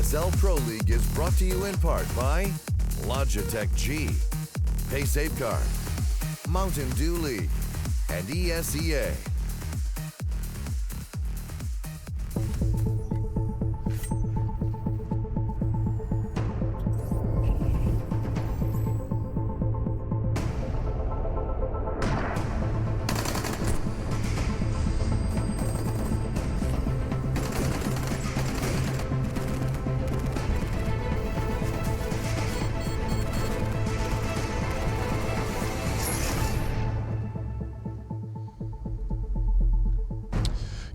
ESL Pro League is brought to you in part by Logitech G, Pay Safeguard, Mountain Dew League, and ESEA.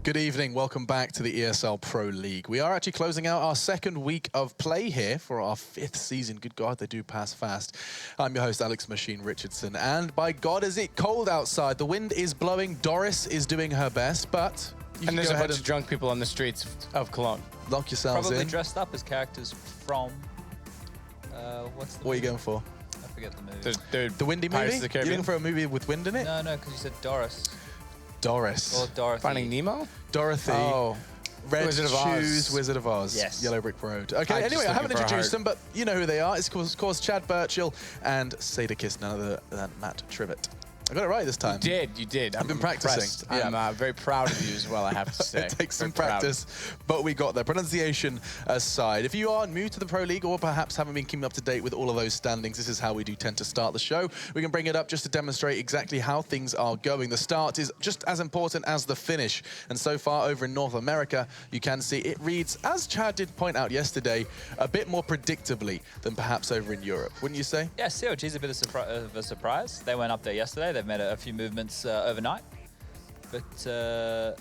Good evening, welcome back to the ESL Pro League. We are actually closing out our second week of play here for our 5th season. Good God, they do pass fast. I'm your host, Alex Machine Richardson, and by God, is it cold outside. The wind is blowing, Doris is doing her best, but you and there's a bunch of drunk people on the streets of Cologne. Lock yourselves Probably in. dressed up as characters from, what's the What are you movie? going for? I forget the movie. The windy movie? You're looking for a movie with wind in it? No, because you said Doris. Doris. Or Dorothy. Finding Nemo? Dorothy. Oh. Red Wizard of Oz. Shoes, Wizard of Oz. Yes. Yellow Brick Road. Okay, anyway, I haven't introduced them, but you know who they are. It's of course Chad Birchall and Sadakist, none other than Matt Tribbett. I got it right this time. You did. I've been practicing. Yeah. I'm very proud of you as well, I have to say. It takes some practice, but we got there. Pronunciation aside, if you are new to the Pro League or perhaps haven't been keeping up to date with all of those standings, this is how we do tend to start the show. We can bring it up just to demonstrate exactly how things are going. The start is just as important as the finish. And so far over in North America, you can see it reads, as Chad did point out yesterday, a bit more predictably than perhaps over in Europe, wouldn't you say? Yeah, COG's a bit of a surprise. They went up there yesterday. They've made a few movements overnight. But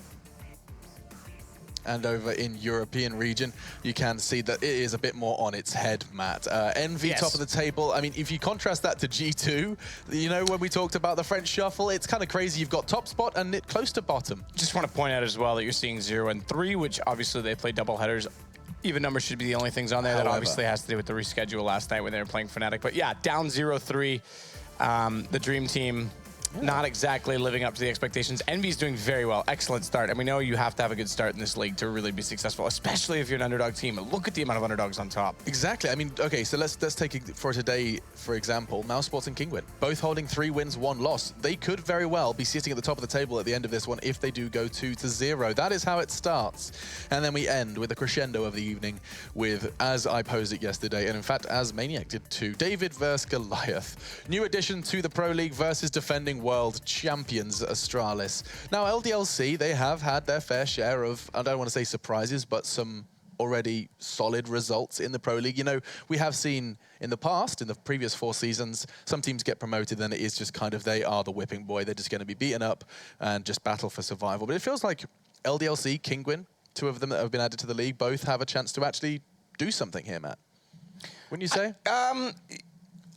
and over in European region, you can see that it is a bit more on its head, Matt. Envy, Yes. top of the table. I mean, if you contrast that to G2, you know, when we talked about the French shuffle, it's kind of crazy. You've got top spot and it close to bottom. Just want to point out as well that you're seeing 0 and 3, which obviously they play double headers. Even numbers should be the only things on there. That obviously has to do with the reschedule last night when they were playing Fnatic. But yeah, down 0-3. The Dream Team not exactly living up to the expectations. Envy's doing very well. Excellent start. And we know you have to have a good start in this league to really be successful, especially if you're an underdog team. Look at the amount of underdogs on top. Exactly. I mean, okay, so let's take it for today, for example, MouseSports and Kinguin, both holding 3 wins, 1 loss. They could very well be sitting at the top of the table at the end of this one if they do go 2-0. That is how it starts. And then we end with the crescendo of the evening with, as I posed it yesterday, and in fact, as Maniac did too, David versus Goliath. New addition to the Pro League versus defending world champions Astralis. Now, LDLC, they have had their fair share of, I don't want to say surprises, but some already solid results in the Pro League. You know, we have seen in the past, in the previous 4 seasons, some teams get promoted and it is just kind of, they are the whipping boy. They're just going to be beaten up and just battle for survival. But it feels like LDLC, Kinguin, 2 of them that have been added to the league, both have a chance to actually do something here, Matt. Wouldn't you say?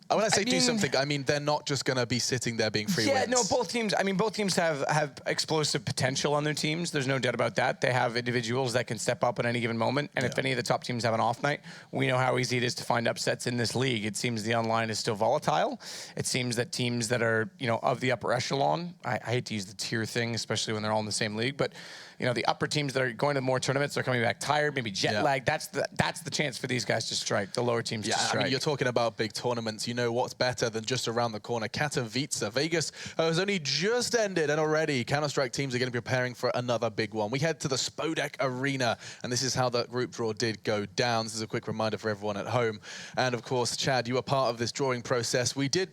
When I say do something, I mean they're not just going to be sitting there being free wins. Yeah, no, both teams, I mean, both teams have explosive potential on their teams. There's no doubt about that. They have individuals that can step up at any given moment. And if any of the top teams have an off night, we know how easy it is to find upsets in this league. It seems the online is still volatile. It seems that teams that are, you know, of the upper echelon, I hate to use the tier thing, especially when they're all in the same league, but you know, the upper teams that are going to more tournaments, they're coming back tired, maybe jet lag. That's the chance for these guys to strike, the lower teams to strike. I mean, you're talking about big tournaments. You know what's better than just around the corner. Katowice, Vegas has only just ended, and already Counter-Strike teams are going to be preparing for another big one. We head to the Spodek Arena, and this is how the group draw did go down. This is a quick reminder for everyone at home. And of course, Chad, you were part of this drawing process. We did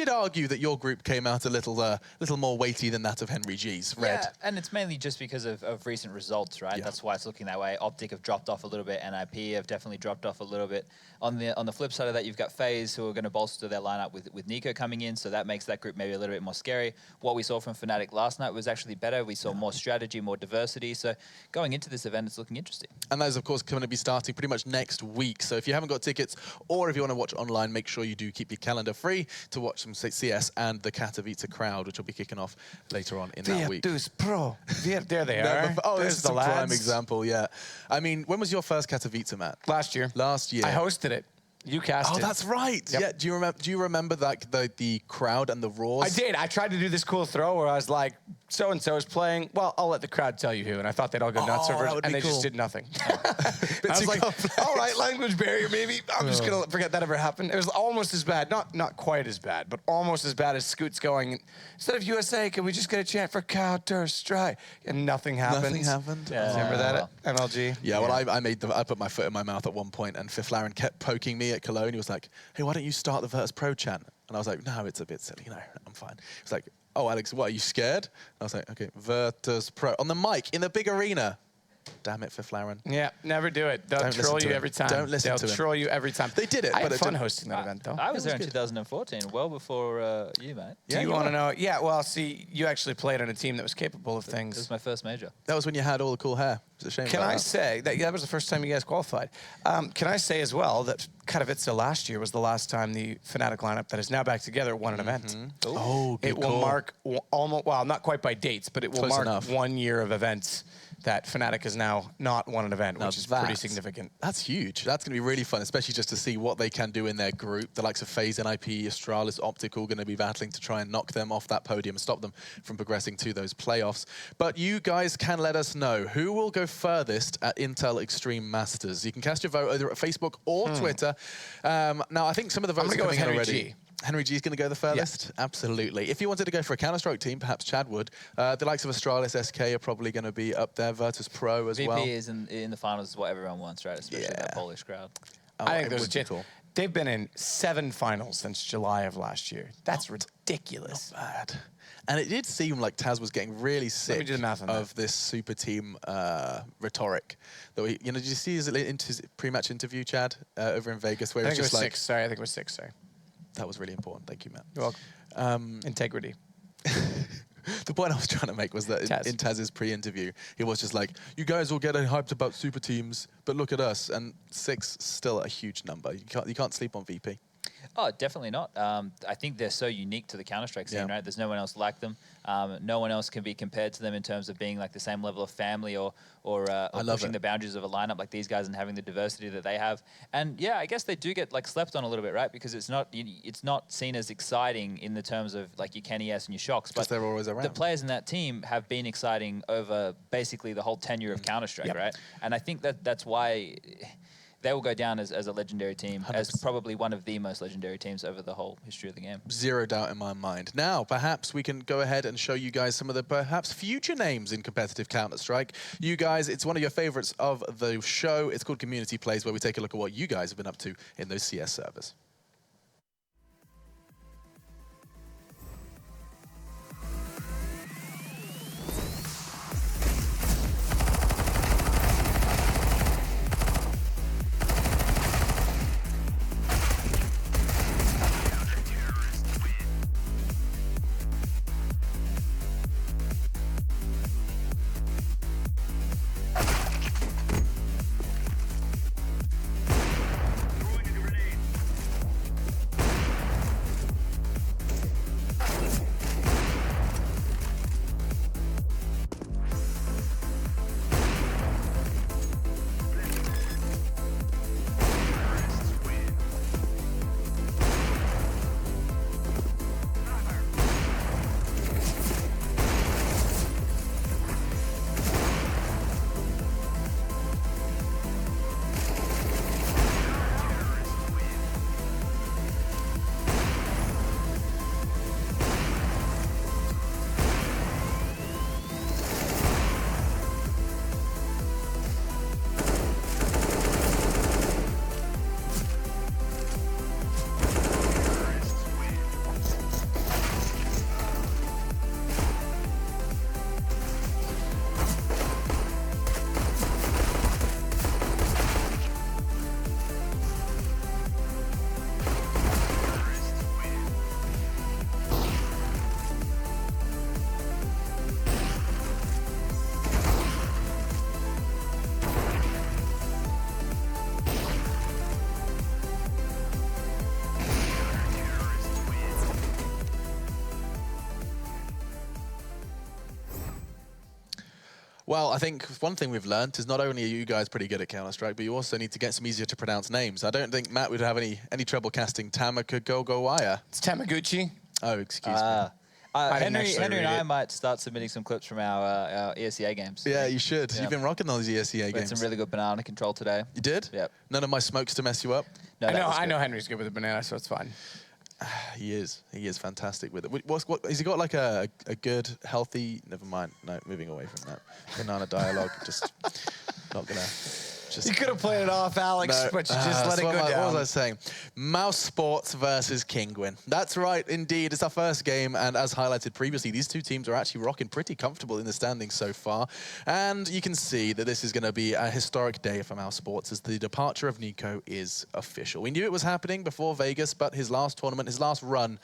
argue that your group came out a little more weighty than that of Henry G's. Red. Yeah, and it's mainly just because of recent results, right? That's why it's looking that way. Optic have dropped off a little bit. NIP have definitely dropped off a little bit. On the flip side of that, you've got FaZe, who are going to bolster their lineup with Nico coming in, so that makes that group maybe a little bit more scary. What we saw from Fnatic last night was actually better. We saw more strategy, more diversity. So going into this event, it's looking interesting. And that is, of course, going to be starting pretty much next week. So if you haven't got tickets, or if you want to watch online, make sure you do keep your calendar free to watch some CS and the Katowice crowd, which will be kicking off later on in that week. Pro. There they are. Oh, There's this is a the prime lads. example, yeah. I mean, when was your first Katowice, Matt? Last year. Last year. I hosted it. You cast it. Oh, that's right. Yep. Yeah. Do you remember that the crowd and the roars? I did. I tried to do this cool throw where I was like so-and-so is playing. Well, I'll let the crowd tell you who. And I thought they'd all go nuts over it, and they just did nothing. I was like, all right, language barrier, maybe. I'm just going to forget that ever happened. It was almost as bad, not quite as bad, but almost as bad as Scoot's going, instead of USA, can we just get a chant for Counter-Strike? And nothing happened. Nothing happened. Yeah. Remember that at MLG? Yeah, well, I put my foot in my mouth at one point, and Fiflaren kept poking me at Cologne. He was like, hey, why don't you start the Virtus Pro chant? And I was like, no, it's a bit silly. No, I'm fine. He was like, oh, Alex, what, are you scared? And I was like, okay, Virtus Pro. On the mic, in the big arena. Damn it, Fiflaren. Yeah, never do it. They'll troll you every time. Don't listen to them. They'll troll you every time. They did it, I but had fun hosting that event, though. I was there in 2014, well before you, mate. Do you want to know? Yeah, well, see, you actually played on a team that was capable of This things. was my first major. That was when you had all the cool hair. It's a shame. Can I say that was the first time you guys qualified? Can I say as well that Katowice last year was the last time the Fnatic lineup that is now back together won an event. Oh, good It will mark almost, well, not quite by dates, but it will Close mark enough. 1 year of events that Fnatic has now not won an event, which is pretty significant. That's huge. That's going to be really fun, especially just to see what they can do in their group. The likes of FaZe, NIP, Astralis, Optic, all going to be battling to try and knock them off that podium and stop them from progressing to those playoffs. But you guys can let us know who will go furthest at Intel Extreme Masters. You can cast your vote either at Facebook or Twitter. Now, I think some of the votes are coming in already. Henry G is going to go the furthest? Yeah. Absolutely. If you wanted to go for a Counter-Strike team, perhaps Chad would. The likes of Astralis, SK are probably going to be up there. Virtus Pro as well. VP is in the finals is what everyone wants, right? Especially that Polish crowd. I think there's a chance. Cool. They've been in 7 finals since July of last year. That's ridiculous. Not bad. And it did seem like Taz was getting really sick of this super team rhetoric. That did you see his pre-match interview, Chad, over in Vegas, where I it was just like 6. Sorry, I think it was 6. Sorry. That was really important. Thank you, Matt. You're welcome. Integrity. The point I was trying to make was that in Taz's pre-interview, he was just like, you guys all get hyped about super teams, but look at us. And 6 still a huge number. You can't sleep on VP. Oh, definitely not. I think they're so unique to the Counter-Strike scene, right? There's no one else like them. No one else can be compared to them in terms of being like the same level of family or pushing the boundaries of a lineup like these guys and having the diversity that they have. And yeah, I guess they do get like slept on a little bit, right? Because it's not seen as exciting in the terms of like your Kenny S and your Shocks. But they're always around. The players in that team have been exciting over basically the whole tenure of Counter-Strike, right? And I think that's why they will go down as a legendary team, 100%. As probably one of the most legendary teams over the whole history of the game. Zero doubt in my mind. Now, perhaps we can go ahead and show you guys some of the perhaps future names in competitive Counter-Strike. You guys, it's one of your favorites of the show. It's called Community Plays, where we take a look at what you guys have been up to in those CS servers. Well, I think one thing we've learned is not only are you guys pretty good at Counter-Strike, but you also need to get some easier to pronounce names. I don't think Matt would have any trouble casting Tamaka Gogowaya. It's Tamaguchi. Oh, excuse me. Henry and I might start submitting some clips from our ESEA games. Yeah, you should. Yeah. You've been rocking those ESEA We games. had some really good banana control today. You did? Yep. None of my smokes to mess you up? No, I know Henry's good with a banana, so it's fine. He is. He is fantastic with it. What has he got? Like a good, healthy? Never mind. No, moving away from that. Banana dialogue. Just not gonna. You could have played it off, Alex, but you just let it go down. What was I saying? MouseSports versus Kinguin. That's right, indeed. It's our first game, and as highlighted previously, these two teams are actually rocking pretty comfortable in the standings so far. And you can see that this is going to be a historic day for MouseSports as the departure of Nico is official. We knew it was happening before Vegas, but his last tournament, his last run,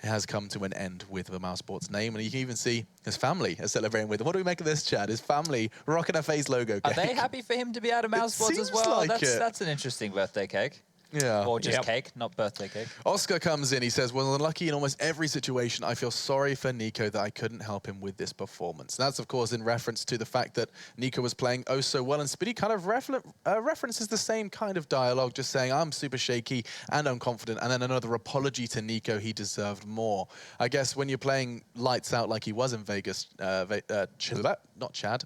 has come to an end with the MouseSports name, and you can even see his family are celebrating with him. What do we make of this, Chad? His family rocking a FaZe logo cake. Are they happy for him to be out of MouseSports as well? Like that's an interesting birthday cake. Yeah. Or just cake, not birthday cake. Oscar comes in, he says, well, unlucky in almost every situation. I feel sorry for Nico that I couldn't help him with this performance. That's, of course, in reference to the fact that Nico was playing oh so well, and Spitty kind of references the same kind of dialogue, just saying, I'm super shaky and unconfident, and then another apology to Nico, he deserved more. I guess when you're playing lights out like he was in Vegas, not Chad,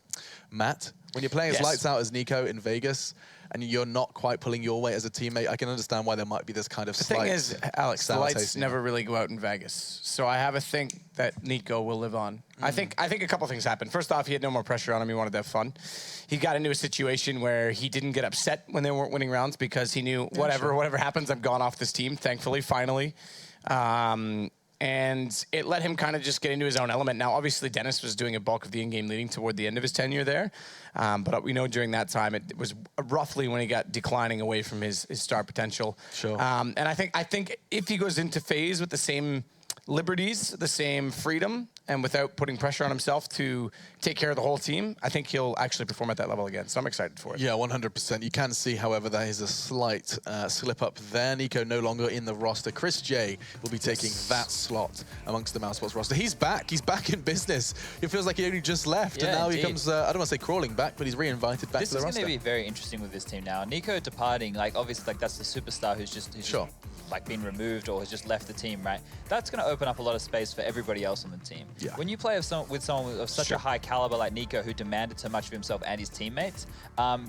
Matt, when you're playing as lights out as Nico in Vegas, and you're not quite pulling your weight as a teammate, I can understand why there might be this kind of slight... The thing is, Alex, the lights never really go out in Vegas. So I have a think that Nico will live on. I think a couple things happened. First off, he had no more pressure on him. He wanted to have fun. He got into a situation where he didn't get upset when they weren't winning rounds because he knew, whatever happens, I've gone off this team, thankfully, finally. And it let him kind of just get into his own element. Now, obviously, Dennis was doing a bulk of the in-game leading toward the end of his tenure there. But we know during that time, it was roughly when he got declining away from his star potential. Sure. And I think if he goes into FaZe with the same liberties, the same freedom, and without putting pressure on himself to take care of the whole team, I think he'll actually perform at that level again. So I'm excited for it. Yeah, 100%. You can see, however, there is a slight slip up there. Nico no longer in the roster. Chris J will be taking that slot amongst the MouseSports roster. He's back. He's back in business. It feels like he only just left, and now he comes, I don't want to say crawling back, but he's re-invited back to the roster. This is going to be very interesting with this team now. Nico departing, like, obviously, like, that's the superstar who's just like been removed or has just left the team, right? That's going to open up a lot of space for everybody else on the team. Yeah. When you play with someone of such a high caliber like Nico, who demanded so much of himself and his teammates,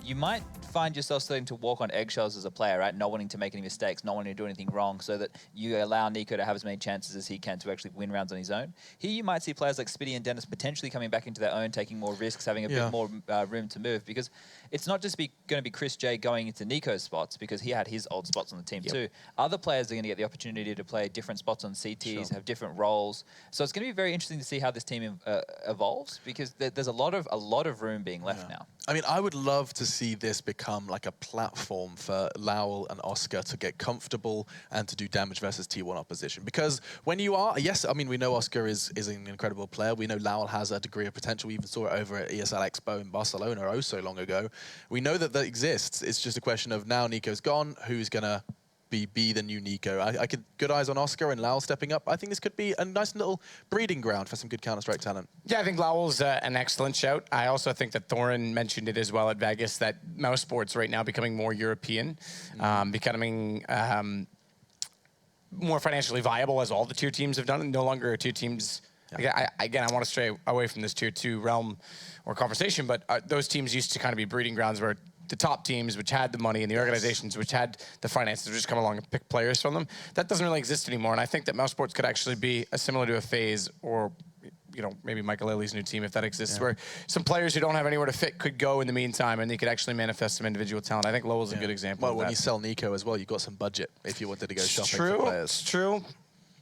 you might find yourself starting to walk on eggshells as a player, right? Not wanting to make any mistakes, not wanting to do anything wrong, so that you allow Nico to have as many chances as he can to actually win rounds on his own. Here you might see players like Spitty and Dennis potentially coming back into their own, taking more risks, having a bit more room to move, because it's not just going to be Chris J going into Nico's spots, because he had his old spots on the team too. Other players are going to get the opportunity to play different spots on CTs, have different roles. So it's going to be very interesting to see how this team evolves, because there's a lot of room being left now. I mean, I would love to see this become like a platform for Lowell and Oscar to get comfortable and to do damage versus T1 opposition. Because when you are, yes, I mean, we know Oscar is an incredible player. We know Lowell has a degree of potential. We even saw it over at ESL Expo in Barcelona oh so long ago. We know that exists. It's just a question of now Nico's gone, who's going to be the new Nico. I could good eyes on Oscar and Lowell stepping up. I think this could be a nice little breeding ground for some good Counter-Strike talent. Yeah, I think Lowell's an excellent shout. I also think that Thorin mentioned it as well at Vegas, that MouseSports right now becoming more European, becoming more financially viable, as all the tier teams have done, and no longer are tier teams. Again, I want to stray away from this tier 2 realm or conversation, but those teams used to kind of be breeding grounds where the top teams, which had the money, and the organizations, which had the finances, would just come along and pick players from them. That doesn't really exist anymore, and I think that MouseSports could actually be similar to a FaZe, or maybe Michael Lilly's new team, if that exists, where some players who don't have anywhere to fit could go in the meantime, and they could actually manifest some individual talent. I think Lowell's a good example of that. Well, when you sell Nico as well, you've got some budget if you wanted to go shopping for players. It's true.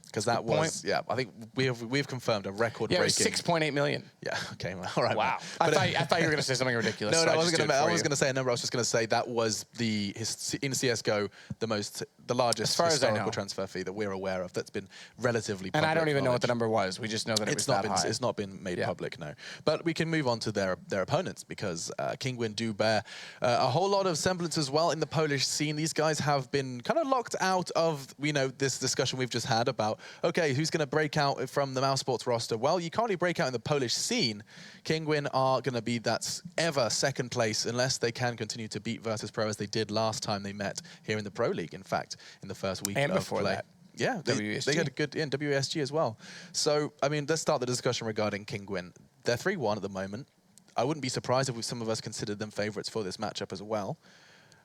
Because that was, I think we've confirmed a record-breaking. Yeah, it was 6.8 million. Yeah, okay, well, all right. Wow. I thought you were going to say something ridiculous. No, I wasn't going to say a number. I was just going to say that was in CSGO, the largest historical transfer fee that we're aware of that's been relatively public. And I don't even know what the number was. We just know that it's that high. It's not been made public, no. But we can move on to their opponents, because Kinguin do bear a whole lot of semblance as well in the Polish scene. These guys have been kind of locked out of, this discussion we've just had about, okay, who's going to break out from the MouseSports roster? Well, you can't really break out in the Polish scene. Kinguin are going to be that ever second place unless they can continue to beat Virtus Pro as they did last time they met here in the Pro League, in fact, in the first week and of before play. That. Yeah, they got a good WSG as well. So, I mean, let's start the discussion regarding Kinguin. They're 3-1 at the moment. I wouldn't be surprised if some of us considered them favorites for this matchup as well.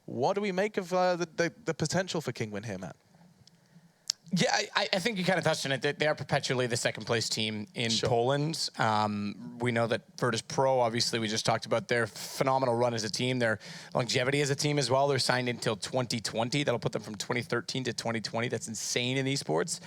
What do we make of the potential for Kinguin here, Matt? Yeah, I think you kind of touched on it. They are perpetually the second-place team in Poland. We know that Virtus Pro, obviously, we just talked about their phenomenal run as a team, their longevity as a team as well. They're signed until 2020. That'll put them from 2013 to 2020. That's insane in esports.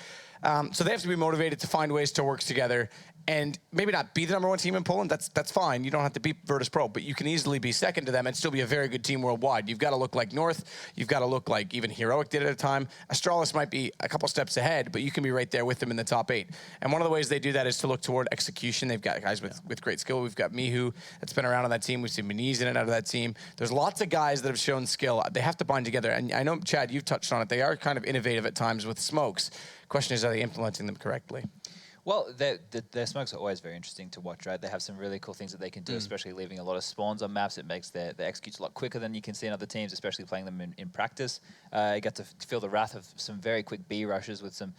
So they have to be motivated to find ways to work together and maybe not be the #1 team in Poland. That's fine. You don't have to beat Virtus Pro, but you can easily be second to them and still be a very good team worldwide. You've got to look like North. You've got to look like even Heroic did at a time. Astralis might be a couple steps ahead, but you can be right there with them in the top 8. And one of the ways they do that is to look toward execution. They've got guys with great skill. We've got Mihu that's been around on that team. We've seen Mouz in and out of that team. There's lots of guys that have shown skill. They have to bind together. And I know, Chad, you've touched on it. They are kind of innovative at times with smokes. Question is, are they implementing them correctly? Well, their smokes are always very interesting to watch, right? They have some really cool things that they can do, especially leaving a lot of spawns on maps. It makes their executes a lot quicker than you can see in other teams, especially playing them in practice. You get to feel the wrath of some very quick B rushes with some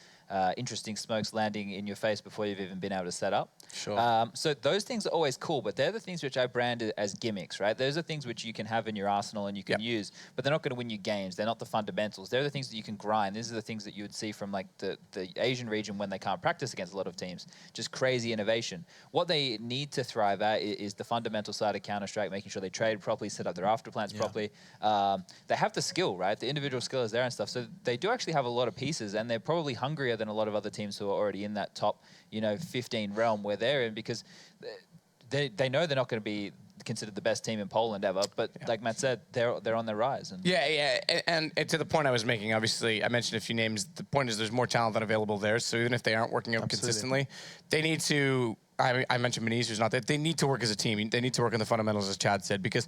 interesting smokes landing in your face before you've even been able to set up. Sure. So those things are always cool, but they're the things which I brand as gimmicks, right? Those are things which you can have in your arsenal and you can use, but they're not going to win you games. They're not the fundamentals. They're the things that you can grind. These are the things that you would see from like the Asian region when they can't practice against a lot of teams. Just crazy innovation. What they need to thrive at is the fundamental side of Counter-Strike, making sure they trade properly, set up their after plans properly. They have the skill, right? The individual skill is there and stuff. So they do actually have a lot of pieces, and they're probably hungrier than a lot of other teams who are already in that top, 15 realm where they're in, because they know they're not going to be considered the best team in Poland ever, but like Matt said, they're on their rise. And and to the point I was making, obviously, I mentioned a few names. The point is there's more talent than available there, so even if they aren't working out consistently, they need to, I mentioned Mouz, who's not there, they need to work as a team. They need to work on the fundamentals, as Chad said, because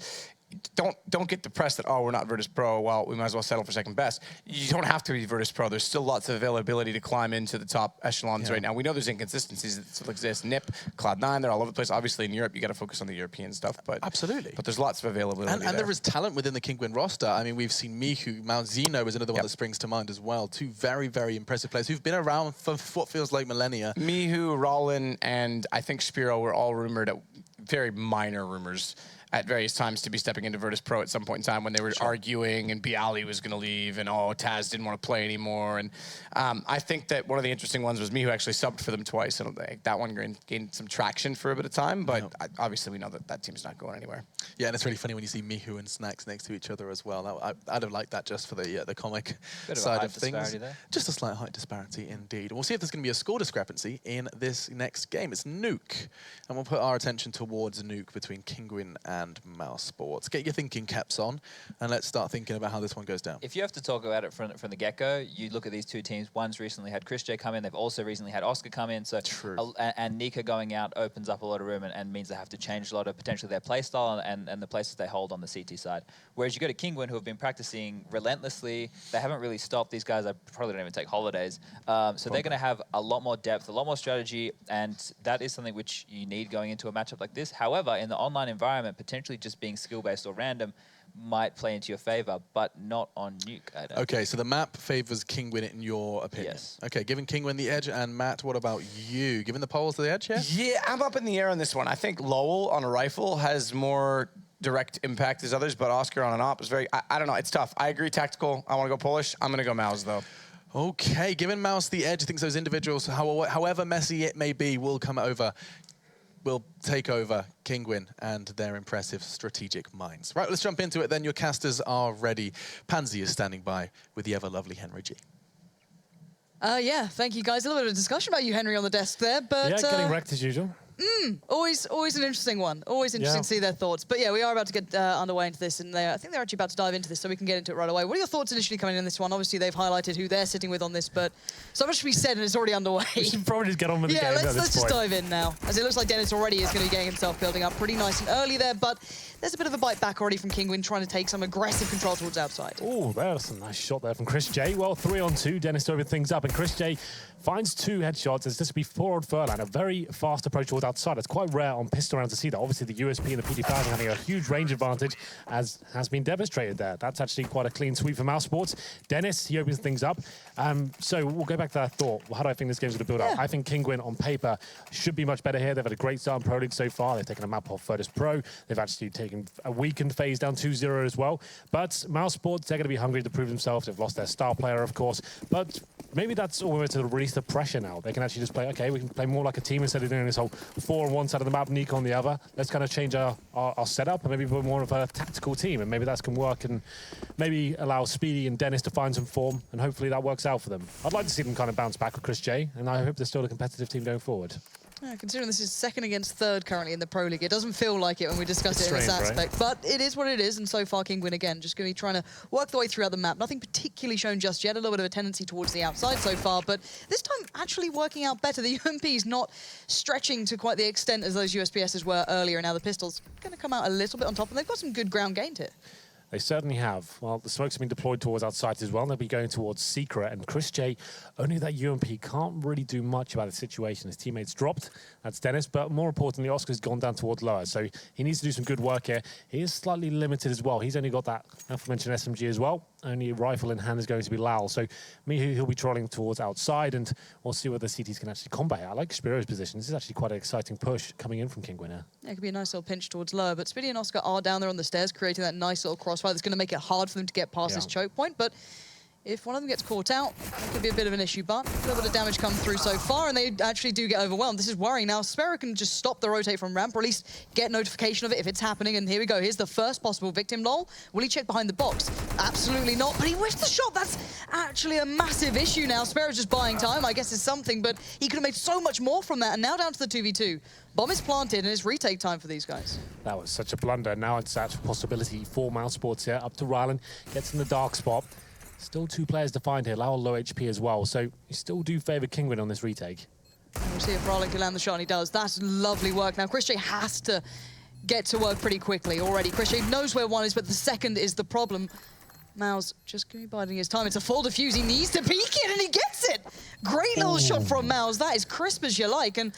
don't get depressed that, we're not Virtus Pro, well, we might as well settle for second best. You don't have to be Virtus Pro. There's still lots of availability to climb into the top echelons right now. We know there's inconsistencies that still exist. NIP, Cloud9, they're all over the place. Obviously, in Europe, you got to focus on the European stuff, but absolutely. But there's lots of availability and there is talent within the Kinguin roster. I mean, we've seen Mihu, Mount Zeno is another one that springs to mind as well. Two very, very impressive players who've been around for what feels like millennia. Mihu, Rollin, and I think Spiro were all rumored, very minor rumors, at various times to be stepping into Virtus Pro at some point in time when they were arguing and Bialy was going to leave and, Taz didn't want to play anymore. And I think that one of the interesting ones was Mihu actually subbed for them twice. I don't think that one gained some traction for a bit of time, but obviously we know that team's not going anywhere. Yeah, and it's really funny when you see Mihu and Snacks next to each other as well. I'd have liked that just for the comic side of things. There. Just a slight height disparity indeed. And we'll see if there's going to be a score discrepancy in this next game. It's Nuke, and we'll put our attention towards Nuke between Kinguin and MouseSports. Get your thinking caps on, and let's start thinking about how this one goes down. If you have to talk about it from the get-go, you look at these two teams. One's recently had Chris J come in. They've also recently had Oscar come in. So and Nico going out opens up a lot of room and means they have to change a lot of potentially their play style and the places they hold on the CT side. Whereas you go to Kinguin, who have been practicing relentlessly. They haven't really stopped. These guys probably don't even take holidays. So they're going to have a lot more depth, a lot more strategy, and that is something which you need going into a matchup like this. However, in the online environment, potentially just being skill-based or random might play into your favor, but not on Nuke, I don't think. So the map favors Kinguin in your opinion? Yes. Okay, giving Kinguin the edge, and Matt, what about you? Giving the polls the edge here? Yeah, I'm up in the air on this one. I think Lowell on a rifle has more direct impact as others, but Oscar on an op is very, I don't know, it's tough. I agree tactical. I want to go Polish. I'm going to go Mouz, though. Okay, giving Mouz the edge, I think those individuals, however messy it may be, will take over Kinguin and their impressive strategic minds. Right, let's jump into it then. Your casters are ready. Pansy is standing by with the ever-lovely Henry G. Yeah, thank you guys. A little bit of discussion about you, Henry, on the desk there, but... Yeah, getting wrecked as usual. Always an interesting one. Always interesting to see their thoughts. But yeah, we are about to get underway into this, and I think they're actually about to dive into this, so we can get into it right away. What are your thoughts initially coming in this one? Obviously, they've highlighted who they're sitting with on this, but so much to be said, and it's already underway. We should probably just get on with the game at this point. Let's just dive in now, as it looks like Dennis already is going to be getting himself building up pretty nice and early there, but there's a bit of a bite back already from Kinguin, trying to take some aggressive control towards outside. Oh, there's a nice shot there from Chris J. Well, 3-on-2, Dennis to open things up, and Chris J finds 2 headshots as this will be 4 on Furlan. A very fast approach towards outside. outside. It's quite rare on pistol rounds to see that. Obviously, the USP and the PD-1000 having a huge range advantage, as has been demonstrated there. That's actually quite a clean sweep for MouseSports. Dennis, he opens things up. So we'll go back to that thought. How do I think this game's going to build up? I think Kinguin, on paper, should be much better here. They've had a great start in Pro League so far. They've taken a map off Virtus Pro. They've actually taken a weakened phase down 2-0 as well. But MouseSports, they're going to be hungry to prove themselves. They've lost their star player, of course. But maybe that's almost to release the pressure now. They can actually just play, okay, we can play more like a team instead of doing this whole 4 on one side of the map, Nico on the other. Let's kind of change our setup and maybe put more of a tactical team. And maybe that can work and maybe allow Speedy and Dennis to find some form. And hopefully that works out for them. I'd like to see them kind of bounce back with Chris J. And I hope they're still a competitive team going forward. Yeah, considering this is second against third currently in the Pro League, it doesn't feel like it when we discuss it in this aspect. Right? But it is what it is, and so far Kinguin again just going to be trying to work the way throughout the map. Nothing particularly shown just yet, a little bit of a tendency towards the outside so far, but this time actually working out better. The UMP's not stretching to quite the extent as those USPSs were earlier, and now the Pistols going to come out a little bit on top, and they've got some good ground gained here. They certainly have. Well, the smokes have been deployed towards outside as well. They'll be going towards Secret. And Chris J, only that UMP can't really do much about the situation. His teammates dropped. That's Dennis. But more importantly, Oscar's gone down towards lower. So he needs to do some good work here. He is slightly limited as well. He's only got that aforementioned SMG as well. Only rifle in hand is going to be Lal. So Mihu, he'll be trolling towards outside. And we'll see whether CTs can actually combat it. I like Spiro's position. This is actually quite an exciting push coming in from Kinguin here. Yeah, it could be a nice little pinch towards lower. But Spiddy and Oscar are down there on the stairs, creating that nice little crossfire that's going to make it hard for them to get past this choke point. But if one of them gets caught out, that could be a bit of an issue. But a little bit of damage come through so far, and they actually do get overwhelmed. This is worrying now. Spero can just stop the rotate from ramp, or at least get notification of it if it's happening. And here we go. Here's the first possible victim. Lol. Will he check behind the box? Absolutely not. But he wished the shot. That's actually a massive issue now. Spero's just buying time, I guess, is something. But he could have made so much more from that. And now down to the 2v2. Bomb is planted, and it's retake time for these guys. That was such a blunder. Now it's a possibility for MouseSports here. Up to Rylan. Gets in the dark spot. Still 2 players to find here. Lowell low HP as well. So you still do favour Kinguin on this retake. We'll see if Rylan can land the shot, and he does. That's lovely work. Now, Chris J has to get to work pretty quickly already. Chris J knows where 1 is, but the second is the problem. Mouz just going to be biding his time. It's a full defuse. He needs to peek it, and he gets it. Great little shot from Mouz. That is crisp as you like. And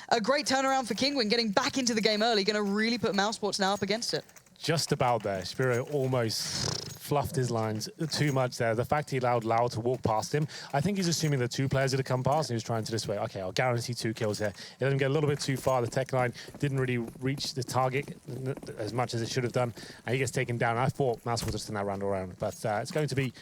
a great turnaround for Kinguin, getting back into the game early. Going to really put MouseSports now up against it. Just about there. Spiro almost fluffed his lines too much there. The fact he allowed Lau to walk past him, I think he's assuming the 2 players are to come past, and he was trying to this way. Okay, I'll guarantee 2 kills here. It let him get a little bit too far. The tech line didn't really reach the target as much as it should have done, and he gets taken down. I thought Mouse was just in that round around, but it's going to be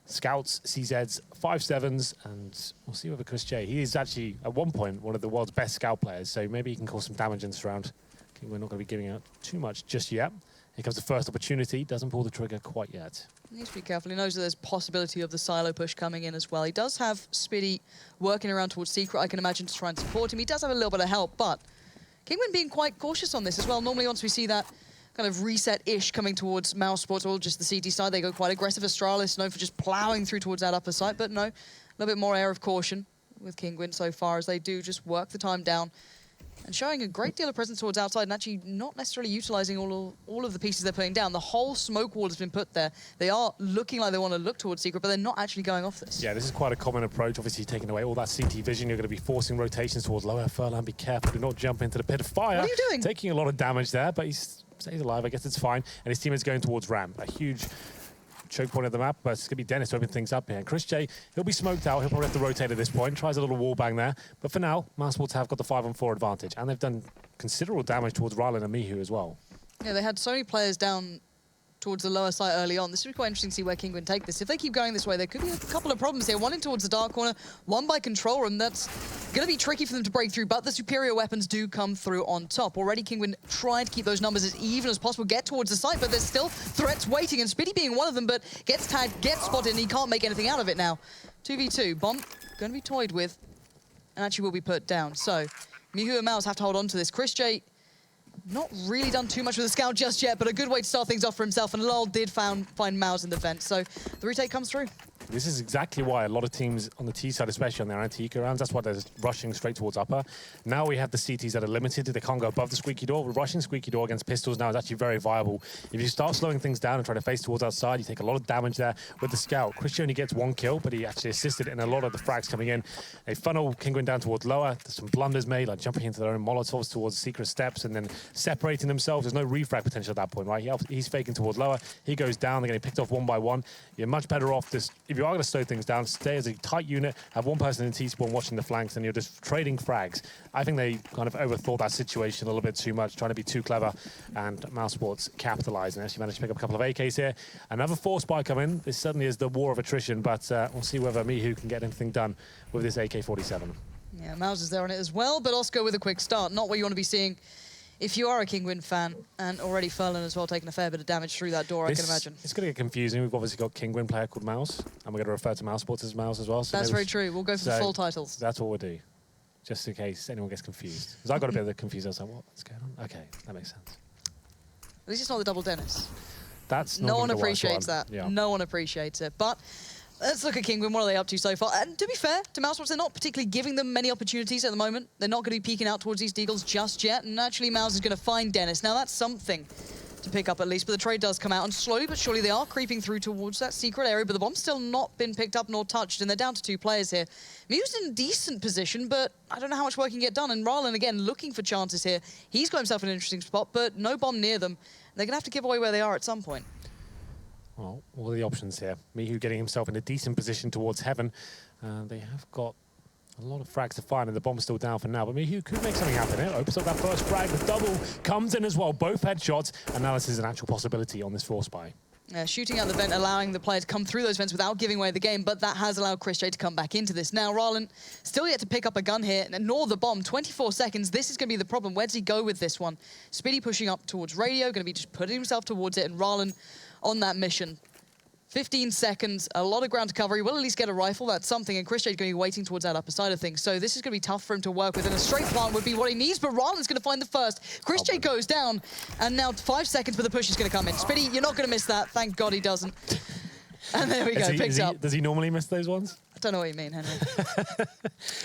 Scouts, CZs, 5-7s, and we'll see whether Chris J. He is actually, at one point, one of the world's best Scout players, so maybe he can cause some damage in this round. I think we're not going to be giving out too much just yet. Here comes the first opportunity. Doesn't pull the trigger quite yet. He needs to be careful. He knows that there's possibility of the silo push coming in as well. He does have Spiddy working around towards Secret, I can imagine, to try and support him. He does have a little bit of help, but Kinguin being quite cautious on this as well. Normally, once we see that kind of reset-ish coming towards MouseSports or just the CT side, they go quite aggressive. Astralis known for just ploughing through towards that upper side, but no, a little bit more air of caution with Kinguin so far as they do just work the time down and showing a great deal of presence towards outside and actually not necessarily utilising all of the pieces they're putting down. The whole smoke wall has been put there. They are looking like they want to look towards Secret, but they're not actually going off this. Yeah, this is quite a common approach. Obviously, taking away all that CT vision, you're going to be forcing rotations towards lower Furlan. Be careful, do not jump into the pit of fire. What are you doing? Taking a lot of damage there, but he stays alive. I guess it's fine. And his team is going towards ramp. A huge choke point of the map, but it's going to be Dennis to open things up here. And Chris J, he'll be smoked out. He'll probably have to rotate at this point. Tries a little wall bang there. But for now, MouseSports have got the 5-on-4 advantage. And they've done considerable damage towards Rylan and Mihu as well. Yeah, they had so many players down towards the lower side early on. This would be quite interesting to see where Kinguin take this. If they keep going this way, there could be a couple of problems here. 1 in towards the dark corner, 1 by control room. That's going to be tricky for them to break through, but the superior weapons do come through on top. Already Kinguin trying to keep those numbers as even as possible, get towards the site, but there's still threats waiting, and Spiddy being one of them, but gets tagged, gets spotted, and he can't make anything out of it now. 2v2, Bomb going to be toyed with, and actually will be put down. So, Mihu and Mouz have to hold on to this. Chris J, not really done too much with the scout just yet, but a good way to start things off for himself, and Lol did find Mouz in the vent, so the retake comes through. This is exactly why a lot of teams on the T side, especially on their anti-eco rounds, that's why they're rushing straight towards upper. Now we have the CTs that are limited. They can't go above the squeaky door. We're rushing squeaky door against pistols now is actually very viable. If you start slowing things down and try to face towards outside, you take a lot of damage there. With the scout, Christian only gets 1 kill, but he actually assisted in a lot of the frags coming in. They funnel Kinguin down towards lower. There's some blunders made, like jumping into their own Molotovs towards secret steps and then separating themselves. There's no refrag potential at that point, right? He's faking towards lower. He goes down. They're getting picked off 1 by 1. You're much better off this. If you are going to slow things down, stay as a tight unit, have 1 person in T-spawn watching the flanks, and you're just trading frags. I think they kind of overthought that situation a little bit too much, trying to be too clever, and MouseSports capitalized and actually managed to pick up a couple of AKs here. Another 4 spy come in. This suddenly is the war of attrition, but we'll see whether Mihu can get anything done with this AK-47. Yeah, Mouz is there on it as well, but Oscar with a quick start. Not what you want to be seeing if you are a Kinguin fan, and already Furlan as well taking a fair bit of damage through that door, I can imagine. It's going to get confusing. We've obviously got Kinguin player called Mouz, and we're going to refer to MouseSports as Mouz as well. So that's very true. We'll go for the full titles. That's what we'll do, just in case anyone gets confused. Because I got a bit confused. I was like, what's going on? Okay, that makes sense. At least it's not the double Dennis. That's no one appreciates that. Yeah. No one appreciates it. But let's look at Kinguin. What are they up to so far? And to be fair to MouseSports, they're not particularly giving them many opportunities at the moment. They're not going to be peeking out towards these deagles just yet. And naturally, Mouz is going to find Dennis. Now, that's something to pick up at least. But the trade does come out. And slowly but surely, they are creeping through towards that secret area. But the bomb's still not been picked up nor touched. And they're down to 2 players here. Mew's in a decent position, but I don't know how much work can get done. And Rylan, again, looking for chances here. He's got himself in an interesting spot, but no bomb near them. They're going to have to give away where they are at some point. Well, all the options here. Mihu getting himself in a decent position towards heaven. They have got a lot of frags to find, and the bomb's still down for now. But Mihu could make something happen here. Opens up that first frag. The double comes in as well. Both headshots. And now this is an actual possibility on this 4 spy. Shooting out the vent, allowing the player to come through those vents without giving away the game, but that has allowed Chris J to come back into this. Now, Rylan still yet to pick up a gun here, nor the bomb. 24 seconds, this is going to be the problem. Where does he go with this one? Speedy pushing up towards radio, going to be just putting himself towards it, and Rylan on that mission. 15 seconds, a lot of ground to cover. He will at least get a rifle, that's something, and Chris J is going to be waiting towards that upper side of things. So this is going to be tough for him to work with, and a straight plant would be what he needs, but Rylan's going to find the first. Chris J goes down, and now 5 seconds, but the push is going to come in. Speedy, you're not going to miss that. Thank God he doesn't. And there we go, picked up. Does he normally miss those ones? I don't know what you mean, Henry.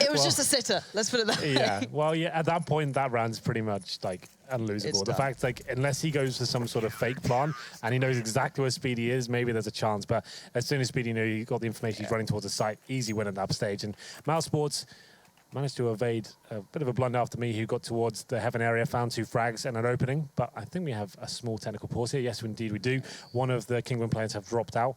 It was just a sitter, let's put it that way. Yeah, well, yeah, at that point, that round's pretty much, like, unlosable. The fact, like, unless he goes for some sort of fake plan and he knows exactly where Speedy is, maybe there's a chance. But as soon as Speedy knew he got the information, he's running towards the site, easy win at that stage. And MouseSports managed to evade a bit of a blunder after me, who got towards the heaven area, found 2 frags and an opening. But I think we have a small technical pause here. Yes, indeed we do. One of the Kinguin players have dropped out.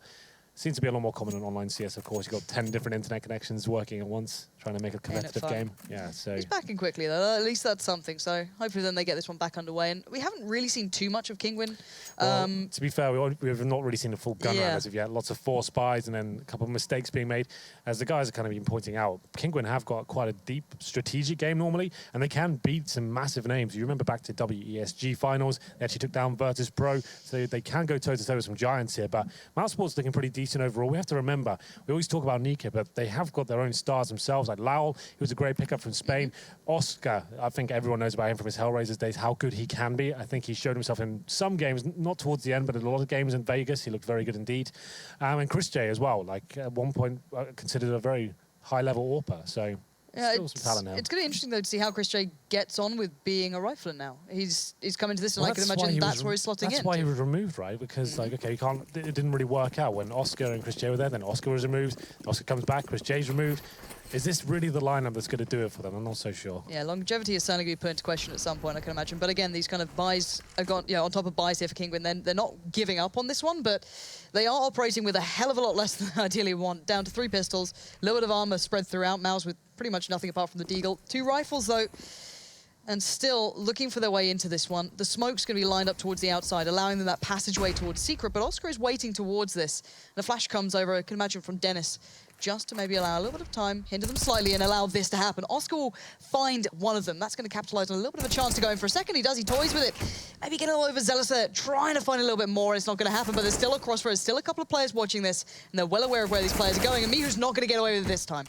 Seems to be a lot more common in online CS, of course. You've got 10 different internet connections working at once, trying to make a competitive game. Yeah, so he's back in quickly, though. At least that's something. So hopefully then they get this one back underway. And we haven't really seen too much of Kinguin. Well, to be fair, we've not really seen a full gun round as of yet. Lots of 4 spies and then a couple of mistakes being made. As the guys are kind of been pointing out, Kinguin have got quite a deep strategic game normally, and they can beat some massive names. You remember back to WESG finals, they actually took down Virtus Pro, so they can go toe-to-toe with some giants here. But MouseSports looking pretty decent overall. We have to remember, we always talk about Nico, but they have got their own stars themselves, like Lowell, who was a great pickup from Spain. Oscar, I think everyone knows about him from his Hellraisers days, how good he can be. I think he showed himself in some games, not towards the end, but in a lot of games in Vegas. He looked very good indeed. And Chris J as well, like at one point considered a very high-level AWPer, so yeah, still some talent now. It's going to be interesting, though, to see how Chris J gets on with being a rifler now. He's coming to this, and I can imagine that's where he's slotting in. That's why he was removed, right? Because, like, okay, it didn't really work out when Oscar and Chris J were there. Then Oscar was removed. Oscar comes back. Chris J's removed. Is this really the lineup that's going to do it for them? I'm not so sure. Yeah, longevity is certainly going to be put into question at some point, I can imagine. But again, these kind of buys are gone, on top of buys here for Kinguin. Then they're not giving up on this one, but they are operating with a hell of a lot less than they ideally want. Down to 3 pistols, a little bit of armor spread throughout. Mouz with pretty much nothing apart from the deagle. 2 rifles, though, and still looking for their way into this one. The smoke's going to be lined up towards the outside, allowing them that passageway towards secret, but Oscar is waiting towards this. And a flash comes over, I can imagine, from Dennis, just to maybe allow a little bit of time, hinder them slightly, and allow this to happen. Oscar will find one of them. That's going to capitalize on a little bit of a chance to go in for a second. He does, he toys with it. Maybe get a little overzealous there, trying to find a little bit more. It's not going to happen, but there's still a crossroads, still a couple of players watching this, and they're well aware of where these players are going, and Mihu's not going to get away with it this time.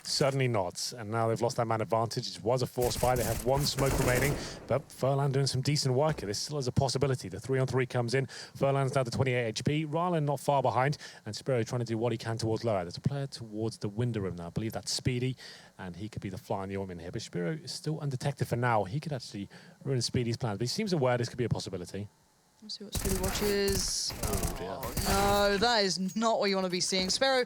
Certainly not. And now they've lost that man advantage. It was a force buy. They have one smoke remaining, but Furlan doing some decent work here. This still is a possibility. The 3-on-3 comes in. Furlan's down to 28 HP. Rylan not far behind, and Spiro trying to do what he can towards lower. There's a player towards the window room now. I believe that's Speedy, and he could be the fly in the ointment here. But Spiro is still undetected for now. He could actually ruin Speedy's plans, but he seems aware this could be a possibility. Let's see what Speedy watches. Oh, no, that is not what you want to be seeing. Sparrow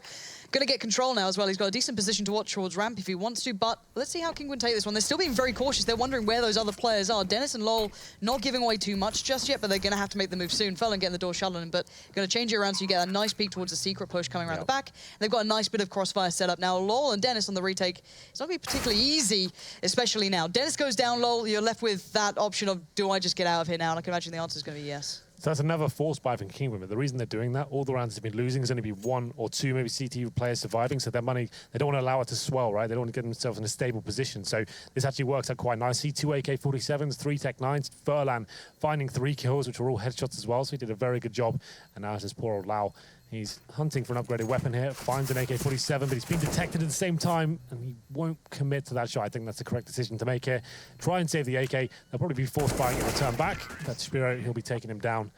going to get control now as well. He's got a decent position to watch towards ramp if he wants to, but let's see how Kinguin take this one. They're still being very cautious. They're wondering where those other players are. Dennis and Lol not giving away too much just yet, but they're going to have to make the move soon. Furlan getting the door shut on him, but going to change it around so you get a nice peek towards the secret push coming around the back. They've got a nice bit of crossfire set up now. Lol and Dennis on the retake. It's not going to be particularly easy, especially now. Dennis goes down, Lol. You're left with that option of, do I just get out of here now? And I can imagine the answer is going to be yes. So that's another force buy from Kinguin, but the reason they're doing that, all the rounds they've been losing, is only be 1 or 2 maybe CT players surviving, so their money, they don't want to allow it to swell, right? They don't want to get themselves in a stable position. So this actually works out quite nicely. 2 AK-47s, 3 Tech-9s, Furlan finding 3 kills, which were all headshots as well, so he did a very good job. And now it's this poor old Lau. He's hunting for an upgraded weapon here, finds an AK-47, but he's been detected at the same time, and he won't commit to that shot. I think that's the correct decision to make here. Try and save the AK. They'll probably be force buying in return back. That's Spiro, he'll be taking him down.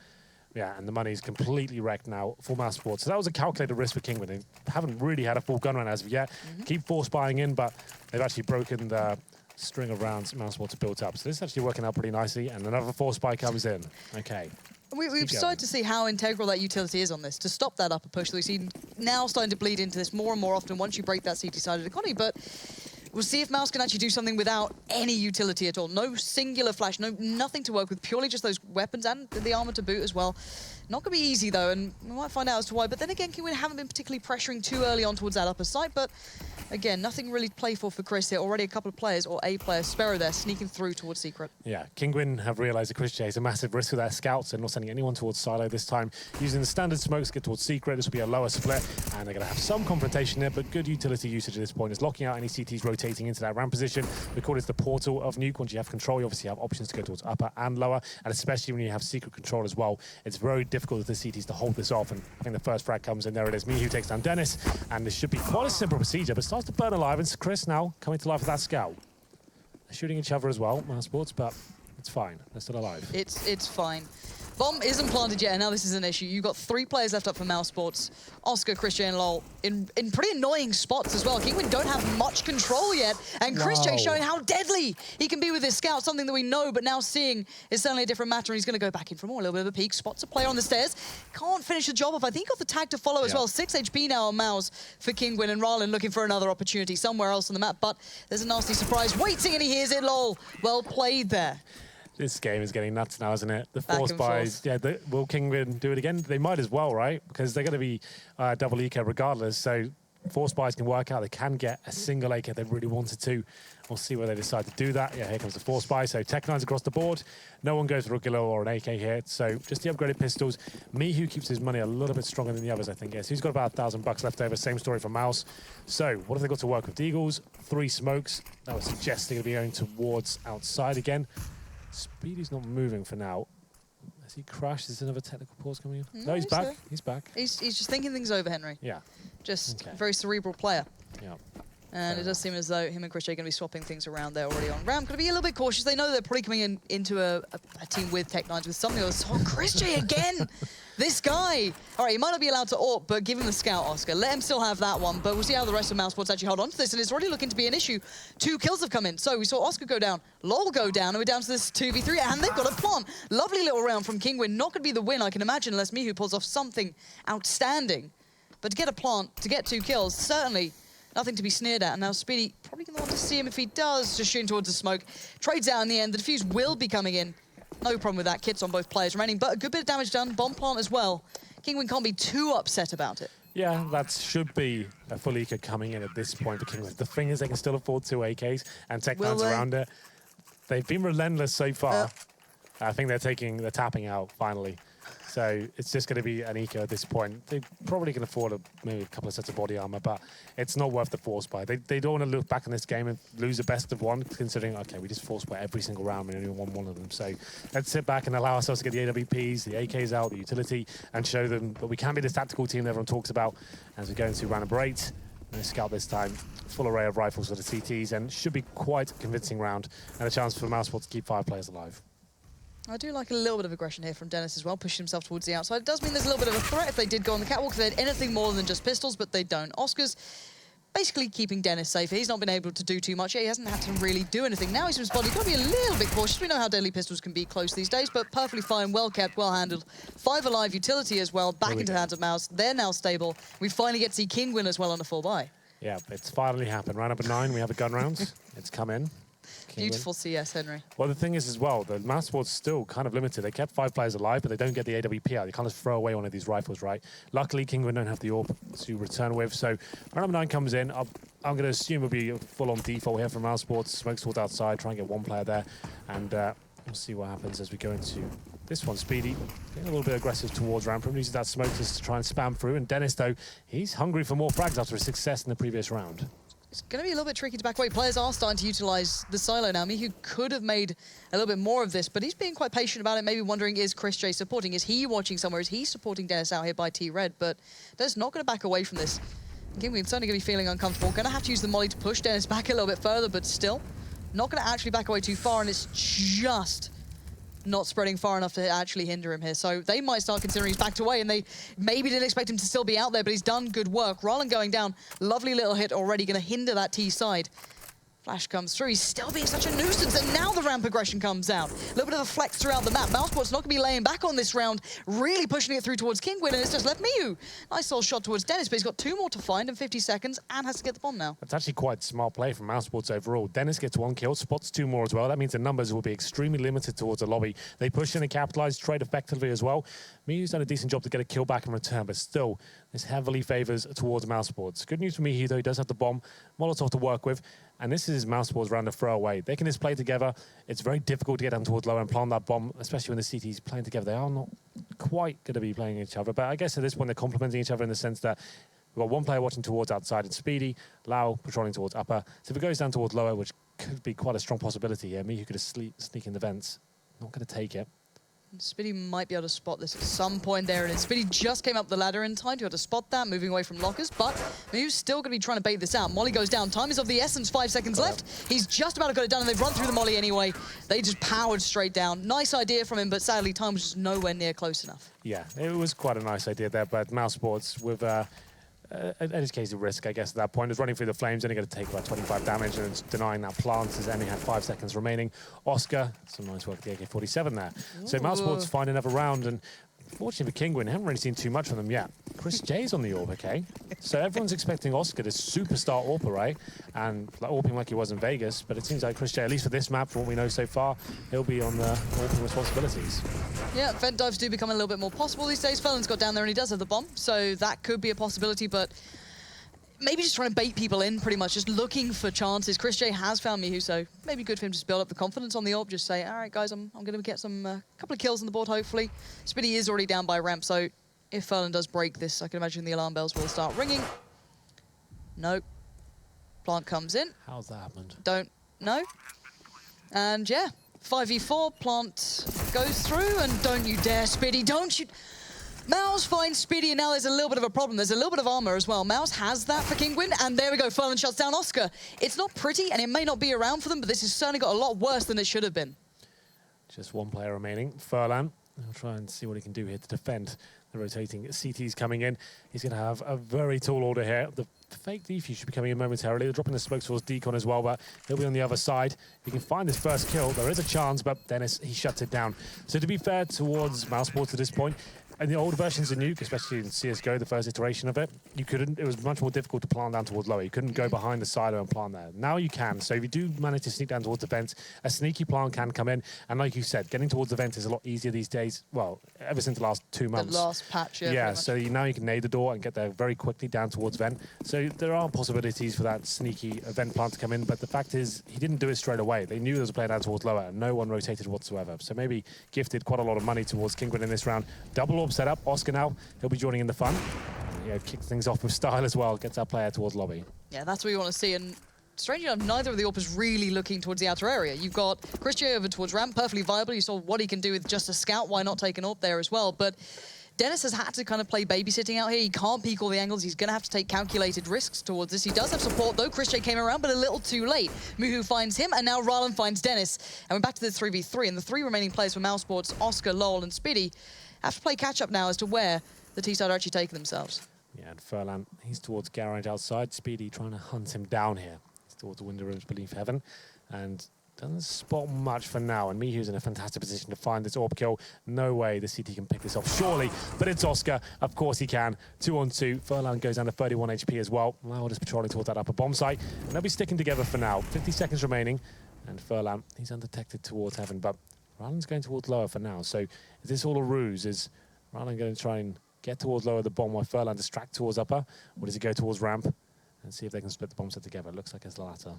Yeah, and the money's completely wrecked now for MouseSports. So that was a calculated risk for Kinguin. They haven't really had a full gun run as of yet. Keep force buying in, but they've actually broken the string of rounds MouseSports have built up. So this is actually working out pretty nicely, and another force buy comes in. Okay. We've started to see how integral that utility is on this to stop that upper push that we see now starting to bleed into this more and more often once you break that CT-sided economy. But we'll see if Mouse can actually do something without any utility at all. No singular flash, nothing to work with, purely just those weapons and the armor to boot as well. Not going to be easy, though, and we might find out as to why. But then again, Kinguin haven't been particularly pressuring too early on towards that upper site, but again, nothing really playful for Chris here. Already a couple of players, or a player, Sparrow there, sneaking through towards Secret. Yeah, Kinguin have realised that Chris J is a massive risk with their scouts. They're not sending anyone towards Silo this time. Using the standard smokes to get towards Secret. This will be a lower split, and they're going to have some confrontation there, but good utility usage at this point is locking out any CTs rotating into that ramp position. We call it the portal of Nuke. Once you have control, you obviously have options to go towards upper and lower, and especially when you have secret control as well, it's very difficult with the CTs to hold this off, and I think the first frag comes in. There it is. Mihu takes down Dennis, and this should be quite a simple procedure, but starts to burn alive, and Chris now coming to life with that scout. They're shooting each other as well, MouseSports, but it's fine. They're still alive. It's fine. Bomb isn't planted yet, and now this is an issue. You've got 3 players left up for MouseSports. Oscar, Christian, and Lol in pretty annoying spots as well. Kinguin don't have much control yet, and Chris J showing how deadly he can be with his scout, something that we know, but now seeing is certainly a different matter, and he's going to go back in for more. A little bit of a peek, spots a player on the stairs. Can't finish the job off. I think he got the tag to follow as well. 6 HP now on Mouse for Kinguin, and Rylan looking for another opportunity somewhere else on the map, but there's a nasty surprise waiting, and he hears it, Lol. Well played there. This game is getting nuts now, isn't it? The force buys, yeah, will Kinguin do it again? They might as well, right? Because they're going to be double eco regardless, so force buys can work out. They can get a single AK if they really wanted to. We'll see where they decide to do that. Yeah, here comes the force buy. So Tech-9s across the board. No one goes for a Gillo or an AK here, so just the upgraded pistols. Mihu keeps his money a little bit stronger than the others, I think. Yes, he's got about $1,000 left over. Same story for Mouse. So what have they got to work with? Deagles, 3 smokes. That would suggest they're going to be going towards outside again. Speedy's not moving for now. Has he crashed? Is another technical pause coming in? No, he's back. There. He's back. He's just thinking things over, Henry. Yeah. Just a very cerebral player. Yeah. And it does seem as though him and Chris J are going to be swapping things around there already on ramp. Going to be a little bit cautious. They know they're probably coming into a team with Tech-9s with something else. Oh, Chris J again! This guy! All right, he might not be allowed to AWP, but give him the scout, Oscar. Let him still have that one, but we'll see how the rest of MouseSports actually hold on to this, and it's already looking to be an issue. 2 kills have come in. So we saw Oscar go down, Lol go down, and we're down to this 2v3, and they've got a plant. Lovely little round from Kinguin. Not going to be the win, I can imagine, unless Mihu pulls off something outstanding. But to get a plant, to get 2 kills, certainly nothing to be sneered at. And now Speedy probably going to want to see him if he does, just shooting towards the smoke. Trades out in the end. The defuse will be coming in. No problem with that. Kits on both players remaining, but a good bit of damage done. Bomb plant as well. Kinguin can't be too upset about it. Yeah, that should be a full eco coming in at this point for Kinguin. The thing is, they can still afford 2 AKs and Tech-9s around it. They've been relentless so far. I think they're tapping out finally. So it's just going to be an eco at this point. They probably can afford maybe a couple of sets of body armor, but it's not worth the force buy. They don't want to look back on this game and lose the best of one, considering, okay, we just force buy every single round and only won one of them. So let's sit back and allow ourselves to get the AWPs, the AKs out, the utility, and show them that we can be this tactical team that everyone talks about as we go into round number 8. And Scout this time, full array of rifles for the CTs, and should be quite a convincing round, and a chance for MouseSports to keep 5 players alive. I do like a little bit of aggression here from Dennis as well, pushing himself towards the outside. It does mean there's a little bit of a threat if they did go on the catwalk, if they had anything more than just pistols, but they don't. Oscar's basically keeping Dennis safe. He's not been able to do too much yet. He hasn't had to really do anything. Now he's been spotted. You've got to be a little bit cautious. We know how deadly pistols can be close these days, but perfectly fine, well kept, well handled. 5 alive utility as well, back into the hands of Mouz. They're now stable. We finally get to see Kinguin as well on a 4-buy. Yeah, it's finally happened. Round number 9, we have a gun round. It's come in. Beautiful CS, Henry. Well, the thing is as well, the MouseSports still kind of limited. They kept 5 players alive, but they don't get the AWP out. They can't just throw away one of these rifles, right? Luckily, Kinguin don't have the AWP to return with. So round number 9 comes in. I'm going to assume it'll be a full-on default here from MouseSports. Smokes towards outside, try and get 1 player there. And we'll see what happens as we go into this one. Speedy getting a little bit aggressive towards Ramprom, using that smoke just to try and spam through. And Dennis, though, he's hungry for more frags after his success in the previous round. It's going to be a little bit tricky to back away. Players are starting to utilize the silo now. Mihu could have made a little bit more of this, but he's being quite patient about it, maybe wondering, is Chris J supporting? Is he watching somewhere? Is he supporting Dennis out here by T-Red? But Dennis not going to back away from this. Kinguin's certainly going to be feeling uncomfortable. Going to have to use the molly to push Dennis back a little bit further, but still not going to actually back away too far, and it's just not spreading far enough to actually hinder him here. So they might start considering he's backed away, and they maybe didn't expect him to still be out there, but he's done good work. Roland going down, lovely little hit already, going to hinder that T side. Flash comes through, he's still being such a nuisance, and now the ramp aggression comes out. A little bit of a flex throughout the map. MouseSports not going to be laying back on this round, really pushing it through towards Kinguin, and it's just left Miu. Nice little shot towards Dennis, but he's got 2 more to find in 50 seconds and has to get the bomb now. That's actually quite smart play from MouseSports overall. Dennis gets 1 kill, spots 2 more as well. That means the numbers will be extremely limited towards the lobby. They push in and capitalize, trade effectively as well. Miu's done a decent job to get a kill back in return, but still, this heavily favors towards MouseSports. Good news for Miu, though, he does have the bomb, Molotov to work with, and this is MouseSports round of throwaway. They can just play together. It's very difficult to get down towards low and plant that bomb, especially when the CT's playing together. They are not quite going to be playing each other, but I guess at this point they're complementing each other in the sense that we've got 1 player watching towards outside and Speedy, Lau patrolling towards upper. So if it goes down towards lower, which could be quite a strong possibility here, Miu could just sneak in the vents. Not going to take it. Spiddy might be able to spot this at some point there, and Spiddy just came up the ladder in time to be able to spot that, moving away from lockers, but Miu's still going to be trying to bait this out. Molly goes down. Time is of the essence. 5 seconds left. He's just about to get it done, and they've run through the Molly anyway. They just powered straight down. Nice idea from him, but sadly, time was just nowhere near close enough. Yeah, it was quite a nice idea there, but MouseSports with educated risk, I guess, at that point. Is running through the flames, only going to take about 25 damage, and it's denying that plant as Emmy had 5 seconds remaining. Oscar, some nice work with the AK-47 there. Ooh. So MouseSports find another round, and fortunately for Kinguin, haven't really seen too much from them yet. Chris J's on the AWP, okay? So everyone's expecting Oscar to superstar AWP, right? And AWPing like he was in Vegas, but it seems like Chris J, at least for this map, from what we know so far, he'll be on the AWPing responsibilities. Yeah, vent dives do become a little bit more possible these days. Felon's got down there and he does have the bomb, so that could be a possibility, but maybe just trying to bait people in, pretty much, just looking for chances. Chris J has found Mihu, so maybe good for him to just build up the confidence on the AWP, just say, all right, guys, I'm going to get some couple of kills on the board, hopefully. Spiddy is already down by ramp, so if Ferland does break this, I can imagine the alarm bells will start ringing. Nope. Plant comes in. How's that happened? Don't know. And yeah, 5v4, Plant goes through, and don't you dare, Spiddy, don't you... Mouz finds Spiddy, and now there's a little bit of a problem. There's a little bit of armor as well. Mouz has that for Kinguin, and there we go. Ferland shuts down Oscar. It's not pretty, and it may not be around for them, but this has certainly got a lot worse than it should have been. Just 1 player remaining. Furlan will try and see what he can do here to defend the rotating CTs coming in. He's going to have a very tall order here. The fake defuse should be coming in momentarily. They're dropping the smoke towards Decon as well, but he'll be on the other side. If he can find his first kill, there is a chance, but Dennis, he shuts it down. So to be fair towards MouseSports at this point, and the older versions of Nuke, especially in CSGO, the first iteration of it, it was much more difficult to plant down towards lower. You couldn't go behind the silo and plant there. Now you can. So if you do manage to sneak down towards the vent, a sneaky plant can come in. And like you said, getting towards the vent is a lot easier these days. Well, ever since the last 2 months. The last patch, yeah. Yeah, so now you can nade the door and get there very quickly down towards vent. So there are possibilities for that sneaky vent plant to come in, but the fact is, he didn't do it straight away. They knew there was a player down towards lower, and no one rotated whatsoever. So maybe gifted quite a lot of money towards Kinguin in this round. Double AWP setup. Oscar now, he'll be joining in the fun. Yeah, kicks things off with style as well, gets our player towards lobby. Yeah, that's what you want to see, and strangely enough, neither of the AWP is really looking towards the outer area. You've got Chris J over towards ramp, perfectly viable. You saw what he can do with just a scout. Why not take an AWP there as well? But Dennis has had to kind of play babysitting out here. He can't peek all the angles. He's going to have to take calculated risks towards this. He does have support, though. Christian came around, but a little too late. Muhu finds him, and now Rylan finds Dennis. And we're back to the 3v3, and the 3 remaining players for MouseSports, Oscar, Lowell, and Speedy, have to play catch-up now as to where the T-side are actually taking themselves. Yeah, and Furlan, he's towards Garage outside. Speedy trying to hunt him down here. He's towards the window rooms beneath heaven, and doesn't spot much for now, and Mihu's in a fantastic position to find this AWP kill. No way the CT can pick this off, surely, but it's Oscar. Of course he can. 2-on-2. Furlan goes down to 31 HP as well. Loud is patrolling towards that upper bomb site, and they'll be sticking together for now. 50 seconds remaining, and Furlan, he's undetected towards heaven, but Rylan's going towards lower for now. So is this all a ruse? Is Rylan going to try and get towards lower the bomb while Furlan distract towards upper, or does he go towards ramp and see if they can split the bomb set together? It looks like it's the latter.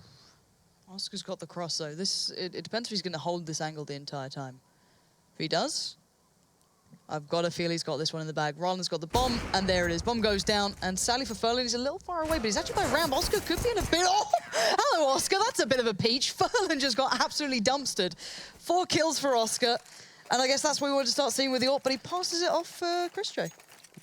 Oscar's got the cross, though. It depends if he's going to hold this angle the entire time. If he does, I've got a feel he's got this one in the bag. Rylan's got the bomb, and there it is. Bomb goes down, and sadly for Furlan, he's a little far away, but he's actually by ramp. Oscar could be in a bit... Oh! Hello, Oscar. That's a bit of a peach. Furlan just got absolutely dumpstered. 4 kills for Oscar, and I guess that's what we wanted to start seeing with the AWP, but he passes it off for Chris J.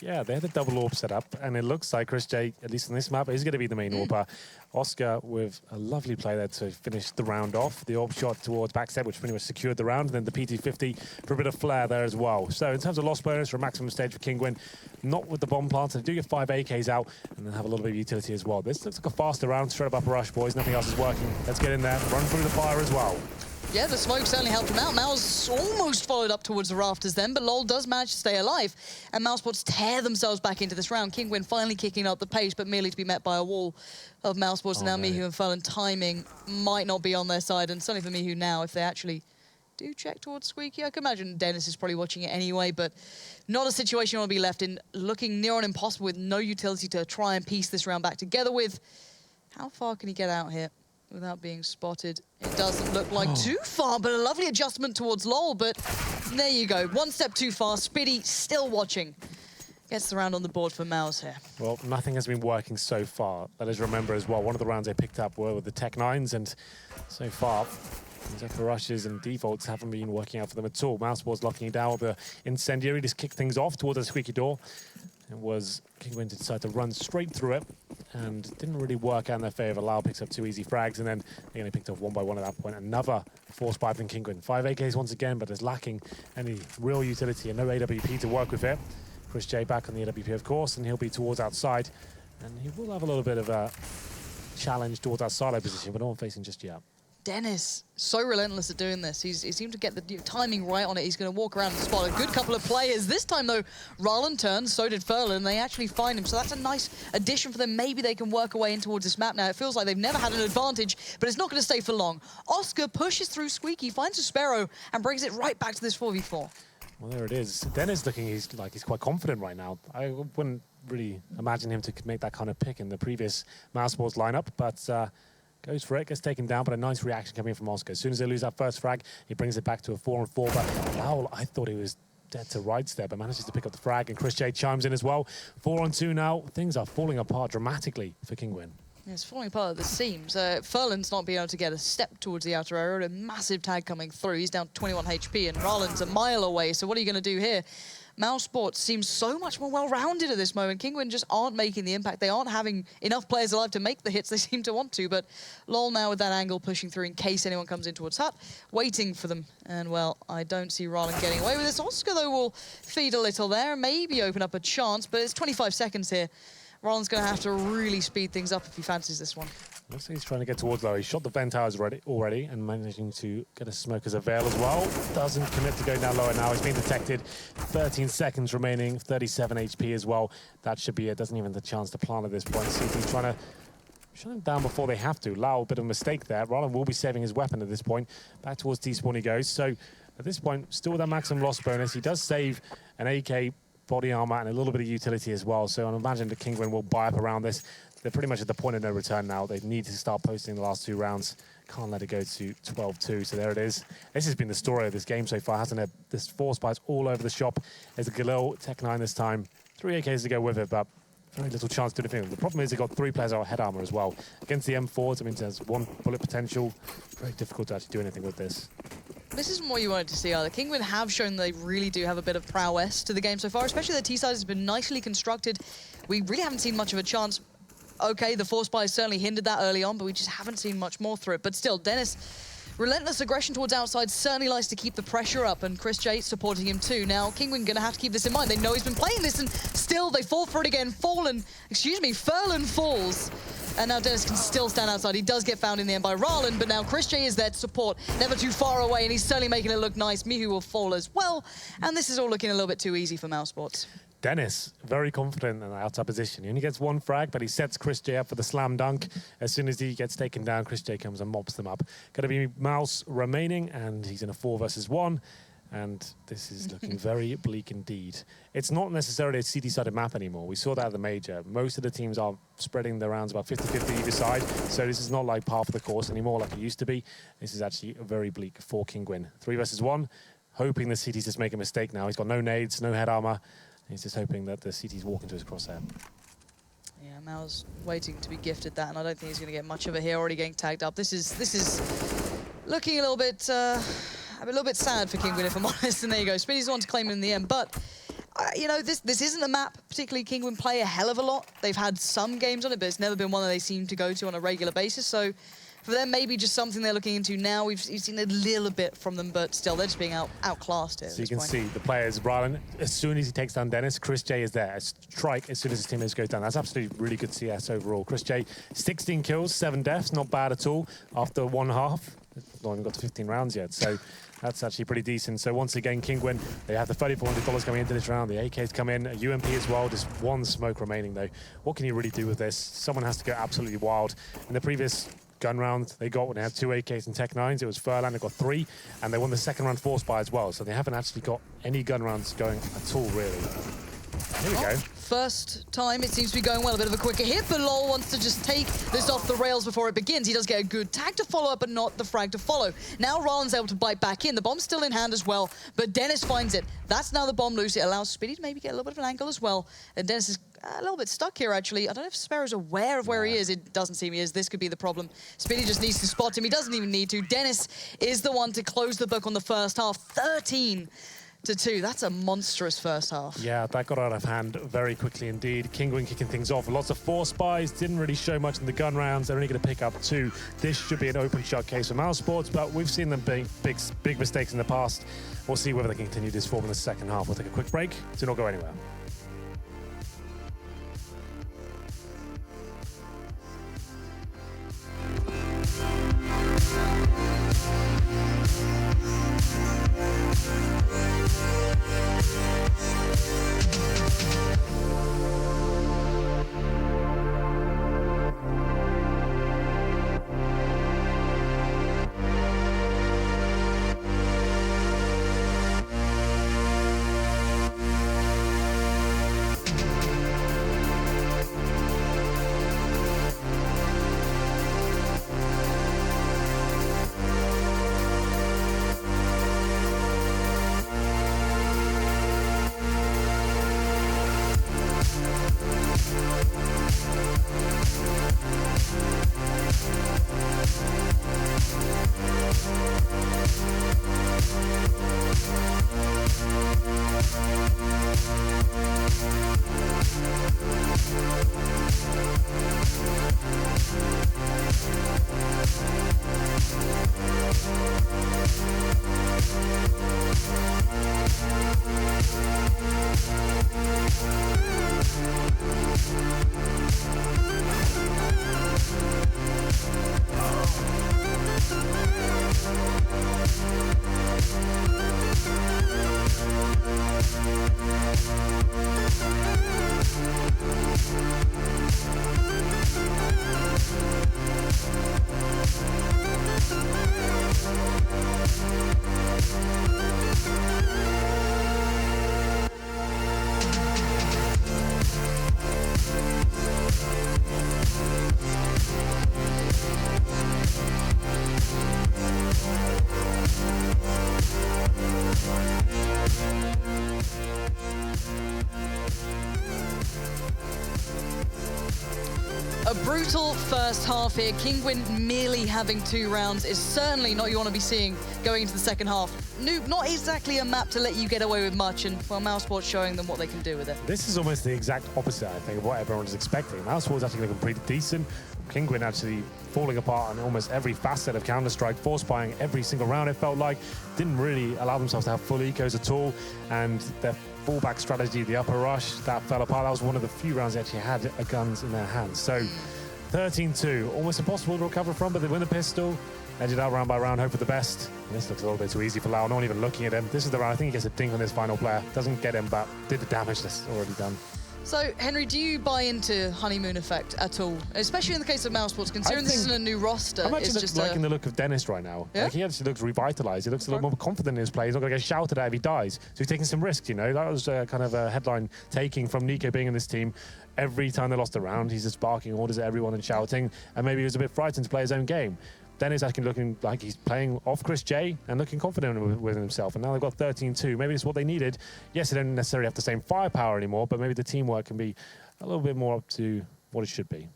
Yeah, they had the double AWP set up, and it looks like Chris J, at least on this map, is going to be the main AWPer. Oscar with a lovely play there to finish the round off. The AWP shot towards backstep, which pretty much secured the round, and then the PT-50 for a bit of flair there as well. So in terms of loss bonus for a maximum stage for Kinguin, not with the bomb plants, they do get 5 AKs out, and then have a little bit of utility as well. This looks like a faster round, straight up upper rush, boys. Nothing else is working. Let's get in there, run through the fire as well. Yeah, the smoke certainly helped him out. Mouz almost followed up towards the rafters then, but Lol does manage to stay alive. And MouseSports tear themselves back into this round. Kinguin finally kicking up the pace, but merely to be met by a wall of MouseSports. And now Mihu and Furlan timing might not be on their side. And certainly for Mihu now, if they actually do check towards Squeaky, I can imagine Dennis is probably watching it anyway, but not a situation you want to be left in. Looking near on impossible with no utility to try and piece this round back together with. How far can he get out here without being spotted? It doesn't look like too far, but a lovely adjustment towards Lol. But there you go, 1 step too far. Speedy still watching. Gets the round on the board for Mouz here. Well, nothing has been working so far. Let us remember as well, one of the rounds they picked up were with the Tech 9s, and so far, these upper rushes and defaults haven't been working out for them at all. MouseSports locking it down with the incendiary, just kicked things off towards the squeaky door. It was Kinguin to decide to run straight through it, and didn't really work out in their favor. Lau picks up 2 easy frags, and then they only picked off 1 by 1 at that point. Another force pipe than Kinguin. 5 AKs once again, but is lacking any real utility and no AWP to work with it. Chris J back on the AWP, of course, and he'll be towards outside. And he will have a little bit of a challenge towards that silo position, but no one facing just yet. Dennis, so relentless at doing this. He seemed to get the timing right on it. He's going to walk around and spot a good couple of players. This time, though, Rylan turns, so did Furlan, and they actually find him. So that's a nice addition for them. Maybe they can work away in towards this map now. It feels like they've never had an advantage, but it's not going to stay for long. Oscar pushes through Squeaky, finds a Sparrow, and brings it right back to this 4v4. Well, there it is. Dennis looking, he's quite confident right now. I wouldn't really imagine him to make that kind of pick in the previous MouseSports lineup, but goes for it, gets taken down, but a nice reaction coming in from Oscar. As soon as they lose that first frag, he brings it back to a 4-on-4, but Lowell, I thought he was dead to right step, but manages to pick up the frag, and Chris J chimes in as well. 4-on-2 now. Things are falling apart dramatically for Kinguin. Yeah, it's falling apart at the seams. Furlan's not being able to get a step towards the outer area. A massive tag coming through. He's down 21 HP, and Rylan's a mile away. So what are you going to do here? MouseSports seems so much more well-rounded at this moment. Kinguin just aren't making the impact. They aren't having enough players alive to make the hits they seem to want to. But Lol now with that angle pushing through in case anyone comes in towards Hut, waiting for them. And, well, I don't see Rylan getting away with this. Oscar, though, will feed a little there, maybe open up a chance. But it's 25 seconds here. Rylan's going to have to really speed things up if he fancies this one. Looks like he's trying to get towards low. He shot the vent towers already and managing to get a smoke as a veil as well. Doesn't commit to going down lower now. He's been detected. 13 seconds remaining, 37 HP as well. That should be it. Doesn't even have the chance to plant at this point. See if he's trying to shut him down before they have to. Lau, a bit of a mistake there. Rylan will be saving his weapon at this point. Back towards T-spawn he goes. So at this point, still with that maximum loss bonus. He does save an AK body armor and a little bit of utility as well. So I imagine the Kinguin will buy up around this. They're pretty much at the point of no return now. They need to start posting the last 2 rounds. Can't let it go to 12-2. So there it is. This has been the story of this game so far, hasn't it? There's 4 spies all over the shop. There's a Galil Tech 9 this time. 3 AKs to go with it, but very little chance to do anything. The problem is they've got 3 players out of head armor as well. Against the M4s, I mean, there's 1 bullet potential. Very difficult to actually do anything with this. this isn't what you wanted to see either. Kinguin have shown they really do have a bit of prowess to the game so far, especially their T-side has been nicely constructed. We really haven't seen much of a chance. Okay, the force buy certainly hindered that early on, but we just haven't seen much more through it. But still, Dennis, relentless aggression towards outside, certainly likes to keep the pressure up, and Chris J supporting him too. Now, Kinguin gonna have to keep this in mind. They know he's been playing this, and still they fall for it again. Furlan falls. And now Dennis can still stand outside. He does get found in the end by Rallen, but now Chris J is there to support, never too far away, and he's certainly making it look nice. Mihu will fall as well, and this is all looking a little bit too easy for MouseSports. Dennis, very confident in the outside position. He only gets one frag, but he sets Chris J up for the slam dunk. As soon as he gets taken down, Chris J comes and mops them up. Going to be Mouse remaining, and he's in a 4 versus 1. And this is looking very bleak indeed. It's not necessarily a CT-sided map anymore. We saw that at the major. Most of the teams are spreading their rounds about 50-50 either side. So this is not like half of the course anymore like it used to be. This is actually very bleak for Kinguin. 3 versus 1, hoping the CTs just make a mistake now. He's got no nades, no head armor. He's just hoping that the CTs walk into his crosshair. Yeah, Mao's waiting to be gifted that, and I don't think he's going to get much of it here. Already getting tagged up. This is looking a little bit sad for Kinguin, if I'm honest. And there you go. Speedy's the one to claim him in the end, but you know, this isn't a map particularly Kinguin play a hell of a lot. They've had some games on it, but it's never been one that they seem to go to on a regular basis. So for them, maybe just something they're looking into now. We've seen a little bit from them, but still, they're just being outclassed here. So you can see the players, Rallen, as soon as he takes down Dennis, Chris J is there. A strike as soon as his teammates go down. That's absolutely really good CS overall. Chris J, 16 kills, 7 deaths, not bad at all after 1/2. Not even got to 15 rounds yet, so that's actually pretty decent. So once again, Kinguin, they have the $3,400 coming into this round. The AKs come in, a UMP as well, just 1 smoke remaining though. What can you really do with this? Someone has to go absolutely wild. In the previous gun round they got when they had 2 AKs and Tech 9s, it was Furlan, they got 3, and they won the second round force buy as well. So they haven't actually got any gun rounds going at all, really. Here we go. First time it seems to be going well. A bit of a quicker hit, but LOL wants to just take this off the rails before it begins. He does get a good tag to follow up, but not the frag to follow. Now Rallen's able to bite back in. The bomb's still in hand as well, but Dennis finds it. That's now the bomb loose. It allows Speedy to maybe get a little bit of an angle as well. And Dennis is a little bit stuck here, actually. I don't know if Sparrow's aware of where he is. It doesn't seem he is. This could be the problem. Speedy just needs to spot him. He doesn't even need to. Dennis is the one to close the book on the first half. 13-2. That's a monstrous first half. Yeah, that got out of hand very quickly indeed. Kinguin kicking things off. Lots of force buys. Didn't really show much in the gun rounds. They're only going to pick up 2. This should be an open shot case for MouseSports, but we've seen them make big mistakes in the past. We'll see whether they can continue this form in the second half. We'll take a quick break. Do not go anywhere. Brutal first half here. Kinguin merely having 2 rounds is certainly not what you want to be seeing going into the second half. Nuke, not exactly a map to let you get away with much, and well, MouseSports showing them what they can do with it. This is almost the exact opposite, I think, of what everyone was expecting. MouseSports actually looking pretty decent. Kinguin actually falling apart on almost every facet of Counter-Strike, force buying every single round, it felt like. Didn't really allow themselves to have full ecos at all, and their fallback strategy, the upper rush, that fell apart. That was one of the few rounds they actually had guns in their hands. So 13-2, almost impossible to recover from, but they win the pistol, edge it out round by round, hope for the best. And this looks a little bit too easy for Lau, not even looking at him. This is the round, I think he gets a ding on this final player. Doesn't get him, but did the damage that's already done. So, Henry, do you buy into honeymoon effect at all? Especially in the case of MouseSports, considering this isn't a new roster. I'm actually liking the look of Dennis right now. Yeah? Like, he actually looks revitalized. He looks a little more confident in his play. He's not going to get shouted at if he dies. So he's taking some risks, you know. That was kind of a headline taking from Nico being in this team. Every time they lost a round, he's just barking orders at everyone and shouting. And maybe he was a bit frightened to play his own game. Dennis actually looking like he's playing off Chris J and looking confident with himself. And now they've got 13-2. Maybe it's what they needed. Yes, they don't necessarily have the same firepower anymore, but maybe the teamwork can be a little bit more up to what it should be.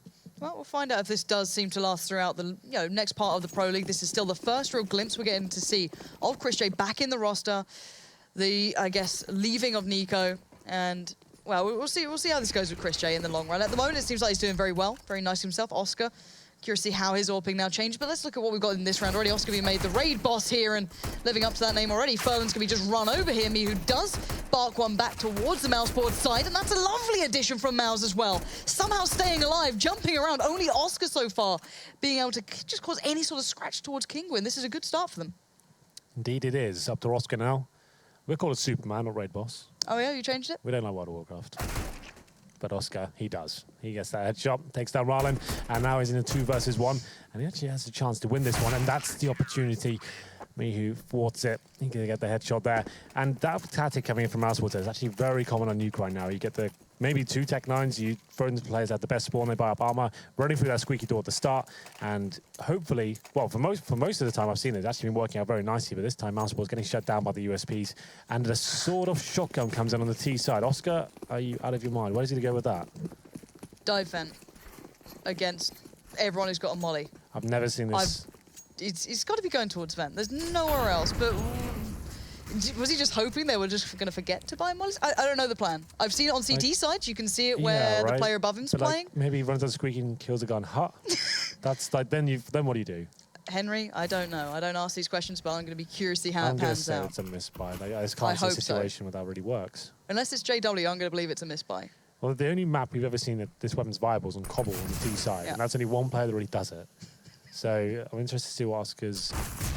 Well, we'll find out if this does seem to last throughout the next part of the Pro League. This is still the first real glimpse we're getting to see of Chris J back in the roster. The, I guess, leaving of Nico. And, well, we'll see how this goes with Chris J in the long run. At the moment, it seems like he's doing very well. Very nice himself. Oscar. Curious to see how his AWPing now changed, but let's look at what we've got in this round already. Oscar being made the raid boss here and living up to that name already. Furlan's going to be just run over here. Who does bark one back towards the MouseSports side, and that's a lovely addition from Mouz as well. Somehow staying alive, jumping around. Only Oscar so far being able to just cause any sort of scratch towards Kinguin. This is a good start for them. Indeed it is. Up to Oscar now. We're called Superman, not raid boss. Oh yeah, you changed it? We don't like World of Warcraft. But Oscar, he does. He gets that headshot, takes down Rylan, and now he's in a 2 versus 1. And he actually has a chance to win this one, and that's the opportunity. Who thwarts it. He can get the headshot there. And that tactic coming in from MouseSports is actually very common on Nuke right now. You get the maybe 2 Tech 9s, you throw into players at the best spawn, they buy up armor, running through that squeaky door at the start, and hopefully, well, for most of the time I've seen it, it's actually been working out very nicely, but this time MouseSports getting shut down by the USPs, and a sort of shotgun comes in on the T side. Oscar, are you out of your mind? Where's he to go with that? Dive vent against everyone who's got a molly. I've never seen this. He's got to be going towards vent. There's nowhere else, but was he just hoping they were just going to forget to buy mollies? I don't know the plan. I've seen it on CT sides. You can see it where the player above him's playing. Like, maybe he runs out squeaky and kills a gun. That's like, then what do you do? Henry, I don't know. I don't ask these questions, but I'm going to be curious to see how it pans out. It's a misbuy. Like, I just can't see a situation where that really works. Unless it's JW, I'm going to believe it's a misbuy. Well, the only map we've ever seen that this weapon's viable is on Cobble on the T side, and that's only one player that really does it. So I'm interested to see what Oscar's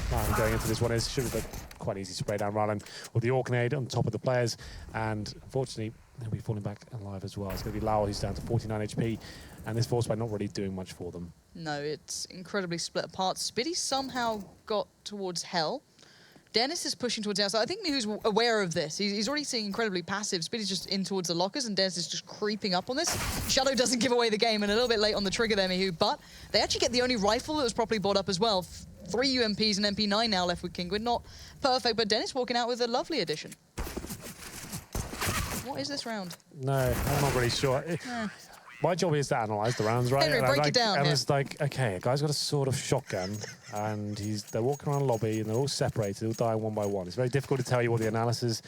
plan going into this one is. Should have been quite easy to spray down Rylan with the Orcanade on top of the players, and unfortunately he'll be falling back alive as well. It's going to be Lau who's down to 49 HP, and this force by not really doing much for them. No, it's incredibly split apart. Spitty somehow got towards Hell. Dennis is pushing towards the outside. I think Mihu's aware of this. He's already seeing incredibly passive. Spitty's just in towards the lockers, and Dennis is just creeping up on this. Shadow doesn't give away the game, and a little bit late on the trigger there, Mihu, but they actually get the only rifle that was properly bought up as well. 3 UMPs and MP9 now left with Kinguin. Not perfect, but Dennis walking out with a lovely addition. What is this round? No, I'm not really sure. My job is to analyse the rounds, right? Henry, break it down. And it's like, okay, a guy's got a sort of shotgun, and they're walking around the lobby, and they're all separated, they're all dying one by one. It's very difficult to tell you what the analysis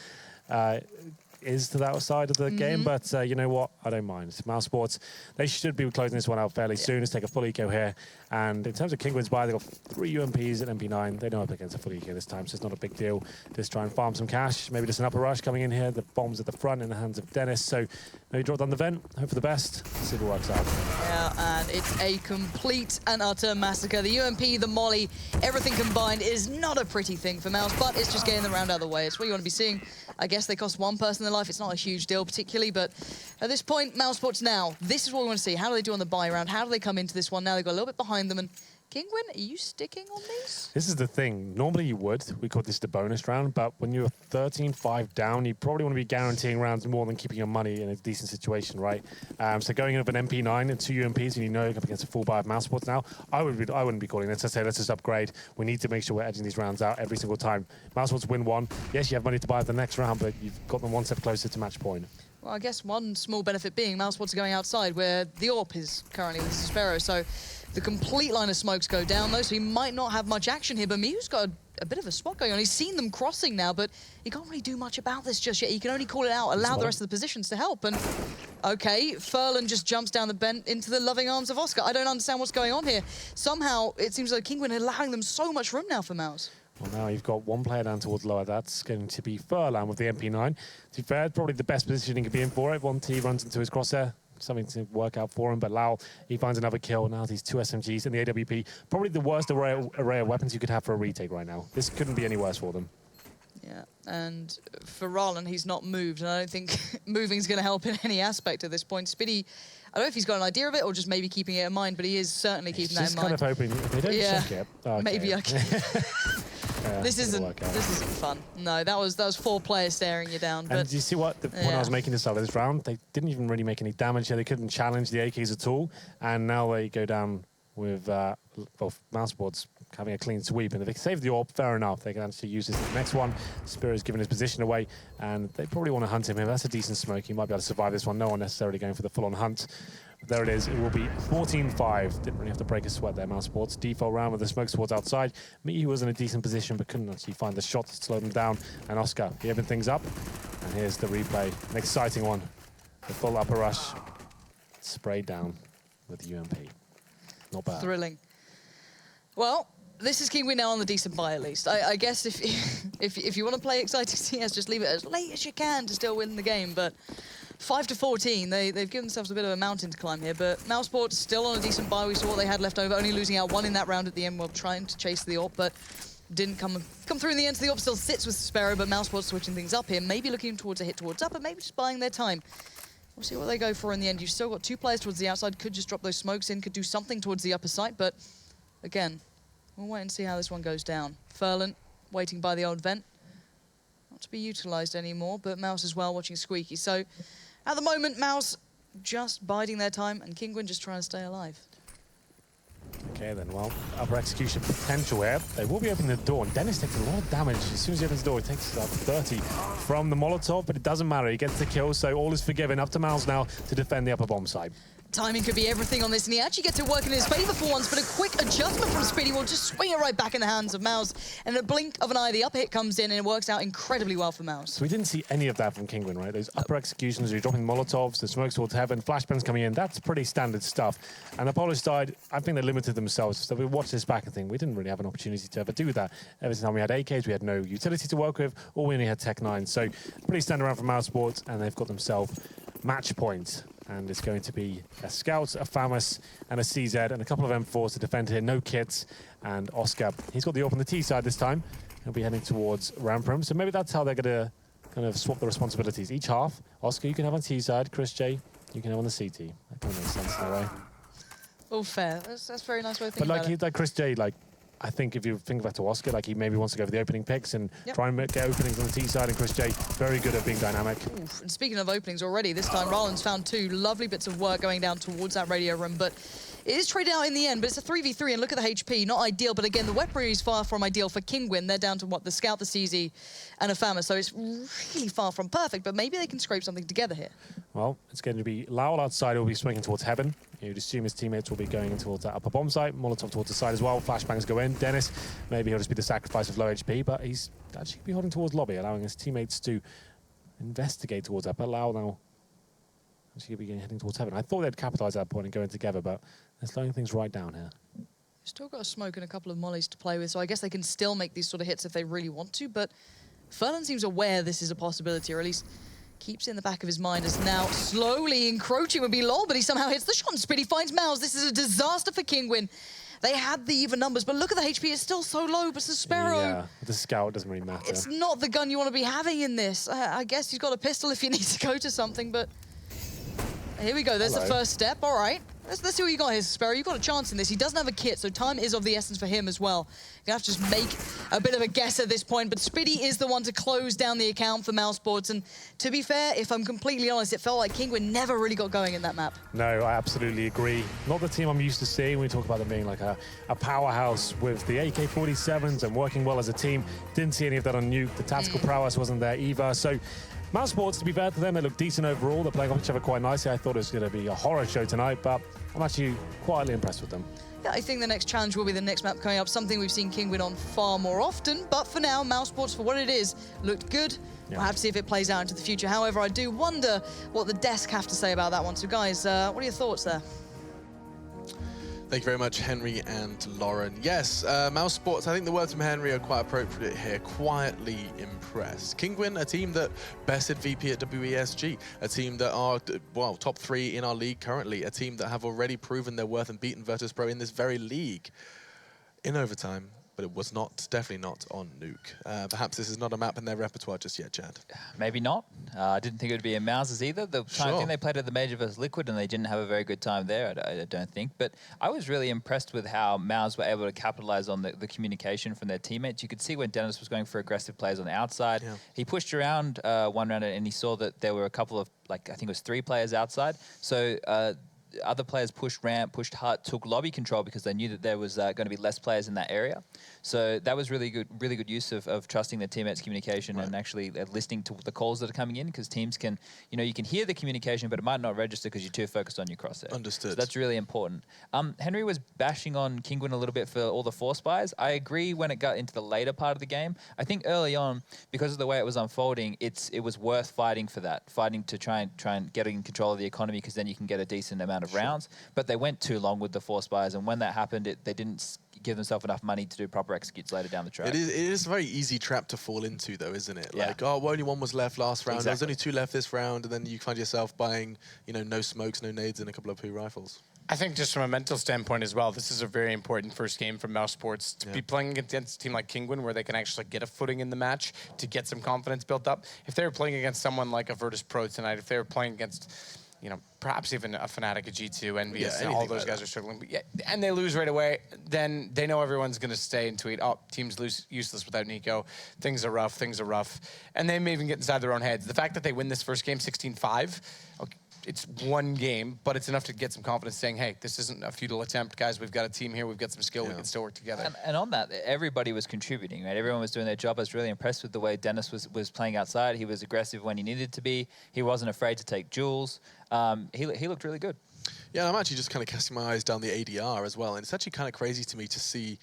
is to that side of the game, but you know what? I don't mind. It's MouseSports. They should be closing this one out fairly soon. Let's take a full eco here. And in terms of Kinguin's buy, they've got 3 UMPs and MP9. They know up against a full eco this time, so it's not a big deal. Just try and farm some cash. Maybe just an upper rush coming in here. The bomb's at the front in the hands of Dennis. So maybe drop down the vent, hope for the best, see if it works out. Yeah, and it's a complete and utter massacre. The UMP, the molly, everything combined is not a pretty thing for Mouz, but it's just getting the round out of the way. It's what you want to be seeing. I guess they cost one person their life. It's not a huge deal particularly, but at this point, MouseSports now, this is what we want to see. How do they do on the buy round? How do they come into this one? Now they've got a little bit behind them, and Kinguin, are you sticking on these? This is the thing. Normally you would. We call this the bonus round, but when you're 13-5 down, you probably want to be guaranteeing rounds more than keeping your money in a decent situation, right? So going in with an MP9 and 2 UMPs, and you know you're up against a full buy of MouseSports now, I wouldn't be calling this. I'd say let's just upgrade. We need to make sure we're edging these rounds out every single time. MouseSports win one. Yes, you have money to buy the next round, but you've got them one step closer to match point. Well, I guess one small benefit being MouseSports are going outside where the AWP is currently with Sparrow, so the complete line of smokes go down though, so he might not have much action here, but Mew's got a bit of a spot going on. He's seen them crossing now, but he can't really do much about this just yet. He can only call it out, allow the rest of the positions to help, and okay, Furlan just jumps down the bend into the loving arms of Oscar. I don't understand what's going on here. Somehow, it seems like Kinguin allowing them so much room now for Mouz. Well, now you've got one player down towards lower. That's going to be Furlan with the MP9. To be fair, probably the best position he could be in for it. 1T runs into his crosshair. Something to work out for him, but Lau, he finds another kill. Now these 2 SMGs and the AWP. Probably the worst array of weapons you could have for a retake right now. This couldn't be any worse for them. Yeah, and for Rallen, he's not moved, and I don't think moving's going to help in any aspect at this point. Spiddy, I don't know if he's got an idea of it or just maybe keeping it in mind, but he is certainly keeping that in mind. Just kind of hoping if they don't check it. Okay. Maybe I can. This isn't fun. No, that was 4 players staring you down. But and do you see what? When I was making this out of this round, they didn't even really make any damage here. They couldn't challenge the AKs at all, and now they go down with MouseSports having a clean sweep. And if they save the AWP, fair enough. They can actually use this. The next one, Spirit's given his position away, and they probably want to hunt him here. That's a decent smoke. He might be able to survive this one. No one necessarily going for the full-on hunt. There it is. It will be 14-5. Didn't really have to break a sweat there, MouseSports. Default round with the smoke towards outside. He was in a decent position, but couldn't actually find the shot to slow them down. And Oscar, he opened things up. And here's the replay. An exciting one. The full upper rush. Sprayed down with the UMP. Not bad. Thrilling. Well, this is Kinguin now on the decent buy at least. I guess if you want to play exciting CS, just leave it as late as you can to still win the game. But 5-14, they've given themselves a bit of a mountain to climb here, but MouseSports still on a decent buy. We saw what they had left over, only losing out 1 in that round at the end while trying to chase the AWP, but didn't come through in the end. So the AWP still sits with Sparrow, but MouseSports switching things up here, maybe looking towards a hit towards up, but maybe just buying their time. We'll see what they go for in the end. You've still got 2 players towards the outside, could just drop those smokes in, could do something towards the upper side, but again, we'll wait and see how this one goes down. Furlan waiting by the old vent. Not to be utilised anymore, but Mouz as well watching Squeaky. So at the moment, Mouz just biding their time and Kinguin just trying to stay alive. Okay then, well, upper execution potential here. They will be opening the door, and Dennis takes a lot of damage. As soon as he opens the door, he takes about 30 from the Molotov, but it doesn't matter. He gets the kill, so all is forgiven. Up to Mouz now to defend the upper bomb side. Timing could be everything on this, and he actually gets it working in his favour for once, but a quick adjustment from Spiddy will just swing it right back in the hands of Mouz. And in a blink of an eye, the up hit comes in, and it works out incredibly well for Mouz. So we didn't see any of that from Kinguin, right? Those upper executions, you're dropping Molotovs, the smokes towards heaven, flashbangs coming in, that's pretty standard stuff. And the Polish side, I think they limited themselves. So we watched this back and think, we didn't really have an opportunity to ever do that. Every time we had AKs, we had no utility to work with, or we only had Tech 9. So pretty standard round from MouseSports, and they've got themselves match points. And it's going to be a Scout, a FAMAS, and a CZ, and a couple of M4s to defend here. No kits. And Oscar, he's got the AWP on the T side this time. He'll be heading towards Ramprim. So maybe that's how they're going to kind of swap the responsibilities. Each half, Oscar, you can have on T side. Chris J, you can have on the CT. That kind of makes sense in a way. All fair. That's a very nice way of thinking but about it. like Chris J, like, I think if you think back to Oscar, like he maybe wants to go for the opening picks and try and get openings on the T side, and Chris J, very good at being dynamic. Oof. And speaking of openings already, this time Rallen's found 2 lovely bits of work going down towards that radio room, but it is traded out in the end, but it's a 3v3, and look at the HP, not ideal, but again, the weaponry is far from ideal for Kinguin. They're down to, what, the Scout, the CZ, and a FAMAS, so it's really far from perfect, but maybe they can scrape something together here. Well, it's going to be Lowell outside who will be swinging towards heaven. You'd assume his teammates will be going towards that upper bomb site. Molotov towards the side as well. Flashbangs go in. Dennis, maybe he'll just be the sacrifice of low HP, but he's actually be holding towards lobby, allowing his teammates to investigate towards that. But Lowell now actually be heading towards heaven. I thought they'd capitalize that point and go in together, but they're slowing things right down here. Still got a smoke and a couple of mollies to play with, so I guess they can still make these sort of hits if they really want to, but Furlan seems aware this is a possibility, or at least keeps it in the back of his mind as now slowly encroaching would be low, but he somehow hits the shot and Spiddy finds Mouz. This is a disaster for Kinguin. They had the even numbers, but look at the HP, it's still so low, but Sparrow... Yeah, the Scout doesn't really matter. It's not the gun you want to be having in this. I guess you've got a pistol if you need to go to something, but... Here we go, there's the first step, all right. Let's see what you got here, Sparrow. You've got a chance in this. He doesn't have a kit, so time is of the essence for him as well. You're going to have to just make a bit of a guess at this point, but Spiddy is the one to close down the account for MouseSports, and to be fair, if I'm completely honest, it felt like Kinguin never really got going in that map. No, I absolutely agree. Not the team I'm used to seeing when we talk about them being like a powerhouse with the AK-47s and working well as a team. Didn't see any of that on Nuke. The tactical prowess wasn't there either, so MouseSports, to be fair to them, they look decent overall. They're playing off each other quite nicely. I thought it was going to be a horror show tonight, but I'm actually quietly impressed with them. Yeah, I think the next challenge will be the next map coming up, something we've seen Kinguin on far more often. But for now, MouseSports, for what it is, looked good. Yeah. We'll have to see if it plays out into the future. However, I do wonder what the desk have to say about that one. So, guys, what are your thoughts there? Thank you very much, Henry and Lauren. Yes, MouseSports, I think the words from Henry are quite appropriate here. Quietly impressed. Kinguin, a team that bested VP at WESG, a team that are, well, top 3 in our league currently, a team that have already proven their worth and beaten Virtus.pro in this very league in overtime. But it was not, definitely not on Nuke. Perhaps this is not a map in their repertoire just yet, Chad. Maybe not. I didn't think it would be in Mouse's either. The time I think they played at the Major vs Liquid and they didn't have a very good time there, I don't think. But I was really impressed with how Mouz were able to capitalize on the communication from their teammates. You could see when Dennis was going for aggressive plays on the outside. Yeah. He pushed around one round and he saw that there were a couple of, like, I think it was 3 players outside. So other players pushed ramp, pushed hard, took lobby control because they knew that there was going to be less players in that area. So that was really good use of trusting their teammates' communication and actually listening to the calls that are coming in, because teams can, you can hear the communication, but it might not register because you're too focused on your crosshair. Understood. So that's really important. Henry was bashing on Kinguin a little bit for all the force buys. I agree when it got into the later part of the game. I think early on, because of the way it was unfolding, it was worth fighting for that, fighting to try and get in control of the economy, because then you can get a decent amount of rounds. But they went too long with the force buys, and when that happened, they didn't give themselves enough money to do proper executes later down the track. It is a very easy trap to fall into, though, isn't it? Yeah. Like, oh, well, only 1 was left last round. Exactly. There's only 2 left this round, and then you find yourself buying, no smokes, no nades, and a couple of poo rifles. I think just from a mental standpoint as well, this is a very important first game for MouseSports to be playing against a team like Kinguin, where they can actually get a footing in the match to get some confidence built up. If they were playing against someone like a Virtus.pro tonight, if they were playing against, perhaps even a Fnatic, a G2, Envious, and all those guys are struggling, but and they lose right away, then they know everyone's going to stay and tweet, oh, team's useless without Nico, things are rough, and they may even get inside their own heads. The fact that they win this first game 16-5, okay, it's 1 game, but it's enough to get some confidence saying, hey, this isn't a futile attempt, guys. We've got a team here. We've got some skill. We can still work together. And on that, everybody was contributing, right? Everyone was doing their job. I was really impressed with the way Dennis was playing outside. He was aggressive when he needed to be. He wasn't afraid to take duels. He looked really good. Yeah, I'm actually just kind of casting my eyes down the ADR as well. And it's actually kind of crazy to me to see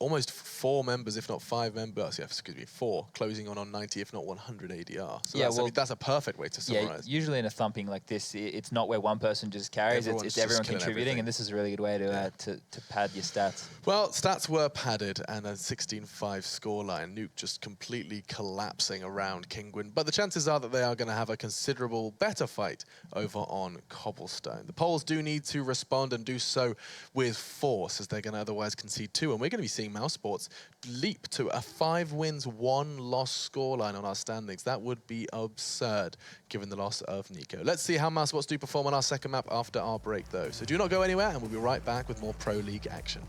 almost 4 members, if not 5 members, 4, closing on 90, if not 100 ADR. So that's a perfect way to summarize. Yeah, usually in a thumping like this, it's not where one person just carries, it's everyone contributing, and this is a really good way to pad your stats. Well, stats were padded, and a 16-5 scoreline. Nuke just completely collapsing around Kinguin, but the chances are that they are going to have a considerable better fight over on Cobblestone. The Poles do need to respond and do so with force, as they're going to otherwise concede 2, and we're going to be seeing MouseSports leap to a 5 wins, 1 loss scoreline on our standings. That would be absurd, given the loss of Nico. Let's see how MouseSports do perform on our second map after our break, though. So do not go anywhere, and we'll be right back with more Pro League action.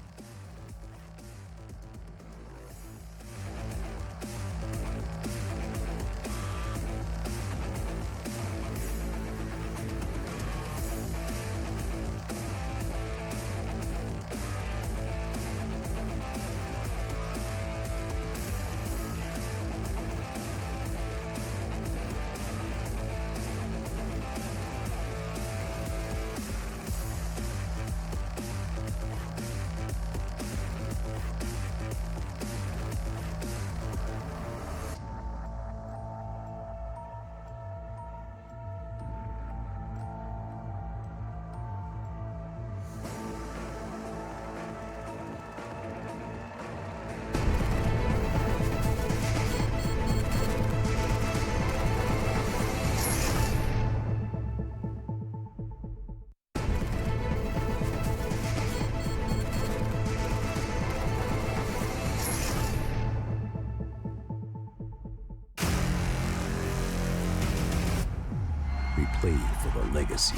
We play for the legacy.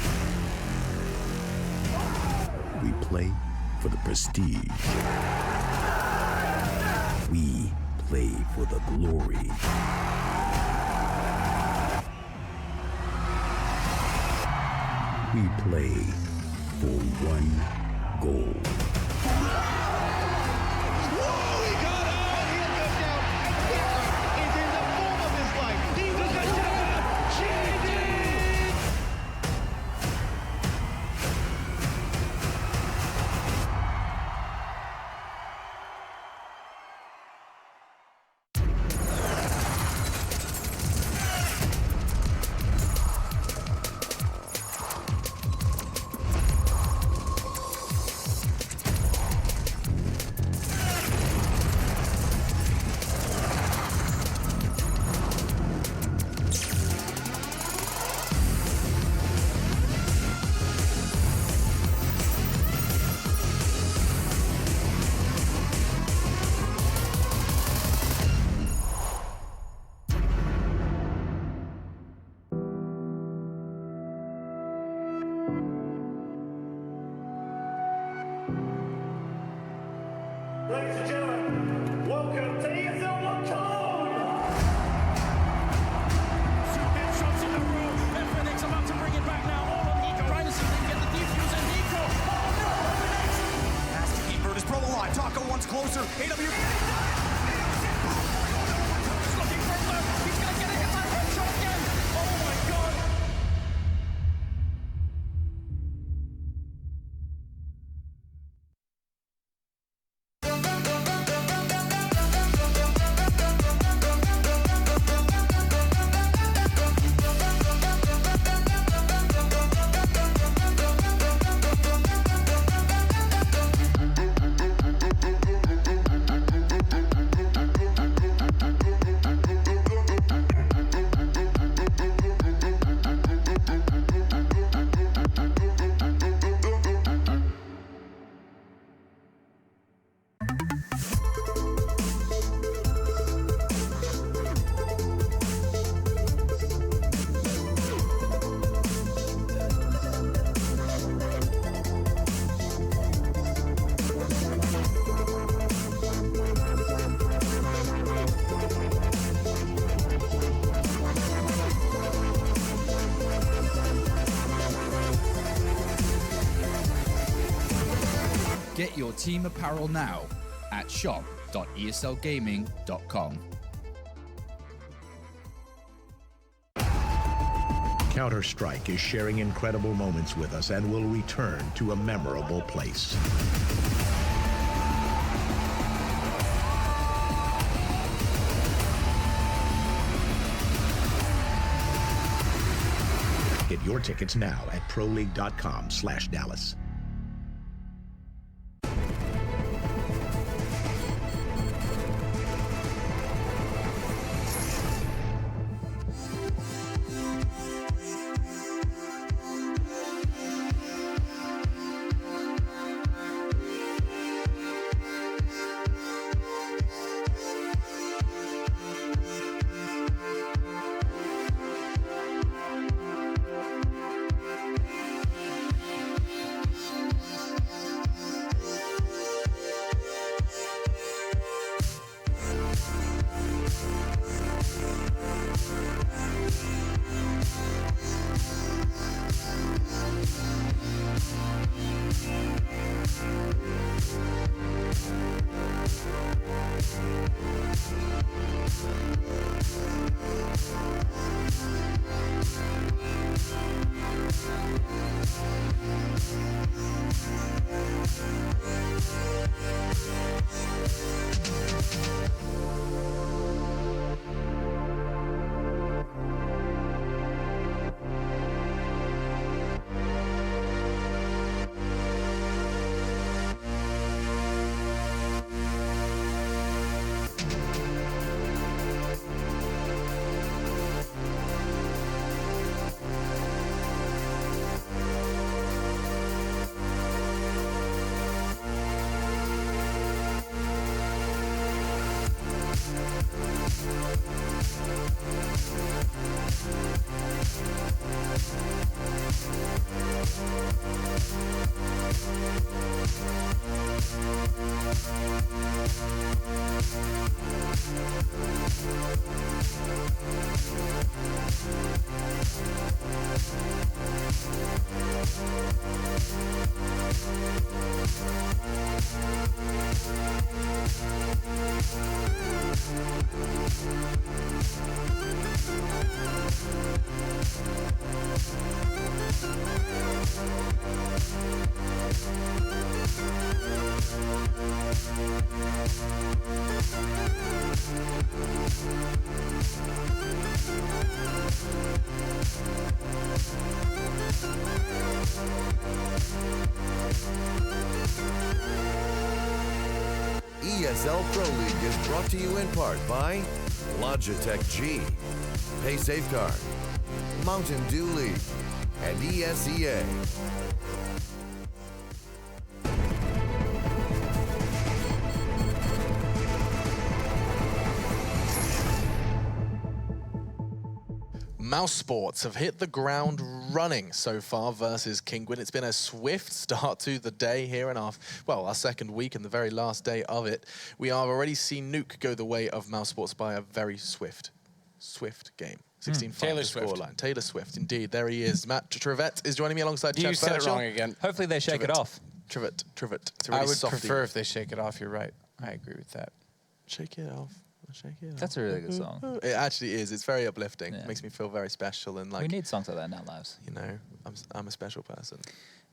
We play for the prestige. We play for the glory. We play for one goal. ladies and gentlemen, welcome to ESL Two headshots in a row. Infinix about to bring it back now. All on Nico. Trying to see if they can get the defuse and Nico. Oh no, Infinix! Has to keep Brutus Pro alive. Taco once closer. AW. Looking for Luke. He's gonna get it. It's a headshot again. Oh my god. Get your team apparel now at shop.eslgaming.com. Counter-Strike is sharing incredible moments with us and will return to a memorable place. Get your tickets now at proleague.com/Dallas. ESL ProLeague is brought to you in part by Logitech G, Pay Safeguard, Mountain Dew League, and ESEA. MouseSports have hit the ground running so far versus Kinguin. It's been a swift start to the day here in our second week and the very last day of it. We have already seen Nuke go the way of MouseSports by a very swift game. 16-5 Taylor Swift. scoreline. Taylor Swift, indeed. There he is. Matt Trevette is joining me alongside Chad You said it Birchall. wrong again. Hopefully they shake it off. Trevette. It's a I really would softy. prefer if they shake it off. You're right. I agree with that. Shake it off. Shake it off. That's a really good song. It actually is. It's very uplifting. Yeah. It makes me feel very special and like. We need songs like that in our lives. You know, I'm a special person.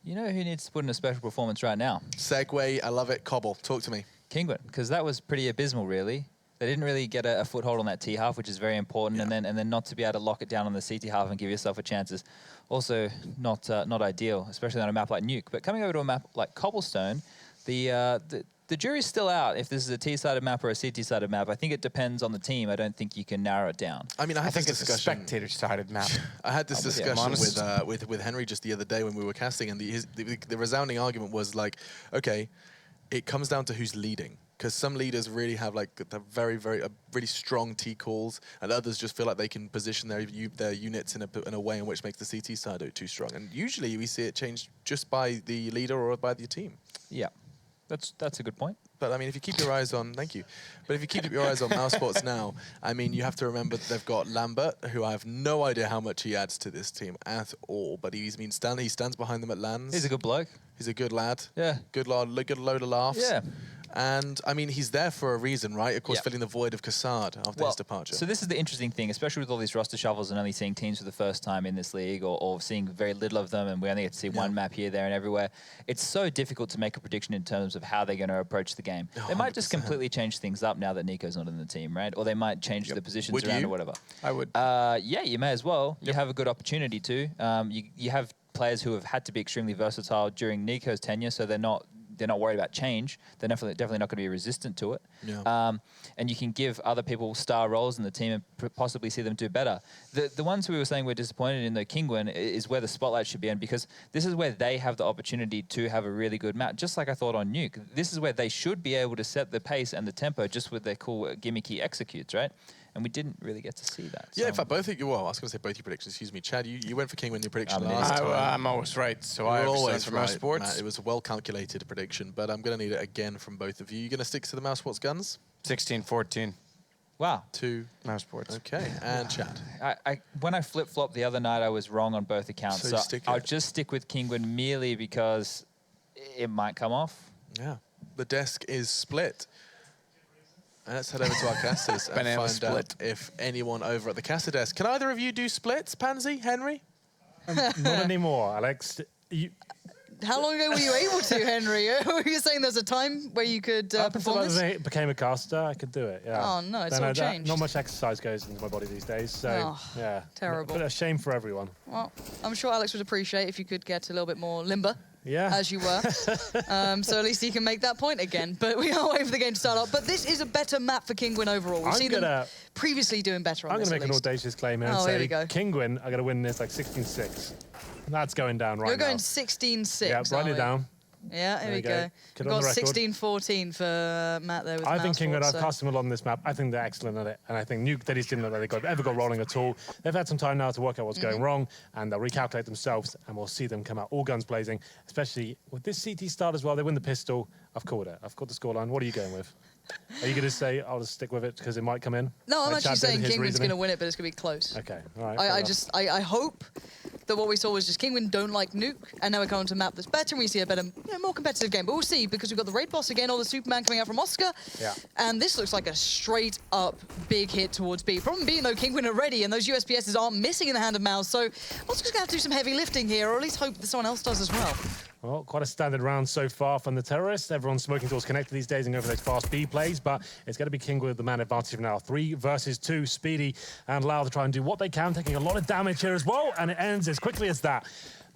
You know who needs to put in a special performance right now? Segue. I love it. Cobble. Talk to me. Kinguin, because that was pretty abysmal, really. They didn't really get a foothold on that T half, which is very important, and then not to be able to lock it down on the CT half and give yourself a chance is also not ideal, especially on a map like Nuke. But coming over to a map like Cobblestone, the jury's still out if this is a T-sided map or a CT-sided map. I think it depends on the team. I don't think you can narrow it down. I mean, I think it's a spectator-sided map. I had this discussion with Henry just the other day when we were casting, and the resounding argument was like, okay, it comes down to who's leading. Because some leaders really have like the really strong T calls, and others just feel like they can position their units in a way in which makes the CT side too strong. And usually we see it change just by the leader or by the team. Yeah, that's a good point. But I mean, if you keep your eyes on, thank you. But if you keep your eyes on MouseSports now, I mean, you have to remember that they've got Lambert, who I have no idea how much he adds to this team at all. But he stands behind them at lands. He's a good bloke. He's a good lad. Yeah. Good load of laughs. Yeah. And, I mean, he's there for a reason, right? Of course, filling the void of Kassad after his departure. So this is the interesting thing, especially with all these roster shuffles and only seeing teams for the first time in this league or seeing very little of them, and we only get to see one map here, there, and everywhere. It's so difficult to make a prediction in terms of how they're going to approach the game. They might just completely change things up now that Nico's not in the team, right? Or they might change the positions around or whatever. I would. Yeah, you may as well. You have a good opportunity to. You have players who have had to be extremely versatile during Nico's tenure, so they're not worried about change. They're definitely not going to be resistant to it. Yeah. And you can give other people star roles in the team and possibly see them do better. The ones we were saying we're disappointed in, though, Kinguin, is where the spotlight should be on, because this is where they have the opportunity to have a really good map, just like I thought on Nuke. This is where they should be able to set the pace and the tempo just with their cool gimmicky executes, right? And we didn't really get to see that. Yeah, in fact, both of you, well, I was going to say both your predictions, excuse me. Chad, you went for Kinguin in your prediction I'm last time. I'm always right, so I always for right, MouseSports. Matt. It was a well-calculated prediction, but I'm going to need it again from both of you. You going to stick to the MouseSports guns? 16-14. Wow. To MouseSports. Okay, and Chad. When I flip-flopped the other night, I was wrong on both accounts. So I'll just stick with Kinguin merely because it might come off. Yeah. The desk is split. Let's head over to our casters and find out if anyone over at the caster desk. Can either of you do splits, Pansy, Henry? Not anymore, Alex. How long ago were you able to, Henry? Were you saying there's a time where you could perform this? Until I became a caster, I could do it, yeah. Oh, no, it's all changed. Not much exercise goes into my body these days, so, yeah. Terrible. But a shame for everyone. Well, I'm sure Alex would appreciate if you could get a little bit more limber. Yeah. As you were. So at least he can make that point again. But we are waiting for the game to start up. But this is a better map for Kinguin overall. We've seen them previously doing better on this. I'm going to make an audacious claim here and here we say go. Kinguin are going to win this like 16-6. That's going down right now. You're going 16-6. Yeah, write it down. Yeah, here we go. We've got 16-14 for Matt there with I think Kinguin, I've so. cast them a lot on this map. I think they're excellent at it. And I think Nuke, they just didn't look like they ever got rolling at all. They've had some time now to work out what's going wrong, and they'll recalculate themselves, and we'll see them come out all guns blazing, especially with this CT start as well. They win the pistol. I've called it. I've called the scoreline. What are you going with? Are you going to say, I'll just stick with it because it might come in? No, I'm actually saying Kinguin's going to win it, but it's going to be close. Okay, all right. I hope that what we saw was just Kinguin don't like Nuke, and now we're coming to a map that's better, and we see a better, more competitive game. But we'll see, because we've got the raid boss again, or the Superman coming out from Oscar. Yeah. And this looks like a straight-up big hit towards B. Problem being, though, Kinguin are ready, and those USPSs aren't missing in the hand of Mouz, so Oscar's going to have to do some heavy lifting here, or at least hope that someone else does as well. Well, quite a standard round so far from the terrorists. Everyone's smoking towards connected these days and going for those fast B plays, but it's going to be Kinguin with the man advantage now. 3 versus 2, Speedy and Lau to try and do what they can, taking a lot of damage here as well, and it ends as quickly as that.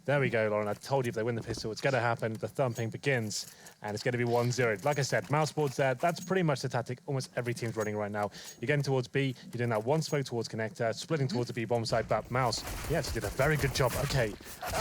There we go, Lauren. I told you if they win the pistol, it's going to happen. The thumping begins, and it's going to be 1-0. Like I said, MouseSports there. That's pretty much the tactic almost every team's running right now. You're getting towards B. You're doing that one smoke towards connector, splitting towards the B bomb side, but Mouz, he actually did a very good job. Okay.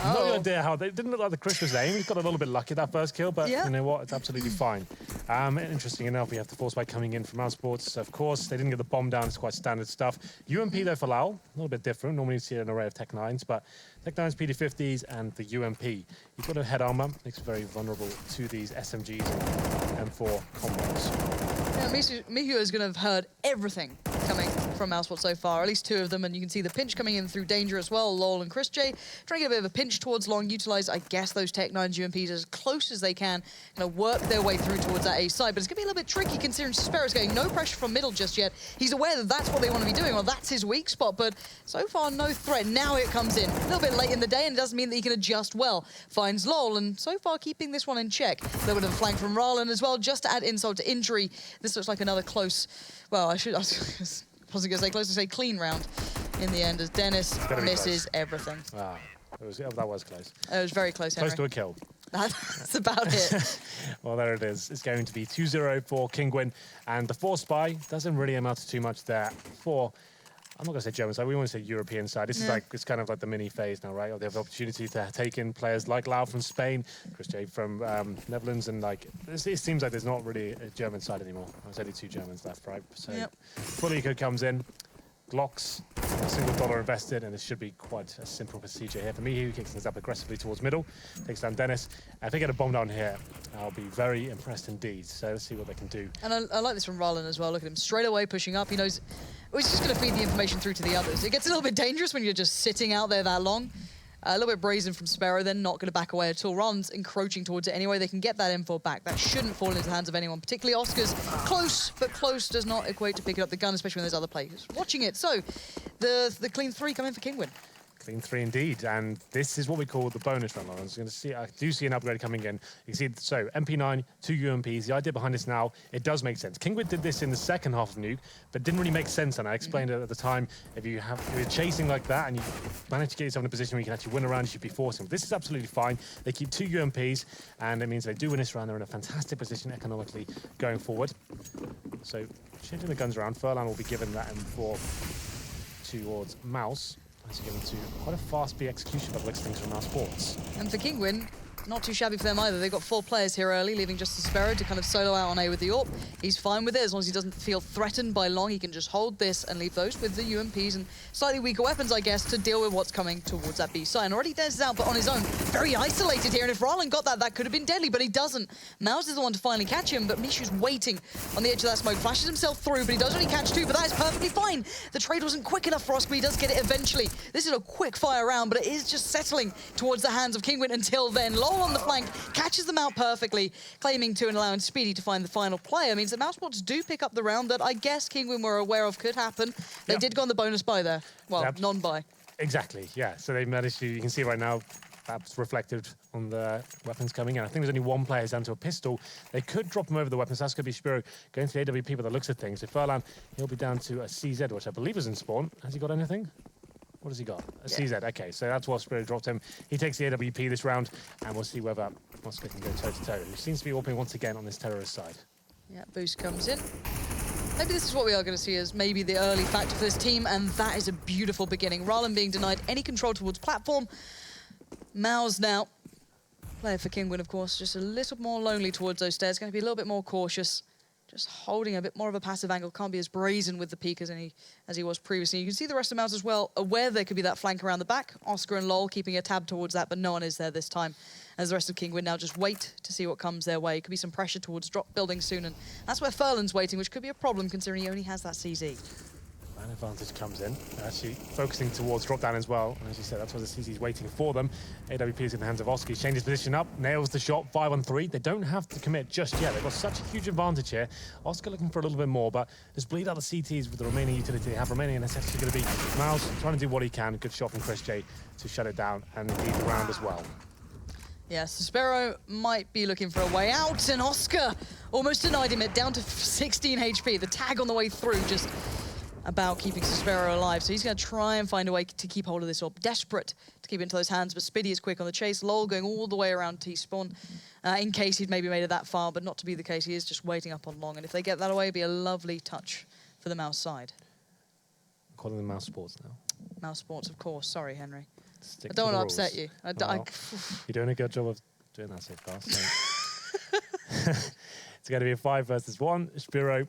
No idea how. They didn't look like the Chris was aiming. He got a little bit lucky that first kill, but you know what? It's absolutely fine. Interesting enough, we have the force spike coming in from MouseSports. Of course, they didn't get the bomb down. It's quite standard stuff. UMP, though, for Lowell, a little bit different. Normally you see an array of Tech 9s, but Tech 9s, PD50s, and the UMP. You've got a head armor. Makes it very vulnerable to these SMGs and M4 combos. Yeah, Mihu is going to have heard everything coming from MouseSports so far, at least 2 of them, and you can see the pinch coming in through Danger as well. Lol and Chris J trying to get a bit of a pinch towards Long, utilize, I guess, those Tech 9s UMPs as close as they can, work their way through towards that A side, but it's going to be a little bit tricky considering Sparrow's getting no pressure from middle just yet. He's aware that that's what they want to be doing, or that's his weak spot, but so far no threat. Now it comes in a little bit late in the day, and it doesn't mean that he can adjust well. Finds Lol, and so far keeping this one in check. A little bit of a flank from Rylan as well, just to add insult to injury. This looks like another close, well, I was going to say close to say clean round in the end, as Dennis misses everything. Ah, that was close. It was very close, Henry. Close to a kill. That's about it. Well, there it is. It's going to be 2-0 for Kinguin, and the force spy doesn't really amount to too much there for, I'm not going to say German side, we want to say European side. This is like, it's kind of like the mini phase now, right? They have the opportunity to take in players like Lau from Spain, Chris J from Netherlands, and like, it seems like there's not really a German side anymore. There's only 2 Germans left, right? So, Full Eco comes in, Glocks, a single dollar invested, and it should be quite a simple procedure here for me. He kicks things up aggressively towards middle, takes down Dennis. If they get a bomb down here, I'll be very impressed indeed. So let's see what they can do. And I like this from Roland as well. Look at him straight away pushing up. He knows he's just going to feed the information through to the others. It gets a little bit dangerous when you're just sitting out there that long. A little bit brazen from Sparrow, then not going to back away at all. Roland's encroaching towards it anyway. They can get that info back. That shouldn't fall into the hands of anyone, particularly Oscar's. Close, but close does not equate to picking up the gun, especially when there's other players watching it. So, the clean 3 come in for Kinguin. Clean 3 indeed, and this is what we call the bonus run. I do see an upgrade coming in. You can see, so MP9, 2 UMPs. The idea behind this now, it does make sense. Kinguin did this in the second half of Nuke, but didn't really make sense, and I explained it at the time. If you're chasing like that and you manage to get yourself in a position where you can actually win a round, you should be forcing. This is absolutely fine. They keep 2 UMPs, and it means they do win this round. They're in a fantastic position economically going forward. So, changing the guns around, Furlan will be given that M4 towards Mouse. As you get into quite a fast B execution by the looks of things from MouseSports. And for Kinguin, not too shabby for them either. They've got 4 players here early, leaving just the Sparrow to kind of solo out on A with the AWP. He's fine with it, as long as he doesn't feel threatened by Long. He can just hold this and leave those with the UMPs and slightly weaker weapons, I guess, to deal with what's coming towards that B side. And already Dennis is out, but on his own, very isolated here. And if Rylan got that, that could have been deadly, but he doesn't. Mouse is the one to finally catch him, but Mishu's waiting on the edge of that smoke. Flashes himself through, but he does only catch 2, but that is perfectly fine. The trade wasn't quick enough for Oscar, but he does get it eventually. This is a quick fire round, but it is just settling towards the hands of Kinguin until then. Lol on the flank, catches them out perfectly, claiming 2 and allowing Speedy to find the final player. Means that MouseSports do pick up the round that I guess Kinguin were aware of could happen. They did go on the bonus buy there. Well, non-buy. Exactly, yeah. So they managed to, you can see right now, that's reflected on the weapons coming in. I think there's only 1 player down to a pistol. They could drop him over the weapons. That's going to be Spiro going to the AWP by the looks of things. If Furlan, he'll be down to a CZ, which I believe is in spawn. Has he got anything? What has he got? A CZ. Okay, so that's what Spiro dropped him. He takes the AWP this round, and we'll see whether Oscar can go toe-to-toe. He seems to be AWPing once again on this terrorist side. Yeah, boost comes in. Maybe this is what we are going to see as maybe the early factor for this team, and that is a beautiful beginning. Rylan being denied any control towards platform. Mouz now, player for Kinguin, of course, just a little more lonely towards those stairs. Going to be a little bit more cautious. Just holding a bit more of a passive angle. Can't be as brazen with the peak as he was previously. You can see the rest of Mouse as well, aware there could be that flank around the back. Oscar and Lol keeping a tab towards that, but no one is there this time. As the rest of Kinguin now just wait to see what comes their way. Could be some pressure towards drop building soon, and that's where Furlan's waiting, which could be a problem considering he only has that CZ. Man advantage comes in. They're actually focusing towards drop down as well. And as you said, that's why the CZ's waiting for them. AWP is in the hands of Oscar. He's changed his position up, nails the shot, 5 on 3. They don't have to commit just yet. They've got such a huge advantage here. Oscar looking for a little bit more, but just bleed out the CTs with the remaining utility they have remaining, and that's actually going to be Mouse trying to do what he can. Good shot from Chris J to shut it down and lead the round as well. Yes, Sparrow might be looking for a way out, and Oscar almost denied him it, down to 16 HP. The tag on the way through just about keeping Sparrow alive, so he's going to try and find a way to keep hold of this orb. Desperate to keep it into those hands, but Spiddy is quick on the chase. Lol going all the way around T-spawn in case he'd maybe made it that far, but not to be the case. He is just waiting up on Long, and if they get that away, it'd be a lovely touch for the Mouse side. I'm calling them MouseSports now. MouseSports, of course. Sorry, Henry. Stick I don't want to rules. upset you. Well, you're doing a good job of doing that so fast. It's going to be a 5 versus 1. Spiro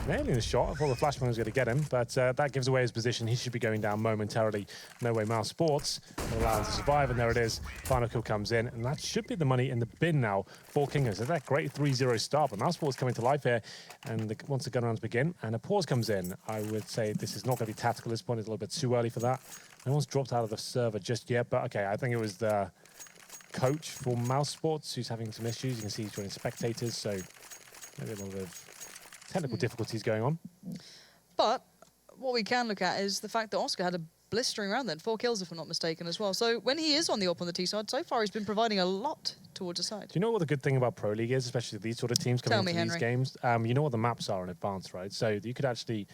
nailing the shot. I thought the flashbang was going to get him, but that gives away his position. He should be going down momentarily. No way MouseSports will allow him to survive, and there it is. Final kill comes in, and that should be the money in the bin now for Kinguin. So that great 3-0 start, but MouseSports coming to life here, and once the gun rounds begin, and a pause comes in, I would say this is not going to be tactical at this point. It's a little bit too early for that. No one's dropped out of the server just yet, but okay, I think it was the coach for MouseSports who's having some issues. You can see he's joining spectators, so maybe a little bit of technical difficulties going on. But what we can look at is the fact that Oscar had a blistering round then, 4 kills if I'm not mistaken as well. So when he is on the T side, so far he's been providing a lot towards the side. Do you know what the good thing about Pro League is, especially these sort of teams coming into these games? You know what the maps are in advance, right? So you could actually...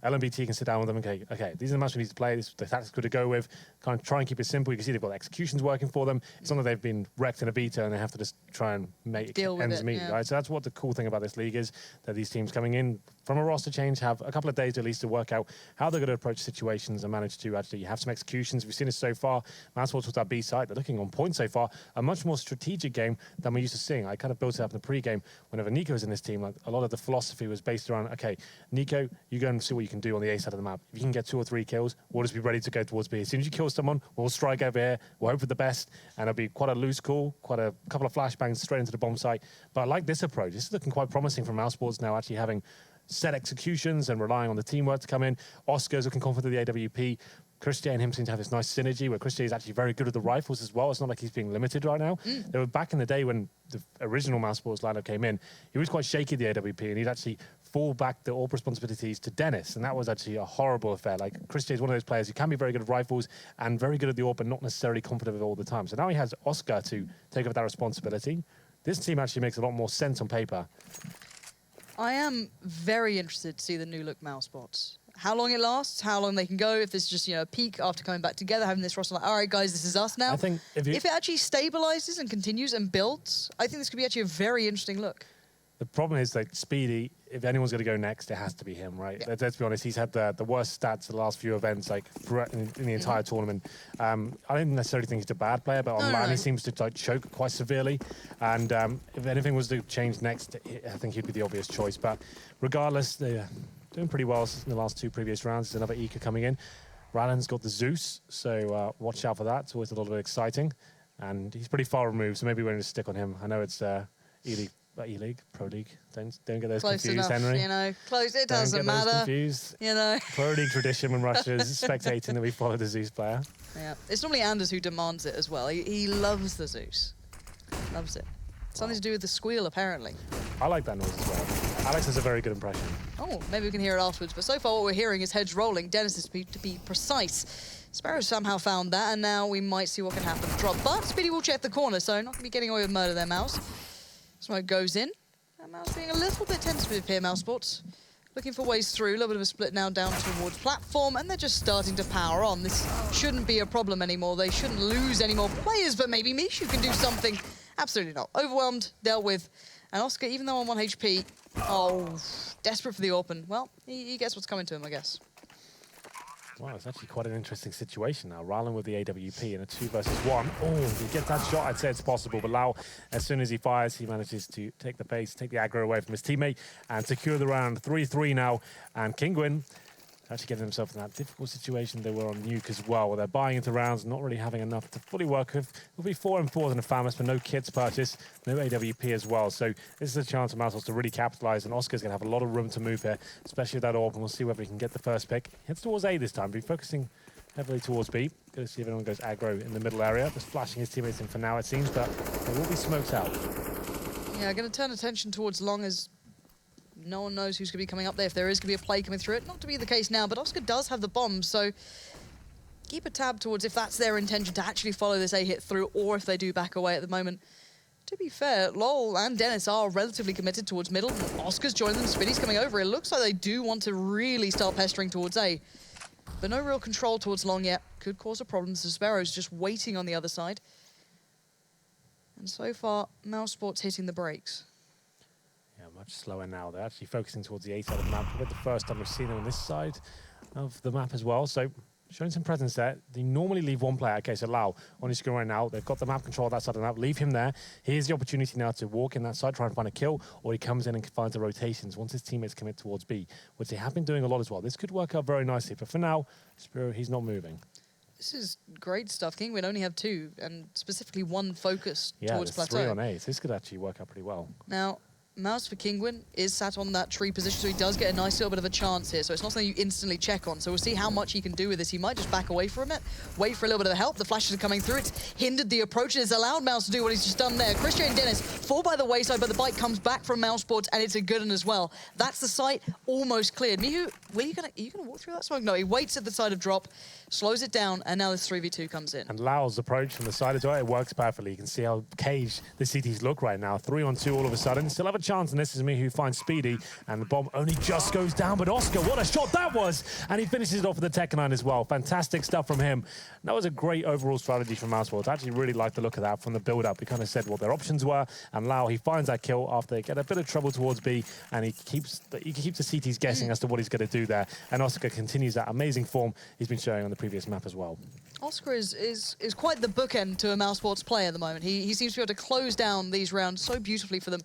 LMBT can sit down with them and okay, these are the maps we need to play, this is the tactics good to go with, kind of try and keep it simple. You can see they've got executions working for them. It's not that they've been wrecked in a beta and they have to just try and make ends meet, right? So that's what the cool thing about this league is, that these teams coming in from a roster change have a couple of days at least to work out how they're going to approach situations and manage to actually have some executions. We've seen this so far. MouseSports with our B side, they're looking on point so far. A much more strategic game than we're used to seeing. I kind of built it up in the pre-game. Whenever Nico was in this team, like, a lot of the philosophy was based around, okay, Nico, you go and see what you can do on the A side of the map. If you can get 2 or 3 kills, we'll just be ready to go towards B. As soon as you kill someone, we'll strike over here, we'll hope for the best, and it'll be quite a loose call, quite a couple of flashbangs straight into the bomb site. But I like this approach. This is looking quite promising from MouseSports now, actually having set executions and relying on the teamwork to come in. Oscar's looking confident with the AWP. Christian and him seem to have this nice synergy where Christian is actually very good with the rifles as well. It's not like he's being limited right now. They were back in the day when the original MouseSports lineup came in, he was quite shaky at the AWP, and he'd actually fall back the AWP responsibilities to Dennis, and that was actually a horrible affair. Like, Christian is one of those players who can be very good at rifles and very good at the AWP, but not necessarily confident with it all the time. So now he has Oscar to take over that responsibility. This team actually makes a lot more sense on paper. I am very interested to see the new look MouseSports. How long it lasts, how long they can go, if this is just, a peak after coming back together, having this roster like, all right, guys, this is us now. I think if it actually stabilizes and continues and builds, I think this could be actually a very interesting look. The problem is, like, Speedy, if anyone's going to go next, it has to be him, right? Yeah. Let's be honest, he's had the worst stats the last few events, like, in the entire tournament. I don't necessarily think he's a bad player, but online he seems to choke quite severely. And if anything was to change next, I think he'd be the obvious choice. But regardless, they're doing pretty well in the last 2 previous rounds. There's another Eka coming in. Ryland's got the Zeus, so watch out for that. It's always a little bit exciting. And he's pretty far removed, so maybe we're going to stick on him. I know it's E-League, Pro League. Don't get those close confused, enough, Henry. Close. It doesn't matter. Confused. Pro League tradition when Russia's spectating that we follow the Zeus player. Yeah, it's normally Anders who demands it as well. He loves the Zeus. Loves it. Something to do with the squeal, apparently. I like that noise as well. Alex has a very good impression. Oh, maybe we can hear it afterwards. But so far what we're hearing is heads rolling. Dennis is to be precise. Sparrow somehow found that, and now we might see what can happen. Drop, but Speedy will check the corner, so not going to be getting away with murder there, Mouse. Smoke goes in. And Mouse being a little bit tentative here, MouseSports. Looking for ways through. A little bit of a split now down towards platform, and they're just starting to power on. This shouldn't be a problem anymore. They shouldn't lose any more players, but maybe Mishu can do something. Absolutely not. Overwhelmed, dealt with. And Oscar, even though on 1 HP, desperate for the open. Well, he gets what's coming to him, I guess. Wow, it's actually quite an interesting situation now. Ryland with the AWP in a 2 versus 1. Oh, if he gets that shot, I'd say it's possible. But Lau, as soon as he fires, he manages to take the pace, take the aggro away from his teammate, and secure the round. 3-3 now. And Kinguin actually getting himself in that difficult situation they were on Nuke as well, where they're buying into rounds, not really having enough to fully work with. It'll be 4 and 4s in a Famous, but no kits purchased, no AWP as well. So this is a chance for MouseSports to really capitalize, and Oscar's going to have a lot of room to move here, especially with that AWP, and we'll see whether he can get the first pick. Heads towards A this time, but focusing heavily towards B. Going to see if anyone goes aggro in the middle area. Just flashing his teammates in for now, it seems, but there will be smokes out. Yeah, going to turn attention towards long as no one knows who's going to be coming up there. If there is going to be a play coming through it, not to be the case now, but Oscar does have the bomb, so keep a tab towards if that's their intention to actually follow this A hit through, or if they do back away at the moment. To be fair, Lowell and Dennis are relatively committed towards middle. Oscar's joining them, Spinny's coming over. It looks like they do want to really start pestering towards A, but no real control towards long yet. Could cause a problem. So Sparrow's just waiting on the other side. And so far, MouseSports hitting the brakes. Much slower now. They're actually focusing towards the A side of the map. Probably the first time we've seen them on this side of the map as well. So showing some presence there. They normally leave one player. Okay, so Lau on his screen right now. They've got the map control that side of the map. Leave him there. Here's the opportunity now to walk in that side, try and find a kill, or he comes in and finds the rotations once his teammates commit towards B, which they have been doing a lot as well. This could work out very nicely, but for now, Spiro, he's not moving. This is great stuff. Kinguin only have 2, and specifically 1 focus towards Plateau. 3 on 8. This could actually work out pretty well. Now, Mouse for Kinguin is sat on that tree position, so he does get a nice little bit of a chance here. So it's not something you instantly check on. So we'll see how much he can do with this. He might just back away from it, wait for a little bit of help. The flashes are coming through. It's hindered the approach. It's allowed Mouse to do what he's just done there. Christian and Dennis fall by the wayside, but the bite comes back from MouseSports, and it's a good one as well. That's the site almost cleared. Mihu, are you gonna walk through that smoke? No, he waits at the side of drop, slows it down, and now this 3v2 comes in. And Lau's approach from the side as well, it works perfectly. You can see how caged the CTs look right now. 3 on 2 all of a sudden. Still have a chance, and this is Mihu finds Speedy, and the bomb only just goes down. But Oscar, what a shot that was! And he finishes it off with the Tech 9 as well. Fantastic stuff from him. That was a great overall strategy from MouseSports. I actually really liked the look of that from the build-up. We kind of said what their options were, and Lau, he finds that kill after they get a bit of trouble towards B, and he keeps the CTs guessing as to what he's going to do there. And Oscar continues that amazing form he's been showing on the previous map as well. Oscar is quite the bookend to a MouseSports player at the moment. He seems to be able to close down these rounds so beautifully for them.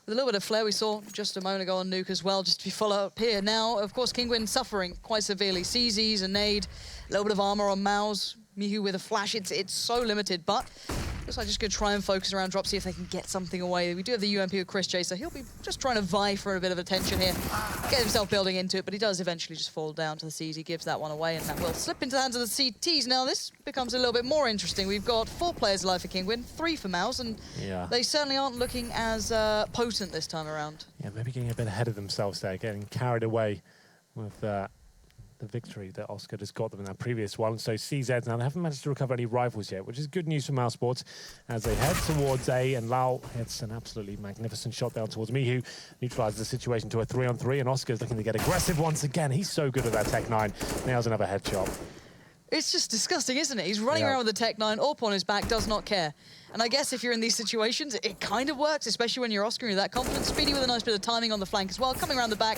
With a little bit of flair we saw just a moment ago on Nuke as well, just to be follow up here. Now, of course, Kinguin suffering quite severely. CZs, a nade, a little bit of armor on Mouse. Mihu with a flash, it's so limited, but looks like just going to try and focus around drop, see if they can get something away. We do have the UMP with Chris J, so he'll be just trying to vie for a bit of attention here. Get himself building into it, but he does eventually just fall down to the Cs. He gives that one away, and that will slip into the hands of the CTs. Now, this becomes a little bit more interesting. We've got 4 players alive for Kinguin, 3 for Mouse, and they certainly aren't looking as potent this time around. Yeah, maybe getting a bit ahead of themselves there, getting carried away with the victory that Oscar just got them in that previous one. So CZ now, they haven't managed to recover any rifles yet, which is good news for MouseSports as they head towards A, and Lau hits an absolutely magnificent shot down towards Mihu, neutralizes the situation to a 3-on-3, and Oscar's looking to get aggressive once again. He's so good at that Tech 9. Nails another headshot. It's just disgusting, isn't it? He's running around with the Tech 9, up on his back, does not care. And I guess if you're in these situations, it kind of works, especially when you're Oscar and you're that confident. Speedy with a nice bit of timing on the flank as well, coming around the back.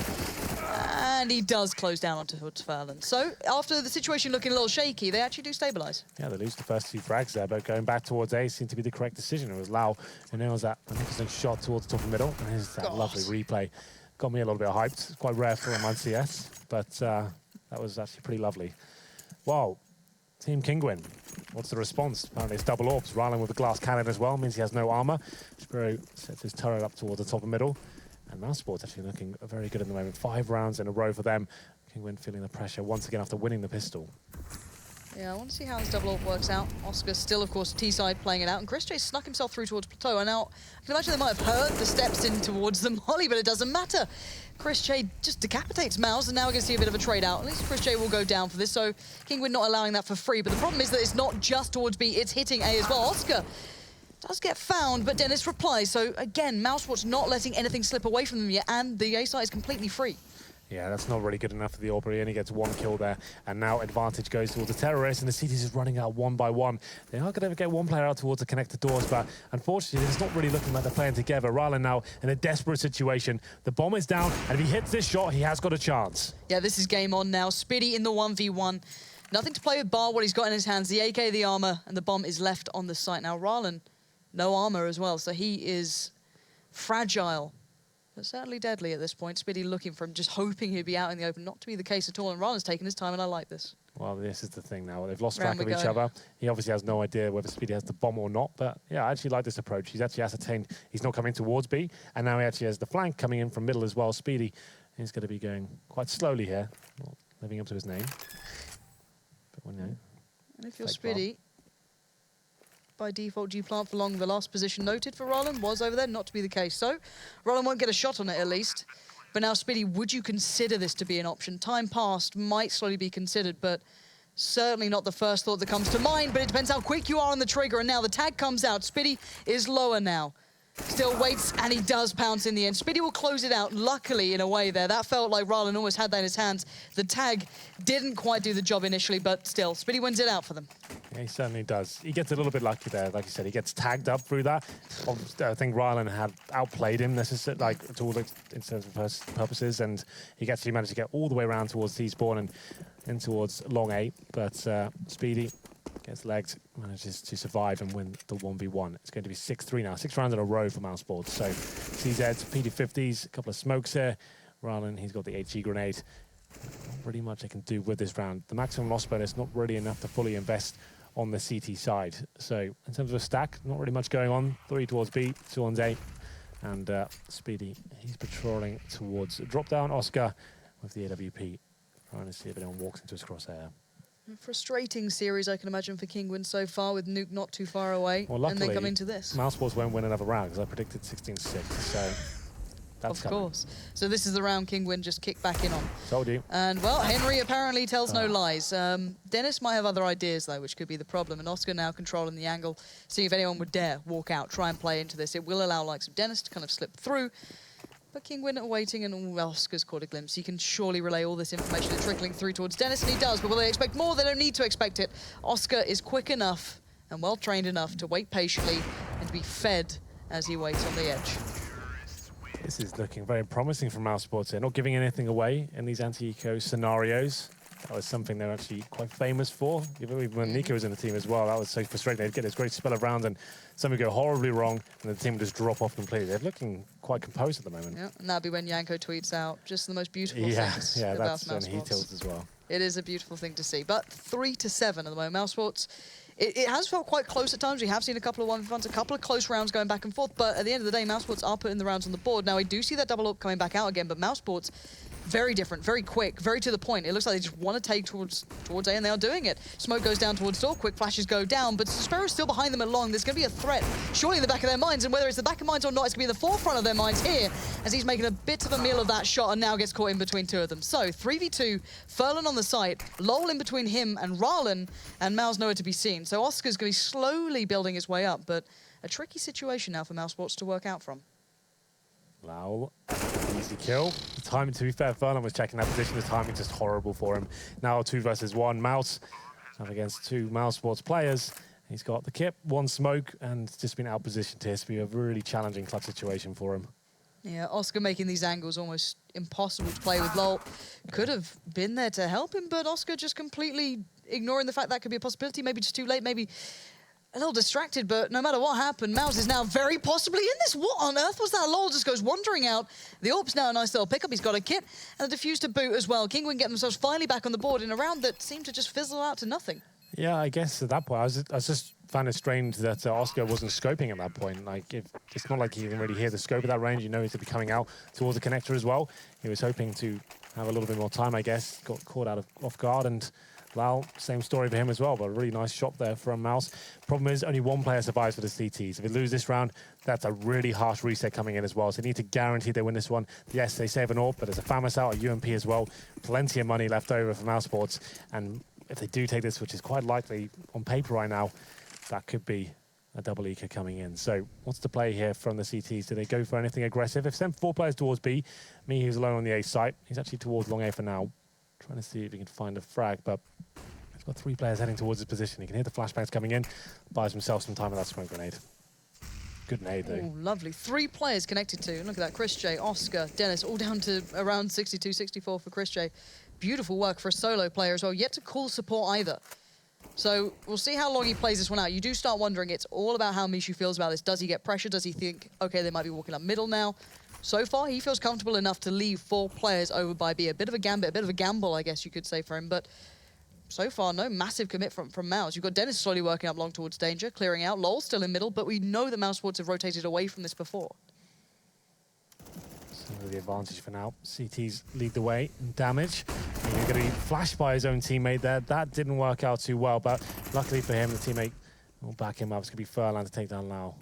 And he does close down onto Furlan. So after the situation looking a little shaky, they actually do stabilize. Yeah, they lose the first 2 frags there, but going back towards A seemed to be the correct decision. It was Lau who nails that magnificent shot towards the top of the middle. And here's that lovely replay. Got me a little bit hyped. It's quite rare for a CS, but that was actually pretty lovely. Wow. Team Kinguin, what's the response? Apparently it's double orbs. Rylan with a glass cannon as well, means he has no armor. Spiro sets his turret up towards the top of the middle. And MouseSports actually looking very good at the moment. 5 rounds in a row for them. Kinguin feeling the pressure once again after winning the pistol. Yeah, I want to see how this double ult works out. Oscar still, of course, T-side playing it out. And Chris J snuck himself through towards Plateau. And now, I can imagine they might have heard the steps in towards the molly, but it doesn't matter. Chris J just decapitates Mouse, and now we're going to see a bit of a trade out. At least Chris J will go down for this, so Kinguin not allowing that for free. But the problem is that it's not just towards B, it's hitting A as well. Oscar does get found, but Dennis replies. So again, MouseSports not letting anything slip away from them yet, and the A side is completely free. Yeah, that's not really good enough for the Orb. He only gets 1 kill there, and now advantage goes towards the terrorists, and the city's just running out 1 by 1. They are going to get 1 player out towards the connected doors, but unfortunately, it's not really looking like they're playing together. Rylan now in a desperate situation. The bomb is down, and if he hits this shot, he has got a chance. Yeah, this is game on now. Spiddy in the 1v1. Nothing to play with bar what he's got in his hands. The AK, the armor, and the bomb is left on the site. Now, Rylan, no armor as well, so he is fragile. But certainly deadly at this point. Spiddy looking for him, just hoping he'd be out in the open. Not to be the case at all, and Rylan's taking his time, and I like this. Well, this is the thing now. They've lost track of each other. He obviously has no idea whether Speedy has the bomb or not, but yeah, I actually like this approach. He's actually ascertained he's not coming towards B, and now he actually has the flank coming in from middle as well. Speedy is going to be going quite slowly here, not living up to his name. But well, no. And if you're Speedy, by default, do you plant for long? The last position noted for Rylan was over there, not to be the case. So Rylan won't get a shot on it at least. But now, Speedy, would you consider this to be an option? Time passed might slowly be considered, but certainly not the first thought that comes to mind. But it depends how quick you are on the trigger. And now the tag comes out. Speedy is lower now. Still waits, and he does pounce in the end. Speedy will close it out, luckily, in a way there. That felt like Rylan almost had that in his hands. The tag didn't quite do the job initially, but still, Speedy wins it out for them. Yeah, he certainly does. He gets a little bit lucky there. Like you said, he gets tagged up through that. I think Rylan had outplayed him to all intents and purposes, and he actually managed to get all the way around towards T-spawn, and in towards long A, but Speedy gets legged, manages to survive and win the 1v1. It's going to be 6-3 now, 6 rounds in a row for MouseSports. So CZ, PD50s, a couple of smokes here. Rylan, he's got the HE grenade. Not really much I can do with this round. The maximum loss bonus not really enough to fully invest on the CT side. So in terms of a stack, not really much going on. 3 towards B, 2 on A. And Speedy, he's patrolling towards drop down. Oscar with the AWP, trying to see if anyone walks into his crosshair. Frustrating series, I can imagine, for Kinguin so far, with Nuke not too far away. Well, luckily, and then coming to this. MouseSports won't win another round, because I predicted 16-6, so that's of course. So this is the round Kinguin just kicked back in on. Told you. And, well, Henry apparently tells no lies. Dennis might have other ideas, though, which could be the problem. And Oscar now controlling the angle, seeing if anyone would dare walk out, try and play into this. It will allow likes of Dennis to kind of slip through. But Kinguin are waiting, and Oscar's caught a glimpse. He can surely relay all this information trickling through towards Dennis, and he does. But will they expect more? They don't need to expect it. Oscar is quick enough and well-trained enough to wait patiently and to be fed as he waits on the edge. This is looking very promising from MouseSports here. Not giving anything away in these anti-eco scenarios. That was something they're actually quite famous for. Even when Nico was in the team as well, that was so frustrating. They'd get this great spell of rounds and something would go horribly wrong and the team would just drop off completely. They're looking quite composed at the moment. Yeah, and that'd be when Yanko tweets out just the most beautiful things yeah, about that's when he MouseSports. tilts as well. It is a beautiful thing to see. But 3-7 at the moment. MouseSports, it has felt quite close at times. We have seen a couple of 1v1s, a couple of close rounds going back and forth. But at the end of the day, MouseSports are putting the rounds on the board. Now, I do see that double up coming back out again, but MouseSports, very different, very quick, very to the point. It looks like they just want to take towards A, and they are doing it. Smoke goes down towards door, quick flashes go down, but Sparrow's still behind them at long. There's going to be a threat, surely in the back of their minds, and whether it's the back of minds or not, it's going to be in the forefront of their minds here, as he's making a bit of a meal of that shot and now gets caught in between two of them. So, 3v2, Furlan on the site, Lowell in between him and Rylan, and Mouz nowhere to be seen. So Oscar's going to be slowly building his way up, but a tricky situation now for MouseSports to work out from. Lowell, easy kill. The timing, to be fair, Furlan was checking that position. The timing just horrible for him. Now 2 versus 1. Mouz up against 2 MouseSports players. He's got the kip, 1 smoke, and just been out-positioned here. It's been a really challenging clutch situation for him. Yeah, Oscar making these angles almost impossible to play with. Lowell could have been there to help him, but Oscar just completely ignoring the fact that could be a possibility. Maybe just too late, maybe a little distracted, but no matter what happened, Mouz is now very possibly in this. What on earth was that? Lowell just goes wandering out. The AWP's now a nice little pickup. He's got a kit and a defuse to boot as well. Kinguin get themselves finally back on the board in a round that seemed to just fizzle out to nothing. Yeah, I guess at that point, I was just found it strange that Oscar wasn't scoping at that point. Like, it's not like he can really hear the scope of that range. You know he's to be coming out towards the connector as well. He was hoping to have a little bit more time, I guess. Got caught out off guard, and Lowell, same story for him as well, but a really nice shot there from Mouz. Problem is, only 1 player survives for the CTs. If they lose this round, that's a really harsh reset coming in as well. So they need to guarantee they win this one. Yes, they save an AWP, but there's a FAMAS out, a UMP as well. Plenty of money left over for MouseSports. And if they do take this, which is quite likely on paper right now, that could be a double eco coming in. So what's the play here from the CTs? Do they go for anything aggressive? They've sent 4 players towards B. Me, who's alone on the A site. He's actually towards long A for now. Trying to see if he can find a frag, but he's got 3 players heading towards his position. He can hear the flashbangs coming in, buys himself some time with that smoke grenade. Good nade, though. Oh, lovely. 3 players connected to. Look at that. Chris J, Oscar, Dennis, all down to around 62, 64 for Chris J. Beautiful work for a solo player as well. Yet to call support either. So we'll see how long he plays this one out. You do start wondering, it's all about how Mishu feels about this. Does he get pressure? Does he think, okay, they might be walking up middle now? So far, he feels comfortable enough to leave 4 players over by B. A bit of a gambit, a bit of a gamble, I guess you could say, for him. But so far, no massive commit from Mouz. You've got Dennis slowly working up long towards danger, clearing out. Lowell still in middle, but we know that MouseSports have rotated away from this before. So the advantage for now. CTs lead the way in damage. And he's going to be flashed by his own teammate there. That didn't work out too well, but luckily for him, the teammate will back him up. It's going to be Furlan to take down Lowell.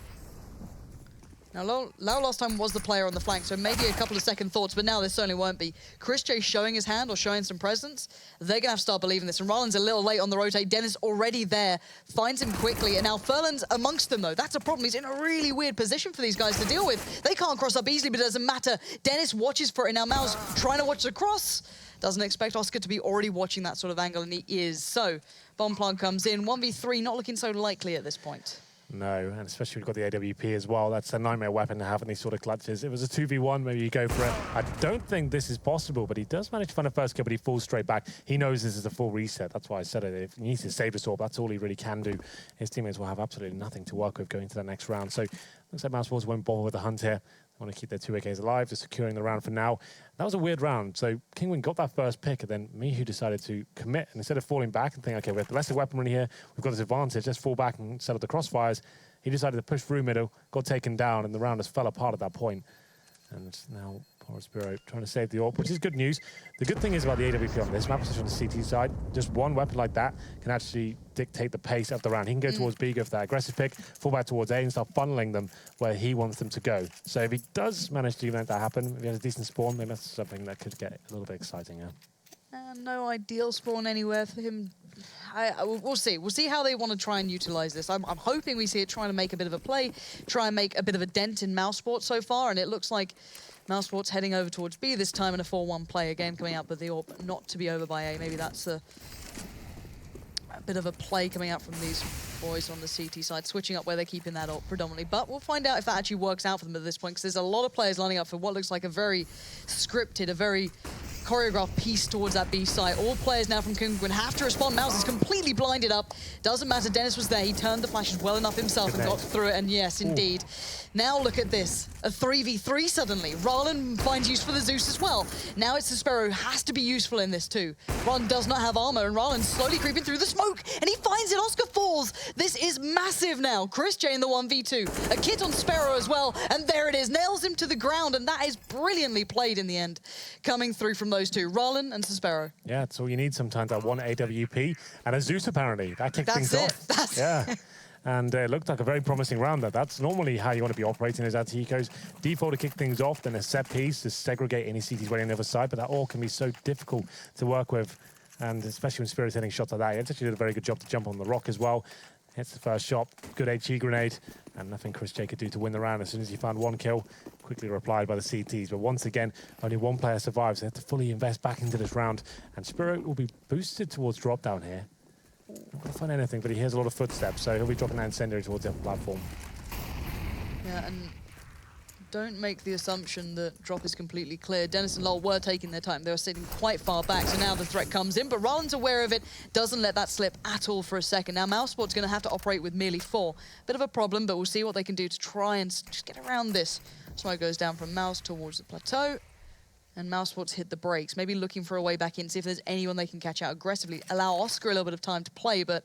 Now, Lowell last time was the player on the flank, so maybe a couple of second thoughts, but now there certainly won't be. Chris J showing his hand or showing some presence, they're going to have to start believing this. And Rylan's a little late on the rotate. Dennis already there, finds him quickly. And now Furlan's amongst them, though. That's a problem. He's in a really weird position for these guys to deal with. They can't cross up easily, but it doesn't matter. Dennis watches for it. Now Mouz trying to watch the cross. Doesn't expect Oscar to be already watching that sort of angle, and he is. So, bomb plant comes in. 1v3, not looking so likely at this point. No, and especially we've got the AWP as well. That's a nightmare weapon to have in these sort of clutches. If it was a 2v1, maybe you go for it. I don't think this is possible, but he does manage to find a first kill, but he falls straight back. He knows this is a full reset. That's why I said it. If he needs to save us all, that's all he really can do. His teammates will have absolutely nothing to work with going to the next round. So looks like MouseSports won't bother with the hunt here. They want to keep their 2 AKs alive, just securing the round for now. That was a weird round. So Kinguin got that first pick, and then Mihu decided to commit. And instead of falling back and think, okay, we have the lesser weaponry here, we've got this advantage, let's fall back and settle the crossfires. He decided to push through middle, got taken down, and the round just fell apart at that point. And now poor Spiro trying to save the AWP, which is good news. The good thing is about the AWP on this map, especially on the CT side, just one weapon like that can actually dictate the pace of the round. He can go towards B, go for that aggressive pick, fall back towards A, and start funneling them where he wants them to go. So if he does manage to even let that happen, if he has a decent spawn, then that's something that could get a little bit exciting. No ideal spawn anywhere for him. We'll see. We'll see how they want to try and utilize this. I'm hoping we see it trying to make a bit of a play, try and make a bit of a dent in MouseSports so far, and it looks like MouseSports heading over towards B this time in a 4-1 play again, coming out with the AWP not to be over by A. Maybe that's a bit of a play coming out from these boys on the CT side, switching up where they're keeping that AWP predominantly. But we'll find out if that actually works out for them at this point, because there's a lot of players lining up for what looks like a very scripted, a very choreographed piece towards that B site. All players now from Kinguin have to respond. Mouz is completely blinded up. Doesn't matter, Dennis was there. He turned the flashes well enough himself and got through it, and yes, indeed. Now look at this, a 3v3 suddenly. Rallen finds use for the Zeus as well. Now it's the Sparrow who has to be useful in this too. Rallen does not have armor, and Rallen's slowly creeping through the smoke, and he finds it. Oscar falls. This is massive now. Chris J in the 1v2. A kit on Sparrow as well, and there it is. Nails him to the ground, and that is brilliantly played in the end. Coming through from those two, Rallen and Sparrow. Yeah, it's all you need sometimes, that one AWP and a Zeus apparently. That kicked things off. That's yeah. And it looked like a very promising round there. That's normally how you want to be operating those anti-ecos. Default to kick things off, then a set piece to segregate any CTs waiting on the other side, but that all can be so difficult to work with. And especially when Spirit's hitting shots like that. He actually did a very good job to jump on the rock as well. Hits the first shot, good HE grenade, and nothing Chris J could do to win the round as soon as he found one kill. Quickly replied by the CTs, but once again, only one player survives. They have to fully invest back into this round, and Spirit will be boosted towards drop down here. Not going to find anything, but he hears a lot of footsteps, so he'll be dropping that incendiary towards the upper platform. Yeah, and don't make the assumption that drop is completely clear. Dennis and Lol were taking their time. They were sitting quite far back, so now the threat comes in, but Rallen's aware of it, doesn't let that slip at all for a second. Now MouseSports going to have to operate with merely 4. Bit of a problem, but we'll see what they can do to try and just get around this. Smoke goes down from Mouz towards the plateau, and MouseSports hit the brakes, maybe looking for a way back in, see if there's anyone they can catch out aggressively, allow Oscar a little bit of time to play, but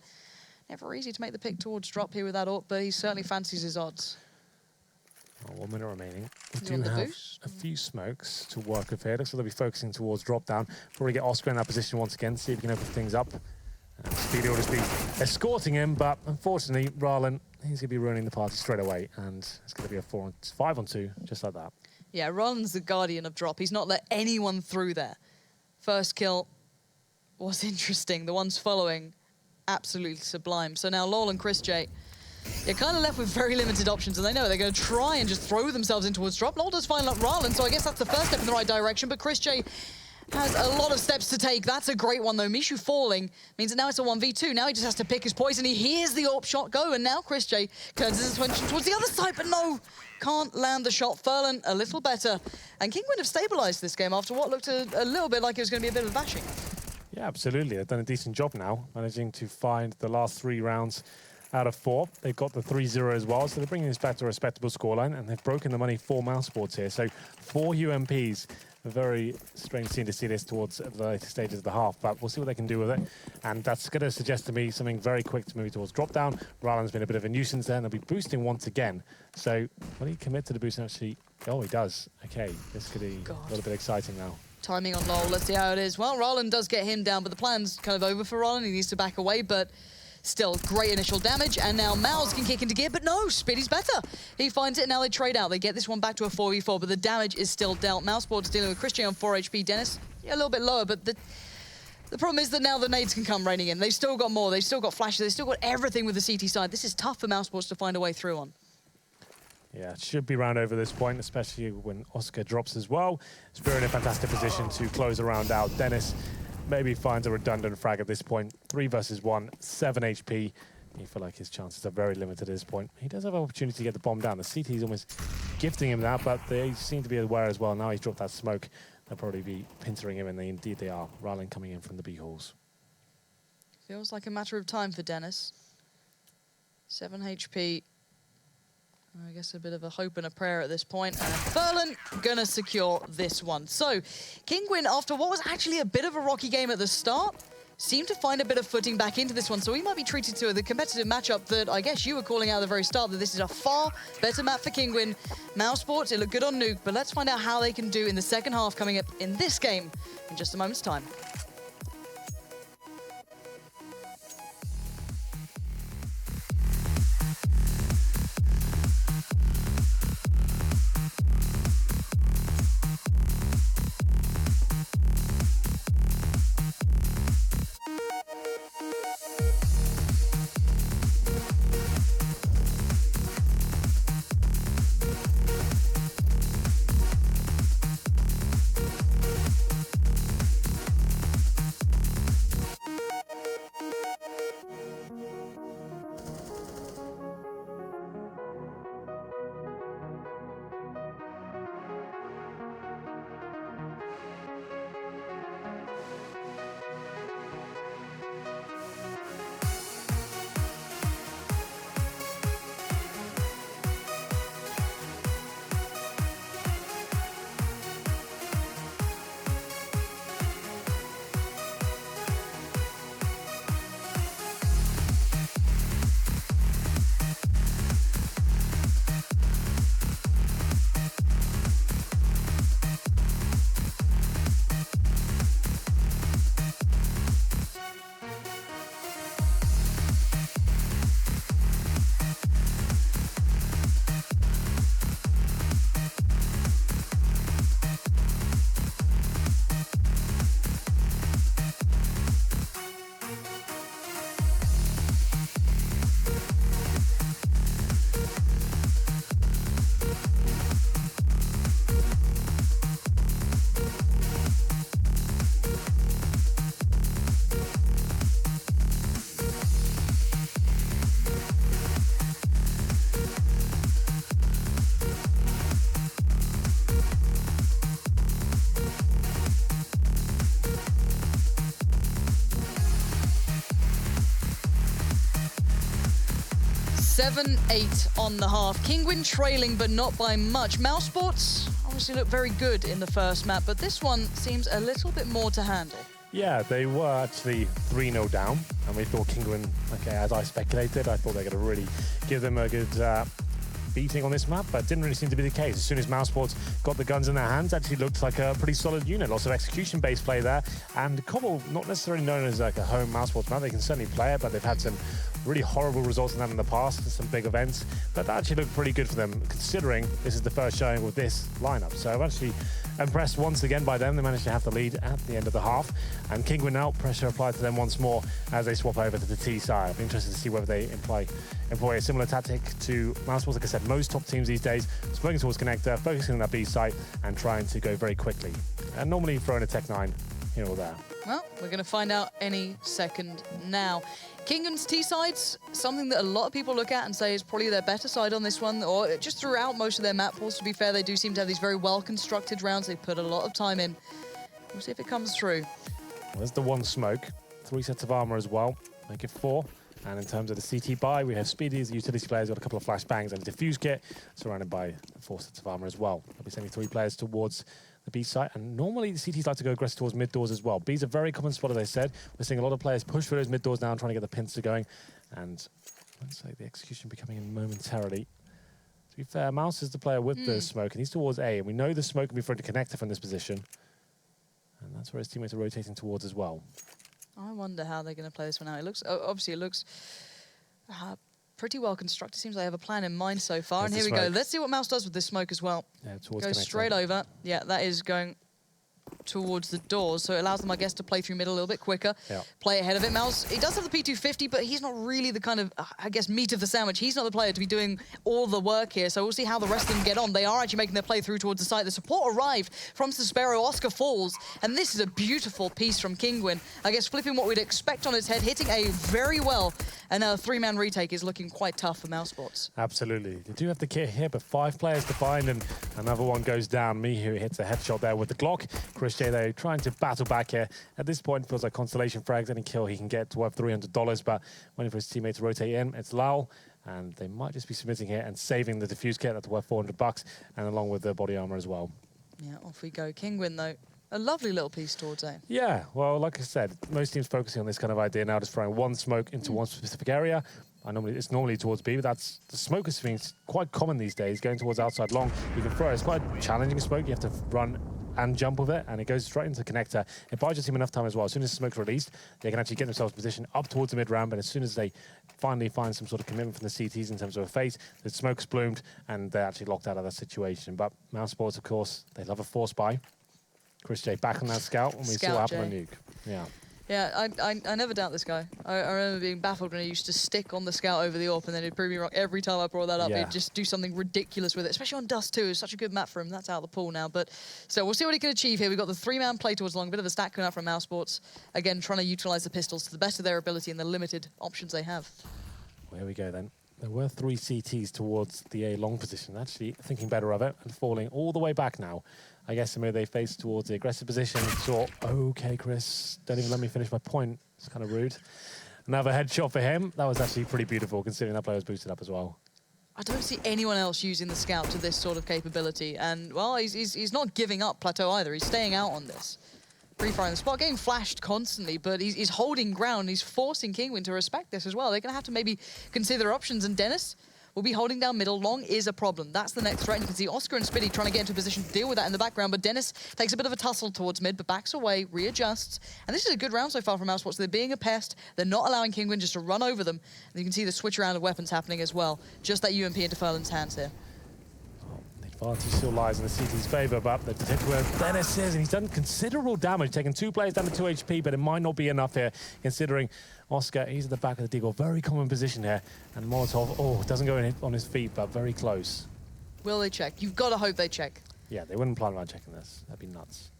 never easy to make the pick towards drop here with that AWP, but he certainly fancies his odds. 1 minute remaining. We do have a few smokes to work with here. Looks like they'll be focusing towards drop down. Probably get Oscar in that position once again, see if he can open things up. And Speedy will just be escorting him, but unfortunately, Rallen, he's going to be ruining the party straight away, and it's going to be a 5-on-2, just like that. Yeah, Rallen's the guardian of drop. He's not let anyone through there. First kill was interesting. The ones following, absolutely sublime. So now Lol and Chris J, they're kind of left with very limited options, and they know they're going to try and just throw themselves in towards drop. Lol does find Rallen, so I guess that's the first step in the right direction, but Chris J has a lot of steps to take. That's a great one, though. Mishu falling means that now it's a 1v2. Now he just has to pick his poison. He hears the AWP shot go, and now Chris J turns his attention towards the other side, but no, can't land the shot. Furlan a little better. And Kinguin have stabilized this game after what looked a little bit like it was going to be a bit of a bashing. Yeah, absolutely. They've done a decent job now, managing to find the last 3 rounds out of 4. They've got the 3-0 as well, so they're bringing this back to a respectable scoreline, and they've broken the money for MouseSports here. So 4 UMPs. A very strange scene to see this towards the later stages of the half, but we'll see what they can do with it. And that's going to suggest to me something very quick to move towards drop down. Rallen's been a bit of a nuisance there, and they'll be boosting once again. So will he commit to the boost actually? Oh, he does. Okay, this could be a little bit exciting now. Timing on Lol, let's see how it is. Well, Rallen does get him down, but the plan's kind of over for Rallen. He needs to back away, but still, great initial damage, and now Mouz can kick into gear, but no, Spiddy's better. He finds it, and now they trade out. They get this one back to a 4v4, but the damage is still dealt. MouseSports dealing with Christian on 4 HP. Dennis, yeah, a little bit lower, but the problem is that now the nades can come raining in. They've still got more. They've still got flashes. They've still got everything with the CT side. This is tough for MouseSports to find a way through on. Yeah, it should be round over this point, especially when Oscar drops as well. Spirit in a fantastic position to close a round out. Dennis maybe finds a redundant frag at this point. 3 versus 1, 7 HP. you feel like his chances are very limited at this point. He does have an opportunity to get the bomb down. The CT is almost gifting him that, but they seem to be aware as well. Now he's dropped that smoke. They'll probably be pintering him, and indeed they are. Rylan coming in from the B halls. Feels like a matter of time for Dennis. 7 HP. I guess a bit of a hope and a prayer at this point. And Furlan gonna secure this one. So, Kinguin, after what was actually a bit of a rocky game at the start, seemed to find a bit of footing back into this one. So we might be treated to the competitive matchup that I guess you were calling out at the very start, that this is a far better map for Kinguin. MouseSports, it looked good on Nuke, but let's find out how they can do in the second half coming up in this game in just a moment's time. (7-8) on the half. Kinguin trailing, but not by much. MouseSports obviously looked very good in the first map, but this one seems a little bit more to handle. Yeah, they were actually 3-0 down, and we thought Kinguin, okay, as I speculated, I thought they were going to really give them a good beating on this map, but it didn't really seem to be the case. As soon as MouseSports got the guns in their hands, actually looked like a pretty solid unit. Lots of execution-based play there, and Cobble, not necessarily known as like a home MouseSports map. They can certainly play it, but they've had some really horrible results in that in the past, some big events, but that actually looked pretty good for them, considering this is the first showing with this lineup. So I'm actually impressed once again by them. They managed to have the lead at the end of the half, and Kinguin now, pressure applied to them once more as they swap over to the T side. I'll be interested to see whether they employ a similar tactic to MouseSports. Like I said, most top teams these days, smoking towards connector, focusing on that B site, and trying to go very quickly. And normally throwing a Tech 9 here or there. Well, we're going to find out any second now. Kinguin's T-sides, something that a lot of people look at and say is probably their better side on this one, or just throughout most of their map pools. To be fair, they do seem to have these very well-constructed rounds. They put a lot of time in. We'll see if it comes through. Well, there's the one smoke, 3 sets of armor as well, make it 4. And in terms of the CT buy, we have Speedy as the utility players, got a couple of flashbangs and a diffuse kit, surrounded by 4 sets of armor as well. They'll be sending 3 players towards the B site, and normally the CTs like to go aggressive towards mid doors as well. B's a very common spot, as I said. We're seeing a lot of players push for those mid doors now, trying to get the pincer going, and let's say the execution be coming in momentarily. To be fair, Mouse is the player with the smoke, and he's towards A, and we know the smoke can be thrown to connector from this position, and that's where his teammates are rotating towards as well. I wonder how they're going to play this one out. It looks, obviously, it looks pretty well constructed. Seems like they have a plan in mind so far. There's and here we go. Let's see what Mouse does with this smoke as well. Yeah, towards Goes connector. straight over. Yeah, that is going towards the doors, so it allows them, I guess, to play through mid a little bit quicker, play ahead of it. Mouz, he does have the P250, but he's not really the kind of, I guess, meat of the sandwich. He's not the player to be doing all the work here, so we'll see how the rest of them get on. They are actually making their play through towards the site. The support arrived from Suspero. Oscar falls, and this is a beautiful piece from Kinguin. I guess flipping what we'd expect on its head, hitting A very well, and a 3-man retake is looking quite tough for MouseSports. Absolutely. They do have the kit here, but 5 players to find, and another one goes down. Mihu hits a headshot there with the Glock. Chris J, though, trying to battle back here. At this point, feels like Constellation frags any kill he can get worth $300, but waiting for his teammate to rotate in. It's Lal, and they might just be submitting here and saving the defuse kit. That's worth $400, and along with the body armor as well. Yeah, off we go. Kinguin, though, a lovely little piece towards A. Yeah, well, like I said, most teams focusing on this kind of idea now, just throwing one smoke into one specific area. It's normally towards B, but the smoke is being quite common these days, going towards outside long. You can throw it. It's quite a challenging smoke. You have to run and jump with it, and it goes straight into the connector. It buys your team enough time as well. As soon as the smoke's released, they can actually get themselves positioned up towards the mid-ramp, and as soon as they finally find some sort of commitment from the CTs in terms of a face, the smoke's bloomed, and they're actually locked out of that situation. But MouseSports, of course, they love a force buy. Chris J back on that scout, and we saw happen on Nuke. Yeah. Yeah, I never doubt this guy. I remember being baffled when he used to stick on the scout over the AWP, and then he'd prove me wrong every time I brought that up. Yeah. He'd just do something ridiculous with it, especially on Dust 2. It's such a good map for him. That's out of the pool now. But so we'll see what he can achieve here. We've got the 3-man play towards long, a bit of a stack coming out from MouseSports. Again, trying to utilize the pistols to the best of their ability and the limited options they have. Well, here we go then. There were 3 CTs towards the A long position, actually thinking better of it and falling all the way back now. I guess maybe they face towards the aggressive position. Saw, okay, Chris, don't even let me finish my point. It's kind of rude. Another headshot for him. That was actually pretty beautiful, considering that player was boosted up as well. I don't see anyone else using the scout to this sort of capability. And, well, he's not giving up Plateau either. He's staying out on this. Pre-fire in the spot, getting flashed constantly, but he's holding ground. He's forcing Kinguin to respect this as well. They're going to have to maybe consider options, and Dennis will be holding down middle. Long is a problem. That's the next threat. You can see Oscar and Spiddy trying to get into a position to deal with that in the background, but Dennis takes a bit of a tussle towards mid, but backs away, readjusts. And this is a good round so far from MouseSports. They're being a pest. They're not allowing Kinguin just to run over them. And you can see the switch around of weapons happening as well. Just that UMP into Furlan's hands here. The advantage still lies in the CT's favour, but the detector where Dennis is, and he's done considerable damage, taking 2 players down to 2 HP, but it might not be enough here, considering Oscar, he's at the back of the Deagle. Very common position here. And Molotov, doesn't go in on his feet, but very close. Will they check? You've got to hope they check. Yeah, they wouldn't plan on checking this. That'd be nuts.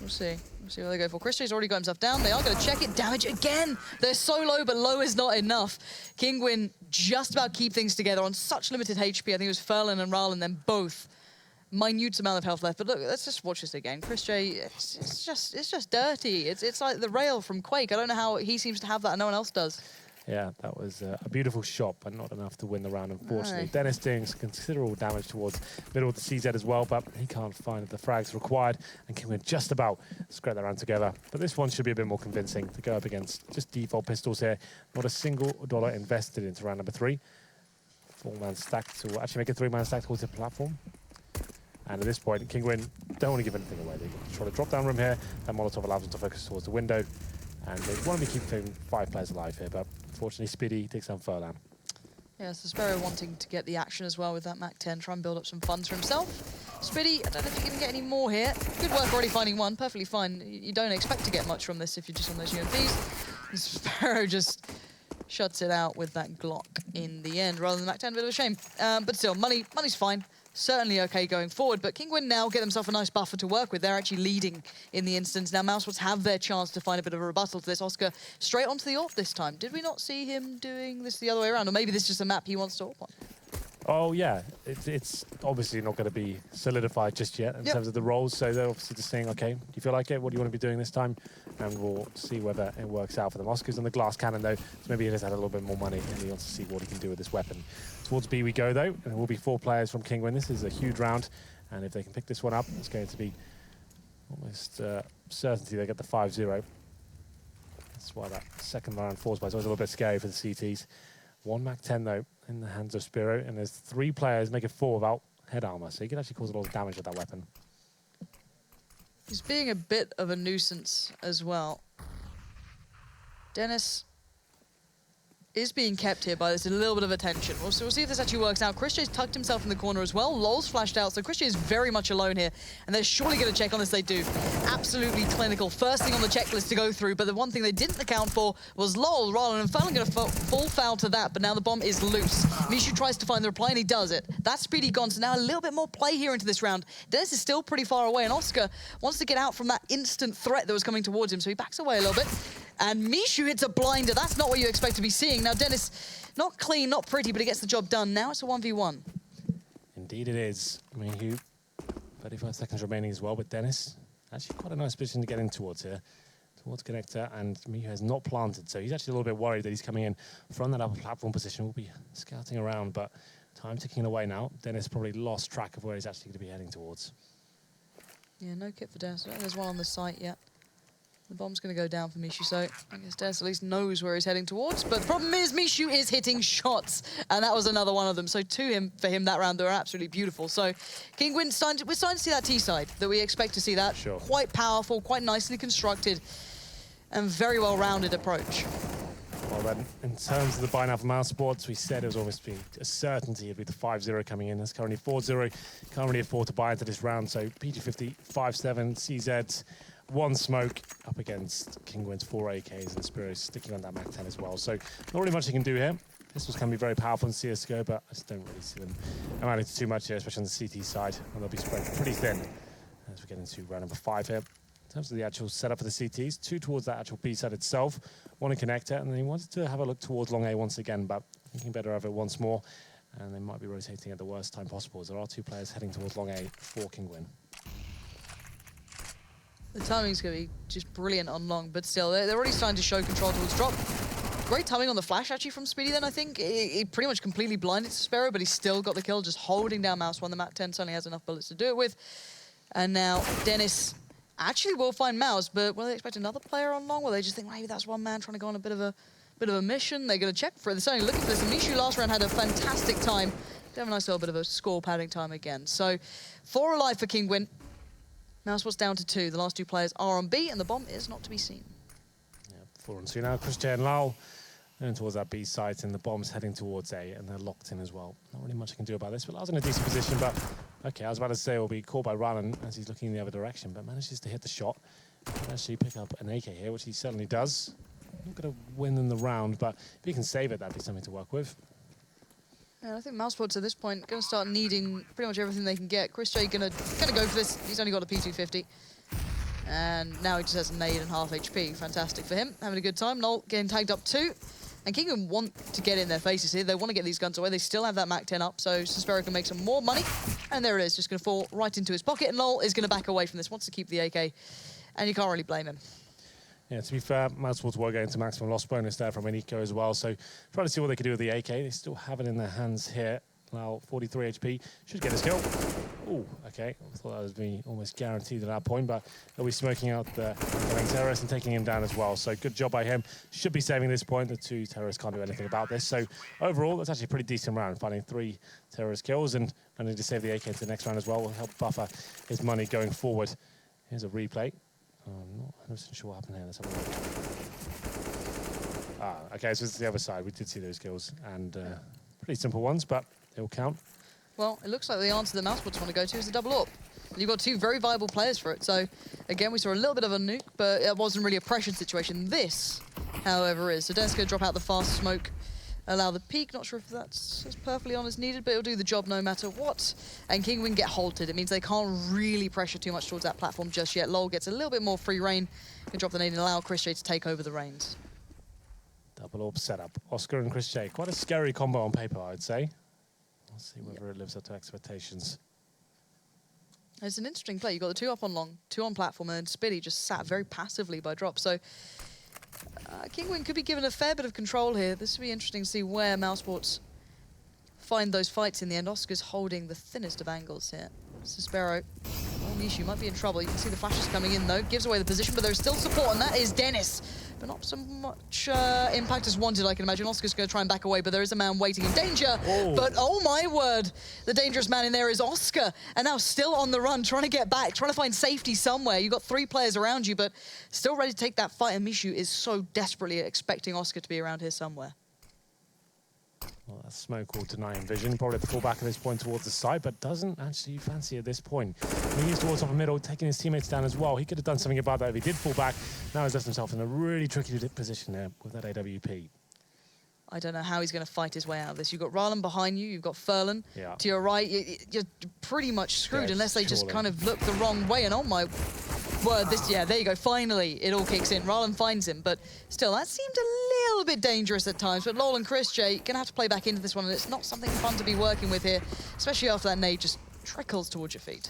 We'll see. We'll see what they go for. Chris J's already got himself down. They are going to check it. Damage again. They're so low, but low is not enough. Kinguin just about keep things together on such limited HP. I think it was Furlan and Ral, and then both. Minute amount of health left, but look, let's just watch this again. Chris J, it's just dirty. It's like the rail from Quake. I don't know how he seems to have that and no one else does. Yeah, that was a beautiful shot, but not enough to win the round, unfortunately. No. Dennis doing considerable damage towards middle of the CZ as well, but he can't find the frags required, and can just about scrape that round together. But this one should be a bit more convincing to go up against just default pistols here. Not a single dollar invested into round number 3. 4-man stack to actually make a 3-man stack towards the platform. And at this point, Kinguin don't want to give anything away. They try to drop down room here. That Molotov allows them to focus towards the window. And they want to be keeping 5 players alive here, but unfortunately, Speedy takes down Furlan. Yeah, so Sparrow wanting to get the action as well with that Mac 10, try and build up some funds for himself. Speedy, I don't know if you can get any more here. Good work already finding one, perfectly fine. You don't expect to get much from this if you're just on those UMPs. And Sparrow just shuts it out with that Glock in the end, rather than Mac 10, a bit of a shame. But still, money's fine. Certainly okay going forward, but Kinguin now get themselves a nice buffer to work with. They're actually leading in the instance. Now MouseSports have their chance to find a bit of a rebuttal to this. Oscar straight onto the AWP this time. Did we not see him doing this the other way around? Or maybe this is just a map he wants to AWP on? Oh, yeah. It's obviously not going to be solidified just yet in terms of the roles. So they're obviously just saying, okay, do you feel like it? What do you want to be doing this time? And we'll see whether it works out for them. Oscar's on the glass cannon, though, so maybe he has had a little bit more money and he wants to see what he can do with this weapon. Towards B we go, though, and it will be 4 players from Kinguin. This is a huge round, and if they can pick this one up, it's going to be almost certainty they get the 5-0. That's why that second round force by is always a little bit scary for the CTs. 1 Mac 10, though, in the hands of Spiro, and there's 3 players, make it 4 without head armor, so he can actually cause a lot of damage with that weapon. He's being a bit of a nuisance as well. Dennis is being kept here by this a little bit of attention. We'll see if this actually works out. Chris J's tucked himself in the corner as well. Lol's flashed out, so Chris J is very much alone here. And they're surely going to check on this. They do. Absolutely clinical. First thing on the checklist to go through, but the one thing they didn't account for was Lol. Rather than Inferno going to full foul to that, but now the bomb is loose. Mishu tries to find the reply, and he does it. That's Speedy gone, so now a little bit more play here into this round. Dennis is still pretty far away, and Oscar wants to get out from that instant threat that was coming towards him, so he backs away a little bit. And Mishu hits a blinder. That's not what you expect to be seeing. Now, Dennis, not clean, not pretty, but he gets the job done. Now it's a 1v1. Indeed it is. Mishu, 35 seconds remaining as well, but Dennis, actually quite a nice position to get in towards here. Towards connector, and Mishu has not planted, so he's actually a little bit worried that he's coming in from that upper platform position. We'll be scouting around, but time ticking away now. Dennis probably lost track of where he's actually going to be heading towards. Yeah, no kit for Dennis. There's one on the site yet. The bomb's going to go down for Mishu, so I guess Dennis at least knows where he's heading towards. But the problem is Mishu is hitting shots, and that was another one of them. So for him that round, they were absolutely beautiful. So Kinguin, we're starting to see that T-side that we expect to see. That sure. Quite powerful, quite nicely constructed, and very well-rounded approach. Well then, in terms of the buy now for MouseSports, we said it was almost being a certainty it'd be the 5-0 coming in. There's currently 4-0. Can't really afford to buy into this round, so PG50, 5-7, CZ, 1 smoke up against Kinguin's 4 AKs, and Spiro sticking on that Mac 10 as well. So not really much he can do here. This was going to be very powerful in CSGO, but I just don't really see them amounting to too much here, especially on the CT side, and they'll be spread pretty thin as we get into round number 5 here. In terms of the actual setup for the CTs, 2 towards that actual B side itself, 1 in connector, and then he wanted to have a look towards long A once again, but thinking better of it once more, and they might be rotating at the worst time possible, as there are 2 players heading towards long A for Kinguin. The timing's going to be just brilliant on long, but still, they're already starting to show control towards drop. Great timing on the flash, actually, from Speedy then, I think. He pretty much completely blinded Sparrow, but he still got the kill, just holding down Mouse when the Mac 10 certainly has enough bullets to do it with. And now Dennis actually will find Mouse, but will they expect another player on long? Will they just think maybe that's one man trying to go on a bit of a mission? They're going to check for it. They're certainly looking for this. And Mishu last round had a fantastic time. They have a nice little bit of a score padding time again. So 4 alive for Kinguin. MouseSports down to 2. The last 2 players are on B, and the bomb is not to be seen. Yeah, 4 on 2 now. Chris J and Lau going towards that B site, and the bomb's heading towards A, and they're locked in as well. Not really much I can do about this, but Lau's in a decent position, but okay, I was about to say will be caught by Rylan as he's looking in the other direction, but manages to hit the shot. And actually pick up an AK here, which he certainly does. Not going to win in the round, but if he can save it, that'd be something to work with. Yeah, I think MouseSports at this point going to start needing pretty much everything they can get. Chris J going to go for this. He's only got a P250. And now he just has a nade and half HP. Fantastic for him. Having a good time. Null getting tagged up 2. And Kinguin want to get in their faces here. They want to get these guns away. They still have that Mac 10 up, so Suspero can make some more money. And there it is, just going to fall right into his pocket. And Null is going to back away from this, wants to keep the AK. And you can't really blame him. Yeah, to be fair, MouseSports were going to maximum loss bonus there from Nico as well, so trying to see what they could do with the AK. They still have it in their hands here. Now, 43 HP, should get his kill. Oh, okay. I thought that was being almost guaranteed at that point, but he'll be smoking out the main terrorist and taking him down as well. So good job by him. Should be saving this point. The 2 terrorists can't do anything about this. So overall, that's actually a pretty decent round, finding 3 terrorist kills, and managing to save the AK into the next round as well will help buffer his money going forward. Here's a replay. I'm not 100% sure what happened here. Let's have a look. Okay, so it's the other side. We did see those kills, and pretty simple ones, but they will count. Well, it looks like the answer that MouseSports want to go to is the double up. And you've got 2 very viable players for it. So, again, we saw a little bit of a nuke, but it wasn't really a pressured situation. This, however, is. So Dennis going to drop out the fast smoke, allow the peek. Not sure if that's as perfectly on as needed, but it'll do the job no matter what. And Kinguin get halted. It means they can't really pressure too much towards that platform just yet. Lol gets a little bit more free reign. Can drop the nade and allow Chris J to take over the reins. Double orb setup. Oscar and Chris J. Quite a scary combo on paper, I'd say. We'll see whether it lives up to expectations. It's an interesting play. You've got the 2 up on long, 2 on platform, and Spitty just sat very passively by drop. So Kinguin could be given a fair bit of control here. This would be interesting to see where MouseSports find those fights in the end. Oscar's holding the thinnest of angles here. Suspero. Oh, Mishu might be in trouble. You can see the flashes coming in, though. Gives away the position, but there's still support, and that is Dennis. But not so much impact as wanted, I can imagine. Oscar's going to try and back away, but there is a man waiting in danger. Oh. But, oh my word, the dangerous man in there is Oscar. And now still on the run, trying to get back, trying to find safety somewhere. You've got 3 players around you, but still ready to take that fight. And Mishu is so desperately expecting Oscar to be around here somewhere. Well, that smoke will deny him vision. Probably at the fullback at this point towards the side, but doesn't actually fancy at this point. He's towards top of middle, taking his teammates down as well. He could have done something about that if he did fall back. Now he's left himself in a really tricky position there with that AWP. I don't know how he's going to fight his way out of this. You've got Rallen behind you, you've got Furlan yeah. to your right. You're pretty much screwed unless they just kind of look the wrong way. And oh my word, yeah, there you go. Finally, it all kicks in. Rallen finds him, but still, that seemed a little bit dangerous at times. But Lol and Chris J going to have to play back into this one, and it's not something fun to be working with here, especially after that nade just trickles towards your feet.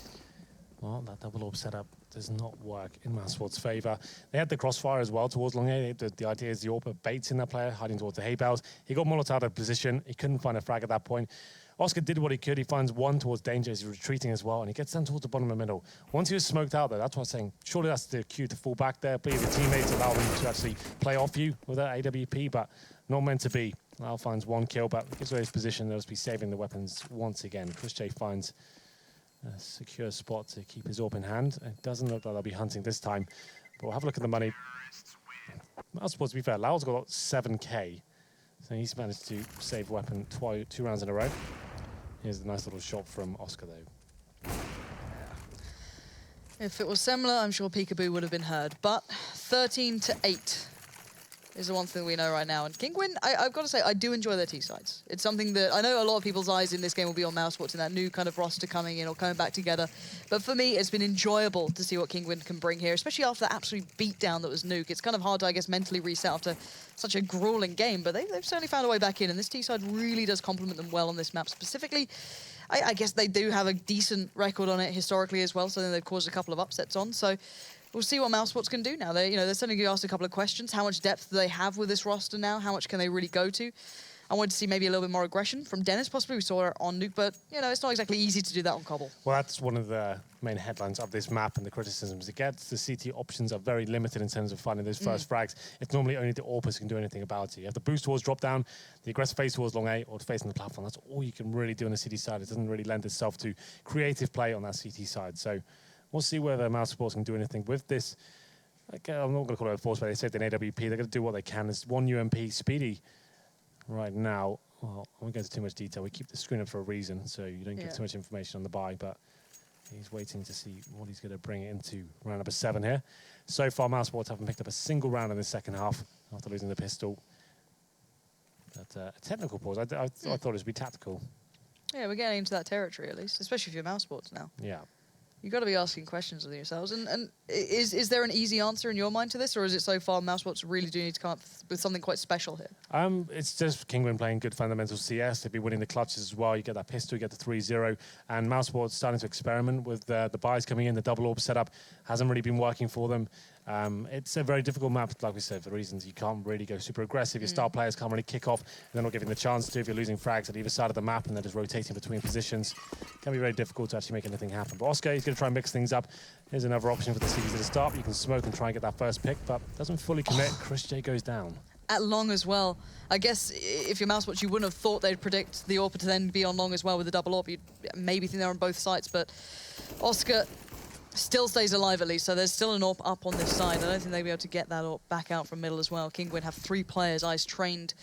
Well, that double orb setup does not work in MouseSports' favour. They had the crossfire as well towards long A. The idea is the orb baits in that player, hiding towards the hay bales. He got Molotov out of position. He couldn't find a frag at that point. Oscar did what he could. He finds one towards danger. He's retreating as well, and he gets down towards the bottom of the middle. Once he was smoked out there, that's what I was saying. Surely that's the cue to fall back there. Please, the teammates allow him to actually play off you with that AWP, but not meant to be. Lau finds one kill, but gives away his position. They'll just be saving the weapons once again. Chris J finds a secure spot to keep his AWP in hand. It doesn't look like they'll be hunting this time, but we'll have a look at the money. MouseSports, to be fair, Lau's got 7k, so he's managed to save weapon 2 rounds in a row. Here's a nice little shot from Oscar, though. If it was similar, I'm sure Peekaboo would have been heard, but 13-8 is the one thing we know right now. And Kinguin, I've got to say, I do enjoy their T-sides. It's something that I know a lot of people's eyes in this game will be on MouseSports and that new kind of roster coming in or coming back together. But for me, it's been enjoyable to see what Kinguin can bring here, especially after that absolute beatdown that was Nuke. It's kind of hard to, I guess, mentally reset after such a grueling game, but they've certainly found a way back in, and this T-side really does complement them well on this map. Specifically, I guess they do have a decent record on it historically as well, so then they've caused a couple of upsets on. So we'll see what MouseSports can do now. They're certainly going to ask a couple of questions. How much depth do they have with this roster now? How much can they really go to? I wanted to see maybe a little bit more aggression from Dennis, possibly. We saw it on Nuke, but, it's not exactly easy to do that on Cobble. Well, that's one of the main headlines of this map and the criticisms it gets. The CT options are very limited in terms of finding those first frags. It's normally only the AWPers can do anything about it. You have the boost towards drop down, the aggressive phase towards long A, or facing the platform. That's all you can really do on the CT side. It doesn't really lend itself to creative play on that CT side. So we'll see whether MouseSports can do anything with this. I'm not going to call it a force, but they saved an AWP. They're going to do what they can. There's one UMP Speedy right now. Well, I won't go into too much detail. We keep the screen up for a reason, so you don't give too much information on the buy, but he's waiting to see what he's going to bring into round number 7 here. So far, MouseSports haven't picked up a single round in the second half after losing the pistol. But a technical pause. I thought it would be tactical. Yeah, we're getting into that territory at least, especially if you're MouseSports now. Yeah. You've got to be asking questions of yourselves. And is there an easy answer in your mind to this, or is it so far MouseSports really do need to come up with something quite special here? It's just Kinguin playing good fundamental CS. They've been winning the clutches as well. You get that pistol, you get the 3-0. And MouseSports starting to experiment with the buys coming in. The double orb setup hasn't really been working for them. It's a very difficult map, like we said, for reasons you can't really go super aggressive. Your star players can't really kick off, and they're not giving the chance to if you're losing frags at either side of the map and they're just rotating between positions. It can be very difficult to actually make anything happen. But Oscar, he's going to try and mix things up. Here's another option for the CDs at the start. You can smoke and try and get that first pick, but doesn't fully commit. Chris J goes down. At long as well. I guess if you're MouseSports, you wouldn't have thought they'd predict the AWP to then be on long as well with the double AWP. You'd maybe think they're on both sides, but Oscar still stays alive at least, so there's still an AWP up on this side. I don't think they'll be able to get that AWP back out from middle as well. Kinguin have 3 players, eyes trained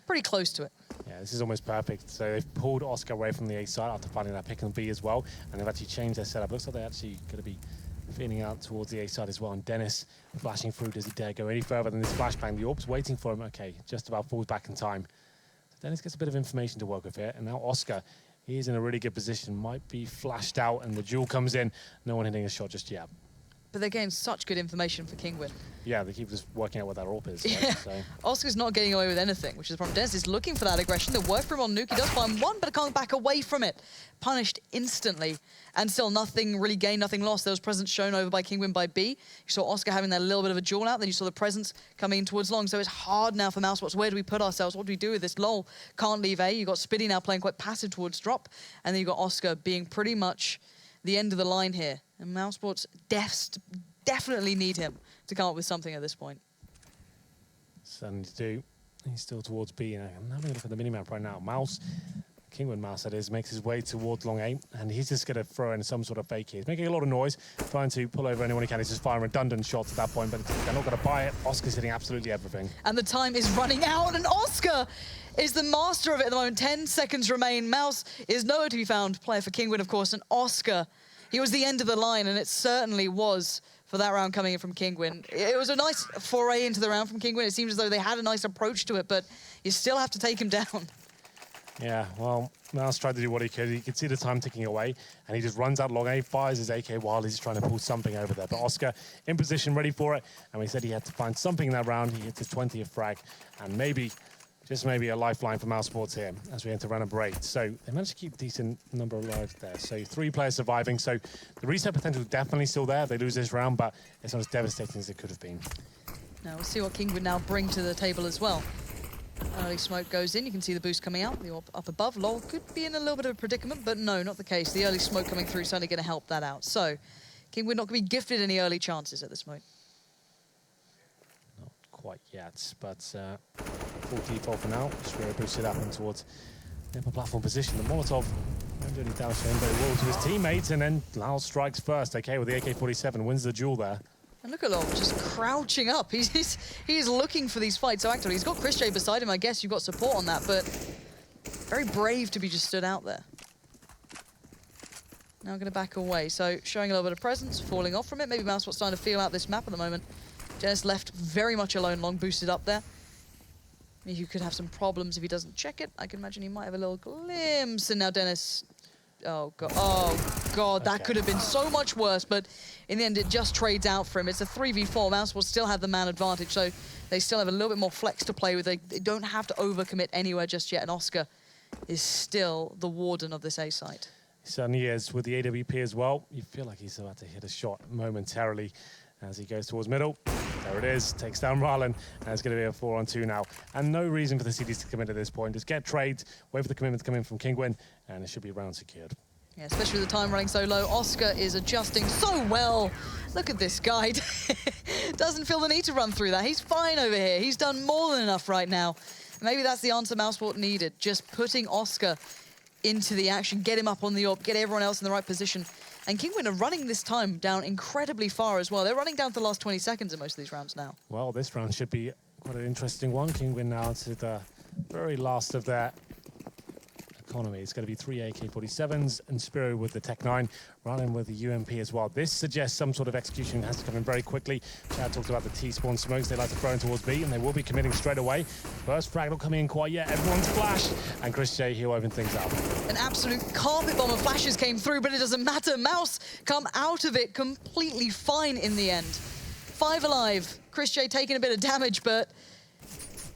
pretty close to it. Yeah, this is almost perfect. So they've pulled Oscar away from the A side after finding that pick and B as well, and they've actually changed their setup. Looks like they're actually going to be feeding out towards the A side as well. And Dennis flashing through. Does he dare go any further than this flashbang? The AWP's waiting for him. Okay, just about falls back in time. So Dennis gets a bit of information to work with here, and now Oscar, he's in a really good position. Might be flashed out, and the duel comes in. No one hitting a shot just yet. But they're getting such good information for Kinguin. Yeah, they keep just working out what that AWP is. Yeah. Right? So. Oscar's not getting away with anything, which is the problem. Dennis is looking for that aggression. The work from on Nuke, he does find one, but can't back away from it. Punished instantly, and still nothing really gained, nothing lost. There was presence shown over by Kinguin by B. You saw Oscar having that little bit of a duel out, then you saw the presence coming in towards long. So it's hard now for MouseSports. Where do we put ourselves? What do we do with this? Lol can't leave A. You got Spitty now playing quite passive towards drop, and then you got Oscar being pretty much the end of the line here. And MouseSports definitely need him to come up with something at this point. Something to do. He's still towards B. And I'm having a look at the minimap right now. Mouse, Kinguin Mouse that is, makes his way towards long A, and he's just going to throw in some sort of fake here. He's making a lot of noise, trying to pull over anyone he can. He's just firing redundant shots at that point, but they're not going to buy it. Oscar's hitting absolutely everything. And the time is running out, and Oscar is the master of it at the moment. 10 seconds remain. Mouse is nowhere to be found. Player for Kinguin, of course, and Oscar, he was the end of the line, and it certainly was for that round coming in from Kinguin. It was a nice foray into the round from Kinguin. It seems as though they had a nice approach to it, but you still have to take him down. Yeah, well, Mouse tried to do what he could. He could see the time ticking away, and he just runs out long A, fires his AK while he's trying to pull something over there. But Oscar in position, ready for it, and we said he had to find something in that round. He hits his 20th frag, and maybe, just maybe, a lifeline for MouseSports here as we enter round number 8. So they managed to keep a decent number of lives there. So 3 players surviving. So the reset potential is definitely still there. They lose this round, but it's not as devastating as it could have been. Now we'll see what Kinguin now bring to the table as well. Early smoke goes in. You can see the boost coming out. The orb up above. Lol could be in a little bit of a predicament, but no, not the case. The early smoke coming through is certainly going to help that out. So Kinguin not going to be gifted any early chances at this point. Not quite yet, but full default for now. Spiro boosted up and towards the upper platform position. The Molotov won't do any damage to him, but it will to his teammates, and then Lal strikes first. Okay, with the AK-47, wins the duel there. And look at Lol just crouching up. He's looking for these fights so actively. He's got Chris J beside him. I guess you've got support on that, but very brave to be just stood out there. Now going to back away. So showing a little bit of presence, falling off from it. Maybe MouseSports starting to feel out this map at the moment. Dennis left very much alone, long boosted up there. He could have some problems if he doesn't check it. I can imagine he might have a little glimpse. And now Dennis... Oh, God. Oh, God. That could have been so much worse, but in the end, it just trades out for him. It's a 3v4. Mouse will still have the man advantage, so they still have a little bit more flex to play with. They don't have to overcommit anywhere just yet, and Oscar is still the warden of this A site. He certainly is, with the AWP as well. You feel like he's about to hit a shot momentarily as he goes towards middle. There it is, takes down Rylan, and it's going to be a 4-on-2 now. And no reason for the CDs to commit at this point. Just get trades, wait for the commitment to come in from Kinguin, and it should be round secured. Yeah, especially with the time running so low. Oscar is adjusting so well. Look at this guy. Doesn't feel the need to run through that. He's fine over here. He's done more than enough right now. Maybe that's the answer MouseSports needed. Just putting Oscar into the action, get him up on the orb, get everyone else in the right position. And Kinguin are running this time down incredibly far as well. They're running down to the last 20 seconds in most of these rounds now. Well, this round should be quite an interesting one. Kinguin now to the very last of their economy. It's going to be 3 AK-47s and Spiro with the Tech 9, running with the UMP as well. This suggests some sort of execution has to come in very quickly. Chad talked about the T-spawn smokes they like to throw in towards B, and they will be committing straight away. First frag not coming in quite yet. Everyone's flashed, and Chris J, he'll open things up. An absolute carpet bomb of flashes came through, but it doesn't matter. Mouse come out of it completely fine in the end. 5 alive. Chris J taking a bit of damage, but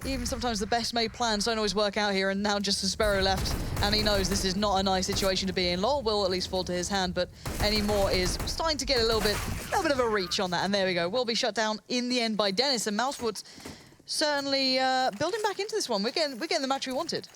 even sometimes the best made plans don't always work out here, and now just Sparrow left, and he knows this is not a nice situation to be in. Lol will at least fall to his hand, but any more is starting to get a little bit of a reach on that, and there we go. Will be shut down in the end by Dennis, and MouseSports certainly building back into this one. We're getting the match we wanted.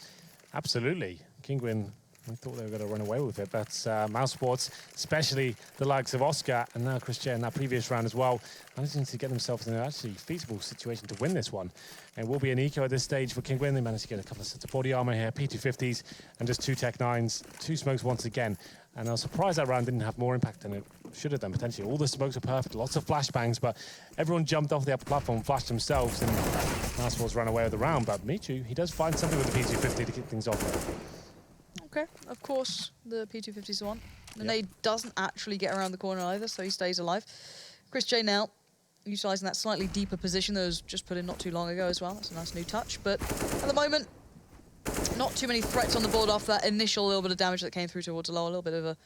Absolutely. Kinguin, we thought they were going to run away with it, but MouseSports, especially the likes of Oscar and now Chris J in that previous round as well, managing to get themselves in an actually feasible situation to win this one. It will be an eco at this stage for Kinguin. They managed to get a couple of sets of body armor here, P250s, and just 2 Tech 9s, 2 smokes once again. And I was surprised that round didn't have more impact than it should have done, potentially. All the smokes are perfect, lots of flashbangs, but everyone jumped off the upper platform, flashed themselves, and MouseSports ran away with the round. But Michu, he does find something with the P250 to kick things off there. Okay, of course, the P250 is the one. The nade doesn't actually get around the corner either, so he stays alive. Chris J now utilising that slightly deeper position that was just put in not too long ago as well. That's a nice new touch, but at the moment, not too many threats on the board after that initial little bit of damage that came through towards Low. A little bit of a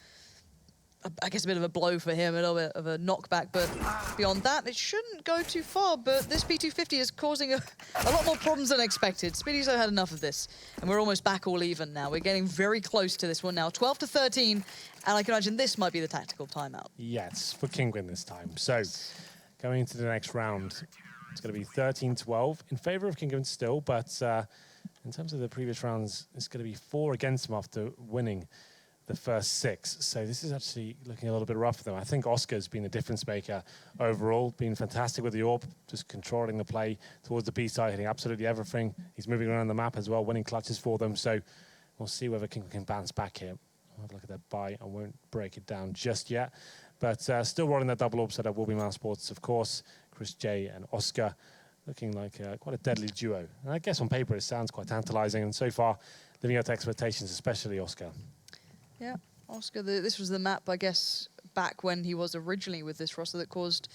bit of a blow for him, a little bit of a knockback, but beyond that, it shouldn't go too far, but this P250 is causing a lot more problems than expected. Speedyzo had enough of this, and we're almost back all even now. We're getting very close to this one now, 12-13, and I can imagine this might be the tactical timeout. Yes, for Kinguin this time. So, going into the next round, it's going to be 13-12 in favour of Kinguin still, but in terms of the previous rounds, it's going to be 4 against them after winning the first 6. So this is actually looking a little bit rough for them. I think Oscar's been a difference maker overall, been fantastic with the AWP, just controlling the play towards the B side, hitting absolutely everything. He's moving around the map as well, winning clutches for them. So We'll see whether Kinguin can bounce back here. I'll have a look at that buy. I won't break it down just yet. But still rolling that double orb setup will be MouseSports, of course. Chris J and Oscar looking like quite a deadly duo. And I guess on paper it sounds quite tantalizing, and so far living up to expectations, especially Oscar. Yeah, Oscar, this was the map, I guess, back when he was originally with this roster that caused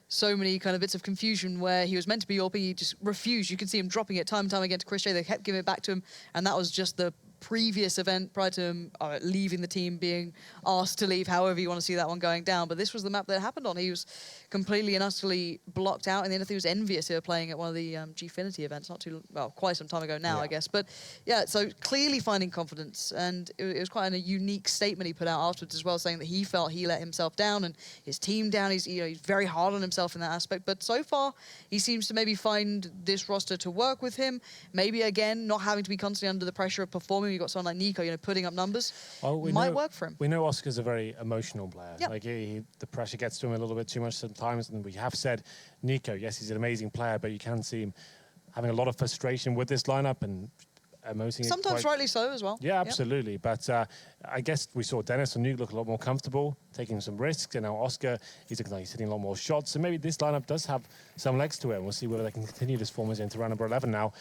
so many kind of bits of confusion where he was meant to be AWP, he just refused. You can see him dropping it time and time again to Chris J. They kept giving it back to him, and that was just the previous event prior to him leaving the team, being asked to leave, however you want to see that one going down. But this was the map that it happened on. He was completely and utterly blocked out, and then I think he was envious here playing at one of the Gfinity events quite some time ago now, I guess. But yeah, so clearly finding confidence, and it was quite a unique statement he put out afterwards as well, saying that he felt he let himself down and his team down. He's he's very hard on himself in that aspect, but so far he seems to maybe find this roster to work with him. Maybe again, not having to be constantly under the pressure of performing. You've got someone like Nico, putting up numbers. Might work for him. We know Oscar's a very emotional player. Yep. Like the pressure gets to him a little bit too much sometimes, and we have said Nico, yes, he's an amazing player, but you can see him having a lot of frustration with this lineup and emoting. Sometimes rightly so as well. Yeah, absolutely. Yep. But I guess we saw Dennis and Nuke look a lot more comfortable, taking some risks, and now Oscar, he's looking like he's hitting a lot more shots. So maybe this lineup does have some legs to it, and we'll see whether they can continue this form into round number 11 now.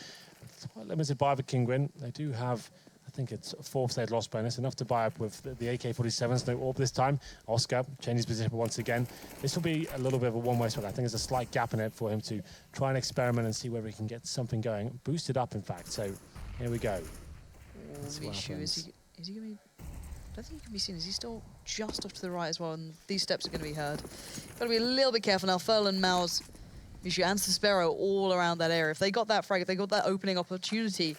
It's quite limited buy for Kinguin. They do have, I think it's a 4th stage loss bonus, enough to buy up with the AK-47s, no AWP this time. Oscar changes position once again. This will be a little bit of a one-way swing. I think there's a slight gap in it for him to try and experiment and see whether he can get something going. Boosted up, in fact. So here we go. Is he going to be... I don't think he can be seen. Is he still just off to the right as well? And these steps are going to be heard. Got to be a little bit careful now. Furlan, Mouz, Mishu, and Sparrow all around that area. If they got that frag, if they got that opening opportunity,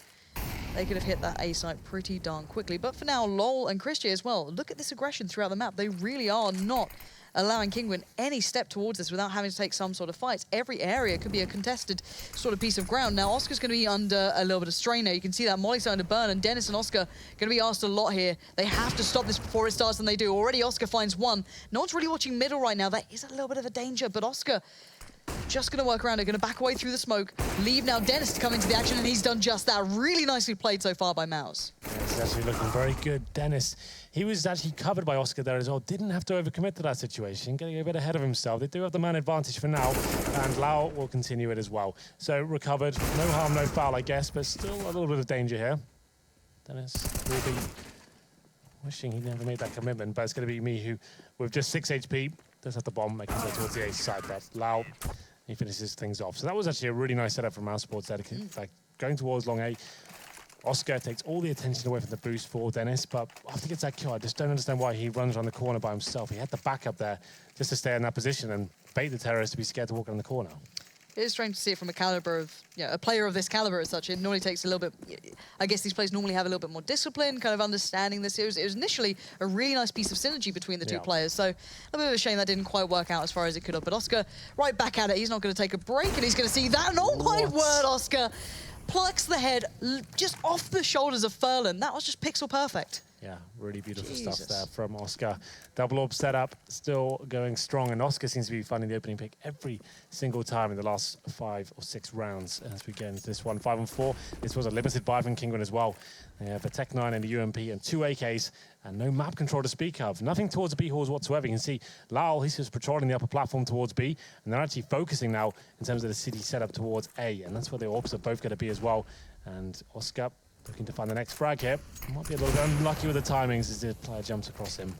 they could have hit that A site pretty darn quickly. But for now, LOL and Chris J as well. Look at this aggression throughout the map. They really are not allowing Kinguin any step towards this without having to take some sort of fights. Every area could be a contested sort of piece of ground. Now, Oscar's going to be under a little bit of strain there. You can see that Molly's starting to burn, and Dennis and Oscar going to be asked a lot here. They have to stop this before it starts, and they do. Already, Oscar finds one. No one's really watching middle right now. That is a little bit of a danger, but Oscar just going to work around it, going to back away through the smoke, leave now Dennis to come into the action, and he's done just that. Really nicely played so far by Mouz. Yeah, he's actually looking very good. Dennis, he was actually covered by Oscar there as well. Didn't have to overcommit to that situation, getting a bit ahead of himself. They do have the man advantage for now, and Lau will continue it as well. So recovered, no harm, no foul, I guess, but still a little bit of danger here. Dennis will be wishing he never made that commitment, but it's going to be me who, with just 6 HP, does have the bomb, making it towards the A side, but Lau, he finishes things off. So that was actually a really nice setup from MouseSports there. Like going towards long A. Oscar takes all the attention away from the boost for Dennis, but after he gets that kill, I just don't understand why he runs around the corner by himself. He had the backup there just to stay in that position and bait the terrorist to be scared to walk around the corner. It is strange to see it from a caliber of, a player of this caliber as such. It normally takes a little bit, I guess these players normally have a little bit more discipline, kind of understanding this. It was initially a really nice piece of synergy between the two players. So a little bit of a shame that didn't quite work out as far as it could have. But Oscar, right back at it. He's not going to take a break, and he's going to see that. And oh my word, Oscar plucks the head just off the shoulders of Furlan. That was just pixel perfect. Yeah, really beautiful stuff there from Oscar. Double orb setup, still going strong, and Oscar seems to be finding the opening pick every single time in the last 5 or 6 rounds as we get into this one. 5 on 4. This was a limited buy from Kinguin as well. They have a Tech 9 and a UMP and 2 AKs, and no map control to speak of. Nothing towards the B halls whatsoever. You can see Lyle, he's just patrolling the upper platform towards B, and they're actually focusing now in terms of the city setup towards A, and that's where the orbs are both going to be as well. And Oscar looking to find the next frag here. Might be a little bit unlucky with the timings as the player jumps across him.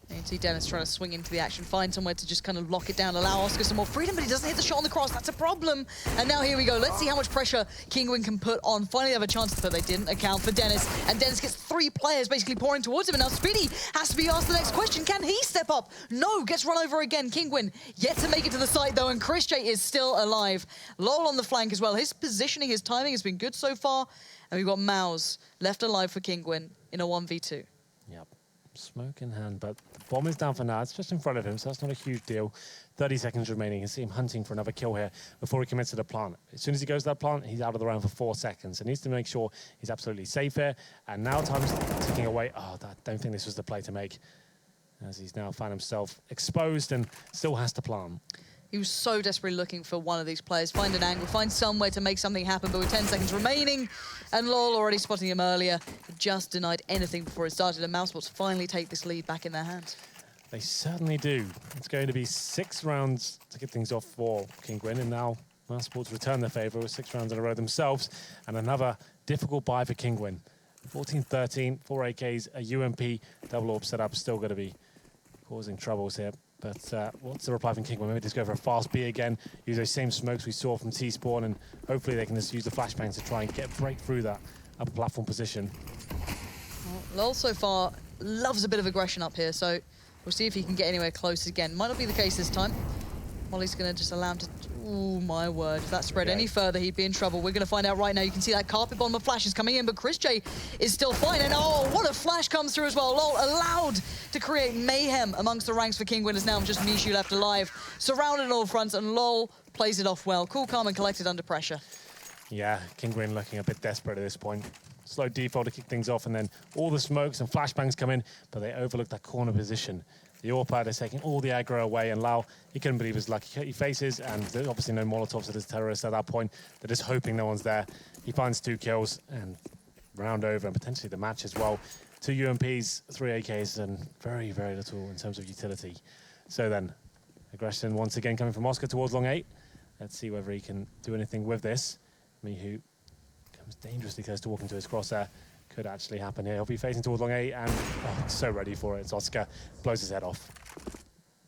You can see Dennis trying to swing into the action, find somewhere to just kind of lock it down, allow Oscar some more freedom, but he doesn't hit the shot on the cross. That's a problem. And now here we go. Let's see how much pressure Kinguin can put on. Finally, they have a chance, but they didn't account for Dennis. And Dennis gets 3 players basically pouring towards him. And now Speedy has to be asked the next question. Can he step up? No, gets run over again. Kinguin yet to make it to the site, though, and Chris J is still alive. Lol on the flank as well. His positioning, his timing has been good so far. And we've got Mouz left alive for Kinguin in a 1v2. Yep. Smoke in hand, but the bomb is down for now. It's just in front of him, so that's not a huge deal. 30 seconds remaining. You can see him hunting for another kill here before he commits to the plant. As soon as he goes to that plant, he's out of the round for 4 seconds. He needs to make sure he's absolutely safe here. And now time's ticking away. Oh, I don't think this was the play to make, as he's now found himself exposed and still has to plant. He was so desperately looking for one of these players. Find an angle, find somewhere to make something happen, but with 10 seconds remaining, and LOL already spotting him earlier, just denied anything before it started, and MouseSports finally take this lead back in their hands. They certainly do. It's going to be 6 rounds to get things off for Kinguin, and now MouseSports return their favour with 6 rounds in a row themselves, and another difficult buy for Kinguin. 14-13, 4 AKs, a UMP, double orb setup, still going to be causing troubles here. But what's the reply from Kinguin? Maybe just go for a fast B again, use those same smokes we saw from T-Spawn, and hopefully they can just use the flashbangs to try and break through that upper platform position. Well, LOL so far loves a bit of aggression up here, so we'll see if he can get anywhere close again. Might not be the case this time. Molly's going to just allow him to... Oh, my word. If that spread any further, he'd be in trouble. We're going to find out right now. You can see that carpet bomb of flashes coming in, but Chris J is still fine. And oh, what a flash comes through as well. LOL allowed to create mayhem amongst the ranks for Kinguin, as now just Mishu left alive. Surrounded on all fronts, and LOL plays it off well. Cool, calm, and collected under pressure. Yeah, Kinguin looking a bit desperate at this point. Slow default to kick things off, and then all the smokes and flashbangs come in, but they overlook that corner position. The AWP is taking all the aggro away, and Lau, he couldn't believe his luck. He faces, and there's obviously no Molotovs at his terrorists at that point. They're just hoping no one's there. He finds 2 kills, and round over, and potentially the match as well. 2 UMPs, 3 AKs, and very, very little in terms of utility. So then, aggression once again coming from Oscar towards long 8. Let's see whether he can do anything with this. Mihu comes dangerously close to walking to his crosshair. Could actually happen here. He'll be facing towards long 8, and so ready for it. It's Oscar, blows his head off.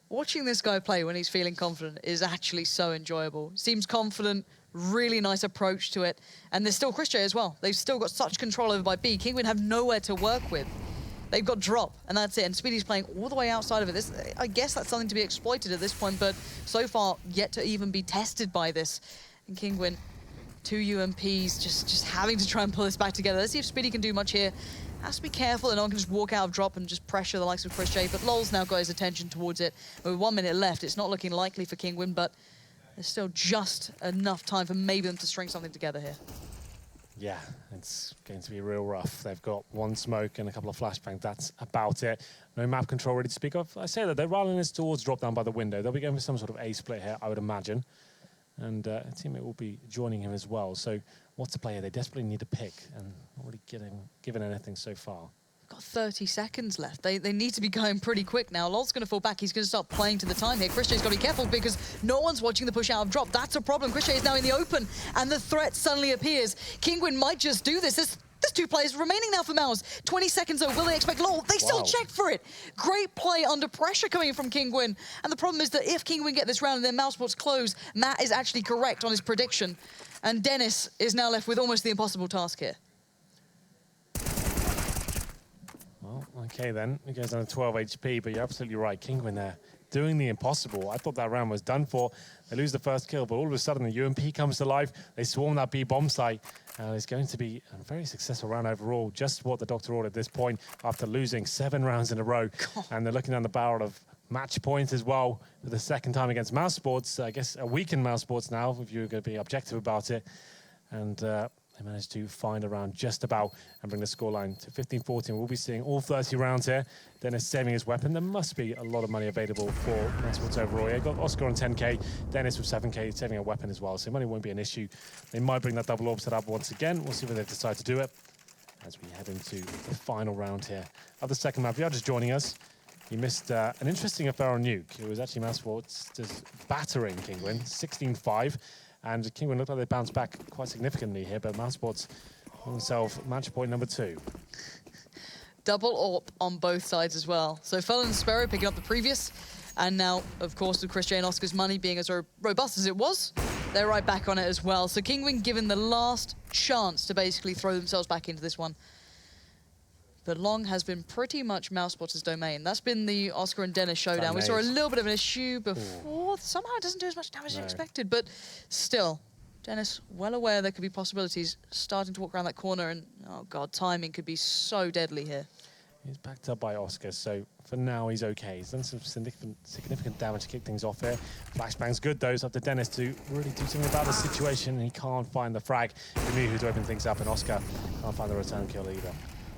Watching this guy play when he's feeling confident is actually so enjoyable. Seems confident, really nice approach to it. And there's still Chris J as well. They've still got such control over by B. Kinguin have nowhere to work with. They've got drop, and that's it. And Speedy's playing all the way outside of it. I guess that's something to be exploited at this point, but so far yet to even be tested by this. And Kinguin, 2 UMPs, just having to try and pull this back together. Let's see if Speedy can do much here. Has to be careful that no one can just walk out of drop and just pressure the likes of Chris J, but LOL's now got his attention towards it. With 1 minute left, it's not looking likely for Kinguin, but there's still just enough time for maybe them to string something together here. Yeah, it's going to be real rough. They've got 1 smoke and a couple of flashbangs. That's about it. No map control ready to speak of. I say that they're rolling this towards drop down by the window. They'll be going for some sort of A split here, I would imagine. And a teammate will be joining him as well. So what's the player they desperately need to pick, and not really given anything so far. Got 30 seconds left. They need to be going pretty quick now. LOL's going to fall back. He's going to start playing to the time here. Chris J's got to be careful because no one's watching the push out of drop. That's a problem. Chris J is now in the open, and the threat suddenly appears. Kinguin might just do this. There's 2 players remaining now for Mouz. 20 seconds though, will they expect LOL? They still check for it. Great play under pressure coming from Kinguin. And the problem is that if Kinguin get this round and then MouseSports close, Matt is actually correct on his prediction. And Dennis is now left with almost the impossible task here. Well, okay then. It goes down to 12 HP, but you're absolutely right. Kinguin there doing the impossible. I thought that round was done for. They lose the first kill, but all of a sudden the UMP comes to life. They swarm that B bomb site. It's going to be a very successful round overall. Just what the doctor ordered at this point after losing 7 rounds in a row. God. And they're looking down the barrel of match points as well for the second time against MouseSports. I guess a weakened MouseSports now, if you're going to be objective about it. And they managed to find a round just about and bring the scoreline to 15-14. We'll be seeing all 30 rounds here. Dennis saving his weapon. There must be a lot of money available for MouseSports overall. Yeah, got Oscar on 10k, Dennis with 7k, saving a weapon as well. So money won't be an issue. They might bring that double orb set up once again. We'll see whether they decide to do it as we head into the final round here of the second map. If you're just joining us, you missed an interesting affair on Nuke. It was actually MouseSports just battering Kinguin, 16-5. And Kinguin looked like they bounced back quite significantly here, but MouseSports themselves match point number 2. Double AWP on both sides as well. So Felon and Sparrow picking up the previous, and now, of course, with Chris J and Oscar's money being as robust as it was, they're right back on it as well. So Kinguin given the last chance to basically throw themselves back into this one. But long has been pretty much MouseSports' domain. That's been the Oscar and Dennis showdown. We saw a little bit of an issue before. Somehow it doesn't do as much damage as expected, but still, Dennis, well aware there could be possibilities, starting to walk around that corner, and oh god, timing could be so deadly here. He's backed up by Oscar, so for now he's okay. He's done some significant damage to kick things off here. Flashbang's good though, it's up to Dennis to really do something about the situation, and he can't find the frag. Mihu to open things up, and Oscar can't find the return kill either.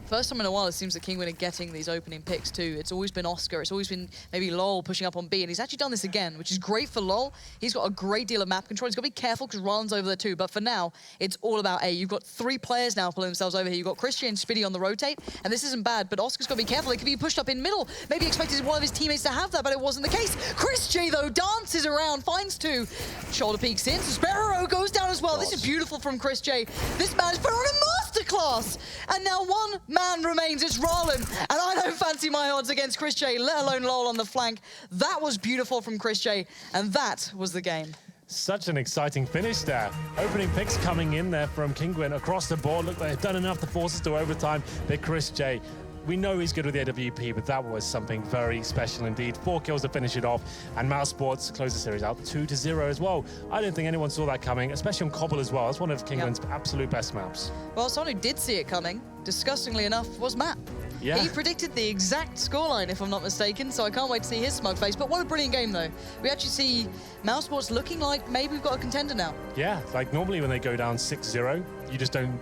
First time in a while, it seems that Kinguin are getting these opening picks too. It's always been Oscar. It's always been maybe LoL pushing up on B, and he's actually done this again, which is great for LoL. He's got a great deal of map control. He's got to be careful because Rylan's over there too, but for now, it's all about A. You've got 3 players now pulling themselves over here. You've got Christian and Spiddy on the rotate, and this isn't bad, but Oscar's got to be careful. He could be pushed up in middle. Maybe he expected one of his teammates to have that, but it wasn't the case. Chris J, though, dances around, finds 2. Shoulder peeks in. Sparrow goes down as well. This is beautiful from Chris J. This man is put on a masterclass, and now 1 man remains. It's Rylan, and I don't fancy my odds against Chris J, let alone LoL on the flank. That was beautiful from Chris J, and that was the game. Such an exciting finish there. Opening picks coming in there from Kinguin across the board. Look, they've done enough to force us to overtime. But Chris J, we know he's good with the AWP, but that was something very special indeed. 4 kills to finish it off, and MouseSports closed the series out 2-0 as well. I don't think anyone saw that coming, especially on Cobble as well. It's one of Kinguin's absolute best maps. Well, someone who did see it coming, disgustingly enough, was Matt. Yeah. He predicted the exact scoreline, if I'm not mistaken, so I can't wait to see his smug face. But what a brilliant game, though. We actually see MouseSports looking like maybe we've got a contender now. Yeah, like normally when they go down 6-0, you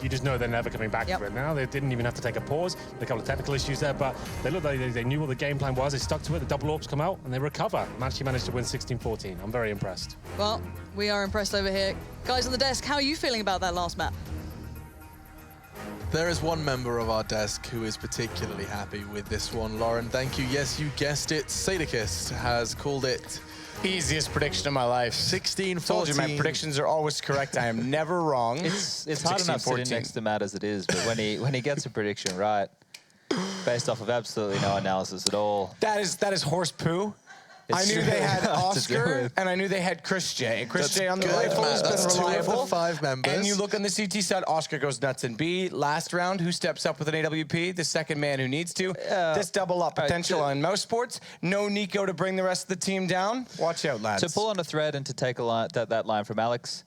just know they're never coming back from it. Now they didn't even have to take a pause. A couple of technical issues there, but they looked like they knew what the game plan was. They stuck to it. The double orbs come out and they recover. And actually managed to win 16-14. I'm very impressed. Well, we are impressed over here. Guys on the desk, how are you feeling about that last map? There is one member of our desk who is particularly happy with this one, Lauren. Thank you. Yes, you guessed it. Sadakist has called it easiest prediction of my life. 16-14. Told you, my predictions are always correct. I am never wrong. It's hard enough sitting next to Matt as it is, but when he gets a prediction right, based off of absolutely no analysis at all. That is horse poo. I knew they had Oscar, and I knew they had Chris J. Chris J on the rifle has been reliable. 2 of the 5 members. And you look on the CT side, Oscar goes nuts in B. Last round, who steps up with an AWP? The second man who needs to. This double up potential on MouseSports. No Nico to bring the rest of the team down. Watch out, lads. To pull on a thread and to take a line, that line from Alex,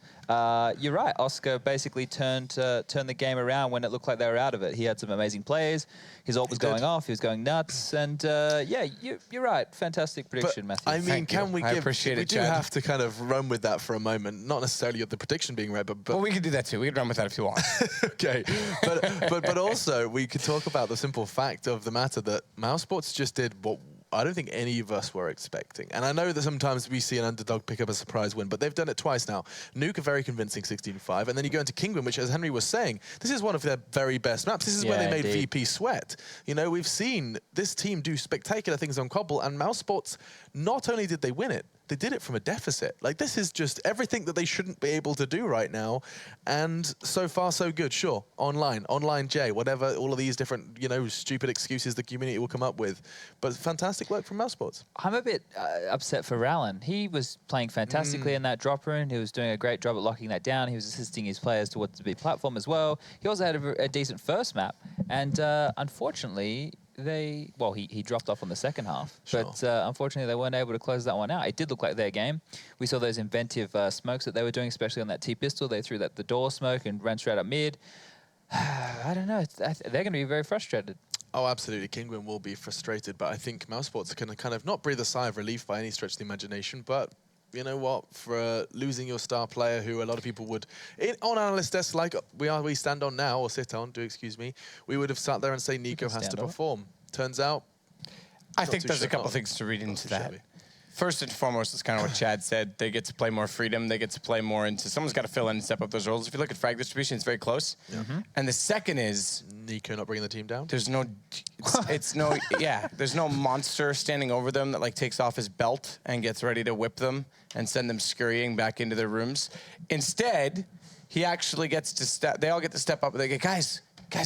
you're right. Oscar basically turned the game around when it looked like they were out of it. He had some amazing plays. His ult was going off. He was going nuts. And yeah, you're right. Fantastic prediction, Matthew. I mean, we do Chad. have to kind of run with that for a moment. Not necessarily of the prediction being right, but well, we could do that too. We could run with that if you want. Okay, but also we could talk about the simple fact of the matter that MouseSports just did what I don't think any of us were expecting. And I know that sometimes we see an underdog pick up a surprise win, but they've done it twice now. Nuke, a very convincing 16-5, and then you go into Kinguin, which, as Henry was saying, this is one of their very best maps. This is where they made VP sweat. You know, we've seen this team do spectacular things on Cobble, and MouseSports, not only did they win it, they did it from a deficit. Like, this is just everything that they shouldn't be able to do right now. And so far, so good. Sure, online J, whatever, all of these different, you know, stupid excuses the community will come up with. But fantastic work from MouseSports. I'm a bit upset for Rallen. He was playing fantastically in that drop rune. He was doing a great job at locking that down. He was assisting his players towards the big platform as well. He also had a decent first map. And unfortunately, he dropped off on the second half, but unfortunately they weren't able to close that one out. It did look like their game. We saw those inventive smokes that they were doing, especially on that T-pistol. They threw the door smoke and ran straight up mid. I don't know. They're going to be very frustrated. Oh, absolutely. Kinguin will be frustrated, but I think MouseSports can kind of not breathe a sigh of relief by any stretch of the imagination, but you know what? For losing your star player, who a lot of people would, on analyst desks like we stand on now, or sit on, excuse me, we would have sat there and say Nico has to perform. Turns out, I think there's a couple things to read into that. First and foremost, it's kind of what Chad said. They get to play more freedom. They get to play more into... Someone's got to fill in and step up those roles. If you look at frag distribution, it's very close. And the second is... Nico not bringing the team down? There's no... there's no monster standing over them that, like, takes off his belt and gets ready to whip them and send them scurrying back into their rooms. Instead, he actually gets to step... They all get to step up and they go, guys,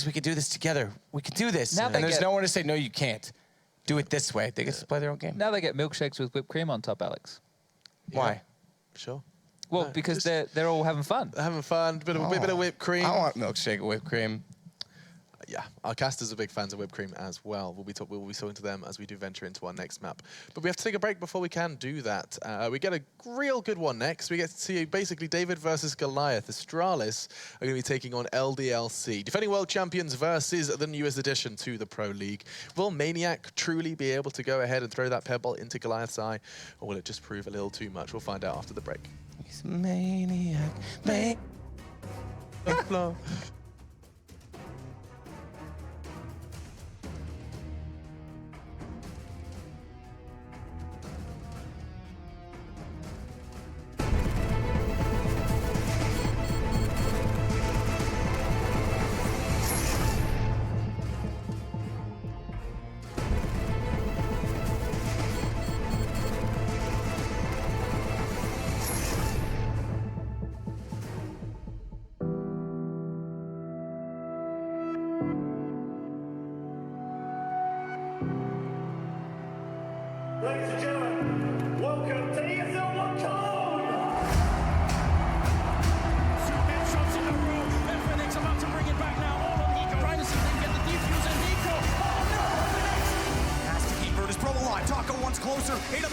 we can do this together. We can do this. And there's no one to say, no, you can't. Do it this way. They get to play their own game. Now they get milkshakes with whipped cream on top, Alex. Why? Sure. Well, because they're all having fun. They're having fun. Bit of whipped cream. I want milkshake with whipped cream. Yeah, our casters are big fans of whipped cream as well. We'll be talking to them as we do venture into our next map. But we have to take a break before we can do that. We get a real good one next. We get to see basically David versus Goliath. Astralis are going to be taking on LDLC. Defending world champions versus the newest addition to the Pro League. Will Maniac truly be able to go ahead and throw that pebble into Goliath's eye? Or will it just prove a little too much? We'll find out after the break. He's a maniac. AW. He's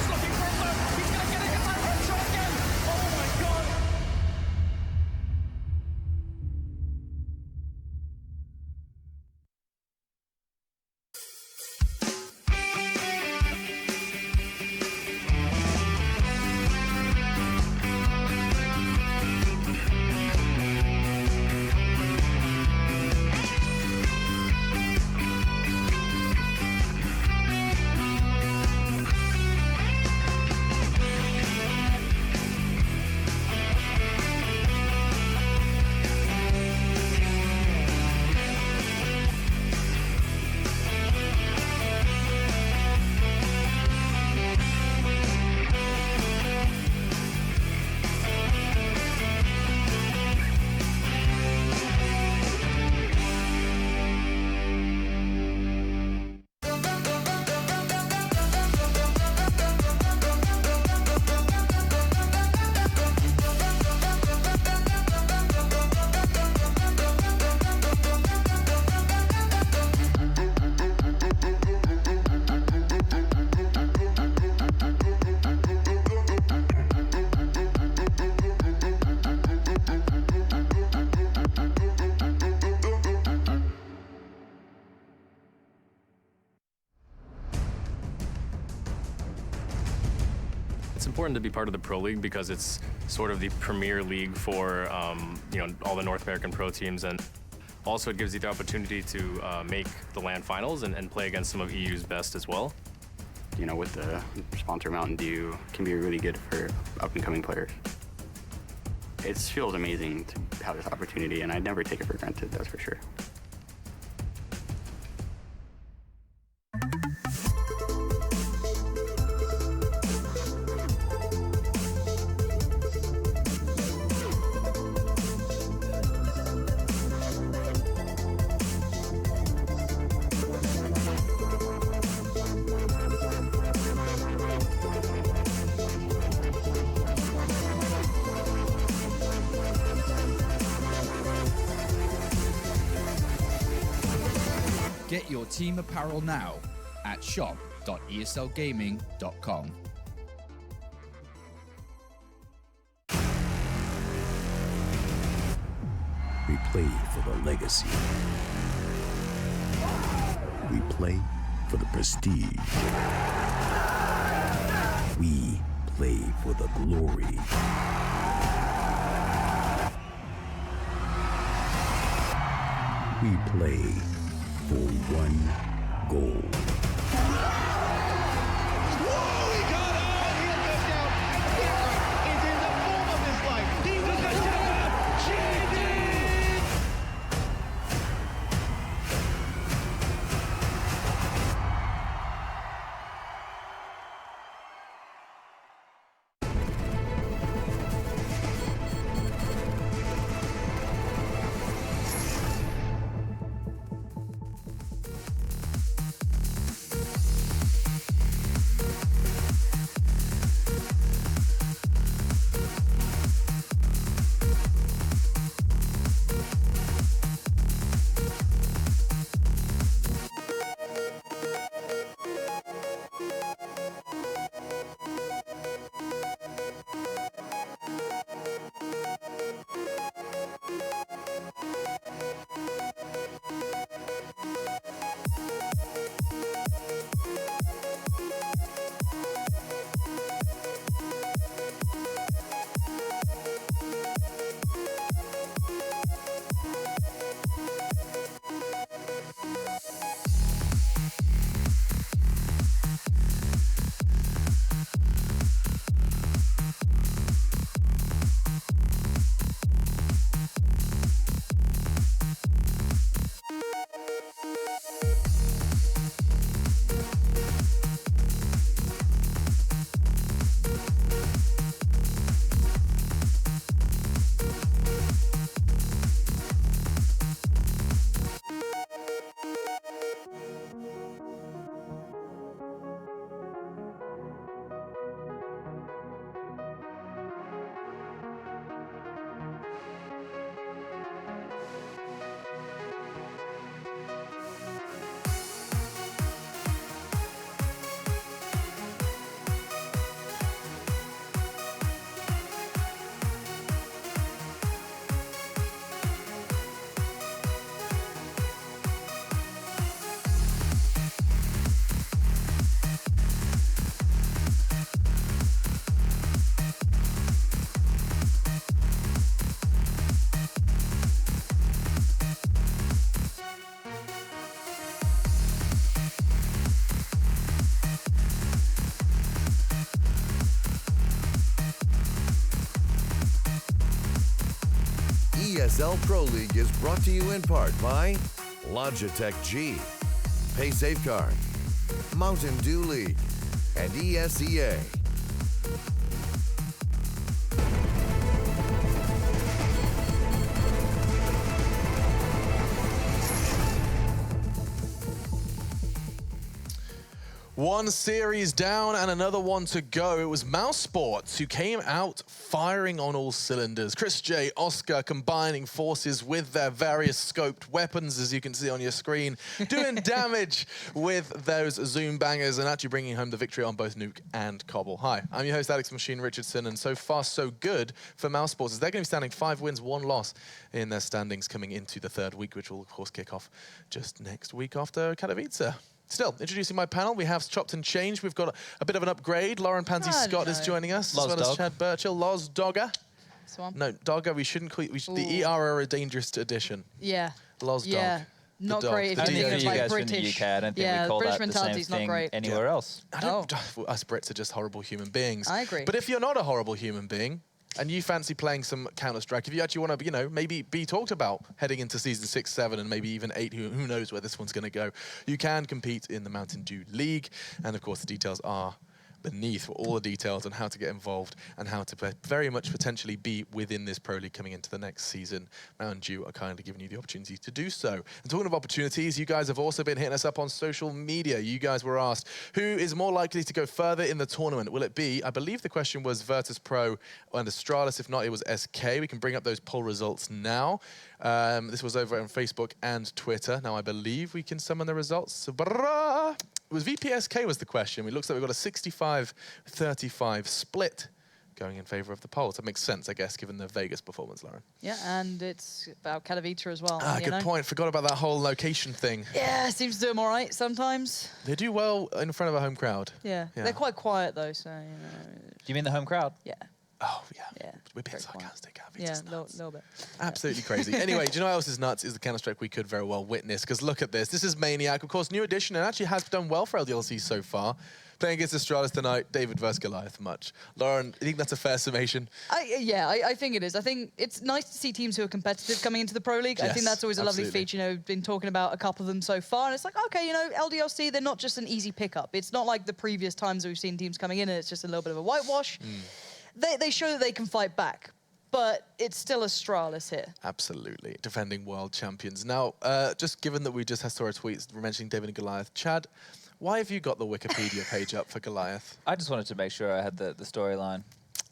looking for a look. He's going to get it. It's a headshot again. Oh my God. It's important to be part of the Pro League because it's sort of the premier league for all the North American pro teams, and also it gives you the opportunity to make the LAN finals and play against some of EU's best as well. You know, with the sponsor Mountain Dew, can be really good for up-and-coming players. It feels amazing to have this opportunity, and I'd never take it for granted, that's for sure. Get your team apparel now at shop.eslgaming.com. We play for the legacy. We play for the prestige. We play for the glory. We play for one goal. ESL Pro League is brought to you in part by Logitech G, Pay Safeguard, Mountain Dew League, and ESEA. One series down and another one to go. It was MouseSports who came out firing on all cylinders. Chris J, Oscar combining forces with their various scoped weapons, as you can see on your screen, doing damage with those zoom bangers and actually bringing home the victory on both Nuke and Cobble. Hi, I'm your host, Alex Machine Richardson, and so far so good for MouseSports, as they're going to be standing 5 wins, 1 loss in their standings coming into the 3rd week, which will, of course, kick off just next week after Katowice. Still, introducing my panel, we have chopped and changed. We've got a bit of an upgrade. Lauren Pansy Scott is joining us, as well as Chad Burchill. Loz Dogger. No, Dogger, we shouldn't call it. The ER are a dangerous addition. Yeah. Loz Dog. Not great if you're thinking of like UK, British. I don't think we call British that the same mentality's not thing great. anywhere else. Us Brits are just horrible human beings. I agree. But if you're not a horrible human being, and you fancy playing some Counter-Strike, if you actually want to, you know, maybe be talked about heading into Season 6, 7, and maybe even 8, who knows where this one's going to go, you can compete in the Mountain Dew League. And, of course, the details are beneath, all the details on how to get involved and how to very much potentially be within this Pro League coming into the next season. Mountain Dew are kindly giving you the opportunity to do so. And talking of opportunities, you guys have also been hitting us up on social media. You guys were asked, who is more likely to go further in the tournament? Will it be, I believe the question was Virtus Pro and Astralis. If not, it was SK. We can bring up those poll results now. This was over on Facebook and Twitter. Now, I believe we can summon the results. It was VPSK was the question. It looks like we've got a 65-35 split going in favour of the polls. That makes sense, I guess, given the Vegas performance, Lauren. Yeah, and it's about Katowice as well. Good point. Forgot about that whole location thing. Yeah, seems to do them all right sometimes. They do well in front of a home crowd. Yeah. They're quite quiet, though, so, you know. Do you mean the home crowd? Yeah. Oh, yeah. We're being sarcastic, Yeah, a little bit. Absolutely crazy. Anyway, do you know what else is nuts? Is the Counter-Strike we could very well witness. Because look at this. This is Maniac, of course, new addition, and actually has done well for LDLC so far. Playing against Astralis tonight, David versus Goliath much. Lauren, you think that's a fair summation? I think it is. I think it's nice to see teams who are competitive coming into the Pro League. Yes, I think that's always a lovely feature. You know, been talking about a couple of them so far, and it's like, okay, you know, LDLC, they're not just an easy pickup. It's not like the previous times that we've seen teams coming in and it's just a little bit of a whitewash. They show that they can fight back, but it's still Astralis here. Absolutely. Defending world champions. Now, just given that we just saw our tweets mentioning David and Goliath, Chad, why have you got the Wikipedia page up for Goliath? I just wanted to make sure I had the storyline.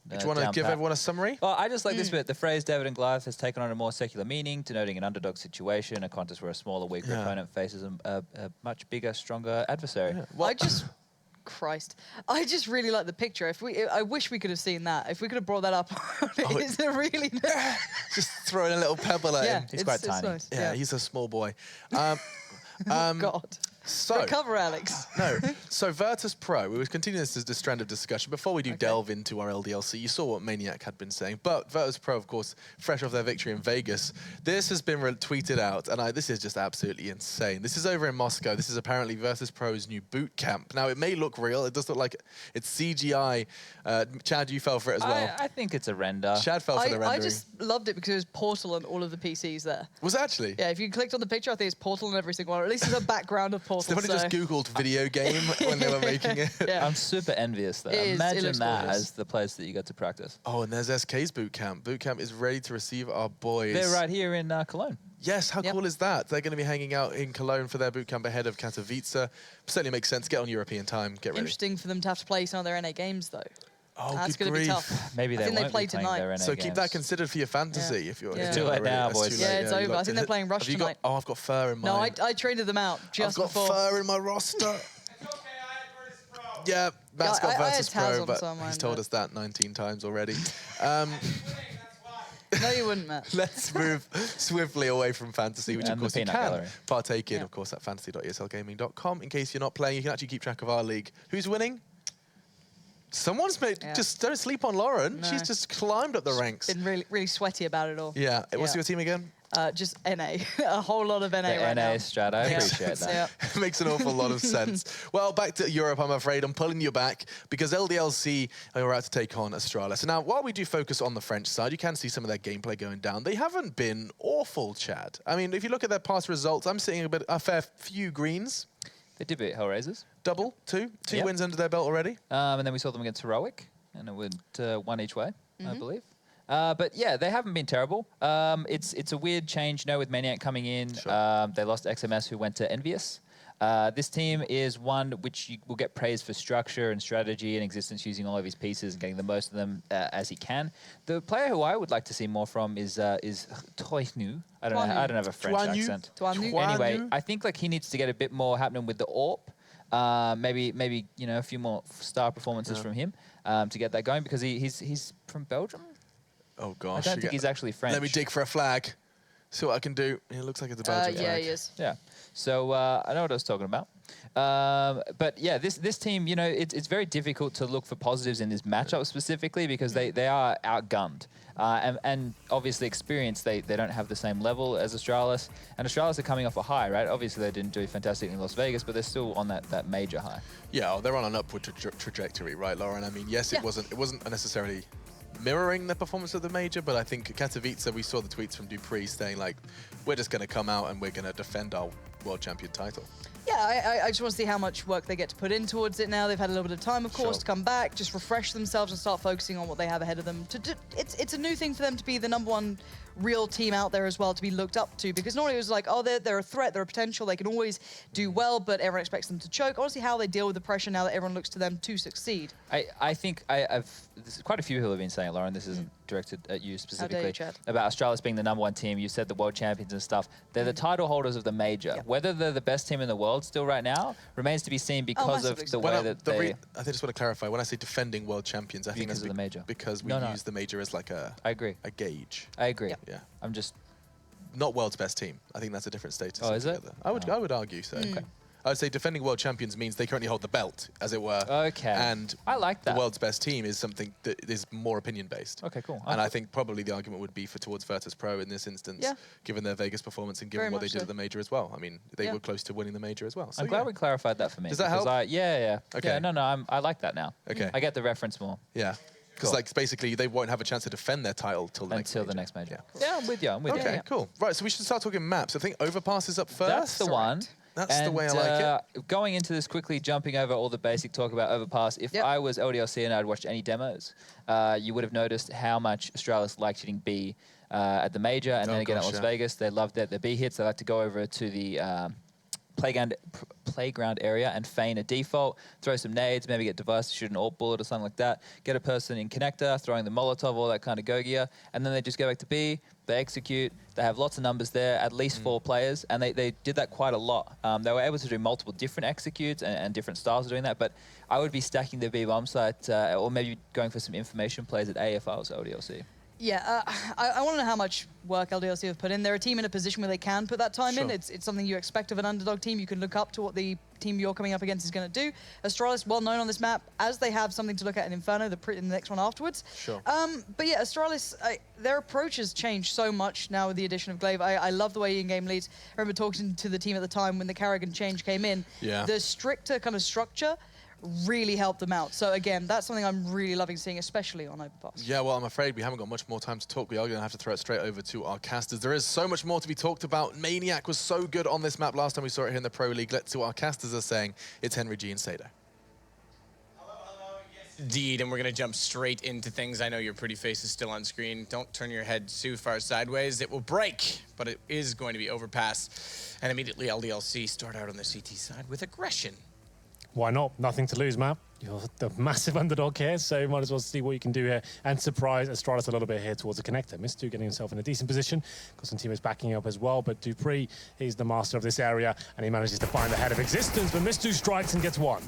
Do you want to give everyone a summary? Well, I just like this bit. The phrase David and Goliath has taken on a more secular meaning, denoting an underdog situation, a contest where a smaller, weaker opponent faces a much bigger, stronger adversary. Yeah. Well, I just really like the picture. I wish we could have seen that. If we could have brought that up, it's a really just throwing a little pebble at him. He's quite tiny. Nice. Yeah, he's a small boy. God. So, recover, Alex. No. So Virtus Pro, we will continue this as a strand of discussion. Before we do delve into our LDLC, you saw what Maniac had been saying. But Virtus Pro, of course, fresh off their victory in Vegas, this has been tweeted out, and this is just absolutely insane. This is over in Moscow. This is apparently Virtus Pro's new boot camp. Now, it may look real. It does look like it's CGI. Chad, you fell for it as well. I think it's a render. Chad fell for the rendering. I just loved it because it was Portal on all of the PCs there. Was it actually? Yeah, if you clicked on the picture, I think it's Portal on every single one. Or at least it's a background of Portal. Somebody just Googled video game when they were making it. I'm super envious, though. Imagine that as the place that you got to practice. Oh, and there's SK's boot camp. Boot camp is ready to receive our boys. They're right here in Cologne. Yes, how cool is that? They're going to be hanging out in Cologne for their boot camp ahead of Katowice. Certainly makes sense. Get on European time. Get ready. Interesting for them to have to play some of their NA games, though. Oh, that's good going to be grief. tough. Maybe they won't play be playing tonight. their NA So games. keep that considered for your fantasy. If you're it's too late now, boys. Yeah, it's over. I think they're playing Rush tonight. I've got fur in mine. No, I traded them out just I've got before. fur in my roster. Yeah, Matt's got Virtus Pro, but he's told us that 19 times already. No, you wouldn't, Matt. Let's move swiftly away from fantasy, which of course you can partake in, of course, at fantasy.eslgaming.com. In case you're not playing, you can actually keep track of our league. Who's winning? Someone's made. Just don't sleep on Lauren. No. She's just climbed up the ranks. Been really, really sweaty about it all. Yeah. What's your team again? Just NA. A whole lot of NA the right now. NA strat, I appreciate that. It makes an awful lot of sense. Well, back to Europe, I'm afraid. I'm pulling you back because LDLC are out to take on Astralis. Now, while we do focus on the French side, you can see some of their gameplay going down. They haven't been awful, Chad. I mean, if you look at their past results, I'm seeing a fair few greens. They did beat Hellraisers. Two wins under their belt already. And then we saw them against Heroic, and it went one each way, I believe. But yeah, they haven't been terrible. It's a weird change, with Maniac coming in. Sure. They lost XMS, who went to Envious. This team is one which you will get praised for structure and strategy and existence, using all of his pieces and getting the most of them as he can. The player who I would like to see more from is Toinu. I don't have a French accent. Anyway, I think he needs to get a bit more happening with the AWP. Maybe a few more star performances from him to get that going, because he's from Belgium. Oh gosh! I don't think he's actually French. Let me dig for a flag. See what I can do. It looks like it's a Belgian flag. Yeah, he is. Yeah. So I know what I was talking about. But yeah, this team, it's very difficult to look for positives in this matchup specifically, because they are outgunned. And obviously experience, they don't have the same level as Astralis. And Astralis are coming off a high, right? Obviously they didn't do fantastic in Las Vegas, but they're still on that major high. Yeah, they're on an upward trajectory, right, Lauren? I mean, yes, it wasn't necessarily mirroring the performance of the major, but I think Katowice, we saw the tweets from Dupree saying, we're just going to come out and we're going to defend our world champion title. Yeah, I just want to see how much work they get to put in towards it now. They've had a little bit of time, of course, to come back, just refresh themselves and start focusing on what they have ahead of them. It's a new thing for them to be the #1 real team out there as well, to be looked up to, because normally it was they're a threat, they're a potential, they can always do well, but everyone expects them to choke. I want to see how they deal with the pressure now that everyone looks to them to succeed. I think there's quite a few who have been saying, Lauren, this isn't directed at you specifically, about Astralis being the #1 team. You said the world champions and stuff. They're the title holders of the major. Yep. Whether they're the best team in the world still right now remains to be seen, because of the way that they... I just want to clarify, when I say defending world champions, I think that's the major. Because we use the major as I agree. a gauge. I agree. Yep. Yeah. I'm just... Not world's best team. I think that's a different status. Oh, is it? I would argue so. Okay. I would say defending world champions means they currently hold the belt, as it were. Okay. And I like that. The world's best team is something that is more opinion-based. Okay, cool. And I think probably the argument would be towards Virtus Pro in this instance, given their Vegas performance and given what they did at the major as well. I mean, they were close to winning the major as well. So I'm glad we clarified that for me. Does that help? Yeah. Okay. Yeah, no, I like that now. Okay. I get the reference more. Yeah. Because basically they won't have a chance to defend their title until the next major. Yeah, I'm with you. Okay, cool. Right, so we should start talking maps. I think Overpass is up first. That's the one. That's the way I like it. Going into this quickly, jumping over all the basic talk about Overpass, if I was LDLC and I'd watched any demos, you would have noticed how much Astralis liked hitting B at the major, and then again at Las Vegas. They loved their B hits. They like to go over to the playground area and feign a default, throw some nades, maybe get device to shoot an AWP bullet or something like that, get a person in connector, throwing the Molotov, all that kind of go gear, and then they just go back to B, they execute, they have lots of numbers there, at least 4 players, and they did that quite a lot. They were able to do multiple different executes and different styles of doing that, but I would be stacking the B bomb site, or maybe going for some information plays at A if I was LDLC. Yeah, I want to know how much work LDLC have put in. They're a team in a position where they can put that time in. It's something you expect of an underdog team. You can look up to what the team you're coming up against is going to do. Astralis, well known on this map, as they have something to look at in Inferno, in the next one afterwards. But yeah, Astralis, their approach has changed so much now with the addition of Glaive. I love the way he in-game leads. I remember talking to the team at the time when the Carrigan change came in. The stricter kind of structure really helped them out. So again, that's something I'm really loving seeing, especially on Overpass. Yeah, well, I'm afraid we haven't got much more time to talk. We are going to have to throw it straight over to our casters. There is so much more to be talked about. Maniac was so good on this map last time we saw it here in the Pro League. Let's see what our casters are saying. It's Henry G and Sado. Indeed, and we're going to jump straight into things. I know your pretty face is still on screen. Don't turn your head too far sideways. It will break, but it is going to be Overpass. And immediately LDLC start out on the CT side with aggression. Why not? Nothing to lose, map. You're the massive underdog here, so you might as well see what you can do here and surprise Astralis a little bit here towards the connector. Mistu getting himself in a decent position. Got some teammates backing up as well, but Dupree, he's the master of this area, and he manages to find the head of existence, but Mistu strikes and gets one.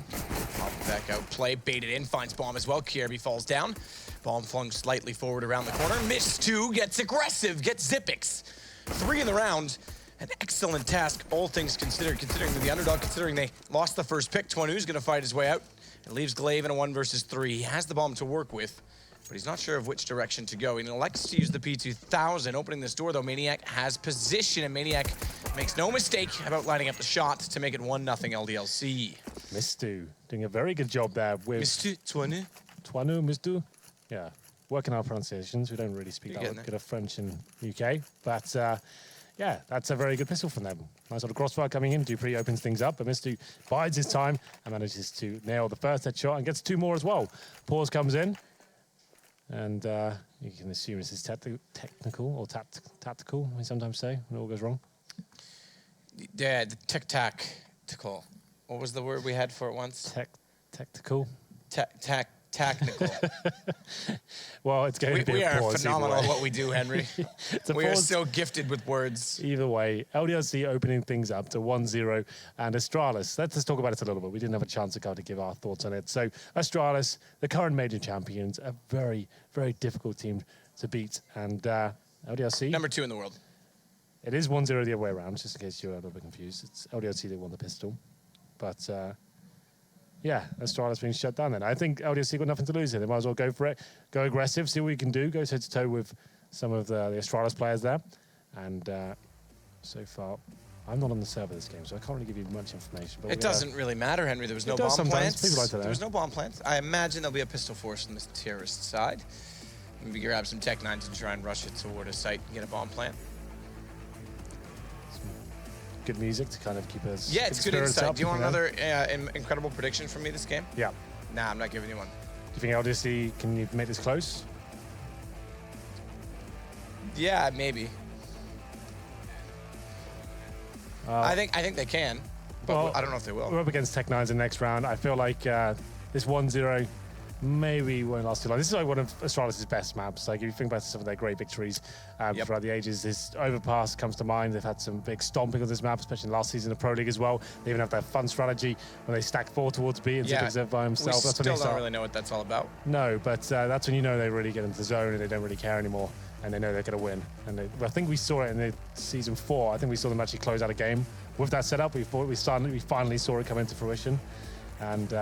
Back out play, baited in, finds bomb as well. Kierby falls down. Bomb flung slightly forward around the corner. Mistu gets aggressive, gets Zipix. 3 in the round. An excellent task, all things considered, considering the underdog, considering they lost the first pick. Twanu's going to fight his way out and leaves Glaive in a 1 versus 3. He has the bomb to work with. but he's not sure of which direction to go. He elects to use the P2000. Opening this door, though, Maniac has position, and Maniac makes no mistake about lining up the shot to make it 1-0 LDLC. Mistu doing a very good job there with... Mistu, Twanu. Twanu, Mistu. Yeah, working our pronunciations. We don't really speak that good of French in UK, but yeah, that's a very good pistol from them. Nice little crossfire coming in. Dupree opens things up, but Mistu bides his time and manages to nail the first headshot and gets 2 more as well. Pause comes in, and you can assume this is technical or tactical, we sometimes say, when it all goes wrong. Yeah, the tic-tac-tical. What was the word we had for it once? Tactical. Technical. Well, it's going to be we a are pause phenomenal at what we do, Henry. We are pause. so gifted with words. Either way, LDLC opening things up to 1-0, and Astralis. Let's just talk about it a little bit. We didn't have a chance to give our thoughts on it. So Astralis, the current major champions, a very, very difficult team to beat. And LDLC... Number 2 in the world. It is 1-0 the other way around, just in case you're a little bit confused. It's LDLC that won the pistol. But... yeah, Astralis being shut down then. I think LDLC got nothing to lose here. They might as well go for it. Go aggressive, see what you can do. Go toe-to-toe with some of the Astralis players there. And so far, I'm not on the server this game, so I can't really give you much information. But it doesn't really matter, Henry. There was no bomb plants. People like to know. There was no bomb plants. I imagine there'll be a pistol force on the terrorist side. Maybe grab some Tech-9s and try and rush it toward a site and get a bomb plant. Good music to kind of keep us. Yeah, it's good insight. Up, do you want another incredible prediction from me this game? Yeah. Nah, I'm not giving you one. Do you think LDC can you make this close? Yeah, maybe. I think they can, but well, I don't know if they will. We're up against Tech-9s in the next round. I feel like this 1-0 maybe won't last too long. This is like one of Astralis' best maps. Like if you think back to some of their great victories throughout the ages, this Overpass comes to mind. They've had some big stomping on this map, especially last season of Pro League as well. They even have that fun strategy when they stack 4 towards B and Zip by himself. We still don't really know what that's all about. No, but that's when you know they really get into the zone and they don't really care anymore, and they know they're going to win. And I think we saw it in the season 4. I think we saw them actually close out a game with that setup. We finally saw it come into fruition, and.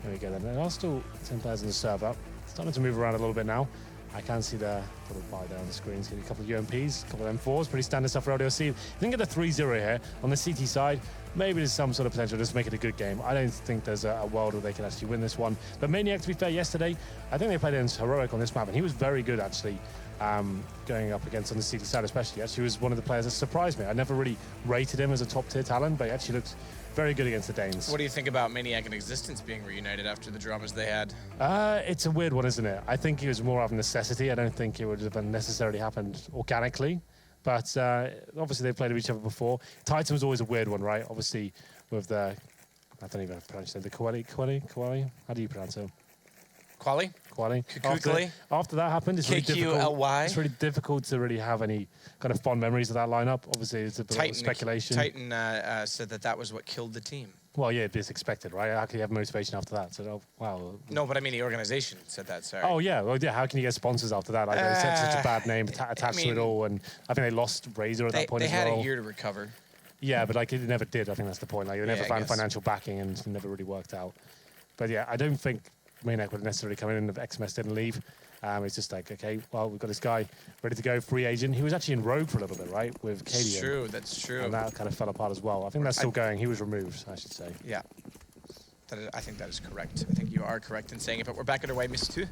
There we go then. There are still 10 players on the server. Starting to move around a little bit now. I can see the little buy there on the screen. It's going to be a couple of UMPs, a couple of M4s. Pretty standard stuff for LDLC. If they can get a 3-0 here on the CT side, maybe there's some sort of potential just to make it a good game. I don't think there's a world where they can actually win this one. But Maniac, to be fair, yesterday, I think they played against Heroic on this map, and he was very good, actually, going up against on the CT side especially. Actually, he was one of the players that surprised me. I never really rated him as a top-tier talent, but he actually looked very good against the Danes. What do you think about Maniac and Existence being reunited after the dramas they had? It's a weird one, isn't it? I think it was more of a necessity. I don't think it would have necessarily happened organically. But obviously they've played with each other before. Titan was always a weird one, right? Obviously with the, I don't even pronounce it, the Kawali? How do you pronounce it? Quali? After that happened, it's really difficult. It's really difficult to really have any kind of fond memories of that lineup. Obviously, it's a bit of speculation. Titan said that was what killed the team. Well, yeah, it's expected, right? How can you have motivation after that? So, wow. No, but I mean the organization said that, sorry. Oh, yeah. Well, yeah, how can you get sponsors after that? Like, they set such a bad name attached to it all, and I think they lost Razor at that point as well. They had a year to recover. Yeah, but like it never did. I think that's the point. Like, they never found financial backing, and it never really worked out. But yeah, I don't think Maniac would necessarily come in if XMS didn't leave. It's just like, okay, well, we've got this guy ready to go, free agent. He was actually in Rogue for a little bit, right, with Cadian. That's true. And that kind of fell apart as well. I think that's still going. He was removed, I should say. Yeah, I think that is correct. I think you are correct in saying it, but we're back underway, Mr.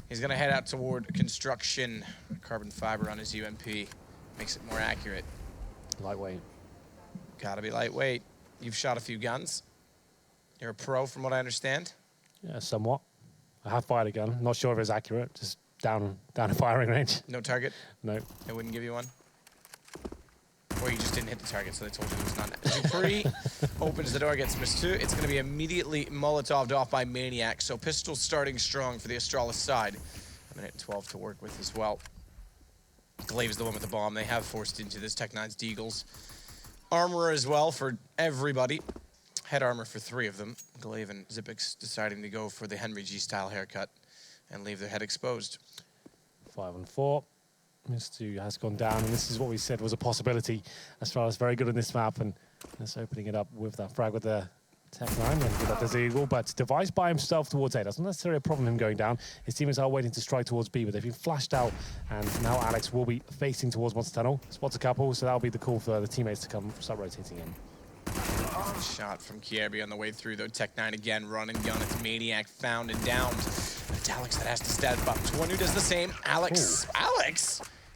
He's going to head out toward construction. Carbon fiber on his UMP makes it more accurate. Lightweight. Gotta be lightweight. You've shot a few guns. You're a pro, from what I understand. Yeah, somewhat. I have fired a gun. Not sure if it's accurate. Just down a firing range. No target? No. They wouldn't give you one? Or you just didn't hit the target, so they told you it was none. Dupree opens the door, gets missed 2. It's going to be immediately Molotov'd off by Maniac, so pistol starting strong for the Astralis side. A minute 12 to work with as well. Glave's the one with the bomb. They have forced into this Tech-9's Deagles. Armor as well for everybody. Head armor for 3 of them. Glaive and Zipix deciding to go for the Henry G style haircut and leave their head exposed. 5 and 4. Mr. has gone down, and this is what we said was a possibility. Astralis very good on this map, and that's opening it up with that frag with the Tech9 and give that as Eagle, but Device by himself towards A. That's not necessarily a problem him going down. His teammates are waiting to strike towards B, but they've been flashed out, and now Alex will be facing towards Monster Tunnel. Spots a couple, so that'll be the call for the teammates to come start rotating in. Shot from Kierby on the way through, though. Tech9 again, run and gun. It's Maniac found and downed. It's Alex that has to step up. Twanu does the same. Alex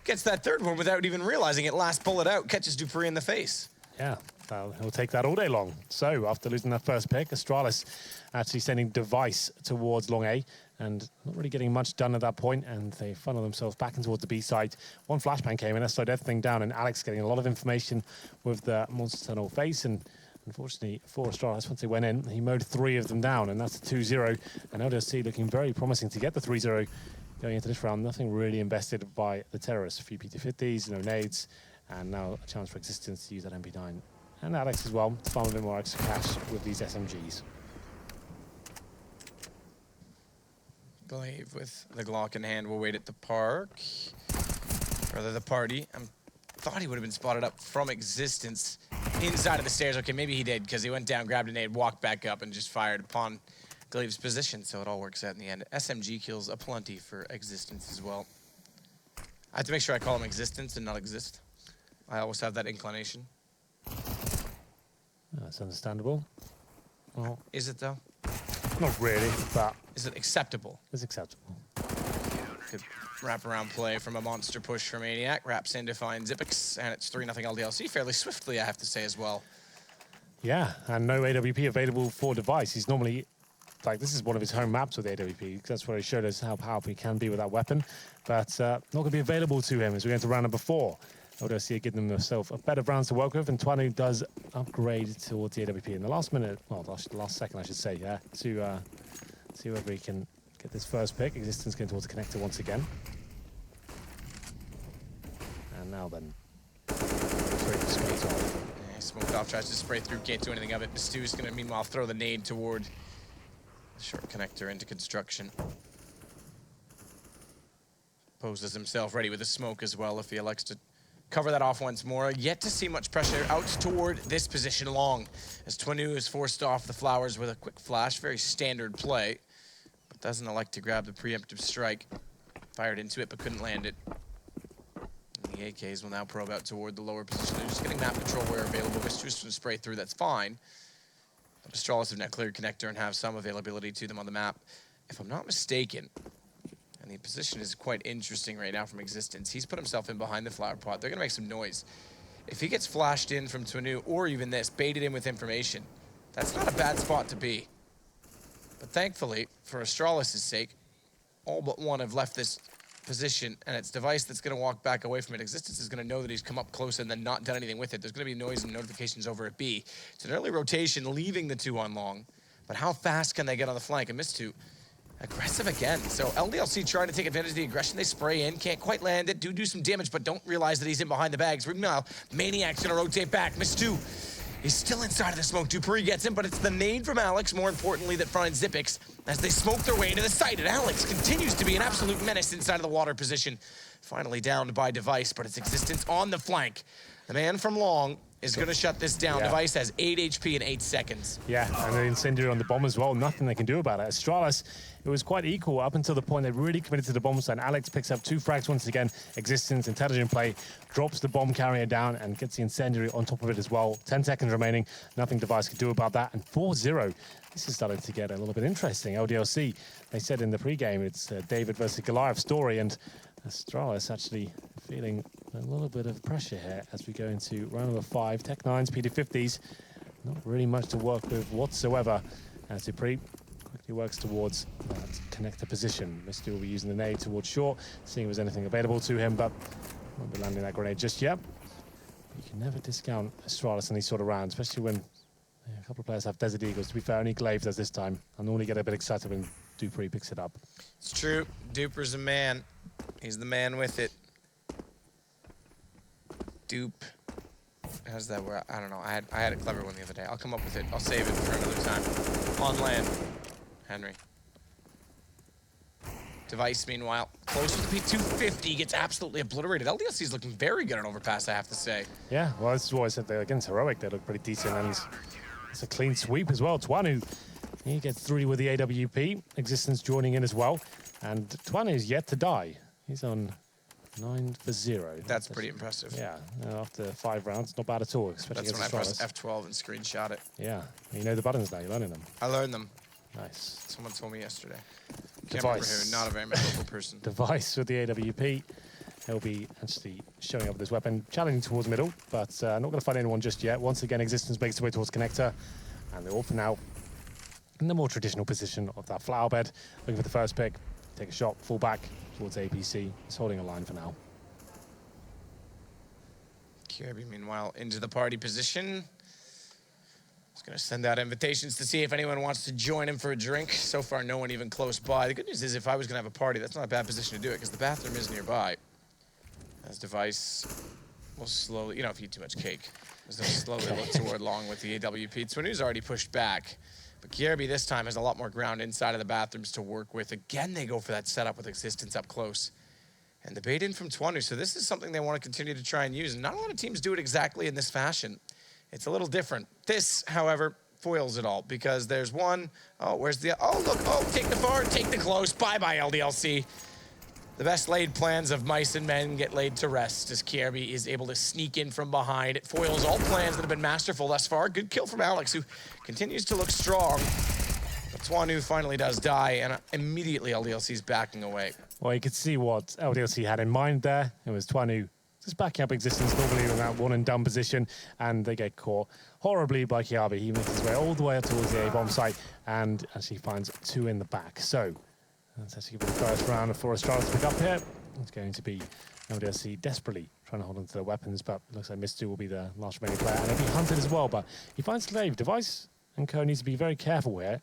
gets that third one without even realizing it. Last bullet out, catches Dupree in the face. Yeah, he'll take that all day long. So after losing that first pick, Astralis actually sending Device towards long A and not really getting much done at that point, and they funnel themselves back in towards the B side. One flashbang came in, that slowed everything down, and Alex getting a lot of information with the Monster Tunnel face, and unfortunately for Astralis, once they went in, he mowed 3 of them down, and that's a 2-0, and LDLC looking very promising to get the 3-0 going into this round. Nothing really invested by the terrorists. A few PT50s, no nades, and now a chance for Existence to use that MP9. And Alex as well, to farm a bit more extra cash with these SMGs. Glaive with the Glock in hand will wait at the park. Rather the party. I thought he would have been spotted up from Existence inside of the stairs. Okay, maybe he did, because he went down, grabbed a nade, walked back up, and just fired upon Glaive's position, so it all works out in the end. SMG kills aplenty for Existence as well. I have to make sure I call him Existence and not Exist. I always have that inclination. That's understandable. Well, is it though? Not really, but... Is it acceptable? It's acceptable. Good wraparound play from a monster push for Maniac. Wraps in to find Zippix, and it's 3-0 LDLC fairly swiftly, I have to say as well. Yeah, and no AWP available for Device. He's normally... Like, this is one of his home maps with AWP, because that's where he showed us how powerful he can be with that weapon. But not going to be available to him as we go into round number 4. LDLC giving themselves a better rounds to work with, and Twanu does upgrade towards the AWP in the last minute, well, the last second, I should say, yeah, to see whether he can get this first pick. Existence going towards the connector once again. And now then, straight off. Yeah, smoked off, tries to spray through, can't do anything of it. Stu's going to, meanwhile, throw the nade toward the short connector into construction. Poses himself ready with a smoke as well if he elects to cover that off once more. Yet to see much pressure out toward this position long, as Twanu is forced off the flowers with a quick flash. Very standard play, but doesn't elect to grab the preemptive strike. Fired into it, but couldn't land it. And the AKs will now probe out toward the lower position. They're just getting map control where available. Mistress to spray through, that's fine. But Astralis have now cleared connector and have some availability to them on the map. If I'm not mistaken, and the position is quite interesting right now from Existence. He's put himself in behind the flower pot. They're going to make some noise. If he gets flashed in from Twanu, or even this, baited in with information, that's not a bad spot to be. But thankfully, for Astralis' sake, all but one have left this position, and it's Device that's going to walk back away from it. Existence is going to know that he's come up close and then not done anything with it. There's going to be noise and notifications over at B. It's an early rotation, leaving the 2 on long. But how fast can they get on the flank? And Miss2 aggressive again. So LDLC trying to take advantage of the aggression. They spray in, can't quite land it, do some damage, but don't realize that he's in behind the bags. Meanwhile, Maniac's gonna rotate back. Miss2 is still inside of the smoke. Dupree gets him, but it's the nade from Alex, more importantly, that finds Zippix as they smoke their way into the site. And Alex continues to be an absolute menace inside of the water position. Finally downed by Device, but it's Existence on the flank. The man from long is going to shut this down. Yeah. Device has 8 HP in 8 seconds. Yeah, and the incendiary on the bomb as well. Nothing they can do about it. Astralis, it was quite equal up until the point they really committed to the bomb side. Alex picks up 2 frags once again. Existence, intelligent play, drops the bomb carrier down and gets the incendiary on top of it as well. 10 seconds remaining. Nothing Device could do about that. And 4-0. This is starting to get a little bit interesting. LDLC, they said in the pregame, it's David versus Goliath story, and Astralis actually feeling a little bit of pressure here as we go into round number 5. Tech9s, PT50s, not really much to work with whatsoever. As Dupree quickly works towards that connector position. Misty will be using the nade towards short, seeing if there's anything available to him, but won't be landing that grenade just yet. You can never discount Astralis in these sort of rounds, especially when a couple of players have Desert Eagles. To be fair, only Glaive does this time. I normally get a bit excited when Dupree picks it up. It's true. Duper's a man. He's the man with it. Dupe. How's that word? I don't know. I had a clever one the other day. I'll come up with it. I'll save it for another time. On land. Henry. Device, meanwhile, close to the P250, gets absolutely obliterated. LDLC is looking very good on Overpass, I have to say. Yeah, well, this is what I said. They're against Heroic. They look pretty decent. And It's a clean sweep as well. Twanu, he gets 3 with the AWP. Existence joining in as well. And Twanu is yet to die. He's on 9 for 0. That's pretty impressive. Yeah, after 5 rounds, not bad at all. Especially That's when I against pressed F12 and screenshot it. Yeah, you know the buttons now, you're learning them. I learned them. Nice. Someone told me yesterday. Can't remember who, not a very memorable person. Device with the AWP. He'll be actually showing up with this weapon, challenging towards middle, but not going to find anyone just yet. Once again, Existence makes its way towards connector, and they're all for now in the more traditional position of that flower bed, looking for the first pick, take a shot, fall back towards APC. He's holding a line for now. Kirby, meanwhile, into the party position. He's going to send out invitations to see if anyone wants to join him for a drink. So far, no one even close by. The good news is if I was going to have a party, that's not a bad position to do it because the bathroom is nearby. As Device will slowly, you know, if you eat too much cake, as they'll slowly look toward long with the AWP. Twanu's already pushed back, but Kirby this time has a lot more ground inside of the bathrooms to work with. Again, they go for that setup with Existence up close. And the bait in from Twanu, so this is something they want to continue to try and use. And not a lot of teams do it exactly in this fashion. It's a little different. This, however, foils it all because there's one. Oh, where's the, oh, look, oh, take the far, take the close. Bye-bye, LDLC. The best laid plans of mice and men get laid to rest as Kirby is able to sneak in from behind. It foils all plans that have been masterful thus far. Good kill from Alex, who continues to look strong. But Twanu finally does die, and immediately LDLC's backing away. Well, you could see what LDLC had in mind there. It was Twanu just backing up Existence normally in that one and done position, and they get caught horribly by Kiabi. He makes his way all the way up towards the A-bomb site and actually finds 2 in the back. So that's actually going to be the first round for Astralis to pick up here. It's going to be LDLC desperately trying to hold on to their weapons, but it looks like Mistu will be the last remaining player, and he'll be hunted as well. But he finds Slave. Device and Co needs to be very careful here,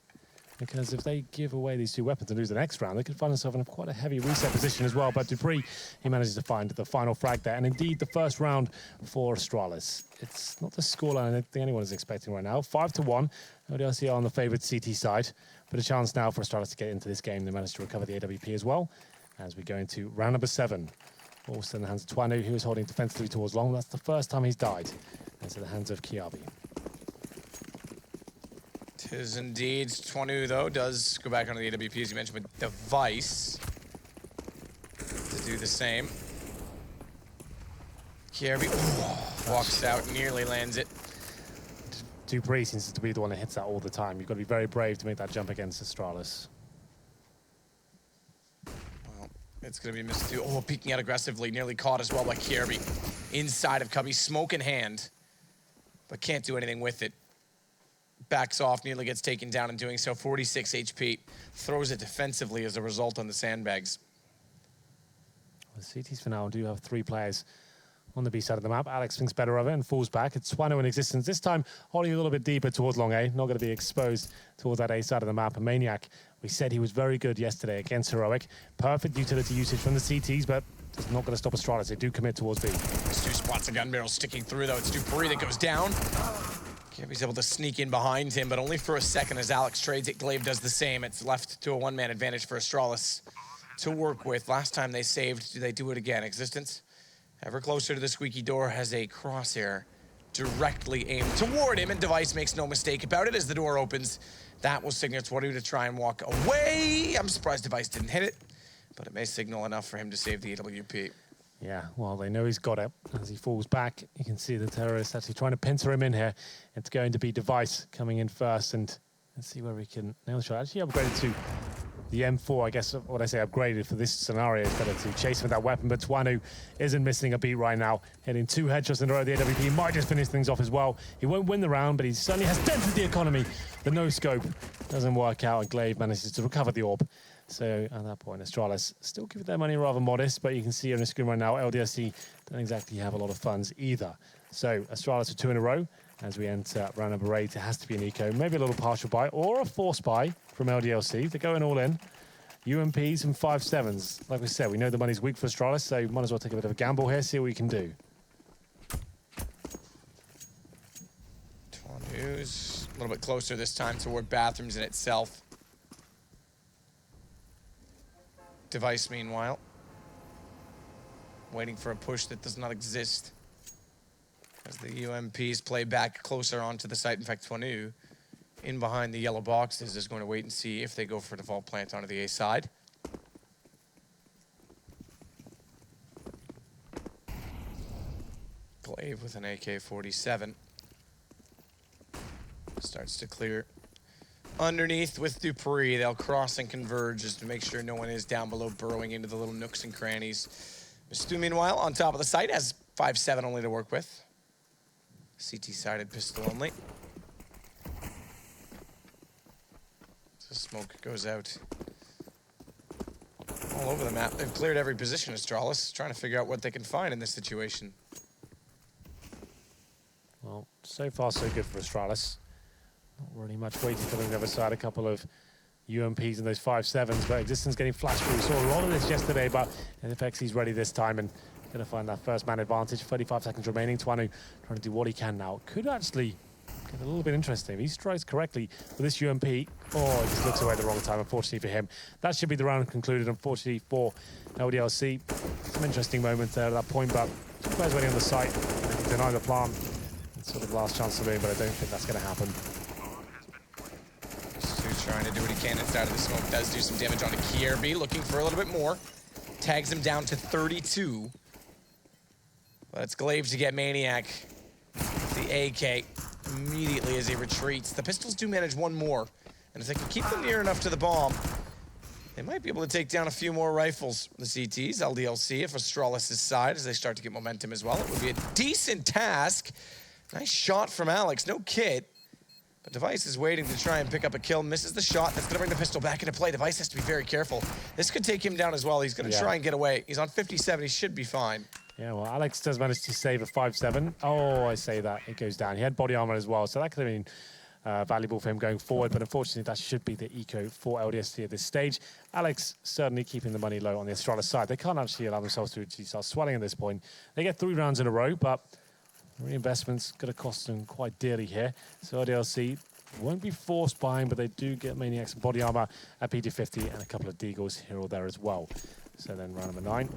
because if they give away these 2 weapons and lose the next round, they could find themselves in quite a heavy reset position as well. But Dupree, he manages to find the final frag there. And indeed, the first round for Astralis. It's not the scoreline I don't think anyone is expecting right now. 5-1. LDLC are on the favoured CT side. But a chance now for Astralis to get into this game. They managed to recover the AWP as well. As we go into round number 7. Also in the hands of Twanu, who is holding defensively towards long. That's the first time he's died. That's in the hands of Kiabi. Tis indeed. Twanu, though, does go back onto the AWP, as you mentioned, with Device to do the same. Kirby walks out, nearly lands it. Dupree seems to be the one that hits that all the time. You've got to be very brave to make that jump against Astralis. Well, it's going to be Mr. Oh, peeking out aggressively, nearly caught as well by Kirby. Inside of Cubby, smoke in hand, but can't do anything with it. Backs off, nearly gets taken down in doing so. 46 HP. Throws it defensively as a result on the sandbags. The CTs for now do have 3 players on the B side of the map. Alex thinks better of it and falls back. It's Twanu in Existence, this time holding a little bit deeper towards long A. Not going to be exposed towards that A side of the map. A Maniac, we said he was very good yesterday against Heroic. Perfect utility usage from the CTs, but it's not going to stop Astralis. They do commit towards B. There's 2 spots of gun barrels sticking through, though. It's Dupree that goes down. Kirby's able to sneak in behind him, but only for a second as Alex trades it. Glaive does the same. It's left to a 1-man advantage for Astralis to work with. Last time they saved, do they do it again? Existence, ever closer to the squeaky door, has a crosshair directly aimed toward him, and Device makes no mistake about it as the door opens. That will signal Twanu to try and walk away. I'm surprised Device didn't hit it, but it may signal enough for him to save the AWP. Yeah, well, they know he's got it. As he falls back, you can see the terrorist actually trying to pincer him in here. It's going to be Device coming in first, and let's see where we can nail the shot. Actually upgraded to the M4, I guess what I say upgraded for this scenario is better to chase him with that weapon, but Twanu isn't missing a beat right now. Hitting 2 headshots in a row. The AWP might just finish things off as well. He won't win the round, but he certainly has dented the economy. The no-scope doesn't work out, and Glaive manages to recover the orb. So at that point, Astralis still give their money rather modest, but you can see on the screen right now, LDLC don't exactly have a lot of funds either. So Astralis are 2 in a row. As we enter round number 8, it has to be an eco, maybe a little partial buy or a force buy from LDLC. They're going all in. UMPs and 5.7s. Like we said, we know the money's weak for Astralis, so you might as well take a bit of a gamble here, see what we can do. Twanu's a little bit closer this time toward bathrooms in itself. Device, meanwhile, waiting for a push that does not exist. As the UMPs play back closer onto the site. In fact, Twanu, in behind the yellow boxes, is going to wait and see if they go for default plant onto the A side. Glaive with an AK-47. Starts to clear. Underneath with Dupree, they'll cross and converge just to make sure no one is down below burrowing into the little nooks and crannies. Mistu, meanwhile, on top of the site, has 5-7 only to work with. CT-sided pistol only. So smoke goes out all over the map. They've cleared every position, Astralis, trying to figure out what they can find in this situation. Well, so far so good for Astralis. Not really much waiting for them on the other side. A couple of UMPs and those 5-7s, but Existence getting flash through. We saw a lot of this yesterday, but NFX, he's ready this time and going to find that first man advantage. 35 seconds remaining. Twanu trying to do what he can now. Could actually get a little bit interesting. If he strikes correctly with this UMP, oh, he just looks away at the wrong time, unfortunately for him. That should be the round concluded, unfortunately for LDLC. Some interesting moments there at that point, but two players waiting on the site. Deny the plant. It's sort of last chance saloon, but I don't think that's going to happen. Trying to do what he can inside of the smoke. Does do some damage onto Kierby, looking for a little bit more. Tags him down to 32. But it's Glaive to get Maniac. The AK immediately as he retreats. The pistols do manage one more. And if they can keep them near enough to the bomb, they might be able to take down a few more rifles. The CTs, LDLC, if Astralis' side, as they start to get momentum as well. It would be a decent task. Nice shot from Alex, no kit. But Device is waiting to try and pick up a kill, misses the shot. That's gonna bring the pistol back into play. Device has to be very careful. This could take him down as well. He's gonna try and get away. He's on 57, he should be fine. Yeah, well, Alex does manage to save a 5-7. Oh, I say that, it goes down. He had body armor as well, so that could have been valuable for him going forward, but unfortunately that should be the eco for LDSC at this stage. Alex certainly keeping the money low on the Astralis side. They can't actually allow themselves to start swelling at this point. They get 3 rounds in a row, but reinvestment's gonna cost them quite dearly here. So LDLC won't be forced buying, but they do get Maniacs and body armor at PT50 and a couple of Deagles here or there as well. So then round number 9.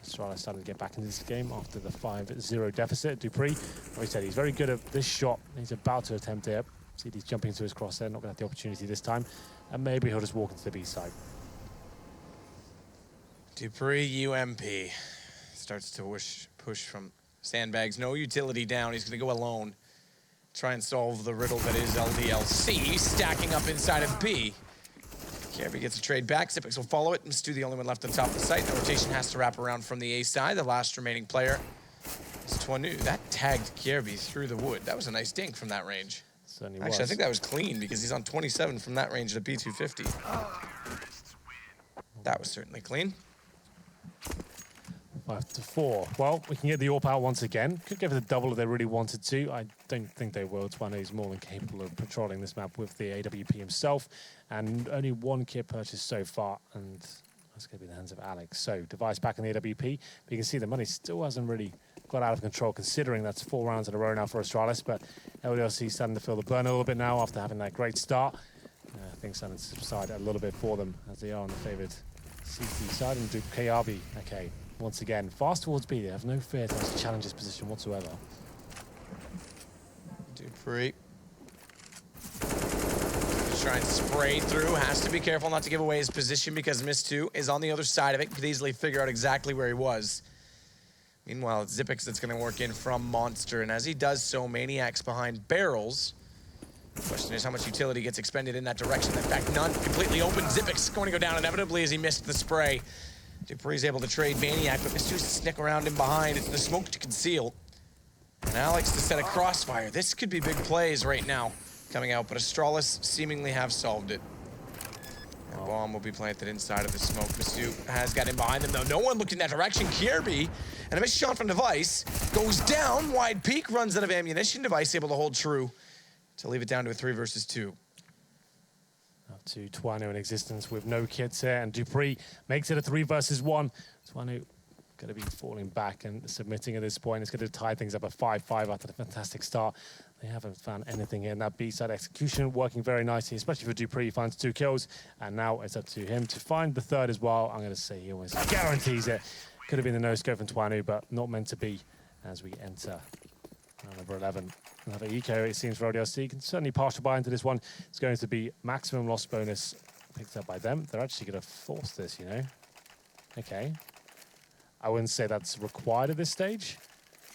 Astralis starting to get back into this game after the 5-0 deficit. Dupree, like I said, he's very good at this shot. He's about to attempt it. See, he's jumping into his crosshair, not going to have the opportunity this time. And maybe he'll just walk into the B side. Dupree, UMP. Starts to push from sandbags. No utility down. He's going to go alone. Try and solve the riddle that is LDLC, stacking up inside of B. Kierby gets a trade back. Zipix will follow it. Mistu the only one left on top of the site. The rotation has to wrap around from the A side. The last remaining player is Twanu. That tagged Kierby through the wood. That was a nice dink from that range. Certainly Actually, I think that was clean because he's on 27 from that range at a B250. That was certainly clean. 5-4. Well, we can get the AWP out once again. Could give it a double if they really wanted to. I don't think they will. Twanu is more than capable of patrolling this map with the AWP himself. And only 1 kit purchased so far. And that's going to be in the hands of Alex. So, Device back in the AWP. But you can see the money still hasn't really got out of control, considering that's 4 rounds in a row now for Astralis. But LDLC starting to feel the burn a little bit now after having that great start. Things starting to subside a little bit for them as they are on the favoured CT side. And KRB, okay. Once again, fast towards B. They have no fear to challenge this position whatsoever. Dupree. Trying to spray through. Has to be careful not to give away his position because Mistu is on the other side of it. Could easily figure out exactly where he was. Meanwhile, it's Zipix that's going to work in from Monster. And as he does so, Maniac's behind barrels. The question is how much utility gets expended in that direction. In fact, none. Completely open. Zipix going to go down inevitably as he missed the spray. Dupree's able to trade Maniac, but Mistu's to sneak around him behind. It's the smoke to conceal. And Alex to set a crossfire. This could be big plays right now coming out, but Astralis seemingly have solved it. And bomb will be planted inside of the smoke. Mistu has got him behind them, though. No one looked in that direction. Kierby, and a missed shot from Device. Goes down, wide peak, runs out of ammunition. Device able to hold true to leave it down to a 3 versus 2. Up to Twanu in existence with no kits here, and Dupree makes it a 3 versus 1. Twanu going to be falling back and submitting at this point. It's going to tie things up at 5-5 after the fantastic start. They haven't found anything in that B-side execution, working very nicely, especially for Dupree. He finds 2 kills, and now it's up to him to find the 3rd as well. I'm going to say he almost guarantees it. Could have been the no-scope from Twanu, but not meant to be as we enter Number 11. Another eco, it seems, for LDLC. Can certainly partial buy into this one. It's going to be maximum loss bonus picked up by them. They're actually going to force this, you know. Okay. I wouldn't say that's required at this stage.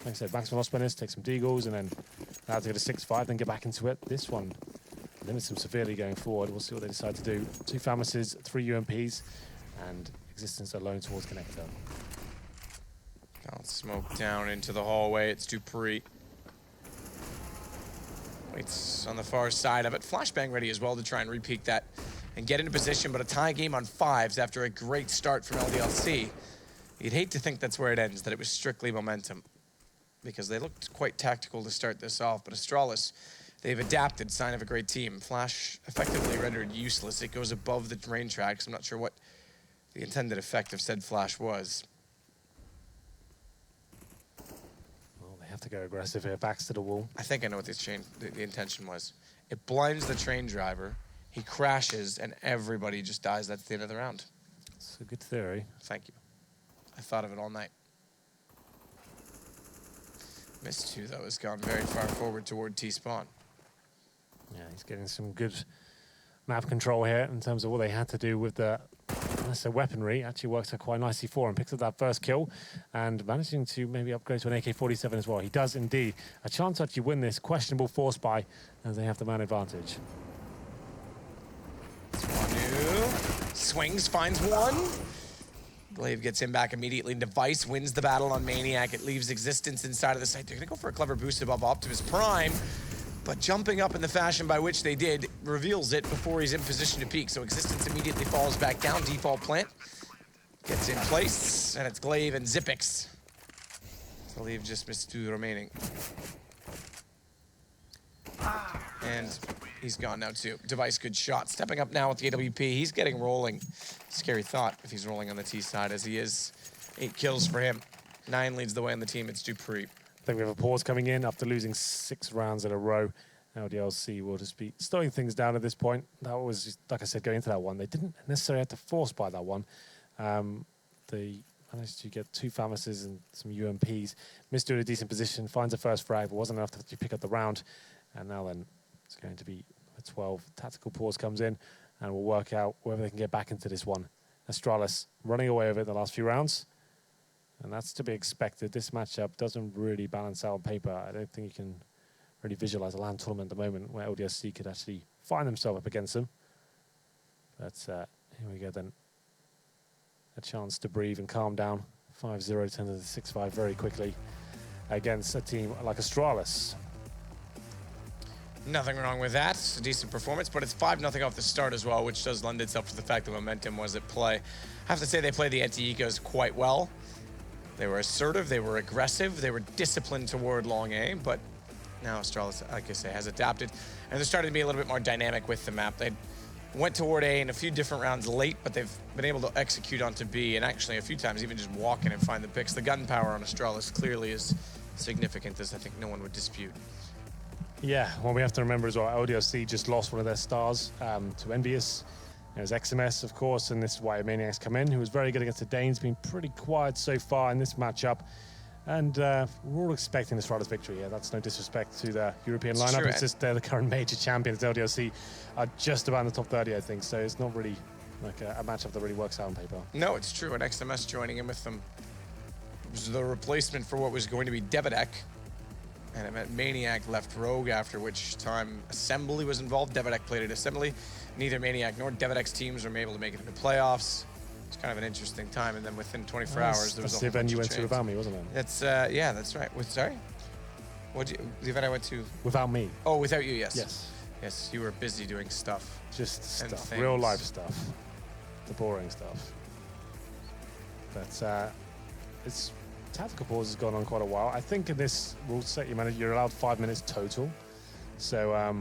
Like I said, maximum loss bonus, take some deagles, and then now to get a 6-5, then get back into it. This one limits them severely going forward. We'll see what they decide to do. 2 Famases, 3 UMPs, and existence alone towards connector. I'll smoke down into the hallway. It's Dupree. Waits on the far side of it. Flashbang ready as well to try and repeat that and get into position, but a tie game on 5s after a great start from LDLC. You'd hate to think that's where it ends, that it was strictly momentum, because they looked quite tactical to start this off, but Astralis, they've adapted, sign of a great team. Flash effectively rendered useless. It goes above the train tracks. I'm not sure what the intended effect of said flash was. Well, they have to go aggressive here, backs to the wall. I think I know what the intention was. It blinds the train driver, he crashes, and everybody just dies. That's the end of the round. It's a good theory. Thank you. I thought of it all night. Missed 2, though, has gone very far forward toward T-spawn. Yeah, he's getting some good map control here in terms of what they had to do with the weaponry. Actually works out quite nicely for him. Picks up that first kill and managing to maybe upgrade to an AK-47 as well. He does indeed. A chance to actually win this. Questionable force buy as they have the man advantage. Swings, finds one. Glaive gets him back immediately. Device wins the battle on Maniac. It leaves existence inside of the site. They're going to go for a clever boost above Optimus Prime, but jumping up in the fashion by which they did reveals it before he's in position to peek. So existence immediately falls back down. Default plant gets in place, and it's Glaive and Zipix. Glaive just missed 2 remaining. And he's gone now too. Device, good shot. Stepping up now with the AWP. He's getting rolling. Scary thought if he's rolling on the T side as he is. 8 kills for him. 9 leads the way on the team. It's Dupree. I think we have a pause coming in after losing 6 rounds in a row. LDLC will just be slowing things down at this point. That was, just, like I said, going into that one. They didn't necessarily have to force buy that one. They managed to get 2 Famases and some UMPs. Missed doing a decent position. Finds a first frag, but wasn't enough to pick up the round. And now then, it's going to be a 12. Tactical pause comes in, and we'll work out whether they can get back into this one. Astralis running away with it in the last few rounds, and that's to be expected. This matchup doesn't really balance out on paper. I don't think you can really visualize a LAN tournament at the moment where LDLC could actually find themselves up against them. But here we go then. A chance to breathe and calm down. 5-0 turns into 6-5 very quickly against a team like Astralis. Nothing wrong with that. It's a decent performance, but it's 5-0 off the start as well, which does lend itself to the fact that momentum was at play. I have to say they played the anti-ecos quite well. They were assertive, they were aggressive, they were disciplined toward long A, but now Astralis, like I say, has adapted, and they're starting to be a little bit more dynamic with the map. They went toward A in a few different rounds late, but they've been able to execute onto B, and actually a few times even just walk in and find the picks. The gunpowder on Astralis clearly is significant, as I think no one would dispute. Yeah, well, we have to remember as well, LDLC just lost one of their stars to Envious. There's XMS, of course, and this is why Maniac's come in, who was very good against the Danes, been pretty quiet so far in this matchup. And we're all expecting the Astralis victory here. That's no disrespect to the European lineup. It's just they're the current major champions. LDLC are just about in the top 30, I think, so it's not really like a matchup that really works out on paper. No, it's true, and XMS joining in with them was the replacement for what was going to be Devedek. And it meant Maniac left Rogue, after which time Assembly was involved. Devedek played at Assembly. Neither Maniac nor Devedek's teams were able to make it into playoffs. It's kind of an interesting time, and then within 24 hours, there was a whole bunch of changes. That's the event you went to without me, wasn't it? That's, yeah, that's right. Sorry? The event I went to? Without me. Oh, without you, yes. Yes. Yes, you were busy doing stuff. Just stuff, real life stuff. The boring stuff. But it's... Tactical pause has gone on quite a while. I think in this rule set you're allowed 5 minutes total. So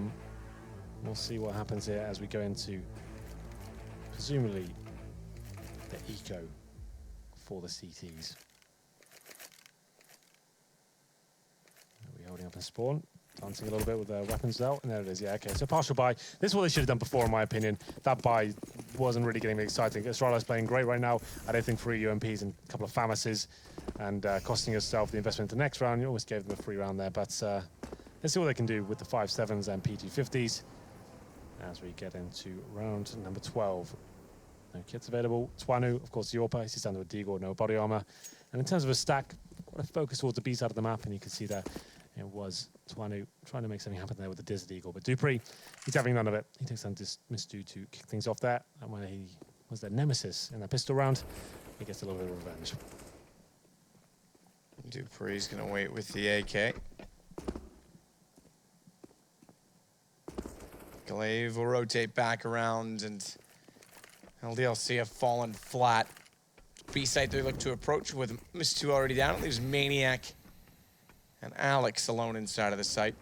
we'll see what happens here as we go into presumably the eco for the CTs. Are we holding up in spawn? Dancing a little bit with their weapons out, and there it is. Yeah, okay. So partial buy. This is what they should have done before, in my opinion. That buy wasn't really getting me exciting. Astralis playing great right now. I don't think 3 UMPs and a couple of Famases and costing yourself the investment in the next round. You almost gave them a free round there, but let's see what they can do with the 5.7s and P250s as we get into round number 12. No kits available. Twanu, of course, Yorpa. He's down to a Deagle, no body armor. And in terms of a stack, quite a focus towards the B side of the map, and you can see that it was Twanu trying to make something happen there with the Desert Eagle. But Dupree, he's having none of it. He takes on Misdu to kick things off there. And when he was their nemesis in that pistol round, he gets a little bit of revenge. Dupree's going to wait with the AK. Glaive will rotate back around, and LDLC have fallen flat. B site they look to approach with Misdu already down. It leaves Maniac and Alex alone inside of the site.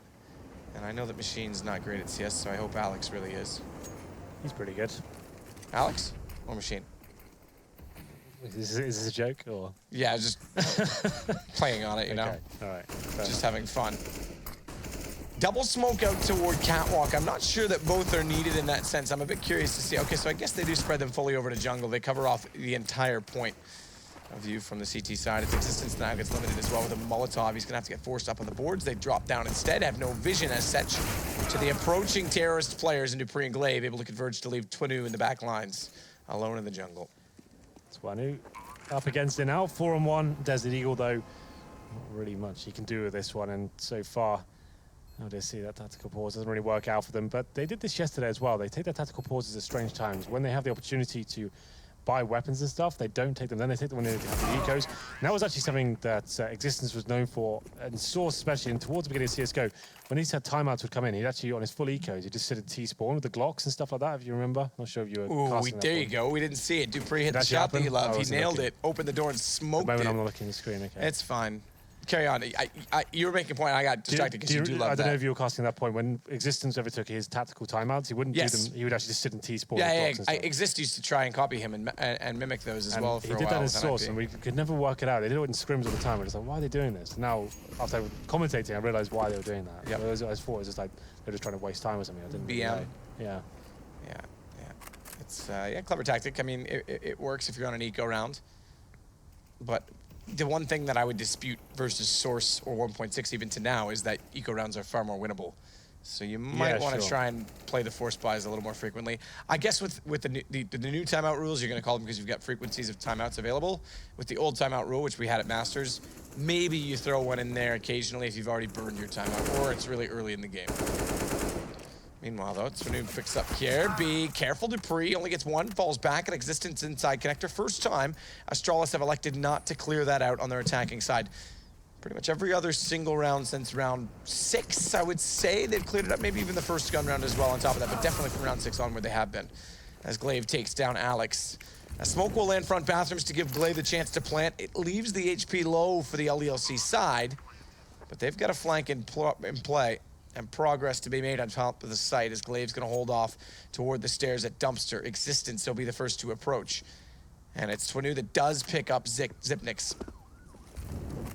And I know that Machine's not great at CS, so I hope Alex really is. He's pretty good. Alex or Machine? Is this a joke or? Yeah, just playing on it, you know? All right. Just having fun. Double smoke out toward Catwalk. I'm not sure that both are needed in that sense. I'm a bit curious to see. Okay, so I guess they do spread them fully over to jungle. They cover off the entire point of view from the CT side. Its existence now gets limited as well with a Molotov. He's going to have to get forced up on the boards. They drop down instead, have no vision as such to the approaching terrorist players, and Dupree and Glaive able to converge to leave Twanu in the back lines alone in the jungle. Twanu up against it now. 4-on-1. Desert Eagle, though, not really much he can do with this one, and so far, LDLC, that tactical pause doesn't really work out for them, but they did this yesterday as well. They take their tactical pauses at strange times. When they have the opportunity to buy weapons and stuff, they don't take them. Then they take them when they have the ecos. And that was actually something that Existence was known for, and Source especially, and towards the beginning of CSGO, when these had timeouts would come in, he'd actually, on his full ecos, he'd just sit at T-spawn with the Glocks and stuff like that, if you remember. Not sure if you were casting there that you go. We didn't see it. Dupree hit the shot that he loved. He nailed it, opened the door and smoked it. The moment I'm not looking at the screen, okay. It's fine. Carry on. You were making a point. I got distracted because you do love that. I don't know if you were casting that point. When Existence ever took his tactical timeouts, he wouldn't do them. He would actually just sit in T-spawn. Yeah. Exist used to try and copy him and mimic those as well for a while. He did that in Source, and we could never work it out. They did it in scrims all the time. We're just like, why are they doing this? Now, after commentating, I realized why they were doing that. Yep. I thought it was just like they're just trying to waste time or something. I didn't BM. know. Yeah. It's clever tactic. I mean, it works if you're on an eco round, but the one thing that I would dispute versus Source or 1.6 even to now is that eco rounds are far more winnable. So you might want to try and play the force buys a little more frequently. I guess with the new timeout rules, you're going to call them because you've got frequencies of timeouts available. With the old timeout rule, which we had at Masters, maybe you throw one in there occasionally if you've already burned your timeout or it's really early in the game. Meanwhile, though, Twanu picks up here. Be careful, Dupree only gets one, falls back at Existence inside connector. First time, Astralis have elected not to clear that out on their attacking side. Pretty much every other single round since round 6, I would say, they've cleared it up. Maybe even the first gun round as well on top of that, but definitely from round 6 onward they have been. As Glaive takes down Alex. A smoke will land front bathrooms to give Glaive the chance to plant. It leaves the HP low for the LDLC side, but they've got a flank in play. And progress to be made on top of the site as Glaive's going to hold off toward the stairs at Dumpster. Existence will be the first to approach. And it's Twanu that does pick up Zipnix.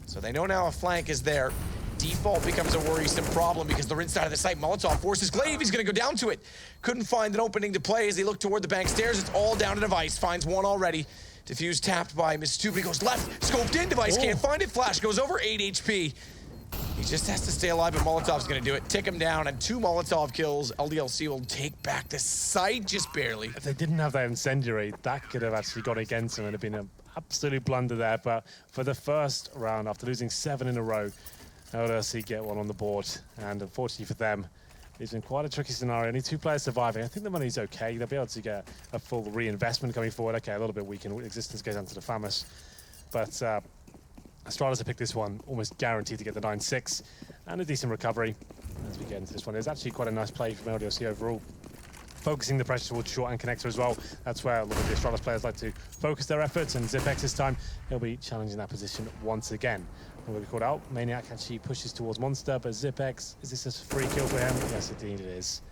So they know now a flank is there. Default becomes a worrisome problem because they're inside of the site. Molotov forces Glaive. He's going to go down to it. Couldn't find an opening to play as he looked toward the bank stairs. It's all down to Device. Finds one already. Diffuse tapped by Misdu, but he goes left. Scoped in. Device can't find it. Flash goes over. 8 HP. He just has to stay alive, but Molotov's going to do it. Tick him down, and 2 Molotov kills. LDLC will take back the site just barely. If they didn't have that incendiary, that could have actually gone against them and have been an absolute blunder there. But for the first round, after losing 7 in a row, LDLC get one on the board. And unfortunately for them, it's been quite a tricky scenario. Only 2 players surviving. I think the money's okay. They'll be able to get a full reinvestment coming forward. Okay, a little bit weak in Existence goes down to the Famous. But Astralis have picked this one, almost guaranteed to get the 9-6, and a decent recovery as we get into this one. It's actually quite a nice play from LDLC overall. Focusing the pressure towards short and connector as well. That's where a lot of the Astralis players like to focus their efforts, and Zipex this time, he'll be challenging that position once again. And we'll be called out. Maniac actually pushes towards Monster, but Zipex, is this a free kill for him? Yes, indeed it is.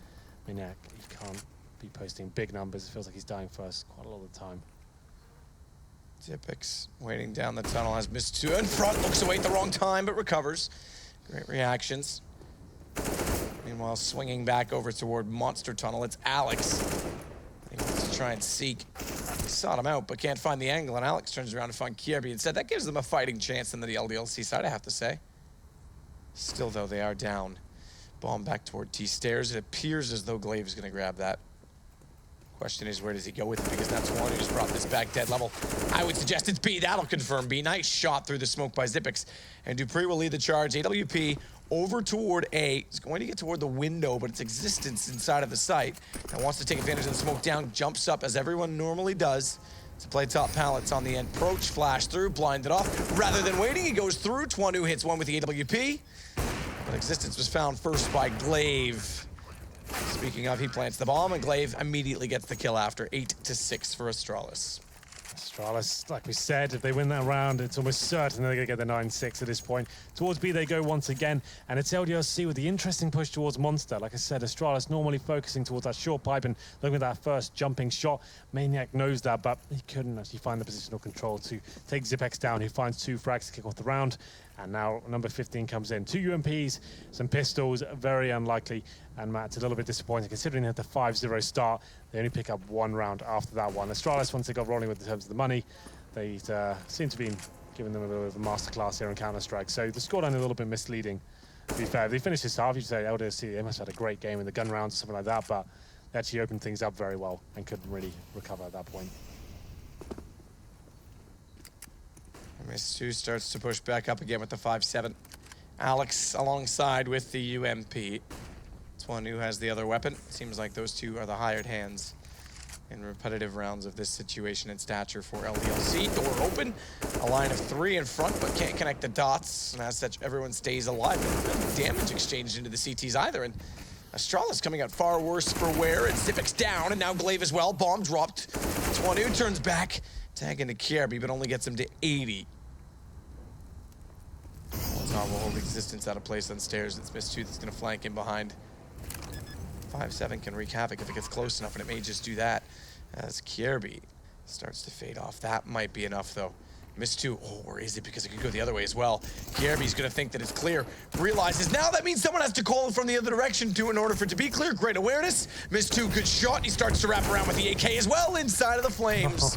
Maniac, he can't be posting big numbers. It feels like he's dying first quite a lot of the time. Zipex waiting down the tunnel, has missed 2 in front, looks away at the wrong time, but recovers. Great reactions. Meanwhile, swinging back over toward Monster Tunnel, it's Alex. He wants to try and seek sought him out, but can't find the angle, and Alex turns around to find Kierby instead. That gives them a fighting chance on the LDLC side, I have to say. Still, though, they are down. Bomb back toward T-Stairs. It appears as though Glaive is going to grab that. Question is, where does he go with it? Because that's one who just brought this back dead level. I would suggest it's B. That'll confirm B. Nice shot through the smoke by Xyp9x. And Dupree will lead the charge. AWP over toward A. He's going to get toward the window, but its existence inside of the site. And wants to take advantage of the smoke down. Jumps up, as everyone normally does, to play top pallets on the end. Approach, flash through, blinded off. Rather than waiting, he goes through. Twanu hits one with the AWP. But existence was found first by Glaive. Speaking of, he plants the bomb, and Glaive immediately gets the kill after. 8-6 for Astralis. Astralis, like we said, if they win that round, it's almost certain they're going to get the 9-6 at this point. Towards B they go once again, and it's LDLC with the interesting push towards Monster. Like I said, Astralis normally focusing towards that short pipe and looking at that first jumping shot. Maniac knows that, but he couldn't actually find the positional control to take Xyp9x down. He finds 2 frags to kick off the round. And now number 15 comes in. 2 UMPs, some pistols, very unlikely. And Matt's a little bit disappointed considering they had the 5-0 start. They only pick up 1 round after that one. Astralis, once they got rolling with in terms of the money, they seem to be giving them a little bit of a masterclass here in Counter-Strike. So the scoreline a little bit misleading, to be fair. If they finished this half, you'd say LDLC, they must have had a great game in the gun rounds or something like that, but they actually opened things up very well and couldn't really recover at that point. Miss2 starts to push back up again with the 5-7. Alex alongside with the UMP. It's one who has the other weapon. Seems like those two are the hired hands in repetitive rounds of this situation and stature for LDLC. Door open, a line of 3 in front, but can't connect the dots. And as such, everyone stays alive. No damage exchanged into the CTs either. And Astralis coming out far worse for wear. And Xyp9x down, and now Glaive as well. Bomb dropped. Twanu turns back, tagging to Kierby, but only gets him to 80. Molotov will hold existence out of place on stairs. It's Miss2 that's going to flank in behind. 5-7 can wreak havoc if it gets close enough, and it may just do that as Kierby starts to fade off. That might be enough, though. Miss2, oh, or is it? Because it could go the other way as well. Kierby's going to think that it's clear. Realizes now that means someone has to call from the other direction in order for it to be clear. Great awareness. Miss2, good shot. He starts to wrap around with the AK as well inside of the flames.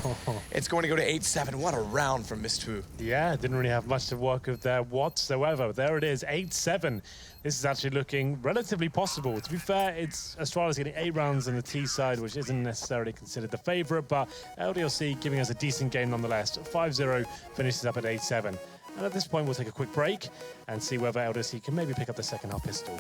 It's going to go to 8-7. What a round from Miss2. Yeah, didn't really have much to work with there whatsoever. There it is, 8-7. This is actually looking relatively possible. To be fair, it's Astralis getting 8 rounds on the T side, which isn't necessarily considered the favorite, but LDLC giving us a decent game nonetheless. 5-0 finishes up at 8-7. And at this point, we'll take a quick break and see whether LDLC can maybe pick up the second half pistol.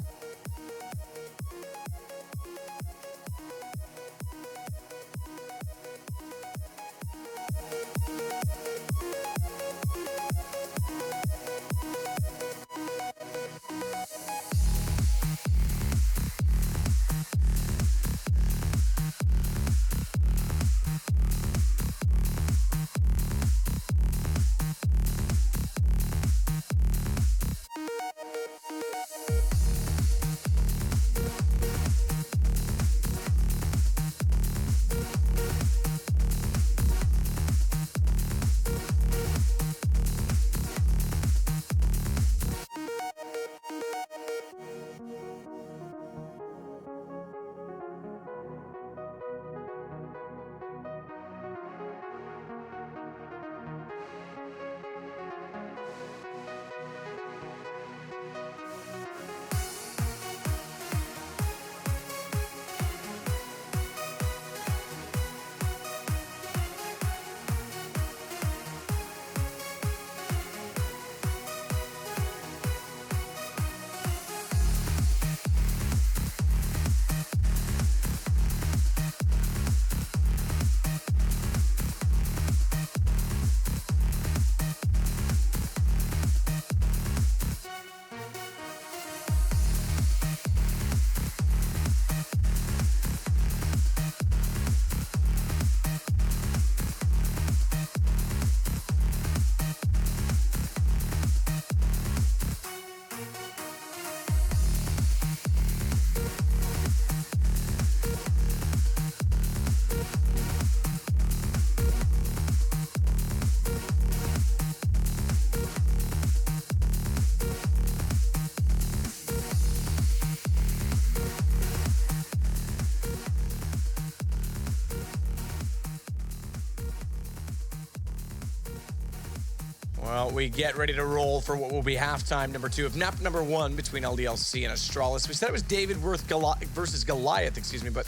Well, we get ready to roll for what will be halftime number 2 of nap number 1 between LDLC and Astralis. We said it was David versus Goliath, excuse me, but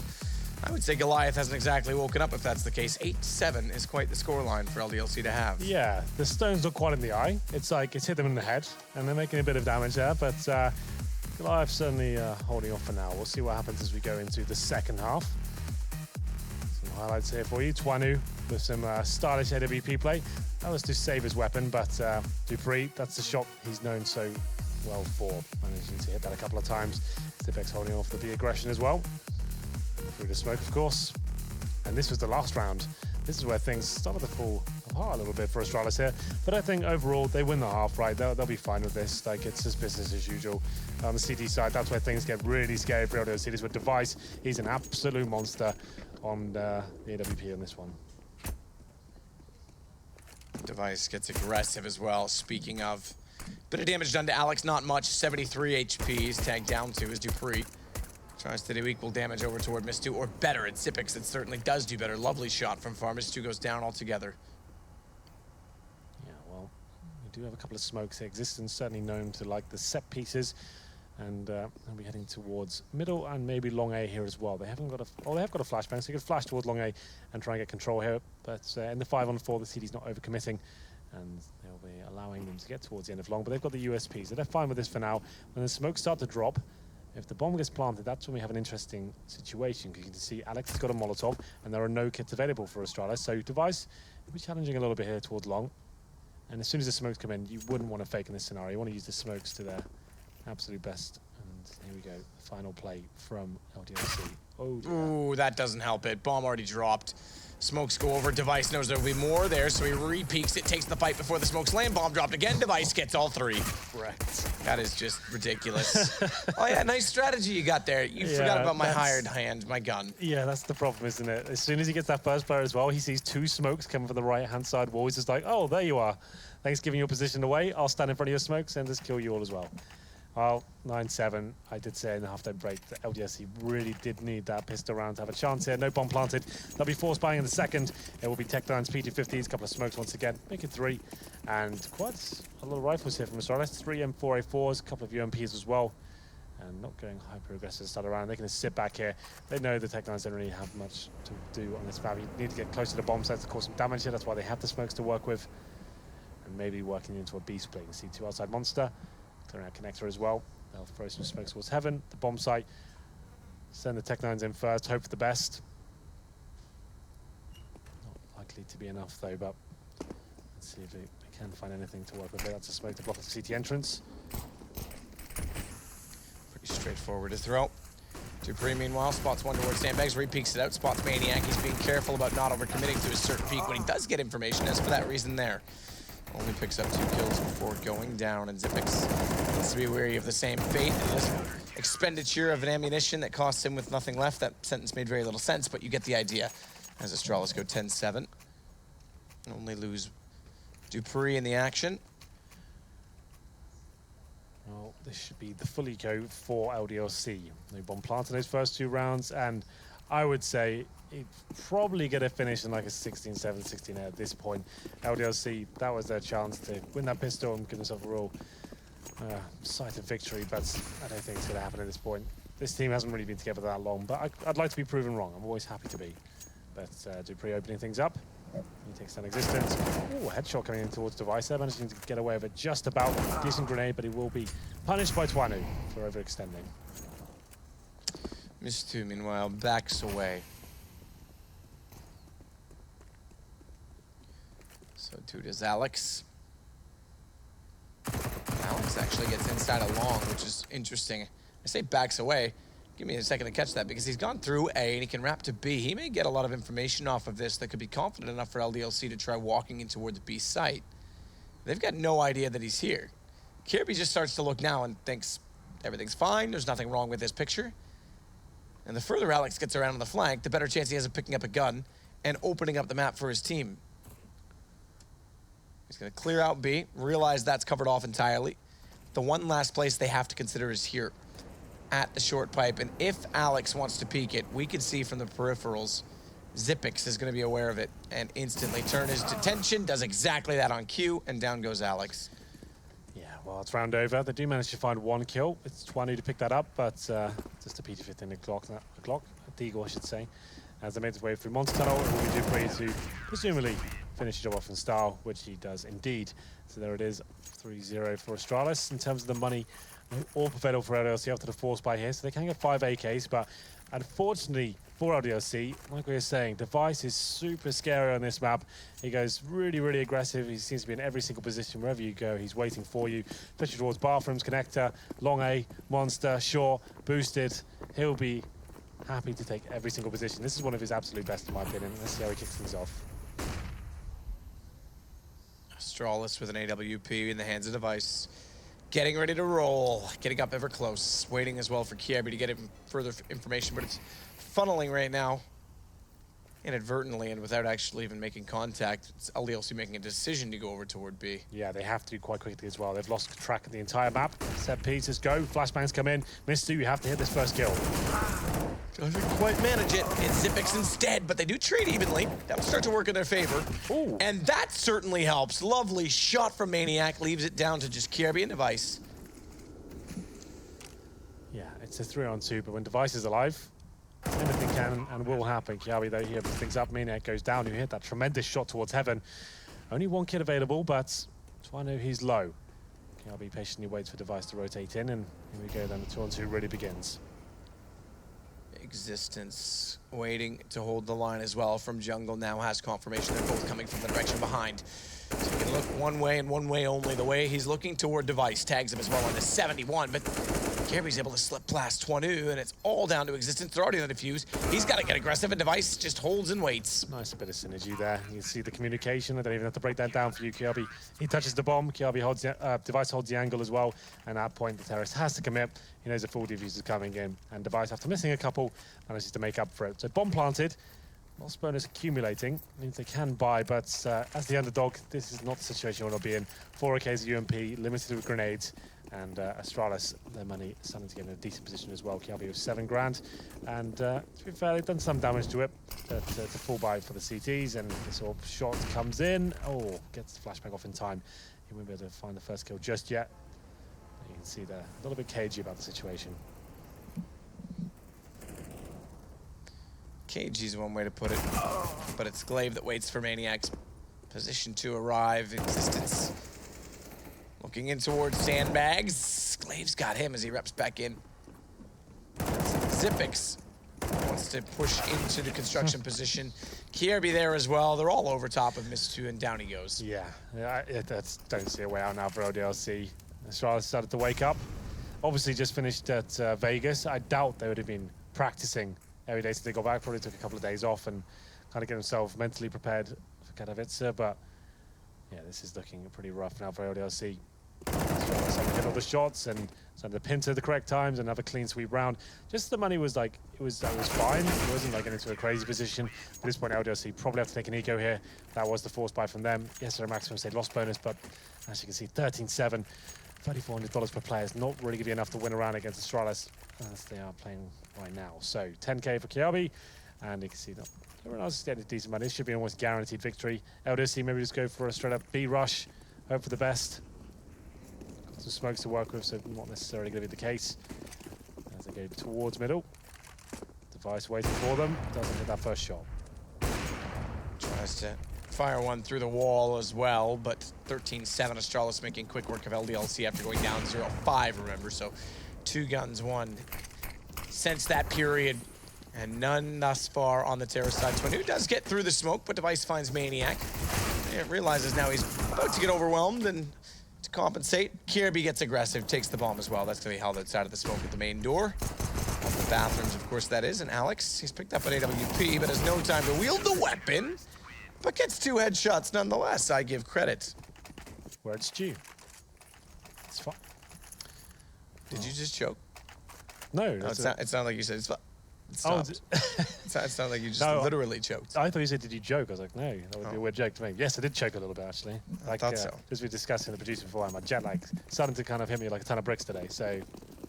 I would say Goliath hasn't exactly woken up if that's the case. 8-7 is quite the scoreline for LDLC to have. Yeah, the stones look quite in the eye. It's like it's hit them in the head, and they're making a bit of damage there, but Goliath certainly holding off for now. We'll see what happens as we go into the second half. Some highlights here for you. Twanu with some stylish AWP play. That was to save his weapon, but Dupree, that's the shot he's known so well for. Managing to hit that a couple of times. Zipex holding off the aggression as well. Through the smoke, of course. And this was the last round. This is where things started to fall apart a little bit for Astralis here. But I think overall, they win the half, right? They'll be fine with this. Like, it's just business as usual. On the CT side, that's where things get really scary for LDLC. This with Device. He's an absolute monster on the AWP on this one. Device gets aggressive as well. Speaking of, bit of damage done to Alex, not much. 73 HP. He's tagged down to is Dupree. Tries to do equal damage over toward Miss2, or better at Zipex. It certainly does do better. Lovely shot from far. Miss2 goes down altogether. Yeah, well, we do have a couple of smokes here. Existence certainly known to like the set pieces, and they'll be heading towards middle and maybe long A here as well. They haven't got a, oh, they have got a flashbang, so you can flash towards long A and try and get control here. But in the 5-on-4, the CD's not overcommitting, and they'll be allowing them to get towards the end of long. But they've got the USP, so they're fine with this for now. When the smokes start to drop, if the bomb gets planted, that's when we have an interesting situation, because you can see Alex has got a Molotov, and there are no kits available for Astralis. So Device will be challenging a little bit here towards long. And as soon as the smokes come in, you wouldn't want to fake in this scenario. You want to use the smokes to their absolute best. And here we go, the final play from LDLC. Oh, dear. Ooh, that doesn't help it. Bomb already dropped. Smokes go over. Device knows there'll be more there, so he re-peeks it, takes the fight before the smokes land. Bomb dropped again. Device gets all 3. Correct. That is just ridiculous. Oh, yeah, nice strategy you got there. You forgot about my hired hand, my gun. Yeah, that's the problem, isn't it? As soon as he gets that first player as well, he sees 2 smokes coming from the right-hand side wall. He's just like, oh, there you are. Thanks for giving your position away. I'll stand in front of your smokes and just kill you all as well. Well, 9-7. I did say in the half-time break that LDLC really did need that pistol round to have a chance here. No bomb planted. They'll be force buying in the second. It will be Tech9's PT50s, a couple of smokes once again. Make it 3. And quite a lot of rifles here from Astralis. 3 M4A4s, a couple of UMPs as well. And not going hyper-aggressive to start around. They can just sit back here. They know the Tech9s don't really have much to do on this map. You need to get close to the bomb sites to cause some damage here. That's why they have the smokes to work with. And maybe working into a B split. You can see 2 outside monster. Clearing out connector as well. They'll throw some smokes towards heaven. The bomb site. Send the Tech9s in first. Hope for the best. Not likely to be enough though, but let's see if they can find anything to work with. That's a smoke to block the CT entrance. Pretty straightforward to throw. Dupree, meanwhile, spots one towards sandbags, re-peeks it out, spots Maniac. He's being careful about not overcommitting to a certain peak when he does get information, as for that reason there. Only picks up 2 kills before going down, and Zipex needs to be wary of the same fate. This expenditure of an ammunition that costs him with nothing left. That sentence made very little sense, but you get the idea. As Astralis go 10-7. Only lose Dupree in the action. Well, this should be the full eco for LDLC. No bomb plant in those first 2 rounds, and I would say it's probably going to finish in like a 16-7, 16-8 at this point. LDLC, that was their chance to win that pistol and give themselves a real sight of victory, but I don't think it's going to happen at this point. This team hasn't really been together that long, but I'd like to be proven wrong. I'm always happy to be. But Dupree opening things up. He takes down Existence. Oh, headshot coming in towards Device there, managing to get away with it just about. Decent grenade, but he will be punished by Twanu for overextending. Miss2, meanwhile, backs away. So too does Alex. Alex actually gets inside a long, which is interesting. I say backs away. Give me a second to catch that, because he's gone through A and he can wrap to B. He may get a lot of information off of this that could be confident enough for LDLC to try walking in toward the B site. They've got no idea that he's here. Kirby just starts to look now and thinks everything's fine, there's nothing wrong with this picture. And the further Alex gets around on the flank, the better chance he has of picking up a gun and opening up the map for his team. He's going to clear out B, realize that's covered off entirely. The one last place they have to consider is here at the short pipe. And if Alex wants to peek it, we can see from the peripherals Zipix is going to be aware of it and instantly turn his attention, does exactly that on cue, and down goes Alex. Yeah, well, it's round over. They do manage to find 1 kill. It's Twanu to pick that up, but just a PT-15 o'clock, Deagle, I should say, as they made his way through Monster Tunnel, and will be Dupree to presumably finish the job off in style, which he does indeed. So there it is, 3-0 for Astralis. In terms of the money, all available for LDLC after the force buy here, so they can get 5 AKs, but unfortunately for LDLC, like we were saying, Device is super scary on this map. He goes really, really aggressive. He seems to be in every single position. Wherever you go, he's waiting for you, especially towards bathrooms, connector, long A, monster, short, boosted. He'll be happy to take every single position. This is one of his absolute best, in my opinion. Let's see how he kicks things off. Astralis with an AWP in the hands of Device. Getting ready to roll, getting up ever close, waiting as well for Kiebi to get him further information, but it's funneling right now inadvertently and without actually even making contact. It's LDLC making a decision to go over toward B. Yeah, they have to quite quickly as well. They've lost track of the entire map. Set pieces go, flashbangs come in. Mister, you have to hit this first kill. Doesn't quite manage it. It's Zipix instead, but they do trade evenly. That'll start to work in their favor. Ooh. And that certainly helps. Lovely shot from Maniac, leaves it down to just Kiebi and Device. Yeah, it's a 3-on-2, but when Device is alive, anything can and will happen. Kiabi, though, he opens things up. Maniac goes down. He hit that tremendous shot towards heaven. Only 1 kid available, but Twanu, he's low. Kiabi patiently waits for Device to rotate in, and here we go then. The 2-on-2 really begins. Existence waiting to hold the line as well from Jungle. Now has confirmation they're both coming from the direction behind. So he can look one way and one way only. The way he's looking toward Device tags him as well on the 71, but Kirby's able to slip past Twanu, and it's all down to Existence. They're already on the defuse. He's got to get aggressive, and Device just holds and waits. Nice bit of synergy there. You see the communication. I don't even have to break that down for you, Kiabi. He touches the bomb. Kiabi holds the, Device holds the angle as well, and at that point, the terrorist has to commit. He knows a full defuse is coming in, and Device, after missing a couple, manages to make up for it. So bomb planted. Loss bonus accumulating, means they can buy, but as the underdog, this is not the situation you want to be in. 4 AKs of UMP, limited with grenades, and Astralis, their money starting to get in a decent position as well. Kiabi with 7 grand, and to be fair, they've done some damage to it, but it's a full buy for the CTs, and this sort of shot comes in. Oh, gets the flashbang off in time. He won't be able to find the first kill just yet. You can see they're a little bit cagey about the situation. Cagey's one way to put it, but it's Glaive that waits for Maniac's position to arrive. Existence looking in towards sandbags. Glaive's got him as he reps back in. Zipix wants to push into the construction position. Kierby there as well. They're all over top of Miss2, and down he goes. Yeah, don't see a way out now for LDLC. Astralis started to wake up. Obviously just finished at Vegas. I doubt they would have been practicing every day since they got back. Probably took a couple of days off and kind of get themselves mentally prepared for Katowice. But yeah, this is looking pretty rough now for LDLC. Starting to hit all the shots and starting to pin to the correct times. Another clean sweep round. Just the money was like, it was fine. It wasn't like getting into a crazy position. At this point, LDLC probably have to take an eco here. That was the force buy from them. Yes, their maximum state loss bonus, but as you can see, 13-7. $3,400 per player is not really giving you enough to win around against Astralis as they are playing right now. So 10k for Kiabi, and you can see that everyone else is getting a decent money. This should be almost guaranteed victory. LDLC maybe just go for a straight up B rush, hope for the best. Got some smokes to work with, so not necessarily going to be the case. As they go towards middle, Device waiting for them, doesn't hit that first shot. Tries to fire one through the wall as well, but 13-7. Astralis making quick work of LDLC after going down 0-5, remember, so 2 guns, 1 since that period, and none thus far on the terror side. Twanu does get through the smoke, but Device finds Maniac. It realizes now he's about to get overwhelmed, and to compensate, Kirby gets aggressive, takes the bomb as well. That's going to be held outside of the smoke at the main door. Of the bathrooms, of course, that is, and Alex, he's picked up an AWP, but has no time to wield the weapon. But gets 2 headshots nonetheless, I give credit. Where it's due. It's fine. Did you just choke? No. It sounded like you said it's fine. It stopped. It sounded like you just literally choked. I thought you said, did you joke? I was like, no, that would be a weird joke to me. Yes, I did choke a little bit, actually. I thought so. As we discussed in the producer before, my jet lag starting to kind of hit me like a ton of bricks today. So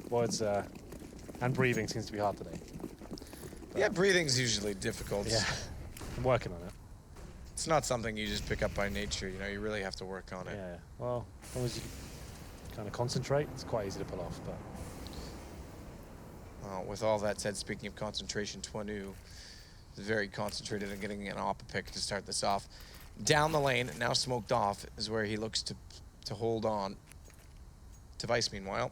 words and breathing seems to be hard today. But yeah, breathing's usually difficult. Yeah. I'm working on it. It's not something you just pick up by nature, you know, you really have to work on it. Yeah, well, as long as you kind of concentrate, it's quite easy to pull off, but... Well, with all that said, speaking of concentration, Twanu is very concentrated on getting an oppa pick to start this off. Down the lane, now smoked off, is where he looks to hold on. Katowice, meanwhile,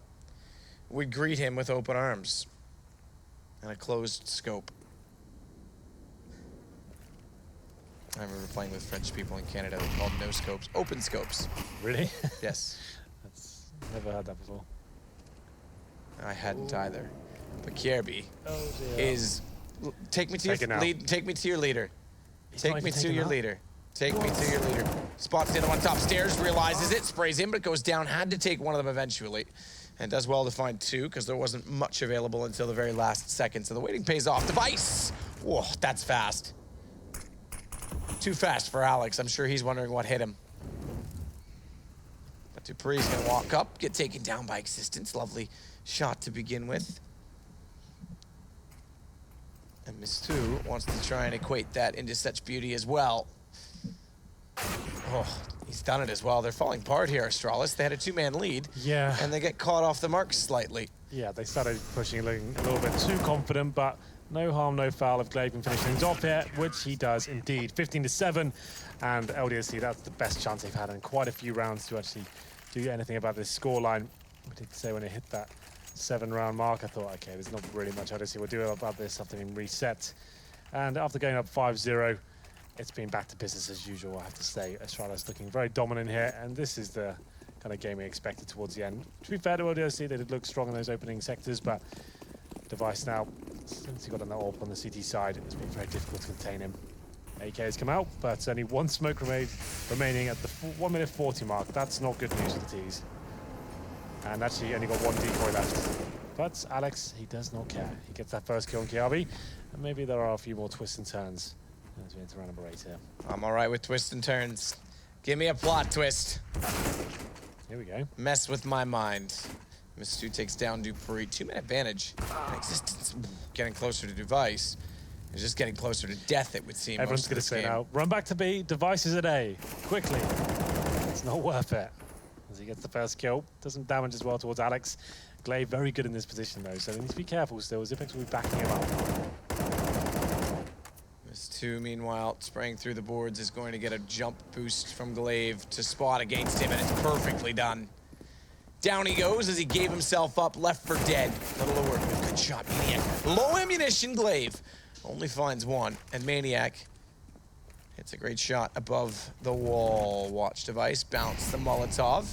would greet him with open arms and a closed scope. I remember playing with French people in Canada. They called no scopes open scopes. Really? Yes. That's never heard that before. I hadn't either. But Kierby Oh, is take me to your lead. Take me to your leader. Take me to your leader. Take me to your leader. Spots the other one top stairs, realizes it, sprays in, but goes down. Had to take one of them eventually. And does well to find two, because there wasn't much available until the very last second. So the waiting pays off. Katowice! Whoa, that's fast. Too fast for Alex. I'm sure he's wondering what hit him. But Dupree's gonna walk up, get taken down by Existence. Lovely shot to begin with. And Miss2 wants to try and equate that into such beauty as well. Oh, he's done it as well. They're falling apart here, Astralis. They had a two-man lead. Yeah. And they get caught off the mark slightly. Yeah, they started pushing, looking a little bit too confident, but no harm, no foul if Glaive can finish things off here, which he does indeed. 15-7, and LDLC, that's the best chance they've had in quite a few rounds to actually do anything about this scoreline. We did say when it hit that 7-round mark, I thought, okay, there's not really much LDLC will do about this after being reset. And after going up 5-0, it's been back to business as usual, I have to say. Astralis looking very dominant here, and this is the kind of game we expected towards the end. To be fair to LDLC, they did look strong in those opening sectors, but Katowice now, since he got on that AWP on the CT side, it's been very difficult to contain him. AK has come out, but only one smoke remaining at the 1 minute 40 mark. That's not good news for the T's. And actually only got one decoy left. But Alex, he does not care. He gets that first kill on Kierby, and maybe there are a few more twists and turns as we enter round number 8 here. I'm all right with twists and turns. Give me a plot twist. Here we go. Mess with my mind. Miss2 takes down Dupree. 2-man advantage. Existence getting closer to Katowice. He's just getting closer to death, it would seem. Everyone's going to say now, run back to B, Katowice is at A. Quickly. It's not worth it. As he gets the first kill. Doesn't damage as well towards Alex. Glaive very good in this position though, so he needs to be careful still. Zipex will be backing him up. Miss2, meanwhile, spraying through the boards, is going to get a jump boost from Glaive to spot against him, and it's perfectly done. Down he goes as he gave himself up, left for dead. Little work, good shot, Maniac. Low ammunition, Glaive. Only finds one, and Maniac hits a great shot above the wall. Watch Katowice bounce the Molotov.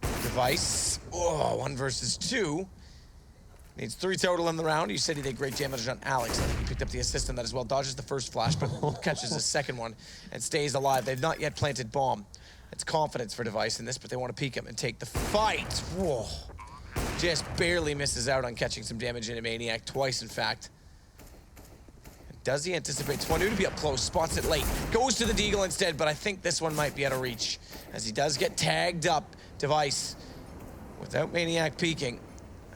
Katowice, oh, 1 versus 2. Needs 3 total in the round. You said he did great damage on Alex. He picked up the assist on that as well. Dodges the first flash, but catches the second one and stays alive. They've not yet planted bomb. It's confidence for Katowice in this, but they want to peek him and take the fight. Whoa. Just barely misses out on catching some damage into Maniac, twice in fact. Does he anticipate Twanu to be up close? Spots it late. Goes to the Deagle instead, but I think this one might be out of reach. As he does get tagged up, Katowice, without Maniac peeking,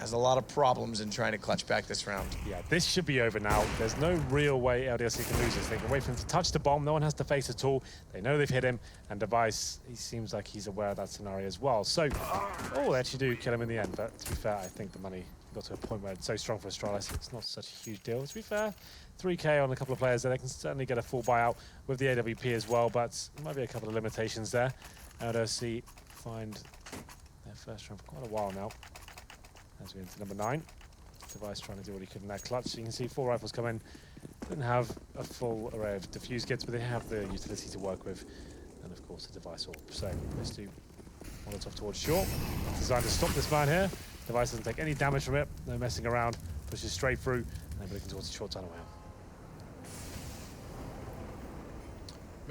has a lot of problems in trying to clutch back this round. Yeah, this should be over now. There's no real way LDLC can lose this. They can wait for him to touch the bomb. No one has to face at all. They know they've hit him, and Katowice, he seems like he's aware of that scenario as well. So, oh, they actually do kill him in the end, but to be fair, I think the money got to a point where it's so strong for Astralis, it's not such a huge deal. To be fair, 3K on a couple of players there. They can certainly get a full buyout with the AWP as well, but there might be a couple of limitations there. LDLC find their first round for quite a while now. As we enter number 9. Katowice trying to do what he could in that clutch. So you can see 4 rifles come in. Didn't have a full array of diffuse kits, but they have the utility to work with. And of course the device AWP. So let's do Molotov towards short. Designed to stop this man here. Katowice doesn't take any damage from it. No messing around. Pushes straight through. And then looking towards the short tunnel now.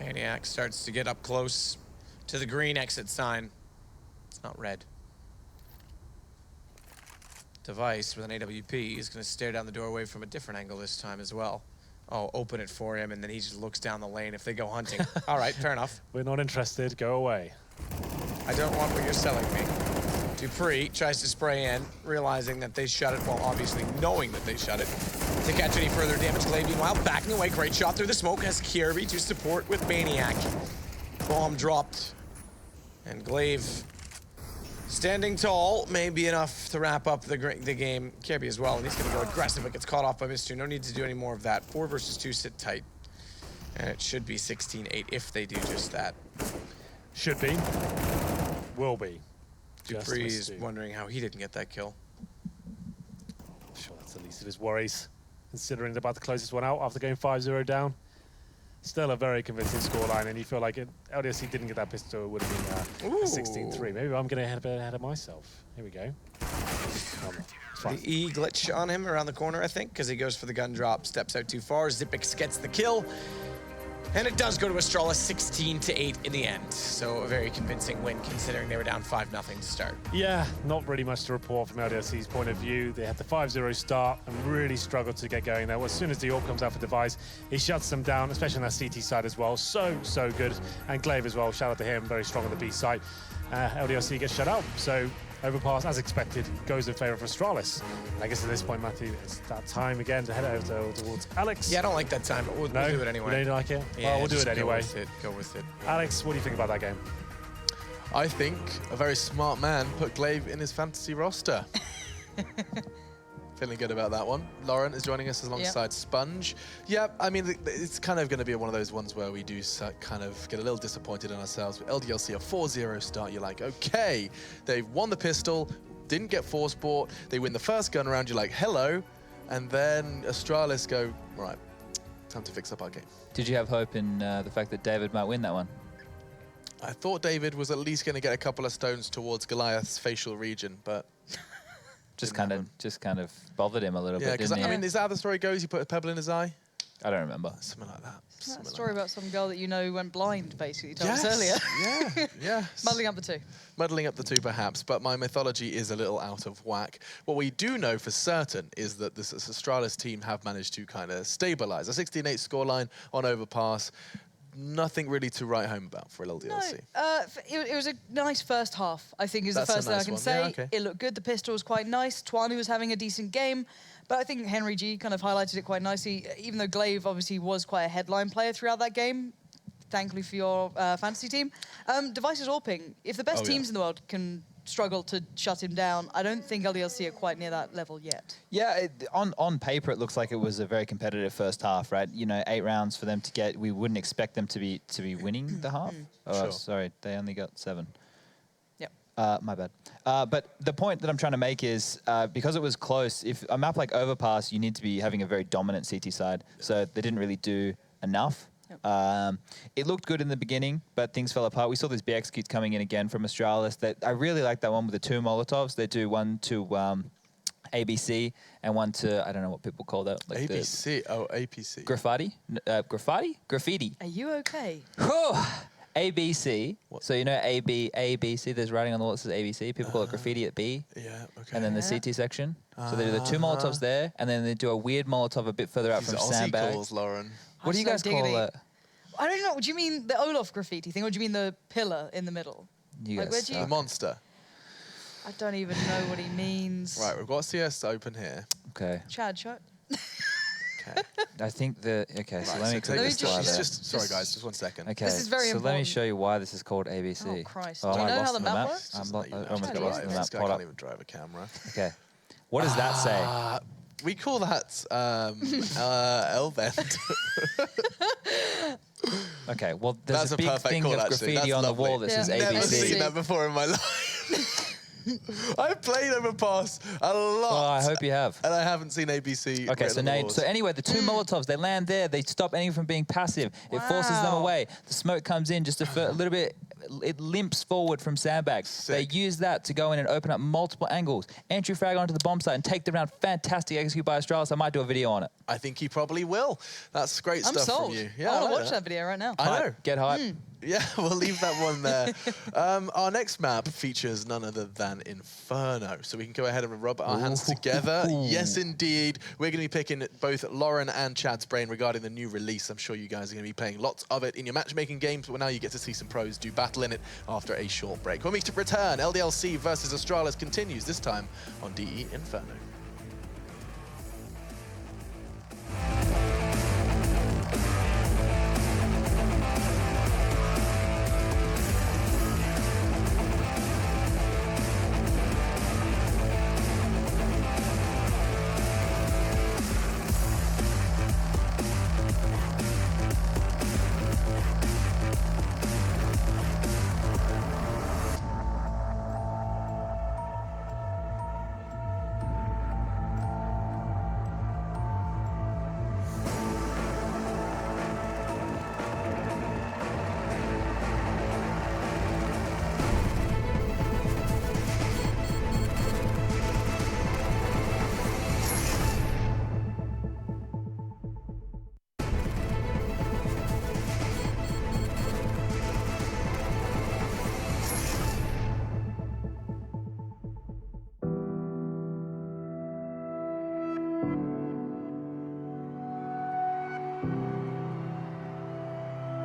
Maniac starts to get up close to the green exit sign. It's not red. Katowice with an AWP is going to stare down the doorway from a different angle this time as well. Oh, open it for him, and then he just looks down the lane if they go hunting. All right, fair enough. We're not interested. Go away. I don't want what you're selling me. Dupree tries to spray in, realizing that they shut it, well, obviously knowing that they shut it. to catch any further damage. Glaive, meanwhile, backing away. Great shot through the smoke as Kirby to support with Maniac. Bomb dropped. And Glaive standing tall may be enough to wrap up the game. Kirby as well, and he's going to go aggressive, but gets caught off by Mr. No need to do any more of that. 4 versus 2, sit tight. And it should be 16-8 if they do just that. Should be. Will be. Dupree's wondering how he didn't get that kill. I'm sure that's the least of his worries, considering they're about to close this one out after going 5-0 down. Still a very convincing scoreline, and you feel like LDLC didn't get that pistol, it would have been a 16-3. Maybe I'm going to head ahead of myself. Here we go. The E glitch on him around the corner, I think, because he goes for the gun drop, steps out too far. Zipix gets the kill. And it does go to Astralis 16-8 in the end. So a very convincing win considering they were down 5-0 to start. Yeah, not really much to report from LDLC's point of view. They had the 5-0 start and really struggled to get going there. Well, as soon as the AWP comes out for Device, he shuts them down, especially on that CT side as well. So good. And Glaive as well, shout out to him, very strong on the B side. LDLC gets shut out. So Overpass, as expected, goes in favor of Astralis. And I guess at this point, Matthew, it's that time again to head over towards Alex. Yeah, I don't like that time, but we'll do it anyway. You don't like it? Yeah, well, we'll do it anyway. Go with it. Alex, what do you think about that game? I think a very smart man put Glaive in his fantasy roster. Feeling good about that one. Lauren is joining us alongside Sponge. Yeah, I mean, it's kind of going to be one of those ones where we do kind of get a little disappointed in ourselves. With LDLC, a 4-0 start, you're like, okay, they've won the pistol, didn't get force bought, they win the first gun round, you're like, hello, and then Astralis go, right, time to fix up our game. Did you have hope in the fact that David might win that one? I thought David was at least going to get a couple of stones towards Goliath's facial region, but... Just kind of bothered him a little bit, didn't he? I mean, is that how the story goes? You put a pebble in his eye? I don't remember. Something like that. Isn't that a story about some girl that you know went blind, basically, you told us earlier? Yeah. Muddling up the two. Muddling up the two, perhaps, but my mythology is a little out of whack. What we do know for certain is that this Astralis team have managed to kind of stabilize. A 16-8 scoreline on Overpass. Nothing really to write home about for LDLC. No, it was a nice first half, I think, is the first thing I can say. Yeah, okay. It looked good. The pistol was quite nice. Twani was having a decent game. But I think Henry G kind of highlighted it quite nicely. Even though Glaive obviously was quite a headline player throughout that game, thankfully for your fantasy team. Device is AWPing. If the best teams in the world can struggle to shut him down, I don't think LDLC are quite near that level yet. Yeah, on paper it looks like it was a very competitive first half, right? You know, 8 rounds for them to get. We wouldn't expect them to be winning the half. Oh, sorry, they only got 7. Yep. My bad. But the point that I'm trying to make is because it was close. If a map like Overpass, you need to be having a very dominant CT side. So they didn't really do enough. It looked good in the beginning, but things fell apart. We saw these BX kits coming in again from Astralis. That I really like that one with the 2 Molotovs. They do one to ABC and one to, I don't know what people call that. Like ABC? APC. Graffiti? Graffiti. Are you okay? ABC. What? So you know ABC, there's writing on the wall that says ABC. People call it graffiti at B. Yeah, okay. And then the CT section. So they do the 2 Molotovs there, and then they do a weird Molotov a bit further out from Sandbag. Calls, Lauren. What do you guys call it? I don't know. Do you mean the Olaf graffiti thing, or do you mean the pillar in the middle? You guys The monster. I don't even know what he means. Right, we've got CS open here. Okay. Chad, shut. Okay. I think the... Okay, right, so let me sorry, guys, just 1 second. Okay, this is very so important. let me show you why this is called ABC. Oh, Christ. Oh, do you know how the map works? I almost got lost in This that guy can't even drive a camera. Okay. What does that say? We call that L-bend. Okay, well, there's That's a big perfect thing call, of actually. graffiti That's on lovely. the wall that says Never ABC. seen that before in my life. I've played Overpass a lot. Oh, I hope you have. And I haven't seen ABC. Okay, so anyway, the 2 Molotovs, they land there. They stop anything from being passive. It forces them away. The smoke comes in just a little bit. It limps forward from Sandbag. They use that to go in and open up multiple angles. Entry frag onto the bomb site and take the round. Fantastic execute by Astralis. I might do a video on it. I think he probably will. That's great I'm stuff sold. from you. Yeah, I want to watch that video right now. I know. Get hype. Yeah, we'll leave that one there. Our next map features none other than Inferno. So we can go ahead and rub our hands together. Yes, indeed. We're going to be picking both Lauren and Chad's brain regarding the new release. I'm sure you guys are going to be playing lots of it in your matchmaking games, but now you get to see some pros do battle in it after a short break. When we return, LDLC versus Astralis continues, this time on DE Inferno.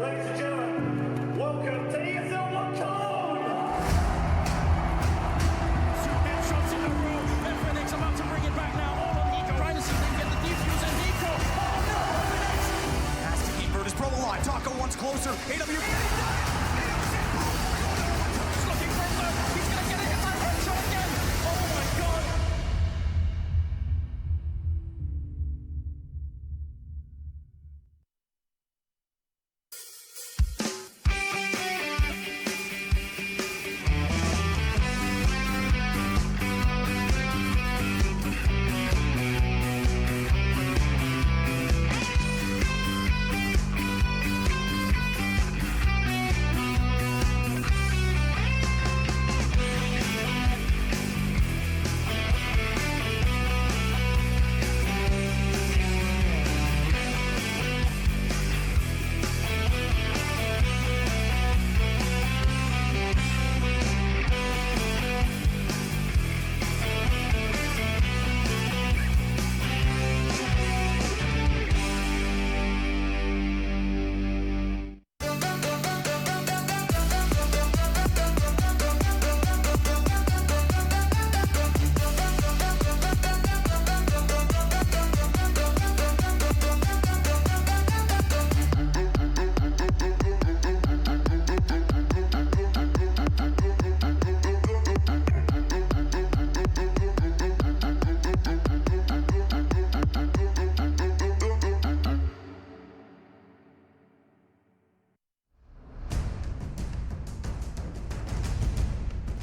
Ladies and gentlemen, welcome to ESL Shots in a row. Inferno's about to bring it back now. All on Nico. Trying to see if they can get the defuse and Nico. Oh no! Has to keep Virtus Pro alive. Taco once closer. AW. He's looking for him. He's gonna get a hit by headshot again. Oh my god.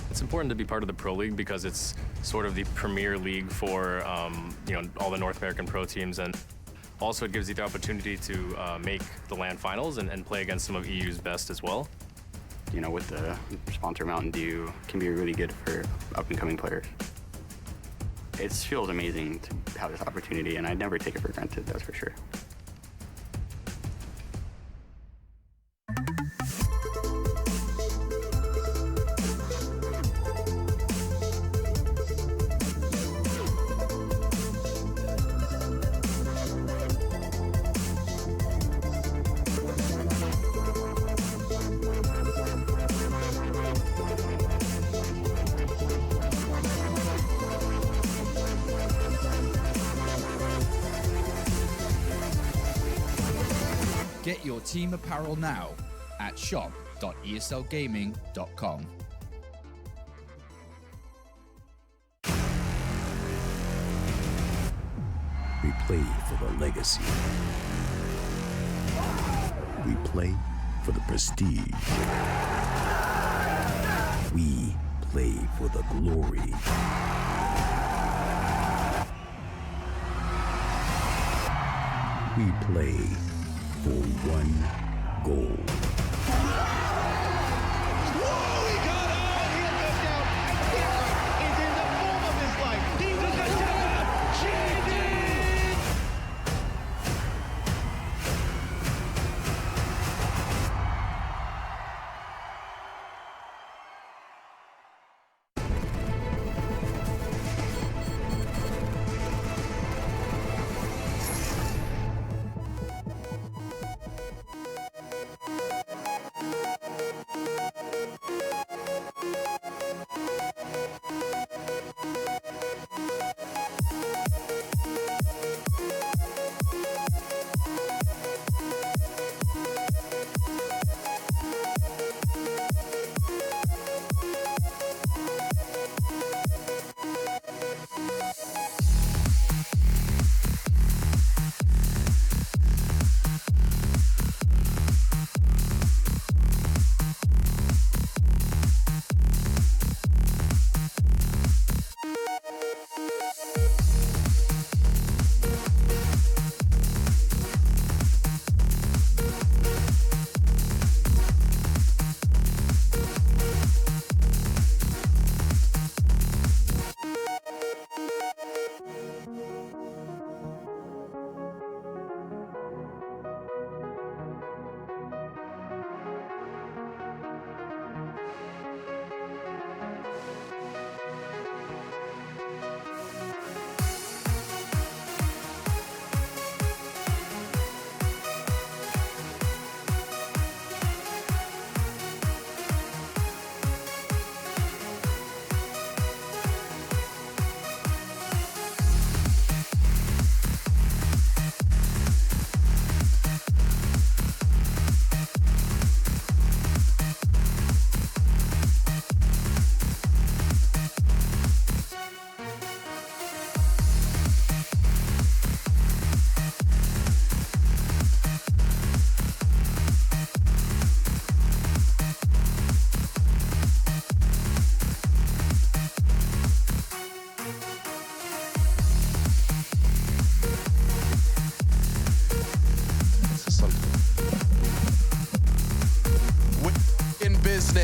It's important to be part of the Pro League because it's sort of the premier league for all the North American pro teams, and also it gives you the opportunity to make the LAN finals and play against some of EU's best as well. You know, with the sponsor Mountain Dew, can be really good for up-and-coming players. It feels amazing to have this opportunity, and I'd never take it for granted, that's for sure. Get your team apparel now at shop.eslgaming.com. We play for the legacy. We play for the prestige. We play for the glory. We play for one goal. Whoa, he got out! He goes down. Is in the form of his life. He was a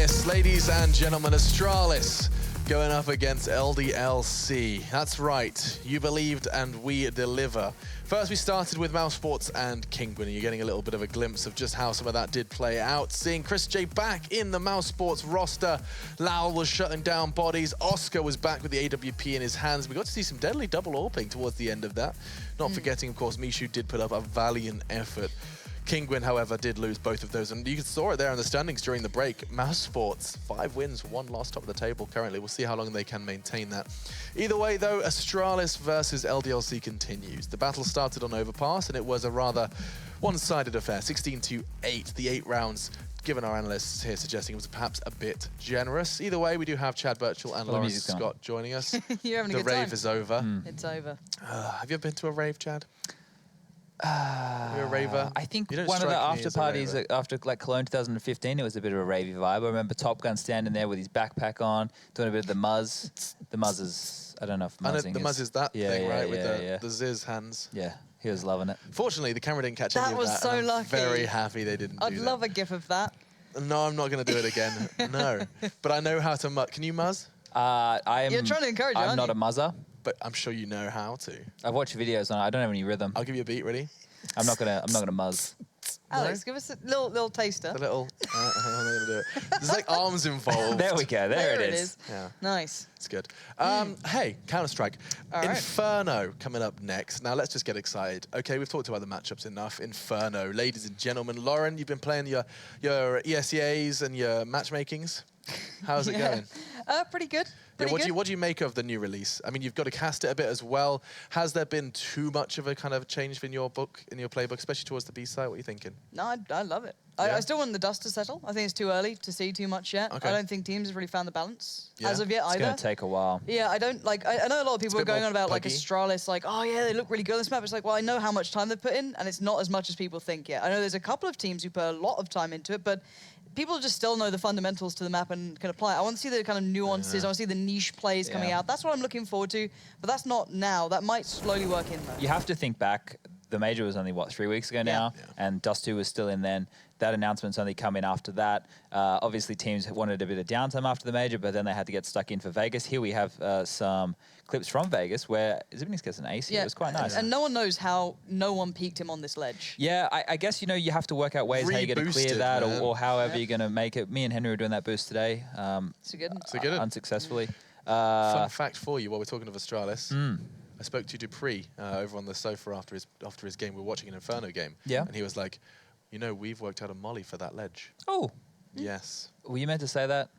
Yes, ladies and gentlemen, Astralis going up against LDLC. That's right, you believed and we deliver. First, we started with MouseSports and Kinguin, and you're getting a little bit of a glimpse of just how some of that did play out. Seeing Chris J back in the MouseSports roster. Lowell was shutting down bodies. Oscar was back with the AWP in his hands. We got to see some deadly double AWPing towards the end of that. Not forgetting, of course, Mishu did put up a valiant effort. Kinguin, however, did lose both of those, and you saw it there in the standings during the break. MouseSports, 5 wins, 1 loss, top of the table currently. We'll see how long they can maintain that. Either way, though, Astralis versus LDLC continues. The battle started on Overpass, and it was a rather one-sided affair, 16-8, the 8 rounds, given our analysts here suggesting it was perhaps a bit generous. Either way, we do have Chad Birchall and Lawrence Scott joining us. You're having a the good time. rave is over. It's over. Have you ever been to a rave, Chad? You're a raver? I think You don't one of the strike me after as a parties raver. after like Cologne 2015, it was a bit of a ravey vibe. I remember Top Gun standing there with his backpack on, doing a bit of the Muzz. The Muzz is, I don't know if I know muzzing the Muzz is that thing, right? With the Ziz hands. Yeah, he was loving it. Fortunately, the camera didn't catch That any of was that. so and I'm lucky. very happy they didn't I'd do love a gif of that. that. No, I'm not going to do it again. No. But I know how to muzz. Can you muzz? You're trying to encourage it, I'm aren't not you? a muzzer. But I'm sure you know how to. I've watched videos on it. I don't have any rhythm. I'll give you a beat. Ready? I'm not gonna muzz. Alex, give us a little taster. A little. I'm not going to do it. There's like arms involved. There we go. There it is. Yeah. Nice. It's good. Hey, Counter-Strike. All right. Inferno coming up next. Now, let's just get excited. Okay, we've talked about the matchups enough. Inferno. Ladies and gentlemen, Lauren, you've been playing your ESEAs and your matchmakings. How's it going? Pretty good. Yeah, what do you make of the new release? I mean, you've got to cast it a bit as well. Has there been too much of a kind of change in your playbook, especially towards the B side? What are you thinking? No, I love it. Yeah? I still want the dust to settle. I think it's too early to see too much yet. Okay. I don't think teams have really found the balance Yeah. as of yet It's either. gonna take a while. Yeah, I don't like. I know a lot of people a are bit going more on about like puggy. Astralis, like, oh yeah, they look really good on this map. It's like, well, I know how much time they've put in, and it's not as much as people think yet. I know there's a couple of teams who put a lot of time into it, but people just still know the fundamentals to the map and can apply it. I want to see the kind of nuances. I want to see the niche plays coming out. That's what I'm looking forward to, but that's not now. That might slowly work in though. You have to think back. The major was only, what, 3 weeks ago now? Yeah. And Dust 2 was still in then. That announcement's only come in after that. Obviously, teams wanted a bit of downtime after the major, but then they had to get stuck in for Vegas. Here we have some clips from Vegas where Zibnix gets an ace. Yeah, it was quite nice. And no one knows how no one peaked him on this ledge. Yeah, I guess, you have to work out ways how you're going to clear Reboosted, that man. or however you're going to make it. Me and Henry were doing that boost today. It's a good one. So good. Unsuccessfully. Fun fact for you, while we're talking of Astralis, I spoke to Dupree over on the sofa after his game. We were watching an Inferno game. Yeah. And he was like, we've worked out a molly for that ledge. Oh. Yes. Were you meant to say that?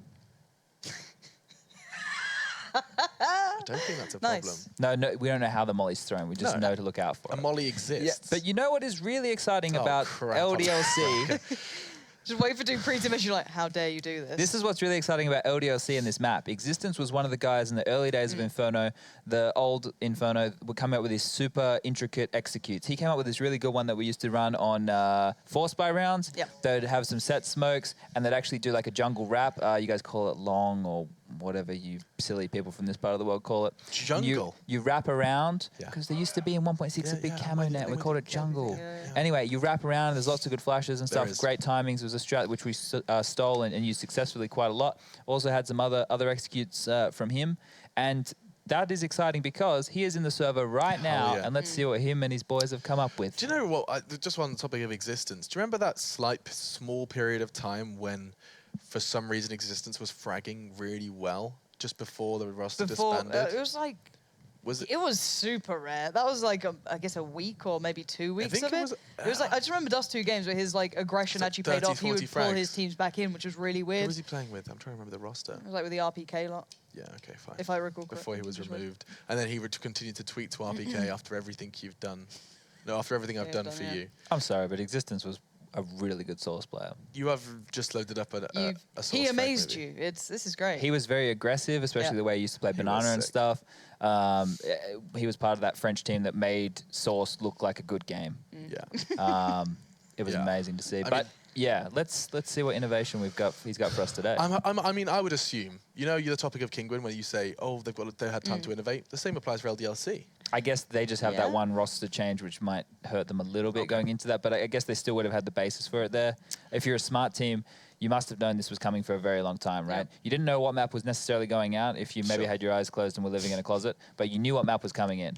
I don't think that's a problem. No, we don't know how the molly's thrown. We just know to look out for A it. molly exists. But you know what is really exciting Oh, about crap. LDLC? Just wait for Dupree to mention, like, how dare you do this? This is what's really exciting about LDLC in this map. Existence was one of the guys in the early days of Inferno. The old Inferno would come out with these super intricate executes. He came up with this really good one that we used to run on force buy rounds. Yep. They'd have some set smokes, and they'd actually do like a jungle wrap. You guys call it long or whatever you silly people from this part of the world call it. Jungle? You wrap around, because there used to be in 1.6 a big camo net. We called it jungle. Anyway, you wrap around, there's lots of good flashes and There stuff. is. Great timings. It was a strat which we stole and used successfully quite a lot. Also had some other executes from him. And that is exciting because he is in the server right now, yeah. and let's see what him and his boys have come up with. Do you know what? Just on the topic of existence, do you remember that small period of time when, for some reason, existence was fragging really well just before the roster disbanded? It was like... Was it? It was super rare. That was like, I guess, a week or maybe 2 weeks think of it. It was like, I just remember Dust 2 games where his like aggression like actually paid 30, off. He would 40 pull his frags. teams back in, which was really Who weird. was he playing with? I'm trying to remember the roster. It was like with the RPK lot, Yeah, okay, fine. if I recall correctly. Before he was which is weird. removed. And then he would continue to tweet to RPK after everything you've done. No, after everything I've done for you. I'm sorry, but Existence was a really good Source player. You have just loaded up a source He frag, amazed maybe. you. This is great. He was very aggressive, especially the way he used to play Banana and sick. stuff. He was part of that French team that made Source look like a good game. Yeah. It was amazing to see. I But mean, Yeah, let's see what innovation he's got for us today. I mean, I would assume, you know, you're the topic of Kinguin when you say, oh, they had time to innovate. The same applies for LDLC. I guess they just have that one roster change, which might hurt them a little bit going into that, but I guess they still would have had the basis for it there. If you're a smart team, you must have known this was coming for a very long time, right? You didn't know what map was necessarily going out if you maybe had your eyes closed and were living in a closet, but you knew what map was coming in.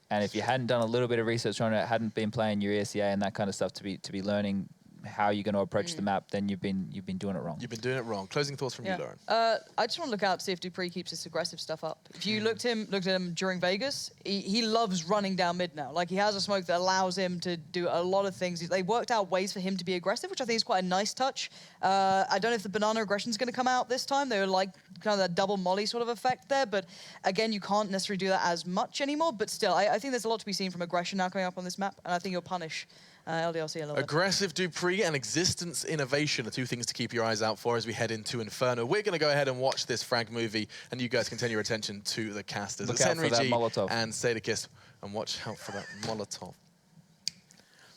And if you hadn't done a little bit of research on it, hadn't been playing your ESEA and that kind of stuff to be learning how you're going to approach the map, then you've been doing it wrong. You've been doing it wrong. Closing thoughts from you, Lauren. I just want to look out to see if Dupree keeps this aggressive stuff up. If you looked at him during Vegas, he loves running down mid now. Like, he has a smoke that allows him to do a lot of things. They worked out ways for him to be aggressive, which I think is quite a nice touch. I don't know if the banana aggression is going to come out this time. They were like kind of that double molly sort of effect there, but again, you can't necessarily do that as much anymore. But still, I think there's a lot to be seen from aggression now coming up on this map, and I think you'll punish LDLC a little bit. Aggressive Dupree and existence innovation are two things to keep your eyes out for as we head into Inferno. We're going to go ahead and watch this frag movie, and you guys can turn your attention to the casters. Look out for that Molotov. And Sadakist, and watch out for that Molotov.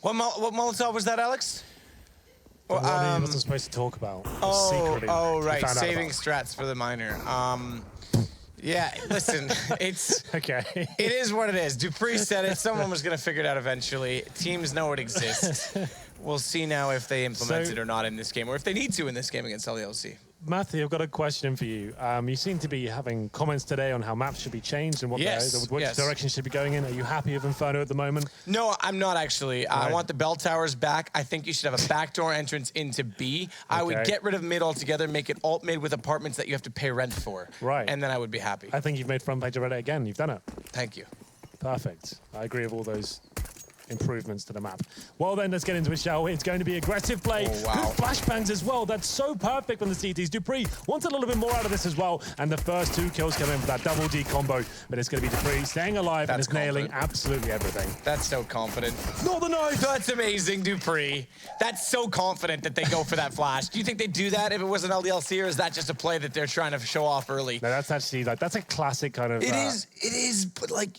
What Molotov was that, Alex? What he wasn't supposed to talk about. Oh, right. Saving strats for the minor. Yeah, listen, it's okay. It is what it is. Dupree said it. Someone was going to figure it out eventually. Teams know it exists. We'll see now if they implement it or not in this game, or if they need to in this game against LDLC. Matthew, I've got a question for you. You seem to be having comments today on how maps should be changed and what which direction should be going in. Are you happy with Inferno at the moment? No, I'm not actually. Right. I want the bell towers back. I think you should have a backdoor entrance into B. I would get rid of mid altogether, make it alt mid with apartments that you have to pay rent for. Right. And then I would be happy. I think you've made front page of Reddit again. You've done it. Thank you. Perfect. I agree with all those improvements to the map. Well then, let's get into it, shall we? It's going to be aggressive play. Oh, wow. Good flashbangs as well. That's so perfect from the CTs. Dupree wants a little bit more out of this as well. And the first 2 kills come in for that double D combo. But it's going to be Dupree staying alive and is nailing absolutely everything. That's so confident. Not the knife! That's amazing, Dupree. That's so confident that they go for that flash. Do you think they'd do that if it was an LDLC, or is that just a play that they're trying to show off early? No, that's actually, like, that's a classic kind of... It is, but like...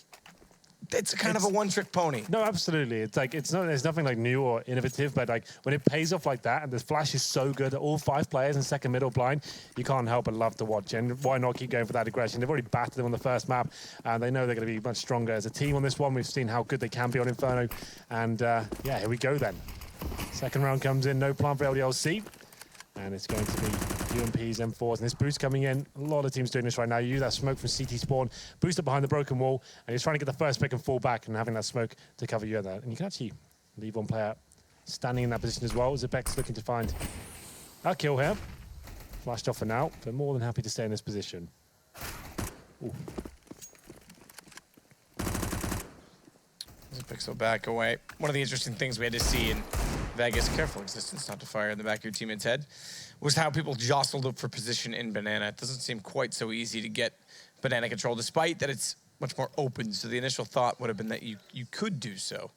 It's kind of a one-trick pony. No, absolutely. It's like there's nothing like new or innovative, but like when it pays off like that, and the flash is so good, all 5 players in second middle blind, you can't help but love to watch. And why not keep going for that aggression? They've already battered them on the first map, and they know they're going to be much stronger as a team on this one. We've seen how good they can be on Inferno, and yeah, here we go then. Second round comes in, no plan for LDLC. And it's going to be UMPs, M4s, and this boost coming in. A lot of teams doing this right now. You use that smoke from CT spawn, boost up behind the broken wall, and he's trying to get the first pick and fall back and having that smoke to cover you there. And you can actually leave one player standing in that position as well. Zebeck's looking to find a kill here. Flashed off for now, but more than happy to stay in this position. Ooh. There's a pixel back away. One of the interesting things we had to see in Vegas, careful existence not to fire in the back of your teammate's head, was how people jostled up for position in Banana. It doesn't seem quite so easy to get Banana control, despite that it's much more open. So the initial thought would have been that you could do so.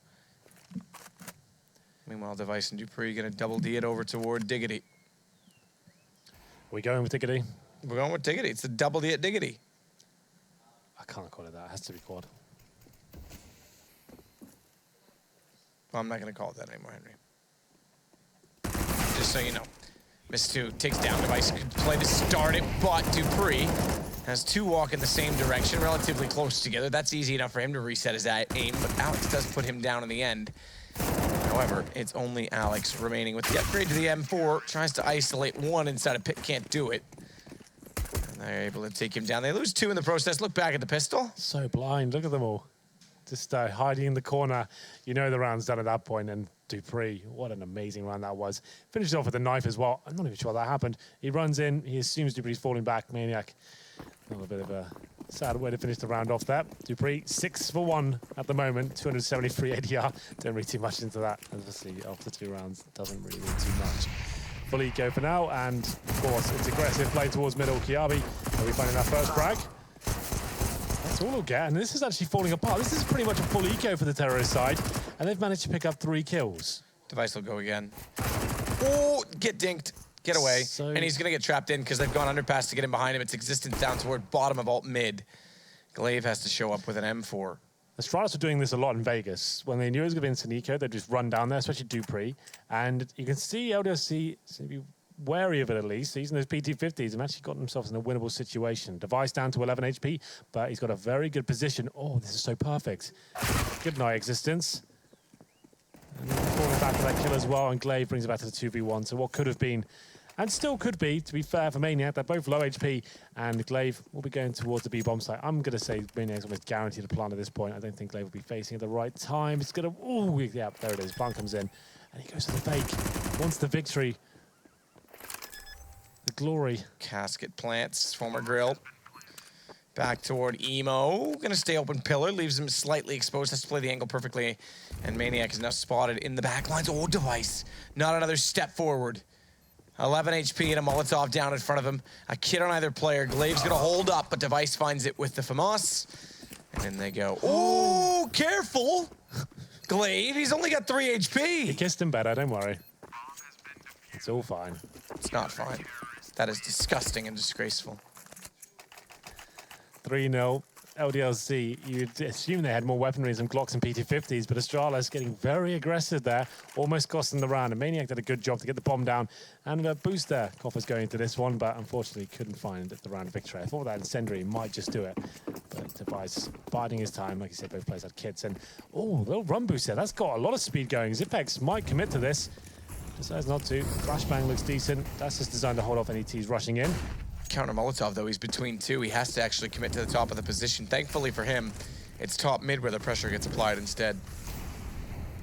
Meanwhile, Device and Dupree going to double D it over toward Diggity. Are we going with Diggity? We're going with Diggity. It's a double D at Diggity. I can't call it that. It has to be quad. Well, I'm not going to call it that anymore, Henry. Just so you know. Miss 2 takes down Device, could play to start it, but Dupree has 2 walk in the same direction, relatively close together. That's easy enough for him to reset his aim, but Alex does put him down in the end. However, it's only Alex remaining with the upgrade to the M4, tries to isolate 1 inside a pit, can't do it. And they're able to take him down. They lose 2 in the process. Look back at the pistol. So blind, look at them all. Just hiding in the corner. You know the round's done at that point, and Dupree, what an amazing round that was. Finishes off with a knife as well. I'm not even sure that happened. He runs in, he assumes Dupree's falling back. Maniac. A little bit of a sad way to finish the round off there. Dupree, 6 for 1 at the moment, 273 ADR. Don't read too much into that. Obviously, after 2 rounds, doesn't really mean too much. Full eco for now, and of course, it's aggressive play towards middle. Kiabi, are we finding that first frag? That's all we'll get, and this is actually falling apart. This is pretty much a full eco for the terrorist side, and they've managed to pick up 3 kills. Device will go again. Oh, get dinked. Get away. And he's going to get trapped in because they've gone underpass to get in behind him. It's existence down toward bottom of alt mid. Glaive has to show up with an M4. Astralis were doing this a lot in Vegas. When they knew it was going to be into Nico, they'd just run down there, especially Dupree. And you can see LDLC seem to be wary of it at least. Using those PT50s and actually got themselves in a winnable situation. Device down to 11 HP, but he's got a very good position. Oh, this is so perfect. Good night, Existence. And falling back to that kill as well, and Glaive brings it back to the 2v1. So what could have been, and still could be, to be fair for Maniac, they're both low HP, and Glaive will be going towards the B-bomb site. I'm going to say Maniac's almost guaranteed to plant at this point. I don't think Glaive will be facing at the right time. It's going to, oh, yeah, there it is. Barn comes in, and he goes to the fake. Wants the victory. The glory. Casket plants, former grill. Back toward Emo. Gonna stay open pillar, leaves him slightly exposed, has to play the angle perfectly. And Maniac is now spotted in the back lines. Oh, Device. Not another step forward. 11 HP and a Molotov down in front of him. A kid on either player. Glaive's gonna hold up, but Device finds it with the FAMAS. And in they go. Oh, careful! Glaive, he's only got 3 HP. He kissed him better, don't worry. It's all fine. It's not fine. That is disgusting and disgraceful. 3-0. LDLC, you'd assume they had more weaponry, some Glocks and PT50s, but Astralis getting very aggressive there, almost costing the round. And Maniac did a good job to get the bomb down and a boost there. Coffer's going into this one, but unfortunately couldn't find the round victory. I thought that Incendiary might just do it, but Device biding his time. Like you said, both players had kits. And, oh, little run boost there. That's got a lot of speed going. Zipex might commit to this. Decides not to. Flashbang looks decent. That's just designed to hold off any Ts rushing in. Counter Molotov, though, he's between two. He has to actually commit to the top of the position. Thankfully for him, it's top mid where the pressure gets applied instead.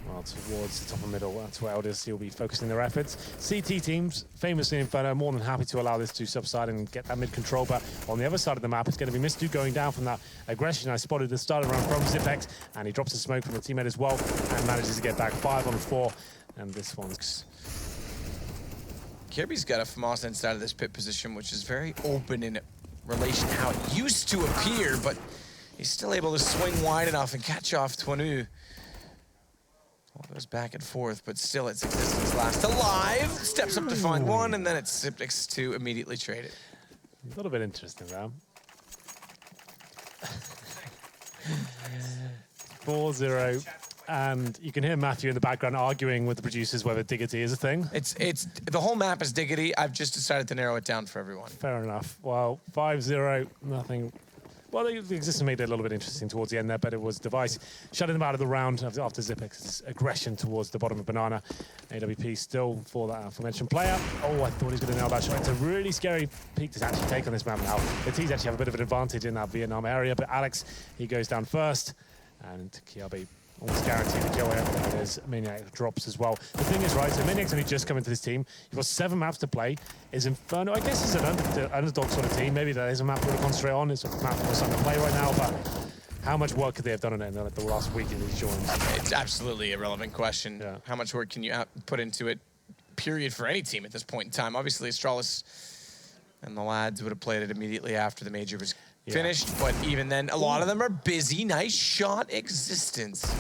Well, towards the top of middle, that's where LDLC will be focusing their efforts. CT teams, famously Inferno, more than happy to allow this to subside and get that mid control, but on the other side of the map, it's going to be Mistu going down from that aggression. I spotted the start round from Zipex, and he drops the smoke from the teammate as well, and manages to get back 5 on 4, and this one's... Kirby's got a FAMAS inside of this pit position, which is very open in relation to how it used to appear, but he's still able to swing wide enough and catch off Twanu. Well, goes back and forth, but still its Existence last alive. Steps up to find one, and then it's Zipnix to immediately trade it. A little bit interesting, man. 4-0. And you can hear Matthew in the background arguing with the producers whether diggity is a thing. It's the whole map is diggity. I've just decided to narrow it down for everyone. Fair enough. Well, 5-0, nothing. Well, the Existence made it a little bit interesting towards the end there, but it was Device shutting them out of the round after Zipex's aggression towards the bottom of Banana. AWP still for that aforementioned player. Oh, I thought he was going to nail that shot. It's a really scary peak to actually take on this map now. The T's actually have a bit of an advantage in that Vietnam area, but Alex, he goes down first, and Kiabi almost guaranteed to kill him. And there's Maniac drops as well. The thing is, right, so Maniac's only just come into this team. You've got 7 maps to play. Is Inferno, I guess it's an underdog sort of team. Maybe there is a map to concentrate on. It's a map for something to play right now, but how much work could they have done on it in the last week in these joins? It's absolutely a relevant question. Yeah. How much work can you put into it, period, for any team at this point in time? Obviously, Astralis and the lads would have played it immediately after the major was finished, but even then, a lot of them are busy. Nice shot, Existence.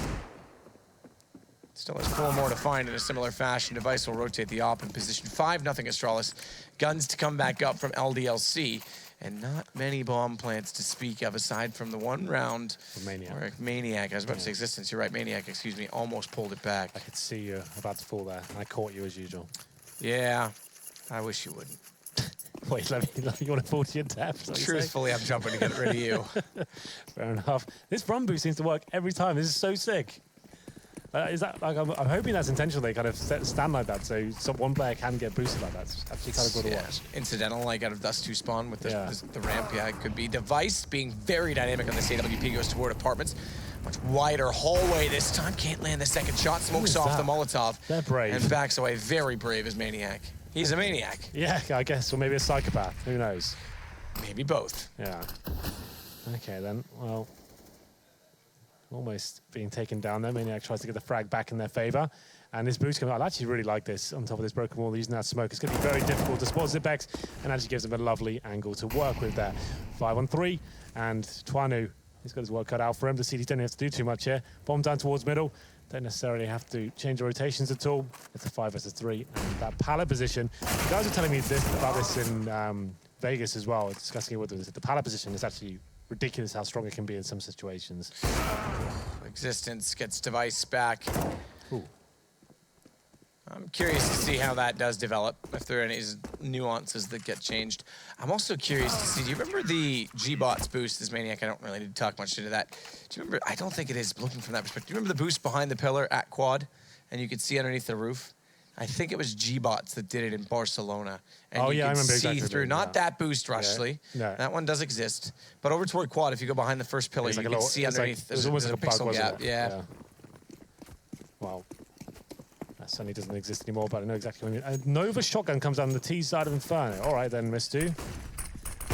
Still has 4 more to find in a similar fashion. Device will rotate the op in position 5-0 Astralis. Guns to come back up from LDLC, and not many bomb plants to speak of aside from the one round where Maniac, I was about to say Existence, you're right, Maniac, excuse me, almost pulled it back. I could see you about to fall there. I caught you as usual. Yeah, I wish you wouldn't. Wait, you want to fall to your death? Truthfully, I'm jumping to get rid of you. Fair enough. This run boost seems to work every time. This is so sick. Is that like I'm hoping that's intentional? They kind of stand like that, so one player can get boosted like that. It's actually kind of good to watch. Incidental, like out of Dust 2 spawn with the ramp. Yeah, it could be. Device being very dynamic on this AWP, goes toward apartments. Much wider hallway this time. Can't land the second shot. Smokes off the Molotov. They're brave. And backs away. Very brave as Maniac. He's a maniac. Yeah, I guess. Or maybe a psychopath. Who knows? Maybe both. Yeah. Okay, then. Well, almost being taken down there. Maniac tries to get the frag back in their favor. And this boost comes out. I actually really like this on top of this broken wall, using that smoke. It's going to be very difficult to spot Zipex, and actually gives him a lovely angle to work with there. 5-on-3, and Twanu, he's got his work cut out for him. The CDs don't have to do too much here. Bomb down towards middle. Don't necessarily have to change the rotations at all. It's a 5-versus-3. And that pallet position, you guys are telling me about this in Vegas as well, discussing it with us. The pallet position is actually ridiculous how strong it can be in some situations. Existence gets Device back. Ooh. I'm curious to see how that does develop, if there are any nuances that get changed. I'm also curious to see, do you remember the G-Bots boost, this Maniac? I don't really need to talk much into that. Do you remember, I don't think it is, looking from that perspective. Do you remember the boost behind the pillar at Quad? And you could see underneath the roof? I think it was G-Bots that did it in Barcelona. And oh, you yeah, I could remember see exactly. through, not that boost, Rushly. Yeah. No. That one does exist. But over toward Quad, if you go behind the first pillar, you can see underneath. There's almost like a bug, pixel gap. Yeah. Wow. That certainly doesn't exist anymore, but I know exactly what you mean. Nova shotgun comes down the T side of Inferno. All right then, Mistu.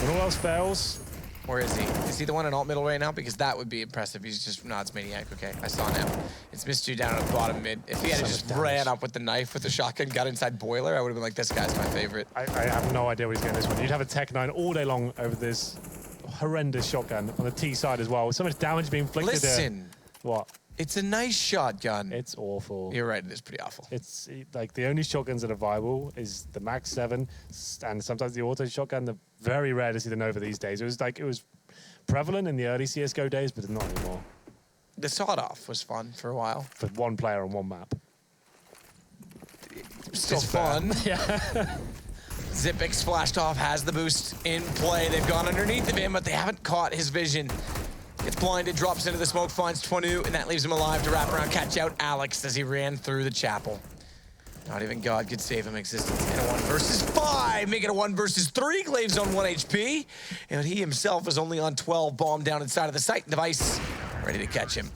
When all else fails. Where is he? Is he the one in alt middle right now? Because that would be impressive. He's just, no, it's Maniac. Okay, I saw him. It's Mistu down at the bottom mid. If he had just ran up with the knife with the shotgun, got inside Boiler, I would have been like, this guy's my favorite. I have no idea what he's getting this one. You'd have a Tech 9 all day long over this horrendous shotgun on the T side as well. With so much damage being inflicted. Listen. What? It's a nice shotgun. It's awful. You're right, it is pretty awful. It's like the only shotguns that are viable is the Max 7 and sometimes the auto shotgun. They're very rare to see the Nova these days. It was prevalent in the early CSGO days, but not anymore. The sawed-off was fun for a while. For one player on one map. Still fun. Yeah. Zipix flashed off, has the boost in play. They've gone underneath of him, but they haven't caught his vision. Gets blinded, drops into the smoke, finds Twanu, and that leaves him alive to wrap around, catch out Alex as he ran through the chapel. Not even God could save him. Existence in a 1 versus 5, make it a 1 versus 3. Glaive's on 1 HP, and he himself is only on 12. Bomb down inside of the site. Device ready to catch him.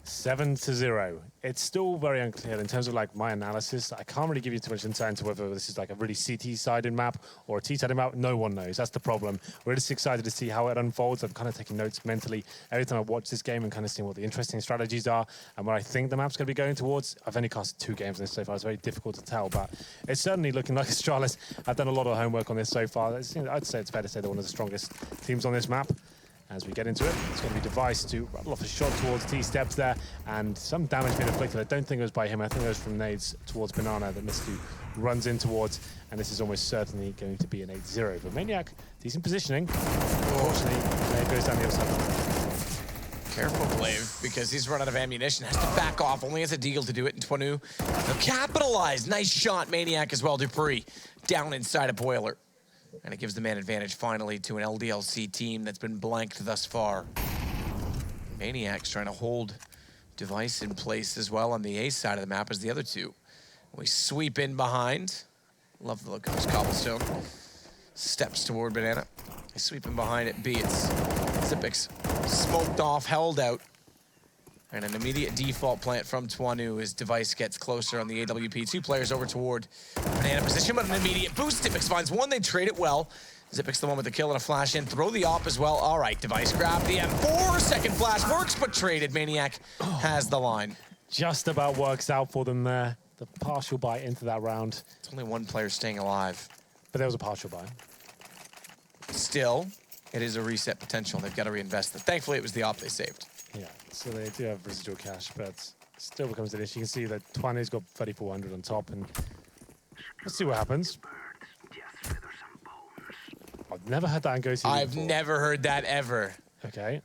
7-0. It's still very unclear in terms of like my analysis. I can't really give you too much insight into whether this is like a really CT-sided map or a T-sided map. No one knows. That's the problem. We're just excited to see how it unfolds. I'm kind of taking notes mentally every time I watch this game and kind of seeing what the interesting strategies are and where I think the map's going to be going towards. I've only cast 2 games on this so far. It's very difficult to tell, but it's certainly looking like Astralis. I've done a lot of homework on this so far. I'd say it's fair to say they're one of the strongest teams on this map. As we get into it, it's going to be Device to rattle off a shot towards T-steps there, and some damage being inflicted. I don't think it was by him. I think it was from nades towards Banana that Mistu runs in towards, and this is almost certainly going to be an 8-0. But Maniac, decent positioning. Unfortunately, there goes down the other side. Careful, Glaive, because he's run out of ammunition. Has to back off. Only has a deagle to do it. And Twanu, they'll capitalize. Nice shot, Maniac as well. Dupree down inside a Boiler. And it gives the man advantage finally to an LDLC team that's been blanked thus far. Maniac's trying to hold Device in place as well on the A side of the map as the other two. We sweep in behind. Love the look of this Cobblestone. Steps toward Banana. They sweep in behind at B. It's Zipix smoked off, held out. And an immediate default plant from Twanu as Device gets closer on the AWP. 2 players over toward Banana position, but an immediate boost. Zipix finds one, they trade it well. Zipix the one with the kill and a flash in. Throw the op as well. All right, Device grab the M4. Second flash works, but traded. Maniac has the line. Just about works out for them there. The partial buy into that round. It's only 1 player staying alive. But there was a partial buy. Still, it is a reset potential. They've got to reinvest it. Thankfully, it was the op they saved. Yeah, so they do have residual cash, but still becomes an issue. You can see that Twanu's got 3,400 on top, and let's see what happens. I've never heard that in Ghost. I've never heard that ever. Okay.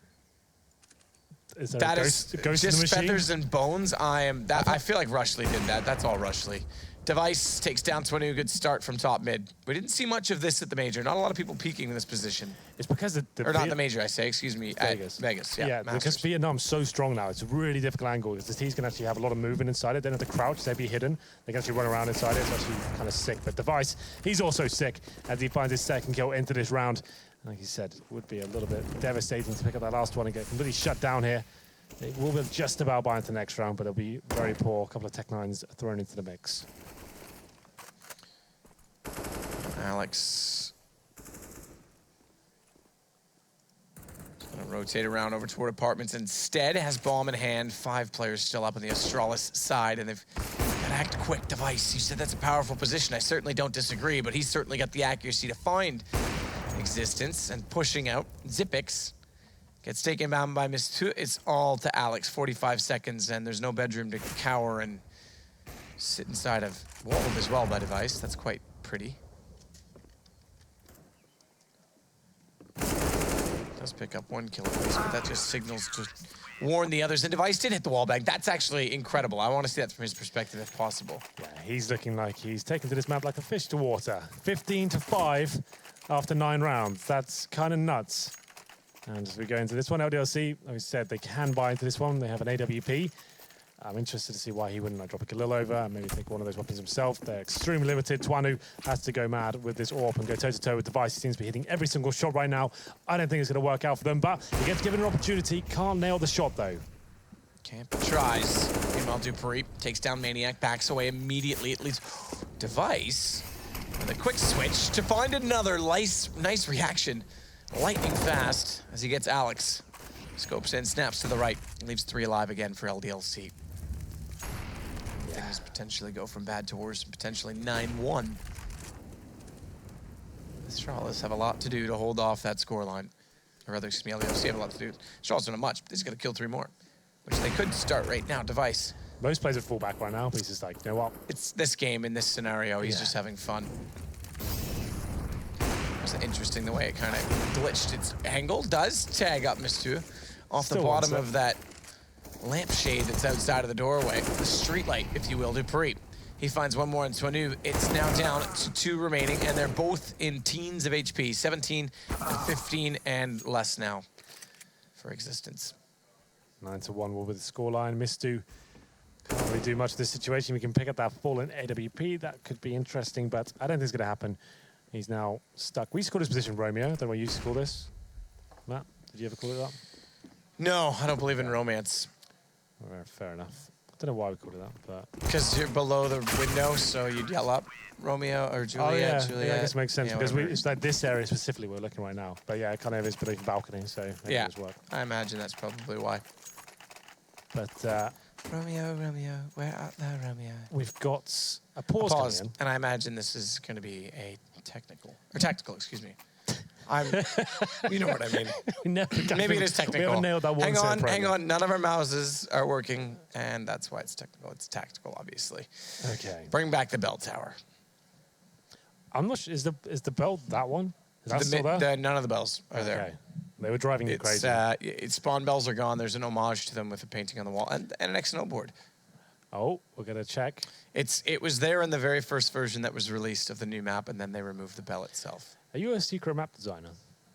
Is there that a is ghost just in the machine? feathers and bones. I feel like Rushly did that. That's all Rushly. Device takes down Twanu. Good start from top mid. We didn't see much of this at the major. Not a lot of people peeking in this position. It's because or not the major, I say. Excuse me. Vegas. Vegas. Yeah, because Vietnam's so strong now. It's a really difficult angle because the T's can actually have a lot of movement inside it. They don't have to crouch. They'd be hidden. They can actually run around inside it. It's actually kind of sick. But Device, he's also sick as he finds his second kill into this round. Like you said, it would be a little bit devastating to pick up that last one and get completely shut down here. It will be just about by into the next round, but it'll be very poor. A couple of Tech 9s thrown into the mix. Alex gonna rotate around over toward apartments. Instead, has bomb in hand. 5 players still up on the Astralis side, and they've got to act quick. Device, you said that's a powerful position. I certainly don't disagree, but he's certainly got the accuracy to find Existence and pushing out. Zipix gets taken down by Miss2. It's all to Alex. 45 seconds, and there's no bedroom to cower and sit inside of. Walled as well by Device. That's quite pretty. Does pick up 1 kill, but that just signals to warn the others. And Device did hit the wall bag. That's actually incredible. I want to see that from his perspective if possible. Yeah, he's looking like he's taken to this map like a fish to water. 15-5 after 9 rounds. That's kind of nuts. And as we go into this one, LDLC, like we said, they can buy into this one. They have an AWP. I'm interested to see why he wouldn't drop a Khalil over and maybe take one of those weapons himself. They're extremely limited. Twanu has to go mad with this AWP and go toe-to-toe with Device. He seems to be hitting every single shot right now. I don't think it's going to work out for them, but he gets given an opportunity. Can't nail the shot, though. Camp tries. Meanwhile, Dupree takes down Maniac, backs away immediately. It leaves Device with a quick switch to find another nice reaction. Lightning fast as he gets Alex. Scopes in, snaps to the right. Leaves 3 alive again for LDLC. Things potentially go from bad to worse, potentially 9-1. Astralis have a lot to do to hold off that scoreline. Or rather, excuse me, LDLC have a lot to do. Astralis not much, but they just got to kill 3 more, which they could start right now. Device. Most players are full back right now, but he's just like, you know what? It's this game, in this scenario, he's just having fun. It's interesting the way it kind of glitched its angle. Does tag up Mistu off the bottom of that lampshade that's outside of the doorway. The street light, if you will, Dupree. He finds one more in Twanu. It's now down to 2 remaining, and they're both in teens of HP. 17 and 15 and less now for existence. 9-1 will be the scoreline. Mistu can't really do much of this situation. We can pick up that fallen AWP. That could be interesting, but I don't think it's going to happen. He's now stuck. We used to call this position Romeo. I don't know what you used to call this. Matt, did you ever call it that? No, I don't believe in romance. Fair enough. I don't know why we called it that, but... Because you're below the window, so you'd yell up Romeo or Juliet. Oh, yeah. Juliet. Yeah, I guess it makes sense, because it's like this area specifically we're looking right now. But yeah, it kind of is beneath the balcony, so maybe it does work. I imagine that's probably why. But... Romeo, Romeo, where art thou, Romeo? We've got a pause coming in. And I imagine this is going to be a tactical, excuse me. You know what I mean. Maybe it is technical. We haven't nailed that one. Hang on. None of our mouses are working, and that's why it's technical. It's tactical, obviously. Okay. Bring back the bell tower. I'm not sure. Is the bell that one? Is that still there? None of the bells are there. They were driving you crazy. Spawn bells are gone. There's an homage to them with a painting on the wall and an X-Snowboard. Oh, we're going to check. It was there in the very first version that was released of the new map, and then they removed the bell itself. Are you a secret map designer?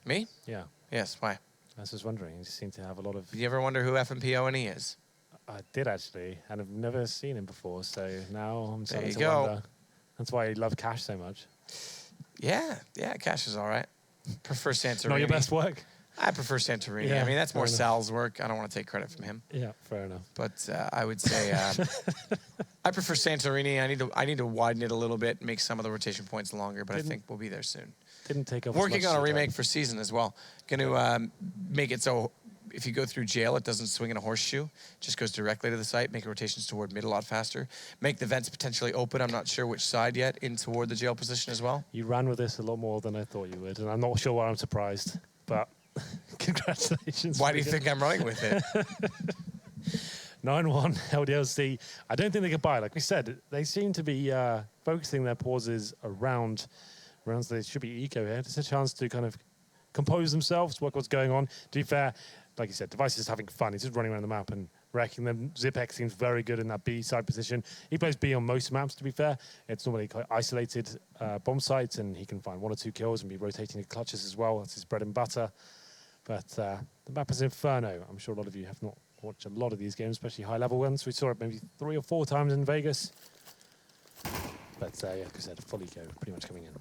Me? Yeah. Yes, why? I was just wondering. You seem to have a lot of... You ever wonder who FMPONE is? I did, actually, and I've never seen him before, so now I'm starting to go. wonder. That's why I love Cash so much. Yeah, Cash is all right. Prefer Santorini. Not your best work? I prefer Santorini. Yeah, I mean, that's more Sal's work. I don't want to take credit from him. Yeah, fair enough. But I would say I prefer Santorini. I need to widen it a little bit, make some of the rotation points longer, but I think we'll be there soon. Didn't take off. Working on a remake for Season as well. Going to make it so if you go through jail, it doesn't swing in a horseshoe. It just goes directly to the site, make rotations toward mid a lot faster. Make the vents potentially open. I'm not sure which side yet, in toward the jail position as well. You ran with this a lot more than I thought you would, and I'm not sure why I'm surprised, but congratulations. Why do you think I'm running with it? 9-1 LDLC. I don't think they could buy. Like we said, they seem to be focusing their pauses around so they should be eco here. It's a chance to kind of compose themselves, work what's going on. To be fair, like you said, Device is having fun. He's just running around the map and wrecking them. Zipek seems very good in that B side position. He plays B on most maps, to be fair. It's normally quite isolated bomb sites, and he can find 1 or 2 kills and be rotating the clutches as well. That's his bread and butter. But the map is Inferno. I'm sure a lot of you have not watched a lot of these games, especially high-level ones. We saw it maybe 3 or 4 times in Vegas. But yeah, like I said, a full eco pretty much coming in.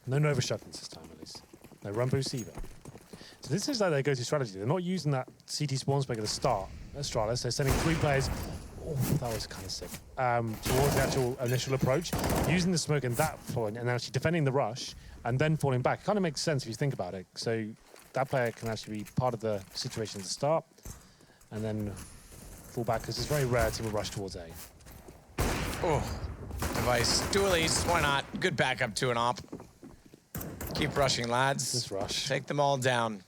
No Nova shotguns this time, at least. No run boost either. So this is like their go-to strategy. They're not using that CT spawn spec at the start. Astralis, they're sending 3 players. Oh, that was kind of sick. Towards the actual initial approach, using the smoke in that point, and actually defending the rush, and then falling back. It kind of makes sense if you think about it. So that player can actually be part of the situation at the start, and then fall back, because it's very rare to rush towards A. Oh, Device. Dualies, why not? Good backup to an op. Keep rushing, lads. Just rush. Take them all down.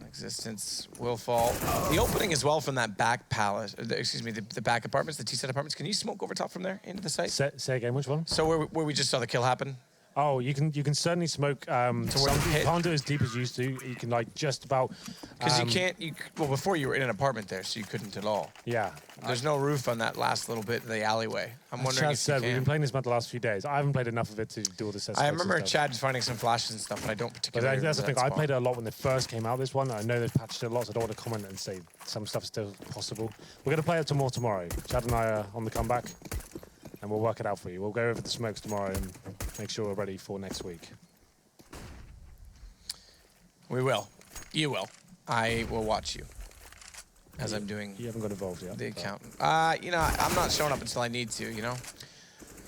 Existence will fall. The opening as well from that back palace, excuse me, the back apartments, the T-set apartments. Can you smoke over top from there into the site? Say again, which one? So where we just saw the kill happen? Oh, you can certainly smoke. You can't do as deep as you used to. You can like just about. Because you can't. Well, before you were in an apartment there, so you couldn't at all. Yeah. There's no roof on that last little bit of the alleyway. I'm wondering if you can. We've been playing this map the last few days. I haven't played enough of it to do all this. I remember Chad finding some flashes and stuff, but I don't particularly. But that's the thing. I played it a lot when they first came out. This one, I know they've patched it a lot, so I don't want to comment and say some stuff's still possible. We're going to play it more tomorrow. Chad and I are on the comeback, and we'll work it out for you. We'll go over the smokes tomorrow and make sure we're ready for next week. We will. You will. I will watch you. As I'm doing. You haven't got involved yet. The accountant. You know, I'm not showing up until I need to, you know?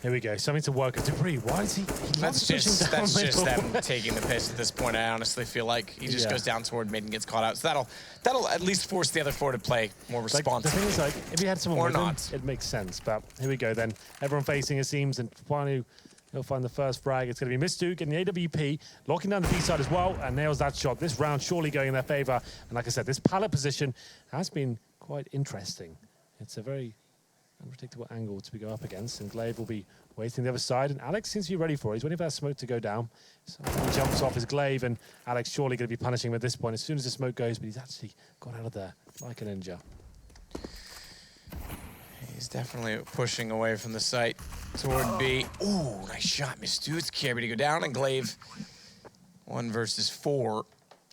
Here we go. Something to work with. Dupree, why is he That's just them taking the piss at this point, I honestly feel like. He just goes down toward mid and gets caught out. So that'll at least force the other four to play more responsibly. The thing is, like, if you had someone with not. him, it makes sense. But here we go then. Everyone facing, it seems, and finally he'll find the first frag. It's going to be Duke getting the AWP, locking down the B side as well, and nails that shot. This round surely going in their favor. And like I said, this pallet position has been quite interesting. It's a very unpredictable angle to go up against, and Glaive will be waiting the other side, and Alex seems to be ready for it. He's waiting for that smoke to go down. So he jumps off his Glaive, and Alex surely going to be punishing him at this point as soon as the smoke goes, but he's actually got out of there like a ninja. He's definitely pushing away from the site toward B. Ooh, nice shot, Duke. It's Kirby to go down, and Glaive 1 versus 4.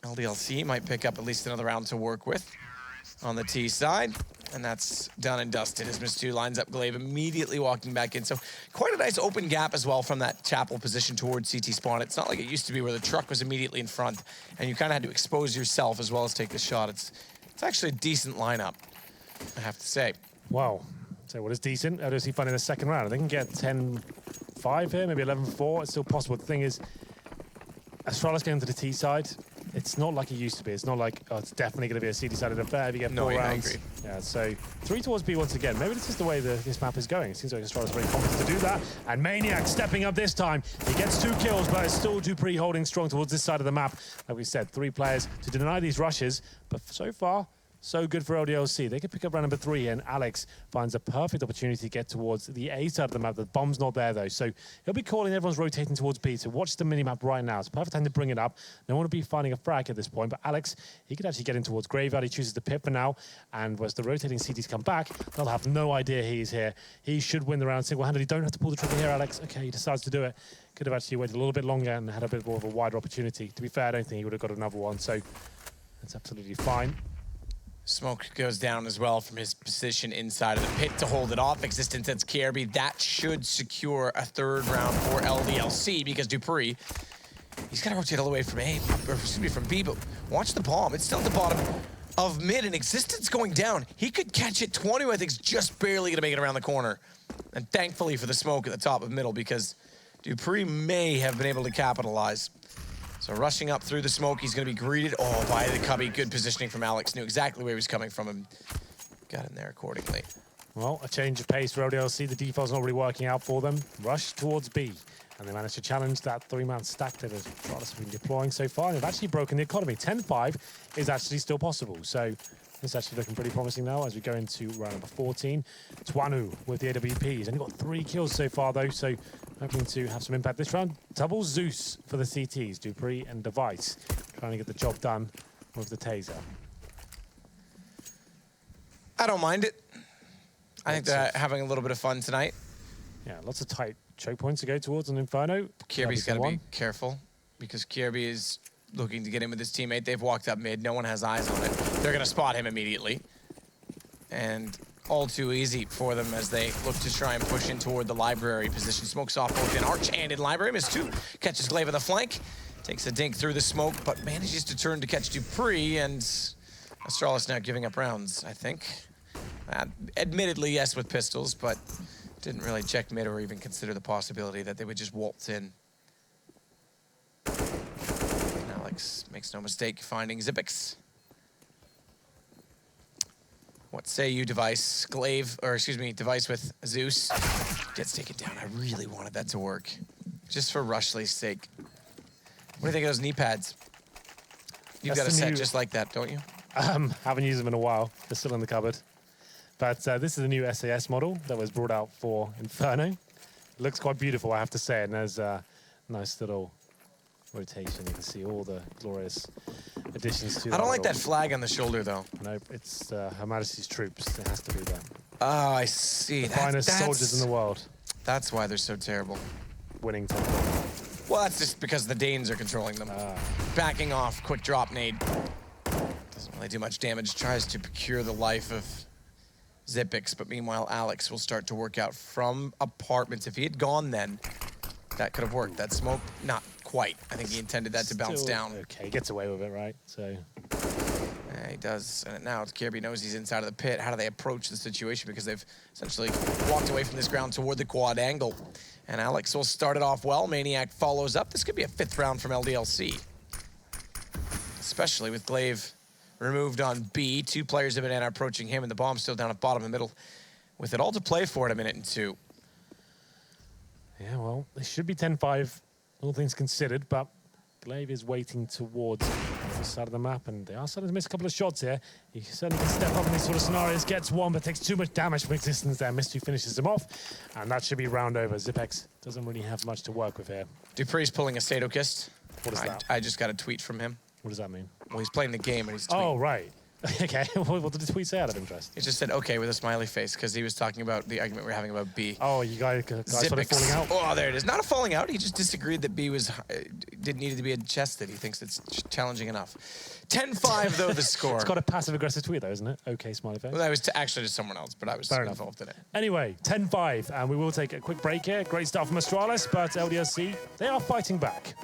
LDLC might pick up at least another round to work with on the T side. And that's done and dusted as Duke lines up Glaive, immediately walking back in. So quite a nice open gap as well from that chapel position towards CT spawn. It's not like it used to be where the truck was immediately in front and you kind of had to expose yourself as well as take the shot. It's actually a decent lineup, I have to say. Wow. So what is decent? LDLC finding the second round. They can get 10-5 here, maybe 11-4. It's still possible. The thing is, Astralis getting to the T side, it's not like it used to be. It's not like, oh, it's definitely going to be a CD-sided affair if you get 4 rounds. I agree. Yeah, so 3 towards B once again. Maybe this is the way this map is going. It seems like Astralis is very confident to do that. And Maniac stepping up this time. He gets 2 kills, but it's still Dupree holding strong towards this side of the map. Like we said, 3 players to deny these rushes. But so far, so good for LDLC. They can pick up round number 3 here, and Alex finds a perfect opportunity to get towards the A side of the map. The bomb's not there, though, so he'll be calling. Everyone's rotating towards B, so watch the mini-map right now. It's a perfect time to bring it up. No one will be finding a frag at this point, but Alex, he could actually get in towards Graveyard. He chooses the pit for now, and as the rotating CTs come back, they'll have no idea he's here. He should win the round single-handedly. Don't have to pull the trigger here, Alex. Okay, he decides to do it. Could have actually waited a little bit longer and had a bit more of a wider opportunity. To be fair, I don't think he would have got another one, so that's absolutely fine. Smoke goes down as well from his position inside of the pit to hold it off. Existence hits KRB. That should secure a 3rd round for LDLC because Dupree, he's got to rotate all the way from A, or excuse me, from B, but watch the bomb. It's still at the bottom of mid, and Existence going down. He could catch it. 20, I think, is just barely going to make it around the corner. And thankfully for the smoke at the top of middle because Dupree may have been able to capitalize. So rushing up through the smoke, he's going to be greeted. Oh, by the cubby. Good positioning from Alex. Knew exactly where he was coming from and got in there accordingly. Well, a change of pace for LDLC. The default's not really working out for them. Rush towards B. And they managed to challenge that 3-man stack that Astralis have been deploying so far. They've actually broken the economy. 10-5 is actually still possible. So it's actually looking pretty promising now as we go into round number 14. Twanu with the AWP. He's only got 3 kills so far, though, so hoping to have some impact this round. Double Zeus for the CTs, Dupree and Device, trying to get the job done with the taser. I don't mind it. I think they're having a little bit of fun tonight. Yeah, lots of tight choke points to go towards an Inferno. Kirby's got to be careful because Kirby is looking to get in with his teammate. They've walked up mid. No one has eyes on it. They're going to spot him immediately. And all too easy for them as they look to try and push in toward the library position. Smokes off both in Arch and in library. Miss 2. Catches Glaive on the flank. Takes a dink through the smoke, but manages to turn to catch Dupree. And Astralis now giving up rounds, I think. Admittedly, yes, with pistols, but didn't really check mid or even consider the possibility that they would just waltz in. And Alex makes no mistake finding Zipix. What say you, Device? Glaive, or excuse me, Device with Zeus. Gets taken down. I really wanted that to work. Just for Rushley's sake. What do you think of those knee pads? You've got a set just like that, don't you? Haven't used them in a while. They're still in the cupboard. But this is a new SAS model that was brought out for Inferno. It looks quite beautiful, I have to say. And there's Nice little rotation. You can see all the glorious additions to I don't like little- that flag on the shoulder, though. Nope, it's Her Majesty's troops. It has to be there. Oh, I see. The finest soldiers in the world. That's why they're so terrible. Winning 10. Well, that's just because the Danes are controlling them. Backing off, quick drop nade. Doesn't really do much damage. Tries to procure the life of Zipix, but meanwhile, Alex will start to work out from apartments. If he had gone then, that could have worked. That smoke, not quite. I think he intended that to bounce down. Okay, he gets away with it, right? So. Yeah, he does. And now Kirby knows he's inside of the pit. How do they approach the situation? Because they've essentially walked away from this ground toward the quad angle. And Alex will start it off well. Maniac follows up. This could be a 5th round from LDLC. Especially with Glaive removed on B. 2 players have been approaching him, and the bomb still down at bottom in the middle. With it all to play for in a minute and 2. Yeah, well, they should be 10-5, all things considered, but Glaive is waiting towards the side of the map, and they are starting to miss a couple of shots here. He certainly can step up in these sort of scenarios, gets one, but takes too much damage from existence there. Mystery finishes him off, and that should be round over. Zipex doesn't really have much to work with here. Dupree's pulling a Sadokist. What is that? I just got a tweet from him. What does that mean? Well, he's playing the game, and he's tweeting. Oh, right. Okay, what did the tweet say out of interest? He just said, okay, with a smiley face, because he was talking about the argument we were having about B. Oh, you guys started falling out? Oh, there it is. Not a falling out. He just disagreed that B was needed to be adjusted. He thinks it's challenging enough. 10-5, though, the score. It's got a passive-aggressive tweet, though, isn't it? Okay, smiley face. Well, that was actually to someone else, but I was involved in it. Anyway, 10-5, and we will take a quick break here. Great stuff from Astralis, but LDLC, they are fighting back.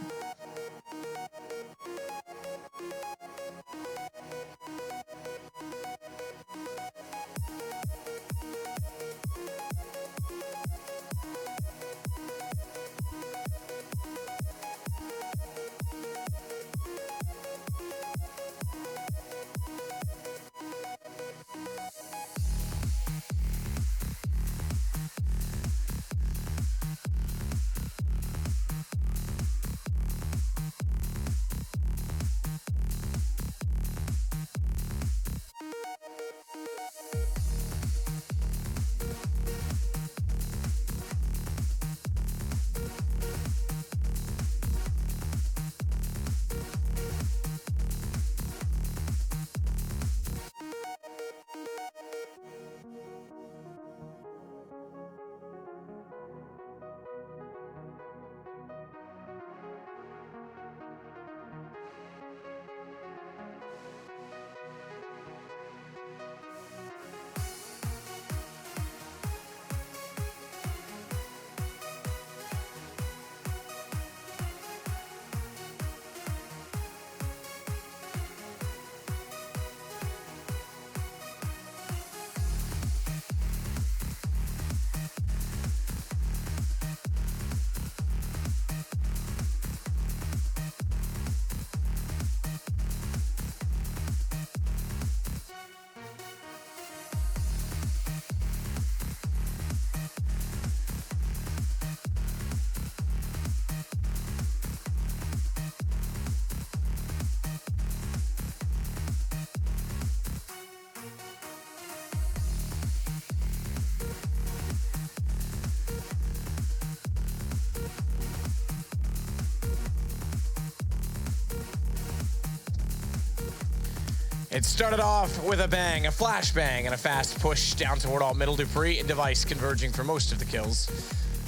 It started off with a bang, a flashbang, and a fast push down toward alt middle. Dupree and Device converging for most of the kills.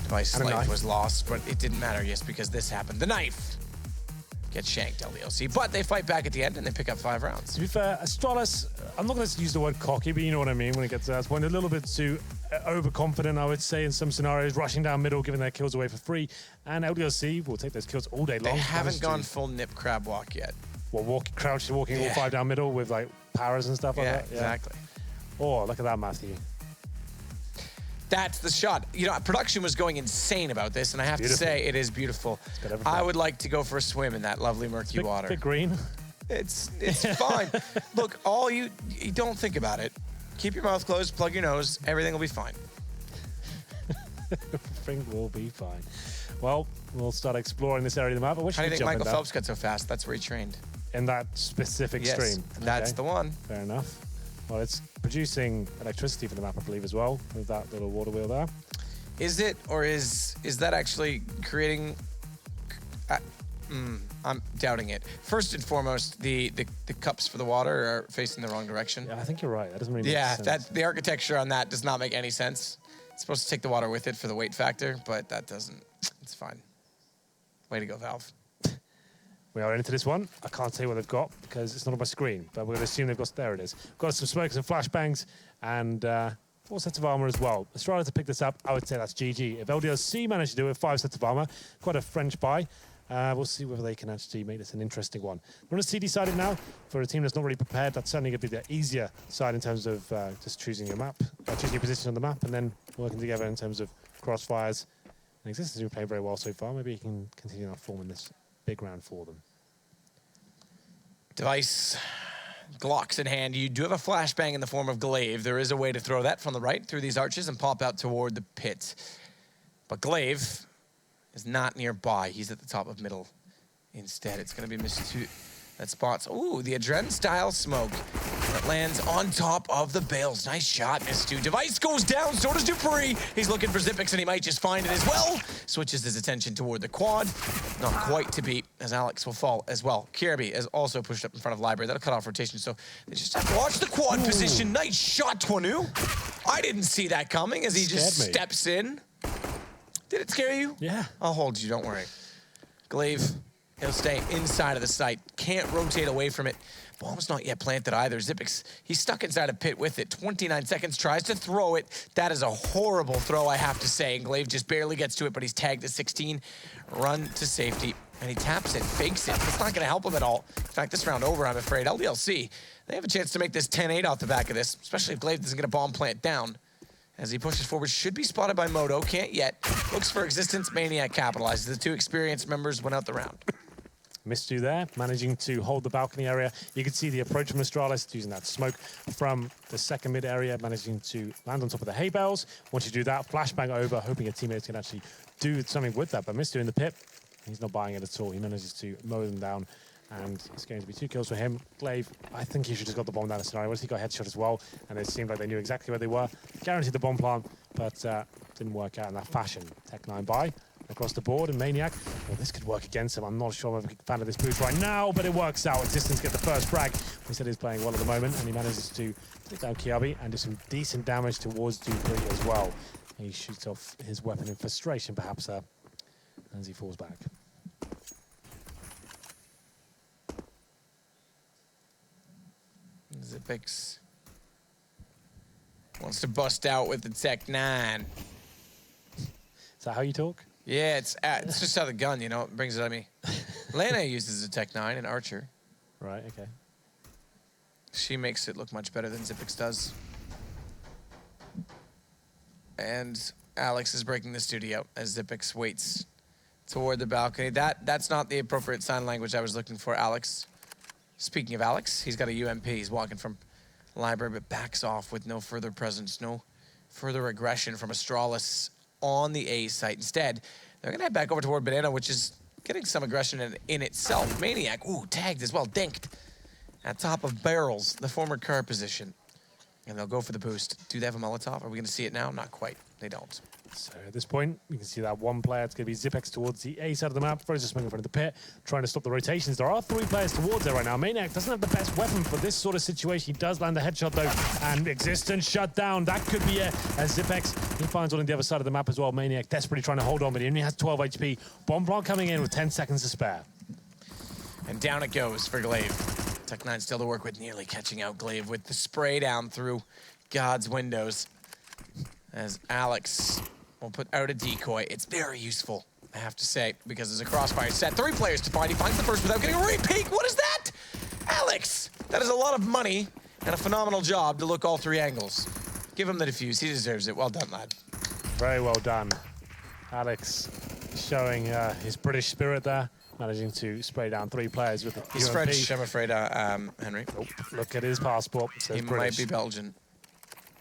Device's life was lost, but it didn't matter, yes, because this happened. The knife gets shanked, LDLC, but they fight back at the end and they pick up 5 rounds. To be fair, Astralis, I'm not going to use the word cocky, but you know what I mean when it gets to that point. A little bit too overconfident, I would say, in some scenarios, rushing down middle, giving their kills away for free. And LDLC will take those kills all day long. They haven't gone full nip crab walk yet. Well, walking all 5 down middle with like powers and stuff like that. Yeah, exactly. Oh, look at that, Matthew. That's the shot. You know, production was going insane about this, and I have to say, it is beautiful. I would like to go for a swim in that lovely murky water. Bit green. It's fine. Look, you don't think about it. Keep your mouth closed, plug your nose, everything will be fine. Everything will be fine. Well, we'll start exploring this area of the map. How do you think Michael Phelps got so fast? That's where he trained. In that specific stream. That's the one. Fair enough. Well, it's producing electricity for the map, I believe, as well, with that little water wheel there. Is it, or is that actually creating I'm doubting it. First and foremost, the cups for the water are facing the wrong direction. Yeah, I think you're right. That doesn't really make sense. Yeah, the architecture on that does not make any sense. It's supposed to take the water with it for the weight factor, but that doesn't. It's fine. Way to go, Valve. We are into this one. I can't say what they've got because it's not on my screen, but we're going to assume they've got, there it is. Got some smokes and flashbangs and 4 sets of armor as well. Astralis to pick this up, I would say that's GG. If LDLC manage to do it, 5 sets of armor, quite a French buy. We'll see whether they can actually make this an interesting one. We're on a CD side now. For a team that's not really prepared, that's certainly going to be the easier side in terms of just choosing your map, choosing your position on the map, and then working together in terms of crossfires. And Existence has been playing very well so far. Maybe he can continue that form in this big round for them. Device, Glocks in hand. You do have a flashbang in the form of Glaive. There is a way to throw that from the right through these arches and pop out toward the pit. But Glaive is not nearby. He's at the top of middle. Instead, it's going to be Miss2 that spots. Ooh, the Adren-style smoke that lands on top of the bales. Nice shot, Miss2. Device goes down, so does Dupree. He's looking for Zippix, and he might just find it as well. Switches his attention toward the quad. Not quite to beat, as Alex will fall as well. Kirby is also pushed up in front of Library. That'll cut off rotation, so they just have to watch the quad position. Nice shot, Twanu. I didn't see that coming as he just steps in. Did it scare you? Yeah. I'll hold you, don't worry. Glaive, he'll stay inside of the site. Can't rotate away from it. Bomb's not yet planted either. Zippix, he's stuck inside a pit with it. 29 seconds, tries to throw it. That is a horrible throw, I have to say. And Glaive just barely gets to it, but he's tagged at 16. Run to safety, and he taps it, fakes it. It's not gonna help him at all. In fact, this round over, I'm afraid. LDLC, they have a chance to make this 10-8 off the back of this, especially if Glaive doesn't get a bomb plant down. As he pushes forward, should be spotted by Moto, can't yet. Looks for Existence, Maniac capitalizes. The 2 experienced members went out the round. Miss2 there, managing to hold the balcony area. You can see the approach from Astralis, using that smoke from the second mid area, managing to land on top of the hay bales. Once you do that, flashbang over, hoping your teammates can actually do something with that. But Miss2 in the pit, he's not buying it at all. He manages to mow them down, and it's going to be 2 kills for him. Glaive, I think he should have got the bomb down the scenario. Once he got a headshot as well, and it seemed like they knew exactly where they were. Guaranteed the bomb plant, but didn't work out in that fashion. Tech9 by across the board, and Maniac, well, this could work against him. I'm not sure I'm a big fan of this boost right now, but it works out. Existence get the first frag. He said he's playing well at the moment, and he manages to take down Kiabi and do some decent damage towards Dupree as well. He shoots off his weapon in frustration, perhaps, as he falls back. Zippix wants to bust out with the Tech9. Is that how you talk? Yeah, it's just out of the gun, you know, it brings it at me. Lana uses a Tech9 and Archer. Right, okay. She makes it look much better than Zippix does. And Alex is breaking the studio as Zippix waits toward the balcony. That's not the appropriate sign language I was looking for, Alex. Speaking of Alex, he's got a UMP. He's walking from Library, but backs off with no further presence, no further aggression from Astralis on the A site. Instead, they're going to head back over toward Banana, which is getting some aggression in itself. Maniac, ooh, tagged as well, dinked. At top of barrels, the former car position. And they'll go for the boost. Do they have a Molotov? Are we going to see it now? Not quite. They don't. So at this point, you can see that one player. It's going to be Zippix towards the A side of the map. Throws a smoke in front of the pit, trying to stop the rotations. There are 3 players towards there right now. Maniac doesn't have the best weapon for this sort of situation. He does land a headshot, though, and Existence shut down. That could be it, as Zippix, he finds one on the other side of the map as well. Maniac desperately trying to hold on, but he only has 12 HP. Bomb plant coming in with 10 seconds to spare. And down it goes for Glaive. Tech9 still to work with, nearly catching out Glaive with the spray down through God's windows. As Alex will put out a decoy. It's very useful, I have to say, because there's a crossfire set. 3 players to find. He finds the first without getting a repeat. What is that? Alex, that is a lot of money and a phenomenal job to look all 3 angles. Give him the defuse. He deserves it. Well done, lad. Very well done. Alex showing his British spirit there, managing to spray down 3 players with the He's UMP. French, I'm afraid, Henry. Nope. Look at his passport. He might be Belgian.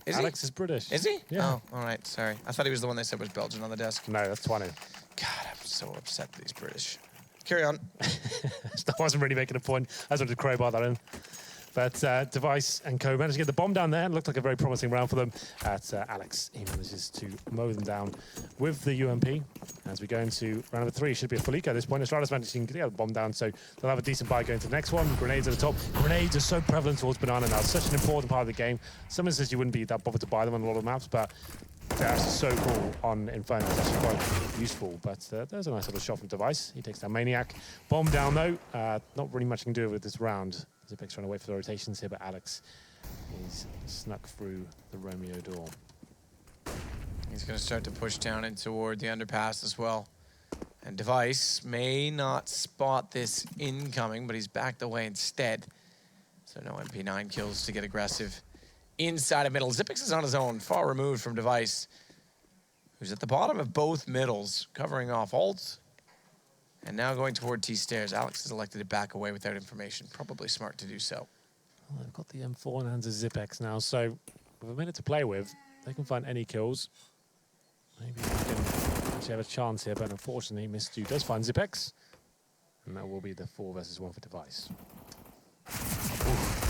Is Alex is British. Is he? Yeah. Oh, all right. Sorry. I thought he was the one they said was Belgian on the desk. No, that's 20. God, I'm so upset that he's British. Carry on. I wasn't really making a point. I just wanted to crowbar that in. But Katowice and Co managed to get the bomb down there. It looked like a very promising round for them. Alex, he manages to mow them down with the UMP. As we go into round number 3, it should be a full eco at this point. Astralis managing to get the bomb down, so they'll have a decent buy going to the next one. Grenades at the top. Grenades are so prevalent towards Banana now. It's such an important part of the game. Some instances you wouldn't be that bothered to buy them on a lot of maps, but they're actually so cool on Inferno. It's actually quite useful. But there's a nice little shot from Katowice. He takes that Maniac. Bomb down, though. Not really much you can do with this round. Zipek's trying to wait for the rotations here, but Alex is snuck through the Romeo door. He's going to start to push down and toward the underpass as well. And Katowice may not spot this incoming, but he's backed away instead. So no MP9 kills to get aggressive inside of middle. Zipex is on his own, far removed from Katowice, who's at the bottom of both middles, covering off ult. And now going toward T-stairs. Alex has elected to back away without information. Probably smart to do so. Well, they've got the M4 in the hands of Zipex now, so with a minute to play with, they can find any kills. Maybe they can actually have a chance here, but unfortunately, Mistu does find Zipex. And that will be the 4 versus 1 for Katowice.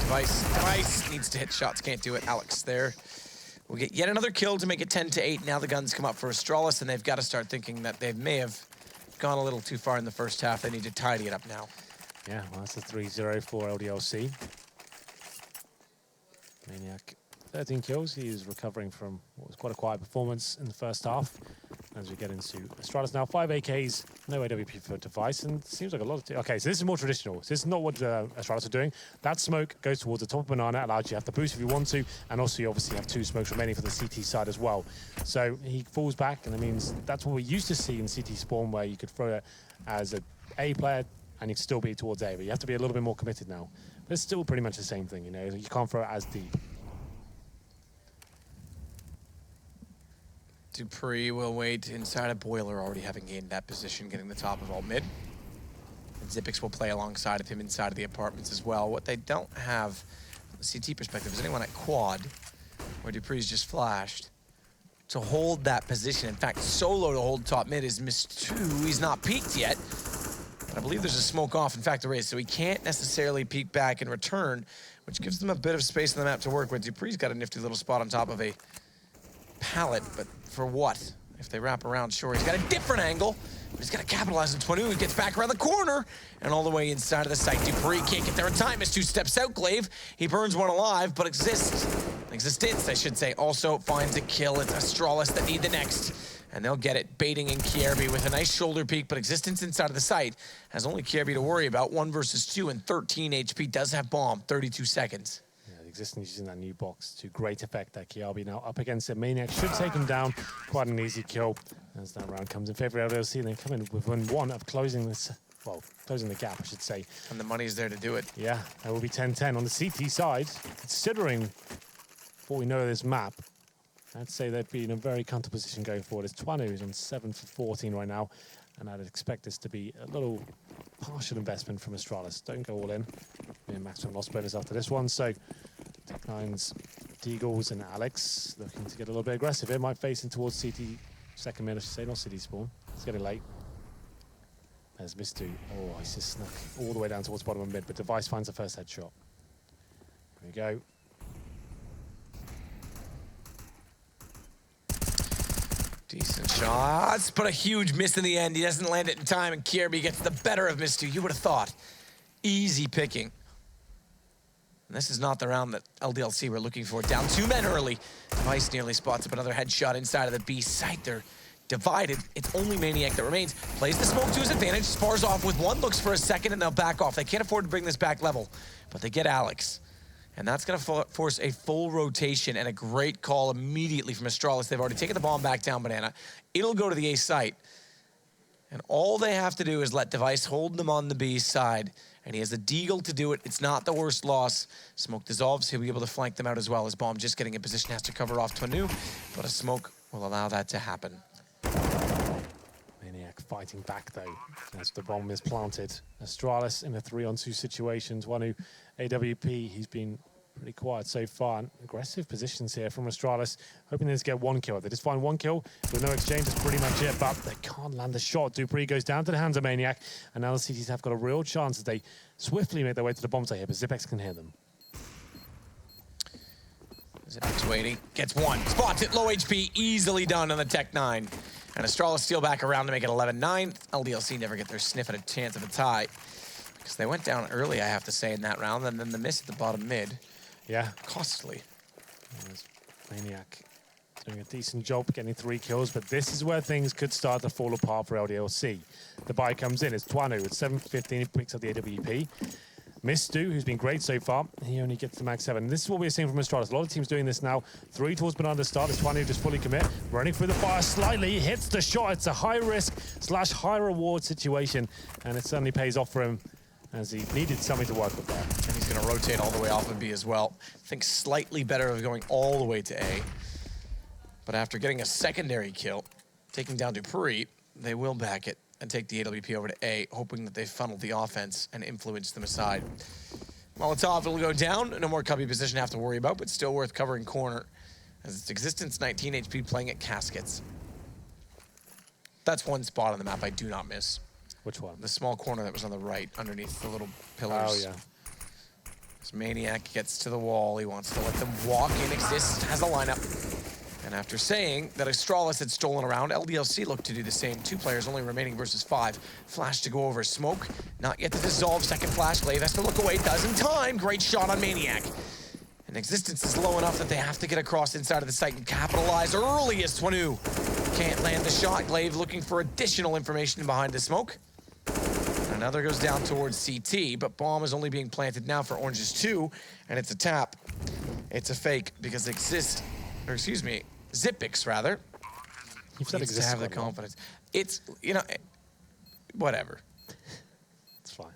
Katowice needs to hit shots, can't do it. Alex there will get yet another kill to make it 10-8. Now the guns come up for Astralis, and they've got to start thinking that they may have gone a little too far in the first half. They need to tidy it up now. Yeah, well, that's a 3-0 for LDLC. Maniac, 13 kills. He is recovering from what was quite a quiet performance in the first half. As we get into Astralis now, 5 AKs, no AWP for Katowice, and it seems like a lot of... Okay, so this is more traditional. So this is not what Astralis are doing. That smoke goes towards the top of Banana, allows you to have the boost if you want to, and also you obviously have 2 smokes remaining for the CT side as well. So he falls back, and it means that's what we used to see in CT spawn, where you could throw it as an A player, and you'd still be towards A, but you have to be a little bit more committed now. But it's still pretty much the same thing, you know? You can't throw it as deep. Dupree will wait inside a boiler, already having gained that position, getting the top of all mid. And Zipex will play alongside of him inside of the apartments as well. What they don't have from the CT perspective is anyone at quad, where Dupree's just flashed, to hold that position. In fact, solo to hold top mid is Mistu. He's not peeked yet, but I believe there's a smoke off. In fact, there is, so he can't necessarily peek back in return, which gives them a bit of space on the map to work with. Dupree's got a nifty little spot on top of a pallet, but for what? If they wrap around, sure, he's got a different angle, but he's got to capitalize on Twanu. He gets back around the corner and all the way inside of the site. Dupree can't get there in time. Mistu steps out, Glaive. He burns one alive, but Existence, I should say, also finds a kill. It's Astralis that need the next, and they'll get it. Baiting in Kierby with a nice shoulder peek, but Existence inside of the site has only Kierby to worry about. 1 versus 2 and 13 HP. Does have bomb, 32 seconds. Existence using that new box to great effect. That Kierby now up against it. Maniac should take him down. Quite an easy kill as that round comes in favor of LDLC. And they come in within 1 of closing this, well, closing the gap, I should say. And the money's there to do it. Yeah, that will be 10-10 on the CT side. Considering what we know of this map, I'd say they'd be in a very comfortable position going forward. As Twanu is on 7 for 14 right now, and I'd expect this to be a little partial investment from Astralis. Don't go all in. Maximum loss bonus after this one, so Tech9's Deagles and Alex looking to get a little bit aggressive. It might face in towards CT second mid, I should say, not city spawn. It's getting late. There's Mistu. Oh, he's just snuck all the way down towards bottom of mid, but Katowice finds the first headshot. There we go. Decent shots, but a huge miss in the end. He doesn't land it in time, and Kierby gets the better of Mistu. You would have thought. Easy picking. And this is not the round that LDLC were looking for. Down 2 men early. Katowice nearly spots up another headshot inside of the B site. They're divided. It's only Maniac that remains. Plays the smoke to his advantage. Spars off with 1, looks for a second, and they'll back off. They can't afford to bring this back level, but they get Alex. And that's going to force a full rotation and a great call immediately from Astralis. They've already taken the bomb back down Banana. It'll go to the A site. And all they have to do is let Katowice hold them on the B side. And he has a deagle to do it. It's not the worst loss. Smoke dissolves. He'll be able to flank them out as well. As bomb just getting in position, has to cover off Twanu, but a smoke will allow that to happen. Maniac fighting back though, as the bomb is planted. Astralis in a 3-on-2 situation. Twanu AWP, he's been pretty quiet so far. Aggressive positions here from Astralis, hoping to get 1 kill. They just find 1 kill with no exchange. That's pretty much it, but they can't land the shot. Dupree goes down to the hands of Maniac, and now the CTs have got a real chance as they swiftly make their way to the bomb site here, but Zipex can hear them. Zipic's waiting, gets one, spots it, low HP, easily done on the Tech 9. And Astralis steal back around to make it 11-9. LDLC never get their sniff at a chance of a tie. Because they went down early, I have to say, in that round, and then the miss at the bottom mid. Yeah. Costly. Maniac doing a decent job getting 3 kills, but this is where things could start to fall apart for LDLC. The buy comes in, it's Twanu with 7:15, he picks up the AWP. Mistu, who's been great so far, he only gets to max 7. This is what we're seeing from Astralis. A lot of teams doing this now. 3 towards banana to start. It's Twanu just fully commit. Running through the fire slightly, hits the shot. It's a high risk / high reward situation, and it certainly pays off for him as he needed something to work with there. And he's going to rotate all the way off of B as well. I think slightly better of going all the way to A. But after getting a secondary kill, taking down Dupree, they will back it and take the AWP over to A, hoping that they funnel the offense and influence them aside. Molotov will go down. No more cubby position to have to worry about, but still worth covering corner. As its existence, 19 HP playing at Caskets. That's one spot on the map I do not miss. Which one? The small corner that was on the right, underneath the little pillars. Oh, yeah. This Maniac gets to the wall. He wants to let them walk in. Exists, has a lineup. And after saying that Astralis had stolen around, LDLC looked to do the same. 2 players only remaining versus 5. Flash to go over. Smoke, not yet to dissolve. Second flash. Glaive has to look away. Does in time. Great shot on Maniac. And Existence is low enough that they have to get across inside of the site and capitalize early as Twanu can't land the shot. Glaive looking for additional information behind the smoke. And another goes down towards CT, but bomb is only being planted now for Orange's 2, and it's a tap. It's a fake because Zipix, rather. You've said needs to have the confidence. It's, whatever. It's fine.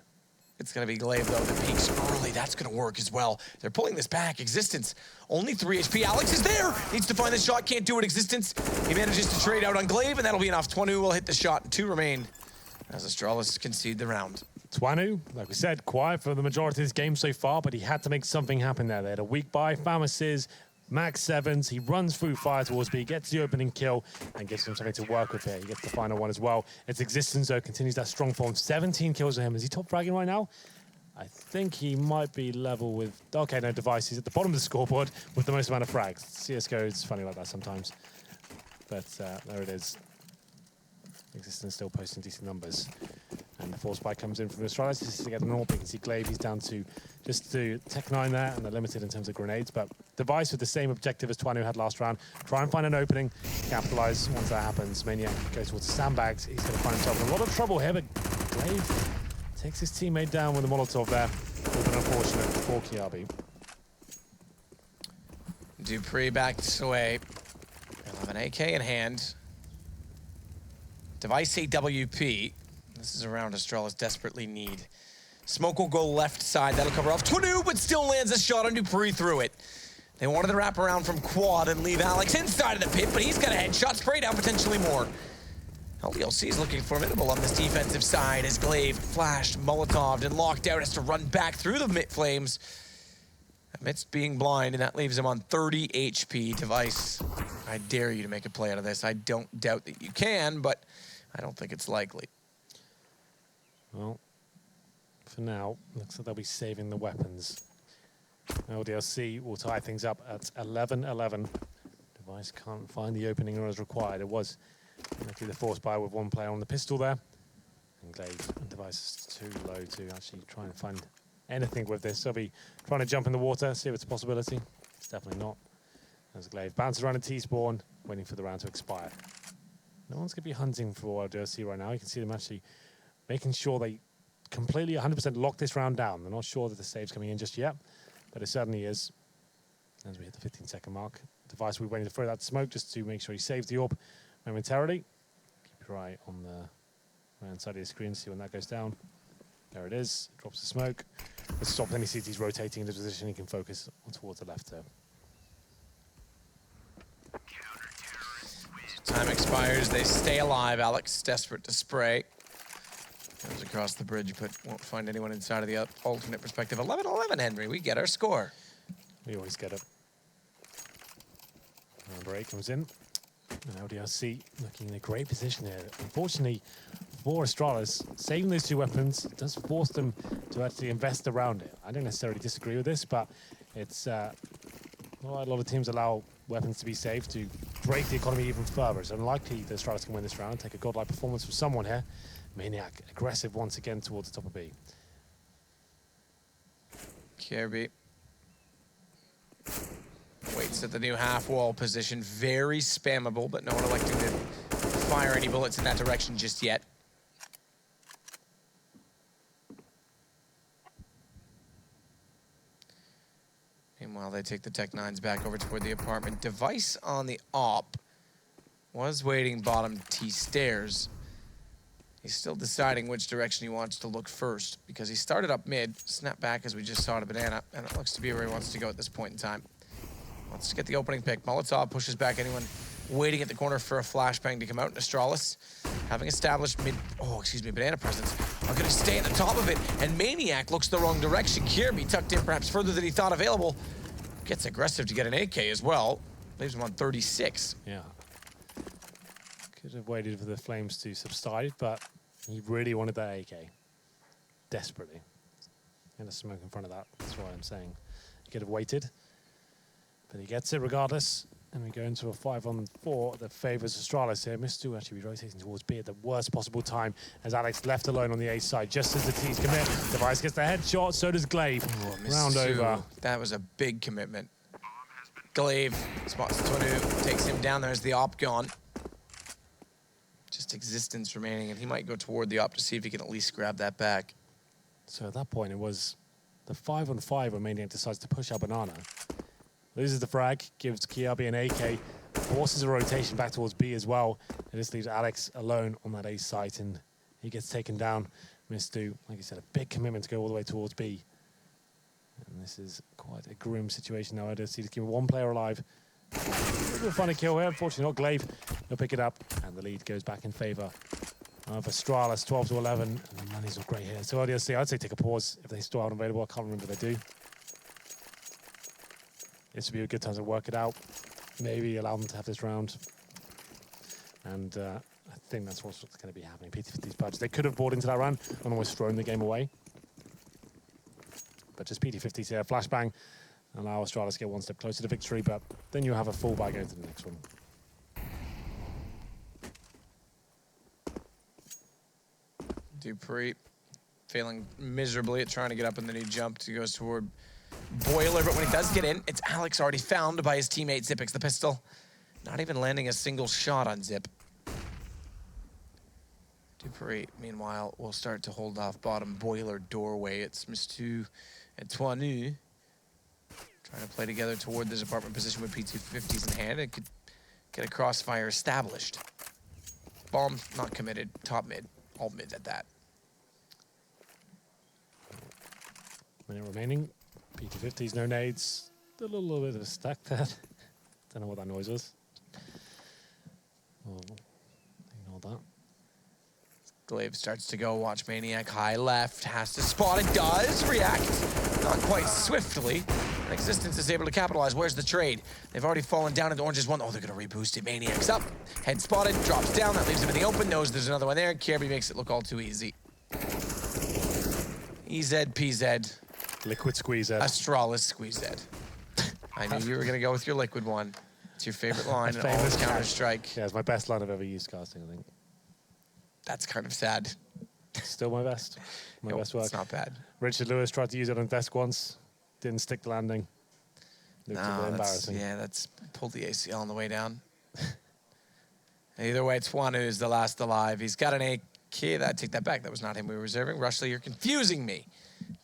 It's going to be Glaive, though, that peaks early. That's going to work as well. They're pulling this back. Existence, only 3 HP. Alex is there. Needs to find the shot. Can't do it. Existence. He manages to trade out on Glaive, and that'll be enough. Twanu will hit the shot. 2 remain as Astralis concede the round. Twanu, like we said, quiet for the majority of this game so far, but he had to make something happen there. They had a weak buy. Famasis, max 7s. He runs through fire towards B, gets the opening kill, and gives him something to work with here. He gets the final one as well. Its Existence, though, continues that strong form. 17 kills for him. Is he top fragging right now? I think he might be level with... Okay, no, Device. He's at the bottom of the scoreboard with the most amount of frags. CSGO is funny like that sometimes. But there it is. Existence still posting decent numbers. And the force spike comes in from Astralis. This is to get an AWP. You can see Glaive, he's down to just to Tech 9 there, and they're limited in terms of grenades. But Device with the same objective as Twanu had last round. Try and find an opening, capitalize once that happens. Maniac goes towards the sandbags. He's going to find himself in a lot of trouble here, but Glaive takes his teammate down with a Molotov there. With an unfortunate 4 Kiabi. Dupree backs away. They'll have an AK in hand. Device AWP. This is a round Astralis desperately need. Smoke will go left side. That'll cover off Twanu, but still lands a shot on Dupree through it. They wanted to wrap around from quad and leave Alex inside of the pit, but he's got a headshot. Spray down potentially more. LDLC is looking formidable on this defensive side as Glaive flashed, Molotoved, and locked out. Has to run back through the mid flames amidst being blind, and that leaves him on 30 HP. Device, I dare you to make a play out of this. I don't doubt that you can, but I don't think it's likely. Well, for now, looks like they'll be saving the weapons. LDLC will tie things up at 11-11. Device can't find the opening as required. It was actually the force buy with 1 player on the pistol there. And Glaive and Device is too low to actually try and find anything with this. So be trying to jump in the water, see if it's a possibility. It's definitely not. As Glaive bounces around a T-spawn, waiting for the round to expire. No one's going to be hunting for LDLC right now. You can see them actually making sure they completely 100% lock this round down. They're not sure that the save's coming in just yet, but it certainly is. As we hit the 15-second mark. Device, we're waiting to throw that smoke just to make sure he saves the AWP momentarily. Keep your eye on the right side of the screen, see when that goes down. There it is. Drops the smoke. Let's stop. Then he sees he's rotating into position. He can focus towards the left there. Time expires. They stay alive. Alex desperate to spray. Goes across the bridge, but won't find anyone inside of the alternate perspective. 11-11, Henry. We get our score. We always get it. Number 8 comes in. And LDLC looking in a great position here. Unfortunately, for Astralis, saving those 2 weapons does force them to actually invest around it. I don't necessarily disagree with this, but it's Well, a lot of teams allow weapons to be safe to break the economy even further. It's unlikely that Astralis can win this round. Take a godlike performance from someone here. Maniac aggressive once again towards the top of B. Kirby waits at the new half-wall position. Very spammable, but no one electing to fire any bullets in that direction just yet. Meanwhile, they take the Tech-9s back over toward the apartment. Device on the op was waiting bottom T stairs. He's still deciding which direction he wants to look first because he started up mid, snapped back as we just saw to Banana, and it looks to be where he wants to go at this point in time. Wants to get the opening pick. Molotov pushes back anyone waiting at the corner for a flashbang to come out. Astralis, having established Banana presence, are going to stay at the top of it, and Maniac looks the wrong direction. Kirby tucked in perhaps further than he thought available. Gets aggressive to get an AK as well. Leaves him on 36. Yeah. Could have waited for the flames to subside, but he really wanted that AK. Desperately. And a smoke in front of that. That's why I'm saying he could have waited. But he gets it regardless. And we go into a 5-on-4 that favors Astralis here. Mistu actually rotating towards B at the worst possible time as Alex left alone on the A side. Just as the T's commit, Device gets the headshot, so does Glaive. Round over. That was a big commitment. Glaive spots Twanu, takes him down. There's the op gone. Just existence remaining, and he might go toward the op to see if he can at least grab that back. So at that point, it was the 5-on-5 where Maniac decides to push out Banana. Loses the frag, gives Kiabi an AK, forces a rotation back towards B as well. And this leaves Alex alone on that A site, and he gets taken down. Mistu, like you said, a big commitment to go all the way towards B. And this is quite a grim situation now. I don't see to keep one player alive. A bit of a funny kill here, unfortunately not Glaive. He'll pick it up, and the lead goes back in favor of Astralis, 12-11. And the money's not great here. So LDLC, I'd say take a pause if they still aren't available. I can't remember if they do. This would be a good time to work it out. Maybe allow them to have this round. And I think that's what's going to be happening. PT50's budge. They could have bought into that round and almost thrown the game away. But just PT50's here. Flashbang. Allow Astralis to get one step closer to victory. But then you have a full buy going to the next one. Dupree failing miserably at trying to get up in the new jump. He goes toward Boiler, but when he does get in, it's Alex already found by his teammate Zipix the pistol. Not even landing a single shot on Zip. Dupree, meanwhile, will start to hold off bottom Boiler doorway. It's Mistu and Twanu trying to play together toward this apartment position with P250s in hand. It could get a crossfire established. Bomb not committed. Top mid. All mids at that. Minute remaining. P250s, no nades. A little bit of a stack there. Don't know what that noise was. Oh, ignore that. Glaive starts to go. Watch Maniac high left. Has to spot it. Does react. Not quite swiftly. Existence is able to capitalize. Where's the trade? They've already fallen down into Orange's one. Oh, they're going to reboost it. Maniac's up. Head spotted. Drops down. That leaves him in the open. Knows there's another one there. Kirby makes it look all too easy. EZ, PZ. Liquid Squeeze Ed. Astralis Squeeze Ed. I knew you were going to go with your liquid one. It's your favorite line in all of Counter-Strike. Yeah, it's my best line I've ever used casting, I think. That's kind of sad. Still my best. My best work. It's not bad. Richard Lewis tried to use it on desk once. Didn't stick the landing. Looked a bit embarrassing. That's pulled the ACL on the way down. Either way, Twanu is the last alive. He's got an AK. Take that back. That was not him we were reserving. Rushley, you're confusing me.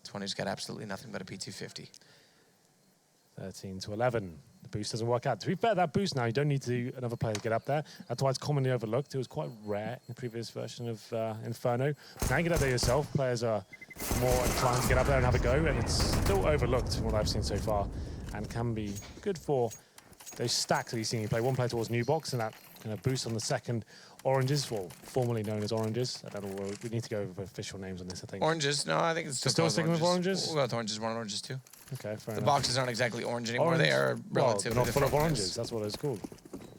Twanu's got absolutely nothing but a P250. 13-11. The boost doesn't work out. To be fair, that boost now, you don't need another player to get up there. That's why it's commonly overlooked. It was quite rare in the previous version of Inferno. Now you get up there yourself. Players are more inclined to get up there and have a go, and it's still overlooked from what I've seen so far, and can be good for those stacks that you've seen. You play one player towards new box, and that kind of boost on the second oranges, well, formerly known as oranges. I don't know, we need to go over official names on this, I think. Oranges? No, I think it's still sticking with oranges? We'll go with oranges 1 and oranges 2. Okay, fair enough. The boxes aren't exactly orange anymore. Orange. They are relatively they're not full of different. oranges. That's what it's called.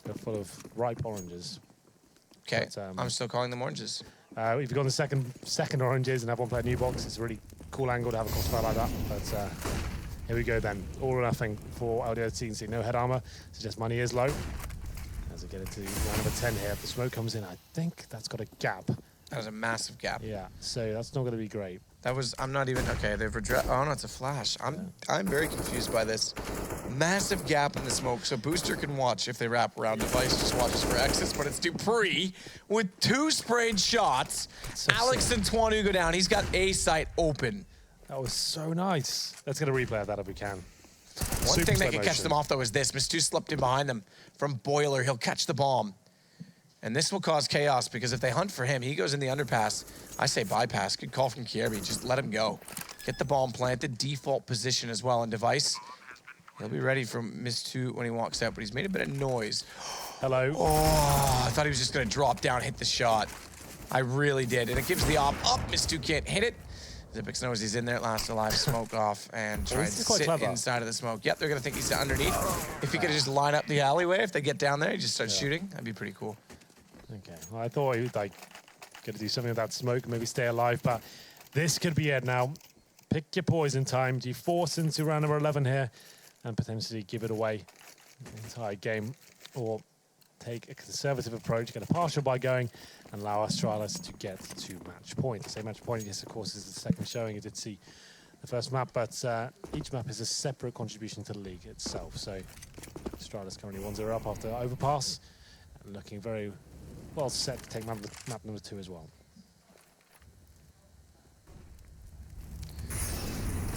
They're full of ripe oranges. Okay, but, I'm still calling them oranges. If you go on the second oranges and have one player new box, it's a really cool angle to have a crossfire like that. But Here we go then. All or nothing for LDLC. See no head armor. Suggests money is low. As we get into round number 10 here. If the smoke comes in, I think that's got a gap. That was a massive gap. Yeah, so that's not going to be great. That was, I'm not even, okay, they've addressed, oh no, it's a flash. I'm very confused by this. Massive gap in the smoke, so Booster can watch if they wrap around. Device just watches for exits, but it's Dupree with 2 sprayed shots. So Alex and Twanu go down. He's got A site open. That was so nice. Let's get a replay of that if we can. One thing that can catch them off, though, is this. Miss2 slipped in behind them from Boiler. He'll catch the bomb. And this will cause chaos, because if they hunt for him, he goes in the underpass. I say bypass. Good call from Kierby. Just let him go. Get the bomb planted. Default position as well in Device. He'll be ready for Miss2 when he walks out, but he's made a bit of noise. Hello. Oh, I thought he was just going to drop down, hit the shot. I really did. And it gives the op up. Miss2 can't hit it. Xyp9x knows he's in there. Last alive, smoke off, and try and sit inside of the smoke. Yep, they're going to think he's underneath. If he could just line up the alleyway, if they get down there, he just starts shooting. That'd be pretty cool. Okay, well, I thought he would, like, get to do something with that smoke, maybe stay alive, but this could be it now. Pick your poison time. Do you force into round number 11 here and potentially give it away the entire game, or take a conservative approach, get a partial by going, and allow Astralis to get to match point? To say match point, yes, of course, is the second showing. You did see the first map, but each map is a separate contribution to the league itself. So Astralis currently 1-0 up after Overpass, and looking very well set to take map number 2 as well.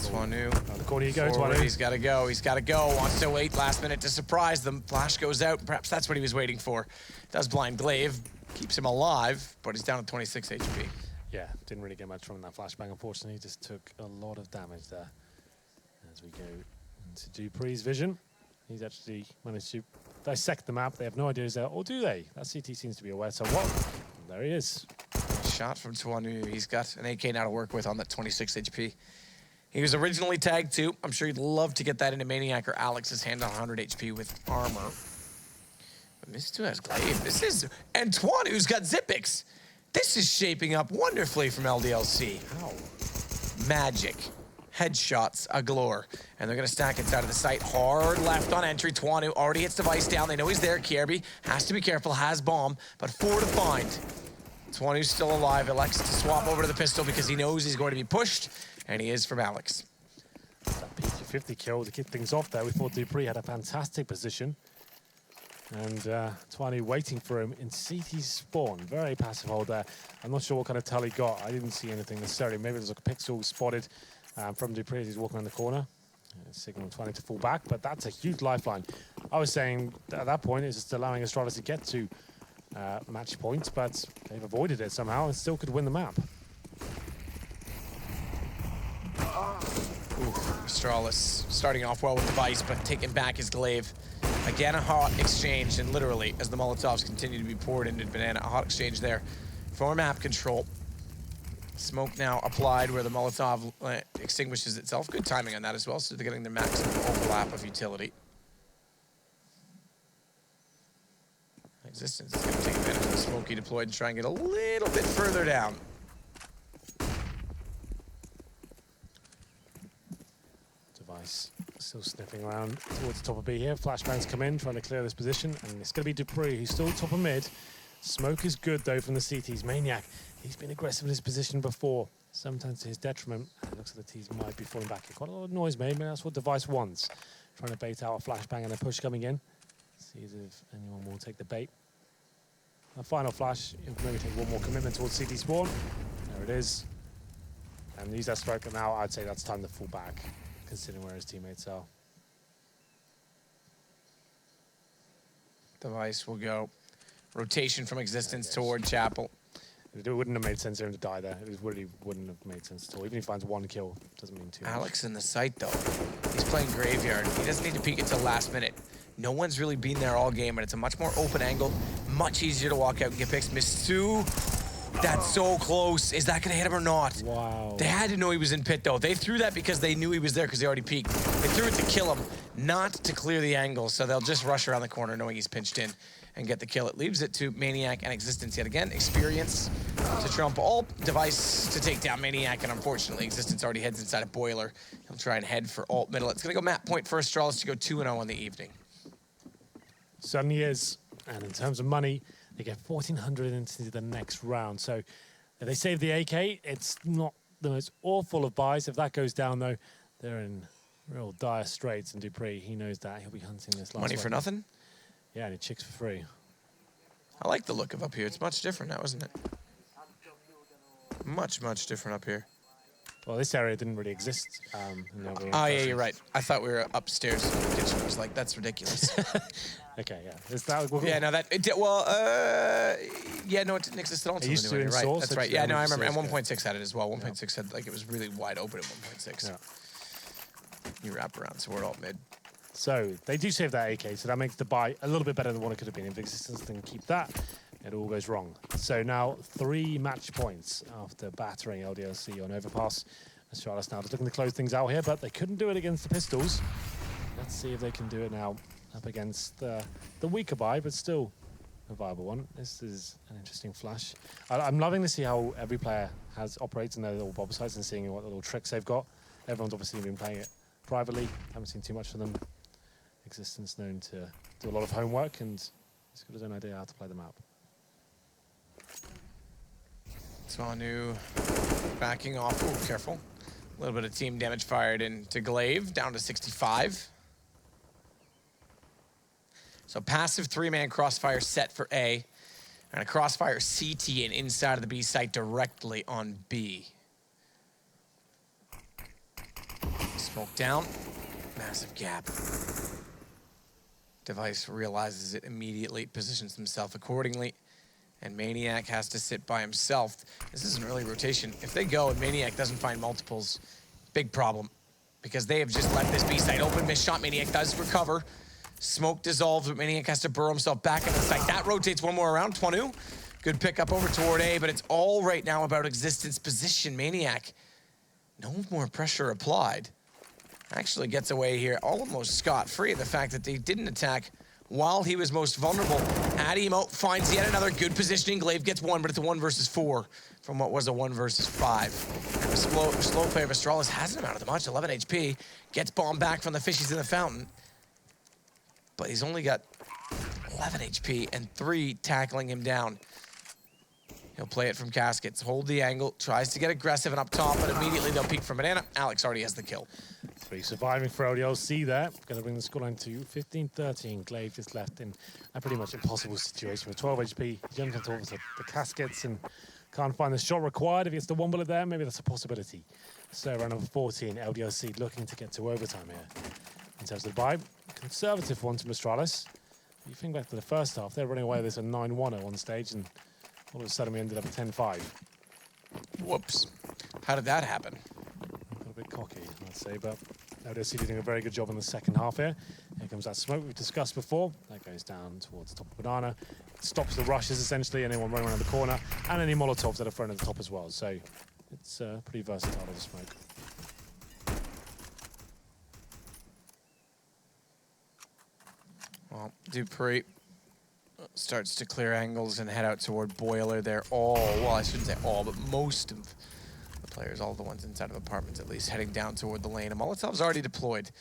Twanu. The corner you go, Forward, Twanu. He's got to go. He's got to go. Wants to wait last minute to surprise them. Flash goes out. Perhaps that's what he was waiting for. Does blind glaive. Keeps him alive, but he's down to 26 HP. Yeah, didn't really get much from that flashbang, unfortunately. Just took a lot of damage there. As we go into Dupree's vision, he's actually managed to dissect the map. They have no idea he's there, or do they? That CT seems to be aware. So what? There he is. Shot from Twanu. He's got an AK now to work with on that 26 HP. He was originally tagged too. I'm sure he'd love to get that into Maniac or Alex's hand on 100 HP with armor. But Miss2 has glaive. This is, and Twanu's got Xyp9x. This is shaping up wonderfully from LDLC. How? Magic. Headshots galore. And they're going to stack inside of the site. Hard left on entry. Twanu already hits Device down. They know he's there. Kierby has to be careful. Has bomb, but 4 to find. Twanu's still alive. Elects to swap over to the pistol because he knows he's going to be pushed. And he is from Alex. That PG-50 kill to kick things off there. We thought Dupree had a fantastic position. And Twanu waiting for him in CT spawn. Very passive hold there. I'm not sure what kind of tell he got. I didn't see anything necessarily. Maybe there's a pixel spotted from Dupree as he's walking around the corner. Signal Twanu to fall back, but that's a huge lifeline. I was saying at that point it's just allowing Astralis to get to match points, but they've avoided it somehow and still could win the map. Astralis starting off well with Device, but taking back his glaive. Again, a hot exchange, and literally, as the Molotovs continue to be poured into Banana, a hot exchange there for map control. Smoke now applied where the Molotov extinguishes itself. Good timing on that as well, so they're getting the maximum overlap of utility. Existence is going to take advantage of the smoke he deployed and try and get a little bit further down. Device still sniffing around towards the top of B here. Flashbangs come in, trying to clear this position, and it's going to be Dupree, who's still top of mid. Smoke is good, though, from the CTs. Maniac, he's been aggressive in his position before, sometimes to his detriment. It looks like the T's might be falling back. Quite a lot of noise made, but that's what Device wants. Trying to bait out a flashbang and a push coming in. Sees if anyone will take the bait. A final flash, he'll maybe take one more commitment towards CT spawn. There it is. And use that strike, and now I'd say that's time to fall back, considering where his teammates are. Device will go. Rotation from Existence toward Chapel. It wouldn't have made sense for him to die there. It really wouldn't have made sense at all. Even if he finds one kill, doesn't mean too much. Alex in the site, though. He's playing Graveyard. He doesn't need to peek until last minute. No one's really been there all game, and it's a much more open angle. Much easier to walk out and get picks. Miss2. That's so close. Is that going to hit him or not? Wow. They had to know he was in pit, though. They threw that because they knew he was there because they already peeked. They threw it to kill him, not to clear the angle. So they'll just rush around the corner knowing he's pinched in and get the kill. It leaves it to Maniac and Existence yet again. Experience to trump all. Device to take down Maniac, and unfortunately, Existence already heads inside a Boiler. He'll try and head for alt middle. It's going to go map point for Astralis to go 2-0 on the evening. Certainly is. And in terms of money, they get 1,400 into the next round. So if they save the AK, it's not the most awful of buys. If that goes down, though, they're in real dire straits. And Dupree, he knows that. He'll be hunting this last Money for nothing? Yeah, and he chicks for free. I like the look of up here. It's much different now, isn't it? Much, much different up here. Well, this area didn't really exist. Oh, yeah, you're right. I thought we were upstairs in the kitchen. I was like, that's ridiculous. Okay, yeah. Is that yeah, no, that... It did, well, yeah, no, it didn't exist at all. It used to you're right. install, That's so right. Yeah, no, I remember. And yeah. 1.6 had it as well. 1.6 had, like, it was really wide open at 1.6. Yeah. You wrap around, so we're alt mid. So they do save that AK, so that makes the buy a little bit better than what it could have been. If Existence didn't keep that, it all goes wrong. So now 3 match points after battering LDLC on Overpass. Astralis now just looking to close things out here, but they couldn't do it against the Pistols. Let's see if they can do it now up against the weaker buy, but still a viable one. This is an interesting flash. I'm loving to see how every player operates in their little bob sites and seeing what little tricks they've got. Everyone's obviously been playing it privately. Haven't seen too much from them. Existence known to do a lot of homework, and he's got his own idea how to play the map. Swanu backing off. Oh, careful. A little bit of team damage fired into Glaive, down to 65. So passive 3-man crossfire set for A, and a crossfire CT and inside of the B site directly on B. Smoke down, massive gap. Device realizes it immediately, positions himself accordingly, and Maniac has to sit by himself. This is an early rotation. If they go and Maniac doesn't find multiples, big problem, because they have just left this B site open. Missed shot, Maniac does recover. Smoke dissolves, but Maniac has to burrow himself back into the site. That rotates one more around, Twanu. Good pickup over toward A, but it's all right now about Existence position. Maniac, no more pressure applied. Actually gets away here almost scot-free. The fact that they didn't attack while he was most vulnerable. Adimo finds yet another good positioning. Glaive gets 1, but it's a 1 versus 4 from what was a 1 versus 5. And the slow play of Astralis hasn't amounted to much. 11 HP. Gets bombed back from the fishies in the fountain. But he's only got 11 HP and 3 tackling him down. He'll play it from Caskets. Hold the angle. Tries to get aggressive and up top, but immediately they'll peek from Banana. Alex already has the kill. 3 surviving for LDLC there. Going to bring the scoreline to 15-13. Glaive just left in a pretty much impossible situation with 12 HP. He jumps on top of the Caskets and can't find the shot required. If he gets the 1 bullet there, maybe that's a possibility. So round number 14, LDLC looking to get to overtime here. In terms of the buy, conservative one from Astralis. If you think back to the first half, they're running away with this at 9-1 at one stage, and all of a sudden we ended up at 10-5. Whoops. How did that happen? Got a bit cocky, I'd say, but LDLC doing a very good job in the second half here. Here comes that smoke we've discussed before. That goes down towards the top of Banana. It stops the rushes, essentially, anyone running around the corner, and any Molotovs that are thrown at the top as well. So it's pretty versatile as a smoke. Well, Dupree starts to clear angles and head out toward Boiler. They're all, well, I shouldn't say all, but most of the players, all the ones inside of apartments at least, heading down toward the lane. And Molotov's already deployed.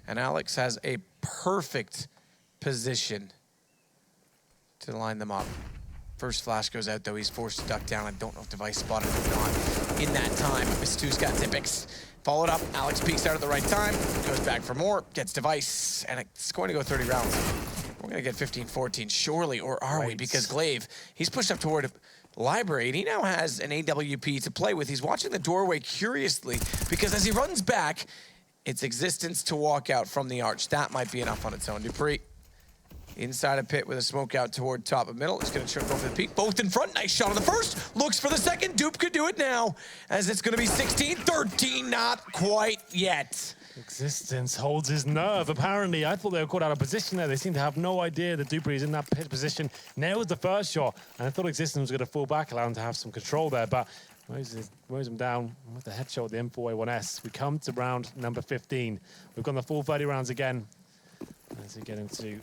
And Alex has a perfect position to line them up. First flash goes out, though. He's forced to duck down. I don't know if Device spotted him or not. In that time, Mistu's got Tipex. Followed up, Alex peeks out at the right time, goes back for more, gets Device, and it's going to go 30 rounds. We're going to get 15-14, surely, or are we? Because Glaive, he's pushed up toward Library, and he now has an AWP to play with. He's watching the doorway curiously, because as he runs back, it's Existence to walk out from the arch. That might be enough on its own. Dupree, inside a pit with a smoke out toward top of middle. It's going to go for the peak. Both in front. Nice shot on the first. Looks for the second. Dupe could do it now, as it's going to be 16-13. Not quite yet. Existence holds his nerve, apparently. I thought they were caught out of position there. They seem to have no idea that Dupree's in that pit position. Nailed the first shot, and I thought Existence was going to fall back, allow him to have some control there, but Mows him down with the headshot with the M4A1S. We come to round number 15. We've gone the full 30 rounds again. As we get into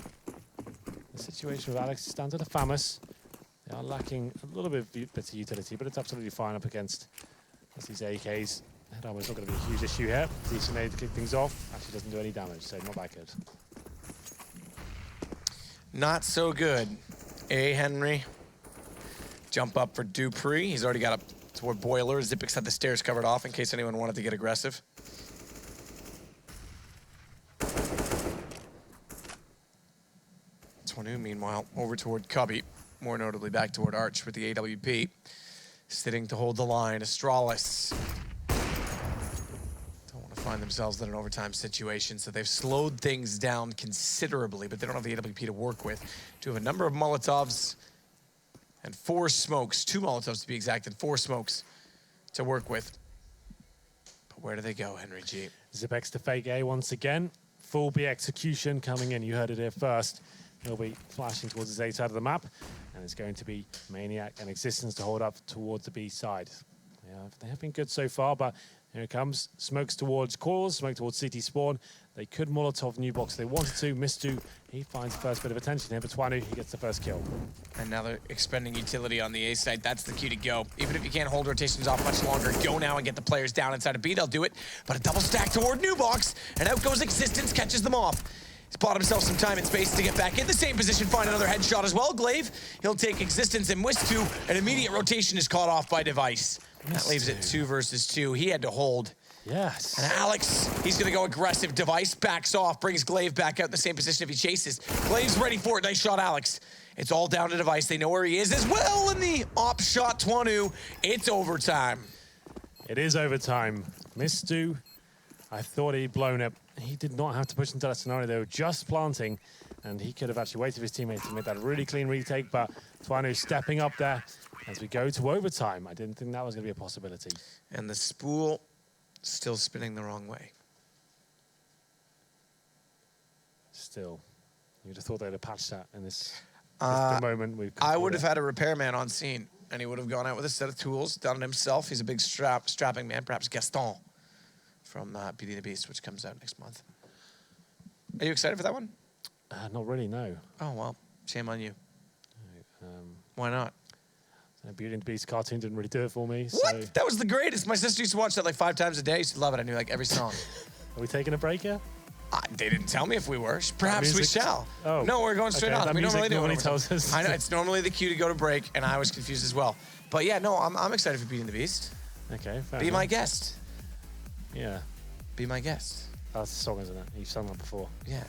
the situation with Alex, stands at a Famous. They are lacking a little bit of utility, but it's absolutely fine up against these AKs. Head armor's not going to be a huge issue here. Decent aid to kick things off. Actually doesn't do any damage, so not that good. Not so good. Henry. Jump up for Dupree. He's already got up toward Boiler. Zipix had the stairs covered off in case anyone wanted to get aggressive. Twanu, meanwhile, over toward Cubby. More notably back toward Arch with the AWP. Sitting to hold the line. Astralis. Don't want to find themselves in an overtime situation, so they've slowed things down considerably, but they don't have the AWP to work with. Do have a number of Molotovs and 4 smokes. 2 Molotovs to be exact, and 4 smokes to work with. But where do they go, Henry G? Zipex to fake A once again. Full B execution coming in. You heard it here first. He'll be flashing towards his A side of the map, and it's going to be Maniac and Existence to hold up towards the B side. Yeah, they have been good so far, but here it comes. Smokes towards Cores, smoke towards CT Spawn. They could Molotov new box if they wanted to. Mistu, he finds the first bit of attention here, but Twanu, he gets the first kill. And now they're expending utility on the A side. That's the cue to go. Even if you can't hold rotations off much longer, go now and get the players down inside of B. They'll do it, but a double stack toward new box, and out goes Existence, catches them off. He's bought himself some time and space to get back in the same position, find another headshot as well. Glaive, he'll take Existence and Wistu. An immediate rotation is caught off by Device. That leaves it 2 versus 2. He had to hold. Yes. And Alex, he's going to go aggressive. Device backs off, brings Glaive back out in the same position if he chases. Glaive's ready for it. Nice shot, Alex. It's all down to Device. They know where he is as well. And the op shot, Twanu. It's overtime. It is overtime. Mistu, I thought he'd blown it. He did not have to push into that scenario. They were just planting, and he could have actually waited for his teammates to make that really clean retake, but Twanu stepping up there as we go to overtime. I didn't think that was going to be a possibility. And the spool still spinning the wrong way. Still, you'd have thought they'd have patched that in this the moment. I would have had a repairman on scene, and he would have gone out with a set of tools, done it himself. He's a big strapping man, perhaps Gaston from Beauty and the Beast, which comes out next month. Are you excited for that one? Not really, no. Oh, well, shame on you. Why not? Beauty and the Beast cartoon didn't really do it for me. What? So. That was the greatest. My sister used to watch that like 5 times a day. She used to love it. I knew like every song. Are we taking a break here? They didn't tell me if we were. Perhaps we shall. Oh. No, we're going straight on. We normally do. Normally tells us. I know, it's normally the cue to go to break, and I was confused as well. But yeah, no, I'm excited for Beauty and the Beast. Okay, fair Be enough. my guest. Yeah. Be my guest. That's the song, isn't it? You've sung that before. Yeah.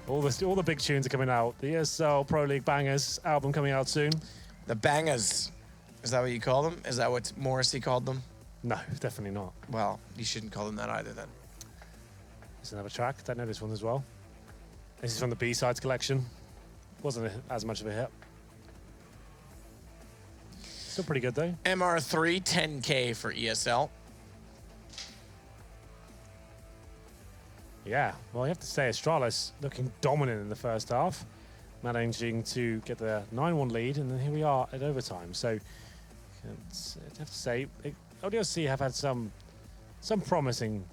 All the big tunes are coming out. The ESL Pro League Bangers album coming out soon. The Bangers. Is that what you call them? Is that what Morrissey called them? No, definitely not. Well, you shouldn't call them that either then. There's another track. Don't know this one as well. This is from the B-Sides collection. Wasn't as much of a hit. Still pretty good though. MR3, 10K for ESL. Yeah, well, you have to say Astralis looking dominant in the first half, managing to get the 9-1 lead, and then here we are at overtime. So, I have to say, LDLC have had some promising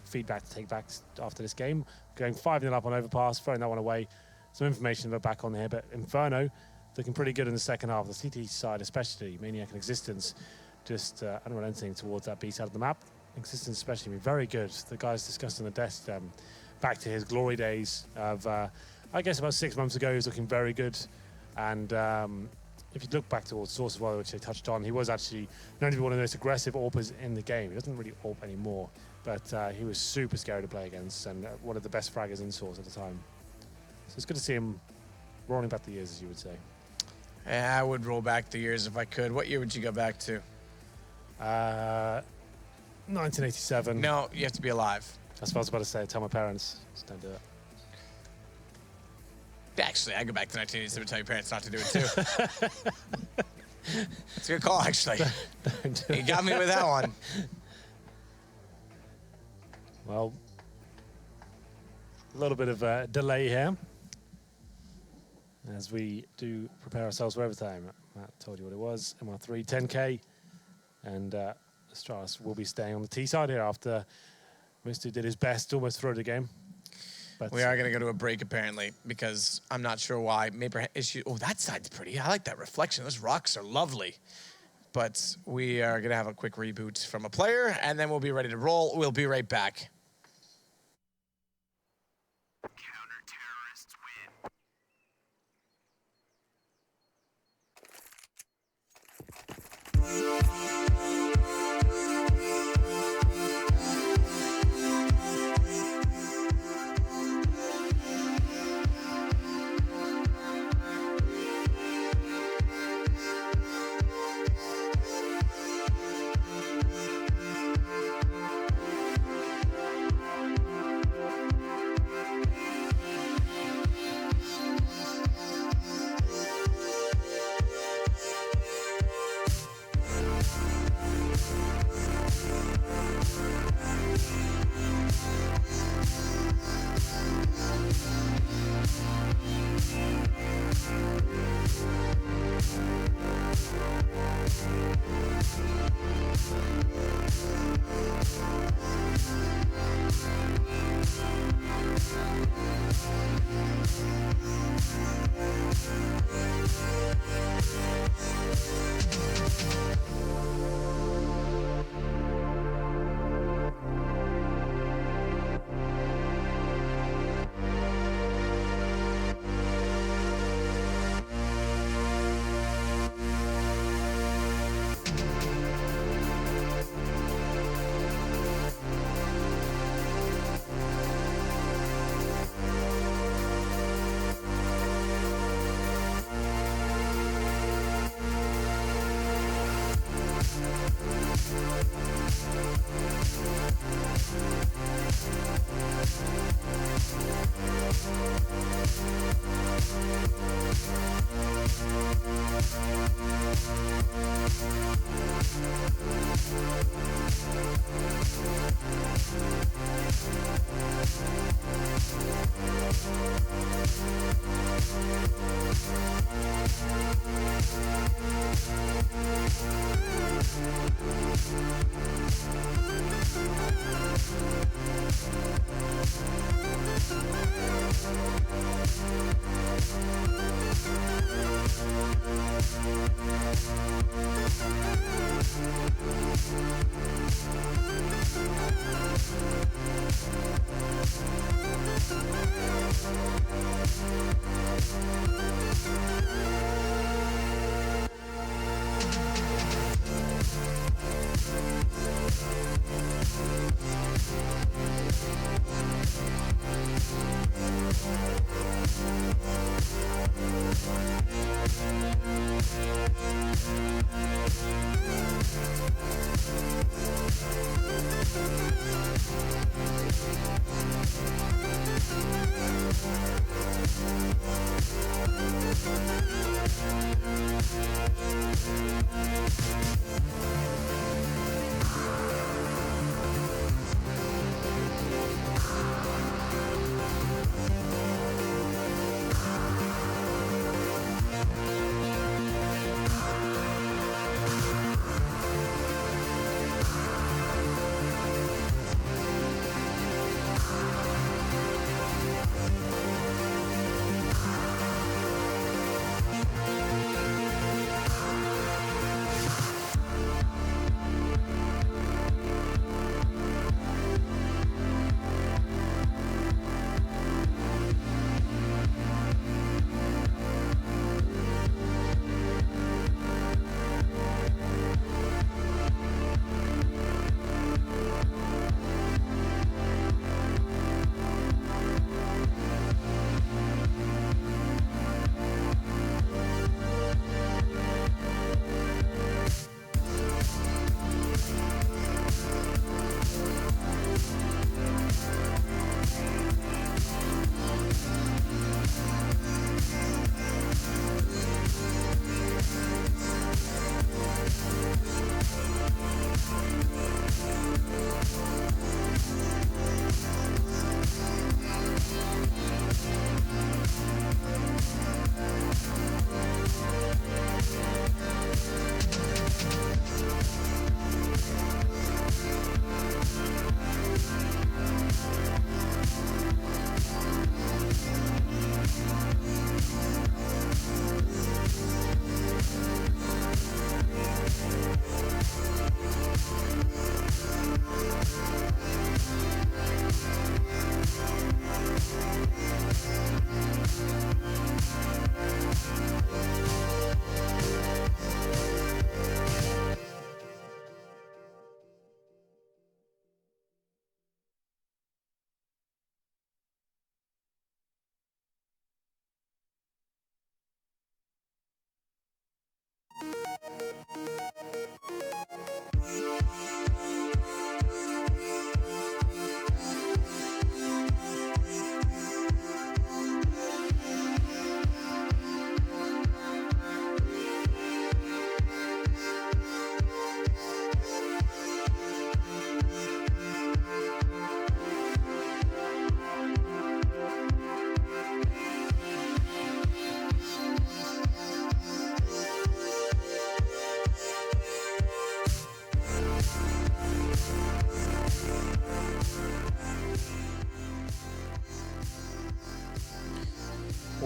feedback to take back after this game. Going 5-0 up on Overpass, throwing that one away. Some information to look back on here, but Inferno looking pretty good in the second half. The CT side especially, Maniac and Existence, just unrelenting towards that B side of the map. Existence especially been very good. The guys discussed on the desk back to his glory days of, I guess about 6 months ago, he was looking very good. And if you look back towards Source of Oil, which they touched on, he was actually known to be one of the most aggressive AWPers in the game. He doesn't really AWP anymore, but he was super scary to play against and one of the best fraggers in Source at the time. So it's good to see him rolling back the years, as you would say. Yeah, I would roll back the years if I could. What year would you go back to? 1987. No, you have to be alive. That's what I was about to say. Tell my parents. Just don't do it. Actually, I go back to 1987 and tell your parents not to do it too. That's a good call, actually. You got me with that one. Well, a little bit of a delay here as we do prepare ourselves for overtime. Matt told you what it was. MR3, 10K. And Astralis will be staying on the T side here after Mr. did his best to almost throw the game. But we are going to go to a break, apparently, because I'm not sure why. Maybe issue. Oh, that side's pretty. I like that reflection. Those rocks are lovely. But we are going to have a quick reboot from a player, and then we'll be ready to roll. We'll be right back.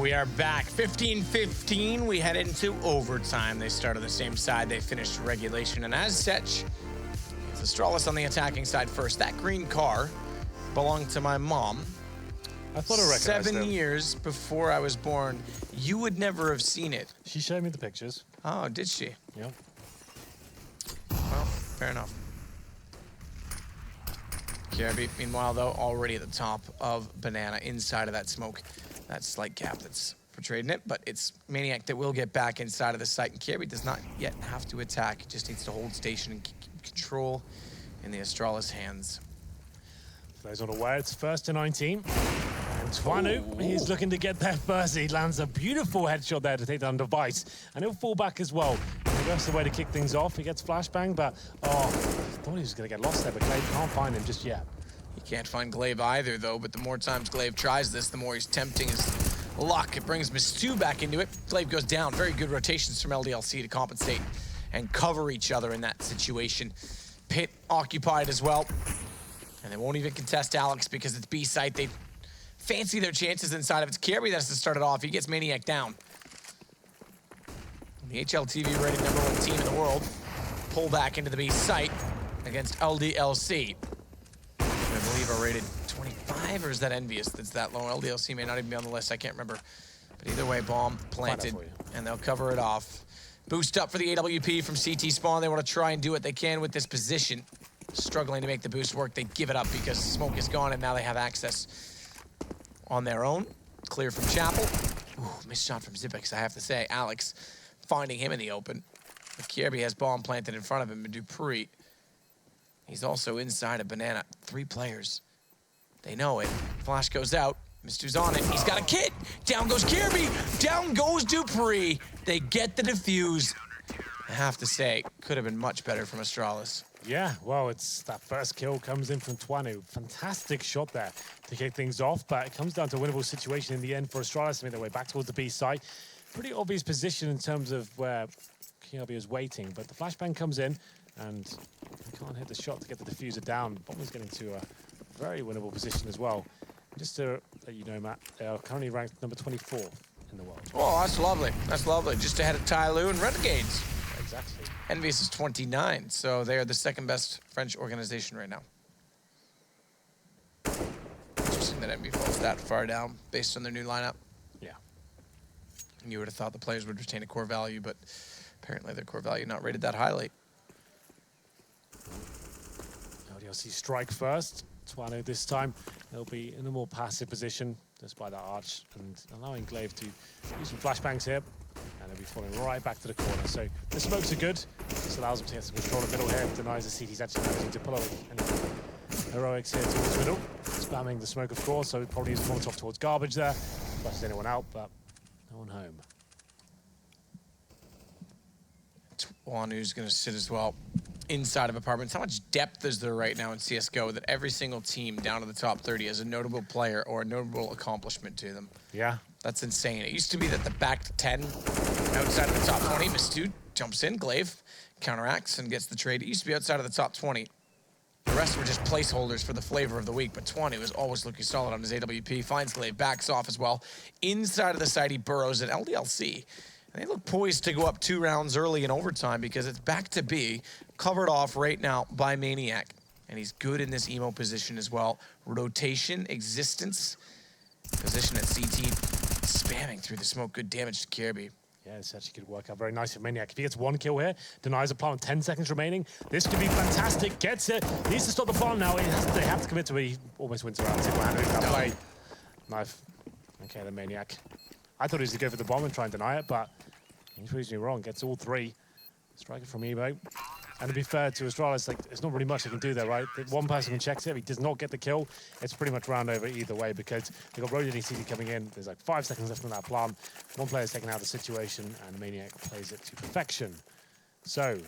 We are back. 15-15. We head into overtime. They start on the same side. They finished regulation. And as such, it's Astralis on the attacking side first. That green car belonged to my mom. I thought I recognized 7 him. years before I was born. You would never have seen it. She showed me the pictures. Oh, did she? Yep. Well, fair enough. Kirby, meanwhile, though, already at the top of Banana, inside of that smoke. That slight gap that's portrayed in it, but it's Maniac that will get back inside of the site, and Kirby does not yet have to attack. He just needs to hold station and keep control in the Astralis hands. For those unaware, it's first to 19. And Twanu, he's looking to get there first. He lands a beautiful headshot there to take down Device, and he'll fall back as well. And he goes the way to kick things off. He gets flashbang, but thought he was going to get lost there, but Glaive can't find him just yet. He can't find Glaive either, though, but the more times Glaive tries this, the more he's tempting his luck. It brings Mistu back into it. Glaive goes down. Very good rotations from LDLC to compensate and cover each other in that situation. Pit occupied as well. And they won't even contest Alex because it's B site. They fancy their chances inside of it. It's Kirby that has to start it off. He gets Maniac down. The HLTV rated #1 team in the world pull back into the B site against LDLC. I believe are rated 25, or is that Envious that's that low? LDLC may not even be on the list, I can't remember. But either way, bomb planted, and they'll cover it off. Boost up for the AWP from CT spawn. They want to try and do what they can with this position. Struggling to make the boost work, they give it up because smoke is gone, and now they have access on their own. Clear from Chapel. Ooh, missed shot from Zipex, I have to say. Alex finding him in the open. But Kirby has bomb planted in front of him, and Dupree. He's also inside a Banana. 3 players. They know it. Flash goes out. Mistu's on it. He's got a kit. Down goes Kirby. Down goes Dupree. They get the defuse. I have to say, could have been much better from Astralis. Yeah, well, it's that first kill comes in from Twanu. Fantastic shot there to kick things off, but it comes down to a winnable situation in the end for Astralis to make their way back towards the B side. Pretty obvious position in terms of where Kirby is waiting, but the flashbang comes in, and he can't hit the shot to get the diffuser down. Bomber's getting to a very winnable position as well. Just to let you know, Matt, they are currently ranked number 24 in the world. Oh, that's lovely. That's lovely. Just ahead of Tyloo and Renegades. Exactly. Envious is 29, so they are the second best French organization right now. Interesting that Envy falls that far down based on their new lineup. Yeah. You would have thought the players would retain a core value, but apparently their core value not rated that highly. LDLC strike first. Twanu this time, they'll be in a more passive position just by that arch and allowing Glaive to use some flashbangs here. And they'll be falling right back to the corner. So the smokes are good. This allows them to get some control of the middle here. Denies the CT's actually managing to pull out any heroics here towards the middle. Spamming the smoke, of course, so probably is Molotov towards garbage there. Flushes anyone out, but no one home. Twanu's going to sit as well inside of apartments. How much depth is there right now in CSGO that every single team down to the top 30 has a notable player or a notable accomplishment to them? Yeah. That's insane. It used to be that the back to 10 outside of the top 20, Mistu jumps in, Glaive counteracts and gets the trade. It used to be outside of the top 20. The rest were just placeholders for the flavor of the week, but Twanu was always looking solid on his AWP, finds Glaive, backs off as well. Inside of the side, he burrows at LDLC. And they look poised to go up 2 rounds early in overtime because it's back to B, covered off right now by Maniac. And he's good in this emo position as well. Rotation, existence, position at CT, spamming through the smoke. Good damage to Kirby. Yeah, this actually could work out very nice for Maniac. If he gets 1 kill here, denies a plant with 10 seconds remaining. This could be fantastic. Gets it. Needs to stop the plant now. They have to commit to it. He almost wins around single-handed that play. Knife. Okay, the Maniac. I thought he was going to go for the bomb and try and deny it, but he proves me wrong. Gets all 3. Striker from Emo. And to be fair to Astralis, like, there's not really much they can do there, right? One person can check it. If he does not get the kill, it's pretty much round over either way because they've got rotating CT coming in. There's like 5 seconds left on that plant. One player's taken out of the situation, and Maniac plays it to perfection. So,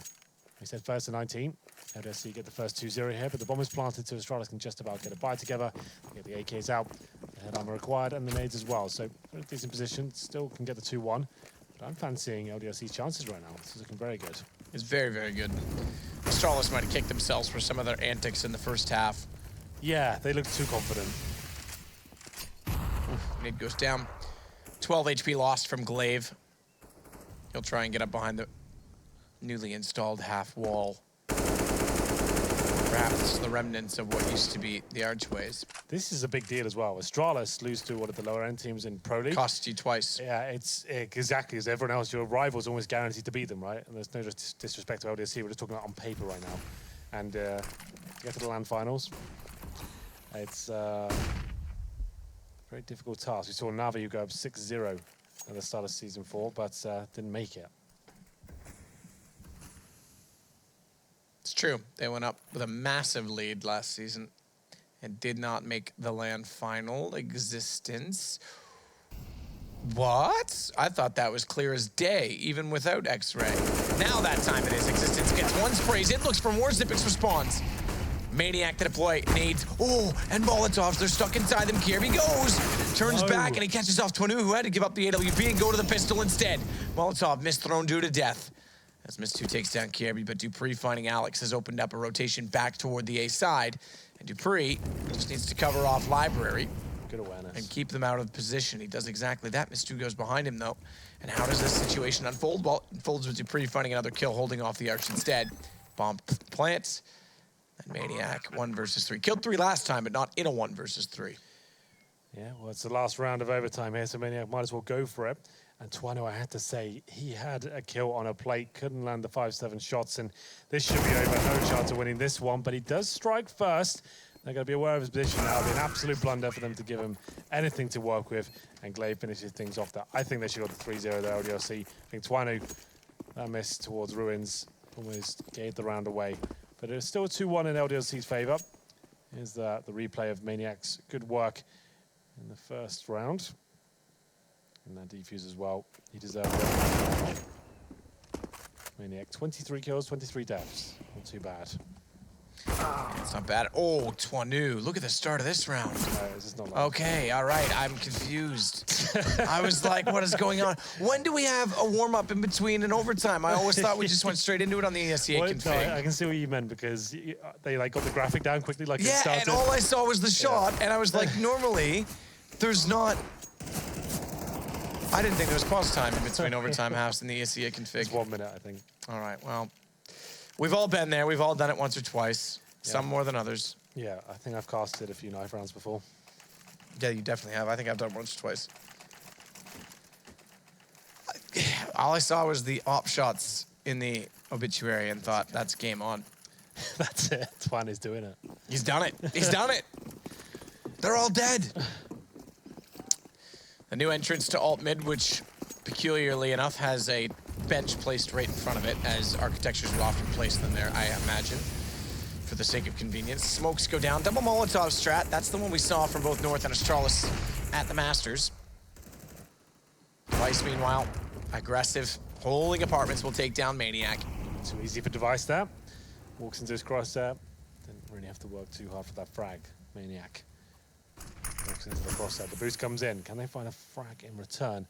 we said first to 19. LDLC get the first 2-0 here, but the bomb is planted, so Astralis can just about get a buy together. Get the AKs out, the head armor required, and the nades as well. So, decent position, still can get the 2-1. But I'm fancying LDLC's chances right now. This is looking very good. It's very, very good. Astralis might have kicked themselves for some of their antics in the first half. Yeah, they looked too confident. Nid goes down. 12 HP lost from Glaive. He'll try and get up behind the newly installed half wall. Perhaps the remnants of what used to be the archways. This is a big deal as well. Astralis lose to one of the lower end teams in Pro League. Costs you twice. Yeah, it's exactly as everyone else. Your rival's almost guaranteed to beat them, right? And there's no disrespect to LDLC. We're just talking about on paper right now. And to get to the LAN finals, it's a very difficult task. We saw Navi go up 6-0 at the start of Season 4, but didn't make it. It's true. They went up with a massive lead last season and did not make the LAN final existence. What? I thought that was clear as day, even without X-Ray. Now that time it is. Existence gets one sprays. It looks for more. Zipix responds. Maniac to deploy. Nades. Oh, and Molotovs. They're stuck inside them. Kirby goes. Turns back, and he catches off Twanu, who had to give up the AWP and go to the pistol instead. Molotov misthrown due to death. As Miss2 takes down Kirby, but Dupree, finding Alex, has opened up a rotation back toward the A side. And Dupree just needs to cover off Library. Good awareness. And keep them out of position. He does exactly that. Miss2 goes behind him, though. And how does this situation unfold? Well, it unfolds with Dupree finding another kill, holding off the Arch instead. Bomb plants. And Maniac, 1 versus 3. Killed 3 last time, but not in a 1 versus 3. Yeah, well, it's the last round of overtime here, so Maniac might as well go for it. And Twano, I had to say, he had a kill on a plate, couldn't land the 5-7 shots, and this should be over. No chance of winning this one, but he does strike first. They're going to be aware of his position now. It'll be an absolute blunder for them to give him anything to work with, and Glaive finishes things off there. I think they should have got the 3-0 there, LDLC. I think Twano, that miss towards Ruins, almost gave the round away. But it's still 2-1 in LDLC's favour. Here's the replay of Maniac's good work in the first round. And that defuse as well. He deserved it. Maniac, 23 kills, 23 deaths. Not too bad. It's not bad. Oh, Twanu. Look at the start of this round. This is not like okay, all right. I'm confused. I was like, what is going on? When do we have a warm-up in between and overtime? I always thought we just went straight into it on the ESCA config. No, I can see what you meant, because they like got the graphic down quickly like it started. And all I saw was the shot, and I was like, normally, there's not... I didn't think there was pause time in between overtime halves in the ESCA config. It's 1 minute, I think. All right, well, we've all been there. We've all done it once or twice. Yeah. Some more than others. Yeah, I think I've casted a few knife rounds before. Yeah, you definitely have. I think I've done it once or twice. All I saw was the op shots in the obituary and thought, that's game on. That's it. Twano's doing it. He's done it. He's done it. They're all dead. A new entrance to alt mid, which peculiarly enough has a bench placed right in front of it, as architectures would often place them there, I imagine, for the sake of convenience. Smokes go down. Double Molotov strat. That's the one we saw from both North and Astralis at the Masters. Device, meanwhile, aggressive. Holding apartments will take down Maniac. Too easy for Device there. Walks into his cross there. Didn't really have to work too hard for that frag. Maniac walks into the cross there. The boost comes in. Can they find a frag in return?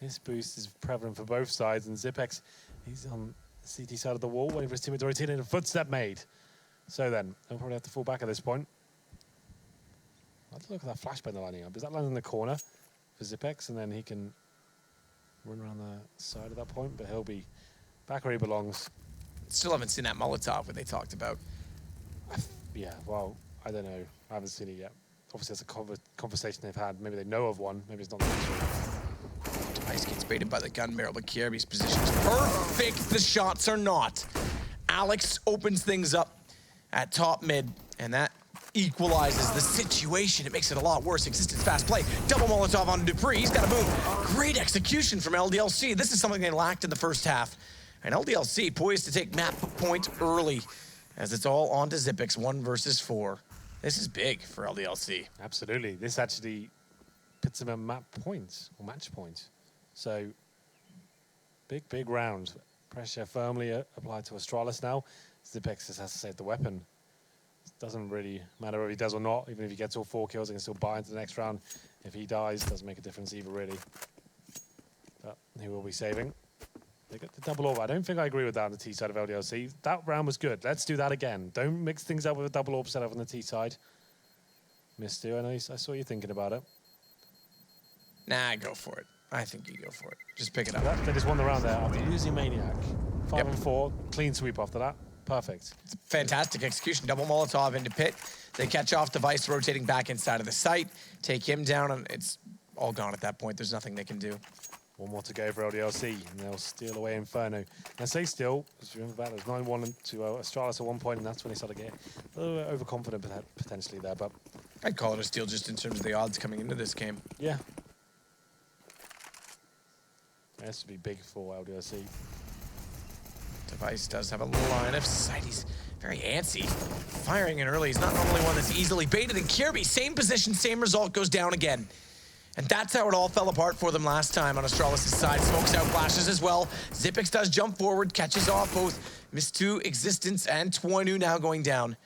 This boost is prevalent for both sides, and Zipex, he's on the CT side of the wall, waiting for his teammate to rotate in, and a footstep made. So then, they'll probably have to fall back at this point. Let's look at that flashbang they're lining up. Is that landing in the corner for Zipex, and then he can run around the side at that point, but he'll be back where he belongs. Still haven't seen that Molotov that they talked about. Yeah, well, I don't know. I haven't seen it yet. Obviously, that's a conversation they've had. Maybe they know of one. Maybe it's not the next one. Device gets baited by the gun barrel, but Kirby's position is perfect. The shots are not. Alex opens things up at top mid, and that equalizes the situation. It makes it a lot worse. Existence fast play. Double Molotov on Dupree. He's got a boom. Great execution from LDLC. This is something they lacked in the first half. And LDLC poised to take map point early, as it's all on to Zipix, 1 versus 4. This is big for LDLC. Absolutely. This actually puts them at map points, or match points. So, big round. Pressure firmly applied to Astralis now. Zipex just has to save the weapon. It doesn't really matter if he does or not. Even if he gets all 4 kills, he can still buy into the next round. If he dies, it doesn't make a difference either, really. But he will be saving. They got the double orb. I don't think I agree with that on the T side of LDLC. That round was good. Let's do that again. Don't mix things up with a double orb setup on the T side. Missed you. I know I saw you thinking about it. Nah, go for it. I think you go for it. Just pick it up. They just won the round there after using Maniac. 5 and 4, clean sweep after that. Perfect. It's fantastic execution. Double Molotov into pit. They catch off Device rotating back inside of the site, take him down, and it's all gone at that point. There's nothing they can do. One more to go for LDLC, and they'll steal away Inferno. I say still, because remember that, it was 9-1 to Astralis at one point, and that's when they started getting a little overconfident potentially there, but... I'd call it a steal just in terms of the odds coming into this game. Yeah. It has to be big for LDLC. Device does have a line of sight. He's very antsy. Firing in early. He's not normally one that's easily baited. And Kirby, same position, same result, goes down again. And that's how it all fell apart for them last time on Astralis' side. Smokes out, flashes as well. Xyp9x does jump forward, catches off both Miss2, Existence, and Twinu now going down.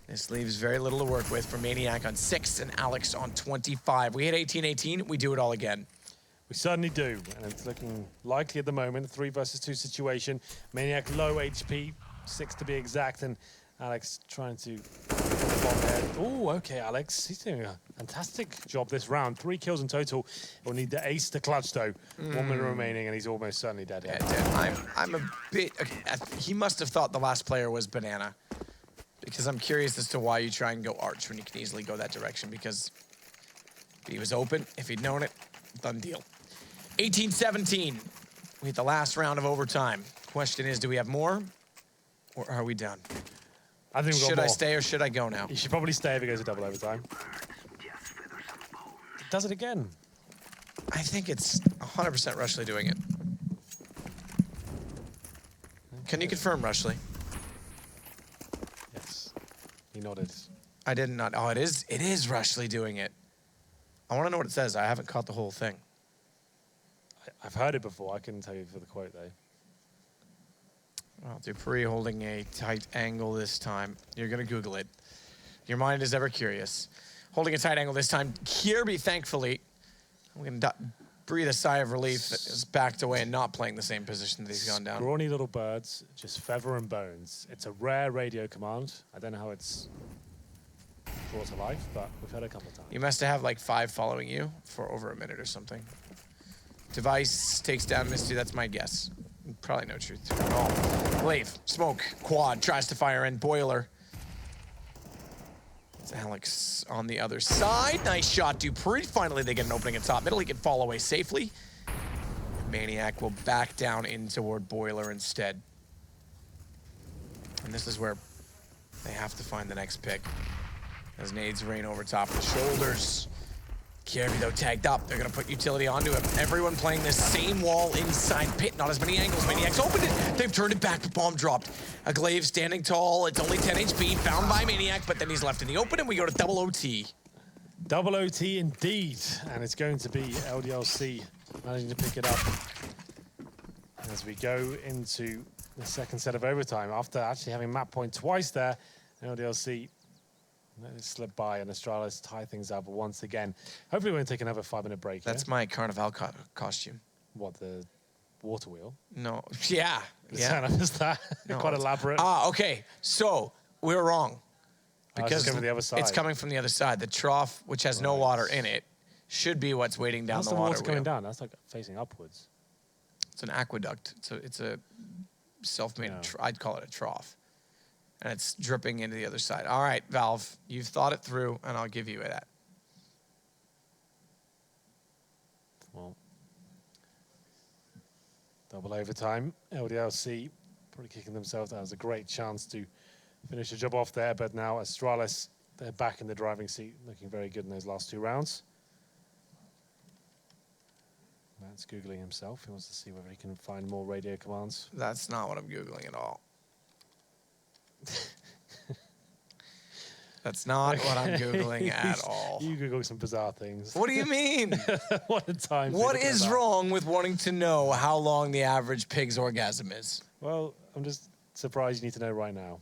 This leaves very little to work with for Maniac on 6 and Alex on 25. We hit 18-18, we do it all again. We certainly do, and it's looking likely at the moment. 3 versus 2 situation. Maniac low HP, 6 to be exact, and Alex trying to... Oh, okay, Alex. He's doing a fantastic job this round. 3 kills in total. We'll need the ace to clutch, though. 1 minute remaining, and he's almost certainly dead. Yeah, dead. I'm a bit... He must have thought the last player was Banana, because I'm curious as to why you try and go Arch when you can easily go that direction, because if he was open, if he'd known it, done deal. 18-17. We hit the last round of overtime. Question is, do we have more, or are we done? I think we've got Should more. I stay or should I go now? You should probably stay if it goes to double overtime. Does it again? I think it's 100% Rushley doing it. Can you confirm, Rushley? Yes. He nodded. I did not. Oh, it is Rushley doing it. I want to know what it says. I haven't caught the whole thing. I've heard it before. I couldn't tell you for the quote, though. Well, Dupree holding a tight angle this time. You're going to Google it. Your mind is ever curious. Holding a tight angle this time. Kirby, thankfully, I'm going to breathe a sigh of relief that is backed away and not playing the same position that he's gone down. Scrawny little birds, just feather and bones. It's a rare radio command. I don't know how it's brought to life, but we've heard it a couple of times. You must have like 5 following you for over a minute or something. Device takes down Misty, that's my guess. Probably no truth to it at all. Glaive, smoke, quad, tries to fire in, boiler. It's Alex on the other side. Nice shot, Dupree. Finally, they get an opening at top middle. He can fall away safely. Maniac will back down in toward boiler instead. And this is where they have to find the next pick. As nades rain over top of the shoulders. Kirby, though, tagged up. They're going to put utility onto him. Everyone playing this same wall inside pit. Not as many angles. Maniac's opened it. They've turned it back, but bomb dropped. A Glaive standing tall. It's only 10 HP. Found by Maniac, but then he's left in the open, and we go to double OT. Double OT indeed. And it's going to be LDLC managing to pick it up as we go into the second set of overtime. After actually having map point twice there, LDLC let it slip by and Astralis tie things up once again. Hopefully we're going to take another 5-minute break. That's my Carnival costume. What, the water wheel? No. Yeah. Yeah. Is that No, quite elaborate? Ah, okay. So we're wrong. Because it's coming from the other side. It's coming from the other side. The trough, which has no water in it, should be what's waiting down That's the the water water coming wheel. down. That's like facing upwards. It's an aqueduct. It's a self-made, I'd call it a trough. And it's dripping into the other side. All right, Valve, you've thought it through, and I'll give you that. Well, double overtime. LDLC probably kicking themselves. That was a great chance to finish the job off there, but now Astralis, they're back in the driving seat, looking very good in those last 2 rounds. Matt's Googling himself. He wants to see whether he can find more radio commands. That's not what I'm Googling at all. That's not what I'm Googling at all. You Google some bizarre things. What do you mean? What a time. What is wrong with wanting to know how long the average pig's orgasm is? Well, I'm just surprised you need to know right now.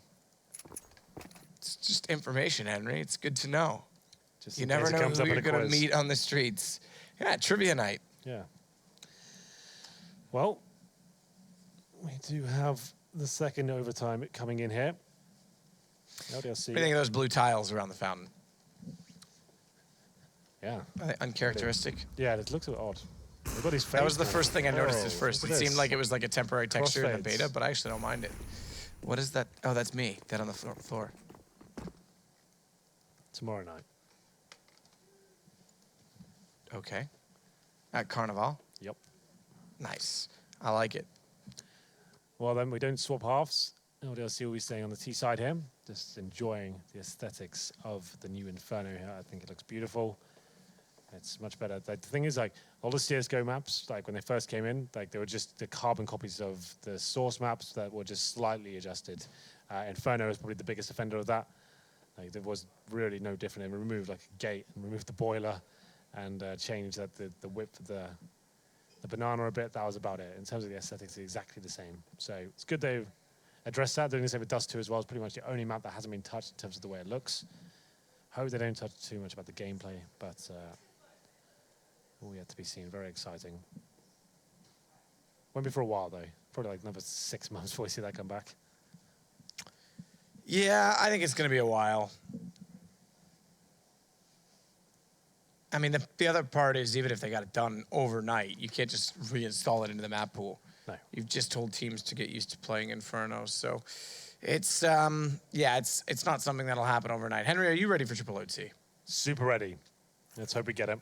It's just information, Henry. It's good to know. Just You in never case it know comes who up in you're a going to quiz. meet on the streets. Yeah, trivia night. Yeah. Well, we do have the second overtime coming in here. LDLC. What do you think of those blue tiles around the fountain? Yeah. Are they uncharacteristic? Yeah, it looks a bit odd. They've got his face. That was the first thing I noticed at first. Look It at seemed this. like it was like a temporary texture in the Crossfades. beta, but I actually don't mind it. What is that? Oh, that's me. Dead on the floor. Tomorrow night. Okay. At Carnival? Yep. Nice. I like it. Well, then we don't swap halves. LDLC will be staying on the T side here, just enjoying the aesthetics of the new Inferno here. I think it looks beautiful. It's much better. The thing is, like, all the CSGO maps, like when they first came in, like they were just the carbon copies of the source maps that were just slightly adjusted. Inferno is probably the biggest offender of that. Like, there was really no different. They removed like a gate and removed the boiler and changed that the width of the banana a bit. That was about it. In terms of the aesthetics, it's exactly the same. So it's good they've addressed that. Doing the same with Dust 2 as well. It's pretty much the only map that hasn't been touched in terms of the way it looks. Hope they don't touch too much about the gameplay, but all yet to be seen. Very exciting. Won't be for a while though. Probably like another 6 months before we see that come back. Yeah, I think it's going to be a while. I mean, the other part is even if they got it done overnight, you can't just reinstall it into the map pool. No. You've just told teams to get used to playing Inferno, so it's yeah, it's not something that'll happen overnight. Henry, are you ready for Triple OT? Super ready. Let's hope we get it.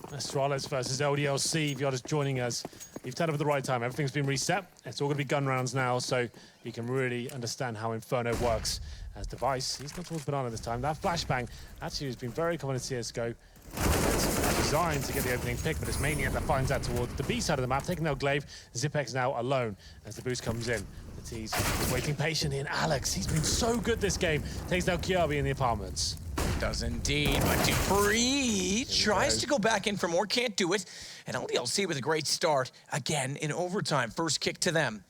Astralis versus LDLC. If you're just joining us, you've turned up at the right time. Everything's been reset. It's all going to be gun rounds now, so you can really understand how Inferno works. As Device, he's not towards Banana this time. That flashbang actually has been very common in CSGO. It's designed to get the opening pick, but it's Maniac that finds that towards the B side of the map, taking out Glaive. Zipex now alone as the boost comes in. The T's waiting patiently, and Alex, he's been so good this game. Takes down Kiabi in the apartments. Does indeed, but Dupree tries to go back in for more, can't do it. And LDLC with a great start, again in overtime. First kick to them.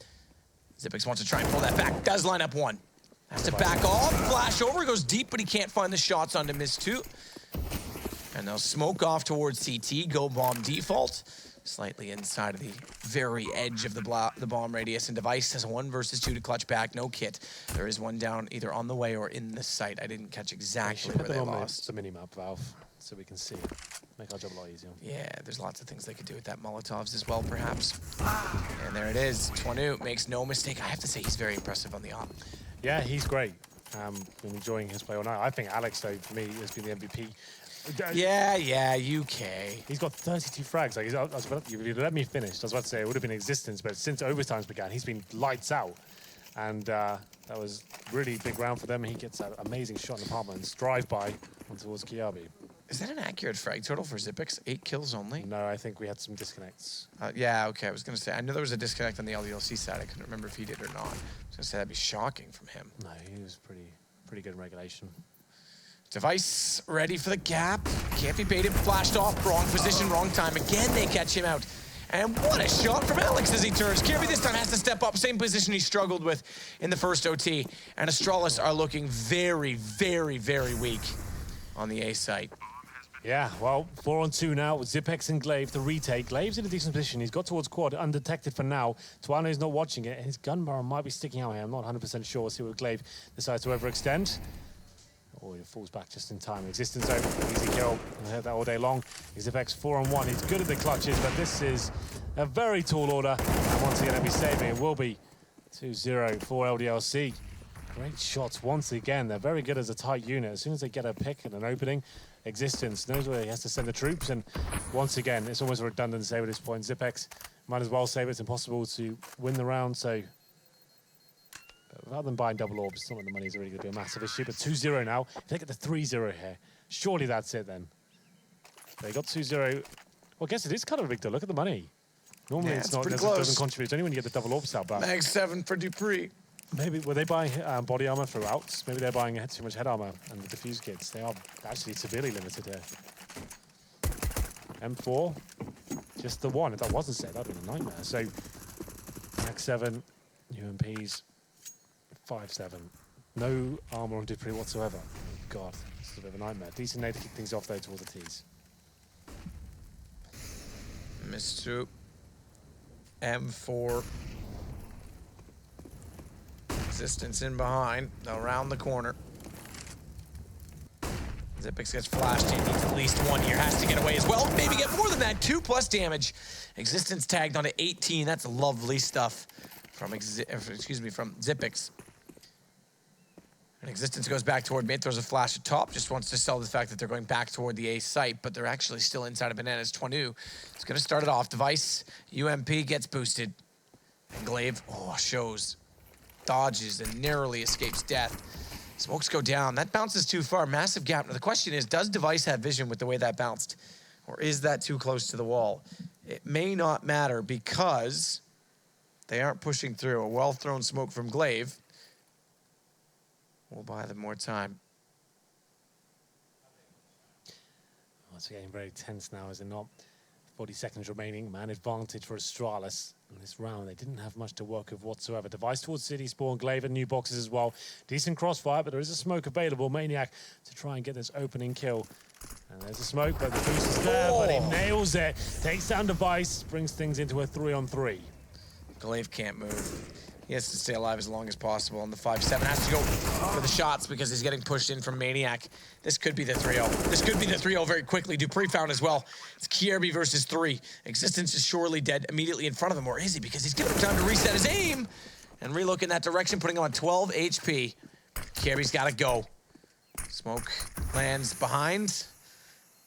Zipex wants to try and pull that back, does line up one. Has to back off, flash over, goes deep, but he can't find the shots onto miss two. And they'll smoke off towards CT, go bomb default. Slightly inside of the very edge of the bomb radius, and Device has a 1 versus 2 to clutch back, no kit. There is one down either on the way or in the site. I didn't catch exactly where they lost. The mini-map, Valve, so we can see. Make our job a lot easier. Yeah, there's lots of things they could do with that Molotovs as well, perhaps. And there it is. Twanu makes no mistake. I have to say, he's very impressive on the op. Yeah, he's great. Been enjoying his play all night. I think Alex, though, for me, has been the MVP. Yeah, UK. He's got 32 frags. Like, you let me finish. I was about to say it would have been in existence, but since overtimes began, he's been lights out. And that was really big round for them. He gets that amazing shot in apartments, drive-by on towards Kiabi. Is that an accurate frag total for Zipex? 8 kills only? No, I think we had some disconnects. Yeah, okay, I was going to say, I knew there was a disconnect on the LDLC side. I couldn't remember if he did or not. I was going to say that'd be shocking from him. No, he was pretty good in regulation. Device ready for the gap. Can't be baited, flashed off. Wrong position, wrong time. Again, they catch him out. And what a shot from Alex as he turns. Kirby this time has to step up. Same position he struggled with in the first OT. And Astralis are looking very, very, very weak on the A site. Yeah, well, 4-on-2 now with Zipex and Glaive to retake. Glaive's in a decent position. He's got towards quad, undetected for now. Tuano's not watching it, and his gun barrel might be sticking out here. I'm not 100% sure. We'll see what Glaive decides to overextend. Oh, he falls back just in time. Existence over, easy kill. I heard that all day long. Zipex 4-on-1. He's good at the clutches, but this is a very tall order. And once again, he'll be saving. It will be 2-0 for LDLC. Great shots once again. They're very good as a tight unit. As soon as they get a pick and an opening, Existence knows where he has to send the troops, and once again, it's almost a redundant save at this point. Zipex might as well save it. It's impossible to win the round, so rather than buying double orbs, it's not like the money's really going to be a massive issue, but 2-0 now. If they get the 3-0 here, surely that's it then. They got 2-0. Well, I guess it is kind of a big deal. Look at the money. Normally it's not, it doesn't contribute. It's only when you get the double orbs out back. Mag 7 for Dupree. Maybe, were they buying body armor throughout? Maybe they're buying too much head armor and the diffuse kits. They are actually severely limited here. M4, just the one. If that wasn't set, that would have been a nightmare. So, Max 7, UMPs, 5-7. No armor on Dupree whatsoever. Oh God, this is a bit of a nightmare. Decent nade to kick things off though towards the T's. Mr. M4. Existence in behind, around the corner. Zipix gets flashed in, needs at least one here, has to get away as well. Maybe get more than that, 2+ damage. Existence tagged onto 18, that's lovely stuff from Zipix. And Existence goes back toward mid, throws a flash at top, just wants to sell the fact that they're going back toward the A site, but they're actually still inside of Bananas. Twanu is gonna start it off. Device, UMP gets boosted. And Glaive, shows, dodges, and narrowly escapes death. Smokes go down. That bounces too far. Massive gap. Now the question is, does Device have vision with the way that bounced? Or is that too close to the wall? It may not matter because they aren't pushing through. A well-thrown smoke from Glaive will buy them more time. Oh, it's getting very tense now, is it not? 40 seconds remaining. Man advantage for Astralis in this round. They didn't have much to work with whatsoever. Device towards City Spawn, Glaive and new boxes as well. Decent crossfire, but there is a smoke available. Maniac to try and get this opening kill. And there's a smoke, but the boost is there, but he nails it. Takes down Device, brings things into a 3-on-3. Glaive can't move. He has to stay alive as long as possible, and the 5-7 has to go for the shots because he's getting pushed in from Maniac. This could be the 3-0. This could be the 3-0 very quickly. Dupree found as well. It's Kierby versus 3. Existence is surely dead immediately in front of him, or is he? Because he's given him time to reset his aim and relook in that direction, putting him on 12 HP. Kierby's got to go. Smoke lands behind.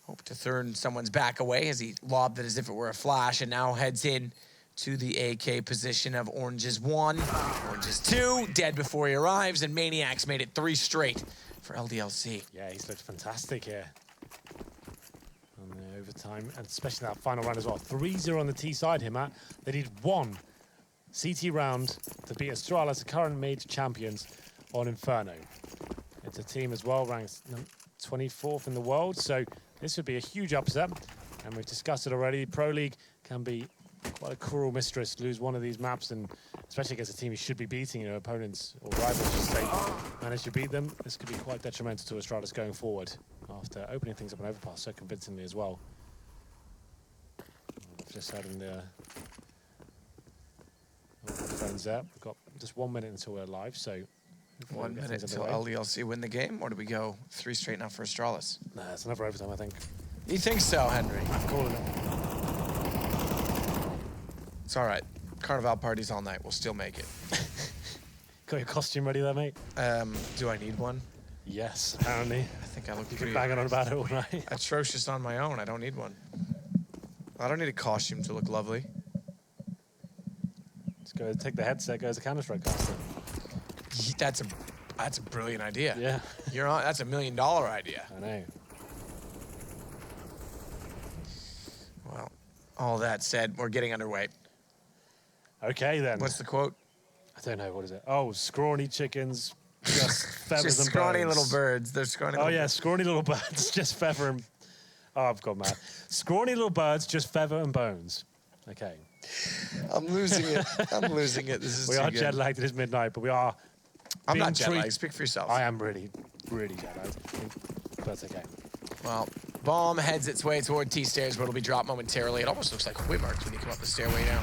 Hope to turn someone's back away as he lobbed it as if it were a flash, and now heads in to the AK position of Orange's 1, Orange's 2, dead before he arrives, and Maniac's made it 3 straight for LDLC. Yeah, he's looked fantastic here on the overtime, and especially that final round as well. 3-0 on the T side here, Matt. They need 1 CT round to beat Astralis, the current major champions, on Inferno. It's a team as well, ranked 24th in the world, so this would be a huge upset, and we've discussed it already. Pro League can be quite a cruel mistress. Lose one of these maps, and especially against a team you should be beating, opponents or rivals should say, manage to beat them. This could be quite detrimental to Astralis going forward after opening things up on Overpass so convincingly as well. I've just had in the phones there. We've got just 1 minute until we're live, so 1 minute until LDLC win the game, or do we go 3 straight now for Astralis? Nah, it's another overtime, I think. You think so, Henry? I'm calling it. It's all right. Carnival parties all night. We'll still make it. Got your costume ready there, mate? Do I need one? Yes, apparently. I think I look You've pretty been banging on about it all night. atrocious on my own. I don't need one. I don't need a costume to look lovely. Just go take the headset, go as a Counter-Strike caster. That's a brilliant idea. Yeah. You're on. That's $1 million idea. I know. Well, all that said, we're getting underway. Okay, then. What's the quote? I don't know. What is it? Oh, scrawny chickens, just feathers Just and scrawny bones. little birds. They're scrawny. Oh, yeah, scrawny little birds, just feather and... Oh, I've got mad. Scrawny little birds, just feather and bones. Okay. I'm losing it. I'm losing it. This is We too are good. jet lagged. It is midnight, but we are... I'm being not jet lagged. treated- Speak for yourself. I am really, really jet lagged. But that's okay. Well, bomb heads its way toward T-stairs, where it'll be dropped momentarily. It almost looks like whip marks when you come up the stairway now.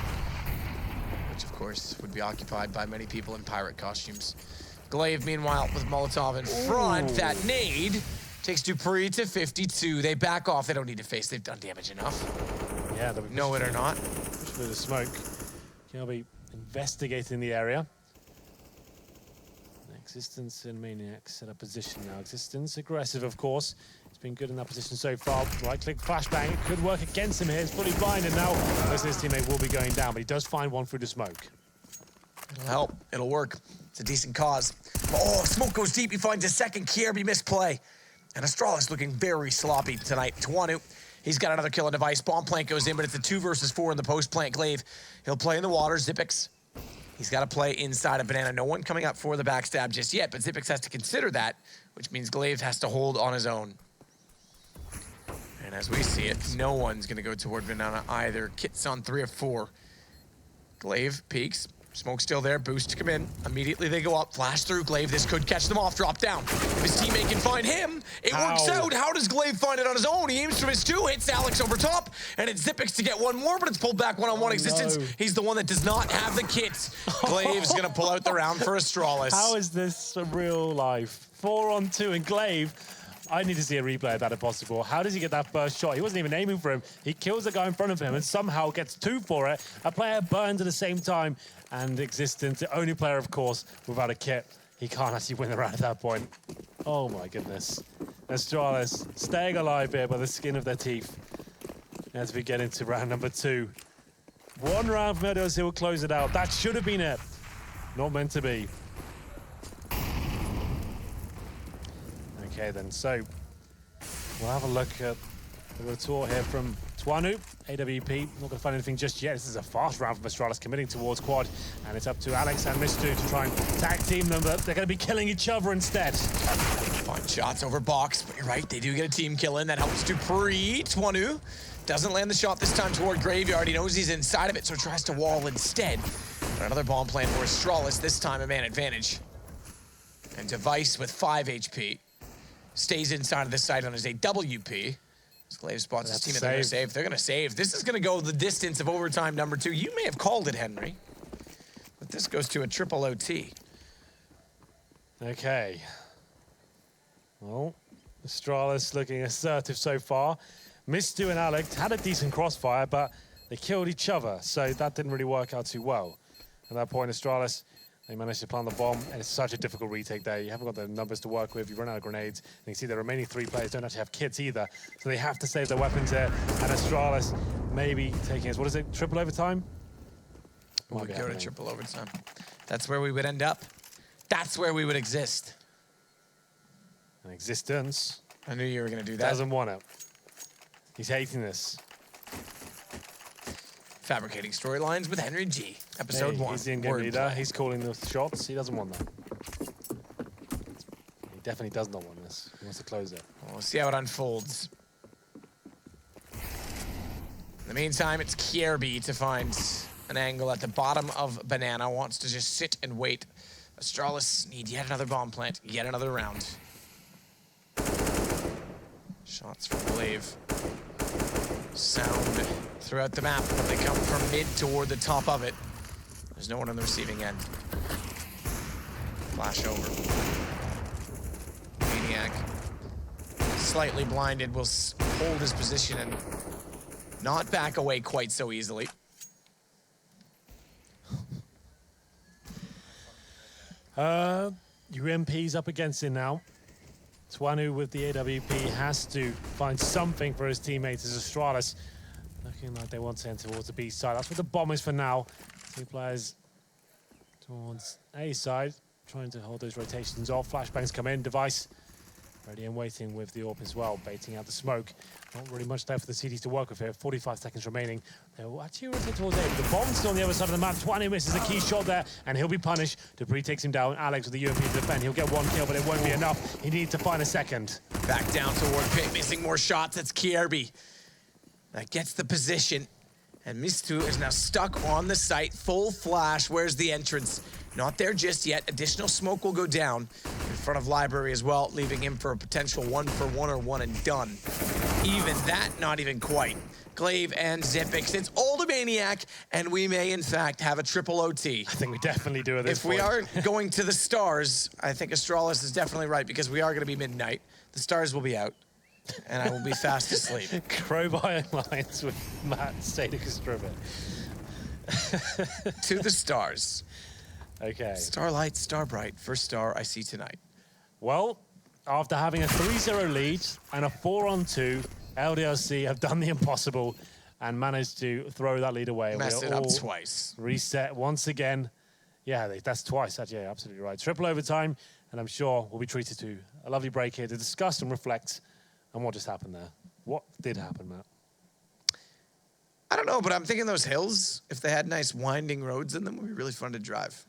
Which, of course, would be occupied by many people in pirate costumes. Glaive, meanwhile, with Molotov in front. That nade takes Dupree to 52. They back off. They don't need to face. They've done damage enough. Yeah, they'll be Know it or not. push through the smoke. He'll be investigating the area. Existence and Maniac set up position now. Existence aggressive, of course. He's been good in that position so far. Right-click flashbang. It could work against him here. He's fully blinded now. Most of his teammate will be going down, but he does find one through the smoke. It'll help. It'll work. It's a decent cause. Oh, smoke goes deep. He finds a second. Kierby misplay. And Astralis looking very sloppy tonight. Twanu, he's got another kill on Device. Bomb plant goes in, but it's a 2 versus 4 in the post plant. Glaive, he'll play in the water. Zipix, he's got to play inside of Banana. No one coming up for the backstab just yet, but Zipix has to consider that, which means Glaive has to hold on his own. And as we see it, no one's going to go toward Banana either. Kit's on 3 of 4. Glaive peeks. Smoke still there. Boost to come in. Immediately they go up. Flash through. Glaive, this could catch them off. Drop down. If his teammate can find him, it works out. How does Glaive find it on his own? He aims from his 2, hits Alex over top, and it's Zipix to get one more, but it's pulled back one-on-one. Existence. No. He's the one that does not have the kits. Glaive's going to pull out the round for Astralis. How is this a real life? 4-on-2 and Glaive. I need to see a replay of that if possible. How does he get that first shot? He wasn't even aiming for him. He kills the guy in front of him and somehow gets 2 for it. A player burns at the same time. And Existence, the only player, of course, without a kit. He can't actually win the round at that point. Oh my goodness. Astralis staying alive here by the skin of their teeth. As we get into round number 2. 1 round from LDLC will close it out. That should have been it. Not meant to be. Okay then, so we'll have a look at the tour here from Twanu. AWP, not going to find anything just yet. This is a fast round from Astralis committing towards quad, and it's up to Alex and Mistu to try and tag team them, but they're going to be killing each other instead. Fine shots over box, but you're right, they do get a team kill in. That helps Dupree. Twanu doesn't land the shot this time toward Graveyard. He knows he's inside of it, so tries to wall instead. But another bomb plan for Astralis, this time a man advantage. And Device with 5 HP stays inside of this site on his AWP. Glaive spots his team and they're going to save. They're going to save. This is going to go the distance of overtime number 2. You may have called it, Henry. But this goes to a triple OT. Okay. Well, Astralis looking assertive so far. Mistu and Alex had a decent crossfire, but they killed each other, so that didn't really work out too well. At that point, Astralis, they managed to plant the bomb, and it's such a difficult retake there. You haven't got the numbers to work with. You run out of grenades, and you see the remaining 3 players don't actually have kits either, so they have to save their weapons here. And Astralis maybe taking us, what is it, triple overtime? We would go to triple overtime. That's where we would end up. That's where we would exist. An Existence. I knew you were going to do that. Doesn't want it. He's hating this. Fabricating storylines with Henry G. Episode 1. He's the in-game leader. He's calling the shots. He doesn't want that. He definitely does not want this. He wants to close it. We'll see how it unfolds. In the meantime, it's Kierby to find an angle at the bottom of Banana. Wants to just sit and wait. Astralis need yet another bomb plant, yet another round. Shots from Glaive. Sound throughout the map, but they come from mid toward the top of it. There's no one on the receiving end. Flash over. Maniac, slightly blinded, will hold his position and not back away quite so easily. UMP's up against it now. Twanu with the AWP has to find something for his teammates as Astralis looking like they want to enter towards the B side. That's what the bomb is for now. 2 players towards A side, trying to hold those rotations off. Flashbangs come in, Device ready and waiting with the AWP as well, baiting out the smoke. Not really much there for the CDs to work with here. 45 seconds remaining. They'll actually rotate towards A. The bomb's still on the other side of the map. Twanu misses a key shot there, and he'll be punished. Dupree takes him down. Alex with the UMP to defend. He'll get 1 kill, but it won't be enough. He needs to find a second. Back down toward Pit, missing more shots. That's Kierby. That gets the position. And Mistu is now stuck on the site. Full flash. Where's the entrance? Not there just yet. Additional smoke will go down in front of Library as well, leaving him for a potential 1-for-1 or 1 and done. Even that, not even quite. Glaive and Zipic. It's all the Maniac, and we may, in fact, have a triple OT. I think we definitely do at this point. If we aren't going to the stars, I think Astralis is definitely right, because we are going to be midnight. The stars will be out, and I will be fast asleep. Crowbar Alliance with Matt Stadic To the stars. Okay. Starlight, Starbright, first star I see tonight. Well, after having a 3-0 lead and a 4-on-2, LDLC have done the impossible and managed to throw that lead away. Messed it up twice. Reset once again. Yeah, that's twice. Actually, yeah, absolutely right. Triple overtime, and I'm sure we'll be treated to a lovely break here to discuss and reflect on what just happened there. What did happen, Matt? I don't know, but I'm thinking those hills, if they had nice winding roads in them, would be really fun to drive.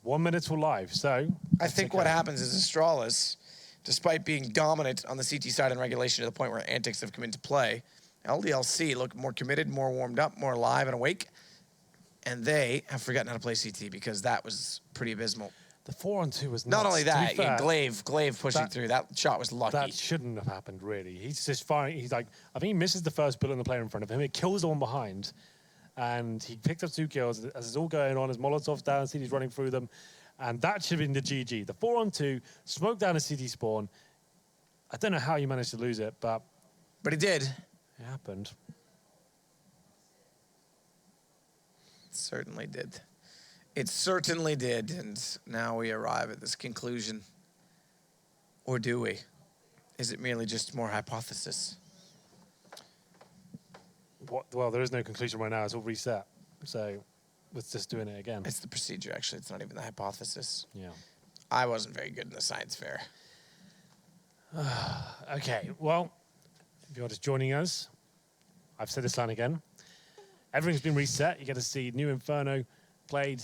1 minute till live, so... I think what happens is Astralis, despite being dominant on the CT side in regulation to the point where antics have come into play, LDLC look more committed, more warmed up, more alive and awake, and they have forgotten how to play CT because that was pretty abysmal. The 4-on-2 was nuts. Not only that, Glaive pushing through. That shot was lucky. That shouldn't have happened, really. He's just fine. He's like, I think he misses the first bullet in the player in front of him. It kills the one behind. And he picked up 2 kills as it's all going on, as Molotov's down, CD's running through them. And that should have been the GG. The 4-on-2, smoke down a CT spawn. I don't know how you managed to lose it, but he did. It happened. It certainly did. It certainly did. And now we arrive at this conclusion. Or do we? Is it merely just more hypothesis? Well, there is no conclusion right now. It's all reset. So let's just doing it again. It's the procedure, actually. It's not even the hypothesis. Yeah. I wasn't very good in the science fair. Okay, well, if you're just joining us, I've said this line again. Everything's been reset. You get to see new Inferno played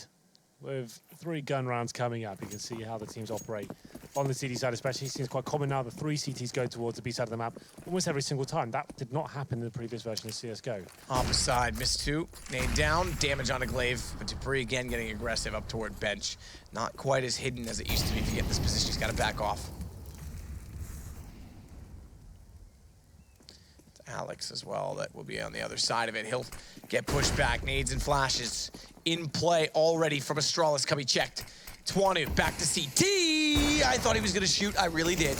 with 3 gun rounds coming up. You can see how the teams operate on the CT side, especially. It seems quite common now. The 3 CTs go towards the B side of the map almost every single time. That did not happen in the previous version of CSGO. Opposite side, missed 2. Nade down, damage on a glaive. But Dupree again getting aggressive up toward bench. Not quite as hidden as it used to be. If you get this position, he's got to back off. Alex as well, that will be on the other side of it. He'll get pushed back. Nades and flashes in play already from Astralis. Cubby checked. Twanu back to CT. I thought he was going to shoot. I really did.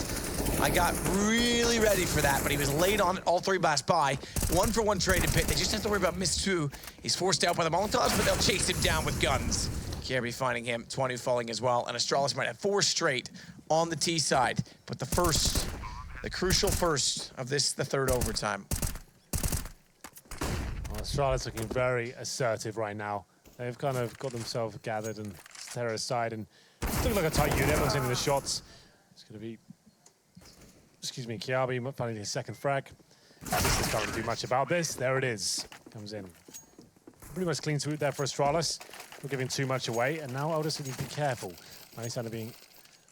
I got really ready for that, but he was late on it. All 3 blasts by. 1-for-1 trade in pit. They just have to worry about miss 2. He's forced out by the Molotovs, but they'll chase him down with guns. Kirby finding him. Twanu falling as well. And Astralis might have 4 straight on the T side. But the first... the crucial first of this, the 3rd overtime. Well, Astralis looking very assertive right now. They've kind of got themselves gathered and terror aside, and it's looking like a tight unit. Everyone's hitting the shots. It's going to be, excuse me, Kiabi finding his 2nd frag. This can't really do much about this. There it is. Comes in. Pretty much clean sweep there for Astralis. Not giving too much away, and now I'll just need to be careful. He's kind of being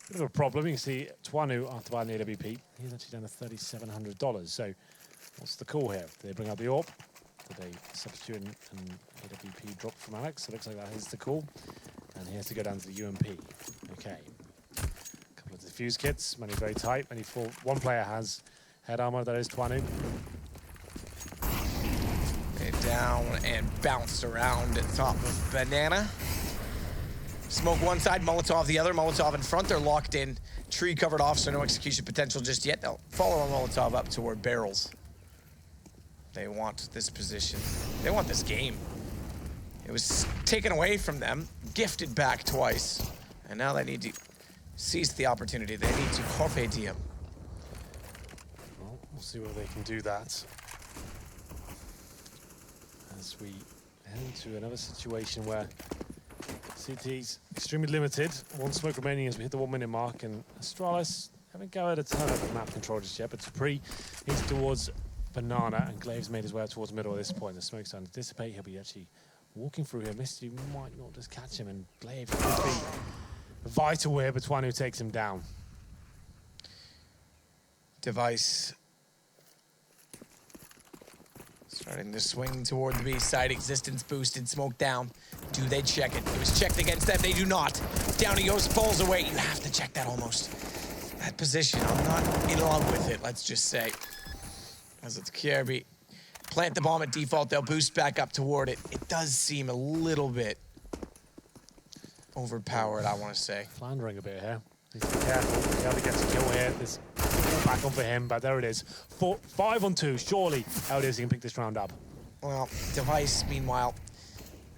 a bit of a problem. You can see Twanu after buying the AWP. He's actually down to $3,700. So what's the call here? Did they bring out the AWP? Did they substitute an AWP drop from Alex? It looks like that is the call. And he has to go down to the UMP. Okay. A couple of defuse kits. Money very tight. Only 1 player has head armor. That is Twanu. Down and bounced around at top of Banana. Smoke one side, Molotov the other. Molotov in front, they're locked in. Tree covered off, so no execution potential just yet. They'll follow on Molotov up toward barrels. They want this position. They want this game. It was taken away from them, gifted back twice. And now they need to seize the opportunity. They need to carpe diem. Well, we'll see whether they can do that. As we head into another situation where CT's extremely limited. 1 smoke remaining as we hit the 1-minute mark, and Astralis haven't gathered a ton of map control just yet, but Dupree is towards Banana, and Glaive's made his way towards middle at this point. The smoke's starting to dissipate. He'll be actually walking through here. Misty might not just catch him, and Glaive could be vital here, but Twanu takes him down. Device starting to swing toward the B side. Existence boosted, smoke down. Do they check it? It was checked against them. They do not. Down he goes, falls away. You have to check that almost. That position, I'm not in love with it, let's just say. As it's Kirby. Plant the bomb at default. They'll boost back up toward it. It does seem a little bit overpowered, I want to say. Floundering a bit here. Needs to be careful. Kirby gets a kill here. There's back on for him, but there it is. 5-on-2. Surely LDLC can pick this round up. Well, Device, meanwhile,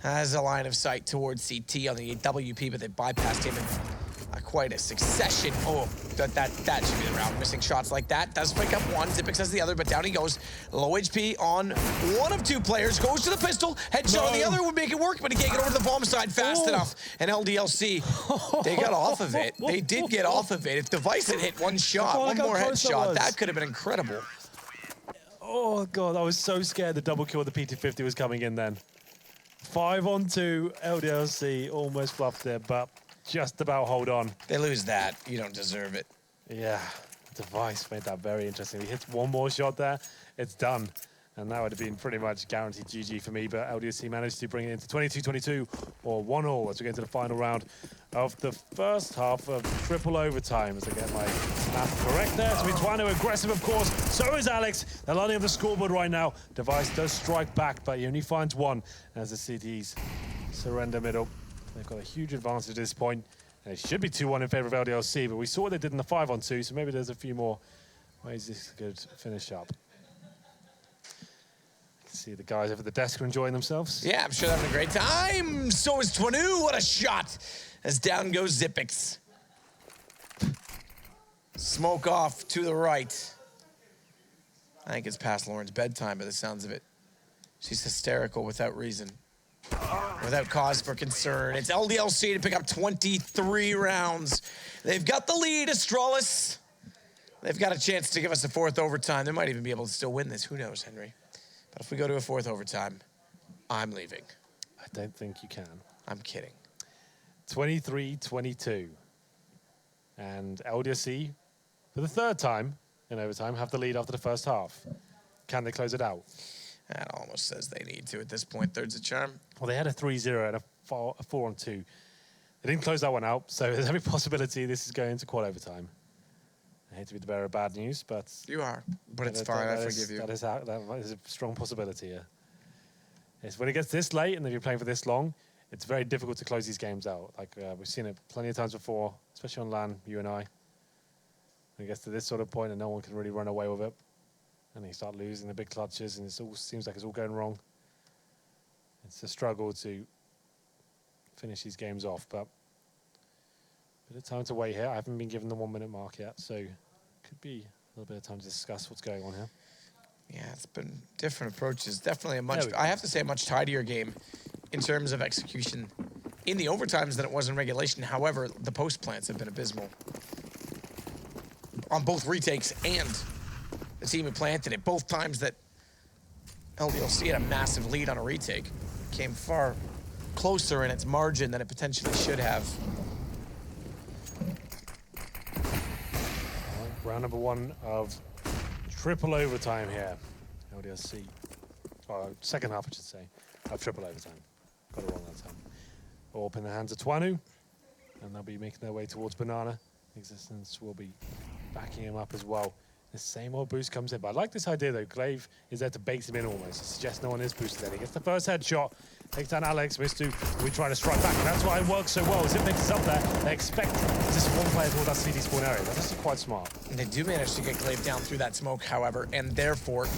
has a line of sight towards CT on the WP, but they bypassed him in quite a succession. Oh, that should be the round. Missing shots like that. Does pick up one. Zipix has the other, but down he goes. Low HP on 1 of 2 players. Goes to the pistol. Headshot on the other would make it work, but he can't get over to the bomb side fast enough. And LDLC, they got off of it. They did get off of it. If Device had hit 1 shot, 1 more headshot, that could have been incredible. Oh, God, I was so scared the double kill with the PT50 was coming in then. 5-on-2, LDLC almost fluffed it, but just about hold on. They lose that. You don't deserve it. Yeah, Device made that very interesting. He hits 1 more shot there, it's done. And that would have been pretty much guaranteed GG for me, but LDLC managed to bring it into 22-22, or 1-1 as we get into the final round of the first half of triple overtime, as I get my math correct there. So Twanu aggressive, of course. So is Alex. They're lining up the scoreboard right now. Device does strike back, but he only finds 1 as the CTs surrender middle. They've got a huge advantage at this point. And it should be 2-1 in favor of LDLC, but we saw what they did in the 5-on-2, so maybe there's a few more ways this could finish up. See the guys over at the desk are enjoying themselves. Yeah, I'm sure they're having a great time. So is Twanu. What a shot. As down goes Zipix. Smoke off to the right. I think it's past Lauren's bedtime by the sounds of it. She's hysterical without reason. Without cause for concern. It's LDLC to pick up 23 rounds. They've got the lead, Astralis. They've got a chance to give us a 4th overtime. They might even be able to still win this. Who knows, Henry? But if we go to a 4th overtime, I'm leaving. I don't think you can. I'm kidding. 23-22. And LDLC, for the 3rd time in overtime, have the lead after the first half. Can they close it out? That almost says they need to at this point. 3rd's a charm. Well, they had a 3-0 and a 4-on-2. They didn't close that one out, so there's every possibility this is going into quad overtime. I hate to be the bearer of bad news, but... You are, but it's fine. I forgive you. That is a strong possibility, yeah. Yes, when it gets this late and then you're playing for this long, it's very difficult to close these games out. Like, we've seen it plenty of times before, especially on LAN, you and I. When it gets to this sort of point and no one can really run away with it, and you start losing the big clutches and it all seems like it's all going wrong. It's a struggle to finish these games off, but... Bit of time to wait here. I haven't been given the 1-minute mark yet, so could be a little bit of time to discuss what's going on here. Yeah, it's been different approaches. Definitely a much, I have to say, a much tidier game in terms of execution in the overtimes than it was in regulation. However, the post plants have been abysmal on both retakes and the team who planted it. Both times that LDLC had a massive lead on a retake, came far closer in its margin than it potentially should have. Round number 1 of triple overtime here. LDLC. Or 2nd half, I should say, of triple overtime. Got it wrong that time. All up in the hands of Twanu, and they'll be making their way towards Banana. Existence will be backing him up as well. The same old boost comes in, but I like this idea though. Glaive is there to bait him in almost. It suggests no one is boosted then. He gets the first headshot, takes down Alex. Mistu will be trying to strike back, and that's why it works so well. Zipix is up there. They expect just one player toward that CD spawn area. That's actually quite smart. And they do manage to get Glaive down through that smoke, however, and therefore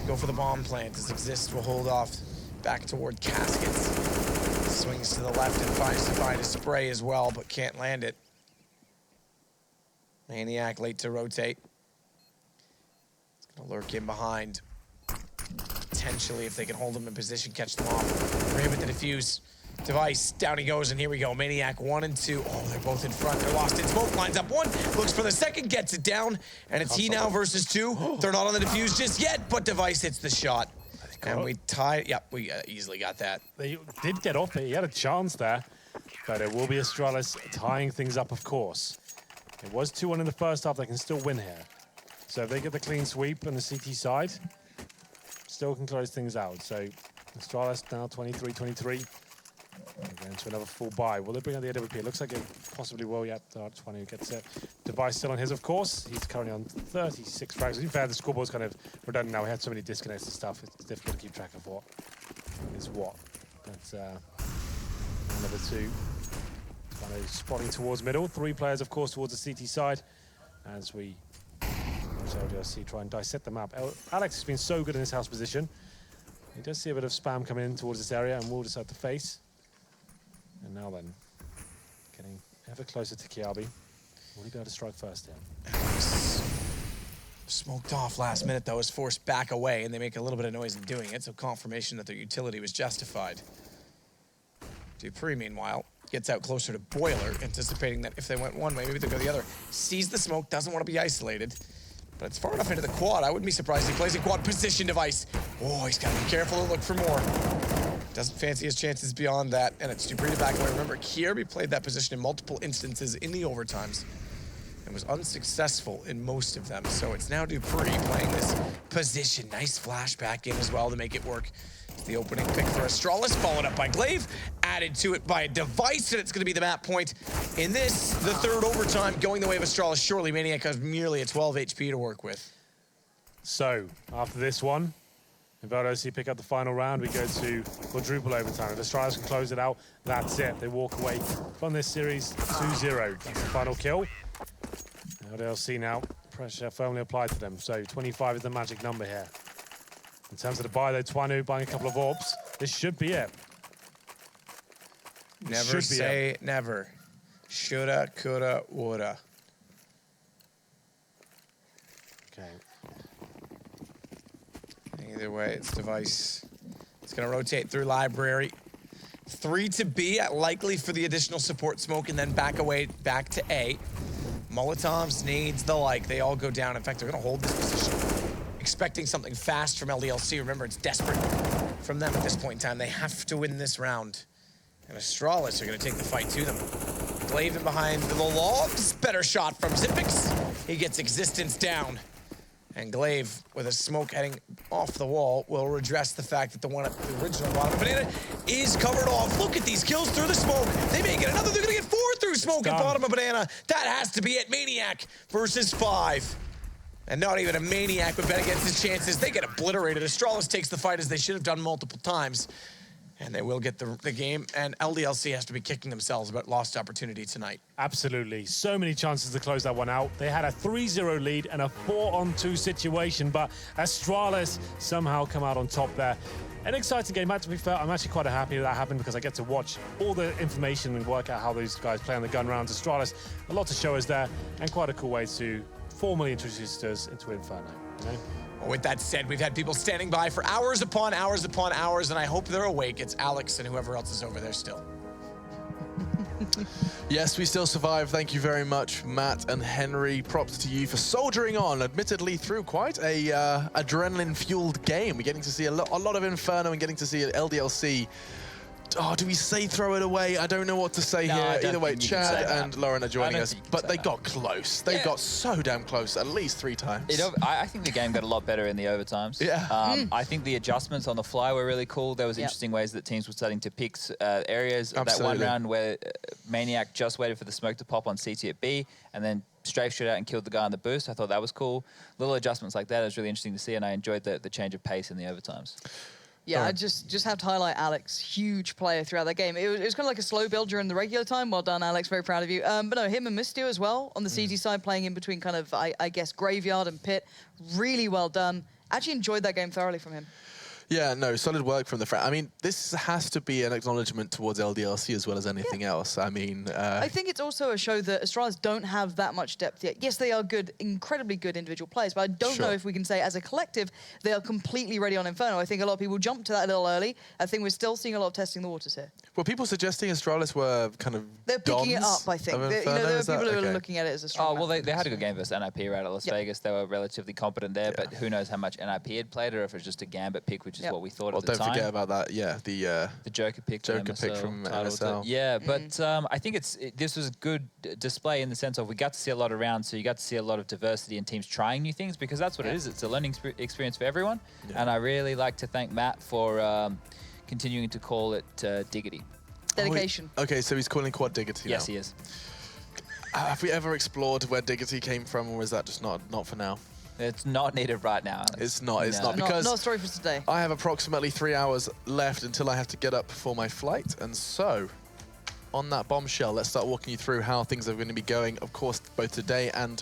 go for the bomb plant as Exist will hold off back toward Caskets. Swings to the left and finds to find a spray as well, but can't land it. Maniac late to rotate. Gonna lurk in behind. Potentially, if they can hold him in position, catch them off. We're able to defuse. Device, down he goes, and here we go. Maniac 1 and 2. Oh, they're both in front. They're lost in smoke. Lines up 1, looks for the 2nd, gets it down. And it's he now versus 2. They're not on the defuse just yet, but Device hits the shot. And we tie. Yep, we easily got that. They did get off it. He had a chance there. But it will be Astralis tying things up, of course. It was 2-1 in the first half. They can still win here. So if they get the clean sweep on the CT side, still can close things out. So Astralis now 23-23. Going to another full buy. Will they bring out the AWP? It looks like it possibly will. Yep, 20 gets it. Device still on his, of course. He's currently on 36 frags. To be fair, the scoreboard's kind of redundant now. We had so many disconnects and stuff. It's difficult to keep track of what is what. But number 2. Kind of spotting towards middle. 3 players, of course, towards the CT side. As we watch LDLC try and dissect the map. Alex has been so good in this house position. He does see a bit of spam coming in towards this area and will decide to face. And now then, getting ever closer to Kiabi. Will he be able to strike first here? Smoked off last minute, though, is forced back away, and they make a little bit of noise in doing it, so confirmation that their utility was justified. Dupree, meanwhile, gets out closer to Boiler, anticipating that if they went one way, maybe they'll go the other. Sees the smoke, doesn't want to be isolated, but it's far enough into the quad. I wouldn't be surprised if he plays a quad position device. Oh, he's got to be careful to look for more. Doesn't fancy his chances beyond that, and it's Dupree to back away. Remember, Kirby played that position in multiple instances in the overtimes and was unsuccessful in most of them. So it's now Dupree playing this position. Nice flashback in as well to make it work. It's the opening pick for Astralis, followed up by Glaive, added to it by a device, and it's going to be the map point. In this, the 3rd overtime, going the way of Astralis. Surely Maniac has merely a 12 HP to work with. So, after this one, LDLC pick up the final round. We go to quadruple overtime. If Astralis can close it out, that's it. They walk away from this series 2-0. That's the final kill. LDLC now, pressure firmly applied to them. So 25 is the magic number here. In terms of the buy, though, Twanu buying a couple of orbs. This should be it. Never say never. Shoulda, coulda, woulda. Okay. Either way, it's Device. It's going to rotate through library. 3 to B, likely for the additional support smoke, and then back away, back to A. Molotovs, nades, the like, they all go down. In fact, they're going to hold this position, expecting something fast from LDLC. Remember, it's desperate from them at this point in time. They have to win this round. And Astralis are going to take the fight to them. Glaive in behind the logs. Better shot from Zipix. He gets existence down. And Glaive, with a smoke heading off the wall, will redress the fact that the one at the original bottom of Banana is covered off. Look at these kills through the smoke. They may get another. They're going to get 4 through smoke at bottom of Banana. That has to be it. Maniac versus 5. And not even a Maniac would bet against his chances. They get obliterated. Astralis takes the fight as they should have done multiple times. And they will get the game, and LDLC has to be kicking themselves about lost opportunity tonight. Absolutely. So many chances to close that one out. They had a 3-0 lead and a 4-on-2 situation, but Astralis somehow come out on top there. An exciting game, to be fair. I'm actually quite happy that happened because I get to watch all the information and work out how these guys play on the gun rounds. Astralis, a lot to show us there, and quite a cool way to formally introduce us into Inferno, you know? With that said, we've had people standing by for hours upon hours upon hours, and I hope they're awake. It's Alex and whoever else is over there still. Yes, we still survive. Thank you very much, Matt and Henry. Props to you for soldiering on, admittedly through quite a adrenaline-fueled game. We're getting to see a lot of Inferno and getting to see an LDLC. Oh, do we say throw it away? I don't know what to say here. Either way, Chad and Lauren are joining us, but they got close. They got so damn close, at least 3 times. I think the game got a lot better in the overtimes. Yeah. I think the adjustments on the fly were really cool. There was interesting ways that teams were starting to pick areas. Absolutely. That one round where Maniac just waited for the smoke to pop on CT at B, and then strafe shot out and killed the guy on the boost. I thought that was cool. Little adjustments like that is really interesting to see, and I enjoyed the change of pace in the overtimes. Yeah, I just have to highlight Alex. Huge player throughout that game. It was kind of like a slow build during the regular time. Well done, Alex. Very proud of you. But no, him and Mistio as well on the CT side, playing in between kind of, I guess, Graveyard and Pit. Really well done. Actually enjoyed that game thoroughly from him. Yeah, no, solid work from the front. I mean, this has to be an acknowledgement towards LDLC as well as anything else. I mean... I think it's also a show that Astralis don't have that much depth yet. Yes, they are good, incredibly good individual players, but I don't know if we can say as a collective they are completely ready on Inferno. I think a lot of people jumped to that a little early. I think we're still seeing a lot of testing the waters here. Were people suggesting Astralis were kind of They're picking it up, I think. There are people who are looking at it as a strong well, they had a good game versus NIP right at Las Vegas. They were relatively competent there, but who knows how much NIP had played or if it was just a Gambit pick, which is what we thought at the time. Don't forget about that, the Joker pick from MSL. Yeah, but I think this was a good display in the sense of we got to see a lot of rounds, so you got to see a lot of diversity and teams trying new things because that's what it is. It's a learning experience for everyone, and I really like to thank Matt for continuing to call it Diggity. Dedication. Okay, so he's calling quad Diggity now. Yes, he is. Have we ever explored where Diggity came from, or is that just not for now? It's not needed right now, Alex. It's not because not a story for today. I have approximately 3 hours left until I have to get up for my flight, and so on that bombshell, let's start walking you through how things are going to be going, of course, both today and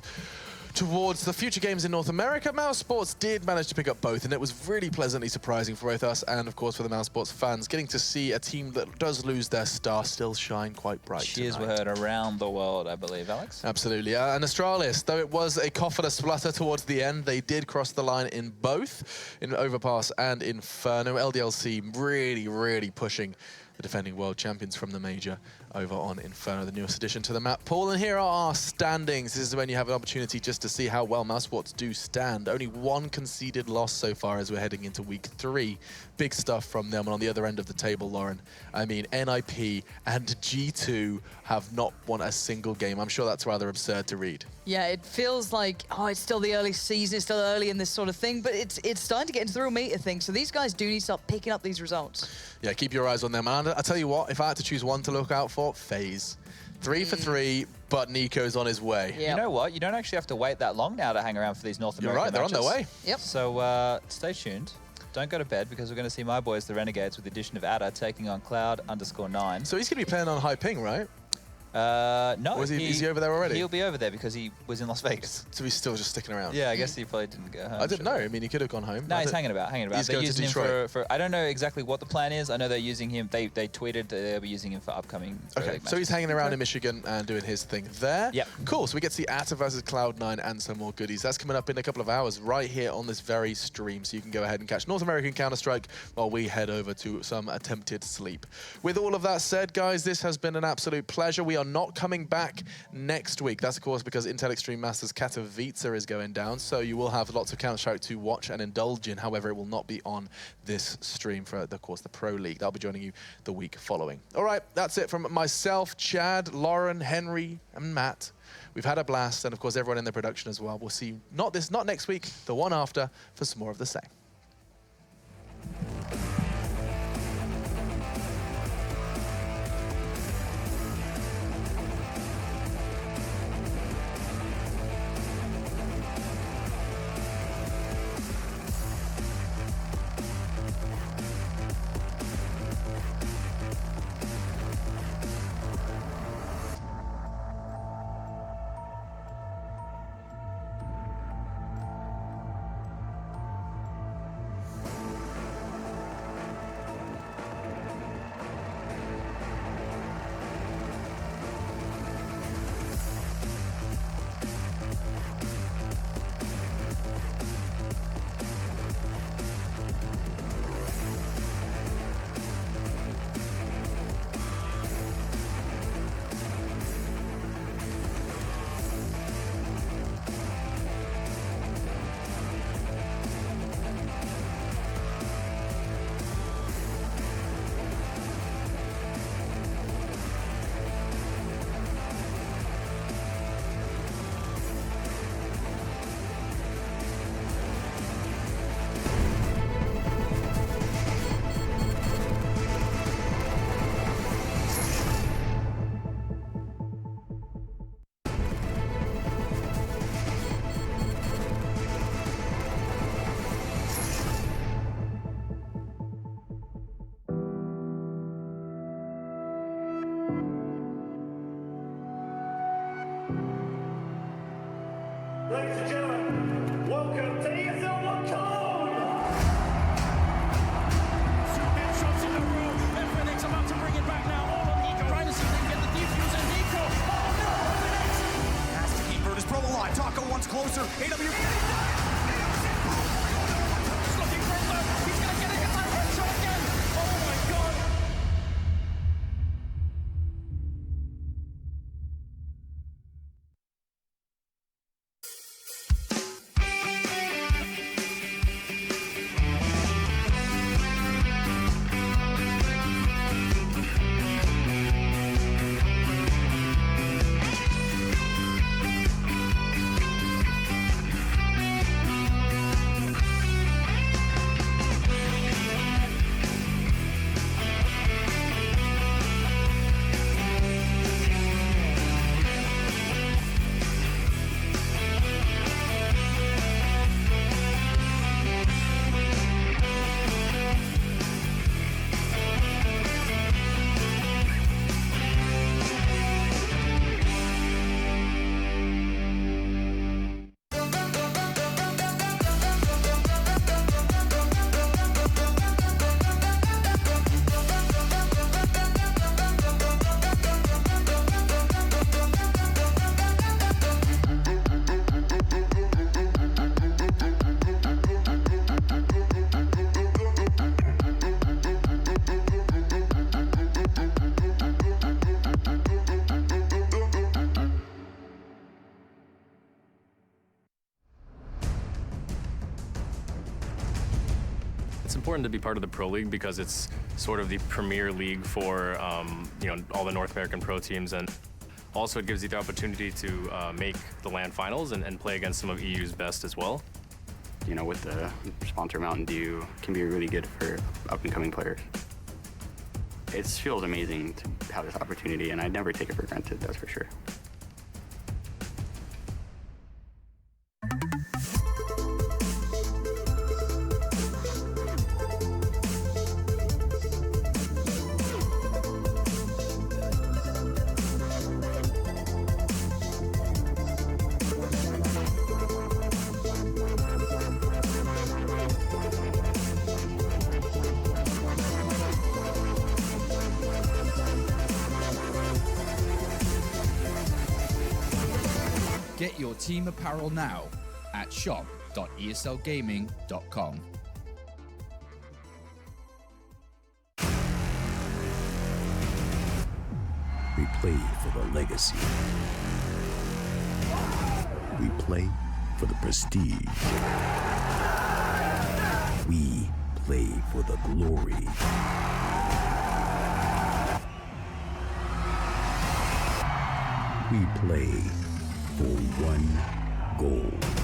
towards the future games in North America. MouseSports did manage to pick up both, and it was really pleasantly surprising for both us and, of course, for the MouseSports fans, getting to see a team that does lose their star still shine quite bright Cheers tonight. were heard around the world, I believe, Alex. Absolutely. And Astralis, though it was a cough and a splutter towards the end, they did cross the line in both, in Overpass and Inferno. LDLC really, really pushing the defending world champions from the major over on Inferno, the newest addition to the map pool. And here are our standings. This is when you have an opportunity just to see how well MouseSports do stand. Only 1 conceded loss so far as we're heading into week 3. Big stuff from them. And on the other end of the table, Lauren, I mean, NIP and G2 have not won a single game. I'm sure that's rather absurd to read. Yeah, it feels like, it's still the early season, it's still early in this sort of thing, but it's starting to get into the real meat of things. So these guys do need to start picking up these results. Yeah, keep your eyes on them. And I'll tell you what, if I had to choose one to look out for, FaZe. 3 for 3, but Nico's on his way. Yep. You know what? You don't actually have to wait that long now to hang around for these North American matches. They're on their way. Yep. So stay tuned. don't go to bed because we're going to see my boys, the Renegades, with the addition of Ada, taking on Cloud_9. So he's going to be playing on high ping, right? No. Or is he over there already? He'll be over there because he was in Las Vegas. So he's still just sticking around? Yeah, I guess he probably didn't go home. I didn't know. I mean, he could have gone home. No, he's hanging about. He's They're going to using Detroit. him for, I don't know exactly what the plan is. I know they're using him. They tweeted they'll be using him for upcoming Okay, so he's hanging around in Michigan and doing his thing there. Yep. Cool, so we get to see Ata versus Cloud9 and some more goodies. That's coming up in a couple of hours right here on this very stream, so you can go ahead and catch North American Counter-Strike while we head over to some attempted sleep. With all of that said, guys, this has been an absolute pleasure. We are not coming back next week. That's, of course, because Intel Extreme Masters Katowice is going down, so you will have lots of Counter-Strike to watch and indulge in. However, it will not be on this stream for, of course, the Pro League. That'll be joining you the week following. All right, that's it from myself, Chad, Lauren, Henry, and Matt. We've had a blast, and of course, everyone in the production as well. We'll see you not next week, the one after, for some more of the same. Ladies and gentlemen, welcome to ESL.com! 2 big shots in a row. Inferno's about to bring it back now. All on Nico. Trying to see if they can get the defuse and Nico. Oh no! Inferno! Has to keep Brutus Pro alive. Taco once closer. AW. He's looking for a look. He's going to get it. Get that headshot again. Oh my god. It's important to be part of the Pro League because it's sort of the premier league for all the North American pro teams, and also it gives you the opportunity to make the LAN finals and play against some of EU's best as well. You know, with the sponsor Mountain Dew, can be really good for up-and-coming players. It feels amazing to have this opportunity, and I'd never take it for granted, that's for sure. your team apparel now at shop.eslgaming.com. We play for the legacy. We play for the prestige. We play for the glory. We play for one goal.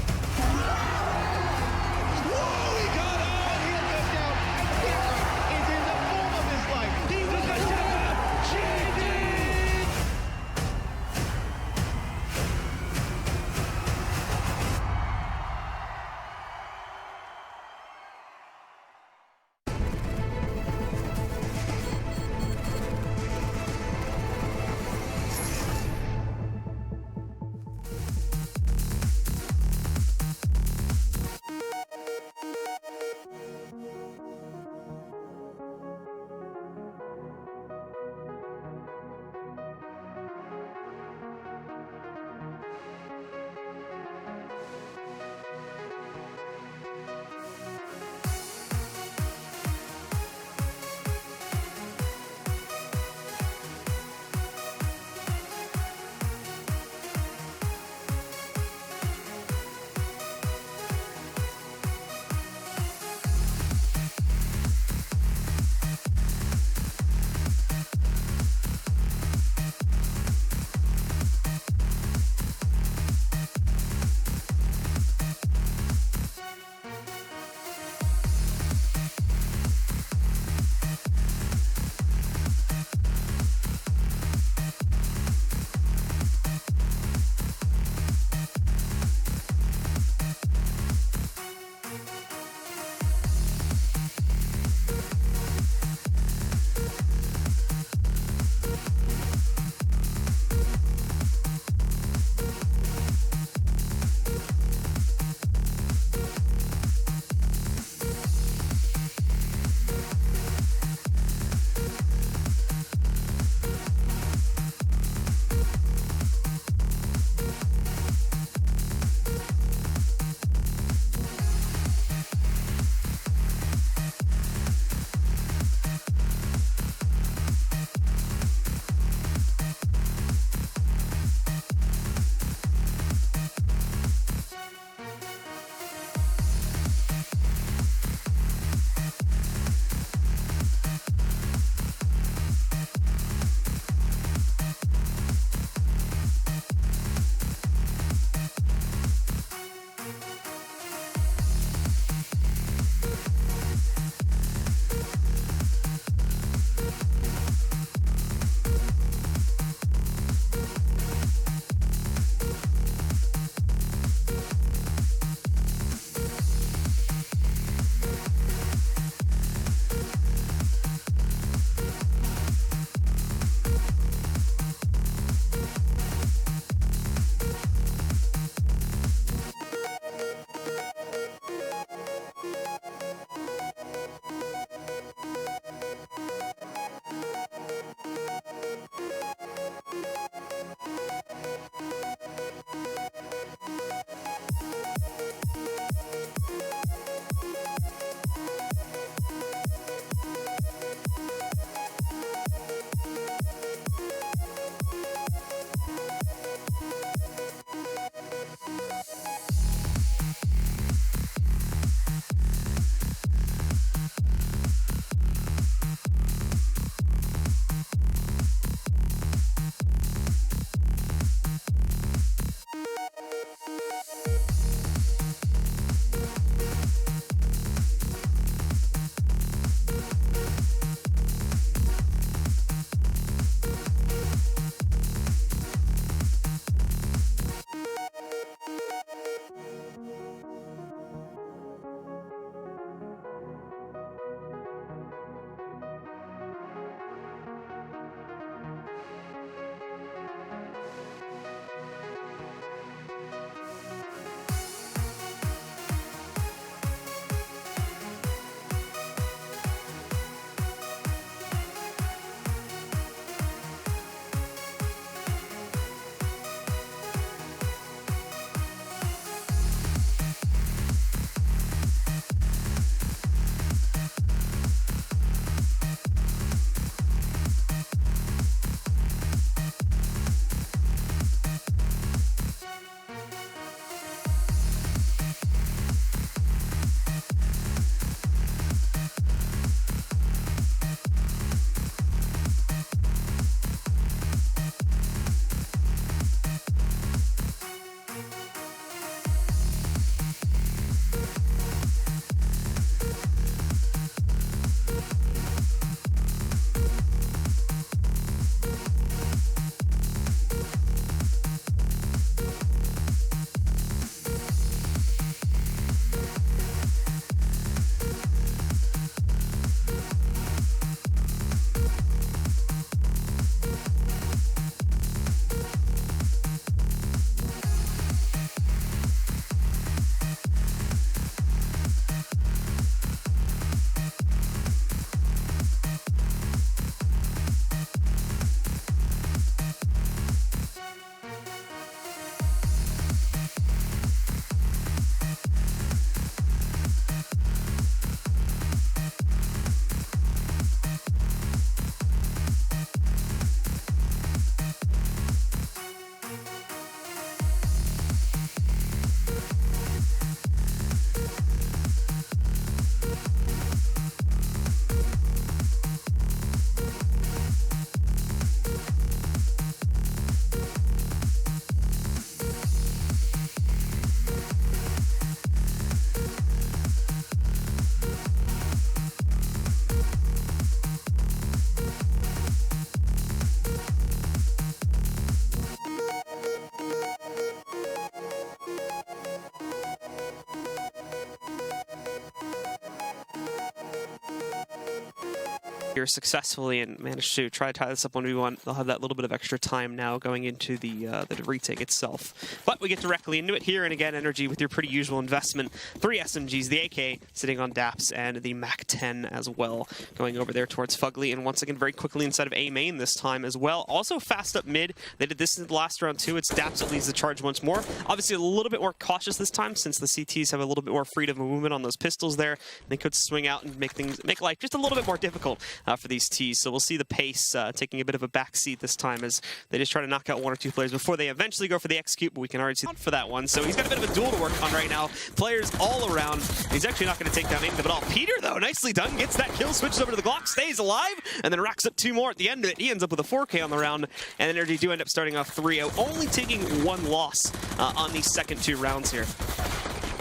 here successfully and managed to try to tie this up 1v1. They'll have that little bit of extra time now going into the retake itself. But we get directly into it here, and again, Energy with your pretty usual investment. 3 SMGs, the AK sitting on Daps, and the MAC-10 as well, going over there towards Fugly, and once again, very quickly inside of A main this time as well. Also fast up mid. They did this in the last round too. It's Daps that leads the charge once more. Obviously a little bit more cautious this time since the CTs have a little bit more freedom of movement on those pistols there. They could swing out and make life just a little bit more difficult for these Ts. So we'll see the pace taking a bit of a backseat this time as they just try to knock out 1 or 2 players before they eventually go for the execute, but we can already see for that one. So he's got a bit of a duel to work on right now. Players all around. He's actually not going to take down any of them at all. Peter, though, nicely done. Gets that kill, switches over to the Glock, stays alive, and then racks up 2 more at the end of it. He ends up with a 4K on the round, and Energy do end up starting off 3-0, only taking 1 loss on these second 2 rounds here.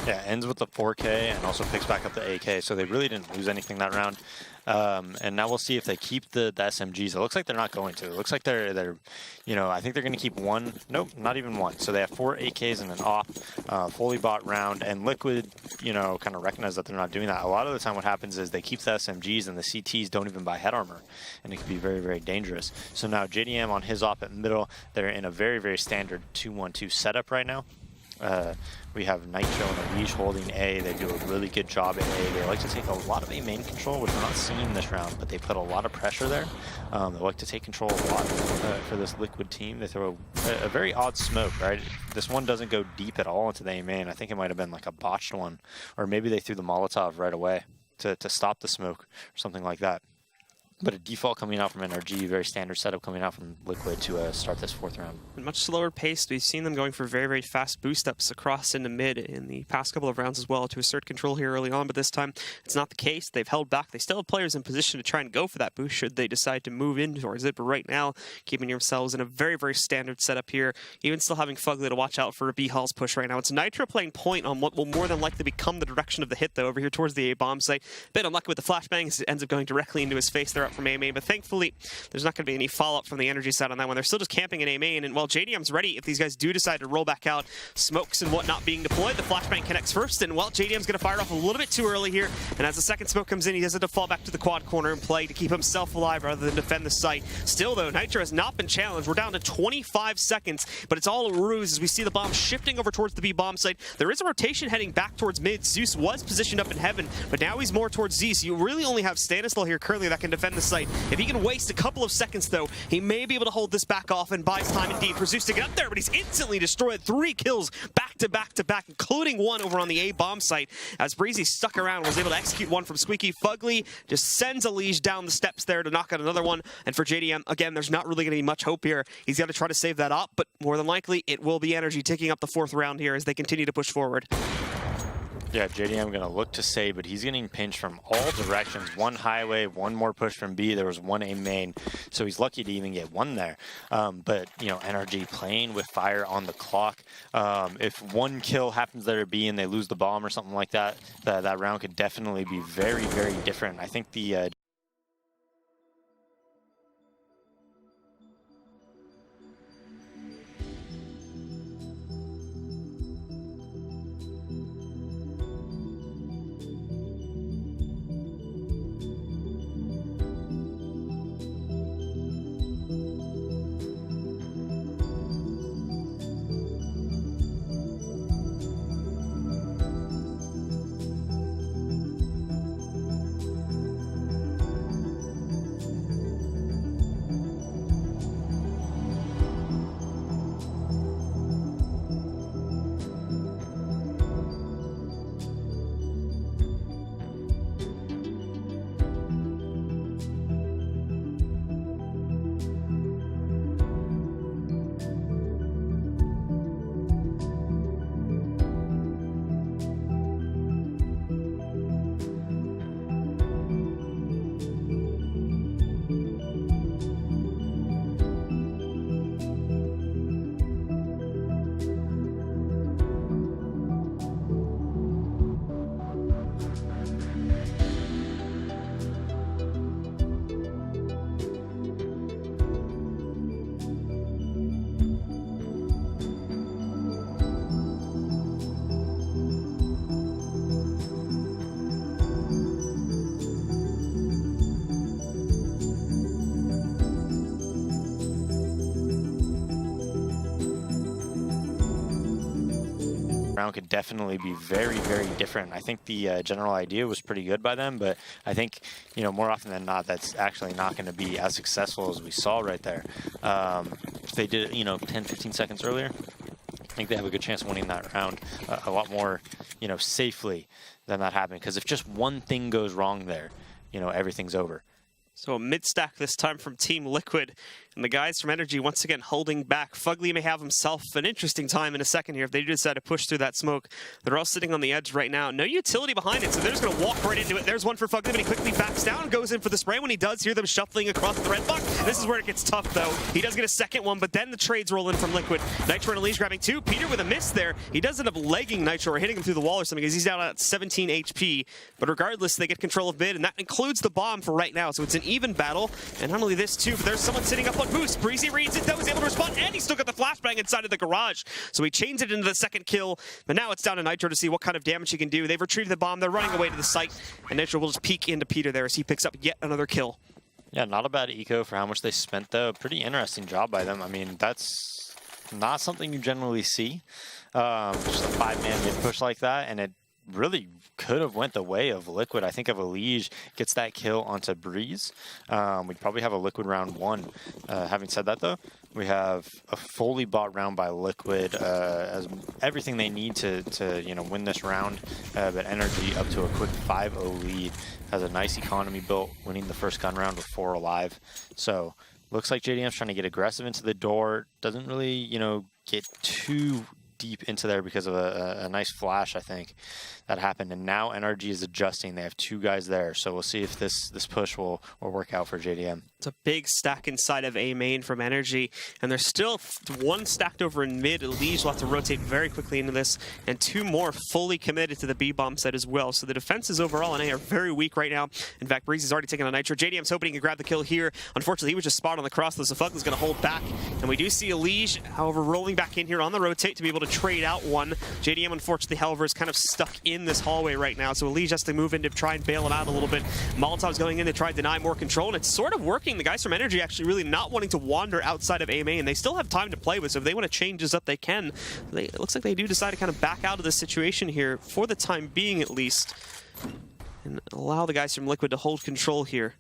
Yeah, ends with the 4K and also picks back up the AK, so they really didn't lose anything that round. And now we'll see if they keep the SMGs. It looks like they're not going to. It looks like they're you know, I think they're going to keep 1. Nope, not even 1. So they have 4 AKs and an AWP, fully bought round, and Liquid, you know, kind of recognize that they're not doing that. A lot of the time what happens is they keep the SMGs and the CTs don't even buy head armor, and it can be very, very dangerous. So now JDM on his AWP at middle, they're in a very, very standard 2-1-2 setup right now. We have Nitro and Alish holding A. They do a really good job at A. They like to take a lot of A main control, which we're not seeing this round, but they put a lot of pressure there. They like to take control a lot for this Liquid team. They throw a very odd smoke, right? This one doesn't go deep at all into the A main. I think it might have been like a botched one, or maybe they threw the Molotov right away to stop the smoke or something like that. But a default coming out from NRG, very standard setup coming out from Liquid to start this 4th round. Much slower paced. We've seen them going for very, very fast boost ups across into mid in the past couple of rounds as well to assert control here early on, but this time it's not the case. They've held back. They still have players in position to try and go for that boost should they decide to move in towards it, but right now keeping yourselves in a very, very standard setup here, even still having Fugly to watch out for a B-Hall's push right now. It's Nitro playing point on what will more than likely become the direction of the hit though over here towards the A-bomb site. Bit unlucky with the flashbangs. It ends up going directly into his face. They're up from A-main, but thankfully there's not going to be any follow-up from the Energy side on that one. They're still just camping in A-main, and while JDM's ready, if these guys do decide to roll back out, smokes and whatnot being deployed, the flashbang connects first, and well, JDM's going to fire off a little bit too early here, and as the second smoke comes in, he does have to fall back to the quad corner and play to keep himself alive rather than defend the site. Still, though, Nitro has not been challenged. We're down to 25 seconds, but it's all a ruse as we see the bomb shifting over towards the B-bomb site. There is a rotation heading back towards mid. Zeus was positioned up in heaven, but now he's more towards Z, so you really only have Stanislaw here currently that can defend the site. If he can waste a couple of seconds, though, he may be able to hold this back off and buys time indeed for Zeus to get up there, but he's instantly destroyed. 3 kills back to back to back, including 1 over on the A-bomb site as Breezy stuck around, was able to execute 1 from Squeaky. Fugly just sends Alish down the steps there to knock out another one, and for JDM, again, there's not really going to be much hope here. He's got to try to save that up, but more than likely, it will be Energy taking up the 4th round here as they continue to push forward. Yeah, JDM going to look to save, but he's getting pinched from all directions. 1 highway, 1 more push from B. There was 1 A main, so he's lucky to even get 1 there. But, you know, NRG playing with fire on the clock. If 1 kill happens there at B and they lose the bomb or something like that, that round could definitely be very, very different. I think the round could definitely be very, very different. I think the general idea was pretty good by them, but I think, you know, more often than not, that's actually not going to be as successful as we saw right there. If they did it, you know, 10, 15 seconds earlier, I think they have a good chance of winning that round a lot more, you know, safely than that happening. Because if just one thing goes wrong there, you know, everything's over. So a mid-stack this time from Team Liquid. And the guys from Energy once again holding back. Fugly may have himself an interesting time in a second here if they do decide to push through that smoke. They're all sitting on the edge right now. No utility behind it, so they're just going to walk right into it. There's one for Fugly, but he quickly backs down, goes in for the spray. When he does, hear them shuffling across the red box. This is where it gets tough, though. He does get a second one, but then the trades roll in from Liquid. Nitro and Elise grabbing two. Peter with a miss there. He does end up legging Nitro or hitting him through the wall or something because he's down at 17 HP. But regardless, they get control of mid, and that includes the bomb for right now. So it's an even battle. And not only this, too, but there's someone sitting up on Boost. Breezy reads it, though, he's able to respond, and he's still got the flashbang inside of the garage. So he chains it into the second kill, but now it's down to Nitro to see what kind of damage he can do. They've retrieved the bomb, they're running away to the site, and Nitro will just peek into Peter there as he picks up yet another kill. Yeah, not a bad eco for how much they spent, though. Pretty interesting job by them. I mean, that's not something you generally see. Just a 5-man mid push like that, and it really could have went the way of Liquid. I think if Elige gets that kill onto Breeze, we'd probably have a Liquid round 1. Having said that, though, we have a fully bought round by Liquid, as everything they need to you know, win this round. But Energy up to a quick 5-0 lead, has a nice economy built, winning the first gun round with 4 alive. So looks like JDM's trying to get aggressive into the door. Doesn't really, you know, get too deep into there because of a nice flash, I think, that happened. And now NRG is adjusting. They have 2 guys there, so we'll see if this push will work out for JDM. It's a big stack inside of A main from Energy, and there's still 1 stacked over in mid. Elige will have to rotate very quickly into this, and 2 more fully committed to the B-bomb side as well. So the defenses overall in A are very weak right now. In fact, Breezy's already taken a Nitro. JDM's hoping he can grab the kill here. Unfortunately, he was just spotted on the cross, though, so Fugly's going to hold back. And we do see Elige, however, rolling back in here on the rotate to be able to trade out one. JDM, unfortunately, however, is kind of stuck in this hallway right now, so Elige has to move in to try and bail him out a little bit. Molotov's going in to try and deny more control, and it's sort of working. The guys from Energy actually really not wanting to wander outside of A main. They still have time to play with, so if they want to change this up, they can. It looks like they do decide to kind of back out of this situation here, for the time being at least, and allow the guys from Liquid to hold control here.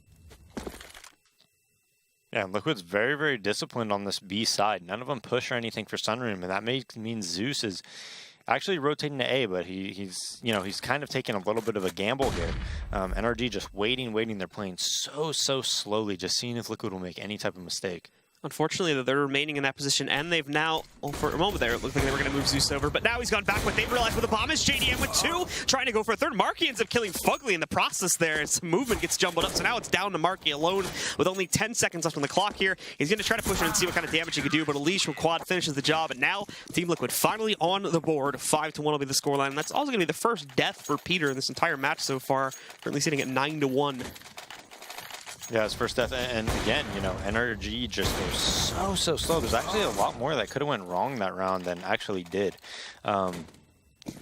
Yeah, Liquid's very, very disciplined on this B side. None of them push or anything for Sunroom, and that means Zeus is actually rotating to A, but he's kind of taking a little bit of a gamble here. NRG just waiting. They're playing so slowly, just seeing if Liquid will make any type of mistake. Unfortunately, they're remaining in that position, and they've now, well, for a moment there, it looked like they were going to move Zeus over, but now he's gone back. What they've realized with the bomb is JDM with 2, trying to go for a third. Marky ends up killing Fugly in the process there, and some movement gets jumbled up, so now it's down to Marky alone with only 10 seconds left on the clock here. He's going to try to push it and see what kind of damage he can do, but Elige from Quad finishes the job, and now Team Liquid finally on the board. 5-1 will be the scoreline, and that's also going to be the first death for Peter in this entire match so far, currently sitting at 9-1. Yeah, his first death, and again, you know, NRG just goes so slow. There's actually a lot more that could have went wrong that round than actually did.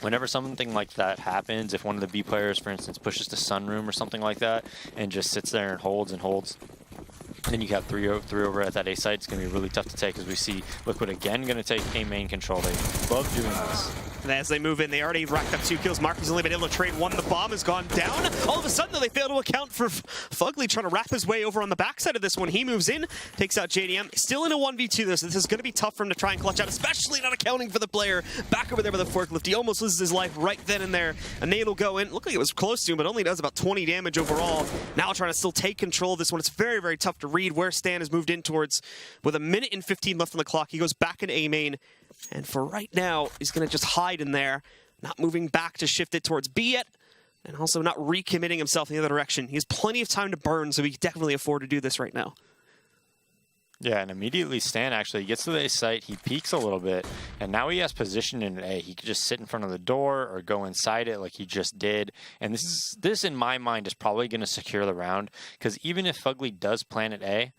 Whenever something like that happens, if one of the B players, for instance, pushes to Sunroom or something like that, and just sits there and holds, then you have 3 over at that A site. It's going to be really tough to take, as we see Liquid again going to take A main control. They love doing this. And as they move in, they already racked up 2 kills. Marky's only been able to trade 1. The bomb has gone down. All of a sudden, though, they fail to account for Fugly trying to wrap his way over on the backside of this one. He moves in, takes out JDM. Still in a 1v2, though, so this is going to be tough for him to try and clutch out, especially not accounting for the player back over there with the forklift. He almost loses his life right then and there. A nade will go in. Looked like it was close to him, but only does about 20 damage overall. Now trying to still take control of this one. It's very, very tough to read where Stan has moved in towards. With a minute and 15 left on the clock, he goes back into A main. And for right now, he's going to just hide in there. Not moving back to shift it towards B yet, and also not recommitting himself in the other direction. He has plenty of time to burn, so he can definitely afford to do this right now. Yeah, and immediately Stan actually gets to the A site, he peeks a little bit, and now he has position in A. He could just sit in front of the door or go inside it like he just did. And this in my mind is probably going to secure the round, because even if Fugly does plant at A,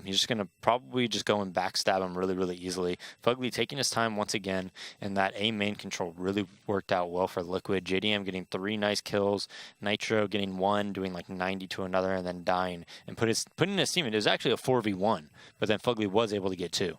he's just going to probably just go and backstab him really, really easily. Fugly taking his time once again, and that A main control really worked out well for Liquid. JDM getting 3 nice kills, Nitro getting 1, doing like 90 to another, and then dying, and putting his team in. It was actually a 4v1. But then Fugly was able to get 2.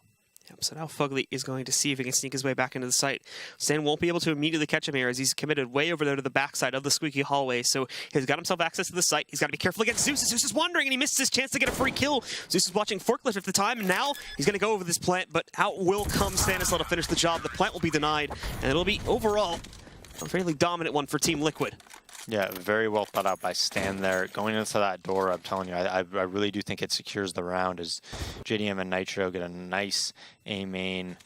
So now Fugly is going to see if he can sneak his way back into the site. Stan won't be able to immediately catch him here as he's committed way over there to the backside of the squeaky hallway. So he's got himself access to the site. He's got to be careful against Zeus. Zeus is wandering and he misses his chance to get a free kill. Zeus is watching Forklift at the time, and now he's going to go over this plant, but out will come Stanislaw to finish the job. The plant will be denied, and it'll be overall a fairly dominant one for Team Liquid. Yeah, very well thought out by Stan there. Going into that door, I'm telling you, I really do think it secures the round as JDM and Nitro get a nice A-main,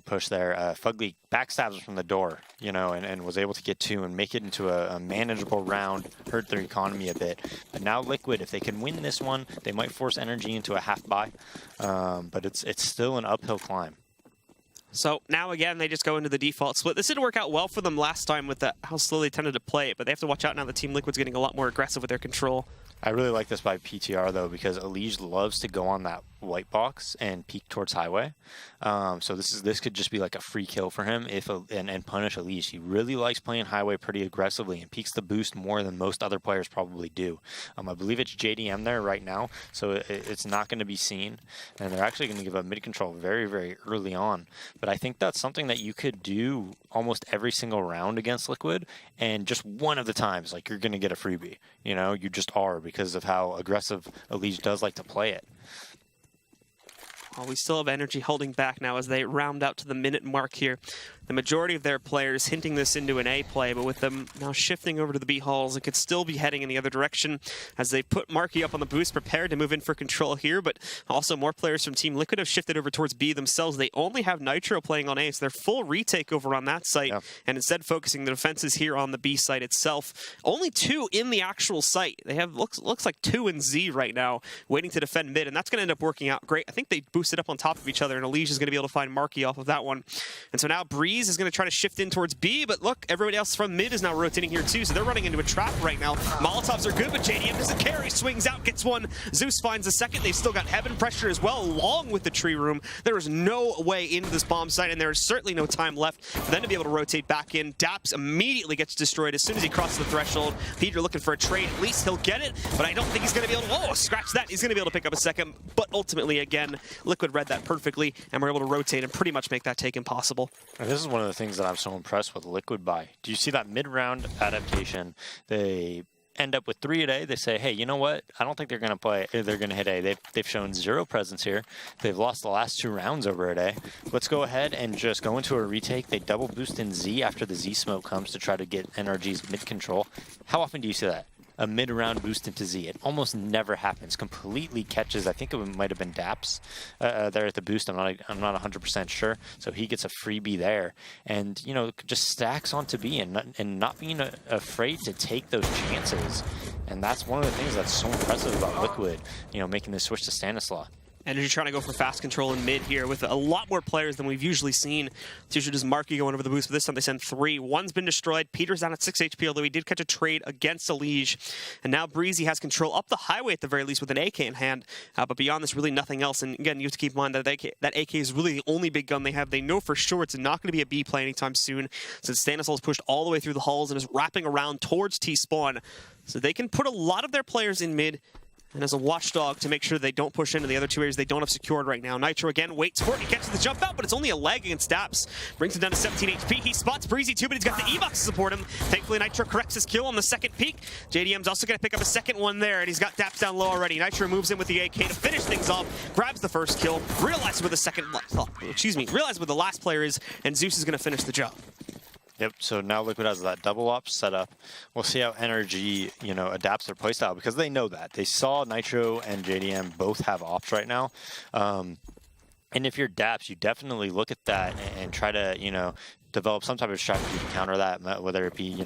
push there. Fugly backstabs from the door, and was able to get 2 and make it into a manageable round, hurt their economy a bit. But now Liquid, if they can win this one, they might force Energy into a half buy, but it's still an uphill climb. So now again, they just go into the default split. This didn't work out well for them last time with how slow they tended to play it, but they have to watch out now. The Team Liquid's getting a lot more aggressive with their control. I really like this by PTR though, because Elige loves to go on that white box and peek towards highway. So this could just be like a free kill for him and punish Elige. He really likes playing highway pretty aggressively and peeks the boost more than most other players probably do. I believe it's JDM there right now, so it's not going to be seen, and they're actually going to give up mid control very, very early on. But I think that's something that you could do almost every single round against Liquid, and just one of the times, like, you're going to get a freebie. You just are, because of how aggressive Elige does like to play it. Well, we still have Energy holding back now as they round out to the minute mark here. The majority of their players hinting this into an A play, but with them now shifting over to the B halls, it could still be heading in the other direction as they put Marky up on the boost, prepared to move in for control here, but also more players from Team Liquid have shifted over towards B themselves. They only have Nitro playing on A, so they're full retake over on that site, and instead focusing the defenses here on the B site itself. Only 2 in the actual site. They have, looks like 2 in Z right now, waiting to defend mid, and that's going to end up working out great. I think they boosted up on top of each other, and Elige is going to be able to find Marky off of that one. And so now Breeze is going to try to shift in towards B, but look, everybody else from mid is now rotating here too, so they're running into a trap right now. Molotovs are good, but JDM doesn't carry. Swings out, gets one. Zeus finds a second. They've still got heaven pressure as well, along with the tree room. There is no way into this bomb site, and there is certainly no time left for them to be able to rotate back in. Daps immediately gets destroyed as soon as he crosses the threshold. Peter looking for a trade. At least he'll get it, but I don't think he's going to be able to... Oh, scratch that. He's going to be able to pick up a second, but ultimately, again, Liquid read that perfectly, and we're able to rotate and pretty much make that take impossible. And this is one of the things that I'm so impressed with Liquid by. Do you see that mid-round adaptation? They end up with 3 at A. They say, hey, you know what? I don't think they're going to play. They're going to hit A. They've shown 0 presence here. They've lost the last 2 rounds over at A. Let's go ahead and just go into a retake. They double boost in Z after the Z smoke comes to try to get NRG's mid control. How often do you see that? A mid-round boost into Z. It almost never happens. Completely catches, I think it might have been Daps there at the boost. I'm not 100% sure. So he gets a freebie there. And, just stacks onto B and not being afraid to take those chances. And that's one of the things that's so impressive about Liquid, making this switch to Stanislaw. Energy trying to go for fast control in mid here with a lot more players than we've usually seen. It's usually just Marky going over the boost, but this time they send 3. One's been destroyed. Peter's down at 6 HP, although he did catch a trade against Elige. And now Breezy has control up the highway at the very least with an AK in hand. But beyond this, really nothing else. And again, you have to keep in mind that that AK is really the only big gun they have. They know for sure it's not going to be a B play anytime soon, since Stanislaw is pushed all the way through the halls and is wrapping around towards T-spawn. So they can put a lot of their players in mid and as a watchdog to make sure they don't push into the other 2 areas they don't have secured right now. Nitro again waits for it. He catches the jump out, but it's only a leg against Daps. Brings him down to 17 HP. He spots Breezy too, but he's got the E-Box to support him. Thankfully, Nitro corrects his kill on the second peek. JDM's also going to pick up a second one there, and he's got Daps down low already. Nitro moves in with the AK to finish things off, grabs the first kill, realizes where the last player is, and Zeus is going to finish the job. Yep, so now Liquid has that double op set up. We'll see how Energy, adapts their playstyle, because they know that. They saw Nitro and JDM both have ops right now. And if you're Daps, you definitely look at that and try to, develop some type of strategy to counter that, whether it be,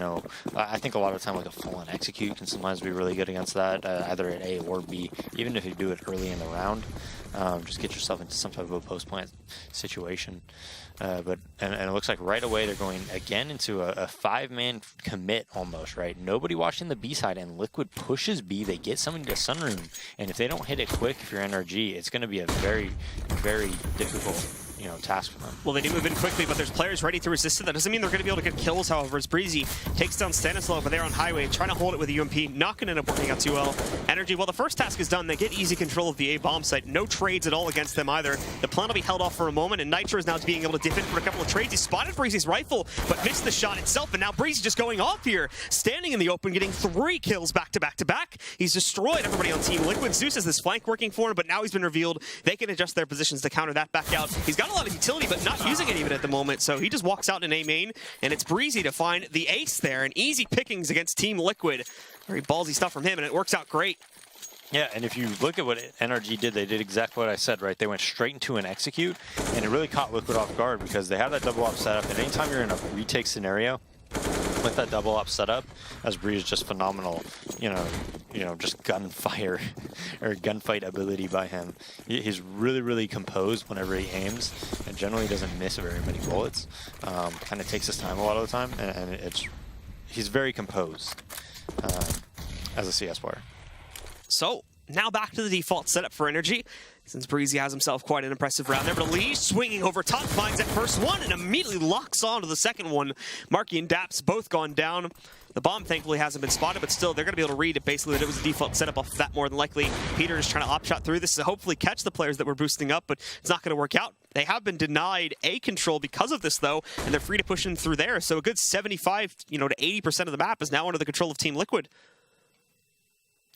I think a lot of the time like a full-on execute can sometimes be really good against that, either at A or B, even if you do it early in the round. Just get yourself into some type of a post-plant situation. But it looks like right away they're going again into a 5-man commit almost, right? Nobody watching the B side, and Liquid pushes B. They get somebody to Sunroom, and if they don't hit it quick, if you're NRG, it's going to be a very, very difficult task for them. Well, they do move in quickly, but there's players ready to resist it. That doesn't mean they're going to be able to get kills, however, as Breezy takes down Stanislaw over there on Highway, trying to hold it with a UMP. Not going to end up working out too well. Energy, well, the first task is done. They get easy control of the A bomb site. No trades at all against them either. The plan will be held off for a moment, and Nitro is now being able to dip in for a couple of trades. He spotted Breezy's rifle, but missed the shot itself, and now Breezy just going off here. Standing in the open, getting 3 kills back to back to back. He's destroyed everybody on Team Liquid. Zeus has this flank working for him, but now he's been revealed. They can adjust their positions to counter that back out. He's got a lot of utility, but not using it even at the moment, so he just walks out in A main, and it's Breezy to find the ace there, and easy pickings against Team Liquid. Very ballsy stuff from him, and it works out great. Yeah, and if you look at what NRG did, they did exactly what I said, right? They went straight into an execute, and it really caught Liquid off guard because they have that double op setup, and anytime you're in a retake scenario with that double op setup, as Bree is just phenomenal, just gunfire or gunfight ability by him. He's really, really composed whenever he aims, and generally doesn't miss very many bullets. Kind of takes his time a lot of the time, and he's very composed as a CS player. So, now back to the default setup for Energy, since Breezy has himself quite an impressive round there. But Lee swinging over top, finds that first one, and immediately locks on to the second one. Marky and Daps both gone down. The bomb, thankfully, hasn't been spotted, but still, they're going to be able to read it, basically, that it was a default setup off of that more than likely. Peter is trying to op shot through this to hopefully catch the players that were boosting up, but it's not going to work out. They have been denied A control because of this, though, and they're free to push in through there. So a good 75 to 80% of the map is now under the control of Team Liquid.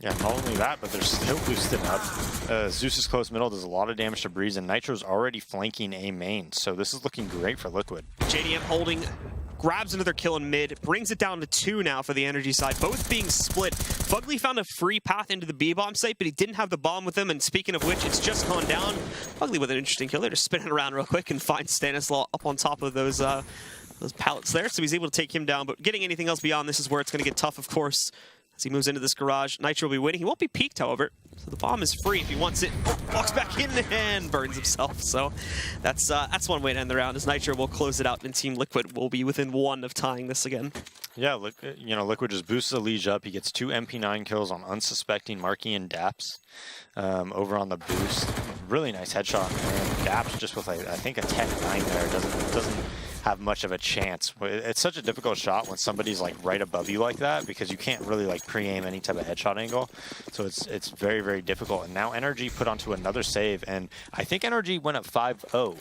Yeah, not only that, but they're still boosted up. Zeus's close middle does a lot of damage to Breeze, and Nitro's already flanking A main, so this is looking great for Liquid. JDM holding, grabs another kill in mid, brings it down to 2 now for the Energy side, both being split. Fugly found a free path into the B bomb site, but he didn't have the bomb with him, and speaking of which, it's just gone down. Fugly with an interesting kill. They're just spinning around real quick and find Stanislaw up on top of those pallets there, so he's able to take him down, but getting anything else beyond this is where it's going to get tough, of course. As he moves into this garage, Nitro will be waiting. He won't be peeked, however, so the bomb is free if he wants it. Walks back in and burns himself. So that's one way to end the round, as Nitro will close it out, and Team Liquid will be within 1 of tying this again. Yeah, Liquid just boosts the Liege up. He gets 2 MP9 kills on unsuspecting Marky and Daps over on the boost. Really nice headshot, and Daps just with I think a Tech 9 there doesn't have much of a chance. It's such a difficult shot when somebody's right above you like that, because you can't really pre-aim any type of headshot angle. So it's very, very difficult. And now Energy put onto another save, and I think Energy went up 5-0.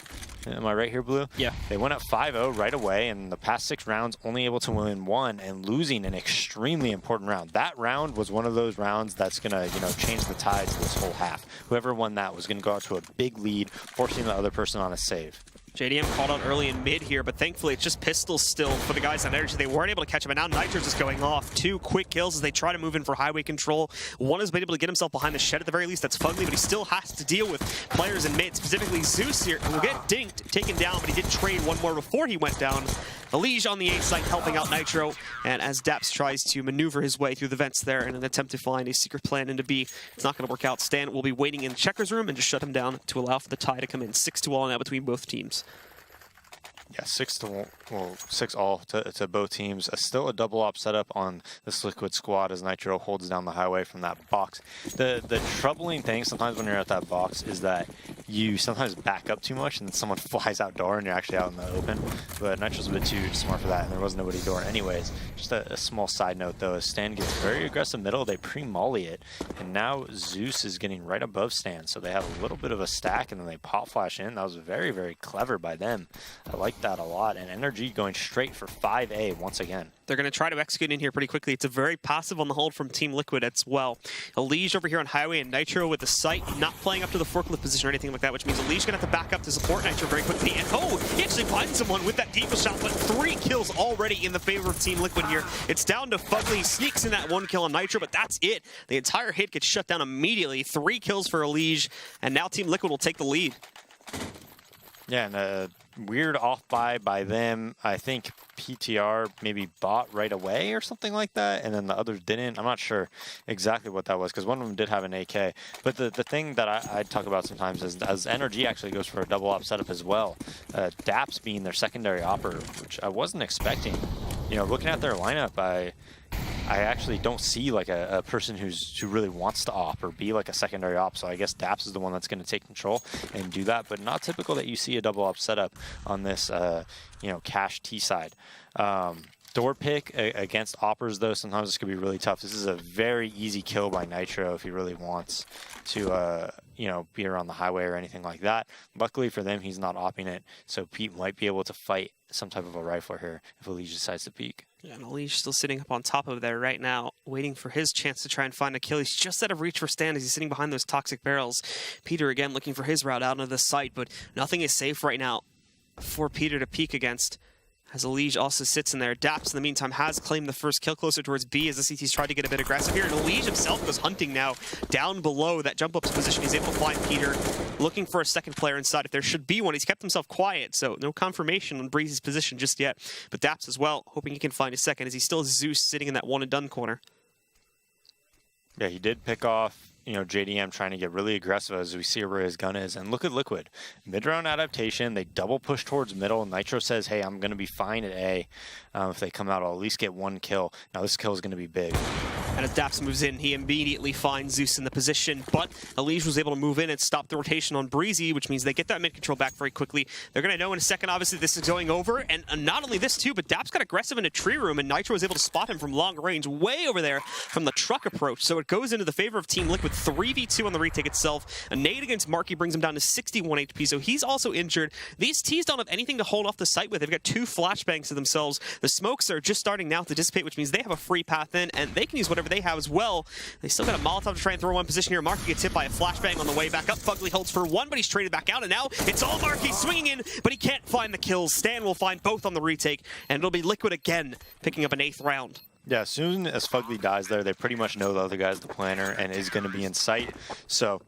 Am I right here, Blue? Yeah. They went up 5-0 right away, and the past 6 rounds only able to win 1 and losing an extremely important round. That round was one of those rounds that's gonna change the tides this whole half. Whoever won that was gonna go out to a big lead, forcing the other person on a save. JDM called out early in mid here, but thankfully it's just pistols still for the guys on Energy. They weren't able to catch him, and now Nitro's just going off. 2 quick kills as they try to move in for highway control. One has been able to get himself behind the shed at the very least. That's Fugly, but he still has to deal with players in mid, specifically Zeus here, who will get dinked, taken down, but he did trade one more before he went down. The Liege on the A site helping out Nitro, and as Daps tries to maneuver his way through the vents there in an attempt to find a secret plan into B, it's not going to work out. Stan will be waiting in the checkers room and just shut him down to allow for the tie to come in. 6-all now between both teams. Yeah, 6-all to both teams. Still a double op setup on this Liquid squad as Nitro holds down the highway from that box. The troubling thing sometimes when you're at that box is that you sometimes back up too much and then someone flies outdoor and you're actually out in the open. But Nitro's a bit too smart for that, and there was nobody door anyways. Just a small side note though, as Stan gets very aggressive middle, they pre-molly it, and now Zeus is getting right above Stan, so they have a little bit of a stack and then they pop flash in. That was very, very clever by them. I like that a lot, and Energy going straight for 5A once again. They're going to try to execute in here pretty quickly. It's a very passive on the hold from Team Liquid as well. Elige over here on Highway, and Nitro with the sight, not playing up to the forklift position or anything like that, which means Elige going to have to back up to support Nitro very quickly. And he actually finds someone with that deeper shot, but 3 kills already in the favor of Team Liquid here. It's down to Fugly, sneaks in that 1 kill on Nitro, but that's it. The entire hit gets shut down immediately. 3 kills for Elige, and now Team Liquid will take the lead. Yeah, and a weird off by them. I think PTR maybe bought right away or something like that, and then the others didn't. I'm not sure exactly what that was, because one of them did have an AK. But the thing that I talk about sometimes is as Energy actually goes for a double op setup as well. Daps being their secondary operator, which I wasn't expecting. Looking at their lineup, I actually don't see like a person who really wants to op or be like a secondary op. So I guess Daps is the one that's going to take control and do that. But not typical that you see a double op setup on this, you know, cash T side. Door pick against oppers, though, sometimes this could be really tough. This is a very easy kill by Nitro if he really wants to, you know, be around the highway or anything like that. Luckily for them, he's not opping it, so Pete might be able to fight some type of a rifler here if Elige decides to peek. Yeah, and Elige still sitting up on top of there right now, waiting for his chance to try and find a kill. He's just out of reach for Stan as he's sitting behind those toxic barrels. Peter again looking for his route out into the site, but nothing is safe right now for Peter to peek against. As Elige also sits in there. Daps, in the meantime, has claimed the first kill closer towards B as the CT's tried to get a bit aggressive here. And Elige himself goes hunting now down below that jump up position. He's able to find Peter, looking for a second player inside. If there should be one, he's kept himself quiet, so no confirmation on Breezy's position just yet. But Daps as well, hoping he can find a second as he's still Zeus sitting in that one and done corner. Yeah, he did pick off, you know, JDM trying to get really aggressive as we see where his gun is. And look at Liquid. Mid-round adaptation, they double push towards middle. Nitro says, hey, I'm going to be fine at A. If they come out, I'll at least get one kill. Now this kill is going to be big. And as Daps moves in, he immediately finds Zeus in the position, but Elige was able to move in and stop the rotation on Breezy, which means they get that mid-control back very quickly. They're going to know in a second, obviously, this is going over, and not only this too, but Daps got aggressive in a tree room, and Nitro was able to spot him from long range, way over there from the truck approach, so it goes into the favor of Team Liquid. 3v2 on the retake itself. A nade against Marky brings him down to 61 HP, so he's also injured. These T's don't have anything to hold off the site with. They've got 2 flashbangs to themselves. The smokes are just starting now to dissipate, which means they have a free path in, and they can use whatever they have as well. They still got a Molotov to try and throw one position here. Marky gets hit by a flashbang on the way back up. Fugly holds for one, but he's traded back out, and now it's all Marky swinging in, but he can't find the kills. Stan will find both on the retake, and it'll be Liquid again, picking up an 8th round. Yeah, as soon as Fugly dies there, they pretty much know the other guy's the planner and is going to be in sight. So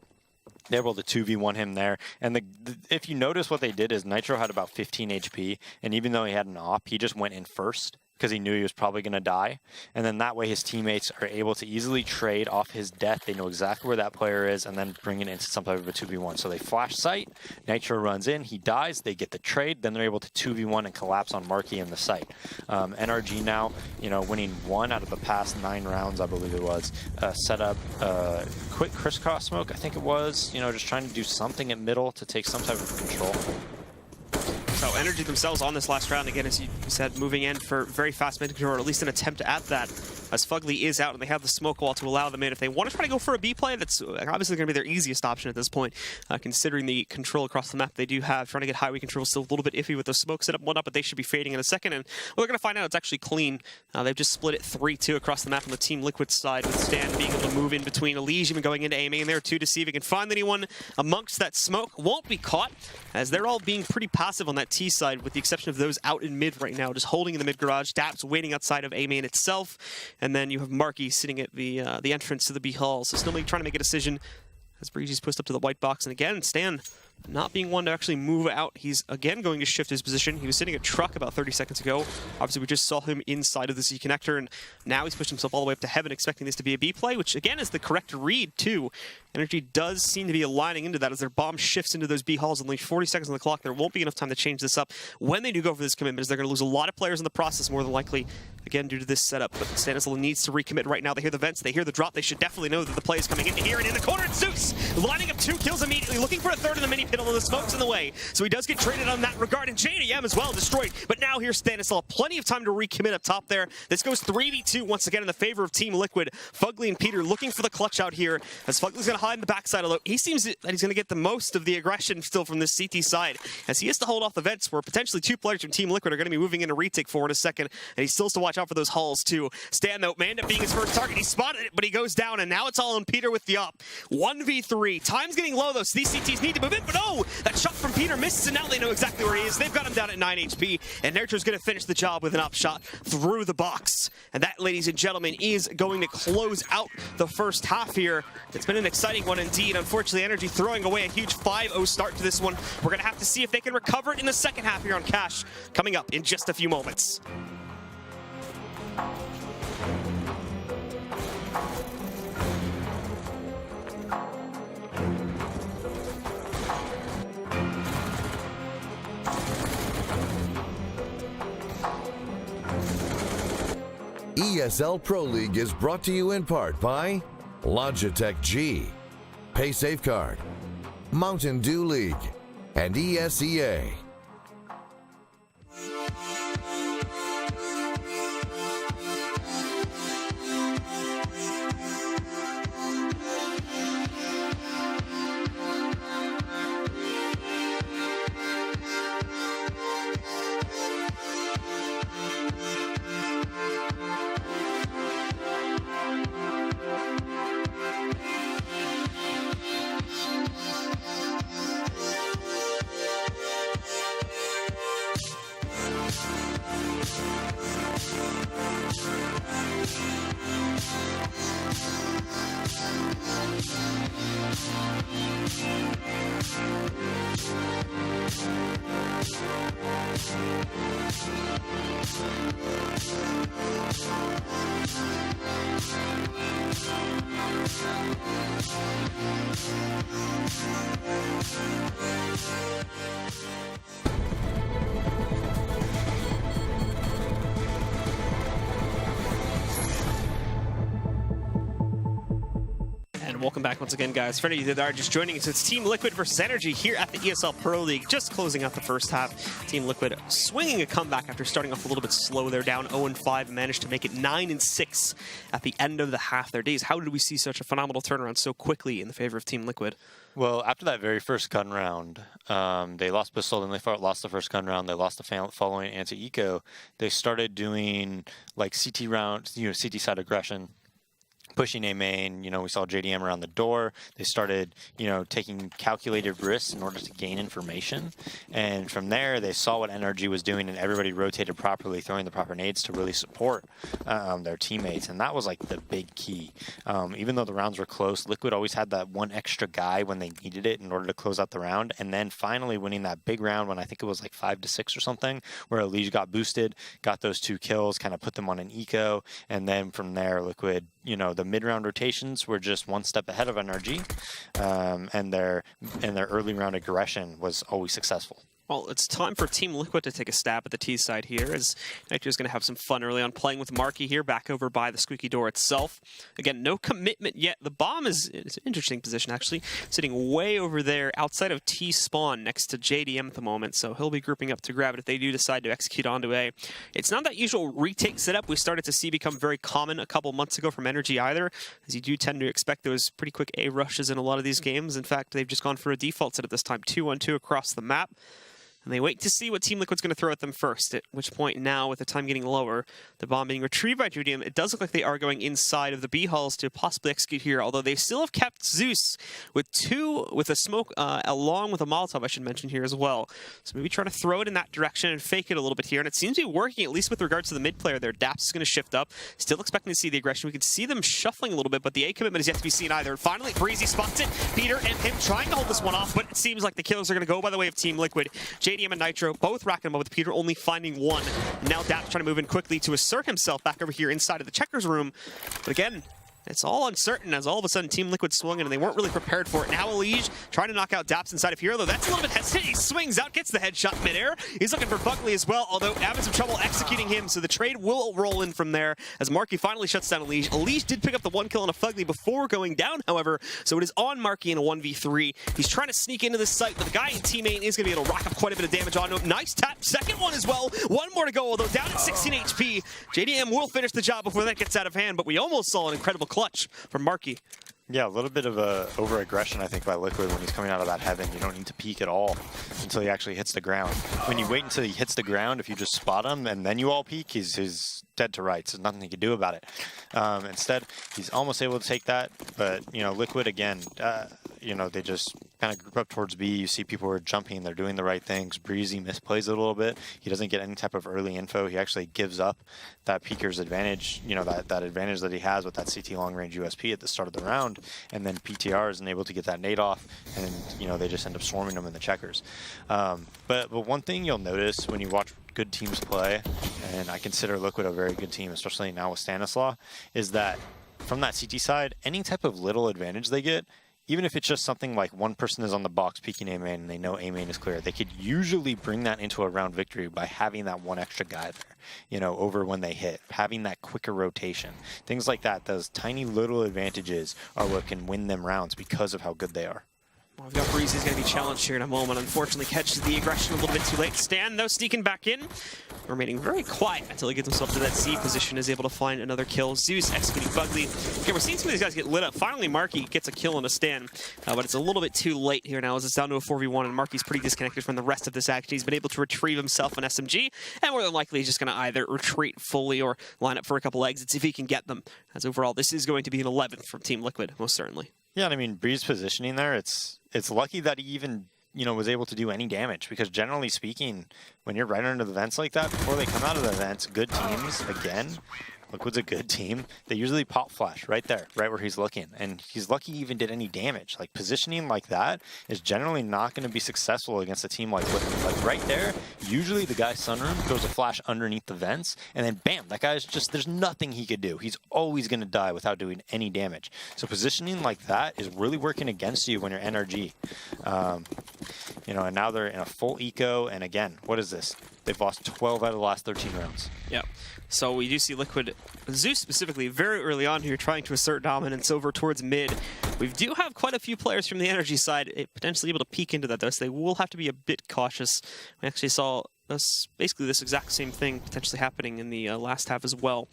they're able to 2v1 him there. And if you notice what they did is Nitro had about 15 HP, and even though he had an op, he just went in first because he knew he was probably going to die. And then that way his teammates are able to easily trade off his death. They know exactly where that player is and then bring it into some type of a 2v1. So they flash sight, Nitro runs in, he dies, they get the trade, then they're able to 2v1 and collapse on Marky in the site. NRG now, you know, winning 1 out of the past 9 rounds, I believe it was. Set up quick crisscross smoke, I think it was, you know, just trying to do something at middle to take some type of control. So Energy themselves on this last round, again, as you said, moving in for very fast mid-control, or at least an attempt at that, as Fugly is out and they have the smoke wall to allow them in. If they want to try to go for a B play, that's obviously going to be their easiest option at this point, considering the control across the map they do have. Trying to get highway control is still a little bit iffy with the smoke set up one up, but they should be fading in a second, and we're going to find out it's actually clean. They've just split it 3-2 across the map on the Team Liquid side, with Stan being able to move in between. Elige even going into aiming, and there too to see if he can find anyone amongst that smoke. Won't be caught, as they're all being pretty passive on that T side, with the exception of those out in mid right now, just holding in the mid garage. Daps waiting outside of A main itself, and then you have Marky sitting at the entrance to the B hall. So still trying to make a decision as Breezy's pushed up to the white box, and again Stan not being one to actually move out. He's again going to shift his position. He was sitting at truck about 30 seconds ago. Obviously we just saw him inside of the Z connector, and now he's pushed himself all the way up to heaven, expecting this to be a B play, which again is the correct read too. Energy does seem to be aligning into that as their bomb shifts into those B halls. Only 40 seconds on the clock. There won't be enough time to change this up when they do go for this commitment, as they're going to lose a lot of players in the process, more than likely, again due to this setup. But Stanislav needs to recommit right now. They hear the vents, they hear the drop. They should definitely know that the play is coming into here, and in the corner it's Zeus lining up 2 kills immediately, looking for a third in the mini pit, although the smoke's in the way. So he does get traded on that regard, and JDM as well destroyed. But now here's Stanislav, plenty of time to recommit up top there. This goes 3v2 once again in the favor of Team Liquid. Fugly and Peter looking for the clutch out here, as Fugly's going to hide in the backside, although he seems that he's going to get the most of the aggression still from this CT side, as he has to hold off the vents, where potentially 2 players from Team Liquid are going to be moving in a retake for in a second, and he still has to watch out for those hulls too. Stan, though, may end up being his first target. He spotted it, but he goes down, and now it's all on Peter with the op. 1v3. Time's getting low, though, so these CTs need to move in, but oh! That shot from Peter misses, and now they know exactly where he is. They've got him down at 9 HP, and Nurture's going to finish the job with an op shot through the box. And that, ladies and gentlemen, is going to close out the first half here. It's been an exciting one indeed. Unfortunately, Energy throwing away a huge 5-0 start to this one. We're going to have to see if they can recover it in the second half here on Cash, coming up in just a few moments. ESL Pro League is brought to you in part by Logitech G, Pay Safeguard, Mountain Dew League, and ESEA. Welcome back once again, guys. For any of you that are just joining us, it's Team Liquid versus Energy here at the ESL Pro League, just closing out the first half. Team Liquid swinging a comeback after starting off a little bit slow. They're down 0-5 and managed to make it 9-6 at the end of the half. Their days. How did we see such a phenomenal turnaround so quickly in the favor of Team Liquid? Well, after that very first gun round, they lost Pistol, then they lost the first gun round, they lost the following anti-eco. They started doing like CT rounds, CT side aggression, pushing A main. We saw JDM around the door. They started, taking calculated risks in order to gain information. And from there, they saw what NRG was doing, and everybody rotated properly, throwing the proper nades to really support their teammates. And that was like the big key. Even though the rounds were close, Liquid always had that one extra guy when they needed it in order to close out the round. And then finally winning that big round when I think it was like 5-6 or something, where Elige got boosted, got those 2 kills, kind of put them on an eco. And then from there, Liquid, the mid-round rotations were just one step ahead of NRG, and their early round aggression was always successful. Well, it's time for Team Liquid to take a stab at the T side here, as Nitro is going to have some fun early on playing with Marky here, back over by the squeaky door itself. Again, no commitment yet. The bomb is in an interesting position, actually, sitting way over there outside of T spawn next to JDM at the moment, so he'll be grouping up to grab it if they do decide to execute onto A. It's not that usual retake setup we started to see become very common a couple months ago from Energy either, as you do tend to expect those pretty quick A rushes in a lot of these games. In fact, they've just gone for a default setup this time, 2-on-2 across the map. And they wait to see what Team Liquid's going to throw at them first, at which point now, with the time getting lower, the bomb being retrieved by JDM, it does look like they are going inside of the B hulls to possibly execute here, although they still have kept Zeus with a smoke, along with a Molotov, I should mention here as well. So maybe trying to throw it in that direction and fake it a little bit here, and it seems to be working, at least with regards to the mid player there. Daps is going to shift up, still expecting to see the aggression. We can see them shuffling a little bit, but the A commitment is yet to be seen either. Finally, Breezy spots it. Peter and him trying to hold this one off, but it seems like the kills are going to go by the way of Team Liquid. JDM and Nitro both racking them up, with Peter only finding one. Now Daps trying to move in quickly to assert himself back over here inside of the checkers room. But again, it's all uncertain as all of a sudden Team Liquid swung in and they weren't really prepared for it. Now Elige trying to knock out Daps inside of here, though that's a little bit hesitant. He swings out, gets the headshot midair. He's looking for Buckley as well, although having some trouble executing him, so the trade will roll in from there as Marky finally shuts down Elige. Elige did pick up the 1 kill on a Fugly before going down, however, so it is on Marky in a 1v3. He's trying to sneak into this site, but the guy in teammate is going to be able to rack up quite a bit of damage on him. Nice tap, second one as well. One more to go, although down at 16 HP. JDM will finish the job before that gets out of hand, but we almost saw an incredible clutch from Marky. Yeah, a little bit of a over-aggression, I think, by Liquid when he's coming out of that heaven. You don't need to peek at all until he actually hits the ground. When you wait until he hits the ground, if you just spot him and then you all peek, he's dead to rights. There's nothing he can do about it. Instead, he's almost able to take that, but, Liquid, again, they just kind of group up towards B. You see people are jumping, they're doing the right things. Breezy misplays it a little bit. He doesn't get any type of early info. He actually gives up that peeker's advantage, that advantage that he has with that CT long-range USP at the start of the round, and then PTR isn't able to get that nade off, and, they just end up swarming him in the checkers. But one thing you'll notice when you watch good teams play, and I consider Liquid a very good team, especially now with Stanislaw, is that from that CT side, any type of little advantage they get, even if it's just something like one person is on the box peeking A main and they know A main is clear, they could usually bring that into a round victory by having that one extra guy there, you know, over when they hit, having that quicker rotation. Things like that, those tiny little advantages are what can win them rounds because of how good they are. Well, we've got Breeze is going to be challenged here in a moment. Unfortunately, catches the aggression a little bit too late. Stan, though, sneaking back in, remaining very quiet until he gets himself to that C position, is able to find another kill. Zeus executing Fugly. Okay, we're seeing some of these guys get lit up. Finally, Marky gets a kill on a Stan, but it's a little bit too late here now as it's down to a 4v1, and Marky's pretty disconnected from the rest of this action. He's been able to retrieve himself an SMG, and more than likely he's just going to either retreat fully or line up for a couple exits if he can get them. As overall, this is going to be an 11th from Team Liquid, most certainly. Yeah, and I mean, Breeze positioning there, it's lucky that he even, you know, was able to do any damage, because generally speaking, when you're right under the vents like that, before they come out of the vents, good teams, again, Liquid's a good team, they usually pop flash right there, right where he's looking, and he's lucky he even did any damage. Like, positioning like that is generally not going to be successful against a team like Liquid. Like, right there, usually the guy Sunroom throws a flash underneath the vents, and then bam, that guy's just, there's nothing he could do. He's always going to die without doing any damage. So positioning like that is really working against you when you're NRG. You know, and now they're in a full eco, and again, what is this? They've lost 12 out of the last 13 rounds. Yeah. So we do see Liquid, Zeus specifically, very early on here trying to assert dominance over towards mid. We do have quite a few players from the energy side potentially able to peek into that, though, so they will have to be a bit cautious. We actually saw basically this exact same thing potentially happening in the last half as well.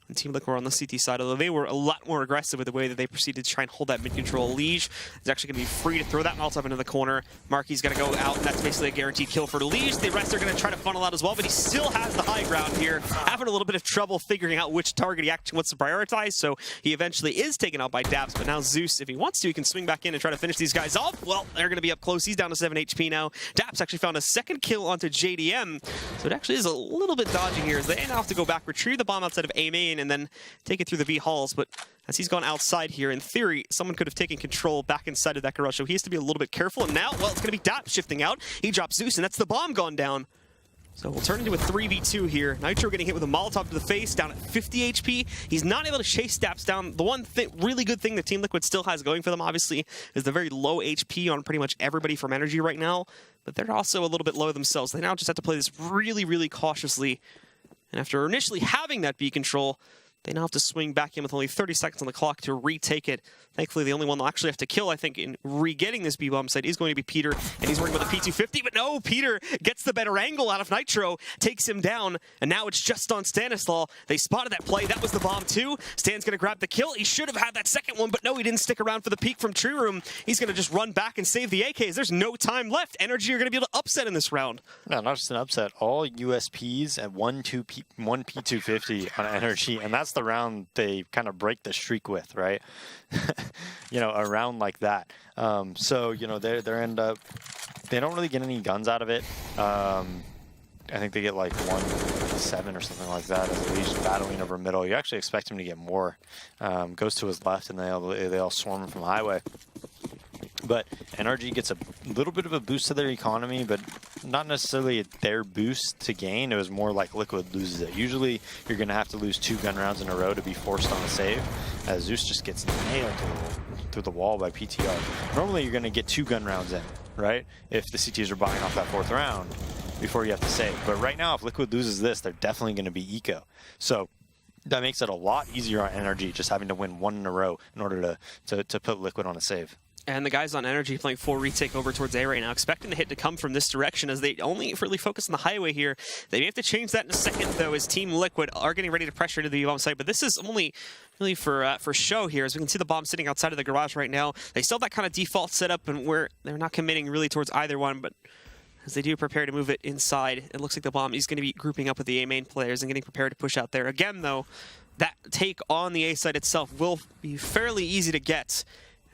And Team Liquid were on the CT side, although they were a lot more aggressive with the way that they proceeded to try and hold that mid-control. Liege is actually going to be free to throw that Molotov into the corner. Marky's going to go out, and that's basically a guaranteed kill for Liege. The rest are going to try to funnel out as well, but he still has the high ground here, having a little bit of trouble figuring out which target he actually wants to prioritize, so he eventually is taken out by Daps, but now Zeus, if he wants to, he can swing back in and try to finish these guys off. Well, they're going to be up close. He's down to 7 HP now. Daps actually found a second kill onto JDM, so it actually is a little bit dodgy here, as they now have to go back, retrieve the bomb outside of A main, and then take it through the V halls. But as he's gone outside here, in theory, someone could have taken control back inside of that garage, so he has to be a little bit careful. And now, well, it's going to be Daps shifting out. He drops Zeus, and that's the bomb gone down. So we'll turn into a 3v2 here. Nitro getting hit with a Molotov to the face, down at 50 HP. He's not able to chase Daps down. The one really good thing that Team Liquid still has going for them, obviously, is the very low HP on pretty much everybody from Energy right now. But they're also a little bit low themselves. They now just have to play this really, really cautiously. And after initially having that B control, they now have to swing back in with only 30 seconds on the clock to retake it. Thankfully, the only one they'll actually have to kill, I think, in re-getting this B-bomb site is going to be Peter, and he's working with a P250, but no, Peter gets the better angle out of Nitro, takes him down, and now it's just on Stanislaw. They spotted that play. That was the bomb, too. Stan's going to grab the kill. He should have had that second one, but no, he didn't stick around for the peek from True Room. He's going to just run back and save the AKs. There's no time left. Energy are going to be able to upset in this round. No, not just an upset. All USPs at 1 P250 on Energy, and that's the round they kind of break the streak with, right? You know, a round like that. So, you know, they end up, they don't really get any guns out of it. I think they get like 1-7 or something like that as he's battling over middle. You actually expect him to get more. Goes to his left, and they all swarm him from highway. But NRG gets a little bit of a boost to their economy, but not necessarily their boost to gain. It was more like Liquid loses it. Usually, you're going to have to lose 2 gun rounds in a row to be forced on a save, as Zeus just gets nailed through the wall by PTR. Normally, you're going to get 2 gun rounds in, right? If the CTs are buying off that 4th round before you have to save. But right now, if Liquid loses this, they're definitely going to be eco. So that makes it a lot easier on NRG, just having to win 1 in a row in order to put Liquid on a save. And the guys on Energy playing full retake over towards A right now, expecting the hit to come from this direction as they only really focus on the highway here. They may have to change that in a second, though, as Team Liquid are getting ready to pressure into the bomb site. But this is only really for show here, as we can see the bomb sitting outside of the garage right now. They still have that kind of default setup, and where they're not committing really towards either one, but as they do prepare to move it inside, it looks like the bomb is going to be grouping up with the A main players and getting prepared to push out there. Again, though, that take on the A site itself will be fairly easy to get,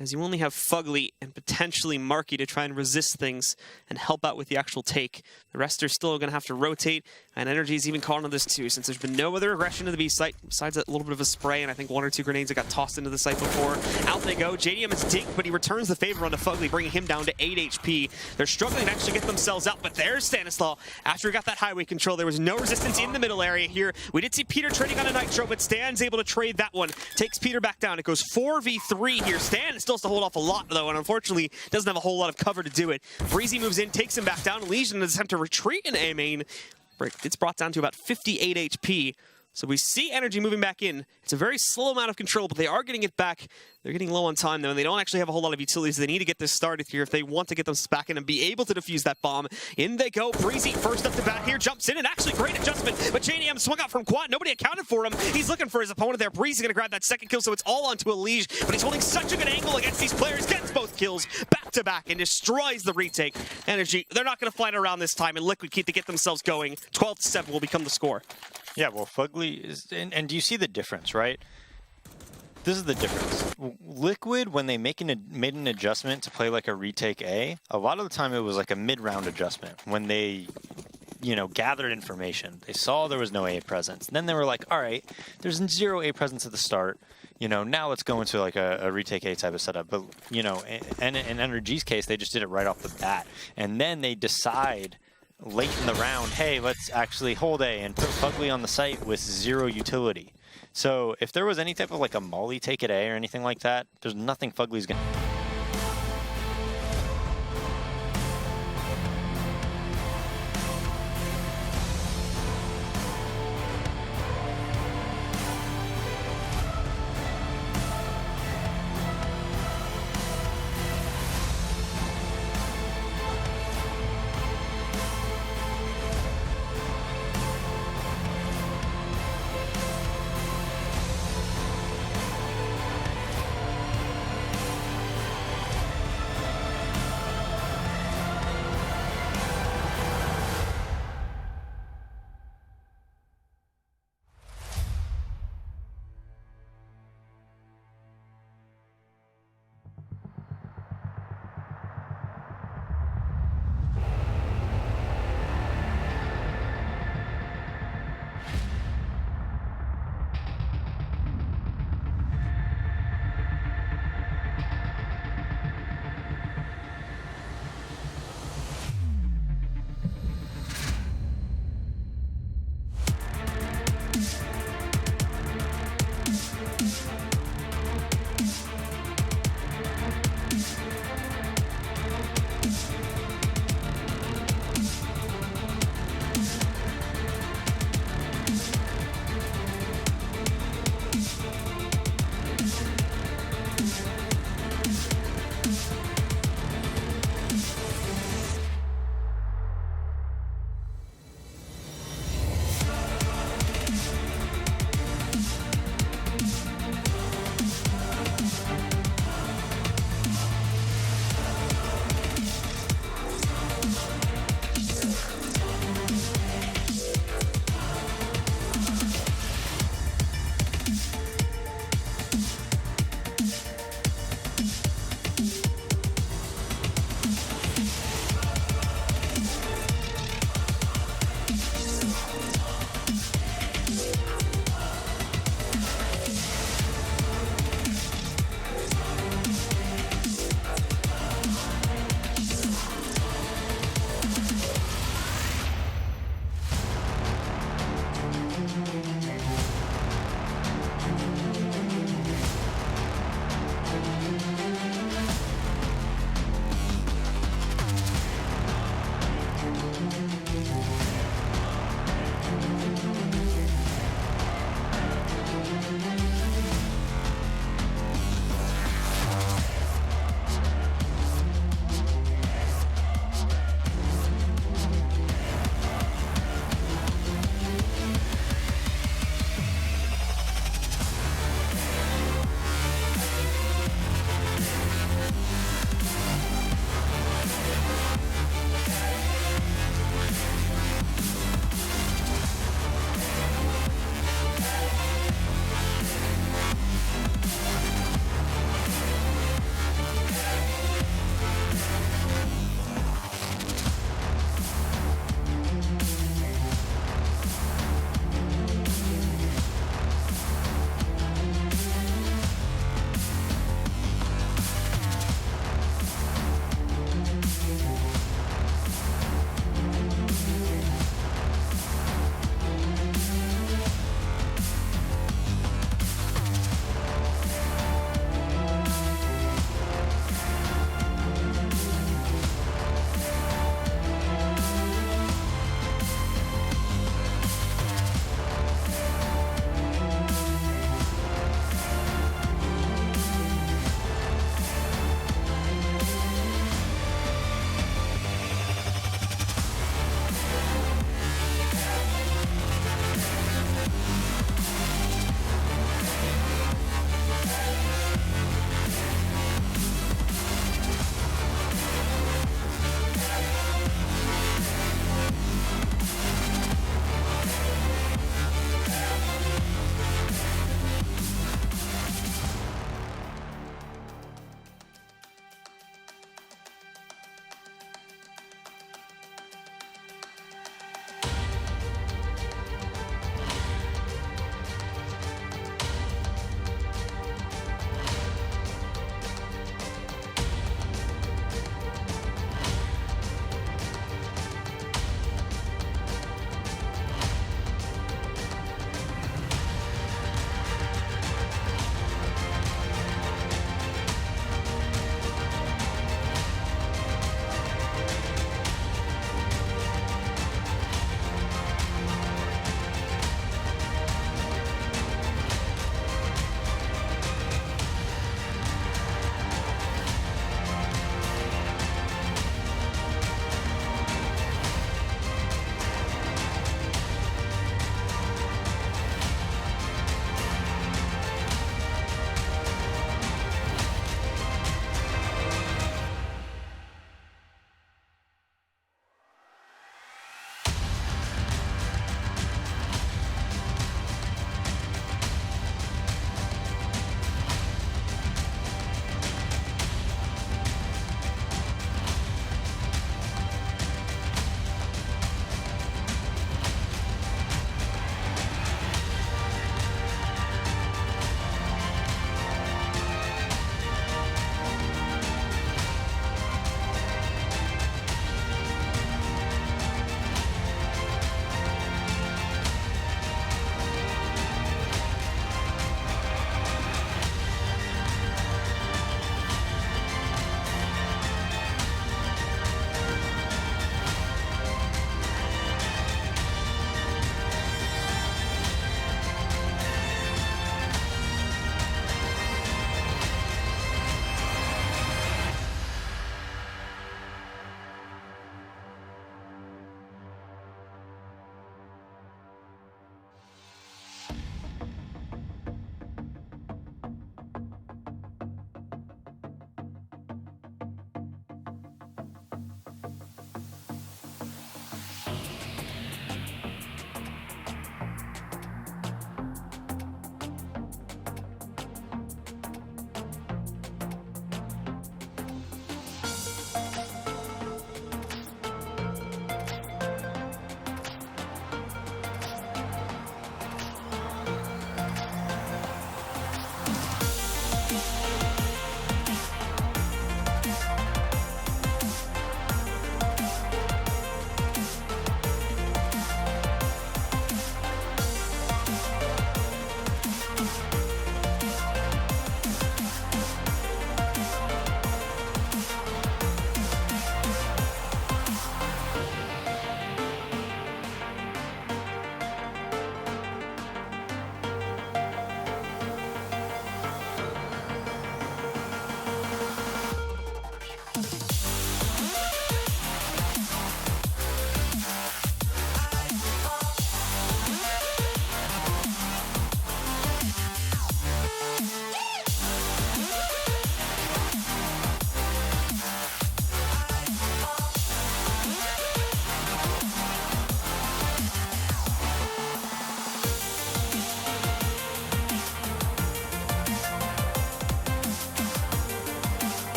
as you only have Fugly and potentially Marky to try and resist things and help out with the actual take. The rest are still going to have to rotate, and Energy is even calling on this too, since there's been no other aggression to the B site, besides a little bit of a spray, and I think 1 or 2 grenades that got tossed into the site before. Out they go. JDM is dinked, but he returns the favor onto Fugly, bringing him down to 8 HP. They're struggling to actually get themselves out, but there's Stanislaw. After he got that highway control, there was no resistance in the middle area here. We did see Peter trading on a Nitro, but Stan's able to trade that one. Takes Peter back down. It goes 4v3 here. Stan still has to hold off a lot, though, and unfortunately doesn't have a whole lot of cover to do it. Breezy moves in, takes him back down. Legion attempt to retreat in A main. It's brought down to about 58 HP. So we see Energy moving back in. It's a very slow amount of control, but they are getting it back. They're getting low on time, though, and they don't actually have a whole lot of utilities. They need to get this started here if they want to get them back in and be able to defuse that bomb. In they go. Breezy first up to bat here, jumps in, and actually great adjustment. But JDM swung out from quad. Nobody accounted for him. He's looking for his opponent there. Breezy's going to grab that second kill, so it's all onto a Liege. But he's holding such a good angle against these players. Gets both kills back to back and destroys the retake. Energy, they're not going to fight around this time, and Liquid keep to get themselves going. 12-7 will become the score. Yeah, well, Fugly is, and do you see the difference, right? This is the difference. Liquid, when they made an adjustment to play like a retake A, a lot of the time it was like a mid-round adjustment. When they, gathered information, they saw there was no A presence. And then they were like, all right, there's 0 A presence at the start. Now let's go into like a retake A type of setup. But, and in Energy's case, they just did it right off the bat. And then they decide late in the round, hey, let's actually hold A and put Fugly on the site with 0 utility. So if there was any type of like a molly take at A or anything like that, there's nothing Fugly's gonna...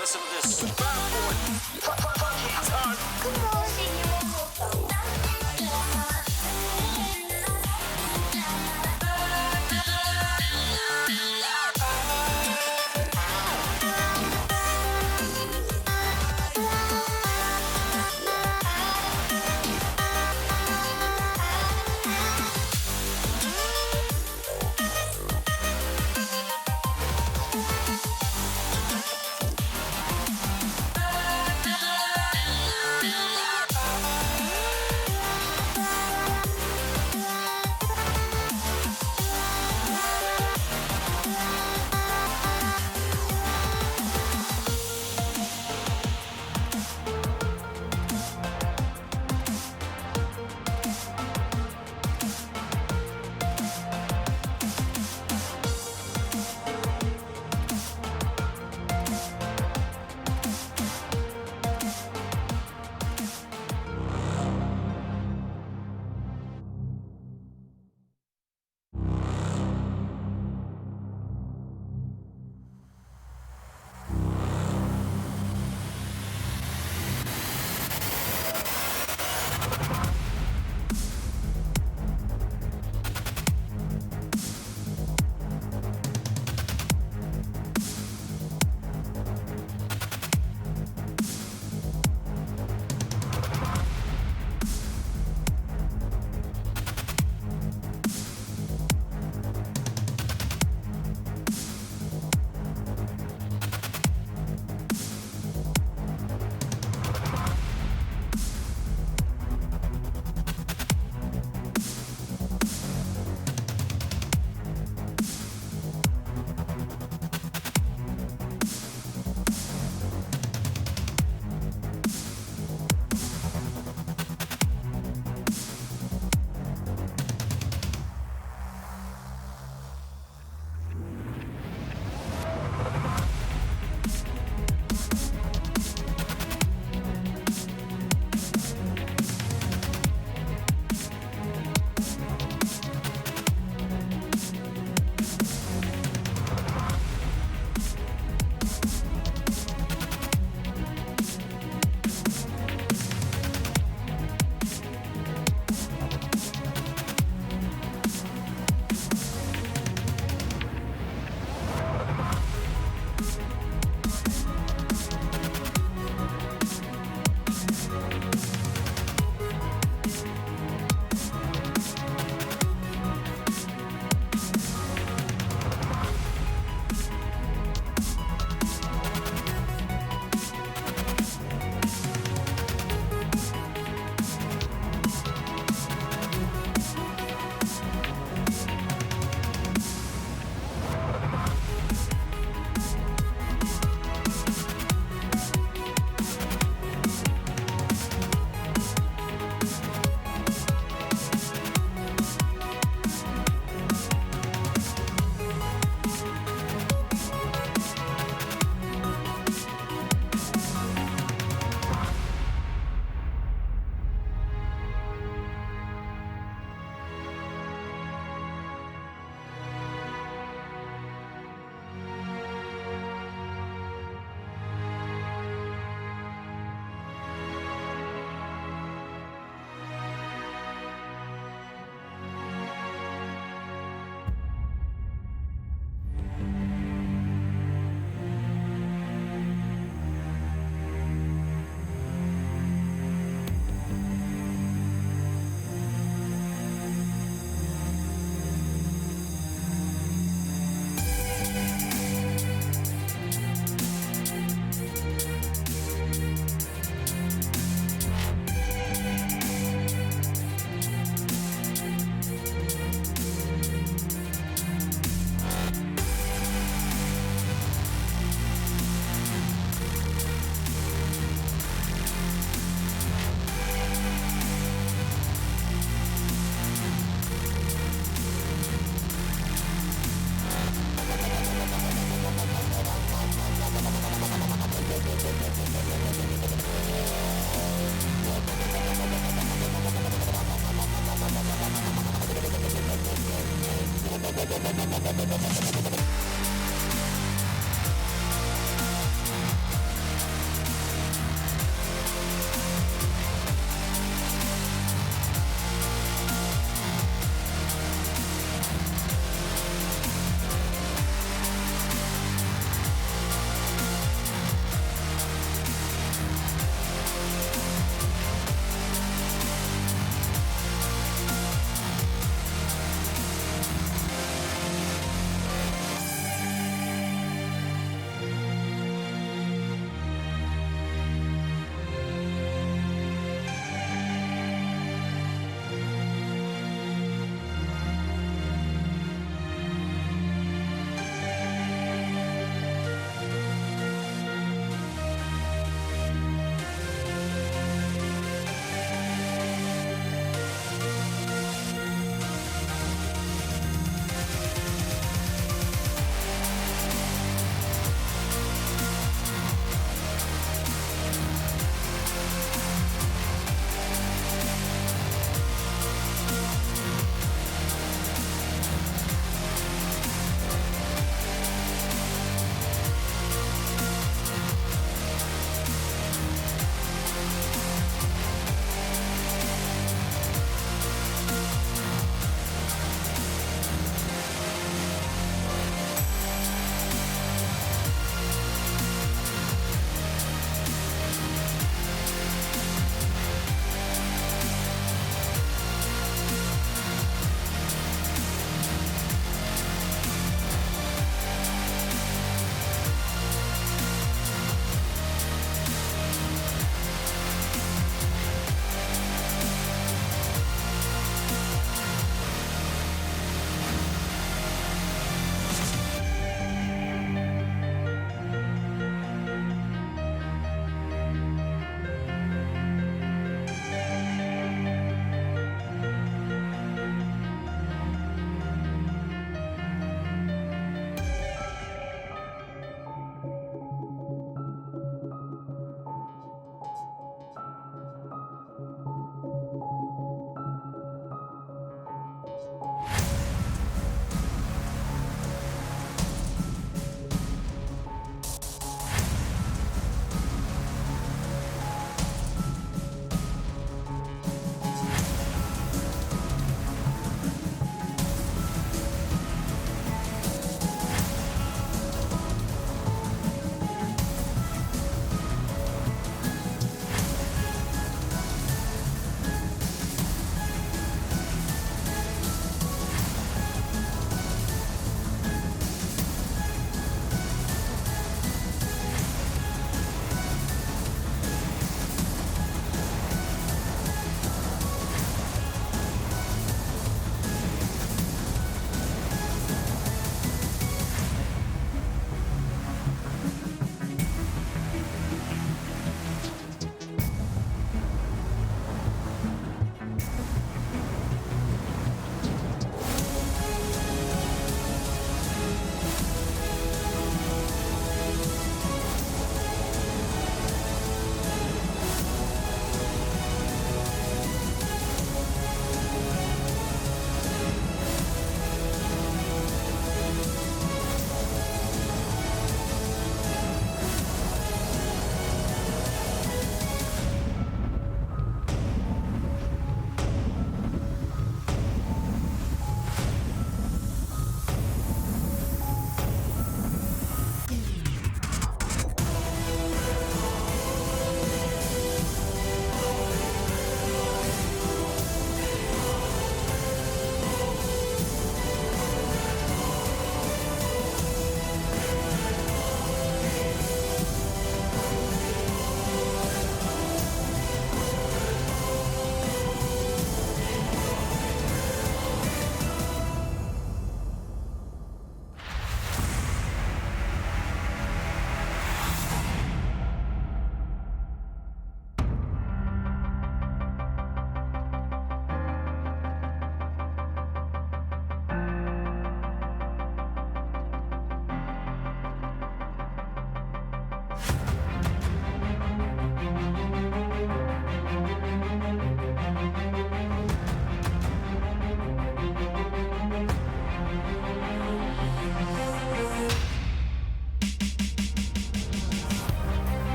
Listen to this. Bad boy. Funky time.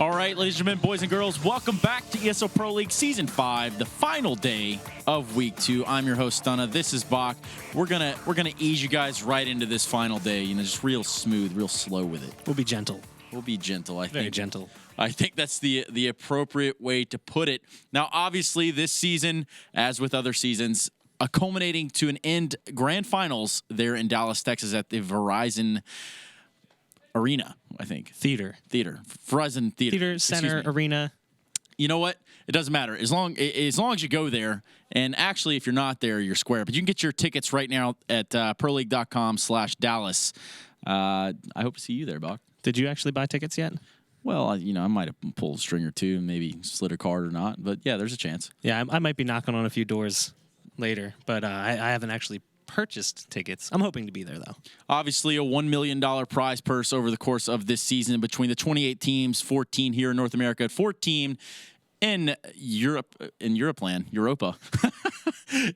All right, ladies and gentlemen, boys and girls, welcome back to ESL Pro League Season 5, the final day of Week 2. I'm your host, Stunna. This is Bach. We're gonna ease you guys right into this final day, just real smooth, real slow with it. We'll be gentle. We'll be gentle, I think. Very gentle. I think that's the appropriate way to put it. Now, obviously, this season, as with other seasons, culminating to an end grand finals there in Dallas, Texas at the Verizon Arena, I think. Theater. Verizon Theater. Theater, Center, Arena. You know what? It doesn't matter. As long as you go there, and actually if you're not there, you're square. But you can get your tickets right now at proleague.com/Dallas. I hope to see you there, Bach. Did you actually buy tickets yet? Well, I might have pulled a string or two, maybe slid a card or not. But yeah, there's a chance. Yeah, I might be knocking on a few doors later, but I haven't actually purchased tickets. I'm hoping to be there, though. Obviously, a $1 million prize purse over the course of this season between the 28 teams, 14 here in North America, 14 in Europe, Europa,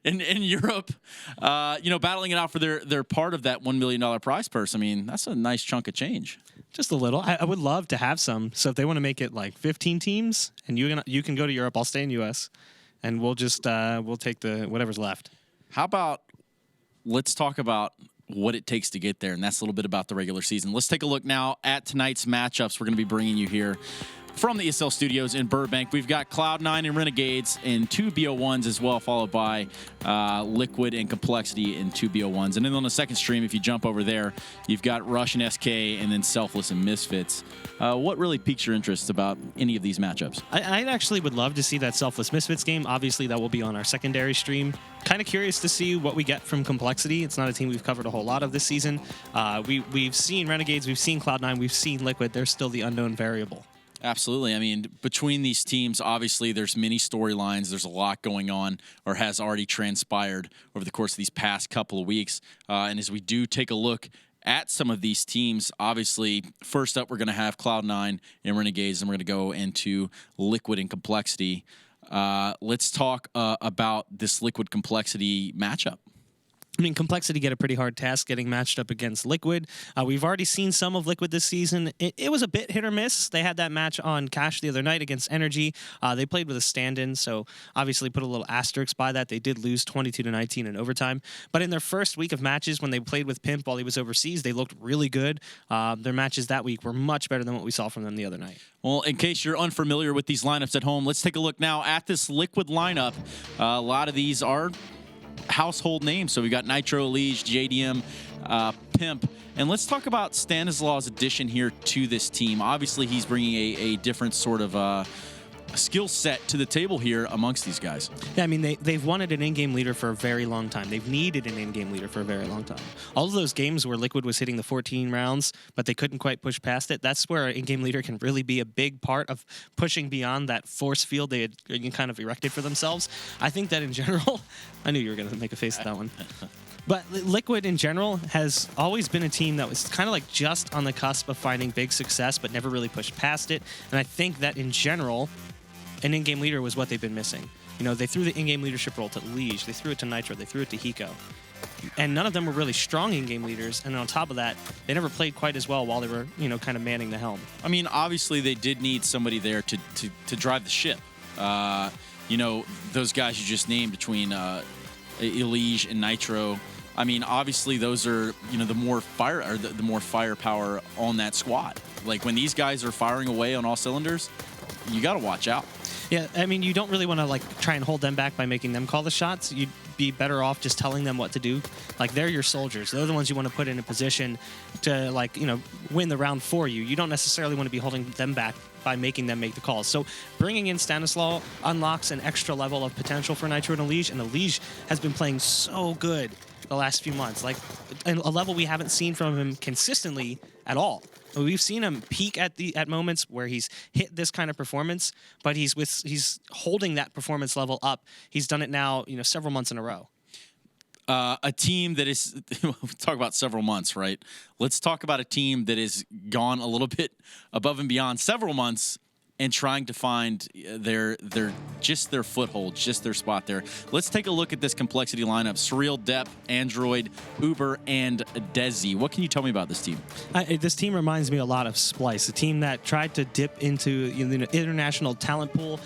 in Europe, battling it out for their part of that $1 million prize purse. I mean, that's a nice chunk of change. Just a little. I would love to have some. So if they want to make it like 15 teams, and you can go to Europe, I'll stay in U.S., and we'll just we'll take the whatever's left. How about let's talk about what it takes to get there, and that's a little bit about the regular season. Let's take a look now at tonight's matchups. We're going to be bringing you here from the ESL studios in Burbank. We've got Cloud9 and Renegades in 2 BO1s as well, followed by Liquid and Complexity in 2 BO1s. And then on the second stream, if you jump over there, you've got Rush and SK and then Selfless and Misfits. What really piques your interest about any of these matchups? I actually would love to see that Selfless Misfits game. Obviously, that will be on our secondary stream. Kind of curious to see what we get from Complexity. It's not a team we've covered a whole lot of this season. We've seen Renegades, we've seen Cloud9, we've seen Liquid. They're still the unknown variable. Absolutely. I mean, between these teams, obviously, there's many storylines. There's a lot going on or has already transpired over the course of these past couple of weeks. And as we do take a look at some of these teams, obviously, first up, we're going to have Cloud9 and Renegades, and we're going to go into Liquid and Complexity. Let's talk about this Liquid Complexity matchup. I mean, Complexity get a pretty hard task getting matched up against Liquid. We've already seen some of Liquid this season. It was a bit hit or miss. They had that match on Cash the other night against Energy. They played with a stand-in, so obviously put a little asterisk by that. They did lose 22-19 in overtime. But in their first week of matches, when they played with Pimp while he was overseas, they looked really good. Their matches that week were much better than what we saw from them the other night. Well, in case you're unfamiliar with these lineups at home, let's take a look now at this Liquid lineup. A lot of these are household names. So we got Nitro, Liege, JDM, Pimp. And let's talk about Stanislaus' addition here to this team. Obviously, he's bringing a different sort of skill set to the table here amongst these guys. Yeah, I mean, they've wanted an in-game leader for a very long time. They've needed an in-game leader for a very long time. All of those games where Liquid was hitting the 14 rounds, but they couldn't quite push past it, that's where an in-game leader can really be a big part of pushing beyond that force field they had kind of erected for themselves. I think that in general, I knew you were going to make a face at that one. But Liquid in general has always been a team that was kind of like just on the cusp of finding big success, but never really pushed past it. And I think that in general, an in-game leader was what they've been missing. You know, they threw the in-game leadership role to Liege, they threw it to Nitro, they threw it to Hiko. And none of them were really strong in-game leaders. And on top of that, they never played quite as well while they were, kind of manning the helm. I mean, obviously they did need somebody there to drive the ship. Those guys you just named between Liege and Nitro. I mean, obviously those are, the more firepower on that squad. Like when these guys are firing away on all cylinders, you got to watch out. Yeah, I mean, you don't really want to try and hold them back by making them call the shots. You'd be better off just telling them what to do. Like, they're your soldiers. They're the ones you want to put in a position to win the round for you. You don't necessarily want to be holding them back by making them make the calls. So bringing in Stanislaus unlocks an extra level of potential for Nitro and Liege, and Liege has been playing so good the last few months, like a level we haven't seen from him consistently at all. We've seen him peak at moments where he's hit this kind of performance, but he's holding that performance level up. He's done it now, several months in a row. A team that is, talk about several months, right? Let's talk about a team that has gone a little bit above and beyond several months and trying to find their foothold, just their spot there. Let's take a look at this complexity lineup. Surreal, Depp, Android, Uber, and Desi. What can you tell me about this team? This team reminds me a lot of Splice, a team that tried to dip into the international talent pool,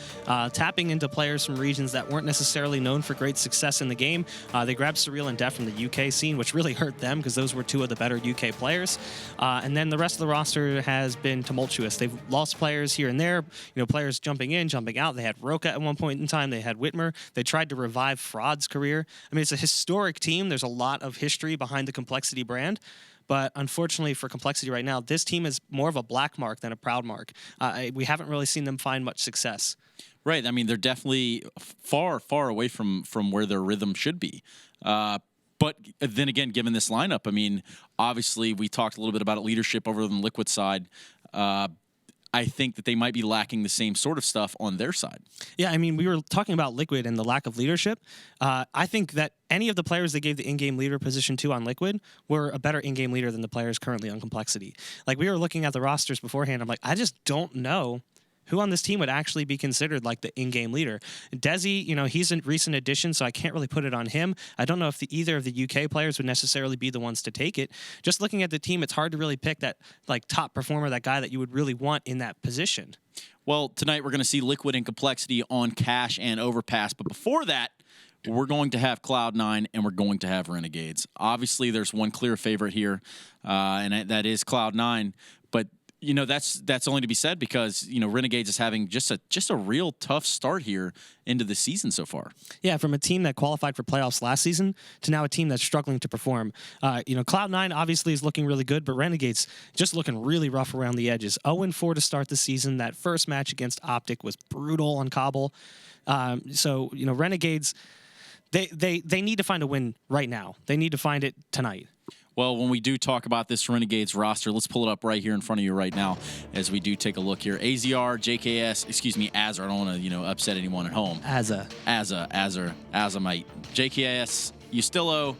tapping into players from regions that weren't necessarily known for great success in the game. They grabbed Surreal and Depp from the UK scene, which really hurt them because those were two of the better UK players. And then the rest of the roster has been tumultuous. They've lost players here and there, players jumping in, jumping out. They had Roka at one point in time. They had Whitmer. They tried to revive Fraud's career. I mean, it's a historic team. There's a lot of history behind the Complexity brand. But unfortunately for Complexity right now, this team is more of a black mark than a proud mark. We haven't really seen them find much success. Right. I mean, they're definitely far, far away from where their rhythm should be. But then again, given this lineup, I mean, obviously we talked a little bit about leadership over on the Liquid side. I think that they might be lacking the same sort of stuff on their side. Yeah, I mean, we were talking about Liquid and the lack of leadership. I think that any of the players they gave the in-game leader position to on Liquid were a better in-game leader than the players currently on Complexity. Like, we were looking at the rosters beforehand. I'm like, I just don't know who on this team would actually be considered like the in-game leader. Desi, he's a recent addition, so I can't really put it on him. I don't know if either of the UK players would necessarily be the ones to take it. Just looking at the team, it's hard to really pick that top performer, that guy that you would really want in that position. Well, tonight we're going to see Liquid and Complexity on Cash and Overpass, but before that, we're going to have Cloud9 and we're going to have Renegades. Obviously, there's one clear favorite here, and that is Cloud9, but that's only to be said because Renegades is having just a real tough start here into the season so far. Yeah, from a team that qualified for playoffs last season to now a team that's struggling to perform. Cloud9 obviously is looking really good, but Renegades just looking really rough around the edges. 0-4 to start the season. That first match against Optic was brutal on Cobble. Renegades, they need to find a win right now. They need to find it tonight. Well, when we do talk about this Renegades roster, let's pull it up right here in front of you right now as we do take a look here. AZR, JKS, Azar. I don't want to, upset anyone at home. Azamite. JKS, Ustillo,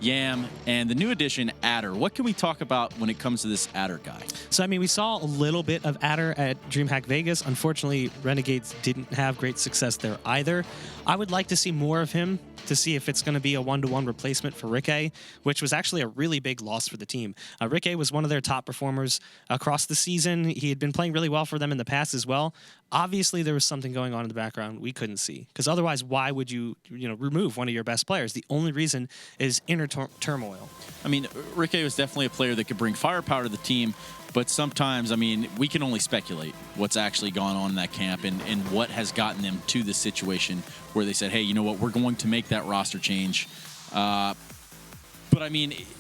Yam, and the new addition, Adder. What can we talk about when it comes to this Adder guy? So, we saw a little bit of Adder at DreamHack Vegas. Unfortunately, Renegades didn't have great success there either. I would like to see more of him to see if it's going to be a one-to-one replacement for Ricky, which was actually a really big loss for the team. Ricky was one of their top performers across the season. He had been playing really well for them in the past as well. Obviously, there was something going on in the background we couldn't see, because otherwise, why would you remove one of your best players? The only reason is inner turmoil. I mean, Ricky was definitely a player that could bring firepower to the team, but sometimes, we can only speculate what's actually gone on in that camp and what has gotten them to this situation where they said, hey, you know what, we're going to make that roster change. But,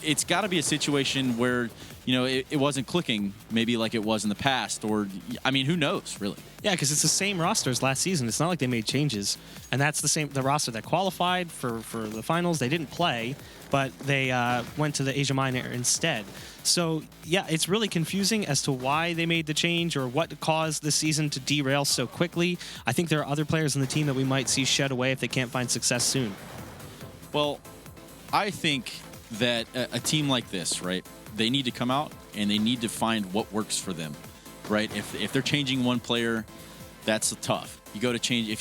it's got to be a situation where, it wasn't clicking maybe like it was in the past, or, who knows, really? Yeah, because it's the same roster as last season. It's not like they made changes. And that's the roster that qualified for the finals. They didn't play, but they went to the Asia Minor instead. So, yeah, it's really confusing as to why they made the change or what caused the season to derail so quickly. I think there are other players in the team that we might see shed away if they can't find success soon. Well, I think that a team like this, right, they need to come out and they need to find what works for them, right? If they're changing one player, that's tough. If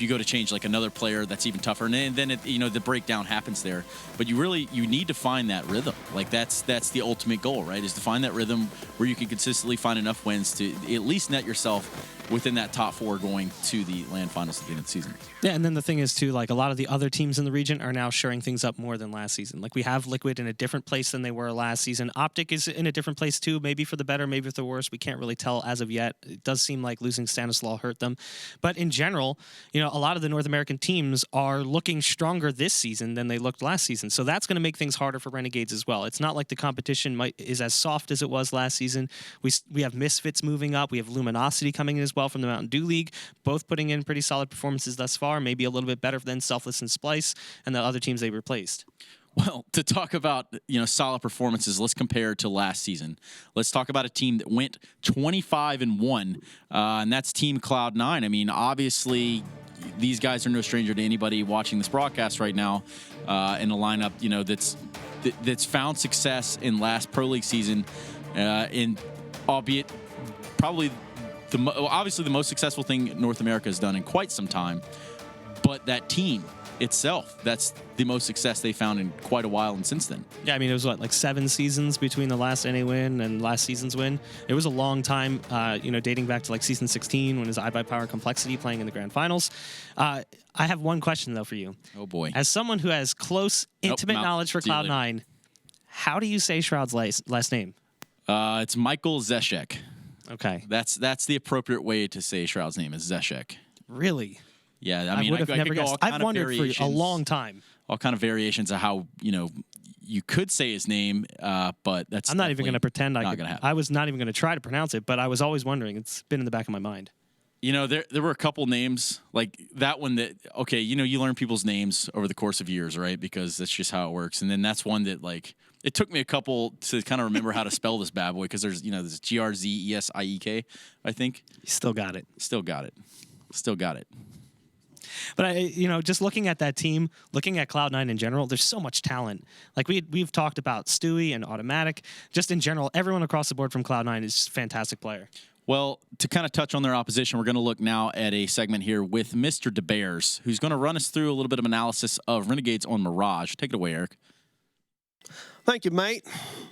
you go to change like another player, that's even tougher. And then the breakdown happens there. But you need to find that rhythm. Like that's the ultimate goal, right? Is to find that rhythm where you can consistently find enough wins to at least net yourself within that top 4 going to the LAN finals at the end of the season. Yeah, and then the thing is too, a lot of the other teams in the region are now shoring things up more than last season. Like, we have Liquid in a different place than they were last season. Optic is in a different place too, maybe for the better, maybe for the worse. We can't really tell as of yet. It does seem like losing Stanislaw hurt them. But in general, a lot of the North American teams are looking stronger this season than they looked last season. So that's going to make things harder for Renegades as well. It's not like the competition is as soft as it was last season. We have Misfits moving up. We have Luminosity coming in as well from the Mountain Dew League, both putting in pretty solid performances thus far, maybe a little bit better than Selfless and Splice and the other teams they replaced. Well, to talk about, solid performances, let's compare to last season. Let's talk about a team that went 25-1, and that's Team Cloud9. Obviously, these guys are no stranger to anybody watching this broadcast right now in a lineup, that's found success in last Pro League season, albeit probably obviously the most successful thing North America has done in quite some time, but that team itself, that's the most success they found in quite a while, and since then. Yeah, I mean, it was like 7 seasons between the last NA win and last season's win. It was a long time, dating back to like season 16 when it was iBuyPower Complexity playing in the grand finals. I have one question though for you. Oh boy. As someone who has close, intimate knowledge for Cloud9, how do you say Shroud's last name? It's Michael Zeshek. Okay. That's the appropriate way to say Shroud's name is Zeshek. Really? Yeah, I mean, would have never guessed. I've wondered for a long time. All kind of variations of how, you could say his name, but that's I'm not even going to pretend I was not even going to try to pronounce it, but I was always wondering. It's been in the back of my mind. There were a couple names like that one that, you learn people's names over the course of years, right? Because that's just how it works. And then that's one that it took me a couple to kind of remember how to spell this bad boy, because there's GRZESIEK, I think. You still got it. Still got it. But just looking at that team, looking at Cloud9 in general, there's so much talent. Like we've talked about Stewie and Automatic. Just in general, everyone across the board from Cloud9 is just a fantastic player. Well, to kind of touch on their opposition, we're going to look now at a segment here with Mr. DeBears, who's going to run us through a little bit of analysis of Renegades on Mirage. Take it away, Eric. Thank you, mate.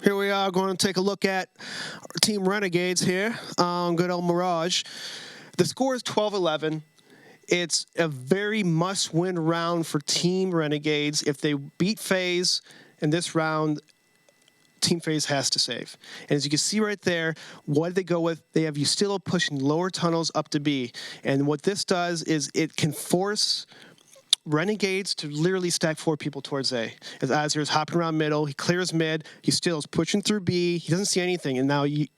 Here we are going to take a look at Team Renegades here on good old Mirage. The score is 12-11. It's a very must-win round for Team Renegades. If they beat FaZe in this round, Team FaZe has to save. And as you can see right there, what did they go with? They have Ustilo pushing lower tunnels up to B. And what this does is it can force Renegades to literally stack 4 people towards A. As Azir is hopping around middle, he clears mid, Ustilo's pushing through B, he doesn't see anything, and now you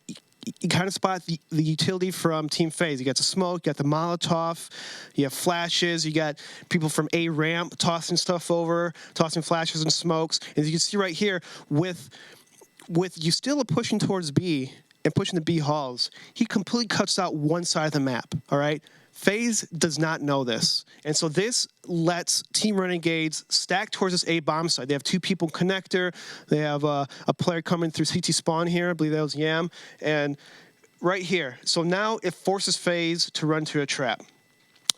kind of spot the utility from Team FaZe. You got the smoke, you got the Molotov, you have flashes, you got people from A ramp tossing stuff over, tossing flashes and smokes. And as you can see right here, with Ustilo pushing towards B and pushing the B halls, he completely cuts out one side of the map, all right? FaZe does not know this. And so this lets Team Renegades stack towards this A bomb site. They have 2 people connector. They have a player coming through CT spawn here. I believe that was Yam. And right here. So now it forces FaZe to run to a trap.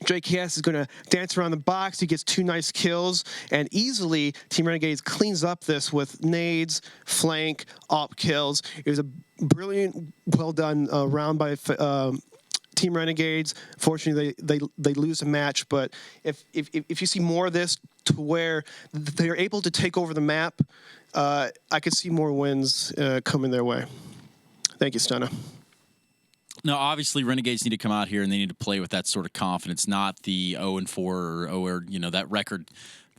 JKS is going to dance around the box. He gets 2 nice kills. And easily, Team Renegades cleans up this with nades, flank, op kills. It was a brilliant, well-done round by Team Renegades. Fortunately, they lose a match, but if you see more of this to where they're able to take over the map, I could see more wins coming their way. Thank you, Stunna. No, obviously Renegades need to come out here and they need to play with that sort of confidence, not the 0-4 or that record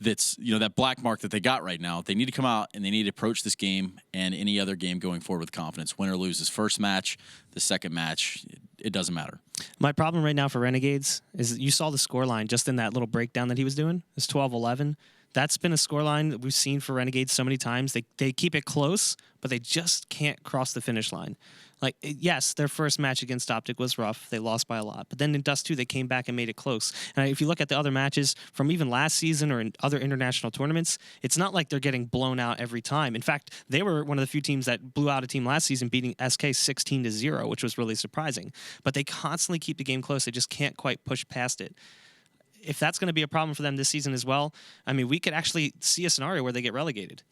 that's that black mark that they got right now. They need to come out and they need to approach this game and any other game going forward with confidence. Win or lose this first match, the second match, it doesn't matter. My problem right now for Renegades is you saw the scoreline just in that little breakdown that he was doing. It's 12-11. That's been a scoreline that we've seen for Renegades so many times. They keep it close, but they just can't cross the finish line. Like, yes, their first match against Optic was rough. They lost by a lot. But then in Dust 2, they came back and made it close. And if you look at the other matches from even last season or in other international tournaments, it's not like they're getting blown out every time. In fact, they were one of the few teams that blew out a team last season, beating SK 16-0, which was really surprising. But they constantly keep the game close. They just can't quite push past it. If that's going to be a problem for them this season as well, I mean, we could actually see a scenario where they get relegated.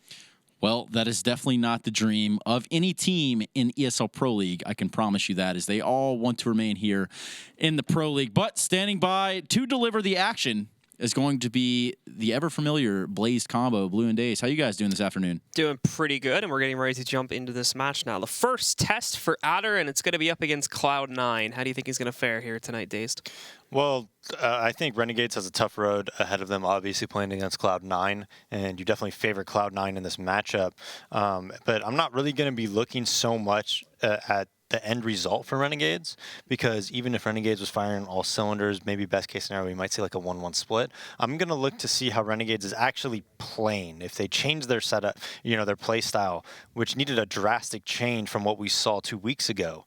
Well, that is definitely not the dream of any team in ESL Pro League. I can promise you that, as they all want to remain here in the Pro League. But standing by to deliver the action is going to be the ever-familiar Blazed combo, Blue and Daze. How you guys doing this afternoon? Doing pretty good, and we're getting ready to jump into this match now. The first test for Adder, and it's going to be up against Cloud9. How do you think he's going to fare here tonight, Dazed? Well, I think Renegades has a tough road ahead of them, obviously playing against Cloud9, and you definitely favor Cloud9 in this matchup. But I'm not really going to be looking so much at the end result for Renegades, because even if Renegades was firing all cylinders, maybe best case scenario, we might see like a 1-1 split. I'm going to look to see how Renegades is actually playing. If they change their setup, their play style, which needed a drastic change from what we saw 2 weeks ago.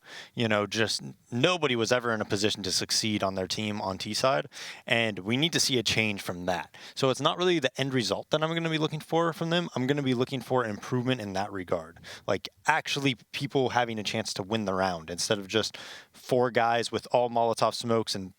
Just nobody was ever in a position to succeed on their team on T side, and we need to see a change from that. So it's not really the end result that I'm going to be looking for from them. I'm going to be looking for improvement in that regard, like actually people having a chance to win the round instead of just 4 guys with all Molotov smokes and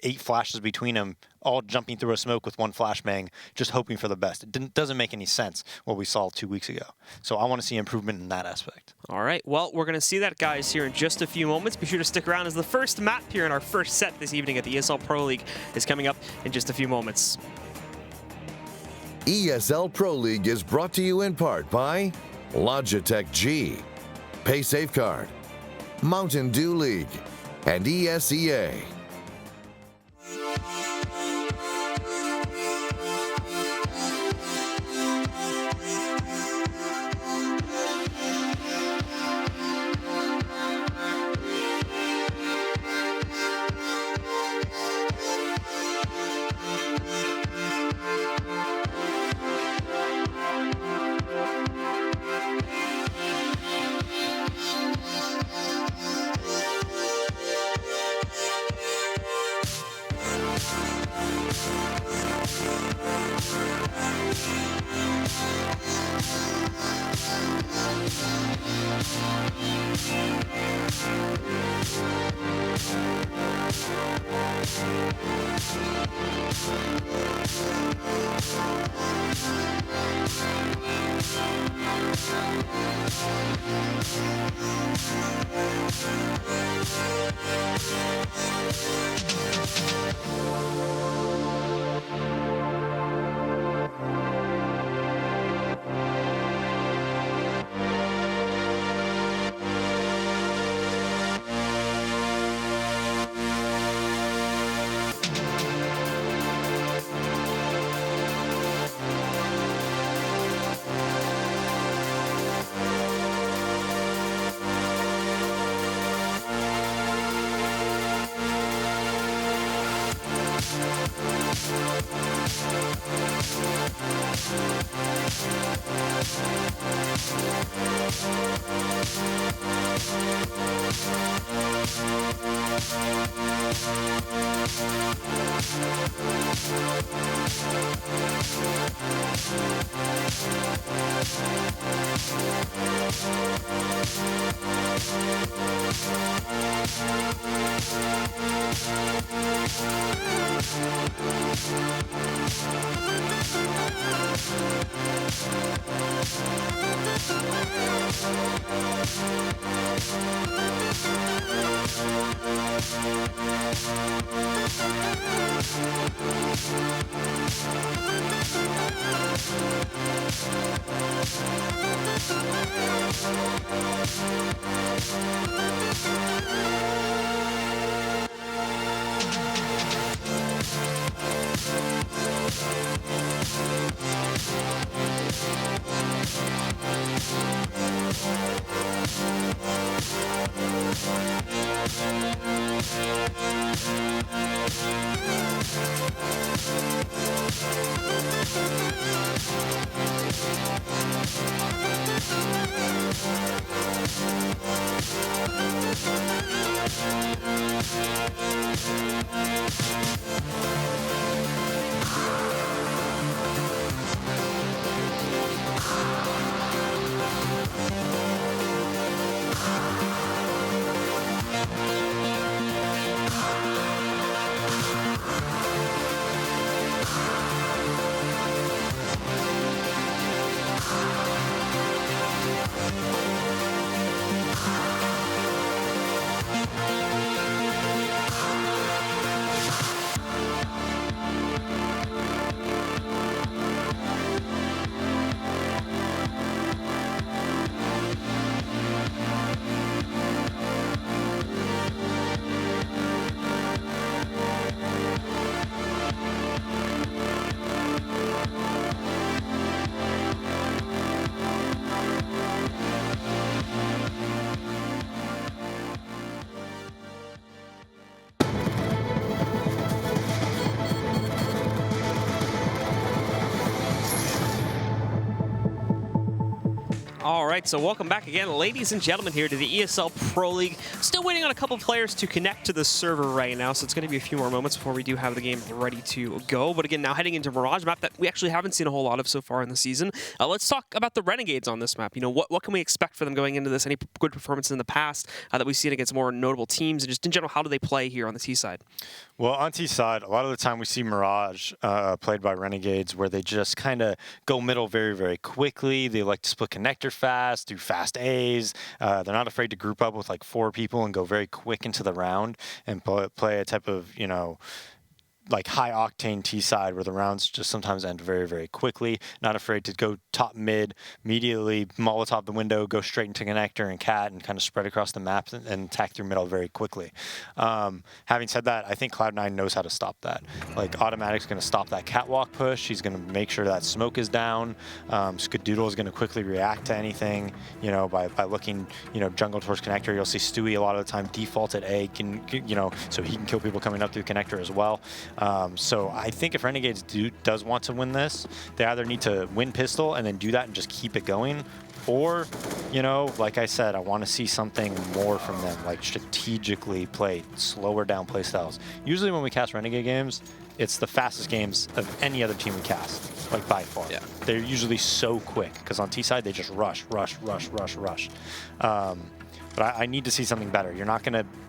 8 flashes between them, all jumping through a smoke with 1 flashbang, just hoping for the best. It doesn't make any sense what we saw 2 weeks ago. So I want to see improvement in that aspect. All right, well, we're going to see that, guys, here in just a few moments. Be sure to stick around as the first map here in our first set this evening at the ESL Pro League is coming up in just a few moments. ESL Pro League is brought to you in part by Logitech G, Pay Safeguard, Mountain Dew League, and ESEA. All right, so welcome back again, ladies and gentlemen, here to the ESL Pro League. Still waiting on a couple players to connect to the server right now, so it's going to be a few more moments before we do have the game ready to go. But again, now heading into Mirage, map that we actually haven't seen a whole lot of so far in the season. Let's talk about the Renegades on this map. You know, what can we expect for them going into this? Any good performances in the past that we've seen against more notable teams? And just in general, how do they play here on the T side? Well, on T side, a lot of the time we see Mirage played by Renegades, where they just kind of go middle very, very quickly. They like to split connector fast, do fast A's. They're not afraid to group up with like 4 people and go very quick into the round and play a type of, you know, like high octane T side where the rounds just sometimes end very, very quickly. Not afraid to go top mid, immediately Molotov the window, go straight into connector and cat and kind of spread across the map and attack through middle very quickly. Having said that, I think Cloud9 knows how to stop that. Like Automatic's going to stop that catwalk push. He's going to make sure that smoke is down. Skadoodle is going to quickly react to anything, you know, by looking, you know, jungle towards connector. You'll see Stewie a lot of the time default at A, you know, so he can kill people coming up through connector as well. So I think if Renegades does want to win this, they either need to win pistol and then do that and just keep it going, or, you know, like I said, I want to see something more from them, like strategically play, slower down play styles. Usually when we cast Renegade games, it's the fastest games of any other team we cast, like by far. Yeah. They're usually so quick, because on T side, they just rush. But I need to see something better.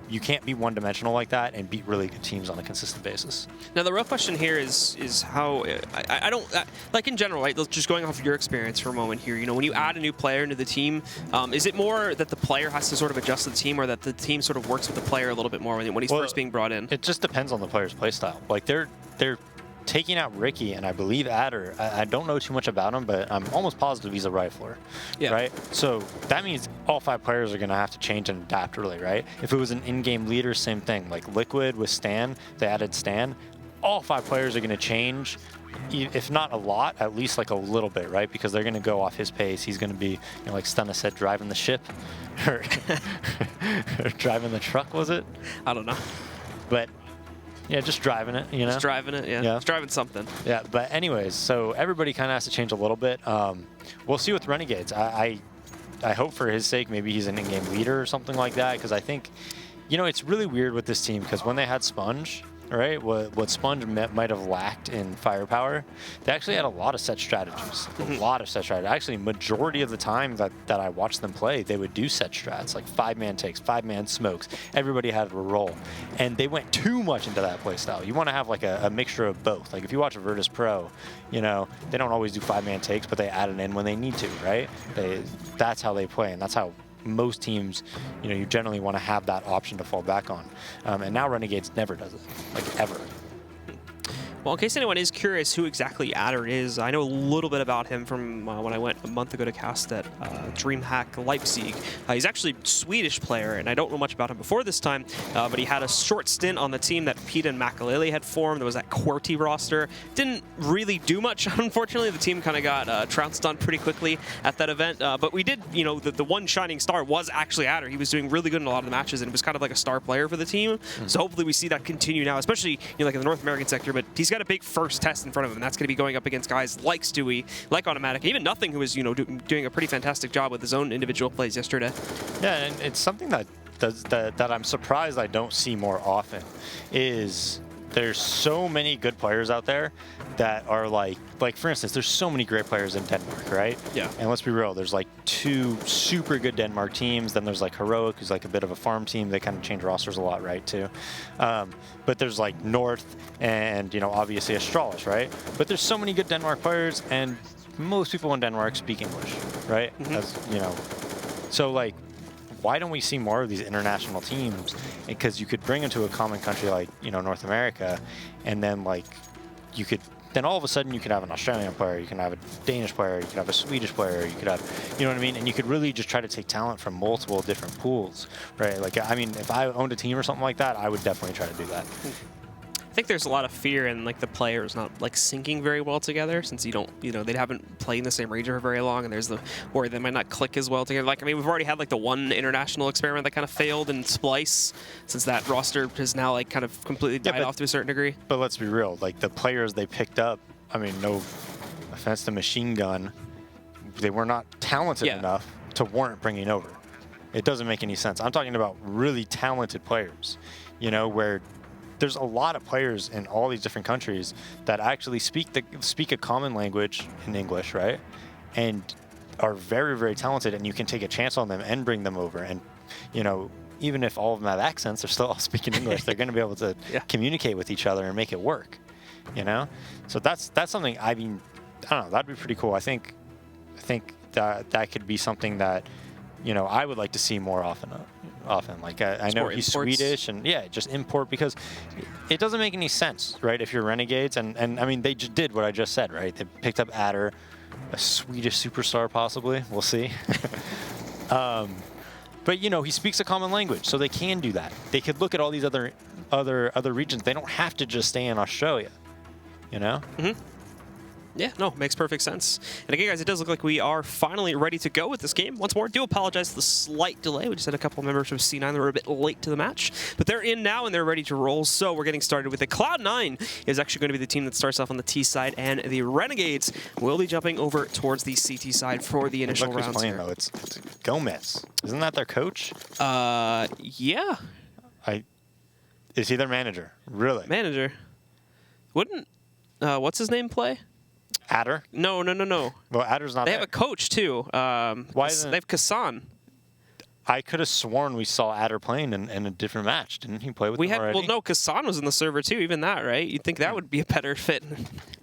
You can't be one-dimensional like that and beat really good teams on a consistent basis. Now, the real question here is how, I don't, like in general, right, just going off of your experience for a moment here, you know, when you add a new player into the team, is it more that the player has to sort of adjust to the team, or that the team sort of works with the player a little bit more when he's first being brought in? It just depends on the player's playstyle. Like, they're taking out Ricky, and I believe Adder. I don't know too much about him, but I'm almost positive he's a rifler, right? So that means all 5 players are going to have to change and adapt really, right? If it was an in-game leader, same thing. Like Liquid with Stan, they added Stan. All 5 players are going to change, if not a lot, at least like a little bit, right? Because they're going to go off his pace. He's going to be, you know, like Stunna said, driving the ship, or driving the truck, was it? I don't know. But yeah, just driving it, you know? Just driving it, yeah. Just driving something. Yeah, but anyways, so everybody kind of has to change a little bit. We'll see with Renegades. I hope for his sake maybe he's an in-game leader or something like that, because I think, you know, it's really weird with this team, because when they had Sponge, right, what Sponge might have lacked in firepower, they actually had a lot of set strategies. A lot of set strategies. Actually, majority of the time that I watched them play, they would do set strats, like 5-man takes, 5-man smokes. Everybody had a role. And they went too much into that play style. You want to have like a mixture of both. Like if you watch a Virtus Pro, you know, they don't always do 5-man takes, but they add it in when they need to, right? That's how they play, and that's how most teams, you know, you generally want to have that option to fall back on. And now Renegades never does it, like ever. Well, in case anyone is curious who exactly Adder is, I know a little bit about him from when I went a month ago to cast at DreamHack Leipzig. He's actually a Swedish player, and I don't know much about him before this time, but he had a short stint on the team that Pete and Makalele had formed. There was that QWERTY roster. Didn't really do much, unfortunately. The team kind of got trounced on pretty quickly at that event, but we did, you know, the one shining star was actually Adder. He was doing really good in a lot of the matches, and was kind of like a star player for the team. So hopefully we see that continue now, especially, you know, like in the North American sector, but he's got a big first test in front of him, and that's going to be going up against guys like Stewie, like Automatic, even Nothing, who was, you know, doing a pretty fantastic job with his own individual plays yesterday. Yeah, and it's something that I'm surprised I don't see more often, is there's so many good players out there that are like for instance, there's so many great players in Denmark, right? Yeah. And let's be real, there's like 2 super good Denmark teams, then there's like Heroic, who's like a bit of a farm team. They kind of change rosters a lot, right, too. But there's like North and, you know, obviously Astralis, right? But there's so many good Denmark players, and most people in Denmark speak English, right? As, you know, so like, why don't we see more of these international teams? Because you could bring them to a common country like, you know, North America, and then like then all of a sudden you could have an Australian player, you can have a Danish player, you could have a Swedish player, you could have, you know what I mean? And you could really just try to take talent from multiple different pools, right? Like, I mean, if I owned a team or something like that, I would definitely try to do that. I think there's a lot of fear in like the players not like syncing very well together, since you don't, you know, they haven't played in the same region for very long, and there's the worry they might not click as well together. Like, I mean, we've already had like the one international experiment that kind of failed in Splice, since that roster has now like kind of completely died off to a certain degree. But let's be real, like the players they picked up, I mean, no offense to Machine Gun, they were not talented enough to warrant bringing over. It doesn't make any sense. I'm talking about really talented players, you know, where there's a lot of players in all these different countries that actually speak a common language in English, right? And are very, very talented, and you can take a chance on them and bring them over. And, you know, even if all of them have accents, they're still all speaking English. They're going to be able to communicate with each other and make it work, you know? So that's something, I mean, I don't know, that'd be pretty cool. I think that could be something that, you know, I would like to see more often. Like, I know he's Swedish, and just import, because it doesn't make any sense, right? If you're Renegades, and I mean, they just did what I just said, right? They picked up Adder, a Swedish superstar, possibly. We'll see. But, you know, he speaks a common language, so they can do that. They could look at all these other regions. They don't have to just stay in Australia, you know? Mm-hmm. Yeah, no, makes perfect sense. And again, guys, it does look like we are finally ready to go with this game. Once more, do apologize for the slight delay. We just had a couple members from C9 that were a bit late to the match. But they're in now, and they're ready to roll. So we're getting started with it. Cloud9 is actually going to be the team that starts off on the T side, and the Renegades will be jumping over towards the CT side for the initial rounds. Look who's playing, though. It's Gomez. Isn't that their coach? Yeah. Is he their manager? Really? Manager. Wouldn't, what's his name play? Adder? No. Well, Adder's not They there. have a coach, too. Why isn't... They have Kassan. I could have sworn we saw Adder playing in a different match. Didn't he play with them already? Well, no, Kassan was in the server, too. Even that, right? You'd think that would be a better fit.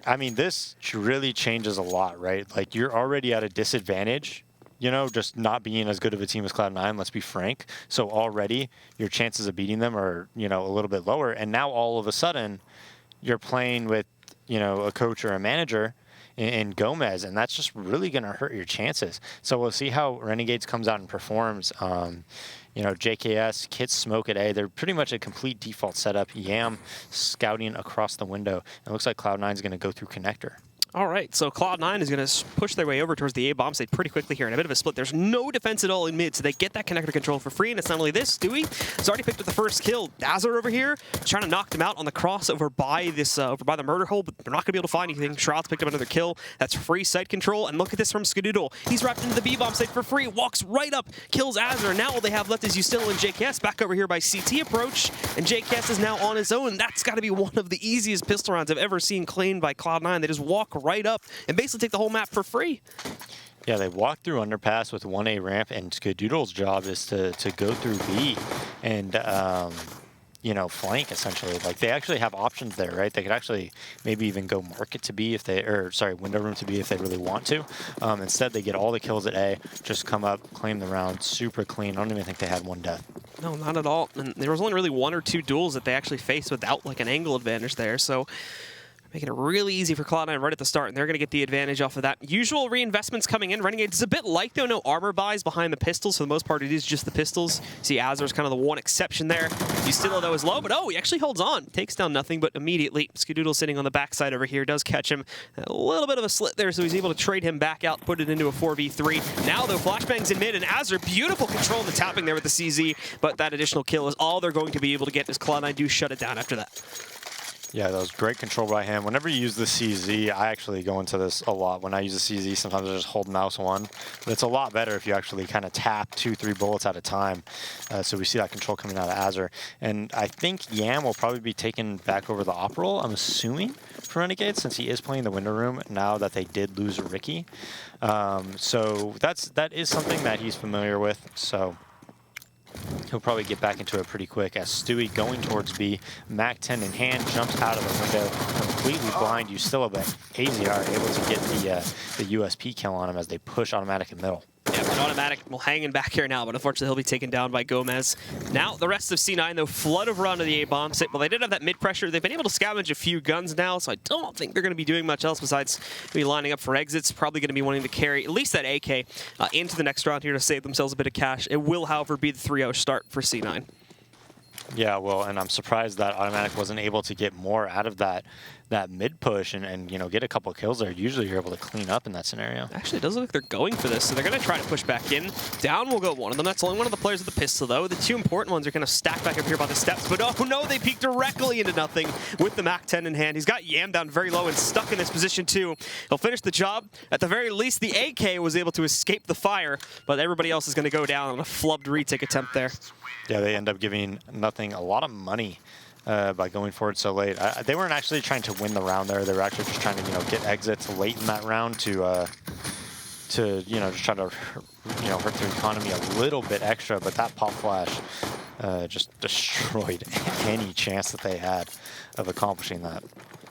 I mean, this really changes a lot, right? Like, you're already at a disadvantage, you know, just not being as good of a team as Cloud9, let's be frank. So already, your chances of beating them are, you know, a little bit lower. And now, all of a sudden, you're playing with, you know, a coach or a manager in Gomez, and that's just really going to hurt your chances. So we'll see how Renegades comes out and performs. You know, JKS, Kit, Smoke at A, they're pretty much a complete default setup. Yam scouting across the window. It looks like Cloud9 is going to go through connector. All right, so Cloud9 is going to push their way over towards the A-bomb site pretty quickly here in a bit of a split. There's no defense at all in mid, so they get that connector control for free, and it's not only this, Stewie has already picked up the first kill. Dazzler over here, trying to knock them out on the cross over by this, over by the murder hole, but they're not going to be able to find anything. Shroud's picked up another kill. That's free site control, and look at this from Skadoodle. He's wrapped into the B-bomb site for free, walks right up, kills Azure. Now all they have left is Ustil and JKS back over here by CT approach, and JKS is now on his own. That's got to be one of the easiest pistol rounds I've ever seen claimed by Cloud9. They just walk right up and basically take the whole map for free. Yeah, they walk through Underpass with 1A ramp, and Skadoodle's job is to go through B and, you know, flank, essentially. Like, they actually have options there, right? They could actually maybe even go market to B if they, or sorry, window room to B if they really want to. Instead, they get all the kills at A, just come up, claim the round, super clean. I don't even think they had one death. No, not at all. And there was only really 1 or 2 duels that they actually faced without, like, an angle advantage there, so making it really easy for Cloud9 right at the start, and they're going to get the advantage off of that. Usual reinvestments coming in. Renegades is a bit light, though. No armor buys behind the pistols. For the most part, it is just the pistols. See, Azur's kind of the one exception there. Ustil, though, is low, but he actually holds on. Takes down nothing, but immediately, Skadoodle sitting on the backside over here does catch him. A little bit of a slit there, so he's able to trade him back out, put it into a 4v3. Now, though, flashbangs in mid, and Azur, beautiful control in the tapping there with the CZ, but that additional kill is all they're going to be able to get as Cloud9 do shut it down after that. Yeah, that was great control by him. Whenever you use the CZ, I actually go into this a lot. When I use the CZ, sometimes I just hold mouse 1. But it's a lot better if you actually kind of tap 2-3 bullets at a time. So we see that control coming out of Azur. And I think Yam will probably be taken back over the op role, I'm assuming, for Renegades, since he is playing the window room now that they did lose Ricky. So that is something that he's familiar with. So he'll probably get back into it pretty quick as Stewie going towards B. Mac 10 in hand, jumps out of the window, completely blind. You still have AZR able to get the USP kill on him as they push automatic in middle. Yeah, an automatic will hanging back here now, but unfortunately he'll be taken down by Gomez. Now the rest of C9, though, flood over onto the A-bomb site. Well, they did have that mid pressure. They've been able to scavenge a few guns now, so I don't think they're going to be doing much else besides maybe lining up for exits. Probably going to be wanting to carry at least that AK into the next round here to save themselves a bit of cash. It will, however, be the 3-0 start for C9. Yeah, well, and I'm surprised that Automatic wasn't able to get more out of that mid push and you know, get a couple kills there. Usually you're able to clean up in that scenario. Actually, it doesn't look like they're going for this, so they're going to try to push back in. Down will go one of them. That's only one of the players with the pistol, though. The two important ones are kind of stacked back up here by the steps, but oh no, they peek directly into nothing with the MAC-10 in hand. He's got Yam down very low and stuck in this position, too. He'll finish the job. At the very least, the AK was able to escape the fire, but everybody else is going to go down on a flubbed retake attempt there. Yeah, they end up giving Nothing a lot of money by going forward so late. They weren't actually trying to win the round there. They were actually just trying to, you know, get exits late in that round to you know, just try to, you know, hurt their economy a little bit extra. But that pop flash just destroyed any chance that they had of accomplishing that.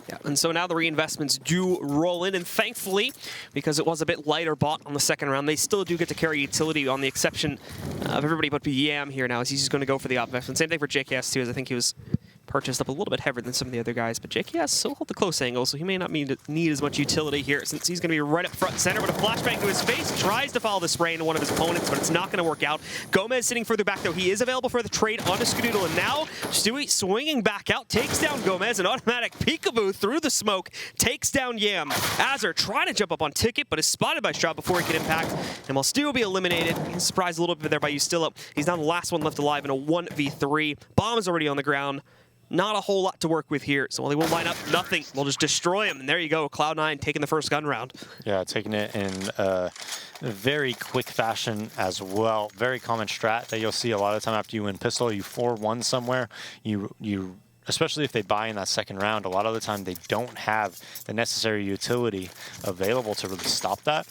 Yeah, and so now the reinvestments do roll in, and thankfully, because it was a bit lighter bot on the second round, they still do get to carry utility on the exception of everybody but Yam here now, as he's just going to go for the investment. Same thing for JKS too, as I think he was purchased up a little bit heavier than some of the other guys, but JKS still hold the close angle, so he may not need as much utility here since he's going to be right up front and center, but a flashbang to his face, tries to follow the spray into one of his opponents, but it's not going to work out. Gomez sitting further back, though. He is available for the trade onto Skadoodle, and now Stewie swinging back out, takes down Gomez, an automatic peekaboo through the smoke, takes down Yam. Azure trying to jump up on Ticket, but is spotted by Stroud before he can impact, and while Stewie will be eliminated, he's surprised a little bit there by Ustillo. He's now the last one left alive in a 1v3. Bomb is already on the ground. Not a whole lot to work with here, so while they will line up, Nothing. We'll just destroy him, and there you go, Cloud9 taking the first gun round. Yeah, taking it in a very quick fashion as well. Very common strat that you'll see a lot of time after you win pistol. You 4-1 somewhere, you especially if they buy in that second round, a lot of the time they don't have the necessary utility available to really stop that.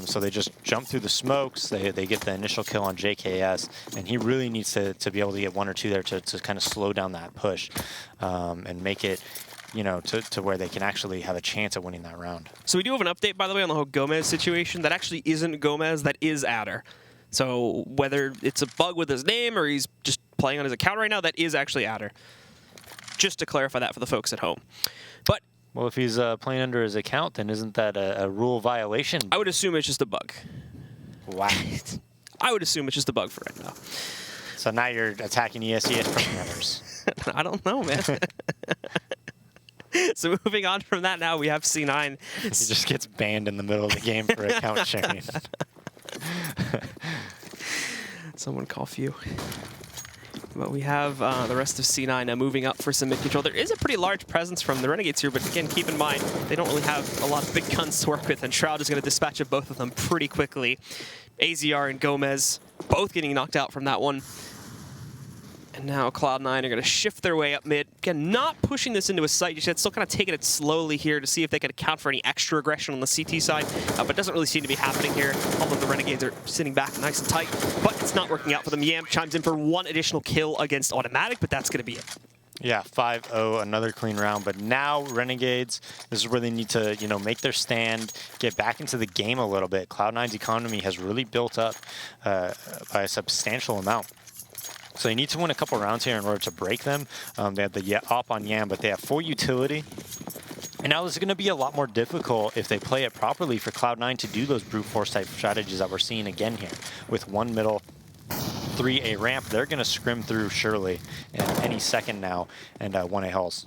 So they just jump through the smokes, they get the initial kill on JKS, and he really needs to be able to get one or two there to kind of slow down that push and make it, you know, to where they can actually have a chance at winning that round. So we do have an update, by the way, on the whole Gomez situation. That actually isn't Gomez, that is Adder. So whether it's a bug with his name or he's just playing on his account right now, that is actually Adder. Just to clarify that for the folks at home. But well, if he's playing under his account, then isn't that a rule violation? I would assume it's just a bug. Wow. I would assume it's just a bug for right now. So now you're attacking ESES programmers. I don't know, man. So moving on from that, now we have C9. He just gets banned in the middle of the game for account sharing. Someone call Few. But we have the rest of C9 moving up for some mid control. There is a pretty large presence from the Renegades here, but again, keep in mind, they don't really have a lot of big guns to work with, and Shroud is going to dispatch of both of them pretty quickly. AZR and Gomez both getting knocked out from that one. And now Cloud9 are going to shift their way up mid. Again, not pushing this into a site just yet, still kind of taking it slowly here to see if they can account for any extra aggression on the CT side, but it doesn't really seem to be happening here, although the Renegades are sitting back nice and tight, but it's not working out for them. Yam chimes in for one additional kill against Automatic, but that's going to be it. Yeah, 5-0, another clean round, but now Renegades, this is where they need to, you know, make their stand, get back into the game a little bit. Cloud9's economy has really built up by a substantial amount. So you need to win a couple rounds here in order to break them. They have the op on Yam, but they have full utility. And now this is going to be a lot more difficult if they play it properly for Cloud9 to do those brute force type strategies that we're seeing again here. With one middle, 3A ramp, they're going to scrim through surely in any second now, and 1A hulls.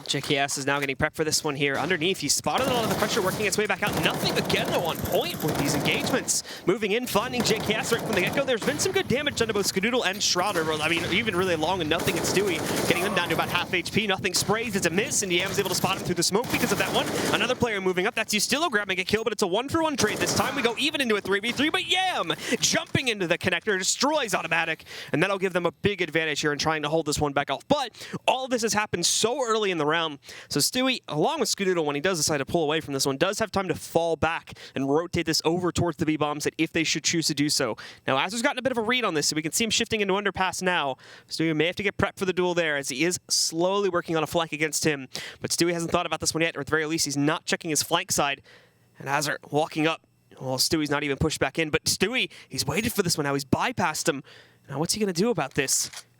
JKS is now getting prepped for this one here. Underneath, he spotted a lot of the pressure working its way back out. Nothing again, though, on point with these engagements. Moving in, finding JKS right from the get-go. There's been some good damage done to both Skadoodle and Shrouder. I mean, even really long and Nothing and Stewie getting them down to about half HP. Nothing sprays, it's a miss, and Yam's able to spot him through the smoke because of that one. Another player moving up, that's Ustillo grabbing a kill, but it's a 1-for-1 trade this time. We go even into a 3v3, but Yam jumping into the connector, destroys Automatic, and that'll give them a big advantage here in trying to hold this one back off. But all of this has happened so early in the round, so Stewie, along with Skadoodle, when he does decide to pull away from this one, does have time to fall back and rotate this over towards the B-bombs if they should choose to do so. Now, Azur's gotten a bit of a read on this, so we can see him shifting into Underpass now. Stewie may have to get prepped for the duel there, as he is slowly working on a flank against him. But Stewie hasn't thought about this one yet, or at the very least, he's not checking his flank side. And Azur walking up. Well, Stewie's not even pushed back in, but Stewie, he's waited for this one now. He's bypassed him. Now, what's he going to do about this?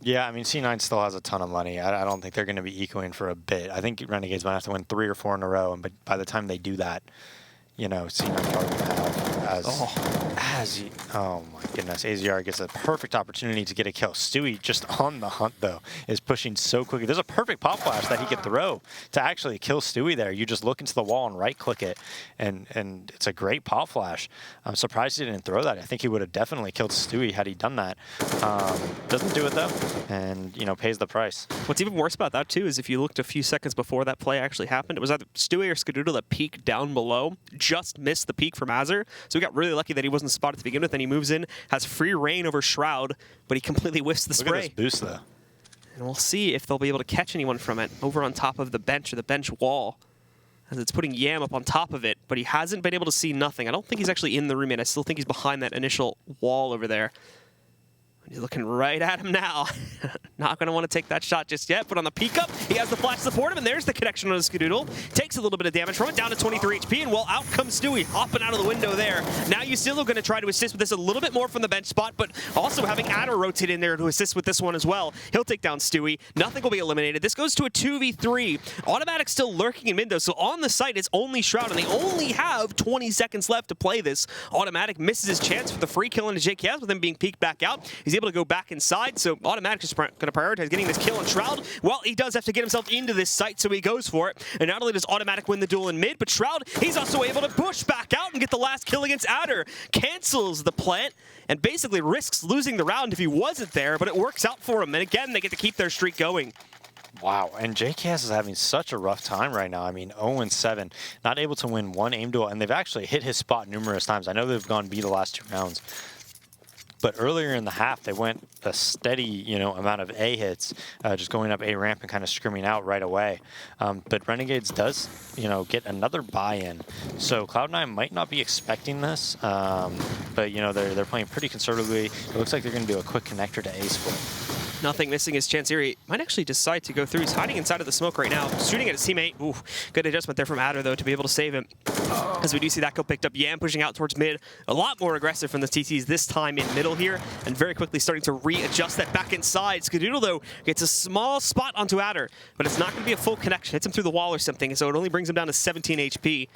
Yeah, I mean, C9 still has a ton of money. I don't think they're going to be ecoing for a bit. I think Renegades might have to win 3 or 4 in a row, and by the time they do that, you know, C9 probably going to have oh my goodness, AZR gets a perfect opportunity to get a kill. Stewie, just on the hunt though, is pushing so quickly. There's a perfect pop flash that he could throw to actually kill Stewie there. You just look into the wall and right click it, and it's a great pop flash. I'm surprised he didn't throw that. I think he would have definitely killed Stewie had he done that. Doesn't do it though, and you know, pays the price. What's even worse about that too is if you looked a few seconds before that play actually happened, it was either Stewie or Skadoodle that peeked down below, just missed the peek from Azur. So we got really lucky that he wasn't spotted to begin with. Then he moves in, has free reign over Shroud, but he completely whiffs the spray. Look at this boost though. And we'll see if they'll be able to catch anyone from it over on top of the bench or the bench wall, as it's putting Yam up on top of it, but he hasn't been able to see nothing. I don't think he's actually in the room yet. I still think he's behind that initial wall over there. He's looking right at him now. Not going to want to take that shot just yet, but on the peek up, he has the flash to support him, and there's the connection on his Skadoodle. Takes a little bit of damage from it, down to 23 HP, and well, out comes Stewie, hopping out of the window there. Now Yusilo going to try to assist with this a little bit more from the bench spot, but also having Adder rotate in there to assist with this one as well. He'll take down Stewie. Nothing will be eliminated. This goes to a 2v3. Automatic still lurking in mid, though, so on the site, it's only Shroud, and they only have 20 seconds left to play this. Automatic misses his chance for the free kill into JKS with him being peeked back out. He's able to go back inside, so Automatic is going to prioritize getting this kill on Shroud. Well, he does have to get himself into this site, so he goes for it. And not only does Automatic win the duel in mid, but Shroud, he's also able to push back out and get the last kill against Adder. Cancels the plant and basically risks losing the round if he wasn't there, but it works out for him. And again, they get to keep their streak going. Wow, and JKS is having such a rough time right now. I mean, 0-7, not able to win one aim duel, and they've actually hit his spot numerous times. I know they've gone B the last 2 rounds, but earlier in the half, they went a steady, you know, amount of A hits, just going up A ramp and kind of screaming out right away. But Renegades does, you know, get another buy-in. So Cloud9 might not be expecting this, but you know, they're playing pretty conservatively. It looks like they're going to do a quick connector to A split. Nothing missing his chance here. He might actually decide to go through. He's hiding inside of the smoke right now, shooting at his teammate. Ooh, good adjustment there from Adder, though, to be able to save him. As we do see that kill picked up. Yam pushing out towards mid. A lot more aggressive from the TTs this time in middle here, and very quickly starting to readjust that back inside. Skadoodle, though, gets a small spot onto Adder, but it's not going to be a full connection. Hits him through the wall or something, so it only brings him down to 17 HP.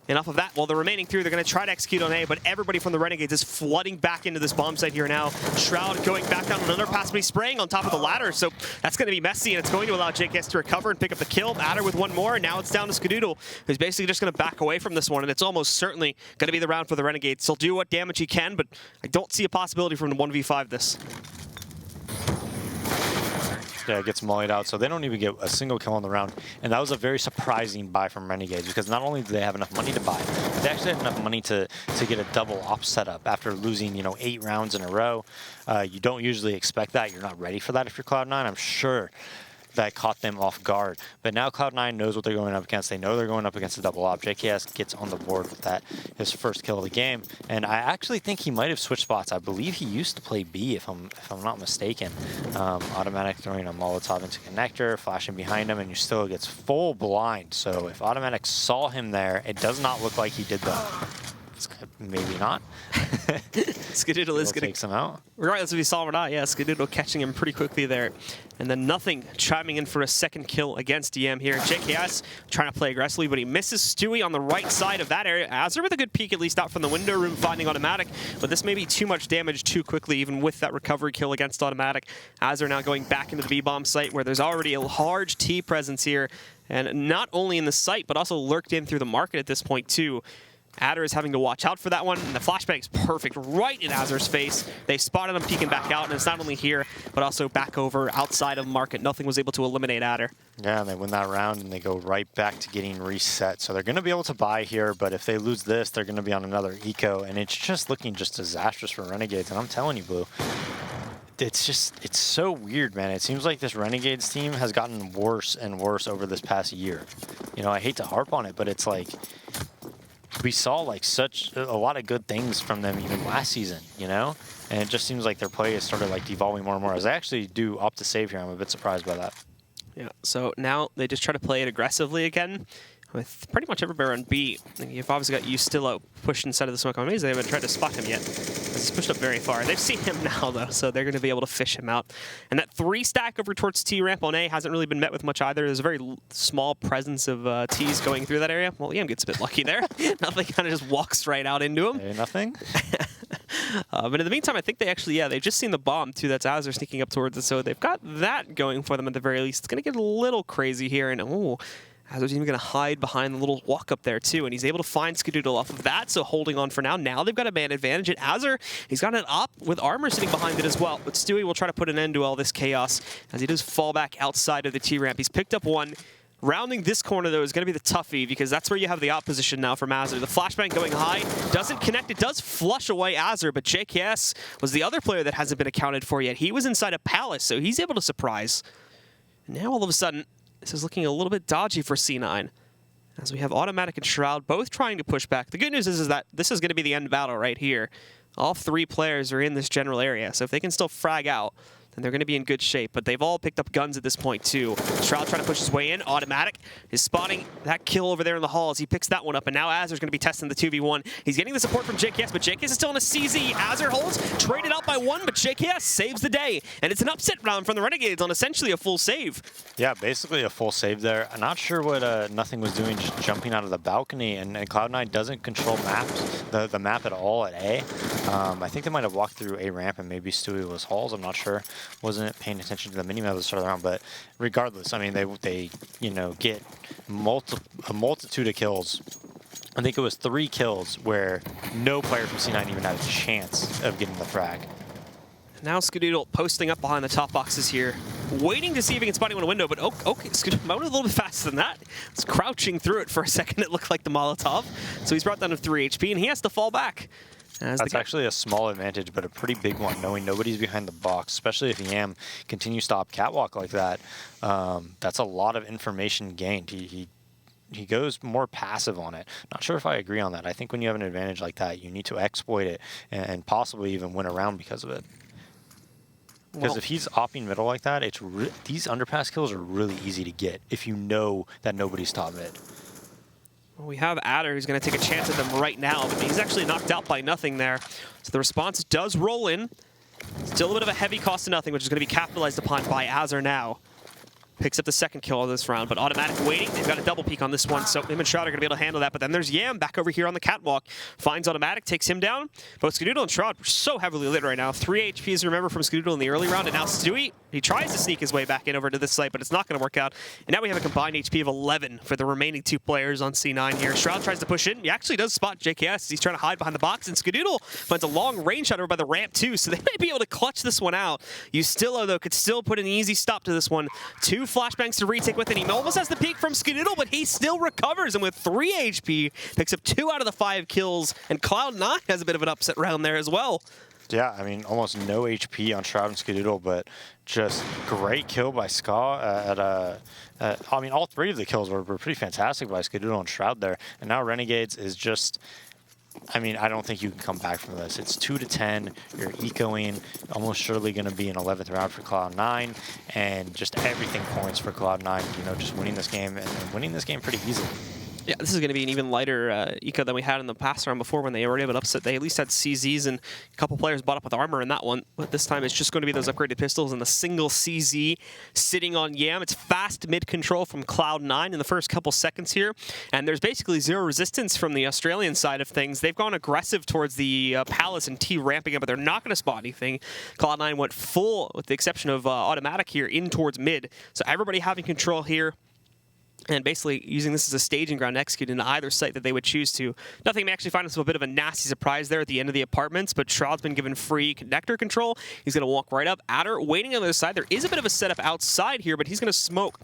Enough of that. While the remaining 3, they're going to try to execute on A, but everybody from the Renegades is flooding back into this bomb site here now. Shroud going back down another pass, but he's spraying on top of the ladder, so that's going to be messy, and it's going to allow JKS to recover and pick up the kill. Adder with one more, and now it's down to Skadoodle, who's basically just going to back away from this one, and it's almost certainly going to be the round for the Renegades. He'll do what damage he can, but I don't see a possibility for him to 1v5 this. Yeah, it gets mollied out, so they don't even get a single kill on the round. And that was a very surprising buy from Renegades, because not only do they have enough money to buy, they actually have enough money to get a double op setup after losing, you know, 8 rounds in a row. You don't usually expect that. You're not ready for that if you're Cloud9. I'm sure that caught them off guard. But now Cloud9 knows what they're going up against. They know they're going up against a double op. JKS gets on the board with that, his first kill of the game. And I actually think he might have switched spots. I believe he used to play B, if I'm not mistaken. Automatic throwing a Molotov into connector, flashing behind him, and you still gets full blind. So if Automatic saw him there, it does not look like he did though. Maybe not. Skadoodle is going to take some out. Regardless if he saw him or not, yeah, Skadoodle catching him pretty quickly there. And then Nothing chiming in for a second kill against DM here. JKS trying to play aggressively, but he misses Stewie on the right side of that area. Azur with a good peek, at least out from the window room, finding Automatic. But this may be too much damage too quickly, even with that recovery kill against Automatic. Azur now going back into the B-bomb site, where there's already a large T presence here. And not only in the site, but also lurked in through the market at this point, too. Adder is having to watch out for that one, and the flashbang is perfect right in Azur's face. They spotted him peeking back out, and it's not only here, but also back over outside of market. Nothing was able to eliminate Adder. Yeah, and they win that round, and they go right back to getting reset. So they're going to be able to buy here, but if they lose this, they're going to be on another eco, and it's just looking just disastrous for Renegades. And I'm telling you, Blue, it's so weird, man. It seems like this Renegades team has gotten worse and worse over this past year. You know, I hate to harp on it, but it's like, we saw like such a lot of good things from them even last season, you know? And it just seems like their play has started like devolving more and more. As I actually do opt to save here, I'm a bit surprised by that. Yeah, so now they just try to play it aggressively again with pretty much everywhere on B. You've obviously got Yusilo pushed inside of the smoke. I'm amazed they haven't tried to spot him yet. As He's pushed up very far. They've seen him now, though, so they're going to be able to fish him out. And that 3-stack over towards T-ramp on A hasn't really been met with much either. There's a very small presence of T's going through that area. Well, Yam gets a bit lucky there. Nothing kind of just walks right out into him. Hey, nothing. But in the meantime, I think they actually, they've just seen the bomb, too. That's Azure sneaking up towards it, so they've got that going for them at the very least. It's going to get a little crazy here, and Azur's even going to hide behind the little walk up there, too, and he's able to find Skadoodle off of that, so holding on for now. Now they've got a man advantage at Azure. He's got it up with Armor sitting behind it as well, but Stewie will try to put an end to all this chaos as he does fall back outside of the T-ramp. He's picked up one. Rounding this corner, though, is going to be the toughie because that's where you have the opposition now from Azure. The flashbang going high doesn't connect. It does flush away Azure, but JKS was the other player that hasn't been accounted for yet. He was inside a Palace, so he's able to surprise. And now, all of a sudden, this is looking a little bit dodgy for C9 as we have Automatic and Shroud both trying to push back. The good news is that this is going to be the end battle right here. All 3 players are in this general area, so if they can still frag out, then they're going to be in good shape. But they've all picked up guns at this point, too. Shroud trying to push his way in. Automatic is spotting that kill over there in the hall as he picks that one up. And now Azur's going to be testing the 2v1. He's getting the support from JKS, but JKS is still in a CZ. Azure holds, traded out by 1, but JKS saves the day. And it's an upset round from the Renegades on essentially a full save. Yeah, basically a full save there. I'm not sure what Nothing was doing, just jumping out of the balcony. And Cloud9 doesn't control the map at all at A. I think they might have walked through A ramp and maybe Stewie was halls. I'm not sure. Wasn't paying attention to the mini-map at the start of the round, but regardless, I mean, they get a multitude of kills. I think it was 3 kills where no player from C9 even had a chance of getting the frag. Now Skadoodle posting up behind the top boxes here, waiting to see if he can spot anyone in a window, but okay, Skadoodle went a little bit faster than that. It's crouching through it for a second. It looked like the Molotov, so he's brought down to 3 HP, and he has to fall back. That's actually a small advantage, but a pretty big one, knowing nobody's behind the box, especially if Yam continues to op catwalk like that. That's a lot of information gained. He goes more passive on it. Not sure if I agree on that. I think when you have an advantage like that, you need to exploit it and possibly even win a round because of it. Because if he's opping middle like that, these underpass kills are really easy to get if you know that nobody's top mid. Well, we have Adder who's going to take a chance at them right now, but he's actually knocked out by Nothing there. So the response does roll in. Still a bit of a heavy cost to Nothing, which is going to be capitalized upon by Azure now. Picks up the second kill of this round, but Automatic waiting. They've got a double peek on this one, so him and Shroud are going to be able to handle that. But then there's Yam back over here on the catwalk. Finds Automatic, takes him down. But Skadoodle and Shroud are so heavily lit right now. 3 HPs, remember, from Skadoodle in the early round. And now Stewie, he tries to sneak his way back in over to this site, but it's not going to work out. And now we have a combined HP of 11 for the remaining 2 players on C9 here. Shroud tries to push in. He actually does spot JKS as he's trying to hide behind the box. And Skadoodle finds a long range shot over by the ramp, too. So they may be able to clutch this one out. Ustilo, though, could still put an easy stop to this one. 2 flashbangs to retake with it. He almost has the peak from Skadoodle, but he still recovers, and with 3 HP, picks up 2 out of the 5 kills, and Cloud9 has a bit of an upset round there as well. Yeah, I mean, almost no HP on Shroud and Skadoodle, but just great kill by Ska I mean, all 3 of the kills were pretty fantastic by Skadoodle and Shroud there, and now Renegades is just... I mean, I don't think you can come back from this. It's 2-10. You're ecoing, almost surely going to be an 11th round for Cloud9, and just everything points for Cloud9. You know, just winning this game and winning this game pretty easily. Yeah, this is going to be an even lighter eco than we had in the past round before when they already have an upset. They at least had CZs and a couple players bought up with armor in that one. But this time it's just going to be those upgraded pistols and the single CZ sitting on Yam. It's fast mid-control from Cloud9 in the first couple seconds here. And there's basically 0 resistance from the Australian side of things. They've gone aggressive towards the Palace and T ramping up, but they're not going to spot anything. Cloud9 went full, with the exception of Automatic here, in towards mid. So everybody having control here. And basically using this as a staging ground to execute into either site that they would choose to. Nothing may actually find us a bit of a nasty surprise there at the end of the apartments, but Shroud's been given free connector control. He's going to walk right up. Adder waiting on the other side. There is a bit of a setup outside here, but he's going to smoke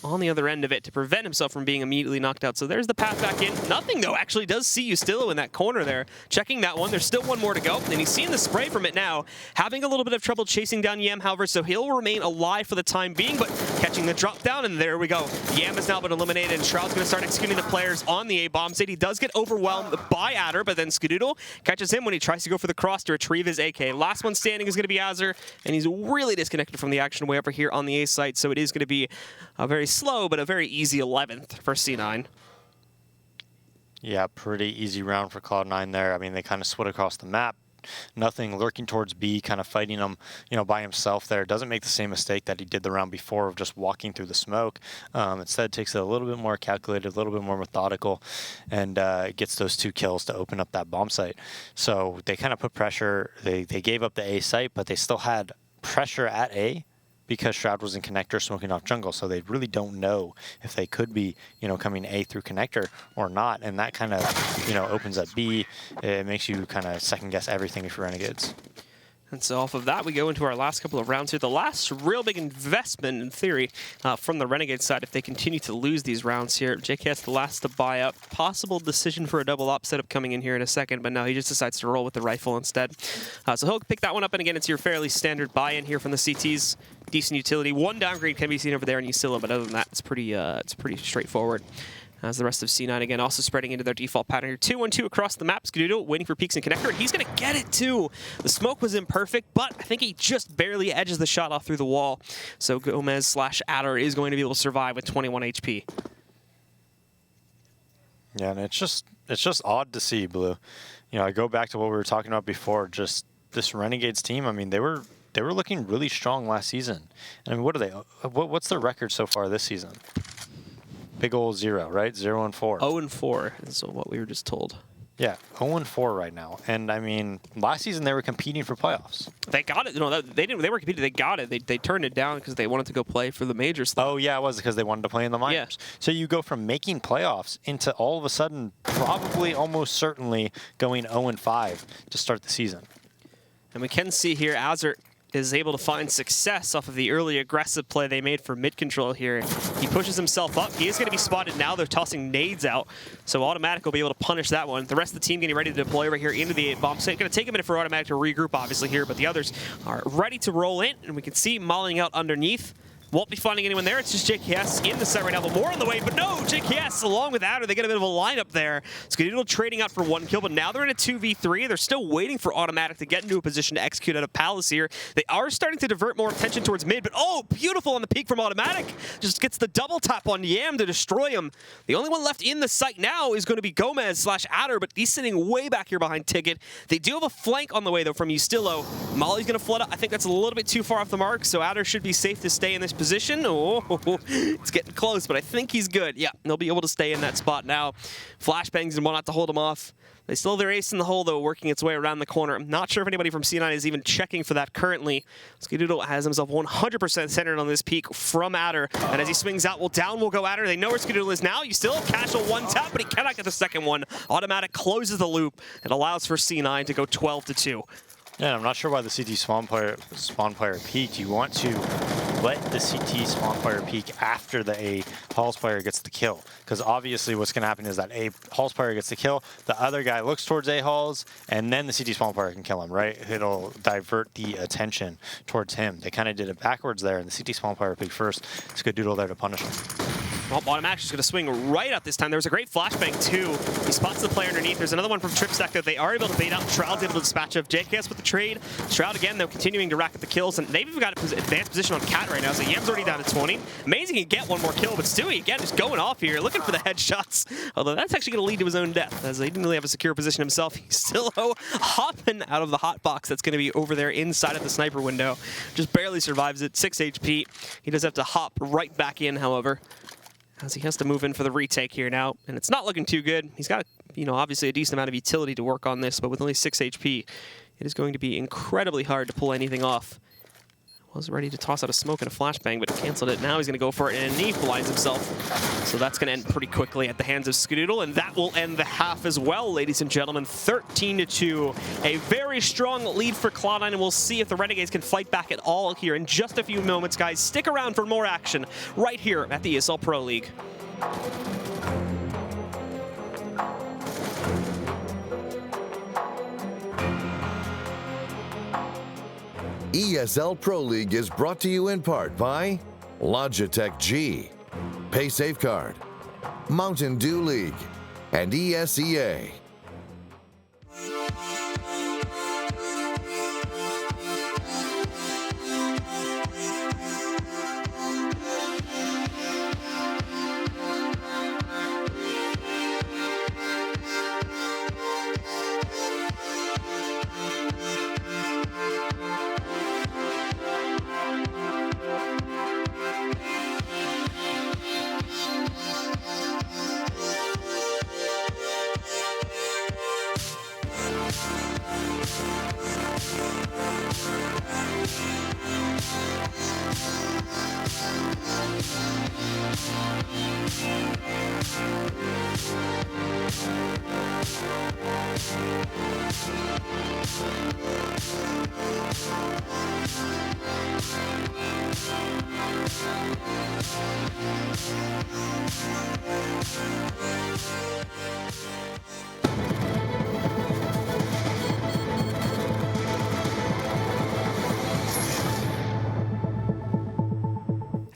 on the other end of it to prevent himself from being immediately knocked out. So there's the path back in. Nothing, though, actually does see Ustilo in that corner there. Checking that one. There's still one more to go. And he's seeing the spray from it now. Having a little bit of trouble chasing down Yam, however, so he'll remain alive for the time being, but catching the drop down, and there we go. Yam has now been eliminated, and Shroud's going to start executing the players on the A-bomb site. He does get overwhelmed by Adder, but then Skadoodle catches him when he tries to go for the cross to retrieve his AK. Last one standing is going to be Azure, and he's really disconnected from the action way over here on the A site, so it is going to be a very slow, but a very easy 11th for C9. Yeah, pretty easy round for Cloud9 there. I mean, they kind of split across the map. nothing, lurking towards B, kind of fighting him, by himself there. Doesn't make the same mistake that he did the round before of just walking through the smoke. Instead, takes it a little bit more calculated, a little bit more methodical, and gets those 2 kills to open up that bomb site. So they kind of put pressure. They gave up the A site, but they still had pressure at A, because Shroud was in connector smoking off jungle, so they really don't know if they could be, coming A through connector or not, and that kind of, opens up B. It makes you kind of second guess everything if you're Renegades. And so off of that, we go into our last couple of rounds here. The last real big investment, in theory, from the Renegade side, if they continue to lose these rounds here. JKS the last to buy up. Possible decision for a double op setup coming in here in a second, but no, he just decides to roll with the rifle instead. So he'll pick that one up, and again, it's your fairly standard buy-in here from the CTs. Decent utility. One downgrade can be seen over there in Usilla, but other than that, it's pretty straightforward. As the rest of C9 again also spreading into their default pattern here. 2-1-2 across the map. Skadoodle waiting for peeks and connector. He's going to get it too. The smoke was imperfect, but I think he just barely edges the shot off through the wall. So Gomez/Adder is going to be able to survive with 21 HP. Yeah, and it's just odd to see, Blue. I go back to what we were talking about before. Just this Renegades team. I mean, they were looking really strong last season. And I mean, what are they? What's their record so far this season? Big old 0, right? 0-4. 0-4 is what we were just told. Yeah, 0-4 right now. And I mean, last season they were competing for playoffs. They got it. No, they didn't. They were competing. They got it. They turned it down because they wanted to go play for the majors. Oh yeah, it was because they wanted to play in the minors. Yeah. So you go from making playoffs into all of a sudden, probably almost certainly going 0-5 to start the season. And we can see here, Azert is able to find success off of the early aggressive play they made for mid control here. He pushes himself up. He is going to be spotted now. They're tossing nades out, so Automatic will be able to punish that one. The rest of the team getting ready to deploy right here into the bomb site. Going to take a minute for Automatic to regroup, obviously, here, but the others are ready to roll in, and we can see mollying out underneath. Won't be finding anyone there. It's just JKS in the site right now, but more on the way. But no, JKS along with Adder, they get a bit of a lineup there. Skadoodle trading out for 1 kill, but now they're in a 2v3. They're still waiting for Automatic to get into a position to execute out of Palace here. They are starting to divert more attention towards mid, but oh, beautiful on the peak from Automatic. Just gets the double tap on Yam to destroy him. The only one left in the site now is going to be Gomez/Adder, but he's sitting way back here behind Ticket. They do have a flank on the way, though, from Ustillo. Molly's going to flood up. I think that's a little bit too far off the mark, so Adder should be safe to stay in this position. Oh, it's getting close, but I think he's good. Yeah, they'll be able to stay in that spot now. Flashbangs and whatnot to hold him off. They still have their ace in the hole, though, working its way around the corner. I'm not sure if anybody from C9 is even checking for that currently. Skadoodle has himself 100% centered on this peak from Adder. And as he swings out, well, down will go Adder. They know where Skadoodle is now. You still have Casual one tap, but he cannot get the second one. Automatic closes the loop. It allows for C9 to go 12-2. Yeah, I'm not sure why the CT spawn player peaked. You want to let the CT spawn player peak after the A Halls player gets the kill. Because obviously what's going to happen is that A Halls player gets the kill, the other guy looks towards A Halls, and then the CT spawn player can kill him, right? It'll divert the attention towards him. They kind of did it backwards there, and the CT spawn player peaked first. Skadoodle there to punish him. Well, Automatic is going to swing right up this time. There was a great flashbang, too. He spots the player underneath. There's another one from Tripstack that they are able to bait out. Shroud's able to dispatch of JKS with the trade. Shroud, again, though, continuing to rack up the kills. And they've even got an advanced position on Cat right now. So Yam's already down to 20. Amazing he can get one more kill. But Stewie, again, just going off here, looking for the headshots. Although that's actually going to lead to his own death, as he didn't really have a secure position himself. He's still hopping out of the hot box that's going to be over there inside of the sniper window. Just barely survives it. 6 HP. He does have to hop right back in, however, as he has to move in for the retake here now. And it's not looking too good. He's got, obviously a decent amount of utility to work on this, but with only 6 HP, it is going to be incredibly hard to pull anything off. Was ready to toss out a smoke and a flashbang, but canceled it. Now he's going to go for it, and he blinds himself. So that's going to end pretty quickly at the hands of Skadoodle, and that will end the half as well, ladies and gentlemen. 13-2. A very strong lead for Cloud9, and we'll see if the Renegades can fight back at all here in just a few moments, guys. Stick around for more action right here at the ESL Pro League. ESL Pro League is brought to you in part by Logitech G, Pay Safeguard, Mountain Dew League, and ESEA.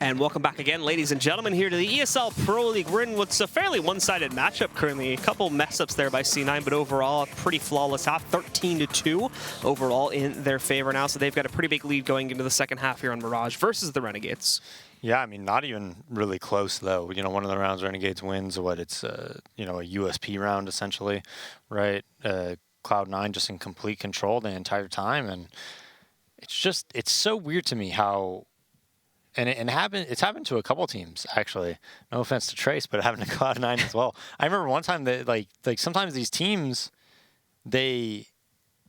And welcome back again, ladies and gentlemen, here to the ESL Pro League. We're in what's a fairly one-sided matchup currently. A couple mess-ups there by C9, but overall, a pretty flawless half. 13-2 overall in their favor now, so they've got a pretty big lead going into the second half here on Mirage versus the Renegades. Yeah, I mean, not even really close, though. You know, one of the rounds Renegades wins, it's, you know, a USP round, essentially, right? Cloud9 just in complete control the entire time, and it's so weird to me how... And it's happened to a couple teams, actually. No offense to Trace, but it happened to Cloud9 as well. I remember one time that, like sometimes these teams, they,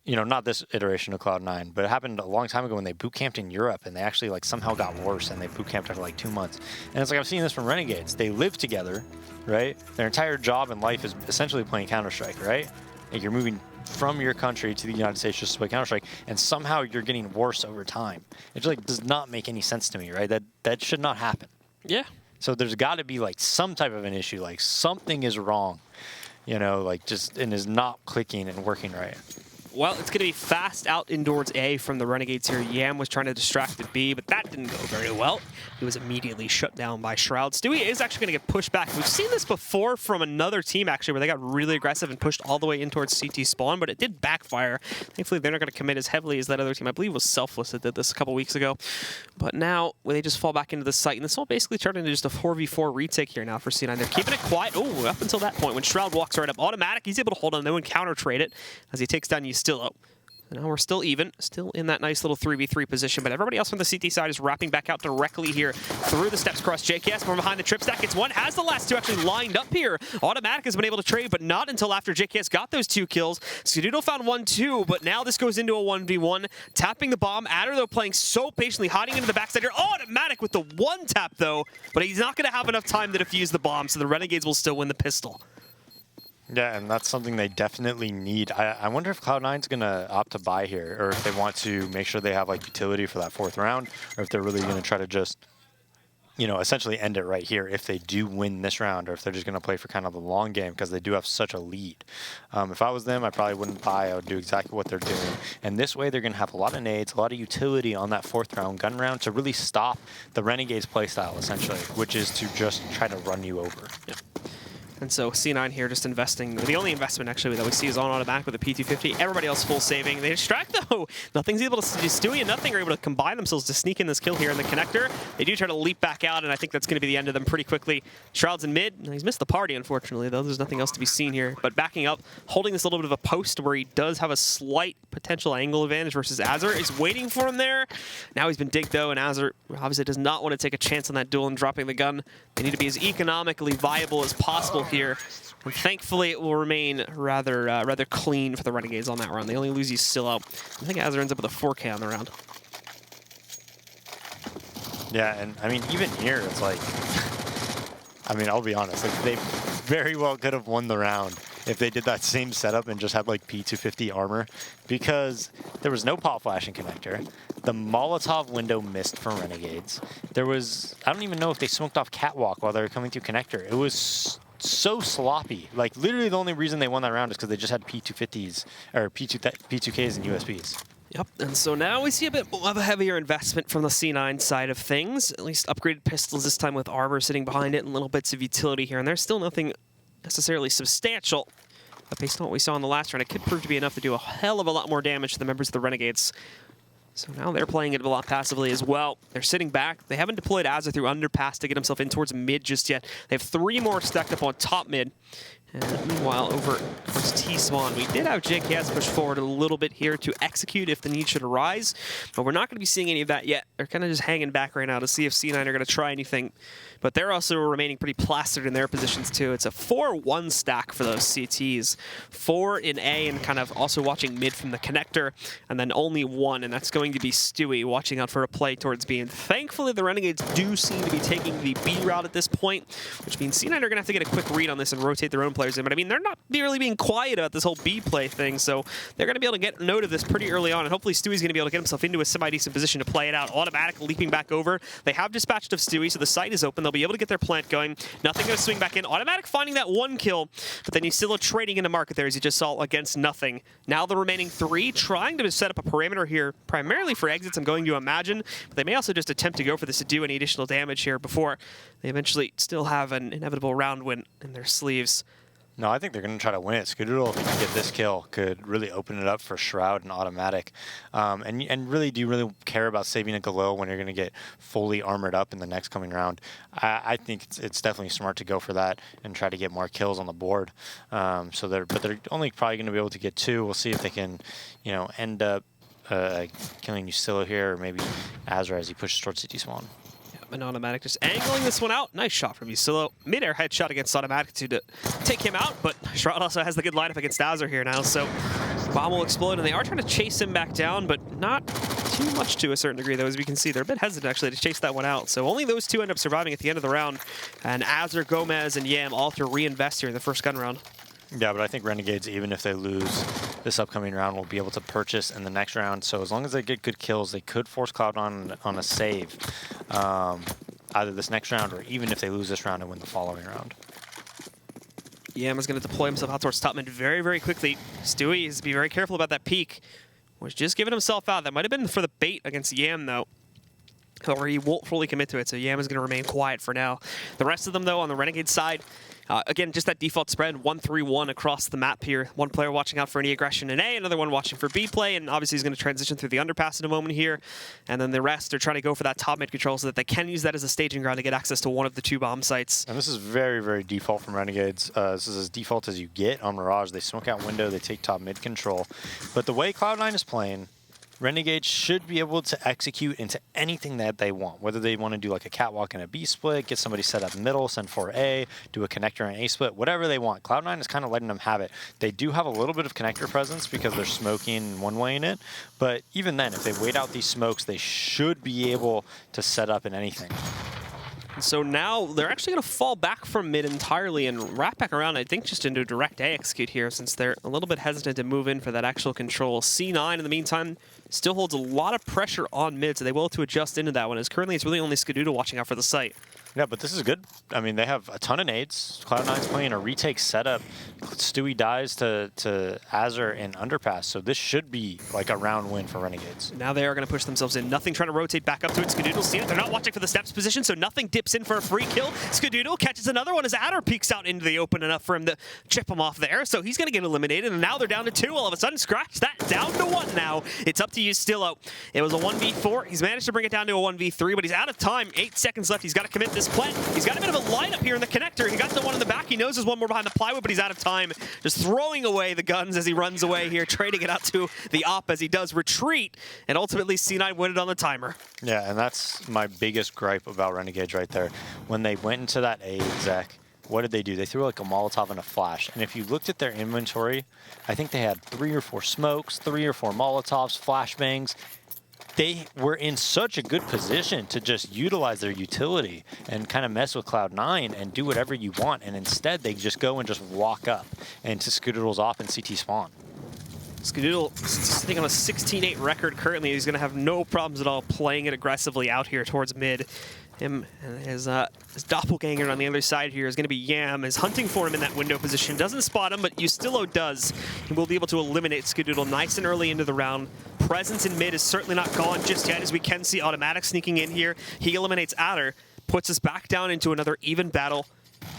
you know, not this iteration of Cloud9, but it happened a long time ago when they boot camped in Europe, and they actually, like, somehow got worse, and they boot camped after, like, 2 months. And it's like, I've seen this from Renegades. They live together, right? Their entire job in life is essentially playing Counter-Strike, right? Like, you're moving from your country to the United States just to play Counter-Strike, and somehow you're getting worse over time. It just, like, does not make any sense to me, right? That should not happen. Yeah. So there's got to be, like, some type of an issue, like something is wrong, you know, like just, and is not clicking and working right. Well, it's going to be fast out indoors A from the Renegades here. Yam was trying to distract at B, but that didn't go very well. He was immediately shut down by Shroud. Stewie is actually going to get pushed back. We've seen this before from another team, actually, where they got really aggressive and pushed all the way in towards CT spawn, but it did backfire. Thankfully, they're not going to commit as heavily as that other team. I believe it was Selfless that did this a couple weeks ago. But now, they just fall back into the site, and this all basically turned into just a 4v4 retake here now for C9. They're keeping it quiet. Oh, up until that point, when Shroud walks right up, automatic, he's able to hold on, then counter trade it as he takes down Ustillo. Now we're still even, still in that nice little 3v3 position, but everybody else on the CT side is wrapping back out directly here through the steps across JKS from behind the trip stack. It's one, has the last two actually lined up here. Automatic has been able to trade, but not until after JKS got those 2 kills. Scududo found 1-2, but now this goes into a 1v1. Tapping the bomb. Adder, though, playing so patiently, hiding into the backside here. Automatic with the 1 tap, though, but he's not going to have enough time to defuse the bomb, so the Renegades will still win the pistol. Yeah, and that's something they definitely need. I wonder if Cloud9's going to opt to buy here, or if they want to make sure they have, like, utility for that 4th round, or if they're really going to try to just, you know, essentially end it right here if they do win this round, or if they're just going to play for kind of the long game, because they do have such a lead. If I was them, I probably wouldn't buy. I would do exactly what they're doing. And this way, they're going to have a lot of nades, a lot of utility on that 4th round, gun round, to really stop the Renegades playstyle, essentially, which is to just try to run you over. Yeah. And so C9 here just investing. The only investment actually that we see is on automatic with a P250. Everybody else full saving. They distract though. Nothing's able to, Stewie and Nothing are able to combine themselves to sneak in this kill here in the connector. They do try to leap back out, and I think that's going to be the end of them pretty quickly. Shroud's in mid. He's missed the party, unfortunately, though. There's nothing else to be seen here. But backing up, holding this little bit of a post where he does have a slight potential angle advantage versus Azur. Is waiting for him there. Now he's been digged, though, and Azur obviously does not want to take a chance on that duel and dropping the gun. They need to be as economically viable as possible here. And thankfully, it will remain rather clean for the Renegades on that round. They only lose Ustillo. I think Azur ends up with a 4K on the round. Yeah, and I mean, even here, it's like, I mean, I'll be honest, like, they very well could have won the round if they did that same setup and just had like P250 armor, because there was no pop flashing connector. The Molotov window missed from Renegades. There was, I don't even know if they smoked off Catwalk while they were coming through connector. It was so sloppy. Like, literally the only reason they won that round is because they just had P250s, or P2Ks and USPs. Yep, and so now we see a bit of a heavier investment from the C9 side of things. At least upgraded pistols this time with armor sitting behind it and little bits of utility here. And there's still nothing necessarily substantial. But based on what we saw in the last round, it could prove to be enough to do a hell of a lot more damage to the members of the Renegades. So now they're playing it a lot passively as well. They're sitting back. They haven't deployed Azur through Underpass to get himself in towards mid just yet. They have 3 more stacked up on top mid. And meanwhile, over towards T-Spawn, we did have JKS push forward a little bit here to execute if the need should arise. But we're not going to be seeing any of that yet. They're kind of just hanging back right now to see if C9 are going to try anything. But they're also remaining pretty plastered in their positions too. It's a 4-1 stack for those CTs. 4 in A and kind of also watching mid from the connector. And then only 1, and that's going to be Stewie watching out for a play towards B. And thankfully, the Renegades do seem to be taking the B route at this point, which means C9 are going to have to get a quick read on this and rotate their own play players in. But I mean, they're not really being quiet about this whole B play thing, so they're going to be able to get note of this pretty early on, and hopefully Stewie's going to be able to get himself into a semi-decent position to play it out. Automatic leaping back over. They have dispatched of Stewie, so the site is open. They'll be able to get their plant going. Nothing going to swing back in. Automatic finding that 1 kill, but then Yusilo trading into market there, as you just saw, against nothing. Now the remaining 3 trying to set up a perimeter here, primarily for exits, I'm going to imagine, but they may also just attempt to go for this to do any additional damage here before they eventually still have an inevitable round win in their sleeves. No, I think they're going to try to win it. Skadoodle, if they can get this kill, could really open it up for Shroud and Automatic. And really, do you really care about saving a Galil when you're going to get fully armored up in the next coming round? I think it's definitely smart to go for that and try to get more kills on the board. But they're only probably going to be able to get 2. We'll see if they can, end up killing Yusilo here, or maybe Azra as he pushes towards CT spawn. And Automatic just angling this one out. Nice shot from Yusilo. Mid-air headshot against Automatic to take him out, but Shroud also has the good lineup against Azure here now, so bomb will explode, and they are trying to chase him back down, but not too much to a certain degree, though, as we can see. They're a bit hesitant, actually, to chase that one out. So only those 2 end up surviving at the end of the round, and Azure, Gomez, and Yam all to reinvest here in the first gun round. Yeah, but I think Renegades, even if they lose this upcoming round, will be able to purchase in the next round. So as long as they get good kills, they could force Cloud9 on a save, either this next round or even if they lose this round and win the following round. Yam is going to deploy himself out towards top mid very, very quickly. Stewie is to be very careful about that peek. Was just giving himself out. That might have been for the bait against Yam, though. However, he won't fully commit to it, so Yam is going to remain quiet for now. The rest of them, though, on the Renegade side, again, just that default spread, 1-3-1 across the map here. One player watching out for any aggression in A, another one watching for B play, and obviously he's going to transition through the underpass in a moment here. And then the rest are trying to go for that top mid control so that they can use that as a staging ground to get access to one of the 2 bomb sites. And this is very, very default from Renegades. This is as default as you get on Mirage. They smoke out window, they take top mid control. But the way Cloud9 is playing, Renegades should be able to execute into anything that they want, whether they want to do like a catwalk and a B split, get somebody set up middle, send for A, do a connector and A split, whatever they want. Cloud9 is kind of letting them have it. They do have a little bit of connector presence because they're smoking one-waying it, but even then, if they wait out these smokes, they should be able to set up in anything. So now they're actually going to fall back from mid entirely and wrap back around, I think, just into a direct A execute here, since they're a little bit hesitant to move in for that actual control. C9, in the meantime, still holds a lot of pressure on mid, so they will have to adjust into that one, as currently it's really only Skadoodle watching out for the site. Yeah, but this is good. I mean, they have a ton of nades. Cloud9's playing a retake setup. Stewie dies to Azure and Underpass, so this should be like a round win for Renegades. Now they are going to push themselves in. Nothing trying to rotate back up to it. Skadoodle's seen it. They're not watching for the steps position, so Nothing dips in for a free kill. Skadoodle catches another one as Adder peeks out into the open enough for him to chip him off there, so he's going to get eliminated, and now they're down to 2. All of a sudden, scratch that down to 1 now. It's up to Yusilo. It was a 1v4. He's managed to bring it down to a 1v3, but he's out of time. 8 seconds left. He's got to commit this plant. He's got a bit of a lineup here in the connector. He got the one in the back. He knows there's one more behind the plywood, but he's out of time. Just throwing away the guns as he runs away here, trading it out to the op as he does retreat, and ultimately C9 win it on the timer. Yeah, and that's my biggest gripe about Renegades right there. When they went into that A exec, what did they do? They threw like a Molotov and a flash. And if you looked at their inventory, I think they had 3 or 4 smokes, 3 or 4 Molotovs, flashbangs. They were in such a good position to just utilize their utility and kind of mess with Cloud9 and do whatever you want. And instead, they just go and just walk up into Skadoodle's off and CT spawn. Skadoodle sitting on a 16-8 record currently. He's going to have no problems at all playing it aggressively out here towards mid. Him and his doppelganger on the other side here is going to be Yam, is hunting for him in that window position. Doesn't spot him, but Yusilo does. He will be able to eliminate Skadoodle nice and early into the round. Presence in mid is certainly not gone just yet, as we can see Automatic sneaking in here. He eliminates Adder, puts us back down into another even battle.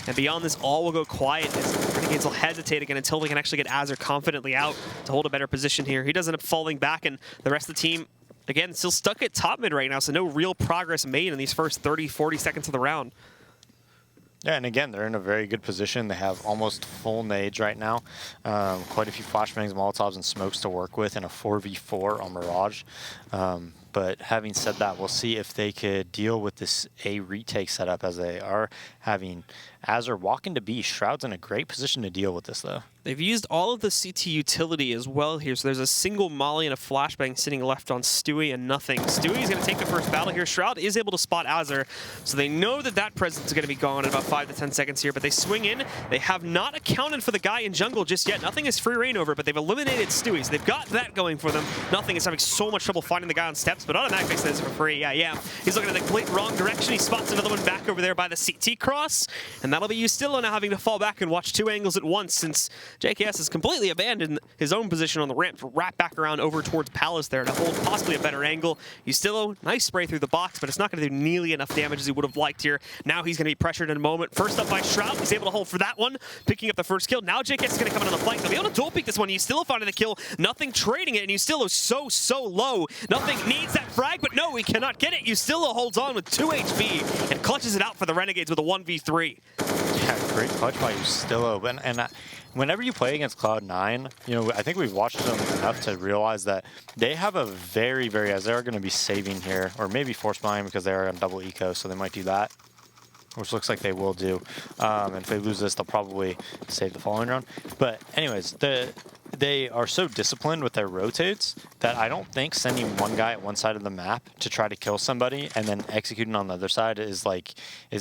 And beyond this, all will go quiet as Renegades will hesitate again until we can actually get Azure confidently out to hold a better position here. He does end up falling back, and the rest of the team, again, still stuck at top mid right now, so no real progress made in these first 30, 40 seconds of the round. Yeah, and again, they're in a very good position. They have almost full nades right now. Quite a few flashbangs, Molotovs, and smokes to work with in a 4v4 on Mirage. But having said that, we'll see if they could deal with this A retake setup, as they are having As they're walking to B, Shroud's in a great position to deal with this, though. They've used all of the CT utility as well here, so there's a single molly and a flashbang sitting left on Stewie and nothing. Stewie's going to take the first battle here. Shroud is able to spot Azur, so they know that that presence is going to be gone in about 5 to 10 seconds here, but they swing in. They have not accounted for the guy in jungle just yet. Nothing is free reign over it, but they've eliminated Stewie, so they've got that going for them. Nothing is having so much trouble finding the guy on steps, but Automatic makes this for free. Yeah. He's looking at the complete wrong direction. He spots another one back over there by the CT cross, and that'll be Ustilo now having to fall back and watch 2 angles at once, since JKS has completely abandoned his own position on the ramp to wrap back around over towards Palace there to hold possibly a better angle. Ustilo, nice spray through the box, but it's not going to do nearly enough damage as he would have liked here. Now he's going to be pressured in a moment. First up by Shroud. He's able to hold for that one, picking up the first kill. Now JKS is going to come into the flank. They'll be able to dual peek this one. Ustilo finding the kill. Nothing trading it, and Ustilo so low. Nothing needs that frag, but no, he cannot get it. Ustilo holds on with 2 HP and clutches it out for the Renegades with a 1v3. Yeah, great clutch by Ustilo. And whenever you play against Cloud9, you know, I think we've watched them enough to realize that they have a very, as they're going to be saving here, or maybe force buying because they're on double eco, so they might do that, which looks like they will do. And if they lose this, they'll probably save the following round. But anyways, they are so disciplined with their rotates that I don't think sending one guy at one side of the map to try to kill somebody and then executing on the other side is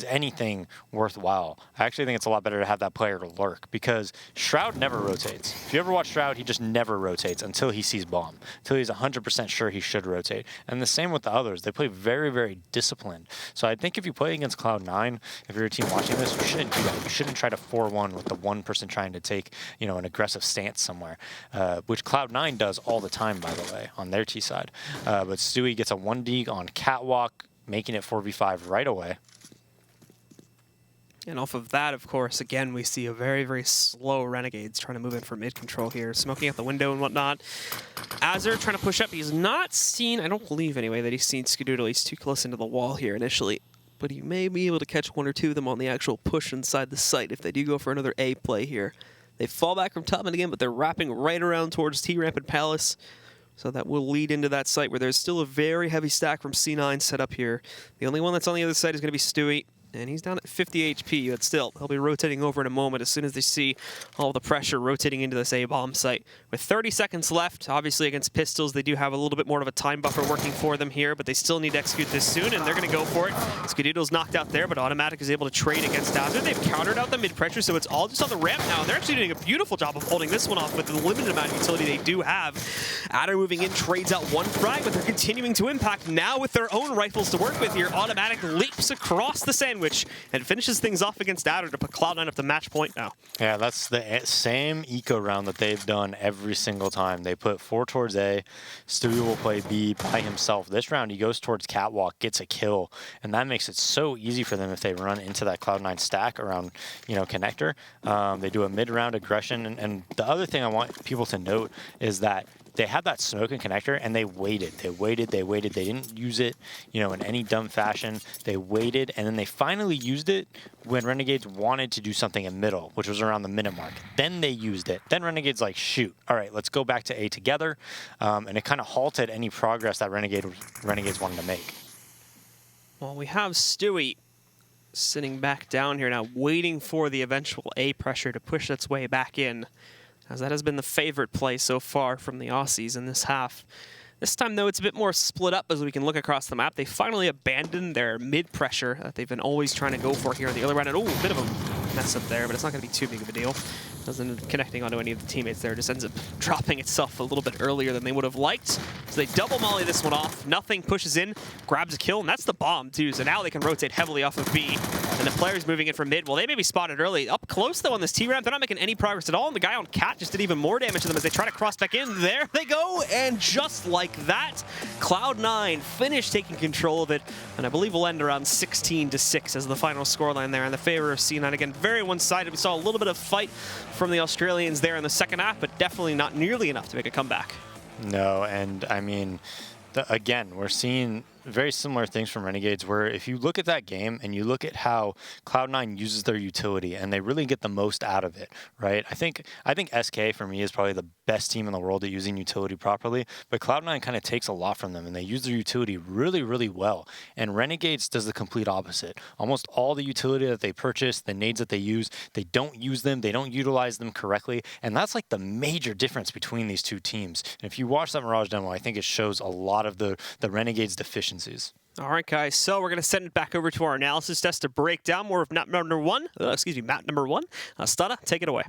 anything worthwhile. I actually think it's a lot better to have that player lurk, because Shroud never rotates. If you ever watch Shroud, he just never rotates until he sees bomb, until he's 100% sure he should rotate. And the same with the others. They play very disciplined. So I think if you play against Cloud9, if you're a team watching this, you shouldn't do that. You shouldn't try to 4-1 with the one person trying to take, you know, an aggressive stance somewhere. Which Cloud9 does all the time, by the way, on their T side. But Stewie gets a 1D on Catwalk, making it 4v5 right away. And off of that, of course, again, we see a very slow Renegades trying to move in for mid control here, smoking out the window and whatnot. Azur trying to push up. He's not seen, I don't believe anyway, that he's seen Skadoodle. He's too close into the wall here initially. But he may be able to catch 1 or 2 of them on the actual push inside the site if they do go for another A play here. They fall back from top mid again, but they're wrapping right around towards T-Ramp and Palace. So that will lead into that site where there's still a very heavy stack from C9 set up here. The only one that's on the other side is going to be Stewie. And he's down at 50 HP, but still, he'll be rotating over in a moment as soon as they see all the pressure rotating into this A-bomb site. With 30 seconds left, obviously against Pistols, they do have a little bit more of a time buffer working for them here, but they still need to execute this soon, and they're going to go for it. Skadoodle's knocked out there, but Automatic is able to trade against Azur. They've countered out the mid-pressure, so it's all just on the ramp now, and they're actually doing a beautiful job of holding this one off with the limited amount of utility they do have. Adder moving in, trades out 1 frag, but they're continuing to impact now with their own rifles to work with here. Automatic leaps across the sandwich and finishes things off against Adder to put Cloud9 up to match point now. Yeah, that's the same eco round that they've done every single time. They put 4 towards A. Stewie will play B by himself. This round, he goes towards Catwalk, gets a kill, and that makes it so easy for them if they run into that Cloud9 stack around, you know, connector. They do a mid-round aggression, and the other thing I want people to note is that they had that smoke and connector, and they waited. They waited. They didn't use it, you know, in any dumb fashion. They waited, and then they finally used it when Renegades wanted to do something in middle, which was around the minute mark. Then they used it. Then Renegades like, shoot, all right, let's go back to A together, and it kind of halted any progress that Renegades wanted to make. Well, we have Stewie sitting back down here now, waiting for the eventual A pressure to push its way back in, as that has been the favorite play so far from the Aussies in this half. This time, though, it's a bit more split up as we can look across the map. They finally abandoned their mid-pressure that they've been always trying to go for here in the other round. And, oh, a bit of a mess up there, but it's not going to be too big of a deal. Doesn't end up connecting onto any of the teammates there. Just ends up dropping itself a little bit earlier than they would have liked. So they double molly this one off. Nothing pushes in, grabs a kill, and that's the bomb, too. So now they can rotate heavily off of B. And the players moving in from mid, well, they may be spotted early. Up close, though, on this T-ramp. They're not making any progress at all. And the guy on Cat just did even more damage to them as they try to cross back in. There they go. And just like that, Cloud9 finished taking control of it. And I believe we'll end around 16-6 as the final scoreline there in the favor of C9. Again, very one-sided. We saw a little bit of fight from the Australians there in the second half, but definitely not nearly enough to make a comeback. No, and I mean, again, we're seeing very similar things from Renegades, where if you look at that game and you look at how Cloud9 uses their utility and they really get the most out of it, right? I think SK for me is probably the best team in the world at using utility properly, but Cloud9 kind of takes a lot from them and they use their utility really, really well. And Renegades does the complete opposite. Almost all the utility that they purchase, the nades that they use, they don't use them, they don't utilize them correctly, and that's like the major difference between these two teams. And if you watch that Mirage demo, I think it shows a lot of the Renegades' deficiencies. All right, guys, so we're going to send it back over to our analysis desk to break down more of map number one. Map number one. Stada, take it away.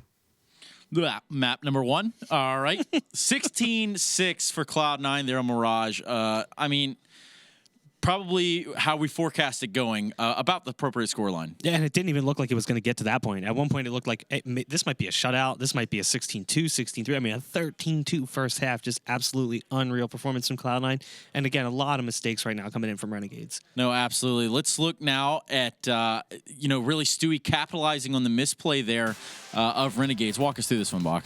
Map number one. All right. 16-6 for Cloud9 there on Mirage. I mean, probably how we forecast it going, about the appropriate scoreline. Yeah, and it didn't even look like it was going to get to that point. At one point, it looked like this might be a shutout. This might be a 16-2, 16-3. I mean, a 13-2 first half. Just absolutely unreal performance from Cloud9. And again, a lot of mistakes right now coming in from Renegades. No, absolutely. Let's look now at, really Stewie capitalizing on the misplay there of Renegades. Walk us through this one, Bach.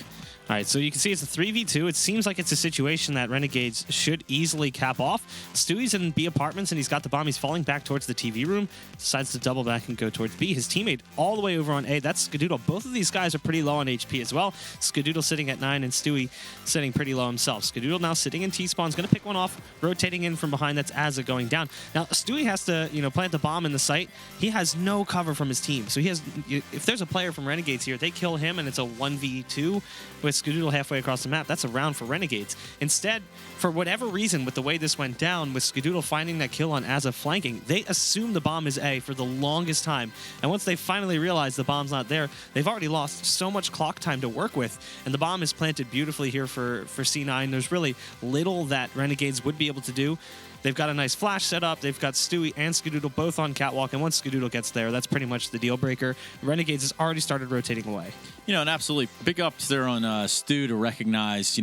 All right, so you can see it's a 3v2. It seems like it's a situation that Renegades should easily cap off. Stewie's in B apartments, and he's got the bomb. He's falling back towards the TV room. Decides to double back and go towards B. His teammate all the way over on A. That's Skadoodle. Both of these guys are pretty low on HP as well. Skadoodle sitting at 9 and Stewie sitting pretty low himself. Skadoodle now sitting in T-spawn. Is going to pick one off, rotating in from behind. That's Azza going down. Now, Stewie has to, plant the bomb in the site. He has no cover from his team. So he has, if there's a player from Renegades here, they kill him, and it's a 1v2 with Skadoodle halfway across the map. That's a round for Renegades. Instead, for whatever reason, with the way this went down, with Skadoodle finding that kill on Azza flanking, they assume the bomb is A for the longest time. And once they finally realize the bomb's not there, they've already lost so much clock time to work with. And the bomb is planted beautifully here for C9. There's really little that Renegades would be able to do. They've got a nice flash set up. They've got Stewie and Skadoodle both on catwalk, and once Skadoodle gets there, that's pretty much the deal breaker. Renegades has already started rotating away. And absolutely big ups there on Stu to recognize,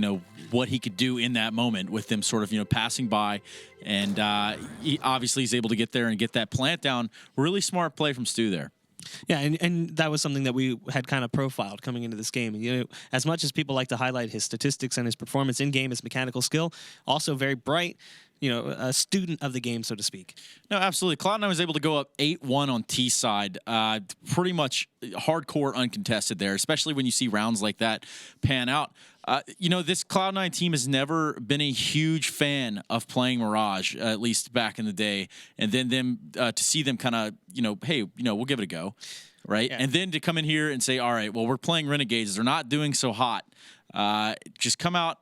what he could do in that moment with them sort of, passing by. And he obviously is able to get there and get that plant down. Really smart play from Stu there. Yeah, and that was something that we had kind of profiled coming into this game. As much as people like to highlight his statistics and his performance in-game, his mechanical skill, also very bright, a student of the game, so to speak. No, absolutely. Cloud9 was able to go up 8-1 on T side. Pretty much hardcore uncontested there, especially when you see rounds like that pan out. This Cloud9 team has never been a huge fan of playing Mirage, at least back in the day. And then to see them kind of, hey, we'll give it a go, right? Yeah. And then to come in here and say, all right, well, we're playing Renegades. They're not doing so hot. Just come out.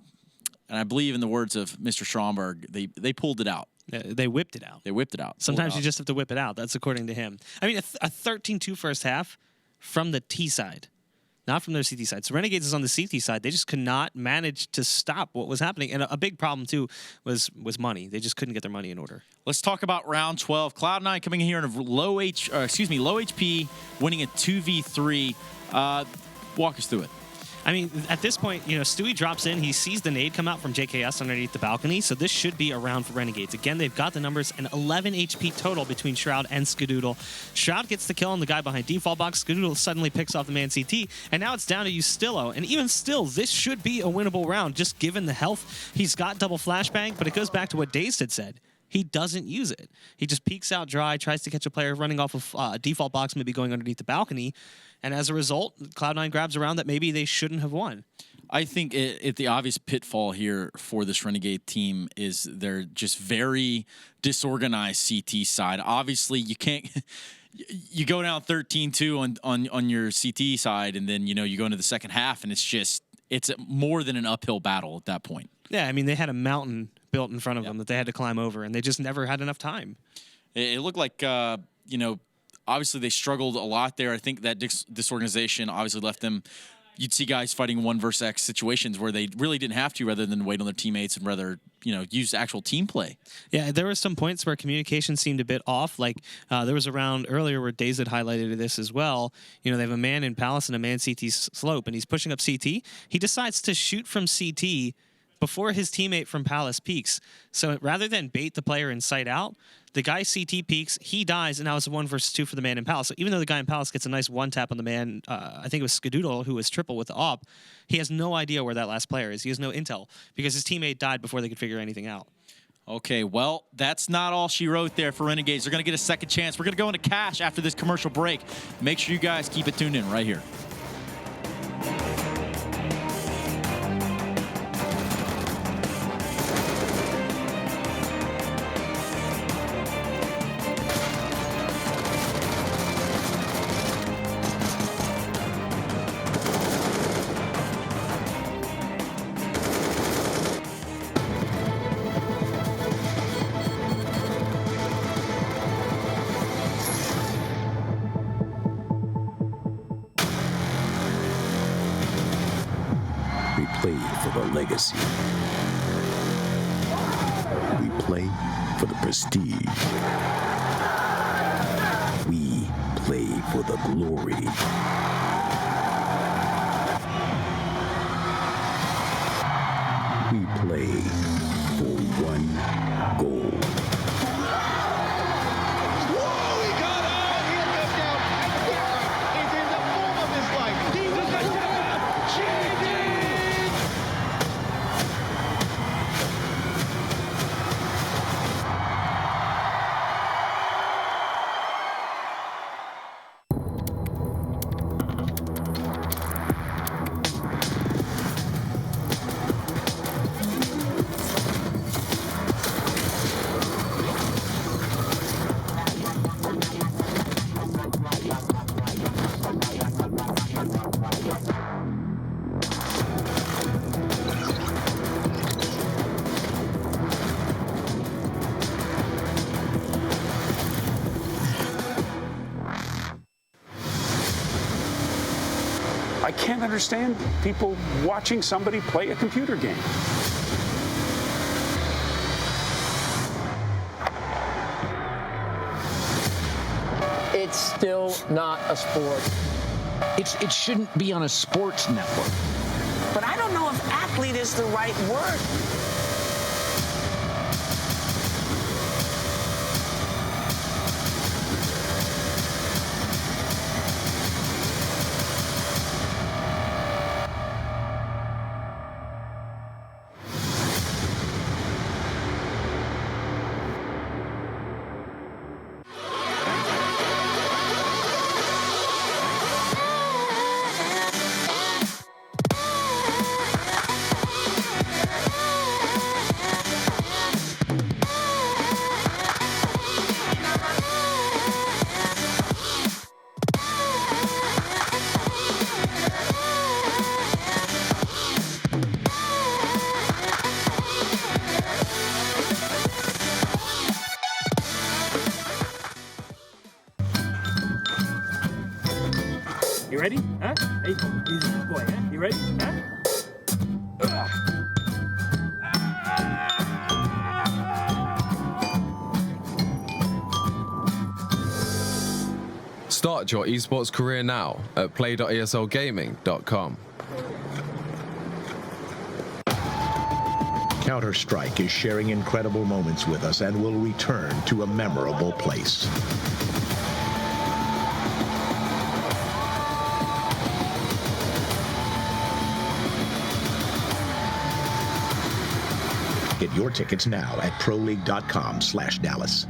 And I believe in the words of Mr. Stromberg, they pulled it out. They whipped it out. They whipped it out. Sometimes you just have to whip it out. That's according to him. I mean, a 13-2 first half from the T side, not from their CT side. So Renegades is on the CT side. They just could not manage to stop what was happening. And a big problem, too, was money. They just couldn't get their money in order. Let's talk about round 12. Cloud9 coming in here in a low HP, winning a 2v3. Walk us through it. I mean, at this point, Stewie drops in. He sees the nade come out from JKS underneath the balcony, so this should be a round for Renegades. Again, they've got the numbers, an 11 HP total between Shroud and Skadoodle. Shroud gets the kill on the guy behind default box. Skadoodle suddenly picks off the man CT, and now it's down to Ustillo. And even still, this should be a winnable round, just given the health. He's got double flashbang, but it goes back to what Dazed had said. He doesn't use it. He just peeks out dry, tries to catch a player running off of a default box, maybe going underneath the balcony. And as a result, Cloud9 grabs a round that maybe they shouldn't have won. I think the obvious pitfall here for this Renegade team is they're just very disorganized CT side. Obviously, you can't... You go down 13-2 on your CT side, and then, you go into the second half, and it's more than an uphill battle at that point. Yeah, I mean, they had a mountain built in front of them that they had to climb over, and they just never had enough time. It looked like, obviously they struggled a lot there. I think that disorganization obviously left them. You'd see guys fighting 1 versus X situations where they really didn't have to, rather than wait on their teammates and rather, use actual team play. Yeah, there were some points where communication seemed a bit off. Like there was a round earlier where Dazed had highlighted this as well. They have a man in Palace and a man CT slope, and he's pushing up CT. He decides to shoot from CT before his teammate from Palace peaks. So rather than bait the player in sight out, the guy CT peaks, he dies, and now it's a 1 versus 2 for the man in Palace. So even though the guy in Palace gets a nice one tap on the man, I think it was Skadoodle who was triple with the AWP, he has no idea where that last player is. He has no intel because his teammate died before they could figure anything out. Okay, well, that's not all she wrote there for Renegades. They're going to get a second chance. We're going to go into cash after this commercial break. Make sure you guys keep it tuned in right here. We play for the legacy. We play for the prestige. We play for the glory. We play for one goal. I can't understand people watching somebody play a computer game. It's still not a sport. It shouldn't be on a sports network. But I don't know if athlete is the right word. You ready? Huh? Hey, easy boy, huh? You ready? Huh? Start your esports career now at play.eslgaming.com. Counter-Strike is sharing incredible moments with us and will return to a memorable place. Get your tickets now at proleague.com/Dallas.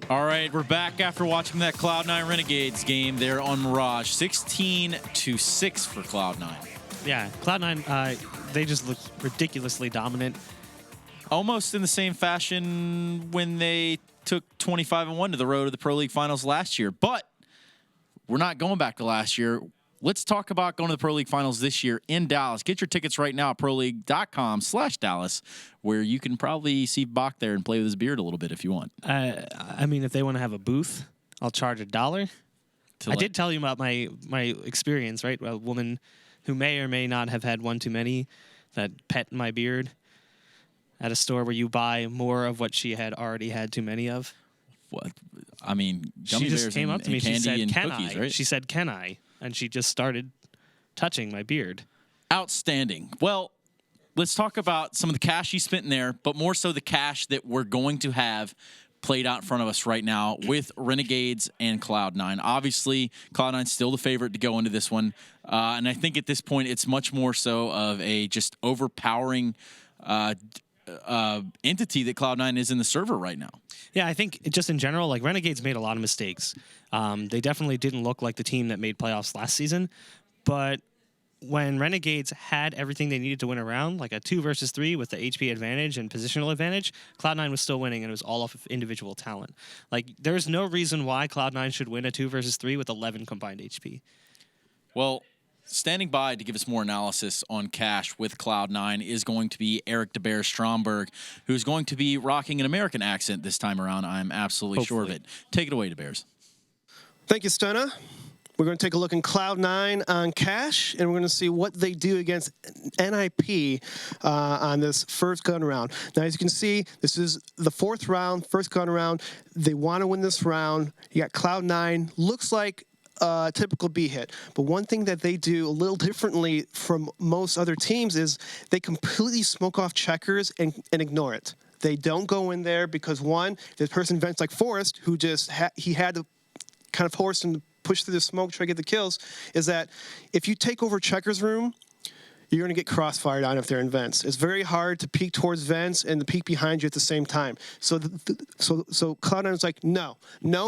All right, we're back after watching that Cloud9 Renegades game there on Mirage. 16-6 for Cloud9. Yeah, Cloud9, they just look ridiculously dominant. Almost in the same fashion when they took 25-1 to the road to the Pro League Finals last year. But we're not going back to last year. Let's talk about going to the Pro League Finals this year in Dallas. Get your tickets right now at proleague.com/Dallas, where you can probably see Bach there and play with his beard a little bit if you want. I mean, if they want to have a booth, I'll charge $1. I did tell you about my experience, right? A woman who may or may not have had one too many that pet my beard at a store where you buy more of what she had already had too many of. What? I mean, gummy she just bears came and, up to me. and She candy said, and "Can cookies, I?" right? She said, "Can I?" And she just started touching my beard. Outstanding. Well, let's talk about some of the cash you spent in there, but more so the cash that we're going to have played out in front of us right now with Renegades and Cloud9. Obviously, Cloud9's still the favorite to go into this one. And I think at this point, it's much more so of a just overpowering entity that Cloud9 is in the server right now. Yeah, I think just in general, like Renegades made a lot of mistakes. They definitely didn't look like the team that made playoffs last season. But when Renegades had everything they needed to win a round, like a 2 versus 3 with the HP advantage and positional advantage, Cloud9 was still winning, and it was all off of individual talent. Like, there's no reason why Cloud9 should win a 2 versus 3 with 11 combined HP. Well, standing by to give us more analysis on cash with Cloud9 is going to be Eric DeBear Stromberg, who's going to be rocking an American accent this time around. I'm absolutely sure of it. Take it away, DeBears. Thank you, Stunna. We're going to take a look in Cloud9 on cash, and we're going to see what they do against NIP on this first gun round. Now, as you can see, this is the 4th round, first gun round. They want to win this round. You got Cloud9. Looks like typical B hit. But one thing that they do a little differently from most other teams is they completely smoke off checkers and ignore it. They don't go in there because, one, this person vents like Forrest, who just he had to kind of force him to push through the smoke, try to get the kills, is that if you take over checkers room, you're going to get crossfired on if they're in vents. It's very hard to peek towards vents and to peek behind you at the same time. So so Cloud9 is like, no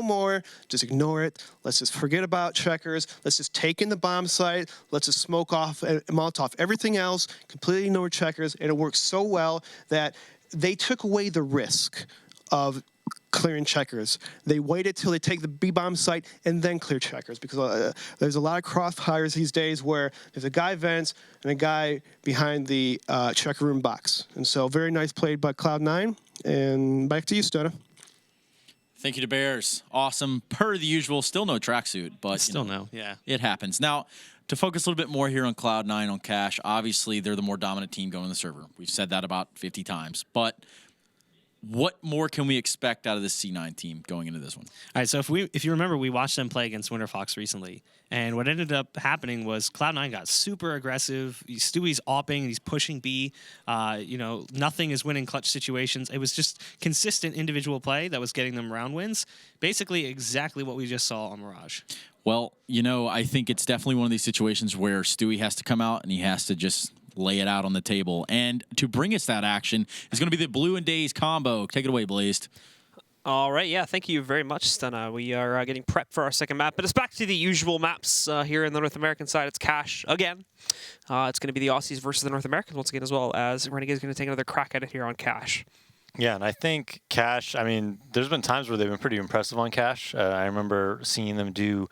more. Just ignore it. Let's just forget about checkers. Let's just take in the bomb site. Let's just smoke off and Molotov everything else, completely ignore checkers, and it works so well that they took away the risk of clearing checkers. They waited till they take the B-bomb site and then clear checkers, because there's a lot of crossfires these days where there's a guy vents and a guy behind the checker room box. And so very nice played by Cloud9. And back to you, Stunna. Thank you to Bears. Awesome. Per the usual, still no tracksuit, but still no. Yeah. It happens. Now, to focus a little bit more here on Cloud9 on cash, obviously they're the more dominant team going in the server. We've said that about 50 times. But what more can we expect out of this C9 team going into this one? All right, so if you remember, we watched them play against Winterfox recently, and what ended up happening was Cloud9 got super aggressive. Stewie's opping, he's pushing B. Nothing is winning clutch situations. It was just consistent individual play that was getting them round wins. Basically, exactly what we just saw on Mirage. Well, I think it's definitely one of these situations where Stewie has to come out and he has to just lay it out on the table. And to bring us that action is going to be the Blue and Days combo. Take it away, Blazed. All right, yeah, thank you very much, Stunna. We are getting prepped for our second map, but it's back to the usual maps here in the North American side. It's cash again. It's going to be the Aussies versus the North Americans once again, as well as Renegades going to take another crack at it here on cash. Yeah, and I think cash, there's been times where they've been pretty impressive on cash. I remember seeing them do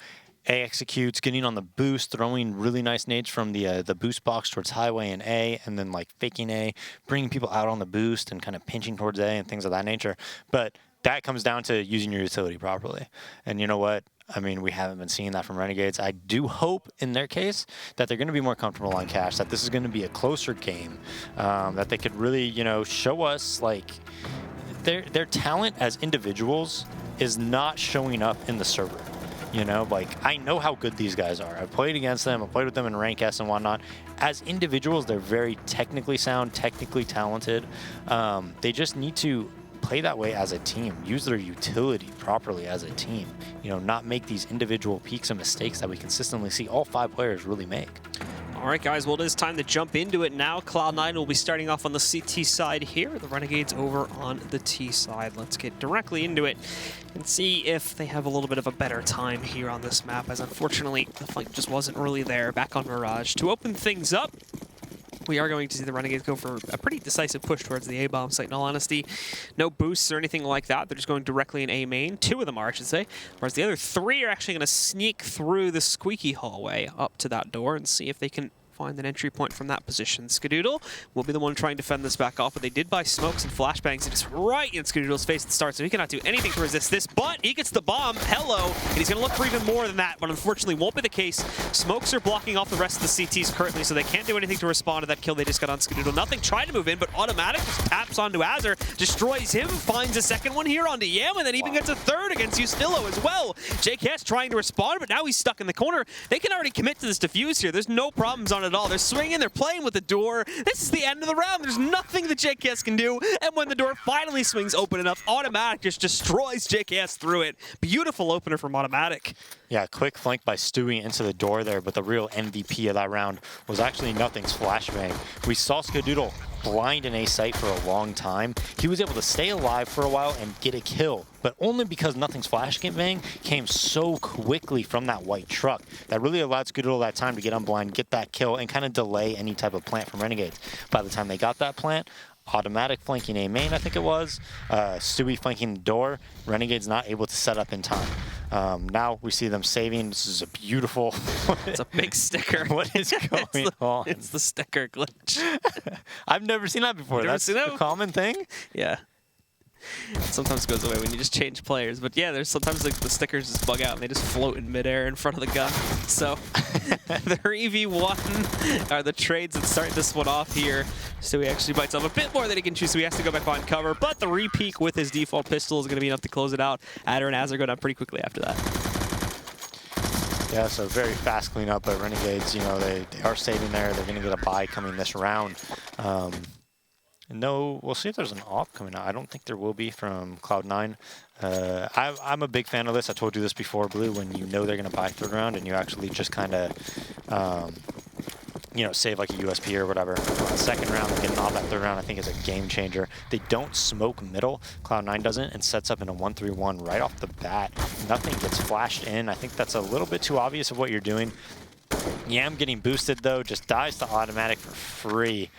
A executes, getting on the boost, throwing really nice nades from the boost box towards highway and A, and then like faking A, bringing people out on the boost and kind of pinching towards A and things of that nature. But that comes down to using your utility properly. And you know what? We haven't been seeing that from Renegades. I do hope, in their case, that they're going to be more comfortable on cash, that this is going to be a closer game, that they could really, show us, like, their talent as individuals is not showing up in the server. I know how good these guys are. I've played against them. I've played with them in Rank S and whatnot. As individuals, they're very technically sound, technically talented. They just need to play that way as a team, use their utility properly as a team, not make these individual peaks and mistakes that we consistently see all 5 players really make. All right, guys, well, it is time to jump into it now. Cloud9 will be starting off on the CT side here. The Renegades over on the T side. Let's get directly into it and see if they have a little bit of a better time here on this map, as unfortunately the fight just wasn't really there. Back on Mirage. To open things up, we are going to see the Renegades go for a pretty decisive push towards the A-bomb site, in all honesty. No boosts or anything like that. They're just going directly in A main. 2 of them are, I should say. Whereas the other 3 are actually going to sneak through the squeaky hallway up to that door and see if they can find an entry point from that position. Skadoodle will be the one trying to fend this back off, but they did buy smokes and flashbangs, and it's right in Skadoodle's face at the start, so he cannot do anything to resist this, but he gets the bomb. Hello, and he's going to look for even more than that, but unfortunately won't be the case. Smokes are blocking off the rest of the CTs currently, so they can't do anything to respond to that kill they just got on Skadoodle. Nothing trying to move in, but Automatic just taps onto Azur, destroys him, finds a second one here onto Yam, and then even gets a third against Usnillo as well. JKS trying to respond, but now he's stuck in the corner. They can already commit to this defuse here. There's no problems on it at all. They're swinging, they're playing with the door. This is the end of the round. There's nothing that JKS can do, and when the door finally swings open enough, Automatic just destroys JKS through it. Beautiful opener from Automatic. Yeah, quick flank by Stewie into the door there, but the real MVP of that round was actually Nothing's flashbang. We saw Skadoodle blind in A site for a long time. He was able to stay alive for a while and get a kill, but only because Nothing's flashbang came so quickly from that white truck. That really allowed Skadoodle that time to get unblind, get that kill, and kind of delay any type of plant from Renegades. By the time they got that plant, Automatic flanking A main, I think it was, Stewie flanking the door, Renegades not able to set up in time. Now we see them saving. This is a beautiful... It's a big sticker. What is going on? It's the sticker glitch. I've never seen that before. That's a common thing? Yeah. It sometimes goes away when you just change players. But yeah, there's sometimes like the stickers just bug out and they just float in midair in front of the gun. So the 3v1 are the trades that start this one off here. So he actually bites off a bit more than he can choose, so he has to go back on cover. But the repeat with his default pistol is going to be enough to close it out. Adder and Azur go down pretty quickly after that. Yeah, so very fast cleanup, but Renegades, you know, they are saving there. They're going to get a bye coming this round. No, we'll see if there's an op coming out. I don't think there will be from Cloud9. I'm a big fan of this. I told you this before, Blue, when you know they're going to buy third round and you actually just kind of, you know, save like a USP or whatever. Second round, getting off that third round, I think is a game changer. They don't smoke middle. Cloud9 doesn't, and sets up in a 1-3-1 right off the bat. Nothing gets flashed in. I think that's a little bit too obvious of what you're doing. Yam getting boosted, though, just dies to Automatic for free,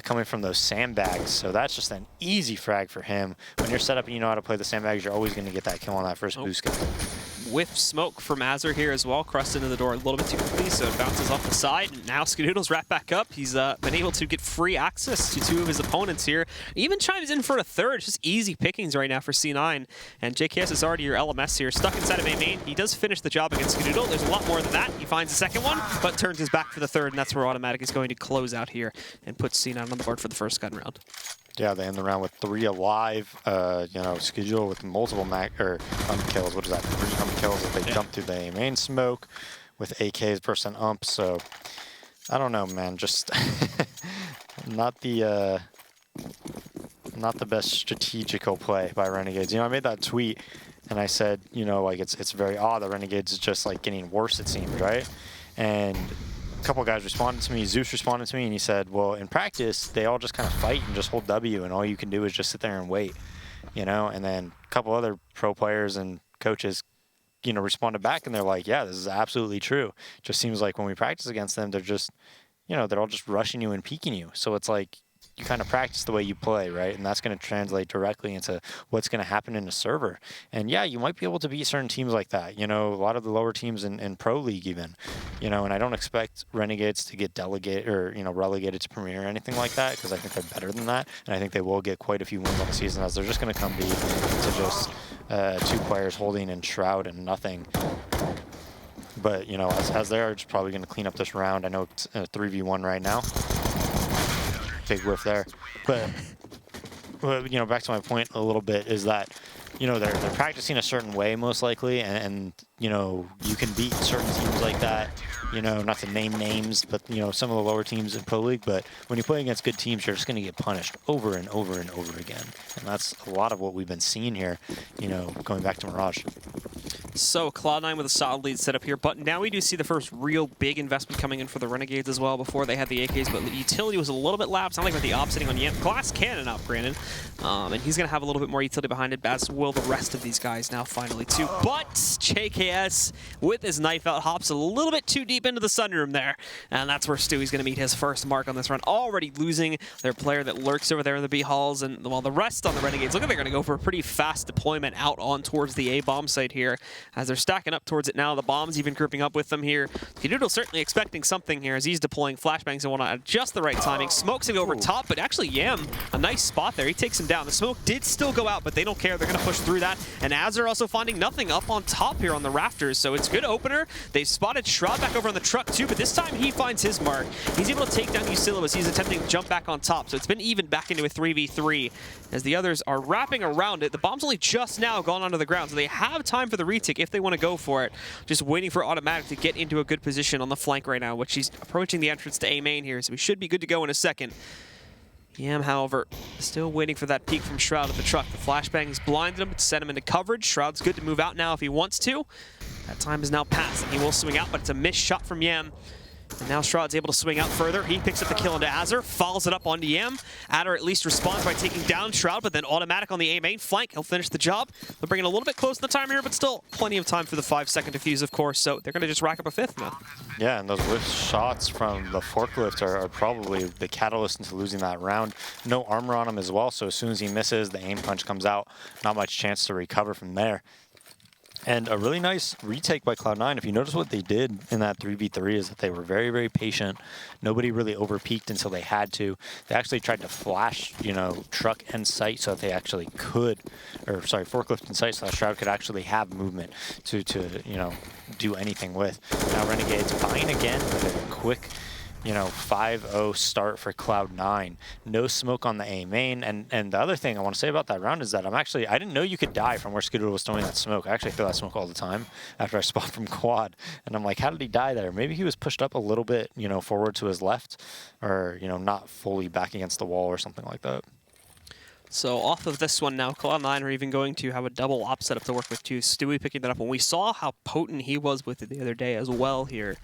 coming from those sandbags. So that's just an easy frag for him. When you're set up and you know how to play the sandbags, you're always going to get that kill on that first boost kill. Whiff smoke from Azur here as well. Crust into the door a little bit too quickly, so it bounces off the side. And now Skadoodle's wrapped back up. He's been able to get free access to 2 of his opponents here. Even chimes in for a third. Just easy pickings right now for C9. And JKS is already your LMS here. Stuck inside of A main. He does finish the job against Skadoodle. There's a lot more than that. He finds the second one, but turns his back for the third, and that's where Automatic is going to close out here and put C9 on the board for the first gun round. Yeah, they end the round with 3 alive. You know, Skadoodle with multiple kills. What is that? 3 kills that they dump through the main smoke with AKs % ump. So I don't know, man. Just not the best strategical play by Renegades. You know, I made that tweet and I said, you know, like it's very odd that Renegades is just like getting worse, it seems, right? And a couple guys responded to me. Zeus responded to me, and he said, well, in practice, they all just kind of fight and just hold W, and all you can do is just sit there and wait, you know? And then a couple other pro players and coaches, you know, responded back, and they're like, yeah, this is absolutely true. It just seems like when we practice against them, they're just, you know, they're all just rushing you and peeking you. So it's like, you kind of practice the way you play, right? And that's going to translate directly into what's going to happen in a server. And yeah, you might be able to beat certain teams like that. You know, a lot of the lower teams in Pro League even, you know, and I don't expect Renegades to get delegated or, you know, relegated to Premier or anything like that, because I think they're better than that. And I think they will get quite a few wins on the season, as they're just going to come to just 2 players holding and Shroud and Nothing. But, you know, as they're just probably going to clean up this round. I know it's a 3v1 right now. Big whiff there. But, you know, back to my point a little bit is that, you know, they're practicing a certain way most likely, and, you know, you can beat certain teams like that, you know, not to name names, but, you know, some of the lower teams in Pro League, but when you play against good teams, you're just going to get punished over and over and over again. And that's a lot of what we've been seeing here, you know, going back to Mirage. So Cloud9 with a solid lead set up here, but now we do see the first real big investment coming in for the Renegades as well. Before they had the AKs, but the utility was a little bit lapsed. Not like with the op sitting on Yam. Glass cannon up, granted. And he's going to have a little bit more utility behind it, as will the rest of these guys now finally too. But JKS, with his knife out, hops a little bit too deep into the sunroom there. And that's where Stewie's going to meet his first mark on this run. Already losing their player that lurks over there in the B halls. And while the rest on the Renegades, look like they're going to go for a pretty fast deployment out on towards the A bomb site here. As they're stacking up towards it now, the bomb's even grouping up with them here. Kadoodle certainly expecting something here as he's deploying flashbangs and whatnot at just the right timing. Smokes him over top, but actually Yam, a nice spot there. He takes him down. The smoke did still go out, but they don't care. They're going to push through that. And Azur also finding nothing up on top here on the rafters, so it's good opener. They've spotted Shroud back over on the truck too, but this time he finds his mark. He's able to take down Usillo as he's attempting to jump back on top, so it's been even back into a 3v3 as the others are wrapping around it. The bomb's only just now gone onto the ground, so they have time for the retake if they want to go for it. Just waiting for Automatic to get into a good position on the flank right now, which he's approaching the entrance to A main here, so we should be good to go in a second. Yam, however, still waiting for that peek from Shroud at the truck. The flashbangs blinded him to send him into coverage. Shroud's good to move out now if he wants to. That time is now passed, and he will swing out, but it's a missed shot from Yam. And now Shroud's able to swing out further. He picks up the kill into Azur, follows it up onto Yam. Adder at least responds by taking down Shroud, but then Automatic on the A main flank. He'll finish the job. They're bringing a little bit close to the time here, but still plenty of time for the 5-second defuse, of course. So they're going to just rack up a fifth now. Yeah, and those whiff shots from the forklift are probably the catalyst into losing that round. No armor on him as well, so as soon as he misses, the aim punch comes out. Not much chance to recover from there. And a really nice retake by Cloud9. If you notice what they did in that 3v3 is that they were very, very patient. Nobody really overpeaked until they had to. They actually tried to flash, you know, truck and site so that they actually could, or sorry, forklift and site so that Shroud could actually have movement to you know, do anything with. Now Renegades buying again with a quick, you know, 5-0 start for Cloud9. No smoke on the A main. And the other thing I want to say about that round is that I didn't know you could die from where Scooter was throwing that smoke. I actually throw that smoke all the time after I spawn from quad. And I'm like, how did he die there? Maybe he was pushed up a little bit, you know, forward to his left, or, you know, not fully back against the wall or something like that. So off of this one now, Cloud9 are even going to have a double op setup to work with too. Stewie picking that up. And we saw how potent he was with it the other day as well here.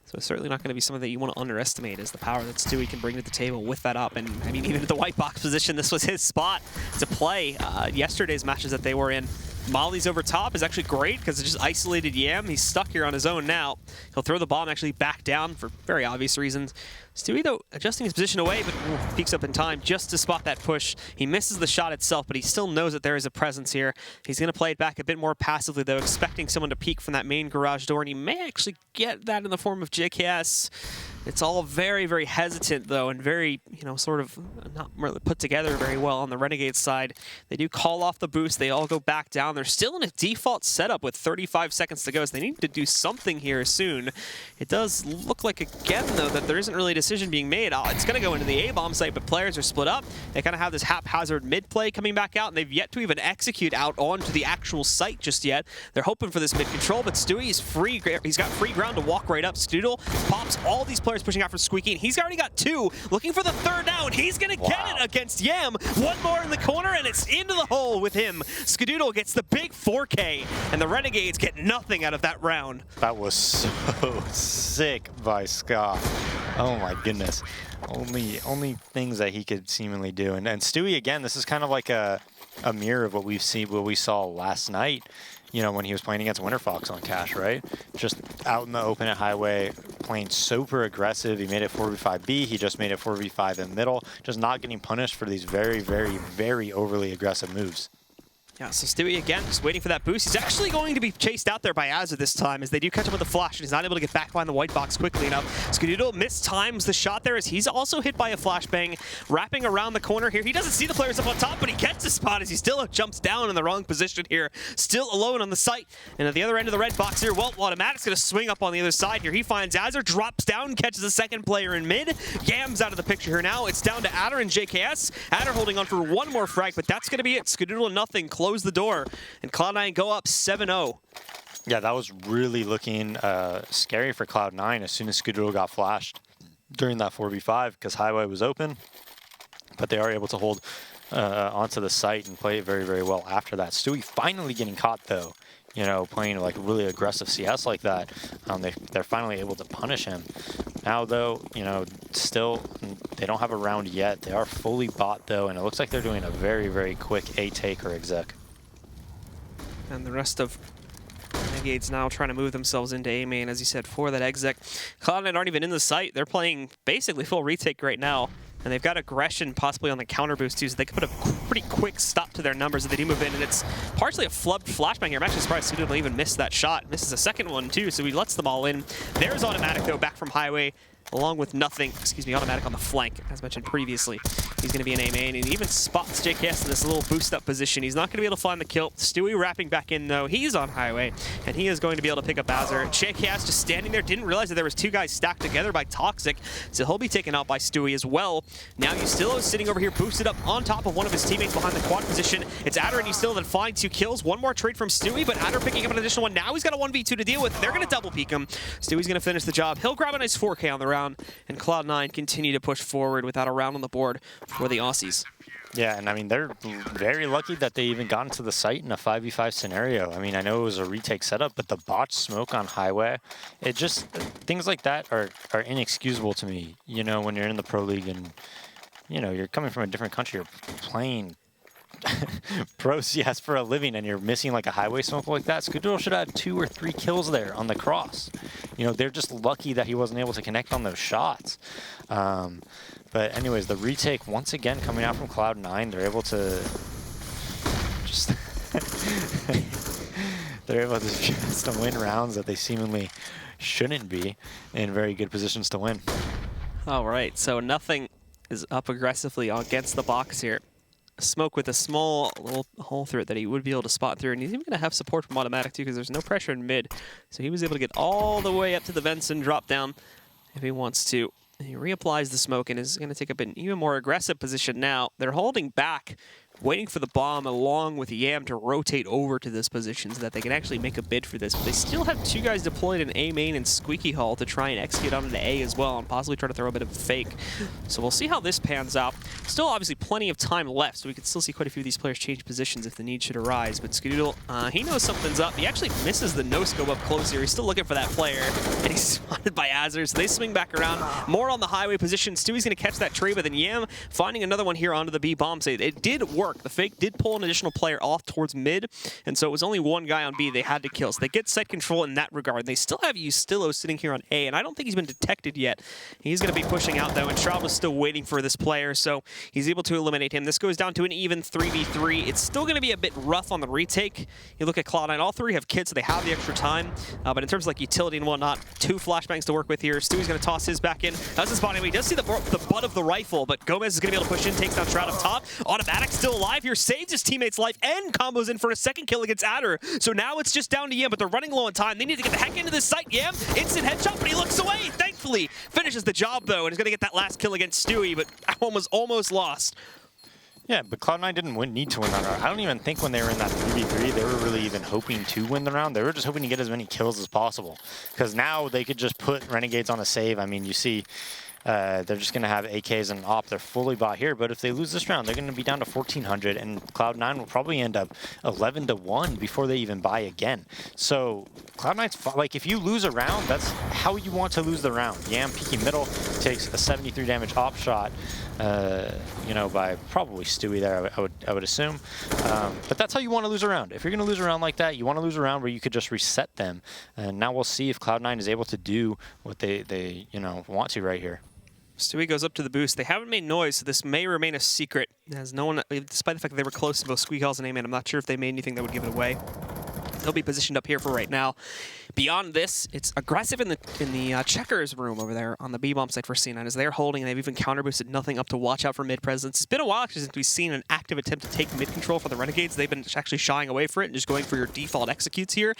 So it's certainly not going to be something that you want to underestimate, is the power that Stewie can bring to the table with that up. And I mean, even at the white box position, this was his spot to play. Yesterday's matches that they were in, Molly's over top is actually great because it just isolated Yam. He's stuck here on his own now. He'll throw the bomb actually back down for very obvious reasons. Stewie, though, adjusting his position away, but peeks up in time just to spot that push. He misses the shot itself, but he still knows that there is a presence here. He's going to play it back a bit more passively, though, expecting someone to peek from that main garage door, and he may actually get that in the form of JKS. It's all very, very hesitant, though, and very, you know, sort of not really put together very well on the Renegades side. They do call off the boost. They all go back down. They're still in a default setup with 35 seconds to go, so they need to do something here soon. It does look like, again, though, that there isn't really a decision being made. It's going to go into the A-bomb site, but players are split up. They kind of have this haphazard mid-play coming back out, and they've yet to even execute out onto the actual site just yet. They're hoping for this mid-control, but Stewie is free. He's got free ground to walk right up. Stoodle pops all these players pushing out for Squeaky, and he's already got two. Looking for the third down. He's going to get it against Yam. One more in the corner, and it's into the hole with him. Skadoodle gets the big 4K, and the Renegades get nothing out of that round. That was so sick by Scott. Oh my goodness. Only things that he could seemingly do. And Stewie, again, this is kind of like a mirror of what we saw last night, you know, when he was playing against Winter Fox on Cash, right? Just out in the open at Highway, playing super aggressive. He made it 4v5B. He just made it 4v5 in middle. Just not getting punished for these very, very, very overly aggressive moves. Yeah, so Stewie again, just waiting for that boost. He's actually going to be chased out there by Azur this time as they do catch him with a flash, and he's not able to get back behind the white box quickly enough. Skadoodle mistimes the shot there as he's also hit by a flashbang, wrapping around the corner here. He doesn't see the players up on top, but he gets a spot as he still jumps down in the wrong position here. Still alone on the site. And at the other end of the red box here, well, Automatic's going to swing up on the other side here. He finds Azur, drops down, catches a second player in mid. Yam's out of the picture here now. It's down to Adder and JKS. Adder holding on for one more frag, but that's going to be it. Skadoodle nothing. Close the door, and Cloud9 go up 7-0. Yeah, that was really looking scary for Cloud9 as soon as Skadoodle got flashed during that 4v5 because Highway was open, but they are able to hold onto the site and play it very, very well after that. Stewie finally getting caught, though. you know, playing like really aggressive CS like that, they're finally able to punish him. Now, though, you know, still, they don't have a round yet. They are fully bot, though, and it looks like they're doing a very, very quick A-take or exec. And the rest of Renegades now trying to move themselves into A main, as you said, for that exec. Cloud9 aren't even in the site. They're playing basically full retake right now. And they've got aggression possibly on the counter boost too, so they could put a pretty quick stop to their numbers if they do move in. And it's partially a flubbed flashbang here. I'm actually surprised Sudo even missed that shot. Misses a second one too, so he lets them all in. There's Automatic though, back from Highway, along with nothing. Excuse me, Automatic on the flank, as mentioned previously. He's going to be an A main, and he even spots JKS in this little boost up position. He's not going to be able to find the kill. Stewie wrapping back in though. He's on Highway, and he is going to be able to pick up Azure. JKS just standing there, didn't realize that there was two guys stacked together by Toxic, so he'll be taken out by Stewie as well. Now Ustillo is sitting over here, boosted up on top of one of his teammates behind the quad position. It's Adder and Ustillo that find 2 kills. One more trade from Stewie, but Adder picking up an additional one. Now he's got a 1v2 to deal with. They're going to double peek him. Stewie's going to finish the job. He'll grab a nice 4K on the round, and Cloud9 continue to push forward without a round on the board for the Aussies. Yeah, and I mean, they're very lucky that they even got into the site in a 5v5 scenario. I mean, I know it was a retake setup, but the botch smoke on Highway, it just, things like that are inexcusable to me. You know, when you're in the Pro League and, you know, you're coming from a different country, you're playing Pro CS for a living, and you're missing like a Highway smoke like that. Scoodle should have 2 or 3 kills there on the cross. You know, they're just lucky that he wasn't able to connect on those shots. But anyways, the retake once again coming out from Cloud9. They're able to just they're able to just win rounds that they seemingly shouldn't be in very good positions to win. All right, so nothing is up aggressively against the box here. Smoke with a small little hole through it that he would be able to spot through, and he's even going to have support from Automatic too, because there's no pressure in mid. So he was able to get all the way up to the vents and drop down if he wants to. He reapplies the smoke and is going to take up an even more aggressive position now. They're holding back, waiting for the bomb along with Yam to rotate over to this position so that they can actually make a bid for this. But they still have 2 guys deployed in A main and Squeaky Hall to try and execute on an A as well and possibly try to throw a bit of a fake. So we'll see how this pans out. Still obviously plenty of time left, so we could still see quite a few of these players change positions if the need should arise. But Skedoodle, he knows something's up. He actually misses the no-scope up close here. He's still looking for that player, and he's spotted by Azure, so they swing back around. More on the Highway position. Stewie's going to catch that trade, but then Yam finding another one here onto the B bomb site. It did work. The fake did pull an additional player off towards mid, and so it was only one guy on B they had to kill. So they get site control in that regard. They still have Ustillo sitting here on A, and I don't think he's been detected yet. He's going to be pushing out, though, and Shroud was still waiting for this player, so he's able to eliminate him. This goes down to an even 3v3. It's still going to be a bit rough on the retake. You look at Cloud9, all 3 have kids, so they have the extra time, but in terms of like utility and whatnot, 2 flashbangs to work with here. Stewie's going to toss his back in. That's his spot. He does see the butt of the rifle, but Gomez is going to be able to push in, takes down Shroud up top. Automatic still alive here, saves his teammate's life, and combos in for a second kill against Adder. So now it's just down to Yam, but they're running low on time. They need to get the heck into this site. Yam, instant headshot, but he looks away. Thankfully, finishes the job, though, and is going to get that last kill against Stewie, but was almost lost. Yeah, but Cloud9 didn't need to win that round. I don't even think when they were in that 3v3, they were really even hoping to win the round. They were just hoping to get as many kills as possible, because now they could just put Renegades on a save. I mean, you see, they're just going to have AKs and op. They're fully bought here, but if they lose this round, they're going to be down to 1,400, and Cloud9 will probably end up 11-1 before they even buy again. So Cloud9's, like, if you lose a round, that's how you want to lose the round. Yam peeking middle takes a 73 damage op shot, you know, by probably Stewie there, I would assume. But that's how you want to lose a round. If you're going to lose a round like that, you want to lose a round where you could just reset them. And now we'll see if Cloud9 is able to do what they you know, want to right here. Stewie goes up to the boost. They haven't made noise, so this may remain a secret, as no one, despite the fact that they were close to both Squeak Halls and A-Man, I'm not sure if they made anything that would give it away. They'll be positioned up here for right now. Beyond this, it's aggressive in the checkers room over there on the B-bomb site for C9 as they're holding, and they've even counter-boosted nothing up to watch out for mid presence. It's been a while actually since we've seen an active attempt to take mid control for the Renegades. They've been actually shying away for it and just going for your default executes here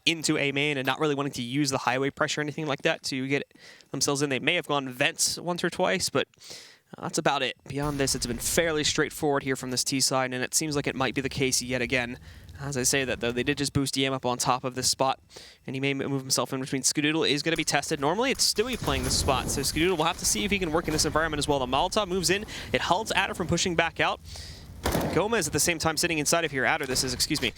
into A main and not really wanting to use the highway pressure or anything like that to get themselves in. They may have gone vents once or twice, but that's about it. Beyond this, it's been fairly straightforward here from this T side, and it seems like it might be the case yet again. As I say that, though, they did just boost Yam up on top of this spot, and he may move himself in between. Skedoodle is going to be tested. Normally, it's Stewie playing this spot, so Skedoodle will have to see if he can work in this environment as well. The Molotov moves in. It halts Adder from pushing back out. Gomez at the same time sitting inside of here. Adder, this is, excuse me.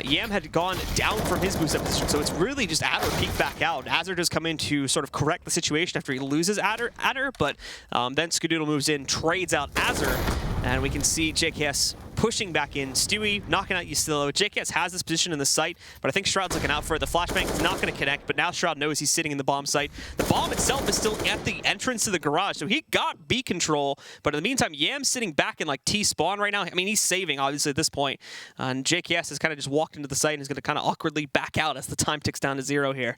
Yam had gone down from his boost up position, so it's really just Adder peeked back out. Azure does come in to sort of correct the situation after he loses Adder, but then Skadoodle moves in, trades out Azure, and we can see JKS pushing back in. Stewie knocking out Yustillo. JKS has this position in the site, but I think Shroud's looking out for it. The flashbang is not going to connect, but now Shroud knows he's sitting in the bomb site. The bomb itself is still at the entrance to the garage, so he got B control, but in the meantime, Yam's sitting back in like T-spawn right now. I mean, he's saving, obviously, at this point, and JKS has kind of just walked into the site and is going to kind of awkwardly back out as the time ticks down to 0 here.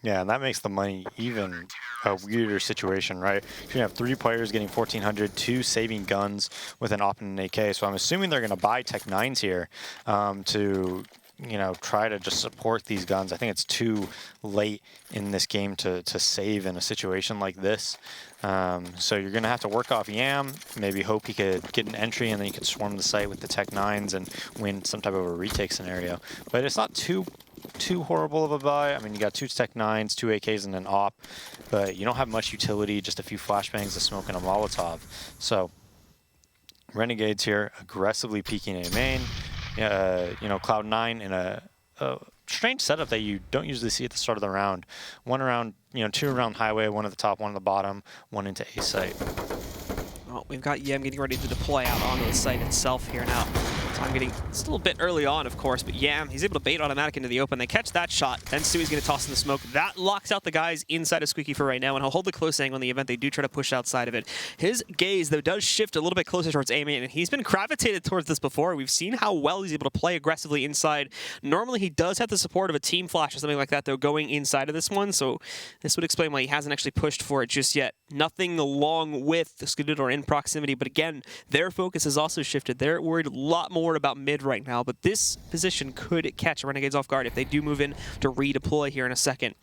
Yeah, and that makes the money even a weirder situation, right? You have 3 players getting 1,400, 2 saving guns with an op and an AK. So I'm assuming they're going to buy Tech 9s here to, you know, try to just support these guns. I think it's too late in this game to save in a situation like this. So you're going to have to work off Yam, maybe hope he could get an entry, and then you could swarm the site with the Tech 9s and win some type of a retake scenario. But it's not too horrible of a buy. I mean, you got 2 Tech 9s, 2 AKs, and an op, but you don't have much utility, just a few flashbangs, a smoke, and a Molotov. So Renegades here aggressively peeking A main. You know, Cloud9 in a strange setup that you don't usually see at the start of the round. 1 around, you know, 2 around highway, 1 at the top, 1 at the bottom, 1 into A site. Well, we've got Yam getting ready to deploy out onto the site itself here now. Time getting, it's a little bit early on, of course, but Yam, he's able to bait automatic into the open. They catch that shot, then Stewie's going to toss in the smoke. That locks out the guys inside of Squeaky for right now, and he'll hold the close angle in the event they do try to push outside of it. His gaze, though, does shift a little bit closer towards A main, and he's been gravitated towards this before. We've seen how well he's able to play aggressively inside. Normally, he does have the support of a team flash or something like that, though, going inside of this one, so this would explain why he hasn't actually pushed for it just yet. Nothing along with the Skadoodle in proximity, but again, their focus has also shifted. They're worried a lot more about mid right now, but this position could catch Renegades off guard if they do move in to redeploy here in a second.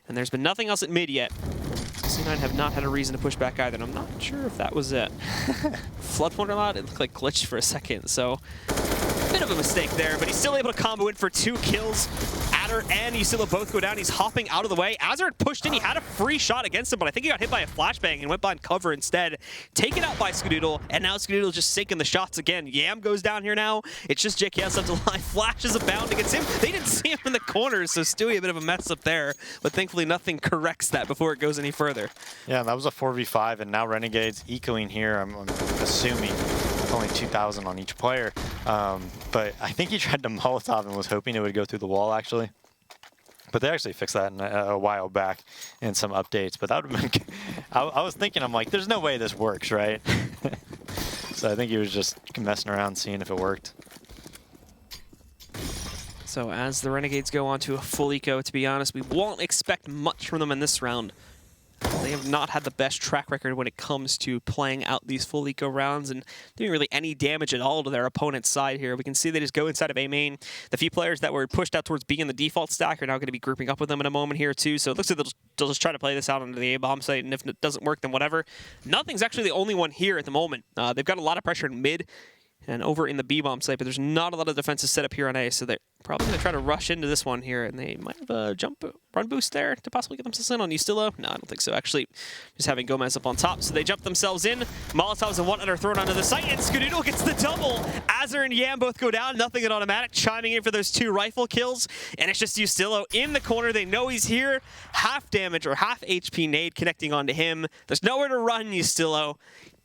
And there's been nothing else at mid yet. C9 have not had a reason to push back either, and I'm not sure if that was it. Flood Wonderlot, it looked like glitched for a second, so bit of a mistake there, but he's still able to combo in for 2 kills. Adder and Yustillo both go down. He's hopping out of the way. Azure had pushed in. He had a free shot against him, but I think he got hit by a flashbang and went behind cover instead. Taken out by Skadoodle, and now Skadoodle just sinking the shots again. Yam goes down here now. It's just JKS up to line. Flashes abound against him. They didn't see him in the corners, so Stewie a bit of a mess up there, but thankfully nothing corrects that before it goes any further. Yeah, that was a 4v5, and now Renegades ecoing here, I'm assuming. Only 2,000 on each player, but I think he tried to Molotov and was hoping it would go through the wall, actually. But they actually fixed that a while back in some updates, but that would have been... I was thinking, I'm like, there's no way this works, right? So I think he was just messing around, seeing if it worked. So as the Renegades go on to a full eco, to be honest, we won't expect much from them in this round. They have not had the best track record when it comes to playing out these full eco rounds and doing really any damage at all to their opponent's side here. We can see they just go inside of A main. The few players that were pushed out towards B in the default stack are now going to be grouping up with them in a moment here too. So it looks like they'll just try to play this out onto the A bomb site, and if it doesn't work, then whatever. Nothing's actually the only one here at the moment. They've got a lot of pressure in mid and over in the B bomb site, but there's not a lot of defenses set up here on A, so they're probably going to try to rush into this one here, and they might have a run boost there to possibly get themselves in on Yustillo. No, I don't think so, actually. Just having Gomez up on top, so they jump themselves in. Molotovs and 1 are thrown onto the site, and Skadoodle gets the double. Azure and Yam both go down, nothing at automatic, chiming in for those 2 rifle kills, and it's just Yustillo in the corner. They know he's here. Half damage or half HP nade connecting onto him. There's nowhere to run, Yustillo.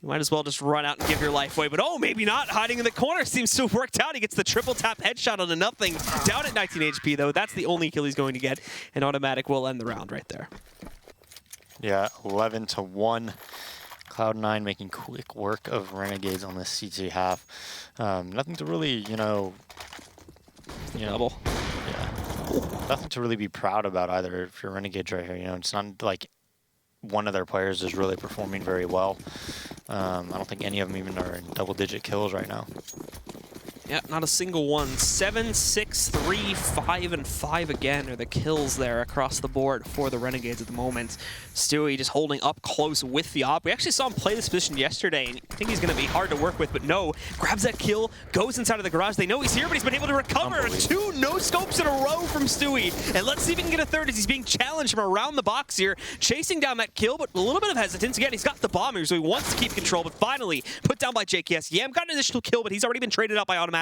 You might as well just run out and give your life away, but oh, maybe not. Hiding in the corner seems to have worked out. He gets the triple tap headshot onto nothing. Down at 19 HP, though. That's the only kill he's going to get, and automatic will end the round right there. Yeah, 11-1. Cloud9 making quick work of Renegades on this CT half. Nothing to really, double. Yeah, nothing to really be proud about either if you're Renegades right here. It's not like one of their players is really performing very well. I don't think any of them even are in double-digit kills right now. Yeah, not a single one. 7, 6, 3, 5, and 5 again are the kills there across the board for the Renegades at the moment. Stewie just holding up close with the op. We actually saw him play this position yesterday, and I think he's going to be hard to work with, but no. Grabs that kill, goes inside of the garage. They know he's here, but he's been able to recover. 2 no-scopes in a row from Stewie. And let's see if he can get a third as he's being challenged from around the box here. Chasing down that kill, but a little bit of hesitance. Again, he's got the bomb here, so he wants to keep control, but finally put down by JKS. Yam got an additional kill, but he's already been traded out by Automatic.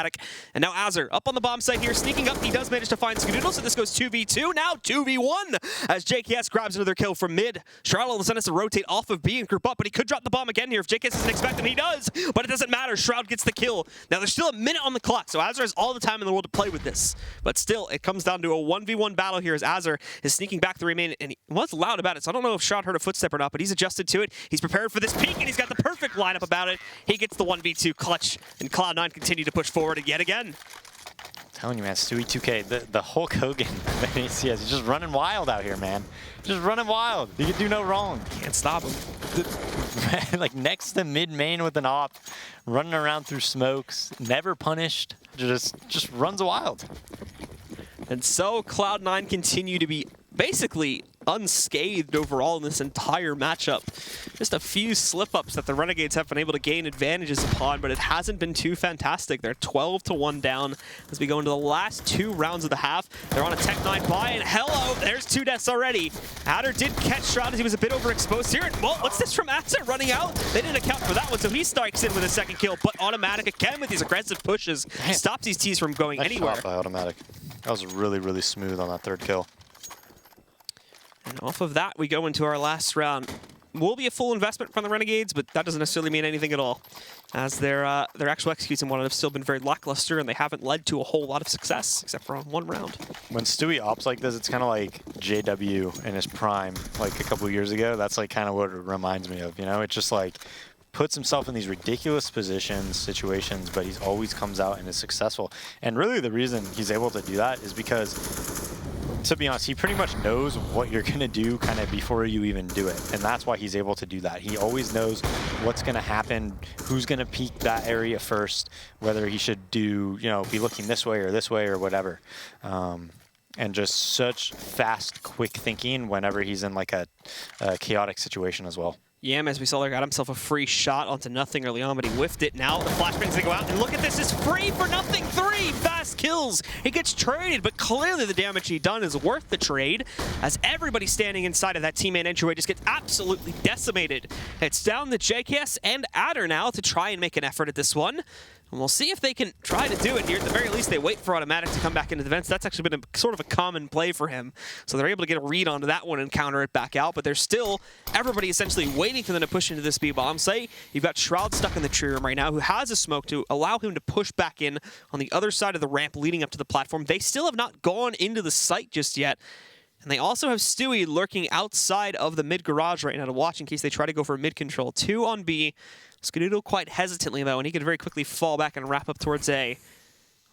And now Azur up on the bomb site here, sneaking up. He does manage to find Skadoodle, so this goes 2v2. Now 2v1 as JKS grabs another kill from mid. Shroud all of a sudden has to rotate off of B and group up, but he could drop the bomb again here if JKS doesn't expect him. He does, but it doesn't matter. Shroud gets the kill. Now there's still a minute on the clock, so Azur has all the time in the world to play with this. But still, it comes down to a 1v1 battle here as Azur is sneaking back the remain, and he was loud about it, so I don't know if Shroud heard a footstep or not, but he's adjusted to it. He's prepared for this peak, and he's got the perfect lineup about it. He gets the 1v2 clutch, and Cloud9 continue to push forward yet again. Telling you, man, Stewie 2K, the Hulk Hogan of NACS, he's just running wild out here, man. Just running wild. He can do no wrong. Can't stop him. Like next to mid main with an op, running around through smokes, never punished, just runs wild. And so Cloud9 continue to be basically unscathed overall in this entire matchup. Just a few slip-ups that the Renegades have been able to gain advantages upon, but it hasn't been too fantastic. They're 12-1 down as we go into the last 2 rounds of the half. They're on a Tech 9 buy, and hello, there's 2 deaths already. Adder did catch Shroud as he was a bit overexposed here. And, well, what's this from Azur running out? They didn't account for that one, so he strikes in with a second kill, but Automatic again with these aggressive pushes stops these T's from going anywhere. Shot by Automatic. That was really, really smooth on that 3rd kill. And off of that, we go into our last round. Will be a full investment from the Renegades, but that doesn't necessarily mean anything at all, as their actual execution one have still been very lackluster, and they haven't led to a whole lot of success, except for on 1 round. When Stewie ops like this, it's kind of like JW in his prime, like a couple years ago. That's like kind of what it reminds me of, you know? It's just like puts himself in these ridiculous positions, situations, but he always comes out and is successful. And really the reason he's able to do that is because, to be honest, he pretty much knows what you're going to do kind of before you even do it. And that's why he's able to do that. He always knows what's going to happen, who's going to peek that area first, whether he should do, you know, be looking this way or whatever. And just such fast, quick thinking whenever he's in like a chaotic situation as well. Yam, as we saw there, got himself a free shot onto nothing early on, but he whiffed it. Now the flashbangs they go out, and look at this, it's free for nothing. 3 fast kills. He gets traded, but clearly the damage he done is worth the trade, as everybody standing inside of that teammate entryway just gets absolutely decimated. It's down to JKS and Adder now to try and make an effort at this one. And we'll see if they can try to do it here. At the very least, they wait for Automatic to come back into defense. That's actually been a sort of a common play for him. So they're able to get a read onto that one and counter it back out. But there's still everybody essentially waiting for them to push into this B-bomb site. You've got Shroud stuck in the tree room right now, who has a smoke to allow him to push back in on the other side of the ramp leading up to the platform. They still have not gone into the site just yet. And they also have Stewie lurking outside of the mid garage right now to watch in case they try to go for mid control. 2 on B. Skadoodle quite hesitantly though, and he could very quickly fall back and wrap up towards A.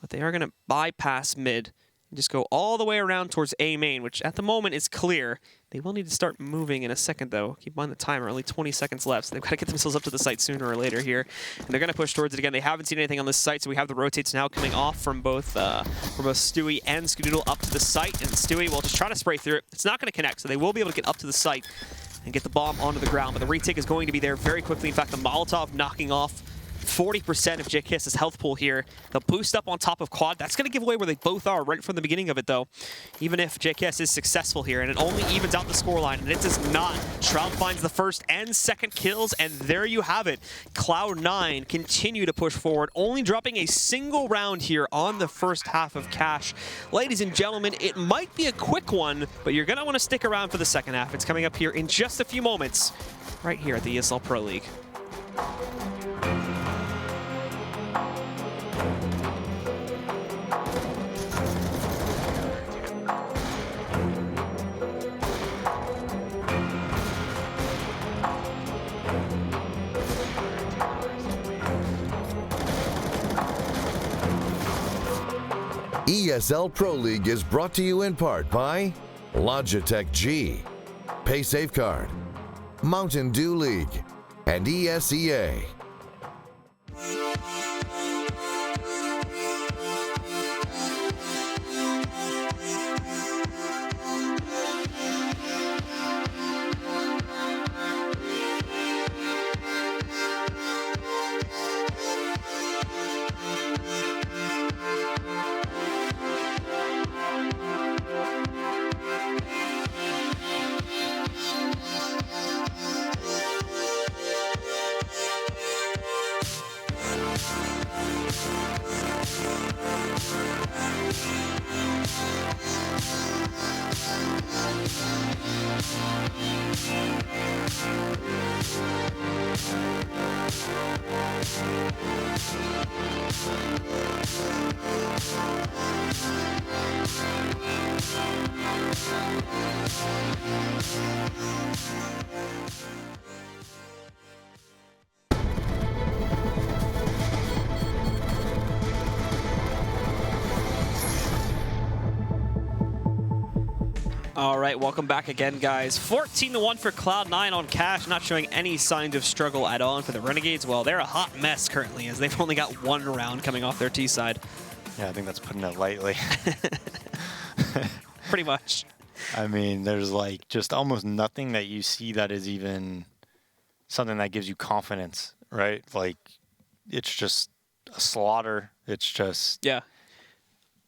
But they are going to bypass mid and just go all the way around towards A main, which at the moment is clear. They will need to start moving in a second though. Keep on the timer, only 20 seconds left, so they've got to get themselves up to the site sooner or later here. And they're going to push towards it again. They haven't seen anything on this site, so we have the rotates now coming off from both Stewie and Skadoodle up to the site. And Stewie will just try to spray through it. It's not going to connect, so they will be able to get up to the site and get the bomb onto the ground. But the retake is going to be there very quickly. In fact, the Molotov knocking off 40% of JKS's health pool here. They'll boost up on top of Quad. That's going to give away where they both are right from the beginning of it, though. Even if JKS is successful here, and it only evens out the scoreline, and it does not. Shroud finds the first and second kills, and there you have it. Cloud9 continue to push forward, only dropping a single round here on the first half of Cash. Ladies and gentlemen, it might be a quick one, but you're going to want to stick around for the second half. It's coming up here in just a few moments, right here at the ESL Pro League. ESL Pro League is brought to you in part by Logitech G, Pay Safeguard, Mountain Dew League, and ESEA. All right, welcome back again, guys. 14-1 for Cloud9 on cash, not showing any signs of struggle at all. And for the Renegades, well, they're a hot mess currently, as they've only got one round coming off their T side. Yeah, I think that's putting it lightly. Pretty much. I mean, there's like just almost nothing that you see that is even something that gives you confidence, right? Like, it's just a slaughter. It's just... Yeah.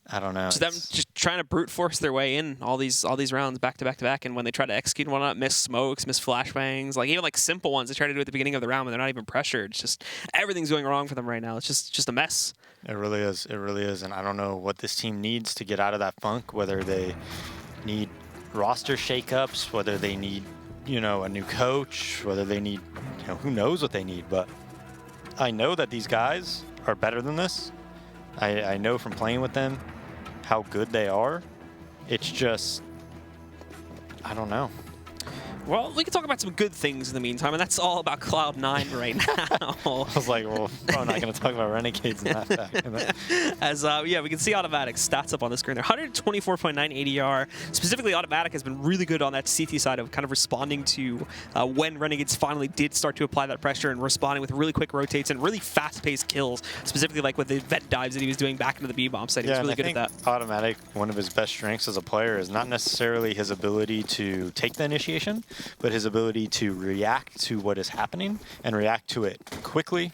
I don't know. Just them just trying to brute force their way in all these rounds back to back to back, and when they try to execute one up, miss smokes, miss flashbangs, like even like simple ones they try to do at the beginning of the round when they're not even pressured. It's just everything's going wrong for them right now. It's just a mess. It really is. It really is. And I don't know what this team needs to get out of that funk, whether they need roster shakeups, whether they need, you know, a new coach, whether they need, you know, who knows what they need. But I know that these guys are better than this. I know from playing with them how good they are. It's just, I don't know. Well, we can talk about some good things in the meantime, and that's all about Cloud9 right now. I was like, well, I'm not going to talk about Renegades in that fact. As, yeah, we can see Automatic's stats up on the screen there. 124.9 ADR. Specifically, Automatic has been really good on that CT side of kind of responding to when Renegades finally did start to apply that pressure and responding with really quick rotates and really fast-paced kills, specifically like with the vent dives that he was doing back into the B-bomb side. He was really good at that. Automatic, one of his best strengths as a player is not necessarily his ability to take the initiation, but his ability to react to what is happening and react to it quickly,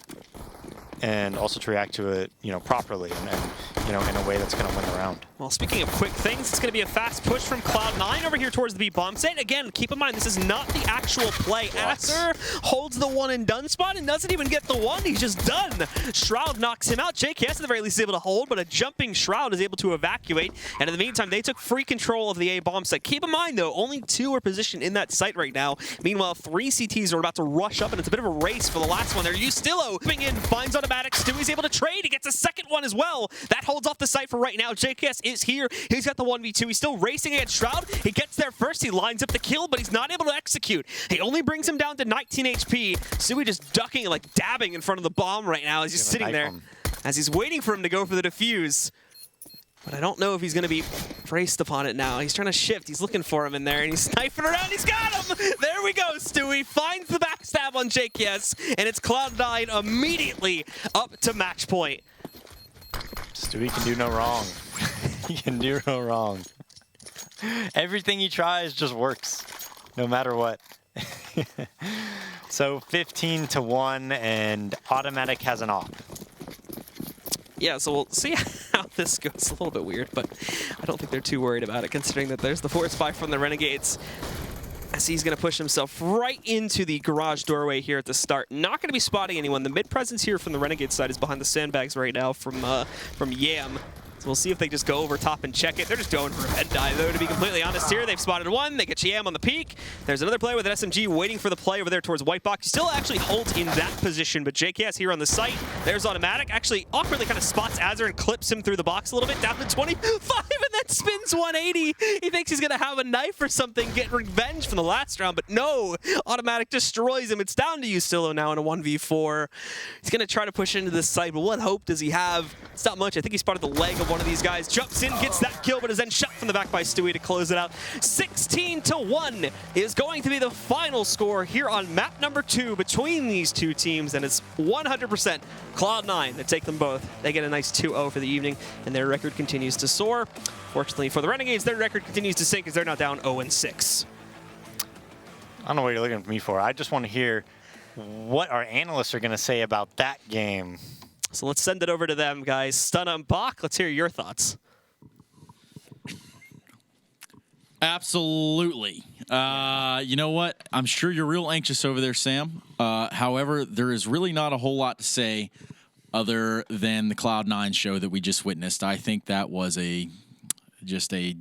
and also to react to it, you know, properly and you know, in a way that's going to win the round. Well, speaking of quick things, it's going to be a fast push from Cloud9 over here towards the B-bomb site. Again, keep in mind, this is not the actual play. Acer holds the one and done spot and doesn't even get the one. He's just done. Shroud knocks him out. JKS at the very least is able to hold, but a jumping Shroud is able to evacuate. And in the meantime, they took free control of the A-bomb site. Keep in mind, though, only 2 are positioned in that site right now. Meanwhile, 3 CTs are about to rush up, and it's a bit of a race for the last one there. Ustillo coming in, finds Automatic. Stewie's able to trade. He gets a second one as well. That holds off the site for right now. JKS is here. He's got the 1v2. He's still racing against Shroud. He gets there first. He lines up the kill, but he's not able to execute. He only brings him down to 19 HP. Stewie just ducking and like dabbing in front of the bomb right now as he's sitting there. As he's waiting for him to go for the defuse. But I don't know if he's going to be braced upon it now. He's trying to shift. He's looking for him in there, and he's sniping around. He's got him! There we go, Stewie. Finds the backstab on JKS, and it's Cloud9 immediately up to match point. Stewie can do no wrong. He can do no wrong. Everything he tries just works, no matter what. So 15-1, and Automatic has an op. Yeah, so we'll see how this goes. It's a little bit weird, but I don't think they're too worried about it, considering that there's the force buy from the Renegades. As he's going to push himself right into the garage doorway here at the start. Not going to be spotting anyone. The mid presence here from the Renegade side is behind the sandbags right now from Yam. So we'll see if they just go over top and check it. They're just going for a head dive, though, to be completely honest here. They've spotted one. They get Yam on the peak. There's another player with an SMG waiting for the play over there towards White Box. He still actually holds in that position, but JKS here on the site. There's Automatic. Actually, awkwardly kind of spots Azur and clips him through the box a little bit, down to 25, and then spins 180. He thinks he's going to have a knife or something, get revenge from the last round, but no. Automatic destroys him. It's down to Ustillo now in a 1v4. He's going to try to push into this site, but what hope does he have? It's not much. I think he spotted the leg of one of these guys. Jumps in, gets that kill, but is then shot from the back by Stewie to close it out. 16-1 is going to be the final score here on map number 2 between these two teams, and it's 100% Cloud9 that take them both. They get a nice 2-0 for the evening, and their record continues to soar. Fortunately for the Renegades, their record continues to sink as they're now down 0-6. I don't know what you're looking at me for. I just want to hear what our analysts are going to say about that game. So let's send it over to them, guys. Stunna and Bach, let's hear your thoughts. Absolutely. You know what? I'm sure you're real anxious over there, Sam. However, there is really not a whole lot to say other than the Cloud9 show that we just witnessed. I think that was just a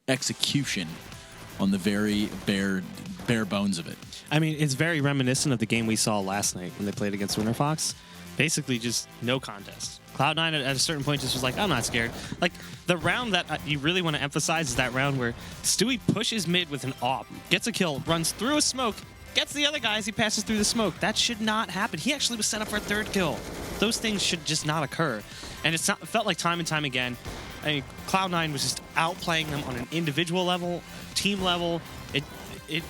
execution on the very bare bones of it. I mean, it's very reminiscent of the game we saw last night when they played against Winter Fox. basically just no contest. Cloud9 at a certain point just was like, I'm not scared. Like, the round that you really want to emphasize is that round where Stewie pushes mid with an AWP, gets a kill, runs through a smoke, gets the other guys, he passes through the smoke. That should not happen. He actually was set up for a third kill. Those things should just not occur. And it felt like time and time again, I mean, Cloud9 was just outplaying them on an individual level, team level.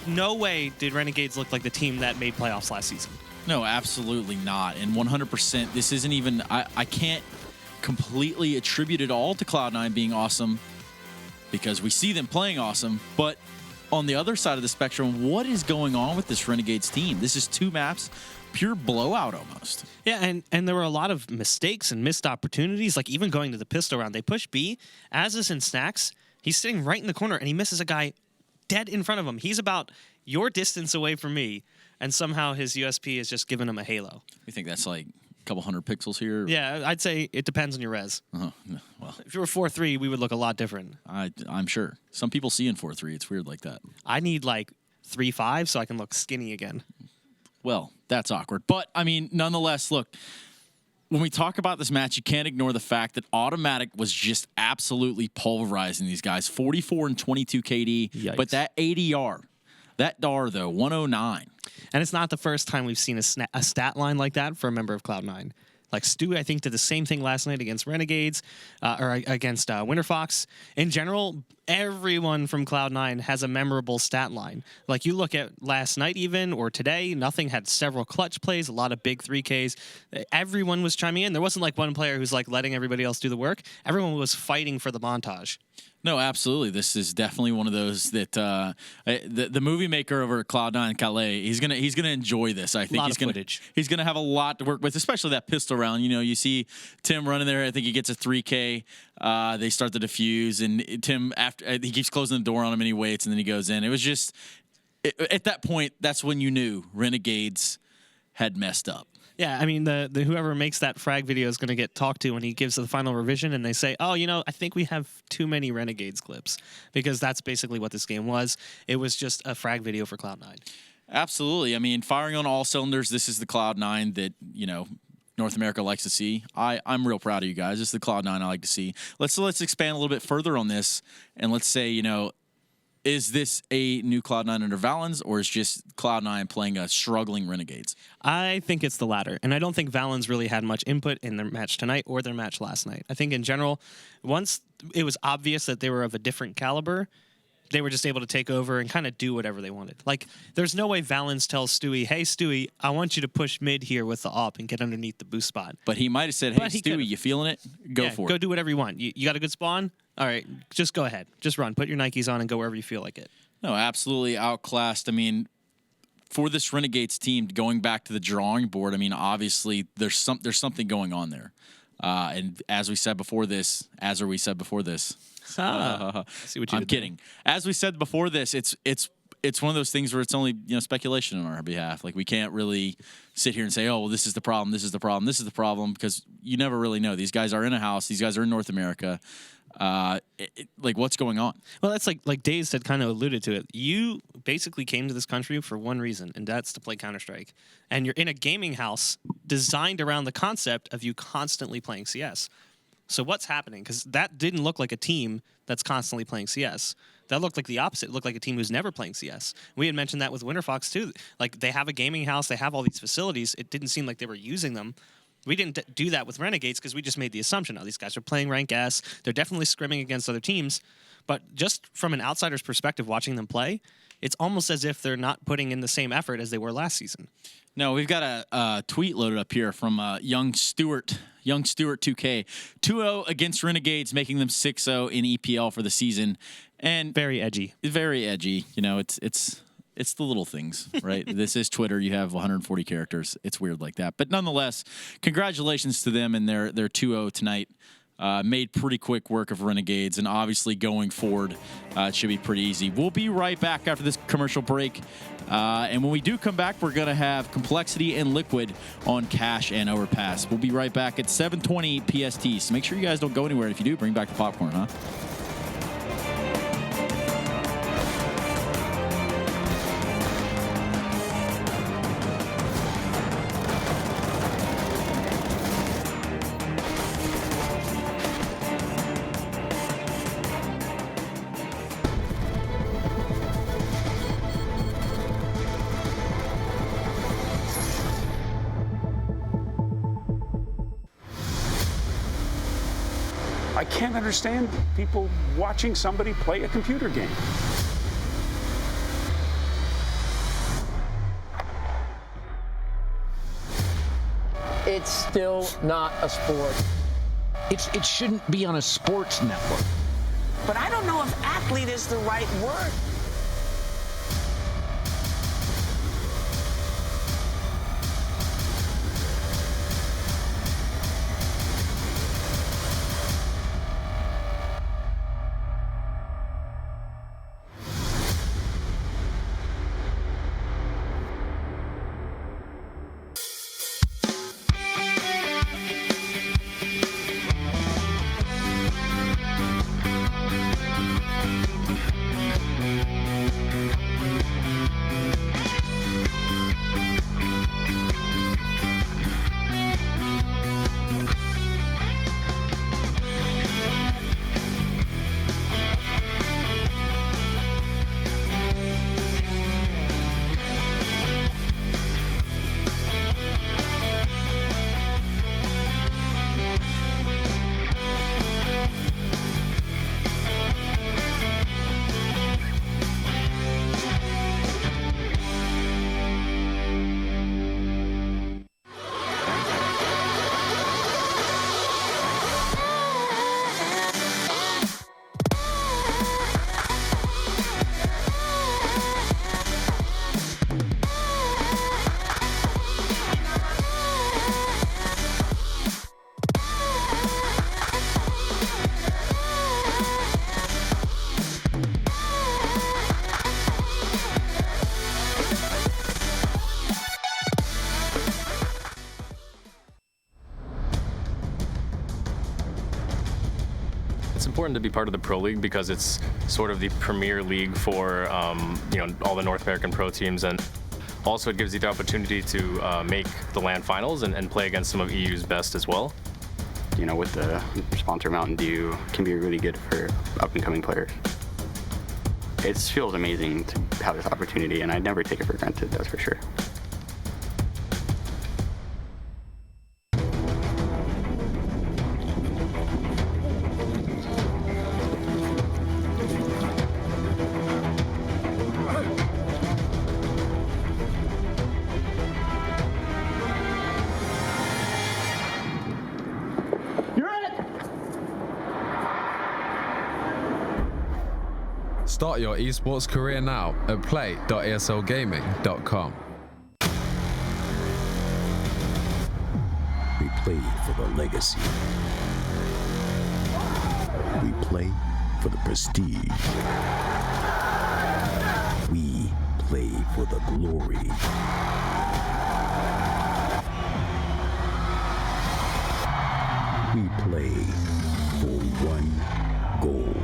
No way did Renegades look like the team that made playoffs last season. No, absolutely not. And 100%, this isn't even, I can't completely attribute it all to Cloud9 being awesome because we see them playing awesome. But on the other side of the spectrum, what is going on with this Renegades team? This is 2 maps, pure blowout almost. Yeah, and there were a lot of mistakes and missed opportunities, like even going to the pistol round. They push B, as is in Snacks. He's sitting right in the corner, and he misses a guy dead in front of him. He's about your distance away from me. And somehow his USP is just giving him a halo. You think that's like a couple hundred pixels here? Yeah, I'd say it depends on your res. No, well, if you were 4.3, we would look a lot different. I'm sure. Some people see in 4.3. It's weird like that. I need like 3.5 so I can look skinny again. Well, that's awkward. But, I mean, nonetheless, look, when we talk about this match, you can't ignore the fact that Automatic was just absolutely pulverizing these guys. 44 and 22 KD. Yikes. But that ADR, that DAR, though, 109. And it's not the first time we've seen a stat line like that for a member of Cloud9. Like Stu, I think, did the same thing last night against Renegades, or against Winterfox. In general, everyone from Cloud9 has a memorable stat line. Like you look at last night even, or today, Nothing had several clutch plays, a lot of big 3Ks. Everyone was chiming in. There wasn't like one player who's like letting everybody else do the work. Everyone was fighting for the montage. No, absolutely. This is definitely one of those that the movie maker over at Cloud9 Calais, he's gonna enjoy this. I think he's gonna have a lot to work with, especially that pistol round. You know, you see Tim running there. I think he gets a 3K. They start the defuse, and Tim after he keeps closing the door on him, and he waits, and then he goes in. It was just at that point, that's when you knew Renegades had messed up. Yeah, I mean, the whoever makes that frag video is going to get talked to when he gives the final revision, and they say, oh, you know, I think we have too many Renegades clips, because that's basically what this game was. It was just a frag video for Cloud9. Absolutely. I mean, firing on all cylinders, this is the Cloud9 that, you know, North America likes to see. I'm real proud of you guys. This is the Cloud9 I like to see. Let's expand a little bit further on this, and let's say, you know, is this a new Cloud9 under Valens, or is just Cloud9 playing a struggling Renegades? I think it's the latter, and I don't think Valens really had much input in their match tonight or their match last night. I think in general, once it was obvious that they were of a different caliber, they were just able to take over and kind of do whatever they wanted. Like, there's no way Valens tells Stewie, hey, Stewie, I want you to push mid here with the AWP and get underneath the boost spot. But he might have said, hey, Stewie, you feeling it? Go for it. Go do whatever you want. You got a good spawn? All right, just go ahead. Just run. Put your Nikes on and go wherever you feel like it. No, absolutely outclassed. I mean, for this Renegades team, going back to the drawing board, I mean, obviously there's something going on there. And as we said before this, see what you I'm kidding. There. As we said before this, it's one of those things where it's only, you know, speculation on our behalf. Like, we can't really sit here and say, oh, well, this is the problem, this is the problem, this is the problem, because you never really know. These guys are in a house. These guys are in North America. Like, what's going on? Well, that's like Daze had kind of alluded to it. You basically came to this country for one reason, and that's to play Counter-Strike. And you're in a gaming house designed around the concept of you constantly playing CS. So what's happening? Because that didn't look like a team that's constantly playing CS. That looked like the opposite. It looked like a team who's never playing CS. We had mentioned that with Winterfox, too. Like, they have a gaming house. They have all these facilities. It didn't seem like they were using them. We didn't do that with Renegades because we just made the assumption, oh, these guys are playing rank S. They're definitely scrimming against other teams. But just from an outsider's perspective, watching them play, it's almost as if they're not putting in the same effort as they were last season. No, we've got a tweet loaded up here from Young Stewart 2K. 2-0 against Renegades, making them 6-0 in EPL for the season. And very edgy. Very edgy. You know, it's the little things, right? This is Twitter. You have 140 characters. It's weird like that. But nonetheless, congratulations to them and their 2-0 tonight. Made pretty quick work of Renegades, and obviously going forward, it should be pretty easy. We'll be right back after this commercial break. And when we do come back, we're going to have Complexity and Liquid on Cash and Overpass. We'll be right back at 7:20 PST. So make sure you guys don't go anywhere. If you do, bring back the popcorn, huh? I can't understand people watching somebody play a computer game. It's still not a sport. It shouldn't be on a sports network. But I don't know if athlete is the right word. It's important to be part of the Pro League because it's sort of the premier league for all the North American pro teams, and also it gives you the opportunity to make the LAN finals and play against some of EU's best as well. You know, with the sponsor Mountain Dew, can be really good for up-and-coming players. It feels amazing to have this opportunity, and I'd never take it for granted, that's for sure. Start your esports career now at play.eslgaming.com. We play for the legacy. We play for the prestige. We play for the glory. We play for one goal.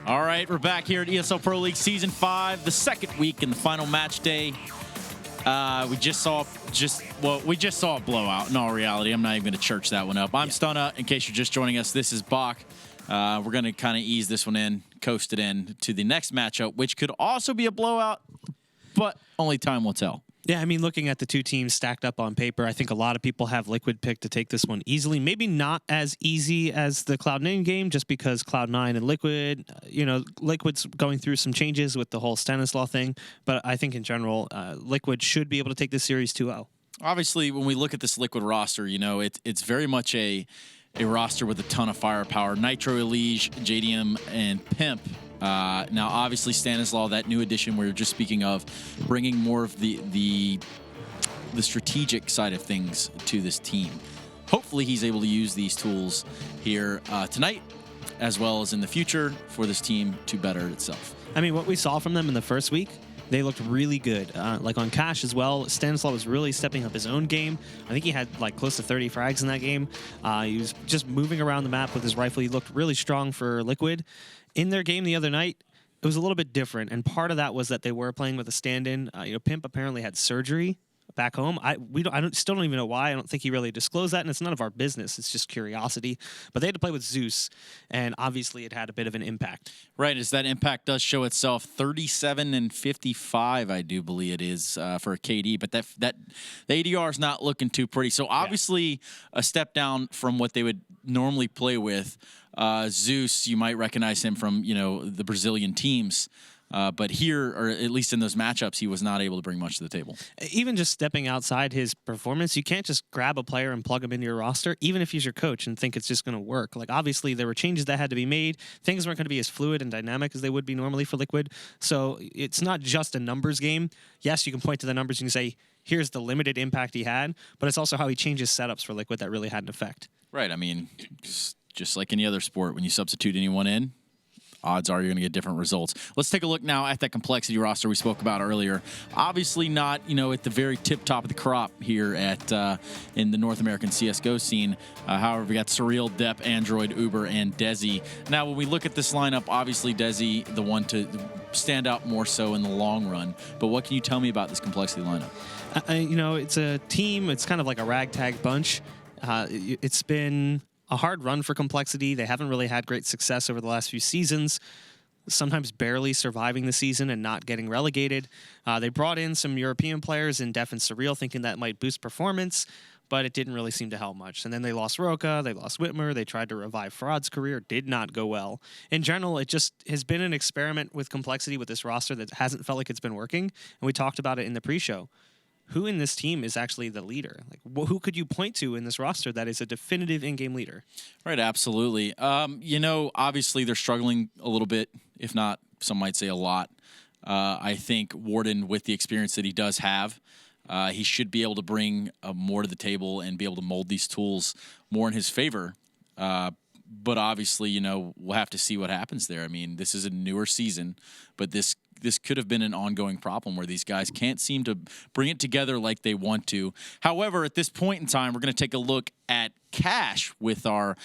All right, we're back here at ESL Pro League Season 5, the second week in the final match day. We just saw a blowout in all reality. I'm not even going to church that one up. I'm Stunna. In case you're just joining us, this is Bach. We're going to kind of ease this one in, coast it in to the next matchup, which could also be a blowout, but only time will tell. Yeah, I mean, looking at the two teams stacked up on paper, I think a lot of people have Liquid picked to take this one easily. Maybe not as easy as the Cloud9 game, just because Cloud9 and Liquid, Liquid's going through some changes with the whole Stanislaw thing. But I think in general, Liquid should be able to take this series 2-0. Obviously, when we look at this Liquid roster, it's very much a roster with a ton of firepower. Nitro, Elige, JDM, and Pimp. Now, obviously, Stanislaw, that new addition we were just speaking of, bringing more of the strategic side of things to this team. Hopefully, he's able to use these tools here tonight, as well as in the future, for this team to better itself. I mean, what we saw from them in the first week, they looked really good. Like on Cash as well, Stanislaw was really stepping up his own game. I think he had like close to 30 frags in that game. He was just moving around the map with his rifle. He looked really strong for Liquid. In their game the other night, it was a little bit different, and part of that was that they were playing with a stand-in. Pimp apparently had surgery back home. I still don't even know why. I don't think he really disclosed that, and it's none of our business. It's just curiosity. But they had to play with Zeus, and obviously it had a bit of an impact. Right, as that impact does show itself, 37 and 55, I do believe it is for a KD. But the ADR is not looking too pretty. So obviously a step down from what they would normally play with. Zeus, you might recognize him from the Brazilian teams. But here, or at least in those matchups, he was not able to bring much to the table. Even just stepping outside his performance, you can't just grab a player and plug him into your roster, even if he's your coach, and think it's just going to work. Like, obviously, there were changes that had to be made. Things weren't going to be as fluid and dynamic as they would be normally for Liquid. So it's not just a numbers game. Yes, you can point to the numbers and you say, here's the limited impact he had, but it's also how he changes setups for Liquid that really had an effect. Right. I mean, just like any other sport, when you substitute anyone in, odds are you're going to get different results. Let's take a look now at that complexity roster we spoke about earlier. Obviously not, at the very tip top of the crop here at in the North American CSGO scene. However, we got Surreal, Depp, Android, Uber, and Desi. Now, when we look at this lineup, obviously Desi, the one to stand out more so in the long run. But what can you tell me about this complexity lineup? It's a team. It's kind of like a ragtag bunch. It's been a hard run for Complexity. They haven't really had great success over the last few seasons, sometimes barely surviving the season and not getting relegated. They brought in some European players in Def and Surreal, thinking that might boost performance, but it didn't really seem to help much. And then they lost Roka, they lost Whitmer, they tried to revive Fraud's career, did not go well. In general, it just has been an experiment with Complexity with this roster that hasn't felt like it's been working, and we talked about it in the pre-show. Who in this team is actually the leader? Like, who could you point to in this roster that is a definitive in-game leader? Right, absolutely. Obviously they're struggling a little bit, if not, some might say a lot. I think Warden, with the experience that he does have, he should be able to bring more to the table and be able to mold these tools more in his favor. But obviously, we'll have to see what happens there. I mean, this is a newer season, but this could have been an ongoing problem where these guys can't seem to bring it together like they want to. However, at this point in time, we're going to take a look at Cash with our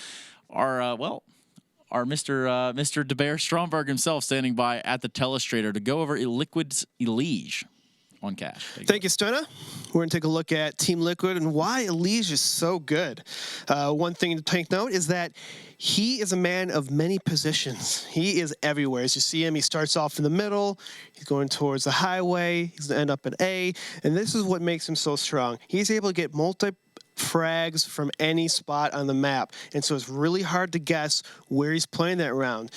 Mr. DeBear Stromberg himself standing by at the telestrator to go over Liquid's Elige on Cash. Thank you, Stunna. We're going to take a look at Team Liquid and why Elige is so good. One thing to take note is that he is a man of many positions. He is everywhere. As you see him, he starts off in the middle. He's going towards the highway. He's going to end up at A. And this is what makes him so strong. He's able to get frags from any spot on the map. And so it's really hard to guess where he's playing that round.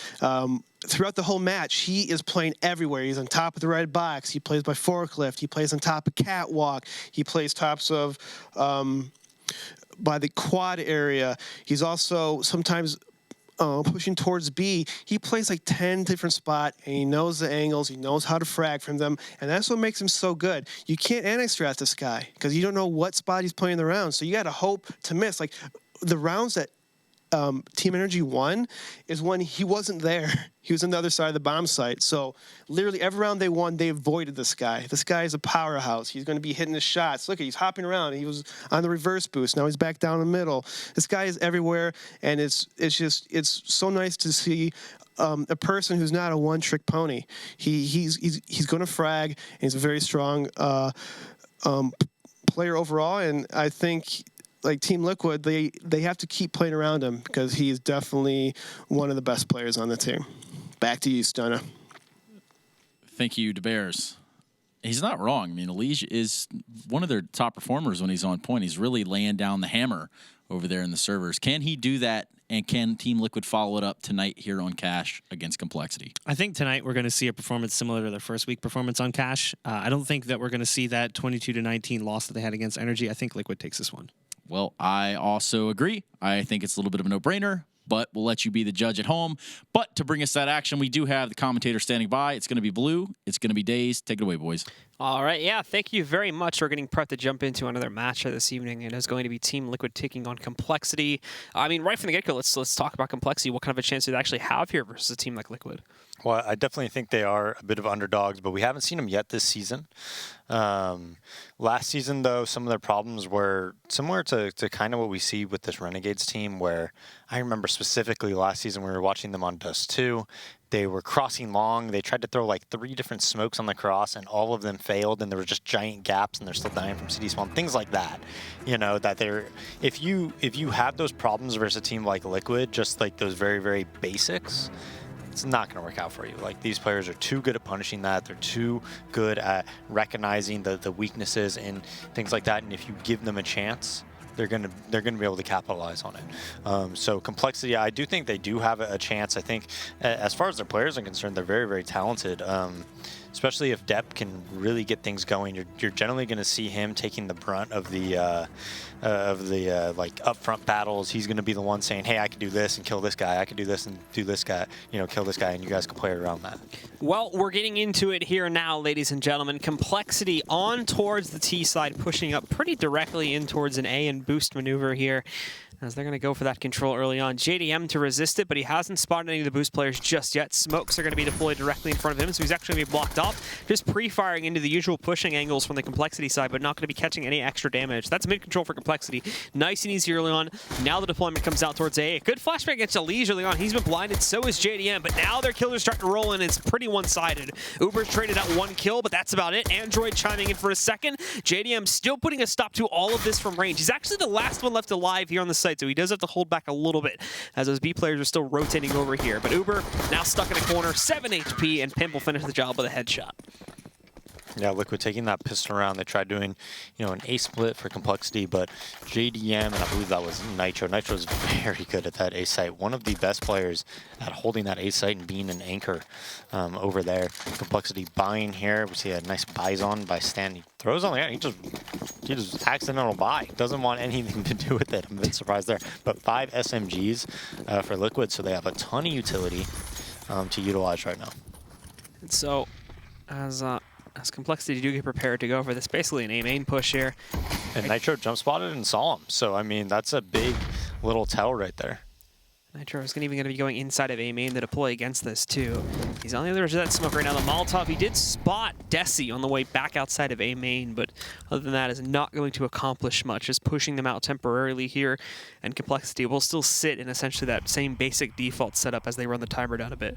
Throughout the whole match, he is playing everywhere. He's on top of the red box. He plays by forklift. He plays on top of catwalk. He plays tops of by the quad area. He's also sometimes pushing towards B. He plays like 10 different spots, and he knows the angles. He knows how to frag from them, and that's what makes him so good. You can't anti-strat this guy because you don't know what spot he's playing the round, so you got to hope to miss. Like the rounds that Team Energy won is when he wasn't there. He was on the other side of the bomb site. So literally every round they won, they avoided this guy. This guy is a powerhouse. He's going to be hitting his shots. Look, he's hopping around. He was on the reverse boost. Now he's back down the middle. This guy is everywhere, and it's so nice to see a person who's not a one-trick pony. He's going to frag, and he's a very strong player overall, and I think like Team Liquid, they have to keep playing around him because he is definitely one of the best players on the team. Back to you, Stunner. Thank you, DeBears. He's not wrong. I mean, Elige is one of their top performers when he's on point. He's really laying down the hammer over there in the servers. Can he do that, and can Team Liquid follow it up tonight here on Cash against Complexity? I think tonight we're going to see a performance similar to their first week performance on Cash. I don't think that we're going to see that 22-19 loss that they had against Energy. I think Liquid takes this one. Well, I also agree. I think it's a little bit of a no-brainer, but we'll let you be the judge at home. But to bring us that action, we do have the commentator standing by. It's going to be Blue. It's going to be Daze. Take it away, boys. All right, yeah, thank you very much. We're getting prepped to jump into another match this evening, and it's going to be Team Liquid taking on Complexity. I mean, right from the get-go, let's talk about Complexity. What kind of a chance do they actually have here versus a team like Liquid? Well, I definitely think they are a bit of underdogs, but we haven't seen them yet this season. Last season, though, some of their problems were similar to kind of what we see with this Renegades team, where I remember specifically last season we were watching them on Dust 2. They were crossing long. They tried to throw like 3 different smokes on the cross, and all of them failed, and there were just giant gaps, and they're still dying from CD spawn. Things like that. You know, that they're if you have those problems versus a team like Liquid, just like those very, very basics, it's not going to work out for you. Like, these players are too good at punishing that. They're too good at recognizing the weaknesses and things like that. And if you give them a chance, they're gonna be able to capitalize on it. So Complexity, I do think they do have a chance. I think as far as their players are concerned, they're very, very talented. Especially if Depp can really get things going, you're generally going to see him taking the brunt of the like upfront battles. He's going to be the one saying, "Hey, I can do this and kill this guy. I can do this and do this guy. You know, kill this guy," and you guys can play around that. Well, we're getting into it here now, ladies and gentlemen. Complexity on towards the T side, pushing up pretty directly in towards an A and boost maneuver here, as they're going to go for that control early on. JDM to resist it, but he hasn't spotted any of the boost players just yet. Smokes are going to be deployed directly in front of him, so he's actually going to be blocked off. Just pre-firing into the usual pushing angles from the Complexity side, but not going to be catching any extra damage. That's mid-control for Complexity. Nice and easy early on. Now the deployment comes out towards A. Good flashback against Elige early on. He's been blinded, so is JDM, but now their killers starting to roll in. It's pretty one-sided. Uber's traded out 1 kill, but that's about it. Android chiming in for a second. JDM still putting a stop to all of this from range. He's actually the last one left alive here on the site, so he does have to hold back a little bit as those B players are still rotating over here. But Uber now stuck in a corner, 7 HP, and Pimp will finish the job with a headshot. Yeah, Liquid taking that pistol around. They tried doing, you know, an A split for Complexity, but JDM, and I believe that was Nitro. Nitro's very good at that A site. One of the best players at holding that A site and being an anchor over there. Complexity buying here. We see a nice Bison by Stan. He throws on the end. He just accidental buy. Doesn't want anything to do with it. I'm a bit surprised there. But 5 SMGs for Liquid, so they have a ton of utility to utilize right now. And so, as Complexity do get prepared to go for this, basically an A main push here. And Nitro jump spotted and saw him. So, I mean, that's a big little tell right there. Nitro is even going to be going inside of A main to deploy against this, too. He's on the other edge of that smoke right now. The Molotov, he did spot Desi on the way back outside of A main, but other than that is not going to accomplish much. Just pushing them out temporarily here, and Complexity will still sit in essentially that same basic default setup as they run the timer down a bit.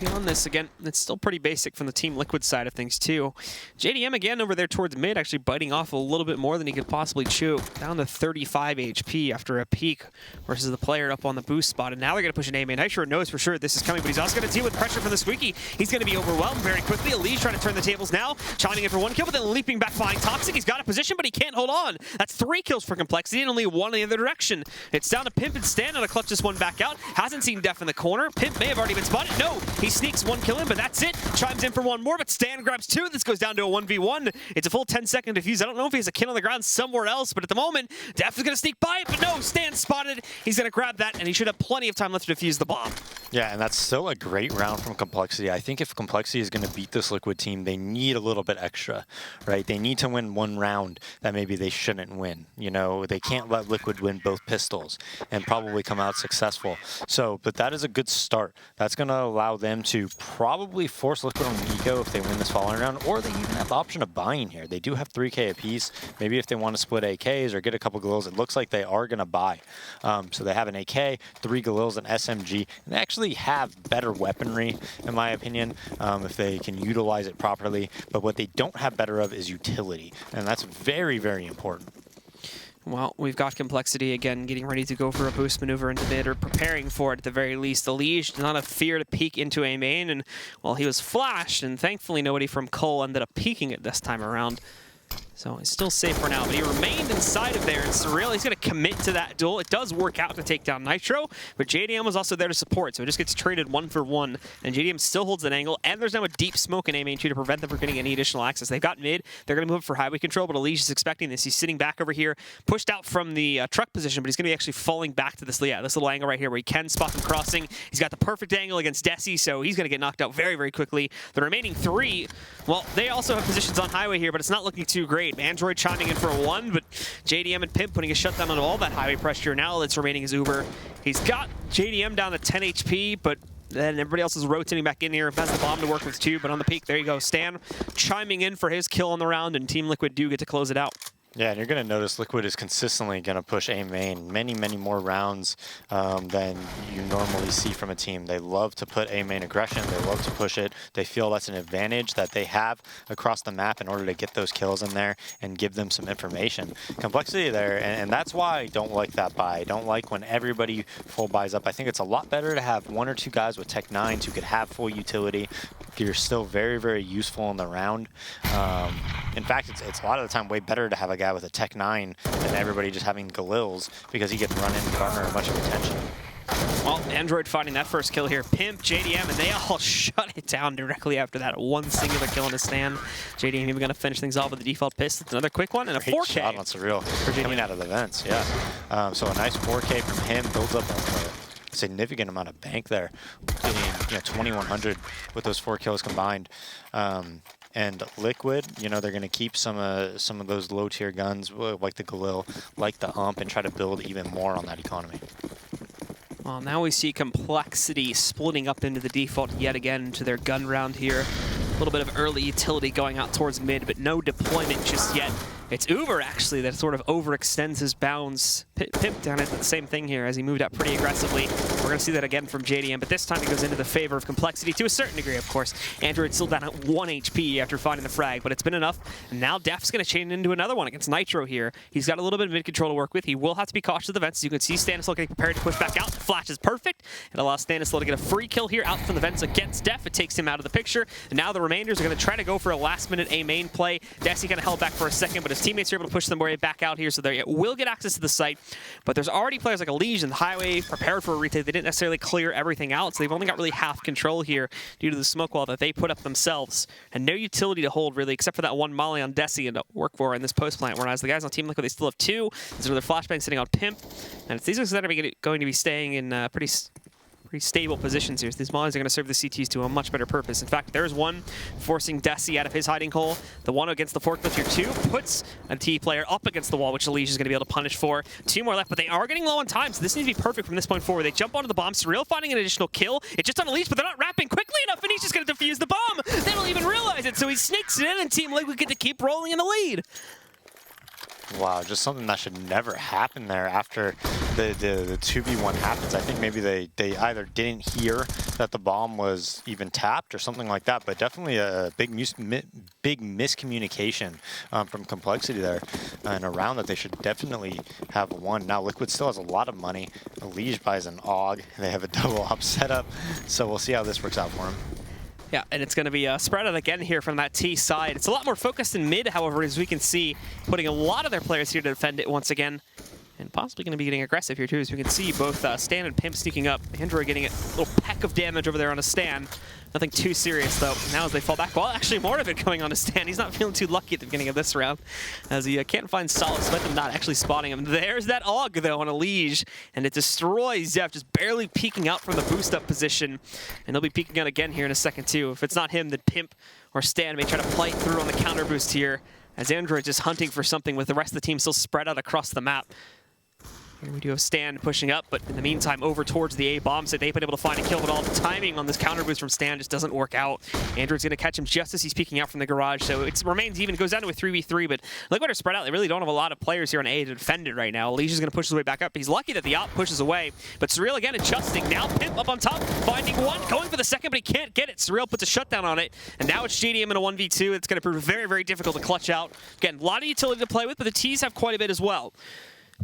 Beyond this, again, it's still pretty basic from the Team Liquid side of things, too. JDM, again, over there towards mid, actually biting off a little bit more than he could possibly chew. Down to 35 HP after a peak versus the player up on the boost spot. And now they're going to push an A main. Nitro knows for sure this is coming, but he's also going to deal with pressure from the Squeaky. He's going to be overwhelmed very quickly. Elige trying to turn the tables now. Chiming in for 1 kill, but then leaping back behind Toxic. He's got a position, but he can't hold on. That's 3 kills for Complexity and only 1 in the other direction. It's down to Pimp and Stan on to clutch this one back out. Hasn't seen Def in the corner. Pimp may have already been spotted. No, he sneaks 1 kill in, but that's it. Chimes in for 1 more, but Stan grabs 2. This goes down to a 1v1. It's a full 10-second defuse. I don't know if he has a kill on the ground somewhere else, but at the moment, Def is going to sneak by it, but no, Stan spotted. He's going to grab that, and he should have plenty of time left to defuse the bomb. Yeah, and that's still a great round from Complexity. I think if Complexity is going to beat this Liquid team, they need a little bit extra, right? They need to win one round that maybe they shouldn't win. You know, they can't let Liquid win both pistols and probably come out successful. So, but that is a good start. That's going to allow them to probably force Liquid on Nico if they win this following round, or they even have the option of buying here. They do have 3K apiece. Maybe if they want to split AKs or get a couple Galils, it looks like they are going to buy. So they have an AK, 3 Galils, an SMG, and they actually have better weaponry, in my opinion, if they can utilize it properly. But what they don't have better of is utility, and that's very, very important. Well, we've got Complexity again getting ready to go for a boost maneuver into mid, or preparing for it at the very least. The Liege does not have fear to peek into a main, and well, he was flashed, and thankfully nobody from Cole ended up peeking it this time around. So he's still safe for now, but he remained inside of there, and Surreal, he's going to commit to that duel. It does work out to take down Nitro, but JDM was also there to support, so it just gets traded 1-for-1, and JDM still holds an angle, and there's now a deep smoke in A main too to prevent them from getting any additional access. They've got mid, they're going to move for highway control, but Elish is expecting this. He's sitting back over here, pushed out from the truck position, but he's going to be actually falling back to this little angle right here where he can spot them crossing. He's got the perfect angle against Desi, so he's going to get knocked out very, very quickly. The remaining 3, well, they also have positions on highway here, but it's not looking too great. Android chiming in for a 1, but JDM and Pimp putting a shutdown on all that highway pressure. Now that's remaining is Uber. He's got JDM down to 10 HP, but then everybody else is rotating back in here. Has the bomb to work with too, but on the peak, there you go. Stan chiming in for his kill on the round, and Team Liquid do get to close it out. Yeah, and you're going to notice Liquid is consistently going to push A main many, many more rounds than you normally see from a team. They love to put A main aggression. They love to push it. They feel that's an advantage that they have across the map in order to get those kills in there and give them some information. Complexity there, and that's why I don't like that buy. I don't like when everybody full buys up. I think it's a lot better to have 1 or 2 guys with Tech 9s who could have full utility. You're still very, very useful in the round. In fact, it's a lot of the time way better to have a guy with a Tech 9 than everybody just having Galils, because he can run in and garner a bunch of attention. Well, Android finding that first kill here. Pimp, JDM, and they all shut it down directly after that. 1 singular kill in the stand. JDM even going to finish things off with the default pistol. Another quick one, and a 4K. Shot on Surreal coming out of the vents, yeah. So a nice 4K from him, builds up a significant amount of bank there, getting 2,100 with those 4 kills combined. And Liquid, they're going to keep some of those low-tier guns, like the Galil, like the Ump, and try to build even more on that economy. Well, now we see Complexity splitting up into the default yet again to their gun round here. A little bit of early utility going out towards mid, but no deployment just yet. It's Uber, actually, that sort of overextends his bounds. Pimp down at the same thing here as he moved out pretty aggressively. We're going to see that again from JDM, but this time it goes into the favor of Complexity to a certain degree, of course. Android still down at 1 HP after finding the frag, but it's been enough. And now Def's going to chain into another one against Nitro here. He's got a little bit of mid-control to work with. He will have to be cautious of the vents. As you can see, Stanislaw getting prepared to push back out. The flash is perfect. It allows Stanislaw to get a free kill here out from the vents against Def. It takes him out of the picture. And now the remainders are going to try to go for a last-minute A main play. Desi kind of held back for a second, but his teammates are able to push them way back out here, so they will get access to the site. But there's already players like Elish and Highway prepared for a retake. They didn't necessarily clear everything out, so they've only got really half control here due to the smoke wall that they put up themselves. And no utility to hold, really, except for that 1 molly on Desi and work for in this post plant, whereas the guys on Team Liquid, they still have 2. There's another flashbang sitting on Pimp. And it's these guys that are going to be staying in pretty stable positions here. These mollies are going to serve the CTs to a much better purpose. In fact, there's one forcing Desi out of his hiding hole. The one against the forklift here, 2 puts a T player up against the wall, which Elish is going to be able to punish for. 2 more left, but they are getting low on time, so this needs to be perfect from this point forward. They jump onto the bomb. Surreal finding an additional kill. It's just on Elish, but they're not wrapping quickly enough, and he's just going to defuse the bomb. They don't even realize it, so he sneaks it in, and Team Liquid get to keep rolling in the lead. Wow, just something that should never happen there after the 2v1 happens. I think maybe they either didn't hear that the bomb was even tapped or something like that, but definitely a big miscommunication from Complexity there in a round that they should definitely have won. Now Liquid still has a lot of money. Elish buys an AUG. They have a double op setup, so we'll see how this works out for him. Yeah, and it's going to be spread out again here from that T side. It's a lot more focused in mid, however, as we can see, putting a lot of their players here to defend it once again. and possibly going to be getting aggressive here too, as we can see both Stan and Pimp sneaking up. Android getting a little peck of damage over there on a Stan. Nothing too serious though. Now as they fall back, well, actually more of it coming on a Stan. He's not feeling too lucky at the beginning of this round, as he can't find Solace. Let them not actually spotting him. There's that AUG though on a Liege, and it destroys Zeph, just barely peeking out from the boost up position. And he'll be peeking out again here in a second too. If it's not him, then Pimp or Stan may try to fight through on the counter boost here, as Android just hunting for something with the rest of the team still spread out across the map. Here we do have Stan pushing up, but in the meantime, over towards the A bomb site. They've been able to find a kill, but all the timing on this counter boost from Stan just doesn't work out. Android's going to catch him just as he's peeking out from the garage, so it remains even. It goes down to a 3v3, but Liquid are spread out. They really don't have a lot of players here on A to defend it right now. Alicia's going to push his way back up. He's lucky that the op pushes away, but Surreal again adjusting. Now Pimp up on top, finding one, going for the second, but he can't get it. Surreal puts a shutdown on it, and now it's JDM in a 1v2. It's going to prove very, very difficult to clutch out. Again, a lot of utility to play with, but the T's have quite a bit as well.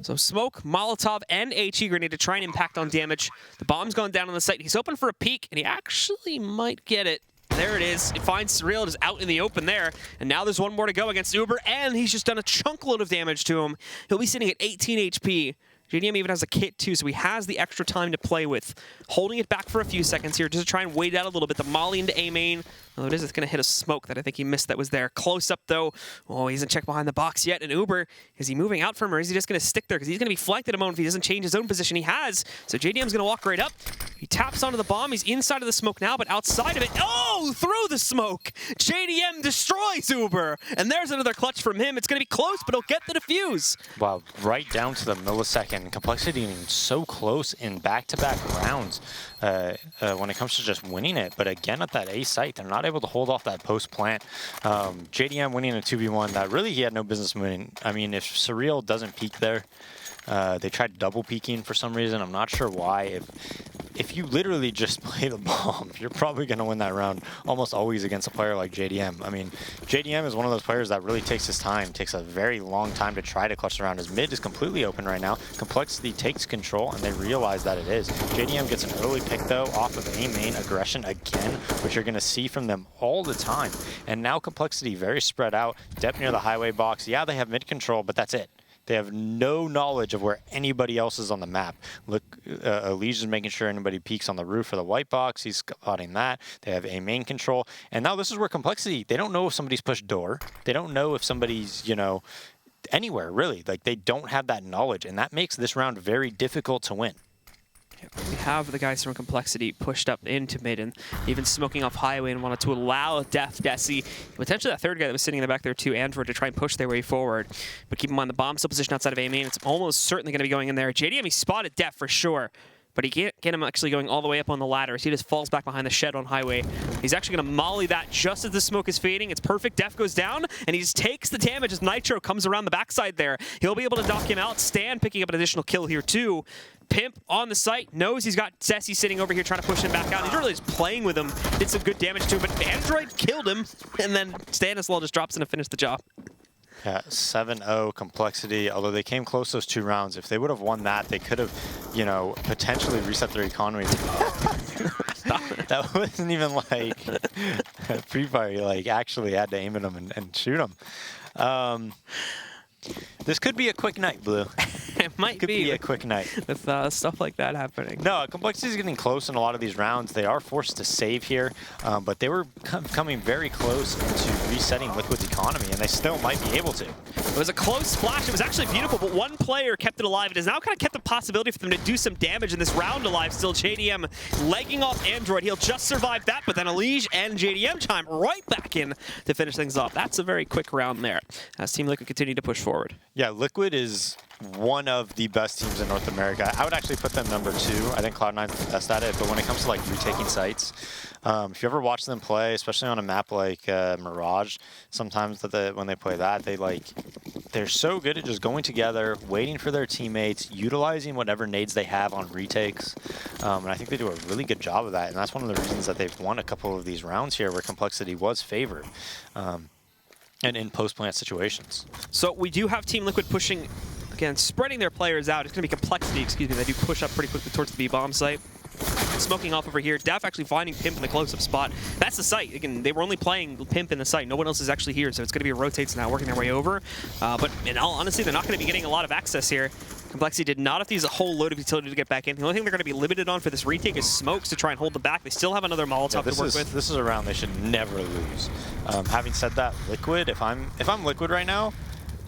So Smoke, Molotov, and HE grenade to try and impact on damage. The bomb's going down on the site. He's open for a peek, and he actually might get it. There it is. It finds Surreal, just out in the open there. And now there's one more to go against Uber, and he's just done a chunk load of damage to him. He'll be sitting at 18 HP. JDM even has a kit too, so he has the extra time to play with. Holding it back for a few seconds here just to try and wait out a little bit. The molly into A main. Oh, it is. It's going to hit a smoke that I think he missed that was there. Close up though. Oh, he hasn't checked behind the box yet. And Uber, is he moving out from him, or is he just going to stick there? Because he's going to be flanked at a moment if he doesn't change his own position. He has. So JDM's going to walk right up. He taps onto the bomb. He's inside of the smoke now, but outside of it. Oh, through the smoke. JDM destroys Uber. And there's another clutch from him. It's going to be close, but he'll get the defuse. Wow, right down to the millisecond. Complexity being so close in back-to-back rounds when it comes to just winning it. But again, at that A site, they're not able to hold off that post-plant. JDM winning a 2v1 that really he had no business winning. I mean, if Surreal doesn't peek there, they tried double peeking for some reason. I'm not sure why. If you literally just play the bomb, you're probably going to win that round almost always against a player like JDM. I mean, JDM is one of those players that really takes his time, takes a very long time to try to clutch the round. His mid is completely open right now. Complexity takes control, and they realize that it is. JDM gets an early pick, though, off of A main aggression again, which you're going to see from them all the time. And now Complexity very spread out, depth near the highway box. Yeah, they have mid control, but that's it. They have no knowledge of where anybody else is on the map. Look, Elijah's making sure anybody peeks on the roof of the white box. He's spotting that. They have a main control. And now this is where Complexity, they don't know if somebody's pushed door. They don't know if somebody's, you know, anywhere, really. Like, they don't have that knowledge. And that makes this round very difficult to win. We have the guys from Complexity pushed up into mid and even smoking off highway and wanted to allow Desi, potentially that third guy that was sitting in the back there too, Android, to try and push their way forward. But keep in mind, the bomb still positioned outside of A main. It's almost certainly going to be going in there. JDM, he spotted Def for sure, but he can't get him actually going all the way up on the ladder. So he just falls back behind the shed on highway. He's actually going to molly that just as the smoke is fading. It's perfect. Def goes down, and he just takes the damage as Nitro comes around the backside there. He'll be able to knock him out. Stan picking up an additional kill here too. Pimp on the site, knows he's got Ceci sitting over here trying to push him back out. He's really just playing with him. Did some good damage to him, but Android killed him, and then Stanislaw just drops in to finish the job. Yeah, 7-0 Complexity, although they came close those 2 rounds. If they would have won that, they could have, you know, potentially reset their economy. That wasn't even like Free Fire. You like actually had to aim at them and shoot them. This could be a quick night, Blue. It might be a quick night with stuff like that happening. No, Complexity is getting close in a lot of these rounds. They are forced to save here, but they were coming very close into resetting Liquid's economy, and they still might be able to. It was a close splash. It was actually beautiful, but one player kept it alive. It has now kind of kept the possibility for them to do some damage in this round alive still. JDM legging off Android. He'll just survive that, but then Elige and JDM chime right back in to finish things off. That's a very quick round there as Team Liquid continue to push forward. Yeah, Liquid is one of the best teams in North America. I would actually put them #2. I think Cloud9's the best at it, but when it comes to like retaking sites, if you ever watch them play, especially on a map like Mirage, sometimes when they play that, they're so good at just going together, waiting for their teammates, utilizing whatever nades they have on retakes, and I think they do a really good job of that, and that's one of the reasons that they've won a couple of these rounds here where Complexity was favored. And in post-plant situations. So we do have Team Liquid pushing, again, spreading their players out. It's going to be Complexity, excuse me. They do push up pretty quickly towards the B-bomb site. Smoking off over here. Def actually finding Pimp in the close-up spot. That's the site. Again, they were only playing Pimp in the site. No one else is actually here, so it's going to be rotates now, working their way over. But in all honesty, they're not going to be getting a lot of access here. Complexity did not have to use a whole load of utility to get back in. The only thing they're going to be limited on for this retake is smokes to try and hold them back. They still have another Molotov to work with. This is a round they should never lose. Having said that, Liquid, if I'm Liquid right now,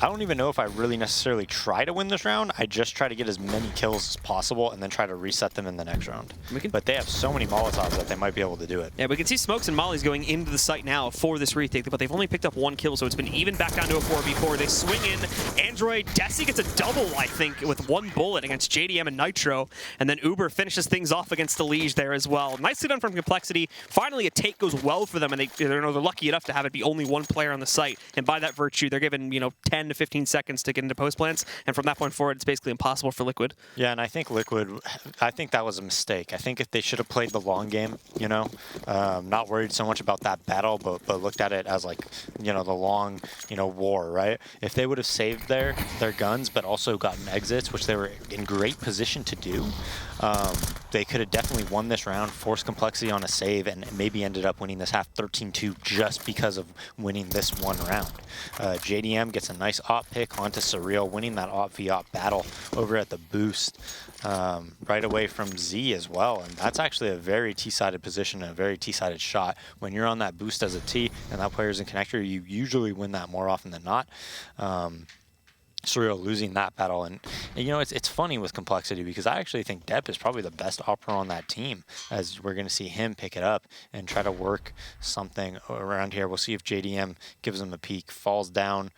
I don't even know if I really necessarily try to win this round. I just try to get as many kills as possible and then try to reset them in the next round. But they have so many Molotovs that they might be able to do it. Yeah, we can see smokes and mollies going into the site now for this retake, but they've only picked up 1 kill, so it's been even back down to a 4v4. They swing in. Android, Desi gets a double, I think, with 1 bullet against JDM and Nitro, and then Uber finishes things off against the Liege there as well. Nicely done from Complexity. Finally, a take goes well for them, and they're lucky enough to have it be only 1 player on the site, and by that virtue, they're given 10 to 15 seconds to get into post plants, and from that point forward, it's basically impossible for Liquid. Yeah, and I think Liquid, I think that was a mistake. I think if they should have played the long game, not worried so much about that battle, but looked at it as like, the long, war, right? If they would have saved their guns, but also gotten exits, which they were in great position to do, they could have definitely won this round, forced Complexity on a save, and maybe ended up winning this half 13-2 just because of winning this one round. JDM gets a nice op pick onto Surreal, winning that op v op battle over at the boost right away from Z as well. And that's actually a very T-sided position and a very T-sided shot. When you're on that boost as a T and that player's in connector, you usually win that more often than not. Surreal losing that battle, and it's funny with Complexity because I actually think Depp is probably the best opera on that team, as we're going to see him pick it up and try to work something around here. We'll see if JDM gives him a peek, falls down,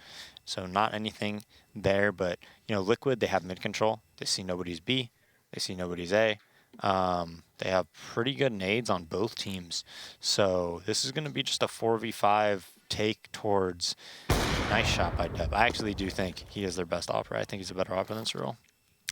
so not anything there, but Liquid, they have mid control, they see nobody's B, they see nobody's A. They have pretty good nades on both teams, so this is going to be just a 4v5 take towards. Nice shot by Deb. I actually do think he is their best opera. I think he's a better opera than Surreal.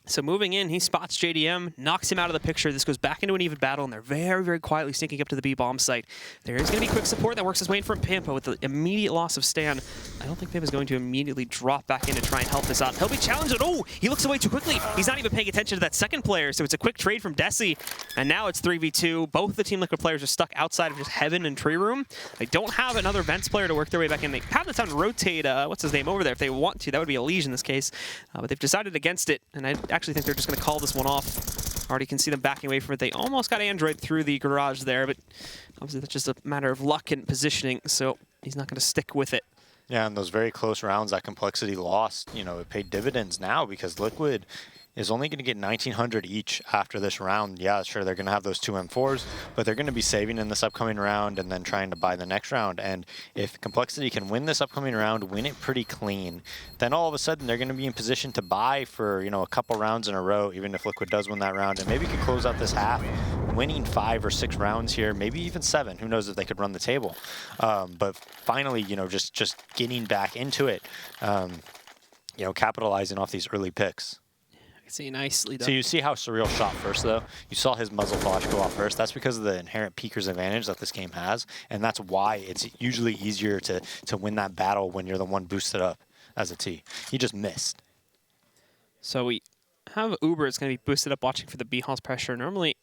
So moving in, he spots JDM, knocks him out of the picture. This goes back into an even battle, and they're very, very quietly sneaking up to the B-bomb site. There is going to be quick support that works his way in from Pampa with the immediate loss of Stan. I don't think Pampa's going to immediately drop back in to try and help this out. He'll be challenged. Oh, he looks away too quickly. He's not even paying attention to that second player, so it's a quick trade from Desi. And now it's 3v2. Both the Team Liquid players are stuck outside of just Heaven and Tree Room. They don't have another Vents player to work their way back in. They have the time to rotate, what's his name, over there if they want to. That would be a Liege in this case. But they've decided against it, and I actually think they're just going to call this one off. Already can see them backing away from it. They almost got Android through the garage there, but obviously that's just a matter of luck and positioning, so he's not going to stick with it. Yeah, and those very close rounds that Complexity lost, it paid dividends now because Liquid is only going to get 1,900 each after this round. Yeah, sure, they're going to have those 2 M4s, but they're going to be saving in this upcoming round and then trying to buy the next round. And if Complexity can win this upcoming round, win it pretty clean, then all of a sudden they're going to be in position to buy for, a couple rounds in a row, even if Liquid does win that round, and maybe could close out this half, winning 5 or 6 rounds here, maybe even 7. Who knows if they could run the table. But finally, just getting back into it, capitalizing off these early picks. See, nicely done. So you see how Surreal shot first, though? You saw his muzzle flash go off first. That's because of the inherent peeker's advantage that this game has, and that's why it's usually easier to win that battle when you're the one boosted up as a T. He just missed. So we have Uber. It's going to be boosted up watching for the B-Hall's pressure. Normally,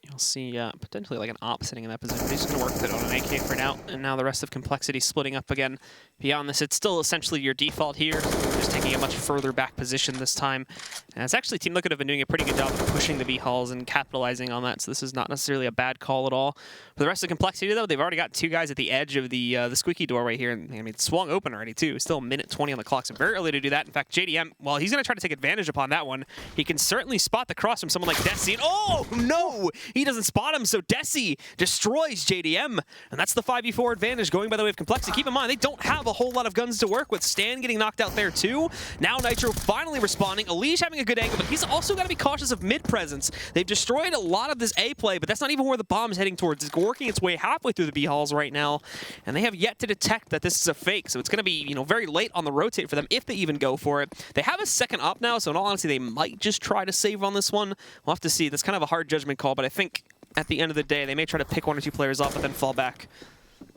you'll see potentially like an op sitting in that position. But he's just going to work with it on an AK for now, and now the rest of Complexity splitting up again. Beyond this, it's still essentially your default here. Just taking a much further back position this time. And it's actually Team Liquid have been doing a pretty good job of pushing the B-Halls and capitalizing on that, so this is not necessarily a bad call at all. For the rest of Complexity, though, they've already got 2 guys at the edge of the squeaky doorway here. And I mean, it's swung open already, too. Still a minute 20 on the clock, so very early to do that. In fact, JDM, well, he's going to try to take advantage upon that one. He can certainly spot the cross from someone like Desi. And oh, no! He doesn't spot him, so Desi destroys JDM. And that's the 5v4 advantage going by the way of Complexity. Keep in mind, they don't have a whole lot of guns to work with. Stan getting knocked out there, too. Now Nitro finally responding. Elish having a good angle, but he's also got to be cautious of mid-presence. They've destroyed a lot of this A play, but that's not even where the bomb's heading towards. It's working its way halfway through the B-Halls right now, and they have yet to detect that this is a fake, so it's going to be, very late on the rotate for them if they even go for it. They have a second up now, so in all honesty, they might just try to save on this one. We'll have to see. That's kind of a hard judgment call, but I think at the end of the day, they may try to pick 1 or 2 players off, but then fall back.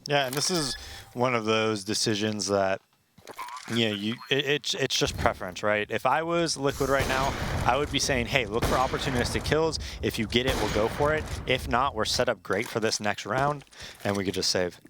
Yeah, and this is one of those decisions that it's just preference, right? If I was Liquid right now, I would be saying, hey, look for opportunistic kills. If you get it, we'll go for it. If not, we're set up great for this next round, and we could just save.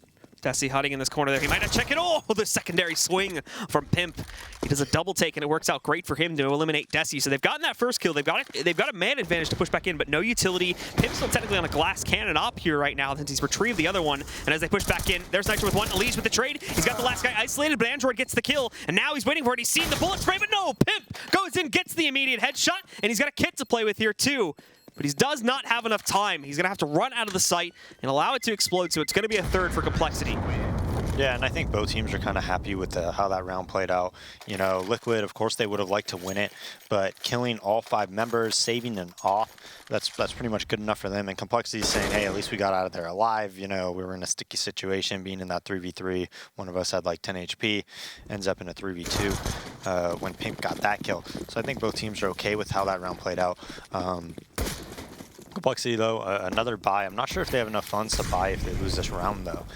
Desi hiding in this corner there. He might not check it. Oh, the secondary swing from Pimp. He does a double take, and it works out great for him to eliminate Desi. So they've gotten that first kill. They've got a man advantage to push back in, but no utility. Pimp's still technically on a glass cannon op here right now since he's retrieved the other one. And as they push back in, there's Nitro with one. Elise with the trade. He's got the last guy isolated, but Android gets the kill. And now he's waiting for it. He's seen the bullet spray, but no! Pimp goes in, gets the immediate headshot, and he's got a kit to play with here too. But he does not have enough time. He's going to have to run out of the site and allow it to explode, so it's going to be a third for Complexity. Yeah, and I think both teams are kind of happy with how that round played out. You know, Liquid, of course, they would have liked to win it, but killing all 5 members, saving them off, that's pretty much good enough for them. And Complexity is saying, hey, at least we got out of there alive. You know, we were in a sticky situation, being in that 3v3. One of us had like 10 HP, ends up in a 3v2 when Pimp got that kill. So I think both teams are okay with how that round played out. Complexity, though, another buy. I'm not sure if they have enough funds to buy if they lose this round, though.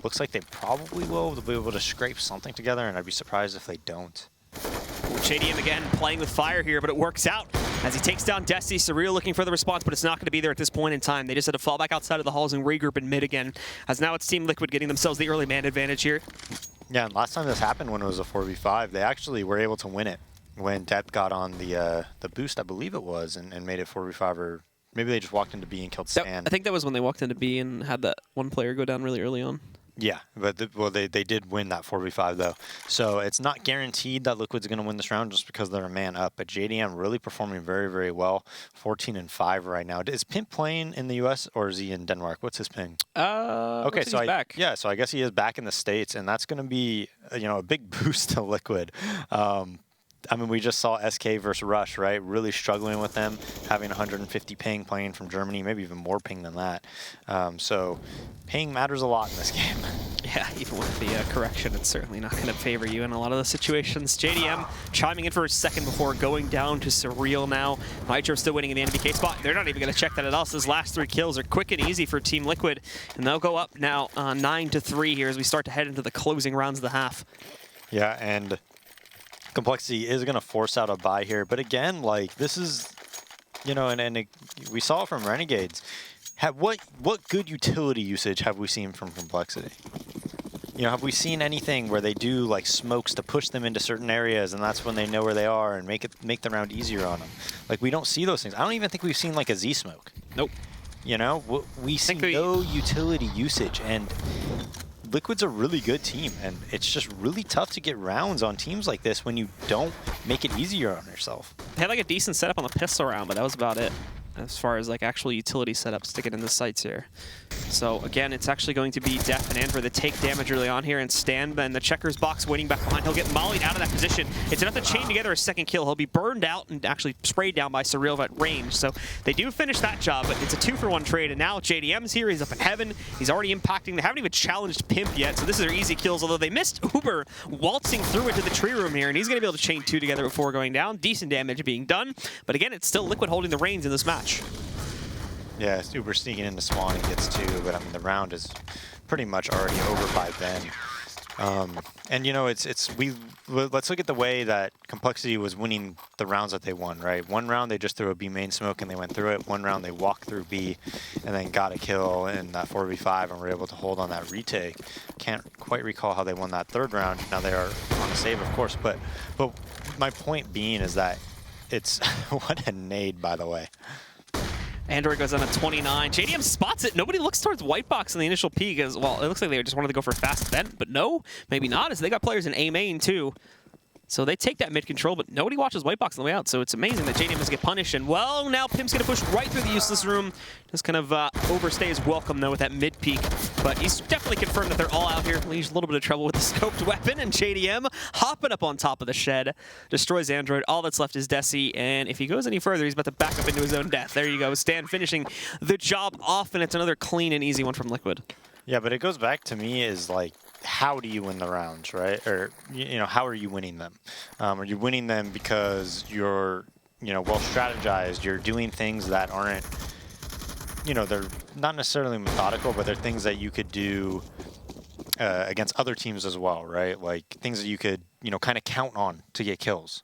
Looks like they probably will. They'll be able to scrape something together, and I'd be surprised if they don't. JDM again playing with fire here, but it works out as he takes down Desi. Surreal looking for the response, but it's not going to be there at this point in time. They just had to fall back outside of the halls and regroup in mid again, as now it's Team Liquid getting themselves the early man advantage here. Yeah, and last time this happened when it was a 4v5, they actually were able to win it when Depth got on the boost, I believe it was, and made it 4v5, or maybe they just walked into B and killed Stan. I think that was when they walked into B and had that one player go down really early on. Yeah, but they did win that 4v5 though. So it's not guaranteed that Liquid's going to win this round just because they're a man up. But JDM really performing very, very well. 14-5 right now. Is Pimp playing in the US or is he in Denmark? What's his ping? Okay, so he's back. Yeah, so I guess he is back in the States, and that's going to be a big boost to Liquid. I mean, we just saw SK versus Rush, right? Really struggling with them, having 150 ping, playing from Germany, maybe even more ping than that. So ping matters a lot in this game. Yeah, even with the correction, it's certainly not going to favor you in a lot of the situations. JDM chiming in for a second before going down to Surreal now. Nitro still winning in the NBK spot. They're not even going to check that at all. So his last 3 kills are quick and easy for Team Liquid. And they'll go up now 9-3 here as we start to head into the closing rounds of the half. Yeah, and Complexity is going to force out a buy here. But again, like, this is, we saw it from Renegades. What good utility usage have we seen from Complexity? Have we seen anything where they do like smokes to push them into certain areas, and that's when they know where they are and make the round easier on them? Like, we don't see those things. I don't even think we've seen like a Z smoke. Nope. We see no utility usage, and Liquid's a really good team, and it's just really tough to get rounds on teams like this when you don't make it easier on yourself. They had like a decent setup on the pistol round, but that was about it as far as like actual utility setups to get in the sights here. So again, it's actually going to be Def and Andrew that take damage early on here, and Stan in the checkers box waiting back behind. He'll get mollied out of that position. It's enough to chain together a second kill. He'll be burned out and actually sprayed down by Surreal at range. So they do finish that job, but it's a 2-for-1 trade, and now JDM's here. He's up in heaven. He's already impacting. They haven't even challenged Pimp yet, so this is their easy kills, although they missed Uber waltzing through into the tree room here, and he's going to be able to chain 2 together before going down. Decent damage being done, but again, it's still Liquid holding the reins in this match. Yeah, Uber sneaking into Swan and gets 2, but I mean, the round is pretty much already over by then. And let's look at the way that Complexity was winning the rounds that they won, right? One round they just threw a B main smoke and they went through it. One round they walked through B and then got a kill in that 4v5 and were able to hold on that retake. Can't quite recall how they won that 3rd round. Now they are on a save, of course, but my point being is that it's what a nade, by the way. Android goes on a 29. JDM spots it. Nobody looks towards White Box in the initial peek as well. It looks like they just wanted to go for a fast vent, but no, maybe not, as they got players in A main too. So they take that mid control, but nobody watches White Box on the way out. So it's amazing that JDM doesn't get punished. And well, now Pimp's going to push right through the useless room. Just kind of overstay his welcome, though, with that mid peek. But he's definitely confirmed that they're all out here. Leaves a little bit of trouble with the scoped weapon. And JDM hopping up on top of the shed. Destroys Android. All that's left is Desi. And if he goes any further, he's about to back up into his own death. There you go. Stan finishing the job off. And it's another clean and easy one from Liquid. Yeah, but it goes back to me is like, how do you win the rounds, right? Or, how are you winning them? Are you winning them because you're, well strategized? You're doing things that aren't, they're not necessarily methodical, but they're things that you could do against other teams as well, right? Like things that you could, kind of count on to get kills.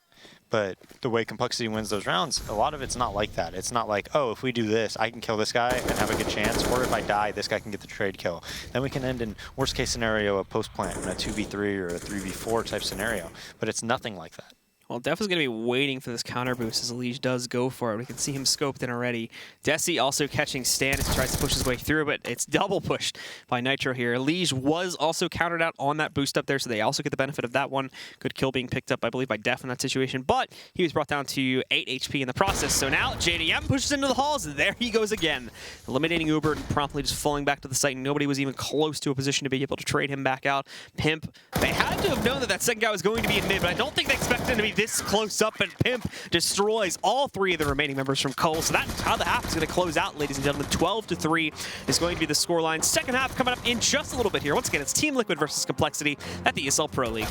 But the way Complexity wins those rounds, a lot of it's not like that. It's not like, oh, if we do this, I can kill this guy and have a good chance, or if I die, this guy can get the trade kill. Then we can end in worst case scenario, a post plant in a 2v3 or a 3v4 type scenario. But it's nothing like that. Well, Def is going to be waiting for this counter boost as Elige does go for it. We can see him scoped in already. Desi also catching Stan as he tries to push his way through, but it's double pushed by Nitro here. Elige was also countered out on that boost up there, so they also get the benefit of that one. Good kill being picked up, I believe, by Def in that situation, but he was brought down to 8 HP in the process. So now JDM pushes into the halls, and there he goes again. Eliminating Uber and promptly just falling back to the site. Nobody was even close to a position to be able to trade him back out. Pimp, they had to have known that that second guy was going to be in mid, but I don't think they expected him to be this close up, and Pimp destroys all 3 of the remaining members from Cobble. So that's how the half is going to close out, ladies and gentlemen. 12-3 is going to be the scoreline. Second half coming up in just a little bit here. Once again, it's Team Liquid versus Complexity at the ESL Pro League.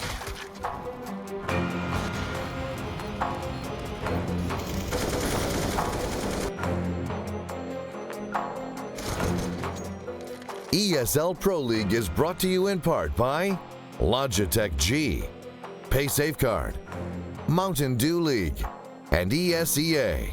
ESL Pro League is brought to you in part by Logitech G, Pay Safeguard, Mountain Dew League, and ESEA.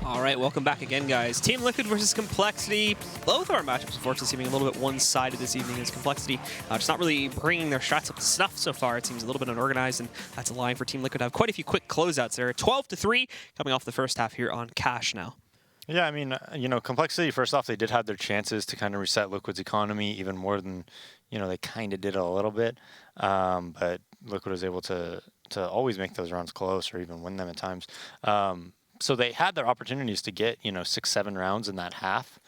All right, welcome back again, guys. Team Liquid versus Complexity. Both of our matchups, unfortunately, seeming a little bit one-sided this evening as Complexity just not really bringing their shots up to snuff so far. It seems a little bit unorganized, and that's allowing for Team Liquid to have quite a few quick closeouts there. 12-3 coming off the first half here on Cash now. Yeah, I mean, you know, Complexity, first off, they did have their chances to kind of reset Liquid's economy even more than, you know, they kind of did a little bit. But Liquid was able to always make those rounds close or even win them at times. So they had their opportunities to get, you know, 6-7 rounds in that half.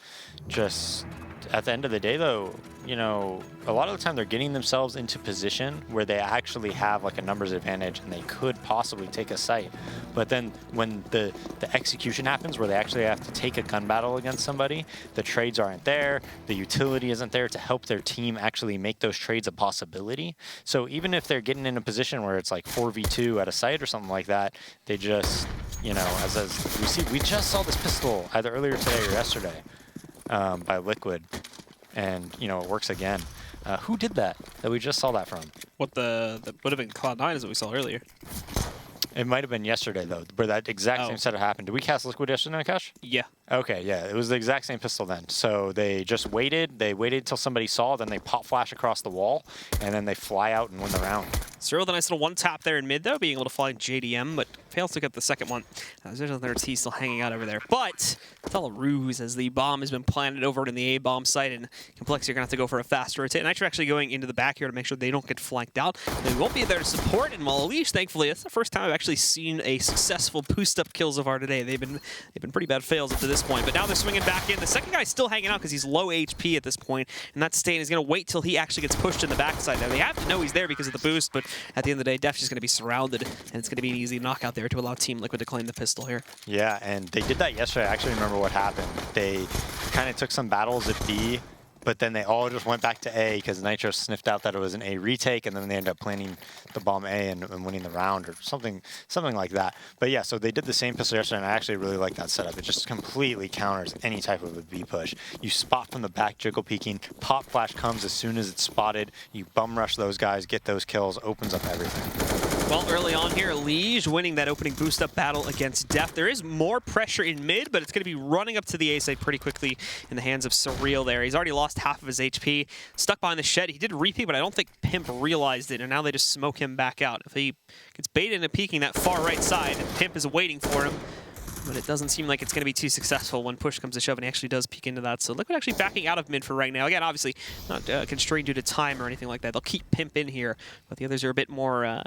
Just at the end of the day, though, you know, a lot of the time they're getting themselves into position where they actually have like a numbers advantage and they could possibly take a site. But then when the execution happens where they actually have to take a gun battle against somebody, the trades aren't there, the utility isn't there to help their team actually make those trades a possibility. So even if they're getting in a position where it's like 4v2 at a site or something like that, they just, you know, as we see, we just saw this pistol either earlier today or yesterday by Liquid. And, you know, it works again. Who did that we just saw that from? What that would have been Cloud9 as what we saw earlier. It might have been yesterday, though, where that exact same setup happened. Did we cast Liquid yesterday, Akash? Yeah. Okay, yeah. It was the exact same pistol then. So they just waited. They waited until somebody saw, then they pop flash across the wall, and then they fly out and win the round. Cyril with a nice little one tap there in mid, though, being able to find JDM, but fails to get the second one. There's another T still hanging out over there. But it's all a ruse as the bomb has been planted over in the A-bomb site, and Complexity are going to have to go for a fast rotate. Nitro actually going into the back here to make sure they don't get flanked out. They won't be there to support, and while Elige, thankfully, that's the first time I've actually seen a successful boost-up kill so far today. They've been pretty bad fails up to this point, but now they're swinging back in. The second guy's still hanging out because he's low HP at this point, and that Stain is going to wait till he actually gets pushed in the backside. Now, they have to know he's there because of the boost, but at the end of the day, Def's just going to be surrounded, and it's going to be an easy knockout there to allow Team Liquid to claim the pistol here. Yeah, and they did that yesterday. I actually remember what happened. They kind of took some battles at B, but then they all just went back to A because Nitro sniffed out that it was an A retake, and then they ended up planting the bomb A and winning the round or something like that. But yeah, so they did the same pistol yesterday, and I actually really like that setup. It just completely counters any type of a B push. You spot from the back, jiggle peeking, pop flash comes as soon as it's spotted, you bum rush those guys, get those kills, opens up everything. Well, early on here, Liege winning that opening boost-up battle against Deft. There is more pressure in mid, but it's going to be running up to the A site pretty quickly in the hands of Surreal there. He's already lost half of his HP. Stuck behind the shed. He did repeat, but I don't think Pimp realized it, and now they just smoke him back out. If he gets baited into peeking that far right side, Pimp is waiting for him. But it doesn't seem like it's going to be too successful when push comes to shove, and he actually does peek into that. So Liquid actually backing out of mid for right now. Again, obviously not constrained due to time or anything like that. They'll keep Pimp in here, but the others are a bit more,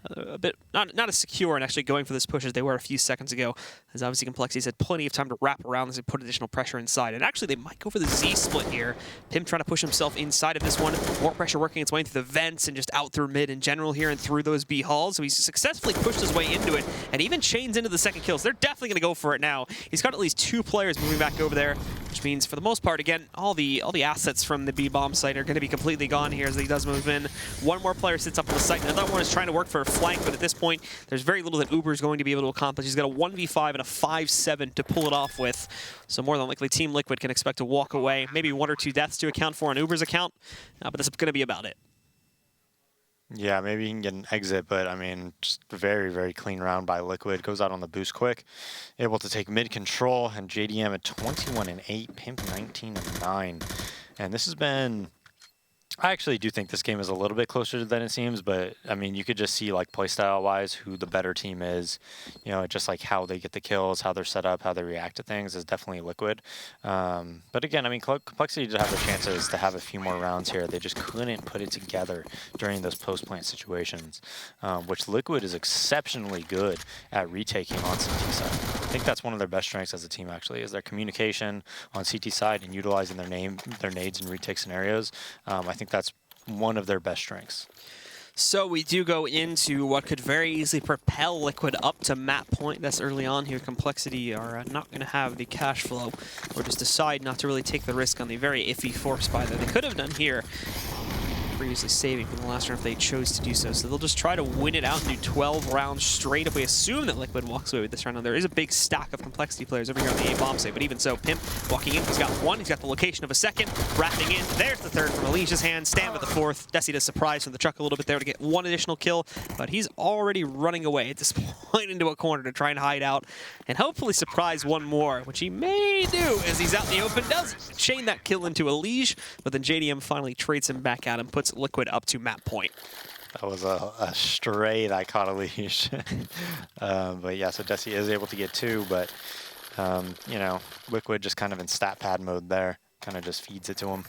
not as secure and actually going for this push as they were a few seconds ago. As obviously Complexity's had plenty of time to wrap around this and put additional pressure inside. And actually they might go for the Z split here. Pimp trying to push himself inside of this one. More pressure working its way through the vents and just out through mid in general here and through those B halls. So he's successfully pushed his way into it and even chains into the second kill. So they're definitely going to go for it now. He's got at least 2 players moving back over there, which means for the most part, again, all the assets from the B bomb site are going to be completely gone here as he does move in. One more player sits up on the site. Another one is trying to work for a flank, but at this point, there's very little that Uber is going to be able to accomplish. He's got a 1v5 and a 5-7 to pull it off with. So more than likely, Team Liquid can expect to walk away. Maybe 1 or 2 deaths to account for on Uber's account, but this is going to be about it. Yeah, maybe you can get an exit, but I mean, just a very, very clean round by Liquid. Goes out on the boost quick, able to take mid control, and JDM at 21-8, Pimp 19-9. And this has been, I actually do think this game is a little bit closer than it seems, but I mean, you could just see like playstyle wise who the better team is, you know, just like how they get the kills, how they're set up, how they react to things is definitely Liquid. But again, I mean, Complexity did have the chances to have a few more rounds here. They just couldn't put it together during those post-plant situations, which Liquid is exceptionally good at retaking on CT side. I think that's one of their best strengths as a team actually, is their communication on CT side and utilizing their nades and retake scenarios. I think that's one of their best strengths. So we do go into what could very easily propel Liquid up to map point. That's early on here. Complexity are not going to have the cash flow or just decide not to really take the risk on the very iffy force buy that they could have done here. Previously saving from the last round if they chose to do so. So they'll just try to win it out and do 12 rounds straight up. We assume that Liquid walks away with this round. Now, there is a big stack of Complexity players over here on the A-bomb side, but even so, Pimp walking in. He's got 1. He's got the location of a 2nd. Wrapping in. There's the 3rd from Alicia's hand. Stand with the 4th. Desi does surprise from the truck a little bit there to get 1 additional kill, but he's already running away at this point into a corner to try and hide out and hopefully surprise 1 more, which he may do as he's out in the open. Does chain that kill into a Liege, but then JDM finally trades him back out and puts Liquid up to map point. That was a stray that caught a leash. But yeah, so Desi is able to get 2, but you know, Liquid just kind of in stat pad mode there, kind of just feeds it to him.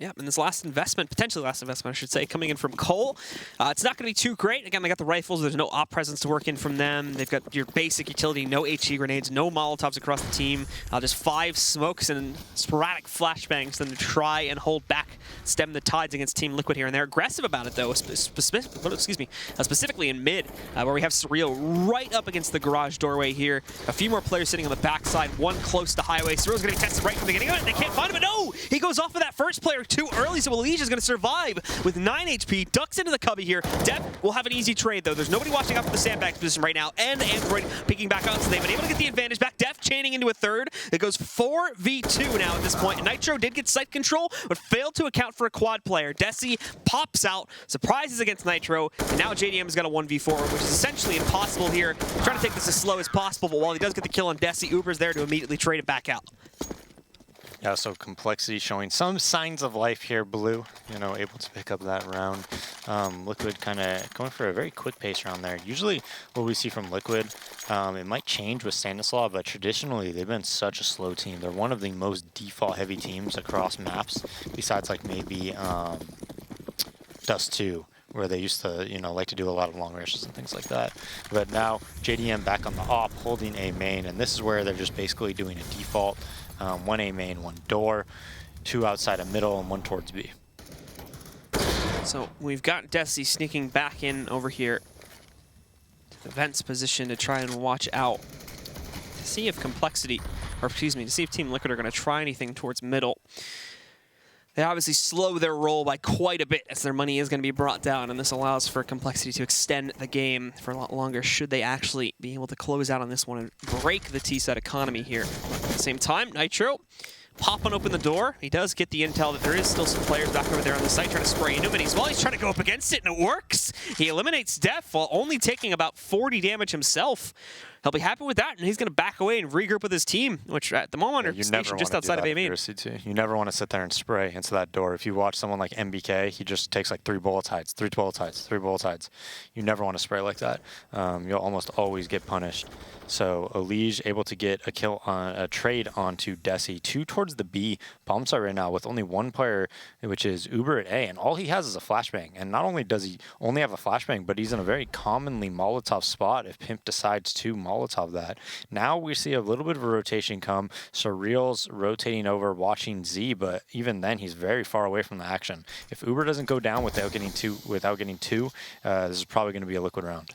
Yeah, and this last investment, potentially last investment, I should say, coming in from Cole. It's not going to be too great. Again, they got the rifles. There's no op presence to work in from them. They've got your basic utility, no HE grenades, no Molotovs across the team. Just 5 smokes and sporadic flashbangs then to try and hold back, stem the tides against Team Liquid here. And they're aggressive about it, though, specifically in mid, where we have Surreal right up against the garage doorway here. A few more players sitting on the backside, 1 close to highway. Surreal's going to be tested right from the beginning of it. They can't find him, but no! He goes off of that first player too early, so Elijah is going to survive with 9 HP, ducks into the cubby here. Depp will have an easy trade, though. There's nobody watching out for the sandbag position right now, and Android picking back up, so they've been able to get the advantage back. Def chaining into a 3rd. It goes 4v2 now at this point. Nitro did get site control, but failed to account for a quad player. Desi pops out, surprises against Nitro, and now JDM has got a 1v4, which is essentially impossible here. Trying to take this as slow as possible, but while he does get the kill on Desi, Uber's there to immediately trade it back out. Yeah, so Complexity showing some signs of life here, Blue, you know, able to pick up that round. Liquid kind of going for a very quick pace round there. Usually what we see from Liquid, it might change with Stanislav, but traditionally they've been such a slow team. They're one of the most default heavy teams across maps, besides like maybe Dust 2, where they used to, you know, like to do a lot of long rushes and things like that. But now JDM back on the op, holding A main, and this is where they're just basically doing a default. 1 A main, 1 door, 2 outside of middle, and 1 towards B. So we've got Desi sneaking back in over here to the vents position to try and watch out to see if Complexity, or excuse me, to see if Team Liquid are going to try anything towards middle. They obviously slow their roll by quite a bit as their money is going to be brought down, and this allows for Complexity to extend the game for a lot longer should they actually be able to close out on this one and break the T-set economy here. At the same time, Nitro popping open the door. He does get the intel that there is still some players back over there on the site trying to spray into him, and he's trying to go up against it, and it works. He eliminates Def while only taking about 40 damage himself. He'll be happy with that, and he's going to back away and regroup with his team, which at the moment are stationed just outside of A main. You never want to sit there and spray into that door. If you watch someone like MBK, he just takes like 3 bullet hides, 3 bullet hides, 3 bullet hides. You never want to spray like that. You'll almost always get punished. So Elige able to get a kill on a trade onto Desi, 2 towards the B bomb site right now with only 1 player, which is Uber at A, and all he has is a flashbang. And not only does he only have a flashbang, but he's in a very commonly Molotov spot if Pimp decides to Molotov that. Now we see a little bit of a rotation come. Surreal's rotating over, watching Z, but even then he's very far away from the action. If Uber doesn't go down without getting two, this is probably going to be a liquid round.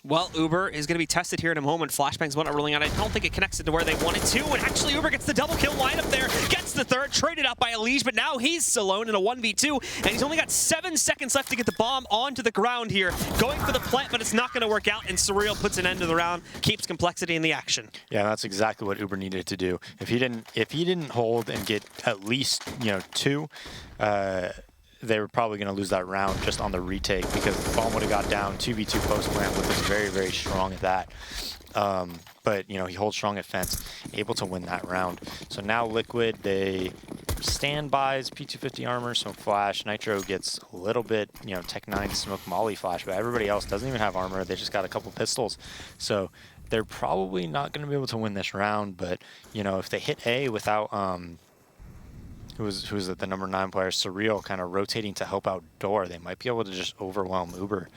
Well, Uber is going to be tested here in a moment. Flashbang's one not rolling out. I don't think it connects into where they wanted to. And actually, Uber gets the double kill lineup there. Gets the third, traded out by Elige, but now he's alone in a 1v2. And he's only got 7 seconds left to get the bomb onto the ground here. Going for the plant, but it's not going to work out. And Surreal puts an end to the round, keeps Complexity in the action. Yeah, that's exactly what Uber needed to do. If he didn't hold and get at least 2, they were probably going to lose that round just on the retake because the bomb would have got down. 2v2 post plant was very, very strong at that. But, he holds strong at fence, able to win that round. So now Liquid, they standbys, P250 armor, smoke flash. Nitro gets a little bit, Tech 9 smoke molly flash, but everybody else doesn't even have armor. They just got a couple pistols. So they're probably not going to be able to win this round, but, if they hit A without... who's the number 9 player, Surreal, kind of rotating to help out Door, they might be able to just overwhelm Uber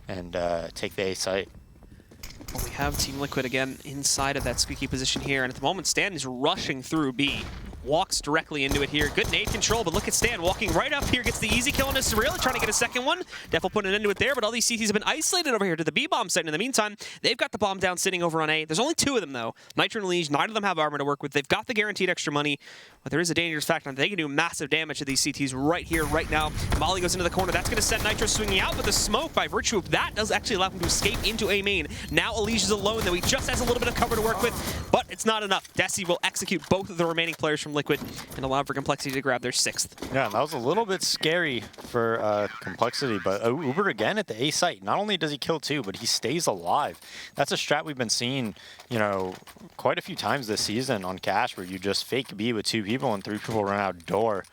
and take the A site. Well, we have Team Liquid again inside of that squeaky position here, and at the moment Stan is rushing through B. Walks directly into it here. Good nade control, but look at Stan walking right up here. Gets the easy kill on his Surreal, trying to get a second one. Def will put an end to it there, but all these CTs have been isolated over here to the B bomb site. In the meantime, they've got the bomb down sitting over on A. There's only 2 of them, though. Nitro and Elige, neither of them have armor to work with. They've got the guaranteed extra money, but there is a dangerous factor. They can do massive damage to these CTs right here, right now. Molly goes into the corner. That's going to send Nitro swinging out, but the smoke, by virtue of that, does actually allow him to escape into A main. Now Elige is alone, though he just has a little bit of cover to work with, but it's not enough. Desi will execute both of the remaining players from Liquid and allow for Complexity to grab their 6th. Yeah, that was a little bit scary for Complexity, but Uber again at the A site. Not only does he kill 2, but he stays alive. That's a strat we've been seeing, quite a few times this season on Cash, where you just fake B with 2 people and 3 people run out door.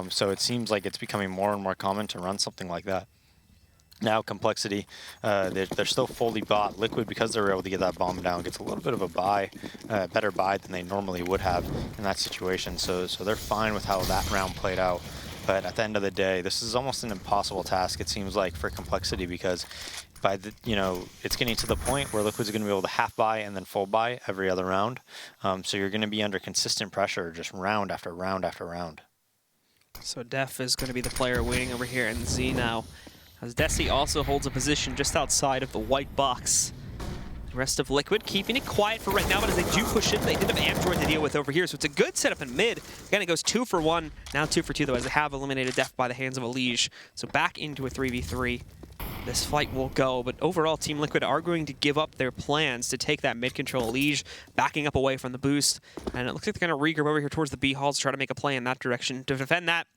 So it seems like it's becoming more and more common to run something like that. Now Complexity, they're still fully bought. Liquid, because they were able to get that bomb down, gets a little bit of a buy, better buy than they normally would have in that situation. So they're fine with how that round played out. But at the end of the day, this is almost an impossible task, it seems like, for Complexity, because by the, it's getting to the point where Liquid's going to be able to half buy and then full buy every other round. So you're going to be under consistent pressure just round after round after round. So Def is going to be the player waiting over here, and Z now, as Desi also holds a position just outside of the white box. The rest of Liquid keeping it quiet for right now, but as they do push in, they did have Android to deal with over here, so it's a good setup in mid. Again, it goes 2 for 1, now 2 for 2, though, as they have eliminated Def by the hands of Elige. So back into a 3v3. This fight will go, but overall, Team Liquid are going to give up their plans to take that mid control. Elige backing up away from the boost, and it looks like they're going to regroup over here towards the B halls to try to make a play in that direction. To defend that,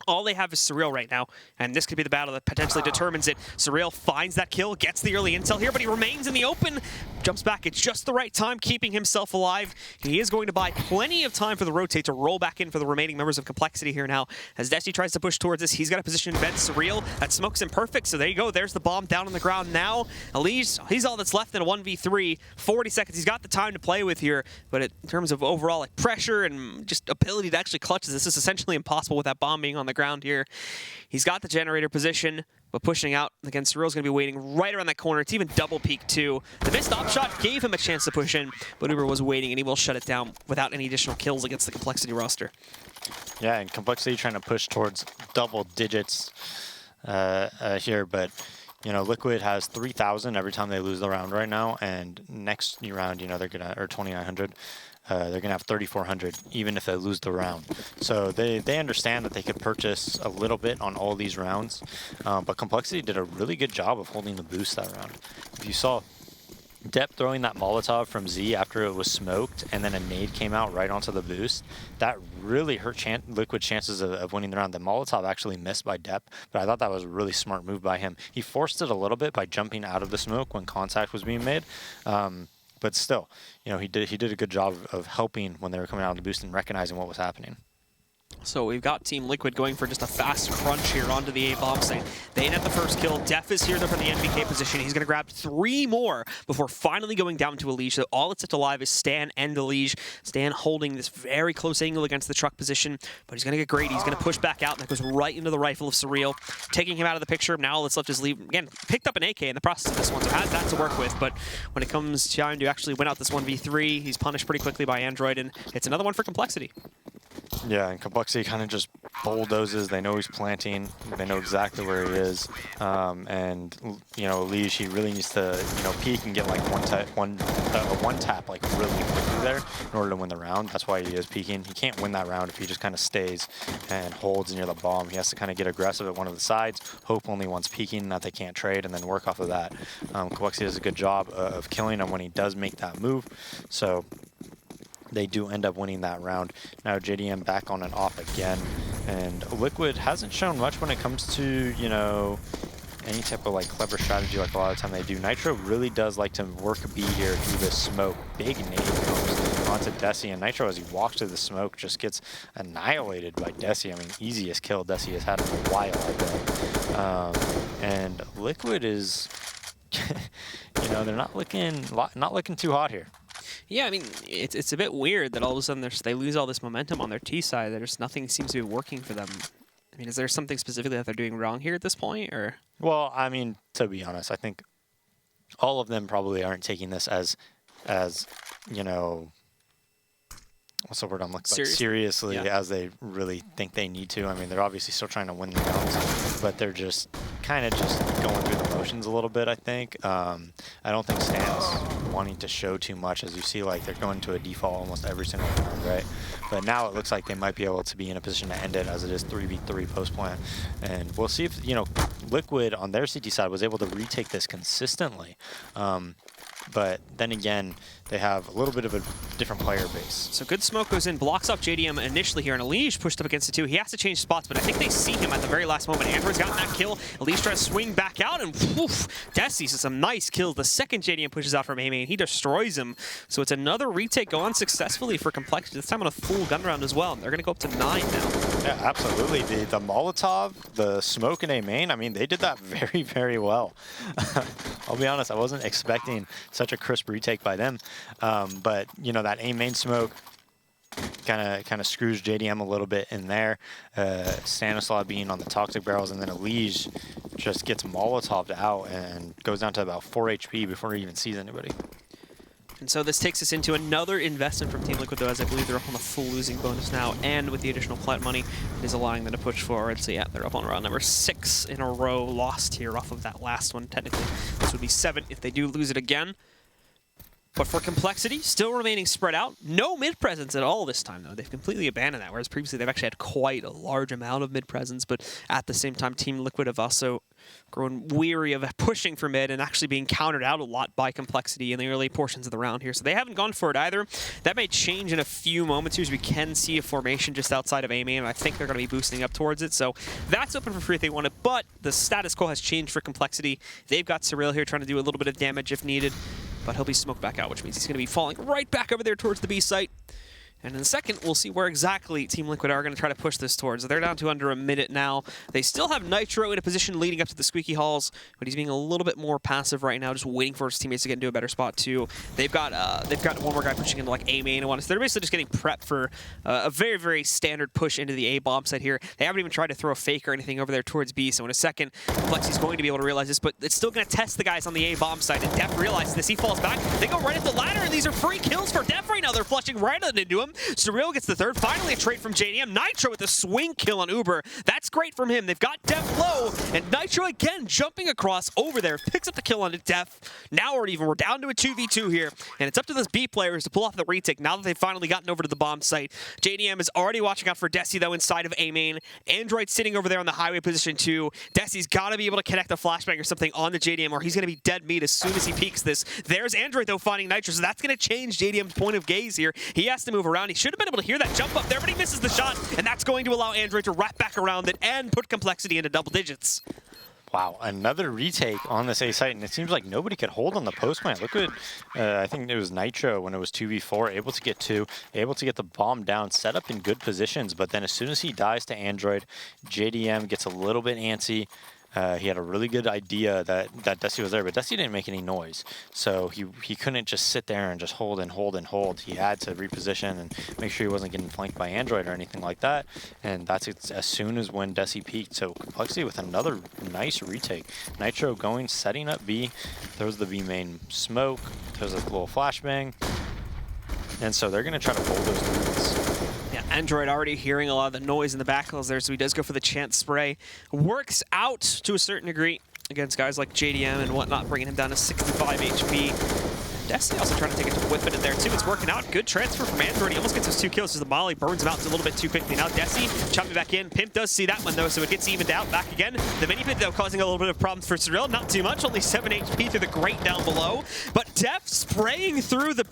all they have is Surreal right now, and this could be the battle that potentially determines it. Surreal finds that kill, gets the early intel here, but he remains in the open, jumps back at just the right time, keeping himself alive. He is going to buy plenty of time for the rotate to roll back in for the remaining members of Complexity here now. As Desi tries to push towards this, he's got a position in bed. Surreal, that smoke's imperfect, so there you go. There's the bomb down on the ground now. Elige, he's all that's left in a 1v3. 40 seconds, he's got the time to play with here, but in terms of overall pressure and just ability to actually clutch this is essentially impossible with that bomb being on the ground here. He's got the generator position, but pushing out against Surreal's going to be waiting right around that corner. It's even double peak too. The missed op shot gave him a chance to push in, but Uber was waiting, and he will shut it down without any additional kills against the Complexity roster. Yeah, and Complexity trying to push towards double digits here, but Liquid has 3,000 every time they lose the round right now, and next round, they're gonna, or 2,900. They're gonna have 3,400 even if they lose the round. So they understand that they could purchase a little bit on all these rounds, but Complexity did a really good job of holding the boost that round. If you saw Depp throwing that Molotov from Z after it was smoked, and then a nade came out right onto the boost, that really hurt Liquid's chances of winning the round. The Molotov actually missed by Depp, but I thought that was a really smart move by him. He forced it a little bit by jumping out of the smoke when contact was being made, but still, you know, he did a good job of helping when they were coming out of the boost and recognizing what was happening. So we've got Team Liquid going for just a fast crunch here onto the A-bomb site. They net the first kill. Def is here though from the NBK position. He's going to grab 3 more before finally going down to Elige. So all that's left alive is Stan and Elige. Stan holding this very close angle against the truck position, but he's going to get Grady. He's going to push back out, and that goes right into the rifle of Surreal, taking him out of the picture. Now all that's left is leave. Again, picked up an AK in the process of this one, so has that to work with, but when it comes time to actually win out this 1v3, he's punished pretty quickly by Android, and it's another one for Complexity. Yeah, and Complexity kind of just bulldozes. They know he's planting. They know exactly where he is. And, you know, Elige, he really needs to, you know, peek and get like one tap like really quickly there in order to win the round. That's why he is peeking. He can't win that round if he just kind of stays and holds near the bomb. He has to kind of get aggressive at one of the sides, hope only one's peeking, that they can't trade, and then work off of that. Complexity does a good job of killing him when he does make that move. So they do end up winning that round. Now JDM back on and off again, and Liquid hasn't shown much when it comes to, you know, any type of like clever strategy like a lot of the time they do. Nitro really does like to work a B here through the smoke. Big nade comes onto Desi, and Nitro as he walks through the smoke just gets annihilated by Desi. I mean, easiest kill Desi has had in a while, I bet. And Liquid is, you know, they're not looking too hot here. Yeah, I mean, it's a bit weird that all of a sudden they lose all this momentum on their T side. There's nothing seems to be working for them. I mean, is there something specifically that they're doing wrong here at this point, or? Well, I mean, to be honest, I think all of them probably aren't taking this as you know, what's the word I'm looking for? Seriously, yeah, as they really think they need to. I mean, they're obviously still trying to win the rounds, but they're just kind of just going through the motions a little bit, I think. I don't think Stan's wanting to show too much. As you see, like, they're going to a default almost every single round, right? But now it looks like they might be able to be in a position to end it as it is 3v3 post-plant. And we'll see if, you know, Liquid on their CT side was able to retake this consistently. But then again, they have a little bit of a different player base. So good smoke goes in, blocks off JDM initially here, and Elige pushed up against the 2. He has to change spots, but I think they see him at the very last moment. Android's gotten that kill. Elige tries to swing back out, and woof, Desi sees some nice kills. The second JDM pushes out from A-Main, and he destroys him. So it's another retake going successfully for Complexity, this time on a full gun round as well. They're going to go up to 9 now. Yeah, absolutely. The Molotov, the smoke in A-Main, I mean, they did that very, very well. I'll be honest, I wasn't expecting such a crisp retake by them. But, you know, that A-Main smoke kind of screws JDM a little bit in there. Stanislav being on the toxic barrels, and then Elige just gets Molotov'd out and goes down to about 4 HP before he even sees anybody. And so this takes us into another investment from Team Liquid, though, as I believe they're up on the full losing bonus now, and with the additional plat money, it is allowing them to push forward. So yeah, they're up on round number 6 in a row lost here off of that last one. Technically, this would be 7 if they do lose it again. But for Complexity, still remaining spread out. No mid-presence at all this time, though. They've completely abandoned that, whereas previously they've actually had quite a large amount of mid-presence. But at the same time, Team Liquid have also grown weary of pushing for mid and actually being countered out a lot by Complexity in the early portions of the round here. So they haven't gone for it either. That may change in a few moments here, as we can see a formation just outside of A-Main, and I think they're going to be boosting up towards it. So that's open for free if they want it, but the status quo has changed for Complexity. They've got Surreal here trying to do a little bit of damage if needed, but he'll be smoked back out, which means he's going to be falling right back over there towards the B site. And in a second, we'll see where exactly Team Liquid are going to try to push this towards. They're down to under a minute now. They still have Nitro in a position leading up to the Squeaky Halls, but he's being a little bit more passive right now, just waiting for his teammates to get into a better spot too. They've got one more guy pushing into like A-Main and one. So they're basically just getting prepped for a very, very standard push into the A-bomb site here. They haven't even tried to throw a fake or anything over there towards B, so in a second, Plexi's going to be able to realize this, but it's still going to test the guys on the A-bomb site, and Def realizes this. He falls back. They go right at the ladder, and these are free kills for Def right now. They're flushing right into him. Surreal gets the third. Finally a trade from JDM. Nitro with a swing kill on Uber. That's great from him. They've got Def low, and Nitro again jumping across over there. Picks up the kill on Def. Now we're down to a 2v2 here, and it's up to those B players to pull off the retake now that they've finally gotten over to the bomb site. JDM is already watching out for Desi, though, inside of A main. Android sitting over there on the highway position, too. Desi's got to be able to connect a flashbang or something on the JDM, or he's going to be dead meat as soon as he peeks this. There's Android, though, finding Nitro, so that's going to change JDM's point of gaze here. He has to move around. He should have been able to hear that jump up there, but he misses the shot, and that's going to allow Android to wrap back around it and put Complexity into double digits. Wow, another retake on this A site, and it seems like nobody could hold on the post plant. Look at, I think it was Nitro when it was 2v4, able to get 2, able to get the bomb down, set up in good positions, but then as soon as he dies to Android, JDM gets a little bit antsy. He had a really good idea that Desi was there, but Desi didn't make any noise. So he couldn't just sit there and just hold and hold and hold. He had to reposition and make sure he wasn't getting flanked by Android or anything like that. And that's as soon as when Desi peaked. So Complexity with another nice retake. Nitro going, setting up B, throws the B main smoke, throws a little flashbang. And so they're going to try to hold those leads. Yeah, Android already hearing a lot of the noise in the backhalls there, so he does go for the chance spray. Works out to a certain degree against guys like JDM and whatnot, bringing him down to 65 HP. Destiny also trying to take it to whip it in there too. It's working out. Good transfer from Android. He almost gets those 2 kills as the Molly burns him out a little bit too quickly. Now Desi chopping back in. Pimp does see that one though, so it gets evened out. Back again. The mini pit though causing a little bit of problems for Surreal. Not too much. Only 7 HP through the grate down below. But Def spraying through the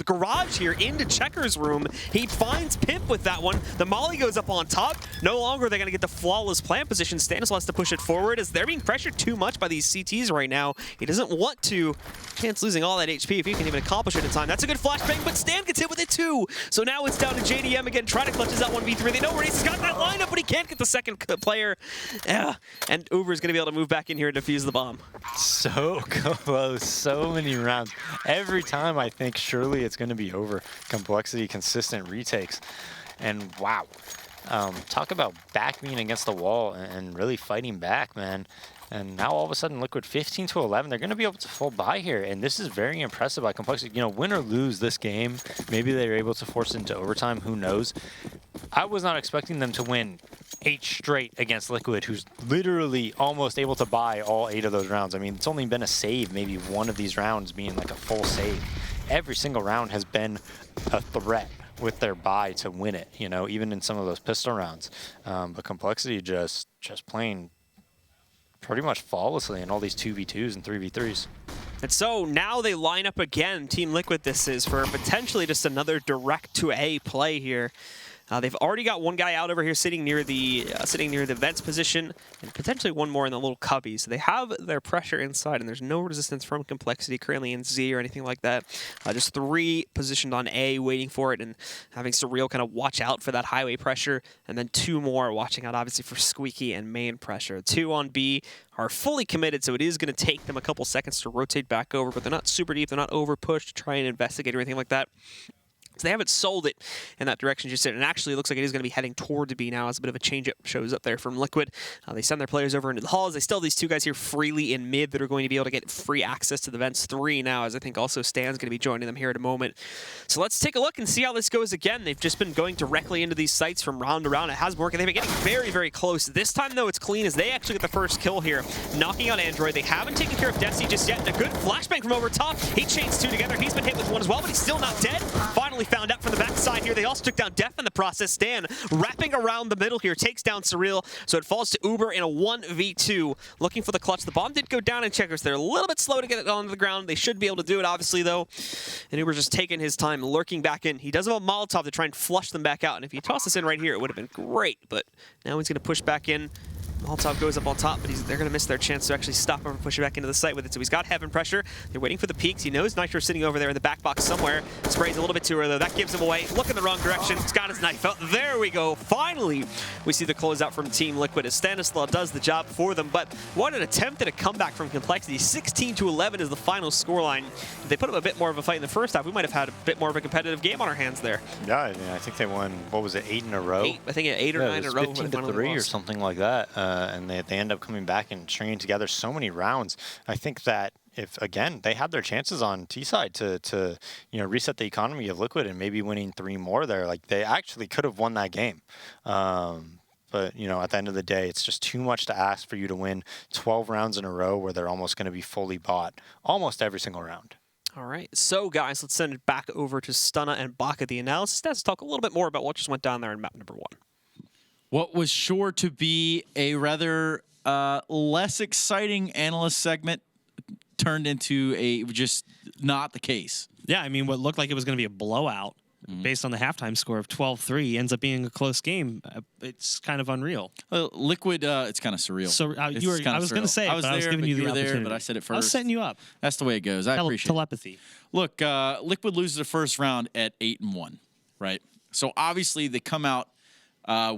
garage here into Checker's room. He finds Pimp with that one. The Molly goes up on top. No longer are they going to get the flawless plant position. Stanislaw has to push it forward as they're being pressured too much by these CTs right now. He doesn't want to chance losing all that HP if he can even accomplish it in time. That's a good flashbang, but Stan gets hit with it too. So now it's down to JDM again, trying to clutch his out 1v3. They know where he's got that lineup, but he can't get the second player. Yeah, and Uber's going to be able to move back in here and defuse the bomb. So close, so many rounds. Every time I think surely it's going to be over. Complexity, consistent retakes. And wow, talk about back being against the wall and really fighting back, man. And now all of a sudden, Liquid 15 to 11, they're going to be able to fall by here. And this is very impressive by Complexity. You know, win or lose this game, maybe they're able to force it into overtime. Who knows? I was not expecting them to win 8 straight against Liquid, who's literally almost able to buy all 8 of those rounds. I mean, it's only been a save, maybe one of these rounds being like a full save. Every single round has been a threat with their buy to win it, you know, even in some of those pistol rounds. But Complexity just playing pretty much flawlessly in all these 2v2s and 3v3s. And so now they line up again, Team Liquid this is, for potentially just another direct to A play here. They've already got one guy out over here sitting near the vents position, and potentially one more in the little cubby. So they have their pressure inside, and there's no resistance from Complexity currently in Z or anything like that. Just 3 positioned on A, waiting for it, and having Surreal kind of watch out for that highway pressure, and then 2 more watching out, obviously, for Squeaky and main pressure. 2 on B are fully committed, so it is going to take them a couple seconds to rotate back over, but they're not super deep, they're not over pushed to try and investigate or anything like that. So they haven't sold it in that direction just yet, and actually it looks like it is going to be heading towards B now as a bit of a change-up shows up there from Liquid. They send their players over into the halls. They still have these 2 guys here freely in mid that are going to be able to get free access to the vents 3 now, as I think also Stan's going to be joining them here in a moment. So let's take a look and see how this goes again. They've just been going directly into these sites from round to round. It has been working. They've been getting very, very close. This time, though, it's clean as they actually get the first kill here, knocking out Android. They haven't taken care of Desi just yet. A good flashbang from over top. He chains 2 together. He's been hit with 1 as well, but he's still not dead. Finally found out from the back side here. They also took down Def in the process. Stan wrapping around the middle here, takes down Surreal, so it falls to Uber in a 1v2, looking for the clutch. The bomb did go down in Checkers. They're a little bit slow to get it onto the ground. They should be able to do it, obviously, though. And Uber's just taking his time, lurking back in. He does have a Molotov to try and flush them back out, and if he tossed this in right here, it would have been great, but now he's going to push back in. Molotov goes up on top, but they're going to miss their chance to actually stop him and push it back into the site with it. So he's got heaven pressure. They're waiting for the peaks. He knows Nitro's sitting over there in the back box somewhere. Sprays a little bit too early, though. That gives him away. Look in the wrong direction. He's got his knife out. There we go. Finally, we see the closeout from Team Liquid as Stanislaw does the job for them. But what an attempt at a comeback from Complexity. 16 to 11 is the final scoreline. If they put up a bit more of a fight in the first half, we might have had a bit more of a competitive game on our hands there. Yeah, I mean, I think they won, what was it, 8 in a row? 8, I think 8 or 9 in a row. 15 to 3 or something like that. And they end up coming back and stringing together so many rounds. I think that if again they had their chances on T side to reset the economy of Liquid and maybe winning 3 more there, like they actually could have won that game. But at the end of the day, it's just too much to ask for you to win 12 rounds in a row where they're almost going to be fully bought almost every single round. All right, so guys, let's send it back over to Stunna and Baka, the analysis stats, to talk a little bit more about what just went down there in map number 1. What was sure to be a rather less exciting analyst segment turned into a just not the case. Yeah, I mean, what looked like it was going to be a blowout based on the halftime score of 12-3 ends up being a close game. It's kind of unreal. Liquid, it's kind of surreal. So I was going to say, I was giving you the opportunity. there, but I said it first. I was setting you up. That's the way it goes. I appreciate telepathy. Look, Liquid loses the first round at 8-1, right? So obviously they come out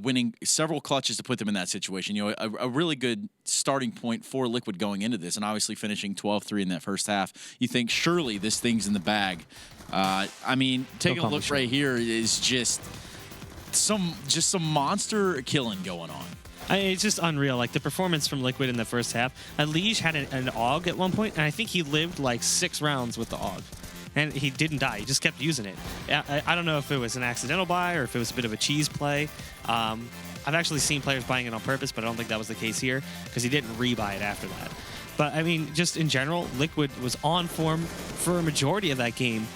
winning several clutches to put them in that situation. A really good starting point for Liquid going into this, and obviously finishing 12-3 in that first half. You think surely this thing's in the bag. I mean, taking a look right here is just some monster killing going on. It's just unreal. Like the performance from Liquid in the first half. Liege had an AUG at one point, and I think he lived like 6 rounds with the AUG. And he didn't die. He just kept using it. I don't know if it was an accidental buy or if it was a bit of a cheese play. I've actually seen players buying it on purpose, but I don't think that was the case here because he didn't rebuy it after that. But, I mean, just in general, Liquid was on form for a majority of that game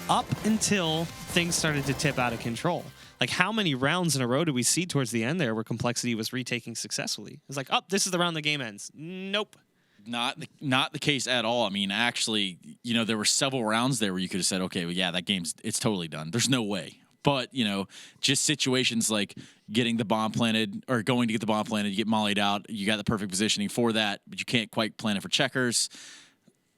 up until things started to tip out of control. Like, how many rounds in a row did we see towards the end there where Complexity was retaking successfully? It was like, this is the round the game ends. Nope. Not the case at all. I mean, actually, there were several rounds there where you could have said, okay, well, yeah, that it's totally done. There's no way. But, just situations like getting the bomb planted or going to get the bomb planted, you get mollied out, you got the perfect positioning for that, but you can't quite plan it for checkers.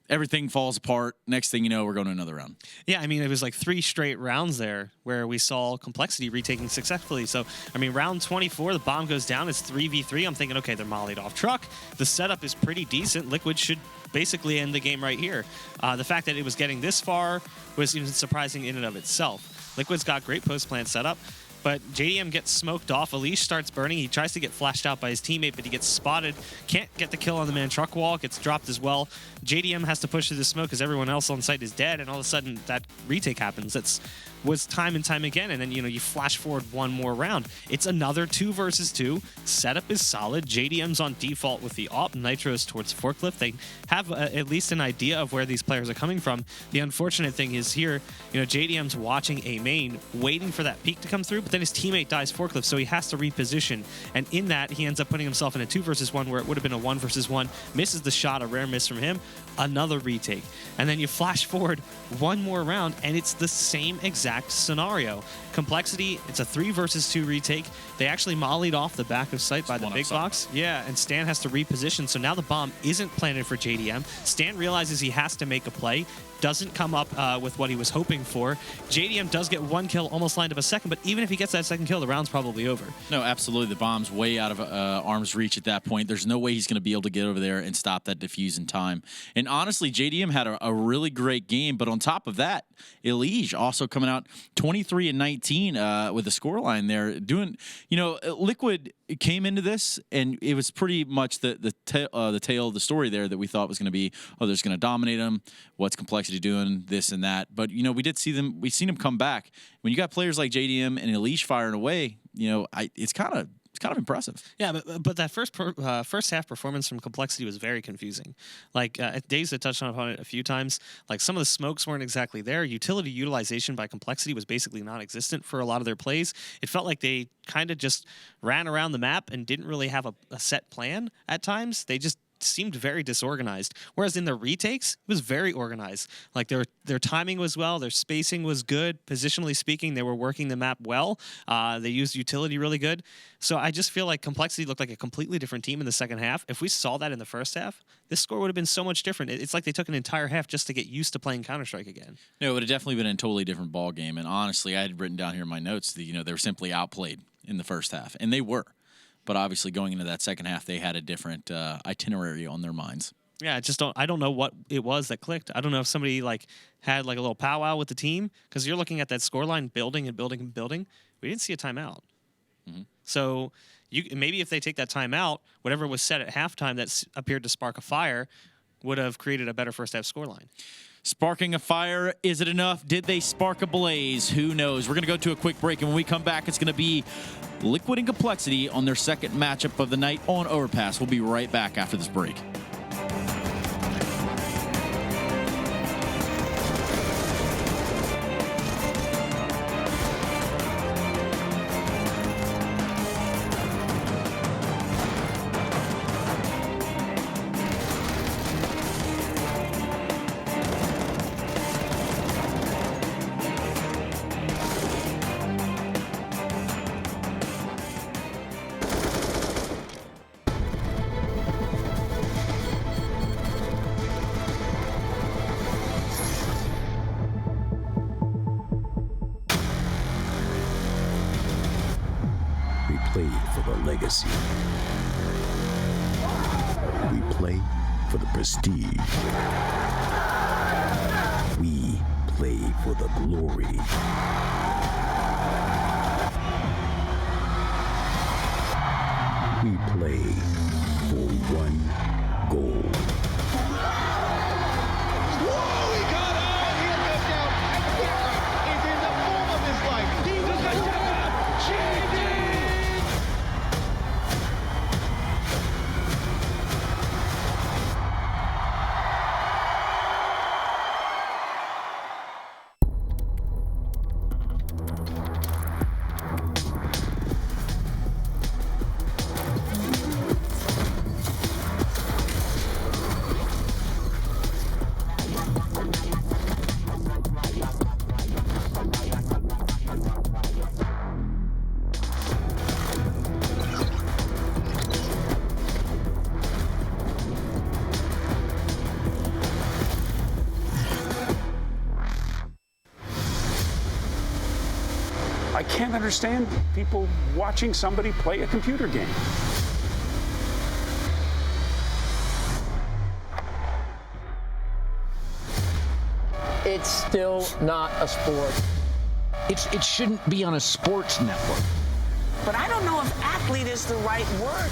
Everything falls apart. Next thing you know, we're going to another round. Yeah, I mean, it was like 3 straight rounds there where we saw Complexity retaking successfully. So, I mean, round 24, the bomb goes down. It's 3v3. I'm thinking, okay, they're mollied off truck. The setup is pretty decent. Liquid should basically end the game right here. The fact that it was getting this far was even surprising in and of itself. Liquid's got great post-plant setup. But JDM gets smoked off. Elish starts burning. He tries to get flashed out by his teammate, but he gets spotted. Can't get the kill on the man truck wall. Gets dropped as well. JDM has to push through the smoke because everyone else on site is dead, and all of a sudden that retake happens. Was time and time again, and then you flash forward one more round. It's another 2 versus 2. Setup is solid. JDM's on default with the AWP. Nitro's towards Forklift. They have at least an idea of where these players are coming from. The unfortunate thing is here, JDM's watching A main, waiting for that peak to come through, but then his teammate dies Forklift, so he has to reposition. And in that, he ends up putting himself in a 2 versus 1 where it would have been a 1 versus 1. Misses the shot, a rare miss from him. Another retake. And then you flash forward one more round, and it's the same exact scenario. Complexity, it's a 3 versus 2 retake. They actually mollied off the back of site by the big box. Yeah, and Stan has to reposition, so now the bomb isn't planted for JDM. Stan realizes he has to make a play. Doesn't come up with what he was hoping for. JDM does get 1 kill, almost lined up a second, but even if he gets that second kill, the round's probably over. No, absolutely. The bomb's way out of arm's reach at that point. There's no way he's going to be able to get over there and stop that defuse in time. And honestly, JDM had a really great game, but on top of that, Elige also coming out 23 and 19 with the scoreline there. Doing, Liquid came into this, and it was pretty much the tale of the story there that we thought was going to be, they're just going to dominate them. What's Complexity doing? This and that. But, we've seen them come back. When you got players like JDM and Elige firing away, it's kind of impressive. Yeah, but that first half performance from Complexity was very confusing. Like, Days had touched on it a few times. Like, some of the smokes weren't exactly there. Utility utilization by Complexity was basically non-existent for a lot of their plays. It felt like they kind of just ran around the map and didn't really have a set plan at times. They just seemed very disorganized, whereas in the retakes it was very organized. Like their timing was well, their spacing was good, positionally speaking they were working the map well. They used utility really good. So I just feel like Complexity looked like a completely different team in the second half. If we saw that in the first half, this score would have been so much different. It's like they took an entire half just to get used to playing Counter-Strike again. No, it would have definitely been a totally different ball game. And honestly, I had written down here in my notes that they were simply outplayed in the first half, and they were. But obviously, going into that second half, they had a different itinerary on their minds. Yeah, I don't know what it was that clicked. I don't know if somebody had a little powwow with the team, because you're looking at that scoreline building and building and building. We didn't see a timeout. Mm-hmm. So maybe if they take that timeout, whatever was set at halftime that appeared to spark a fire, would have created a better first half scoreline. Sparking a fire, is it enough? Did they spark a blaze? Who knows? We're going to go to a quick break, and when we come back, it's going to be Liquid and Complexity on their second matchup of the night on Overpass. We'll be right back after this break. We play for the legacy. We play for the prestige. We play for the glory. We play for one goal. Whoa, he got out! He goes down. And is in the form of his life. Jesus has I can't understand people watching somebody play a computer game. It's still not a sport. It shouldn't be on a sports network. But I don't know if athlete is the right word.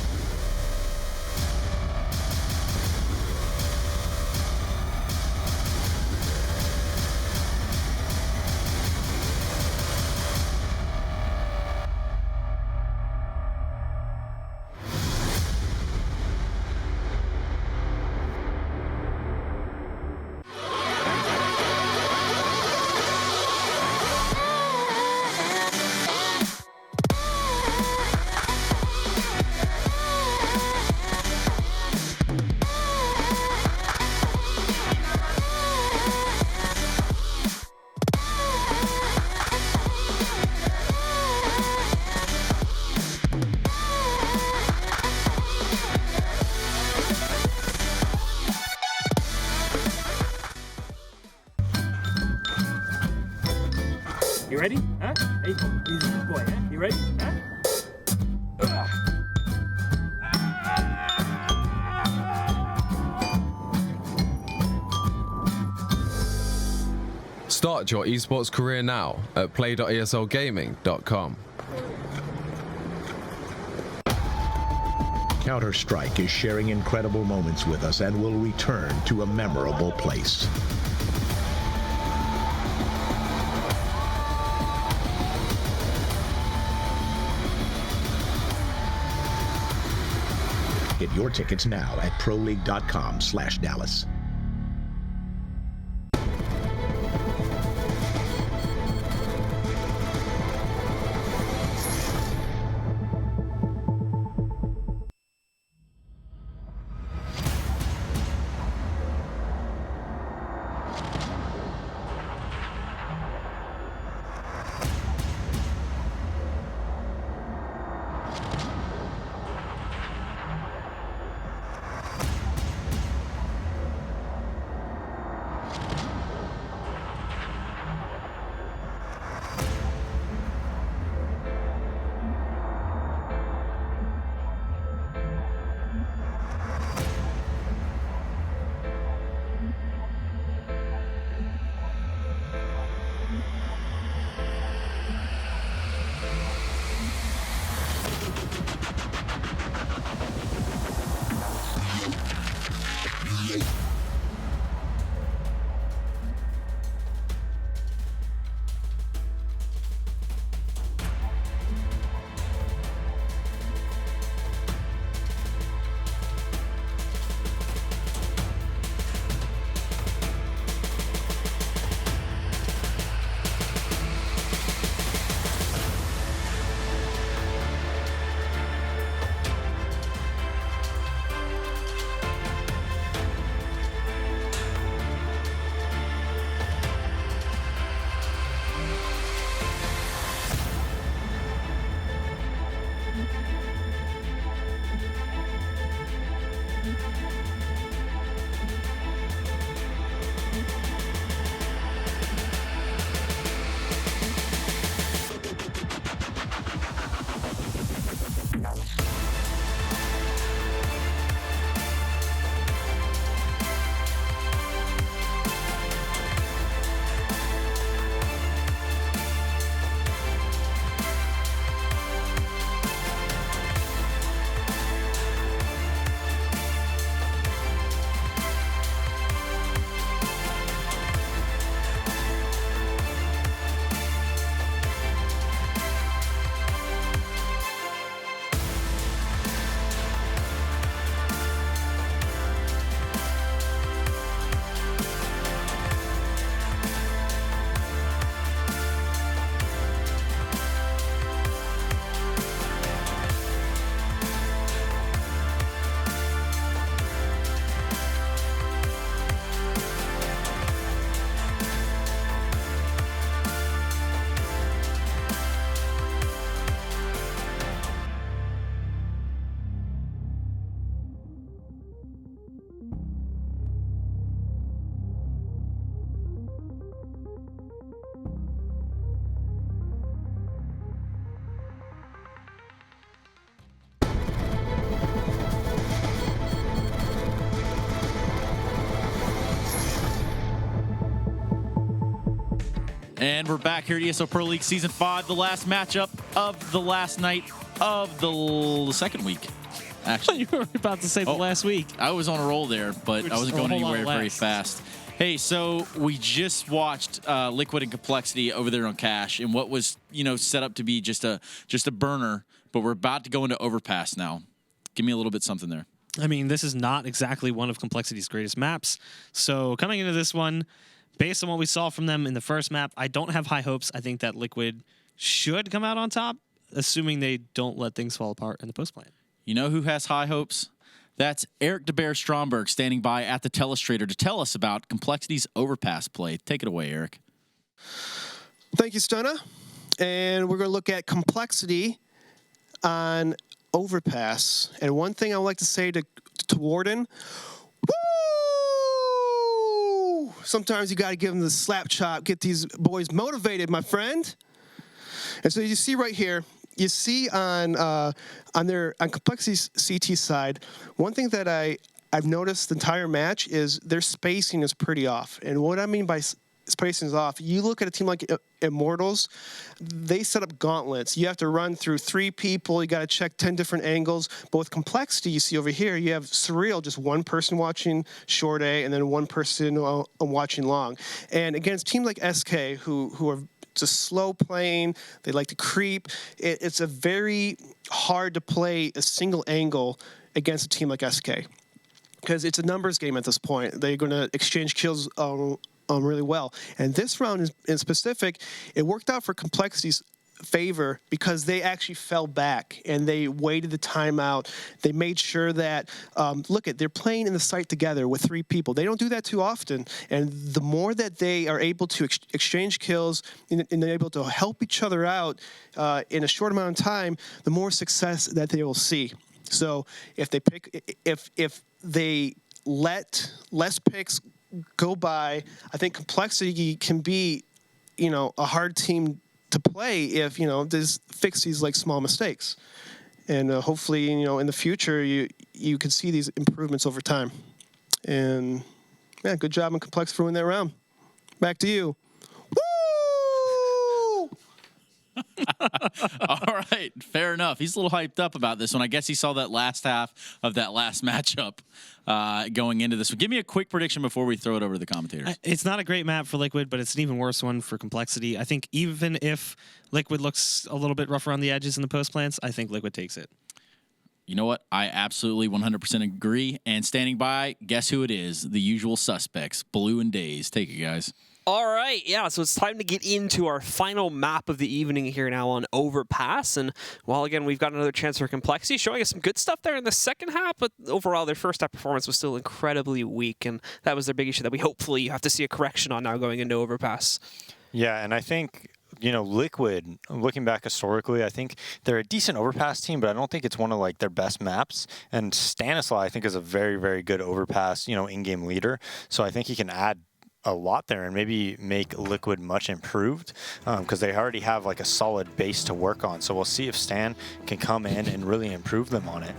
You ready? Huh? Hey, he's a good boy, huh? You ready? Huh? Start your esports career now at play.eslgaming.com. Counter-Strike is sharing incredible moments with us and will return to a memorable place. Get your tickets now at proleague.com/Dallas. And we're back here at ESL Pro League Season 5, the last matchup of the last night of the second week. Actually, you were about to say the last week. I was on a roll there, but I wasn't going anywhere very fast. Hey, so we just watched Liquid and Complexity over there on Cash, and what was set up to be just a burner, but we're about to go into Overpass now. Give me a little bit something there. I mean, this is not exactly one of Complexity's greatest maps. So coming into this one, based on what we saw from them in the first map, I don't have high hopes. I think that Liquid should come out on top, assuming they don't let things fall apart in the post plan. You know who has high hopes? That's Eric DeBear Stromberg standing by at the Telestrator to tell us about Complexity's Overpass play. Take it away, Eric. Thank you, Stunna. And we're going to look at Complexity on Overpass. And one thing I would like to say to Warden, woo! Sometimes you got to give them the slap chop, get these boys motivated, my friend. And so you see right here, you see on Complexity's CT side, one thing that I've noticed the entire match is their spacing is pretty off. And what I mean by spacing is off, you look at a team like Immortals, they set up gauntlets. You have to run through 3 people. You got to check 10 different angles. But with Complexity, you see over here, you have Surreal, just one person watching short A and then one person watching long. And against teams like SK, who are just slow playing, they like to creep. It's a very hard to play a single angle against a team like SK because it's a numbers game at this point. They're going to exchange kills really well. And this round in specific, it worked out for Complexity's favor because they actually fell back and they waited the timeout. They made sure that, they're playing in the site together with 3 people. They don't do that too often. And the more that they are able to exchange kills and they're able to help each other out in a short amount of time, the more success that they will see. So if they let less picks go by, I think Complexity can be, a hard team to play if, there's fix these like small mistakes. And hopefully, in the future, you can see these improvements over time. And yeah, good job on Complexity for winning that round. Back to you. All right, fair enough. He's a little hyped up about this one. I guess he saw that last half of that last matchup going into this one. Give me a quick prediction before we throw it over to the commentators. It's not a great map for Liquid, but it's an even worse one for Complexity. I think even if Liquid looks a little bit rough around the edges in the post plants, I think Liquid takes it. You know what? I absolutely 100% agree. And standing by, guess who it is? The usual suspects, Blue and Daze. Take it, guys. All right, yeah, so it's time to get into our final map of the evening here now on Overpass. And, well, again, we've got another chance for Complexity, showing us some good stuff there in the second half, but overall their first half performance was still incredibly weak, and that was their big issue that we hopefully have to see a correction on now going into Overpass. Yeah, and I think, Liquid, looking back historically, I think they're a decent Overpass team, but I don't think it's one of, their best maps. And Stanislaw, I think, is a very, very good Overpass, in-game leader. So I think he can add a lot there and maybe make Liquid much improved because they already have a solid base to work on. So we'll see if Stan can come in and really improve them on it.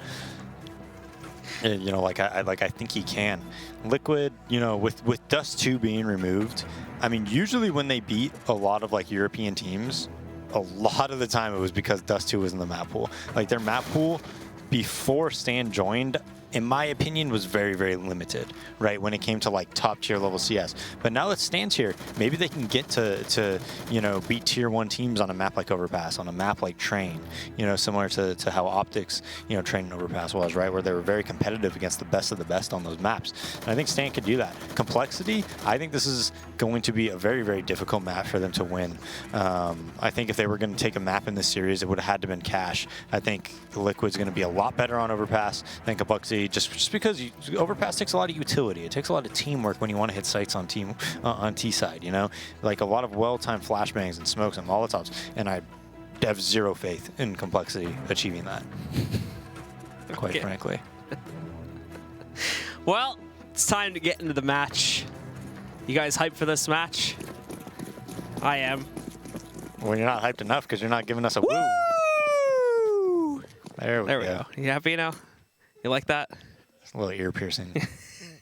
And, I think he can. Liquid, with Dust 2 being removed, I mean, usually when they beat a lot of European teams, a lot of the time it was because Dust 2 was in the map pool. Their map pool before Stan joined, in my opinion, was very, very limited, right, when it came to top tier level CS. But now that Stan's here, maybe they can get to beat tier 1 teams on a map like Overpass, on a map like Train, similar to how Optics, Train and Overpass was, right, where they were very competitive against the best of the best on those maps. And I think Stan could do that. Complexity, I think this is going to be a very, very difficult map for them to win. I think if they were going to take a map in this series, it would have had to been Cash. I think Liquid's going to be a lot better on Overpass than Complexity. Just because Overpass takes a lot of utility. It takes a lot of teamwork when you want to hit sites on T side, a lot of well-timed flashbangs and smokes and molotovs, and I have zero faith in Complexity achieving that, quite frankly. Well, it's time to get into the match. You guys hyped for this match? I am. Well, you're not hyped enough because you're not giving us a woo! There we go. You happy now? You like that? It's a little ear piercing.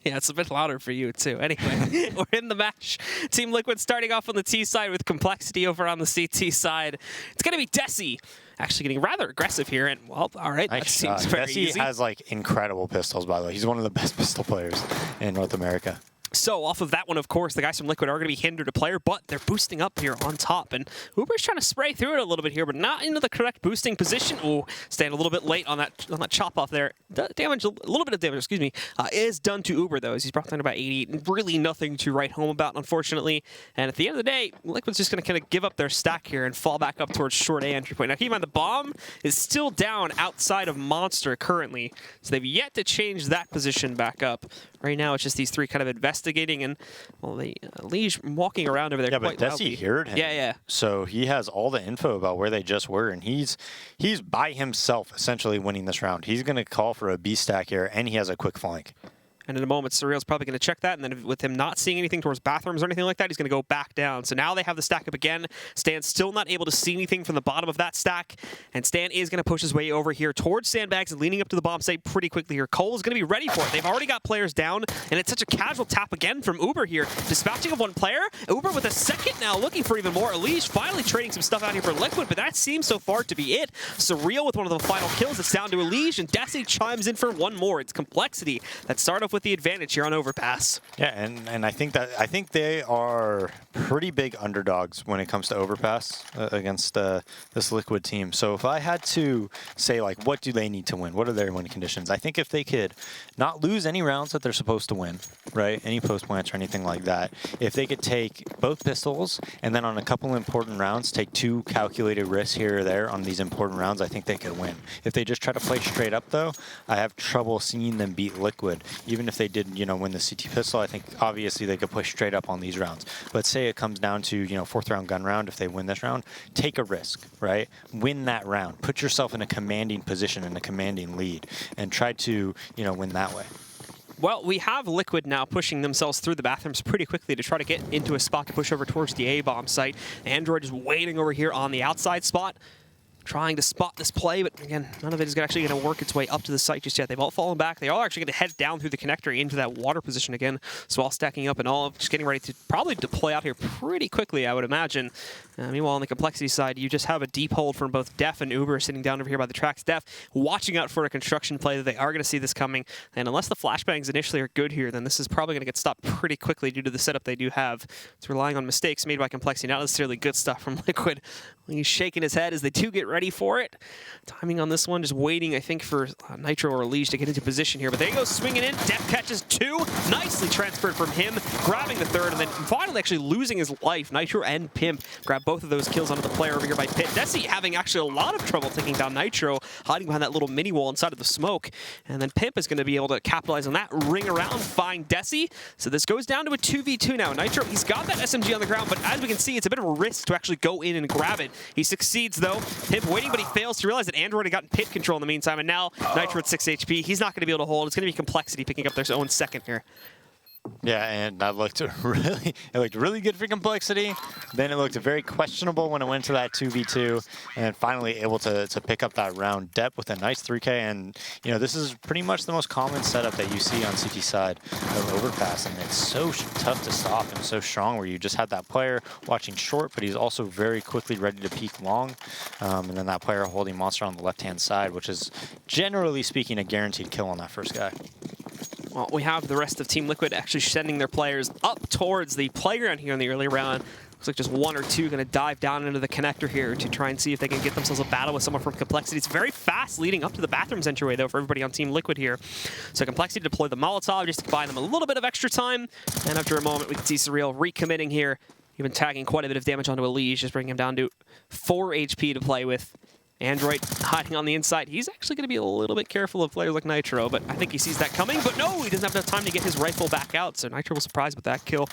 Yeah, it's a bit louder for you, too. Anyway, we're in the match. Team Liquid starting off on the T side with Complexity over on the CT side. It's going to be Desi actually getting rather aggressive here. And, well, all right, that seems very easy. Desi has, like, incredible pistols, by the way. He's one of the best pistol players in North America. So off of that one, of course, the guys from Liquid are going to be hindered a player, but they're boosting up here on top. And Uber's trying to spray through it a little bit here, but not into the correct boosting position. Oh, staying a little bit late on that chop off there. Damage, a little bit of damage, excuse me, is done to Uber, though, as he's brought down about 80. Really nothing to write home about, unfortunately. And at the end of the day, Liquid's just going to kind of give up their stack here and fall back up towards short A entry point. Now, keep in mind, the bomb is still down outside of Monster currently, so they've yet to change that position back up. Right now, it's just these three kind of investigating, and, well, Liege walking around over there quite loudly. Yeah, but Desi heard him. Yeah. So he has all the info about where they just were, and he's by himself essentially winning this round. He's going to call for a B stack here, and he has a quick flank. And in a moment, Surreal's probably going to check that, and then with him not seeing anything towards bathrooms or anything like that, he's going to go back down. So now they have the stack up again. Stan's still not able to see anything from the bottom of that stack, and Stan is going to push his way over here towards Sandbags and leaning up to the bomb site pretty quickly here. Cole is going to be ready for it. They've already got players down, and it's such a casual tap again from Uber here. Dispatching of one player. Uber with a second now, looking for even more. Elise finally trading some stuff out here for Liquid, but that seems so far to be it. Surreal with one of the final kills. It's down to Elise, and Desi chimes in for one more. It's Complexity that start off with the advantage here on Overpass. Yeah, and I think they are pretty big underdogs when it comes to Overpass against this Liquid team. So if I had to say, like, what do they need to win? What are their win conditions? I think if they could not lose any rounds that they're supposed to win, right? Any post plants or anything like that. If they could take both pistols and then on a couple important rounds take 2 calculated risks here or there on these important rounds, I think they could win. If they just try to play straight up, though, I have trouble seeing them beat Liquid. Even if they did, win the CT pistol, I think obviously they could push straight up on these rounds. But say it comes down to, 4th round gun round, if they win this round, take a risk, right? Win that round. Put yourself in a commanding position, in a commanding lead, and try to, win that way. Well, we have Liquid now pushing themselves through the bathrooms pretty quickly to try to get into a spot to push over towards the A-bomb site. Android is waiting over here on the outside spot, trying to spot this play, but again, none of it is actually going to work its way up to the site just yet. They've all fallen back. They all actually going to head down through the connector into that water position again. So all stacking up and all just getting ready to probably deploy out here pretty quickly, I would imagine. Meanwhile, on the Complexity side, you just have a deep hold from both Def and Uber sitting down over here by the tracks. Def watching out for a construction play that they are going to see this coming. And unless the flashbangs initially are good here, then this is probably going to get stopped pretty quickly due to the setup they do have. It's relying on mistakes made by Complexity, not necessarily good stuff from Liquid. He's shaking his head as they do get ready for it. Timing on this one, just waiting, I think, for Nitro or Liege to get into position here. But there he goes, swinging in. Def catches 2. Nicely transferred from him, grabbing the 3rd, and then finally actually losing his life. Nitro and Pimp grab both of those kills onto the player over here by Pit. Desi having actually a lot of trouble taking down Nitro, hiding behind that little mini wall inside of the smoke. And then Pimp is going to be able to capitalize on that, ring around, find Desi. So this goes down to a 2v2 now. Nitro, he's got that SMG on the ground, but as we can see, it's a bit of a risk to actually go in and grab it. He succeeds, though. Pimp waiting, but he fails to realize that Android had gotten Pit control in the meantime, and now Nitro at 6 HP. He's not going to be able to hold. It's going to be Complexity picking up their own second here. Yeah, and that looked really good for Complexity. Then it looked very questionable when it went to that 2v2, and then finally able to pick up that round. Dep with a nice 3K, and this is pretty much the most common setup that you see on CT side of Overpass, and it's so tough to stop and so strong where you just have that player watching short, but he's also very quickly ready to peek long, and then that player holding Monster on the left-hand side, which is generally speaking a guaranteed kill on that first guy. Well, we have the rest of Team Liquid actually sending their players up towards the playground here in the early round. Looks like just 1 or 2 going to dive down into the connector here to try and see if they can get themselves a battle with someone from Complexity. It's very fast leading up to the bathrooms entryway, though, for everybody on Team Liquid here. So Complexity deployed the Molotov just to buy them a little bit of extra time. And after a moment, we can see Surreal recommitting here, even tagging quite a bit of damage onto Elise, just bringing him down to 4 HP to play with. Android hiding on the inside. He's actually going to be a little bit careful of players like Nitro, but I think he sees that coming. But no, he doesn't have enough time to get his rifle back out, so Nitro was surprised with that kill.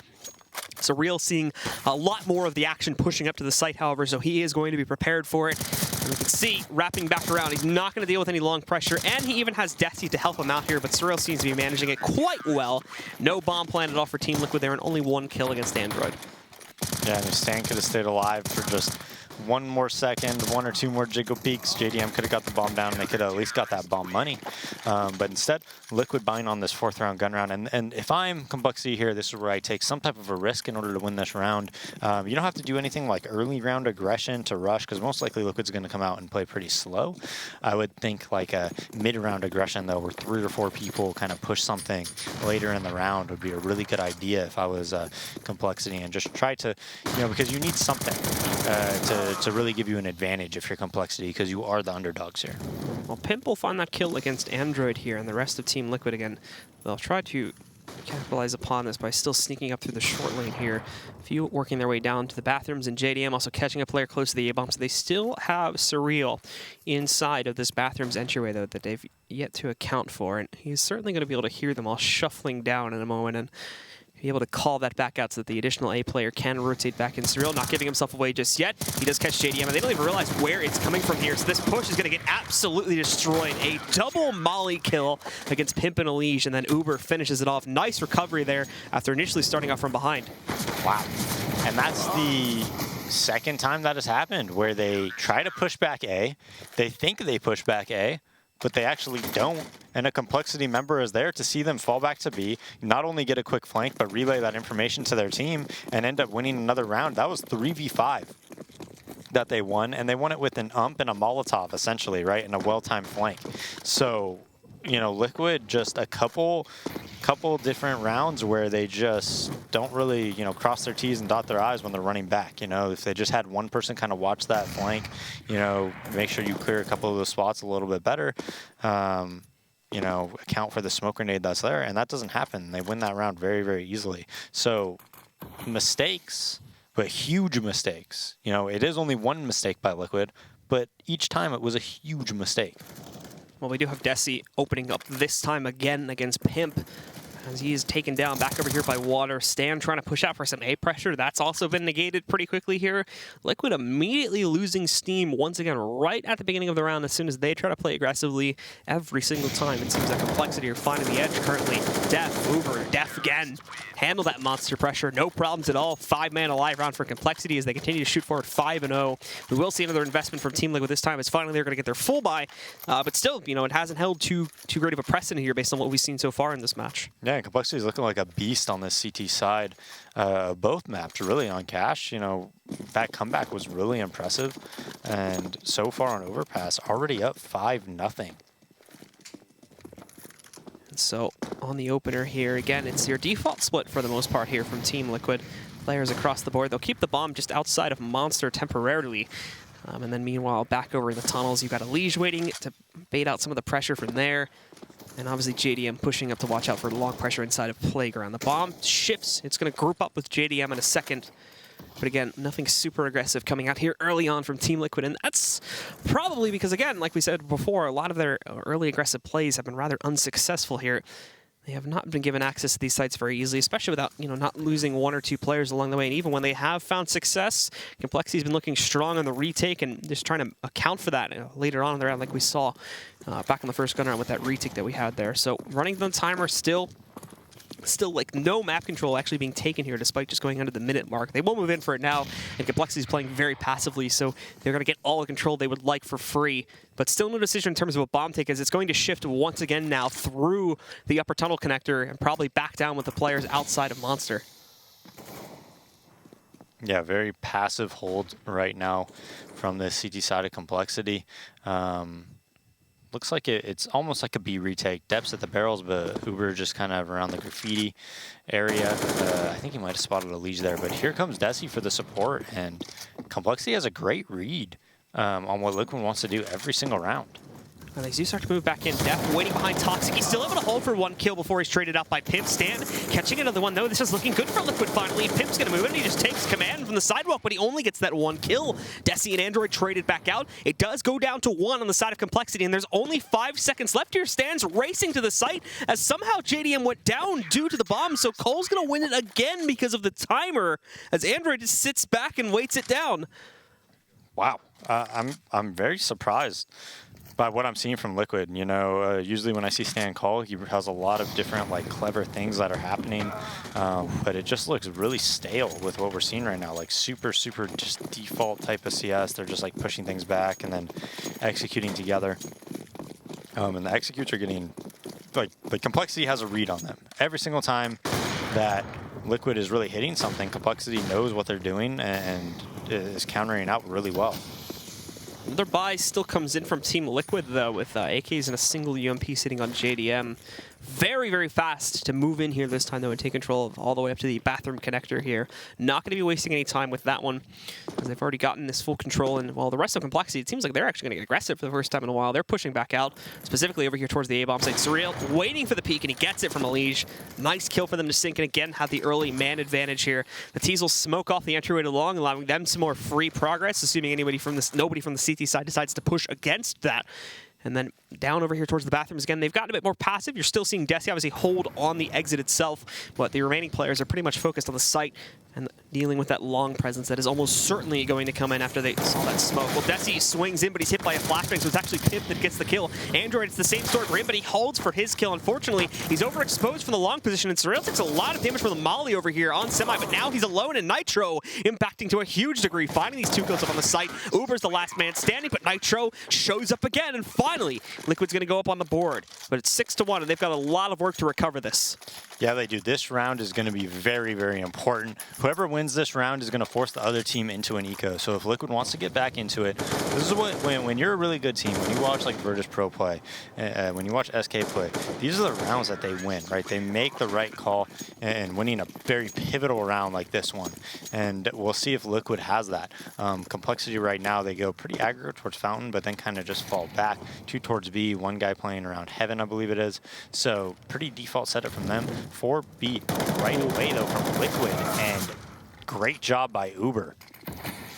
Surreal seeing a lot more of the action pushing up to the site, however, so he is going to be prepared for it. And we can see, wrapping back around, he's not going to deal with any long pressure, and he even has Desi to help him out here, but Surreal seems to be managing it quite well. No bomb plan at all for Team Liquid there, and only 1 kill against Android. Yeah, and Stan could have stayed alive for just one more second, 1 or 2 more jiggle peaks, JDM could have got the bomb down, and they could have at least got that bomb money. But instead, Liquid buying on this 4th round gun round. And if I'm Complexity here, this is where I take some type of a risk in order to win this round. You don't have to do anything like early round aggression to rush, because most likely Liquid's going to come out and play pretty slow. I would think like a mid-round aggression, though, where 3 or 4 people kind of push something later in the round would be a really good idea if I was Complexity, and just try to, because you need something to really give you an advantage if you're Complexity, because you are the underdogs here. Well, Pimp will find that kill against Android here, and the rest of Team Liquid, again, they'll try to capitalize upon this by still sneaking up through the short lane here. A few working their way down to the bathrooms, and JDM also catching a player close to the A-bomb. So they still have Surreal inside of this bathroom's entryway, though, that they've yet to account for. And he's certainly going to be able to hear them all shuffling down in a moment and be able to call that back out so that the additional A player can rotate back in. Surreal not giving himself away just yet. He does catch JDM, and they don't even realize where it's coming from here. So this push is going to get absolutely destroyed. A double molly kill against Pimp and Elige, and then Uber finishes it off. Nice recovery there after initially starting off from behind. Wow. And that's the second time that has happened, where they try to push back A. They think they push back A, but they actually don't. And a Complexity member is there to see them fall back to B, not only get a quick flank, but relay that information to their team and end up winning another round. That was 3v5 that they won, and they won it with an ump and a Molotov, essentially, right, and a well-timed flank. So, Liquid, just a couple different rounds where they just don't really, cross their T's and dot their I's when they're running back. If they just had one person kind of watch that flank, make sure you clear a couple of those spots a little bit better, account for the smoke grenade that's there, and that doesn't happen. They win that round very, very easily. So mistakes, but huge mistakes. It is only one mistake by Liquid, but each time it was a huge mistake. Well, we do have Desi opening up this time again against Pimp, as he is taken down back over here by Water. Stan trying to push out for some A pressure. That's also been negated pretty quickly here. Liquid immediately losing steam once again right at the beginning of the round as soon as they try to play aggressively every single time. It seems like Complexity are finding the edge currently. Def, Uber, Def again. Handle that monster pressure. No problems at all. 5-man alive round for Complexity as they continue to shoot forward 5-0. We will see another investment from Team Liquid this time. It's finally they're going to get their full buy. But still, it hasn't held too great of a precedent here based on what we've seen so far in this match. Yeah, Complexity is looking like a beast on this CT side. Both maps really on cash. That comeback was really impressive. And so far on Overpass, already up 5-0. So on the opener here, again, it's your default split for the most part here from Team Liquid. Players across the board. They'll keep the bomb just outside of Monster temporarily. And then meanwhile, back over in the tunnels, you've got Elige waiting to bait out some of the pressure from there. And obviously JDM pushing up to watch out for long pressure inside of Playground. The bomb shifts. It's going to group up with JDM in a second. But again, nothing super aggressive coming out here early on from Team Liquid. And that's probably because, again, like we said before, a lot of their early aggressive plays have been rather unsuccessful here. They have not been given access to these sites very easily, especially without, not losing 1 or 2 players along the way. And even when they have found success, Complexity's been looking strong on the retake and just trying to account for that later on in the round, like we saw back in the first gun round with that retake that we had there. So running the timer still like no map control actually being taken here despite just going under the minute mark. They will move in for it now, and Complexity's playing very passively, so they're going to get all the control they would like for free. But still no decision in terms of a bomb take, as it's going to shift once again now through the upper tunnel connector and probably back down with the players outside of Monster. Yeah, very passive hold right now from the CT side of Complexity. Looks like it's almost like a B retake. Depth's at the barrels, but Uber just kind of around the graffiti area. I think he might have spotted a Elige there, but here comes Desi for the support, and Complexity has a great read on what Liquid wants to do every single round. And they do start to move back in. Def waiting behind Toxic. He's still able to hold for 1 kill before he's traded out by Pimp. Stan catching another one, though. This is looking good for Liquid finally. Pimp's going to move in. He just takes command from the sidewalk, but he only gets that 1 kill. Desi and Android traded back out. It does go down to 1 on the side of Complexity, and there's only 5 seconds left here. Stan's racing to the site as somehow JDM went down due to the bomb, so Cole's going to win it again because of the timer as Android just sits back and waits it down. Wow. I'm very surprised by what I'm seeing from Liquid. You know, usually when I see Stan Call, he has a lot of different like clever things that are happening, but it just looks really stale with what we're seeing right now. Like super just default type of CS. They're just like pushing things back and then executing together. And the executes are getting, like, the Complexity has a read on them. Every single time that Liquid is really hitting something, Complexity knows what they're doing and is countering out really well. Another buy still comes in from Team Liquid, though, with AKs and a single UMP sitting on JDM. Very fast to move in here this time, though, and take control of all the way up to the bathroom connector here. Not going to be wasting any time with that one, because they've already gotten this full control. And while the rest of Complexity, it seems like they're actually going to get aggressive for the first time in a while. They're pushing back out, specifically over here towards the A-bomb site. Surreal waiting for the peek, and he gets it from Elige. Nice kill for them to sink, and again, have the early man advantage here. The Teasel smoke off the entryway to long, allowing them some more free progress, assuming nobody from the CT side decides to push against that. And then down over here towards the bathrooms again, they've gotten a bit more passive. You're still seeing Desi obviously hold on the exit itself, but the remaining players are pretty much focused on the site and dealing with that long presence that is almost certainly going to come in after they saw that smoke. Well, Desi swings in, but he's hit by a flashbang, so it's actually Pimp that gets the kill. Android, it's the same story for him, but he holds for his kill. Unfortunately, he's overexposed from the long position, and Surreal takes a lot of damage from the molly over here on Semi, but now he's alone, and Nitro impacting to a huge degree, finding these two kills up on the site. Uber's the last man standing, but Nitro shows up again, and finally, Liquid's going to go up on the board. But it's 6-1, and they've got a lot of work to recover this. Yeah, they do. This round is going to be very important. Whoever wins this round is going to force the other team into an eco. So if Liquid wants to get back into it, this is what, when you're a really good team, when you watch like Virtus Pro play, when you watch SK play, these are the rounds that they win, right? They make the right call and winning a very pivotal round like this one. And we'll see if Liquid has that. Complexity right now, they go pretty aggro towards Fountain, but then kind of just fall back, 2 towards B, 1 guy playing around Heaven, I believe it is. So pretty default setup from them. 4B right away, though, from Liquid, and great job by Uber.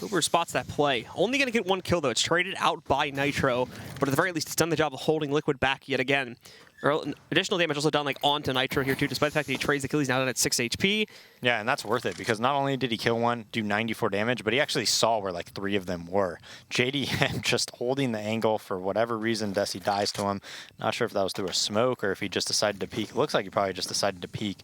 Uber spots that play. Only going to get 1 kill, though. It's traded out by Nitro, but at the very least, it's done the job of holding Liquid back yet again. Additional damage also done like onto Nitro here, too, despite the fact that he trades the kill. He's now done at 6 HP. Yeah, and that's worth it, because not only did he kill one, do 94 damage, but he actually saw where like 3 of them were. JDM just holding the angle for whatever reason. Desi dies to him. Not sure if that was through a smoke or if he just decided to peek. It looks like he probably just decided to peek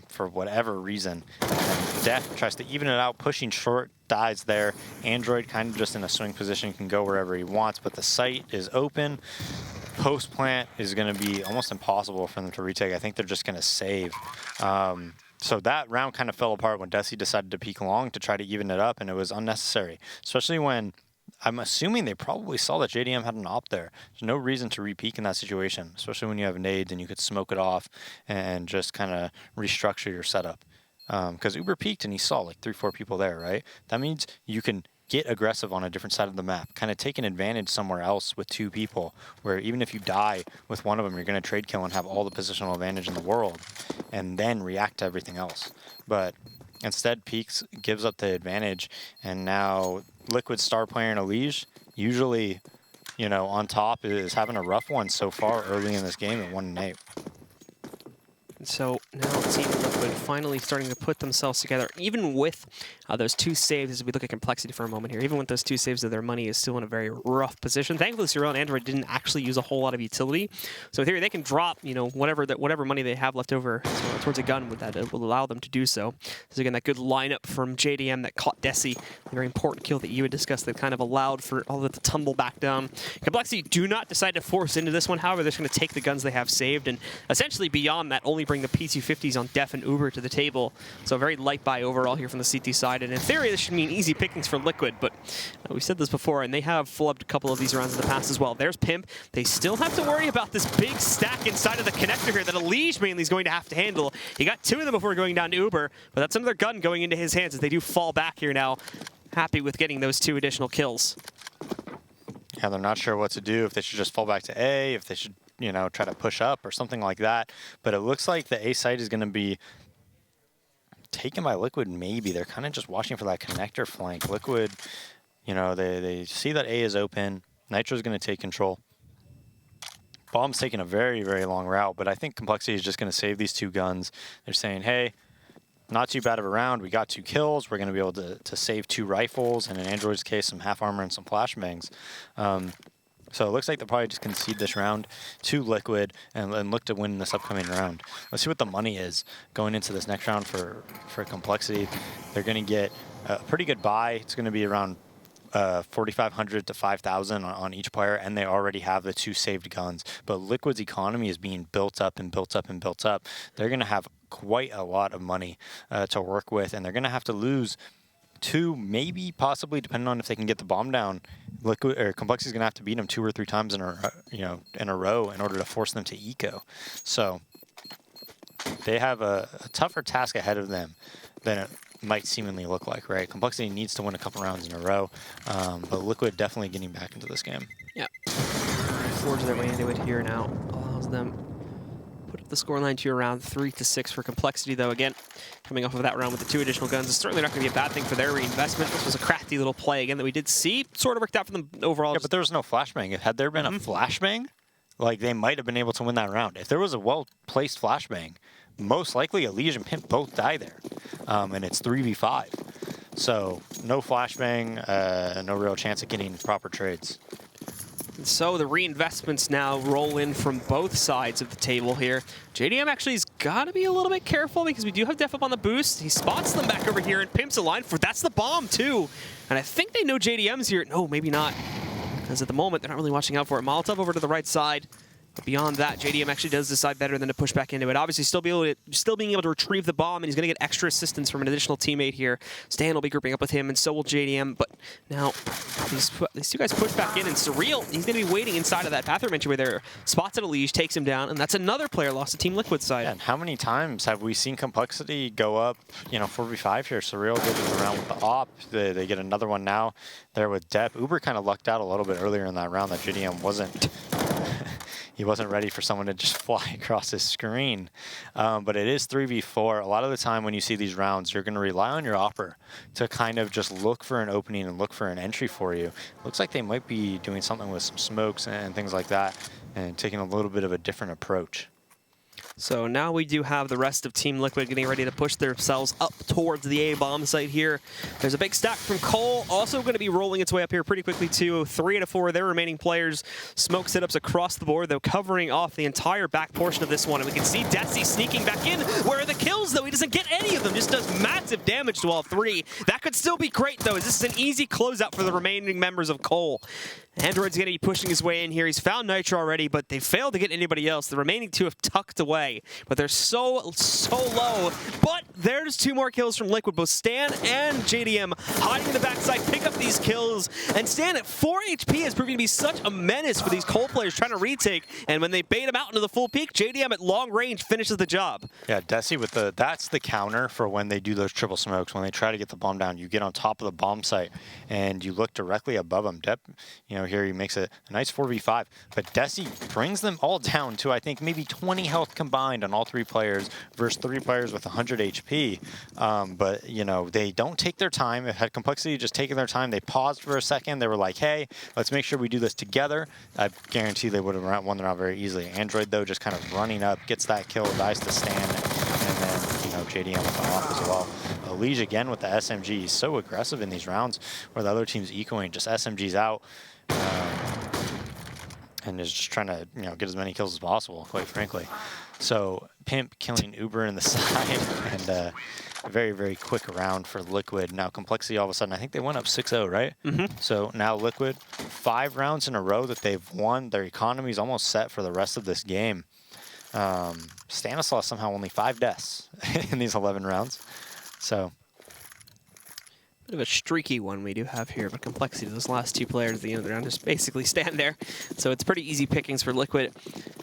for whatever reason. And Def tries to even it out, pushing short, dies there. Android kind of just in a swing position, can go wherever he wants, but the site is open. Post plant is going to be almost impossible for them to retake. I think they're just going to save. So that round kind of fell apart when Desi decided to peek long to try to even it up, and it was unnecessary, especially when I'm assuming they probably saw that JDM had an op there. There's no reason to re-peek in that situation, especially when you have nades and you could smoke it off and just kind of restructure your setup. Because Uber peeked and he saw like 3-4 people there, right? That means you can get aggressive on a different side of the map, kind of take an advantage somewhere else with 2 people, where even if you die with one of them, you're going to trade kill and have all the positional advantage in the world, and then react to everything else. But instead, Peaks gives up the advantage, and now Liquid star player in Elige, usually, you know, on top, is having a rough one so far early in this game at 1-8. And so now Team Liquid finally starting to put themselves together, even with those 2 saves, as we look at Complexity for a moment here, even with those 2 saves, their money is still in a very rough position. Thankfully, Surreal and Android didn't actually use a whole lot of utility. So in theory, they can drop, you know, whatever money they have left over towards a gun with that. It will allow them to do so. So again, that good lineup from JDM that caught Desi, a very important kill that you had discussed that kind of allowed for all of it to tumble back down. Complexity do not decide to force into this one. However, they're just going to take the guns they have saved, and essentially beyond that, only bring the P250s on Def and Uber to the table. So a very light buy overall here from the CT side, and in theory this should mean easy pickings for Liquid, but we said this before, and they have flubbed a couple of these rounds in the past as well. There's Pimp. They still have to worry about this big stack inside of the connector here that Elige mainly is going to have to handle. He got 2 of them before going down to Uber, but that's another gun going into his hands as they do fall back here now. Happy with getting those 2 additional kills. Yeah, they're not sure what to do, if they should just fall back to A, if they should, you know, try to push up or something like that. But it looks like the A site is going to be taken by Liquid, maybe. They're kind of just watching for that connector flank. Liquid, you know, they see that A is open. Nitro's going to take control. Bomb's taking a very long route, but I think Complexity is just going to save these 2 guns. They're saying, hey, not too bad of a round. We got 2 kills. We're going to be able to save 2 rifles, and in Android's case, some half armor and some flashbangs. So it looks like they'll probably just concede this round to Liquid and look to win this upcoming round. Let's see what the money is going into this next round for Complexity. They're going to get a pretty good buy. It's going to be around 4,500 to 5,000 on each player, and they already have the 2 saved guns. But Liquid's economy is being built up and built up and built up. They're going to have quite a lot of money to work with, and they're going to have to lose 2, maybe, possibly, depending on if they can get the bomb down. Liquid or Complexity's going to have to beat them 2 or 3 times in a row in order to force them to eco. So they have a tougher task ahead of them than it might seemingly look like, right? Complexity needs to win a couple rounds in a row, but Liquid definitely getting back into this game. Yeah. Forge their way into it here now. Allows them put up the scoreline to around 3-6 for Complexity, though. Again, coming off of that round with the 2 additional guns is certainly not going to be a bad thing for their reinvestment. This was a crafty little play, again, that we did see. Sort of worked out for them overall. Yeah, but there was no flashbang. Had there been a flashbang, like, they might have been able to win that round. If there was a well-placed flashbang, most likely Elige and Pimp both die there, and it's 3v5. So no flashbang, no real chance of getting proper trades. And so the reinvestments now roll in from both sides of the table here. JDM actually has got to be a little bit careful because we do have Def up on the boost. He spots them back over here and Pimp's a line for that's the bomb too. And I think they know JDM's here. No, maybe not. Because at the moment, they're not really watching out for it. Molotov over to the right side. But beyond that, JDM actually does decide better than to push back into it. Obviously, still being able to retrieve the bomb, and he's going to get extra assistance from an additional teammate here. Stan will be grouping up with him, and so will JDM. But now, these 2 guys push back in, and Surreal, he's going to be waiting inside of that bathroom entry where there spots at Elige, takes him down, and that's another player lost to Team Liquid side. Yeah, and how many times have we seen Complexity go up, 4v5 here? Surreal gets around with the op. They get another one now there with Depp. Uber kind of lucked out a little bit earlier in that round that JDM wasn't. He wasn't ready for someone to just fly across his screen. But it is 3v4. A lot of the time when you see these rounds, you're going to rely on your opper to kind of just look for an opening and look for an entry for you. Looks like they might be doing something with some smokes and things like that and taking a little bit of a different approach. So now we do have the rest of Team Liquid getting ready to push themselves up towards the A-bomb site here. There's a big stack from Cole, also going to be rolling its way up here pretty quickly too. 3 out of 4 of their remaining players. Smoke setups across the board, though, covering off the entire back portion of this one. And we can see Desi sneaking back in. Where are the kills, though? He doesn't get any of them, just does massive damage to all 3. That could still be great, though, as this is an easy closeout for the remaining members of Cole. Android's going to be pushing his way in here. He's found Nitro already, but they failed to get anybody else. The remaining 2 have tucked away, but they're so low. But there's 2 more kills from Liquid. Both Stan and JDM hiding in the backside, pick up these kills. And Stan at 4 HP is proving to be such a menace for these Cole players trying to retake. And when they bait him out into the full peak, JDM at long range finishes the job. Yeah, Desi with that's the counter for when they do those triple smokes. When they try to get the bomb down, you get on top of the bomb site and you look directly above them. Depp, here he makes a nice 4v5, but Desi brings them all down to, I think, maybe 20 health combined on all 3 players versus 3 players with 100 HP. But, they don't take their time. Had Complexity just taken their time, they paused for a second. They were like, hey, let's make sure we do this together. I guarantee they would have won the round very easily. Android, though, just kind of running up, gets that kill, dies to Stan, and then, JDM with the off as well. Elige again with the SMG. He's so aggressive in these rounds where the other team's ecoing, just SMGs out. And is just trying to get as many kills as possible, quite frankly. So Pimp killing Uber in the side, and a very, very quick round for Liquid. Now Complexity all of a sudden, I think they went up 6-0, right? So now Liquid, 5 rounds in a row that they've won. Their economy is almost set for the rest of this game. Stanislaus somehow only 5 deaths in these 11 rounds. So bit of a streaky one we do have here, but Complexity, those last 2 players at the end of the round just basically stand there. So it's pretty easy pickings for Liquid.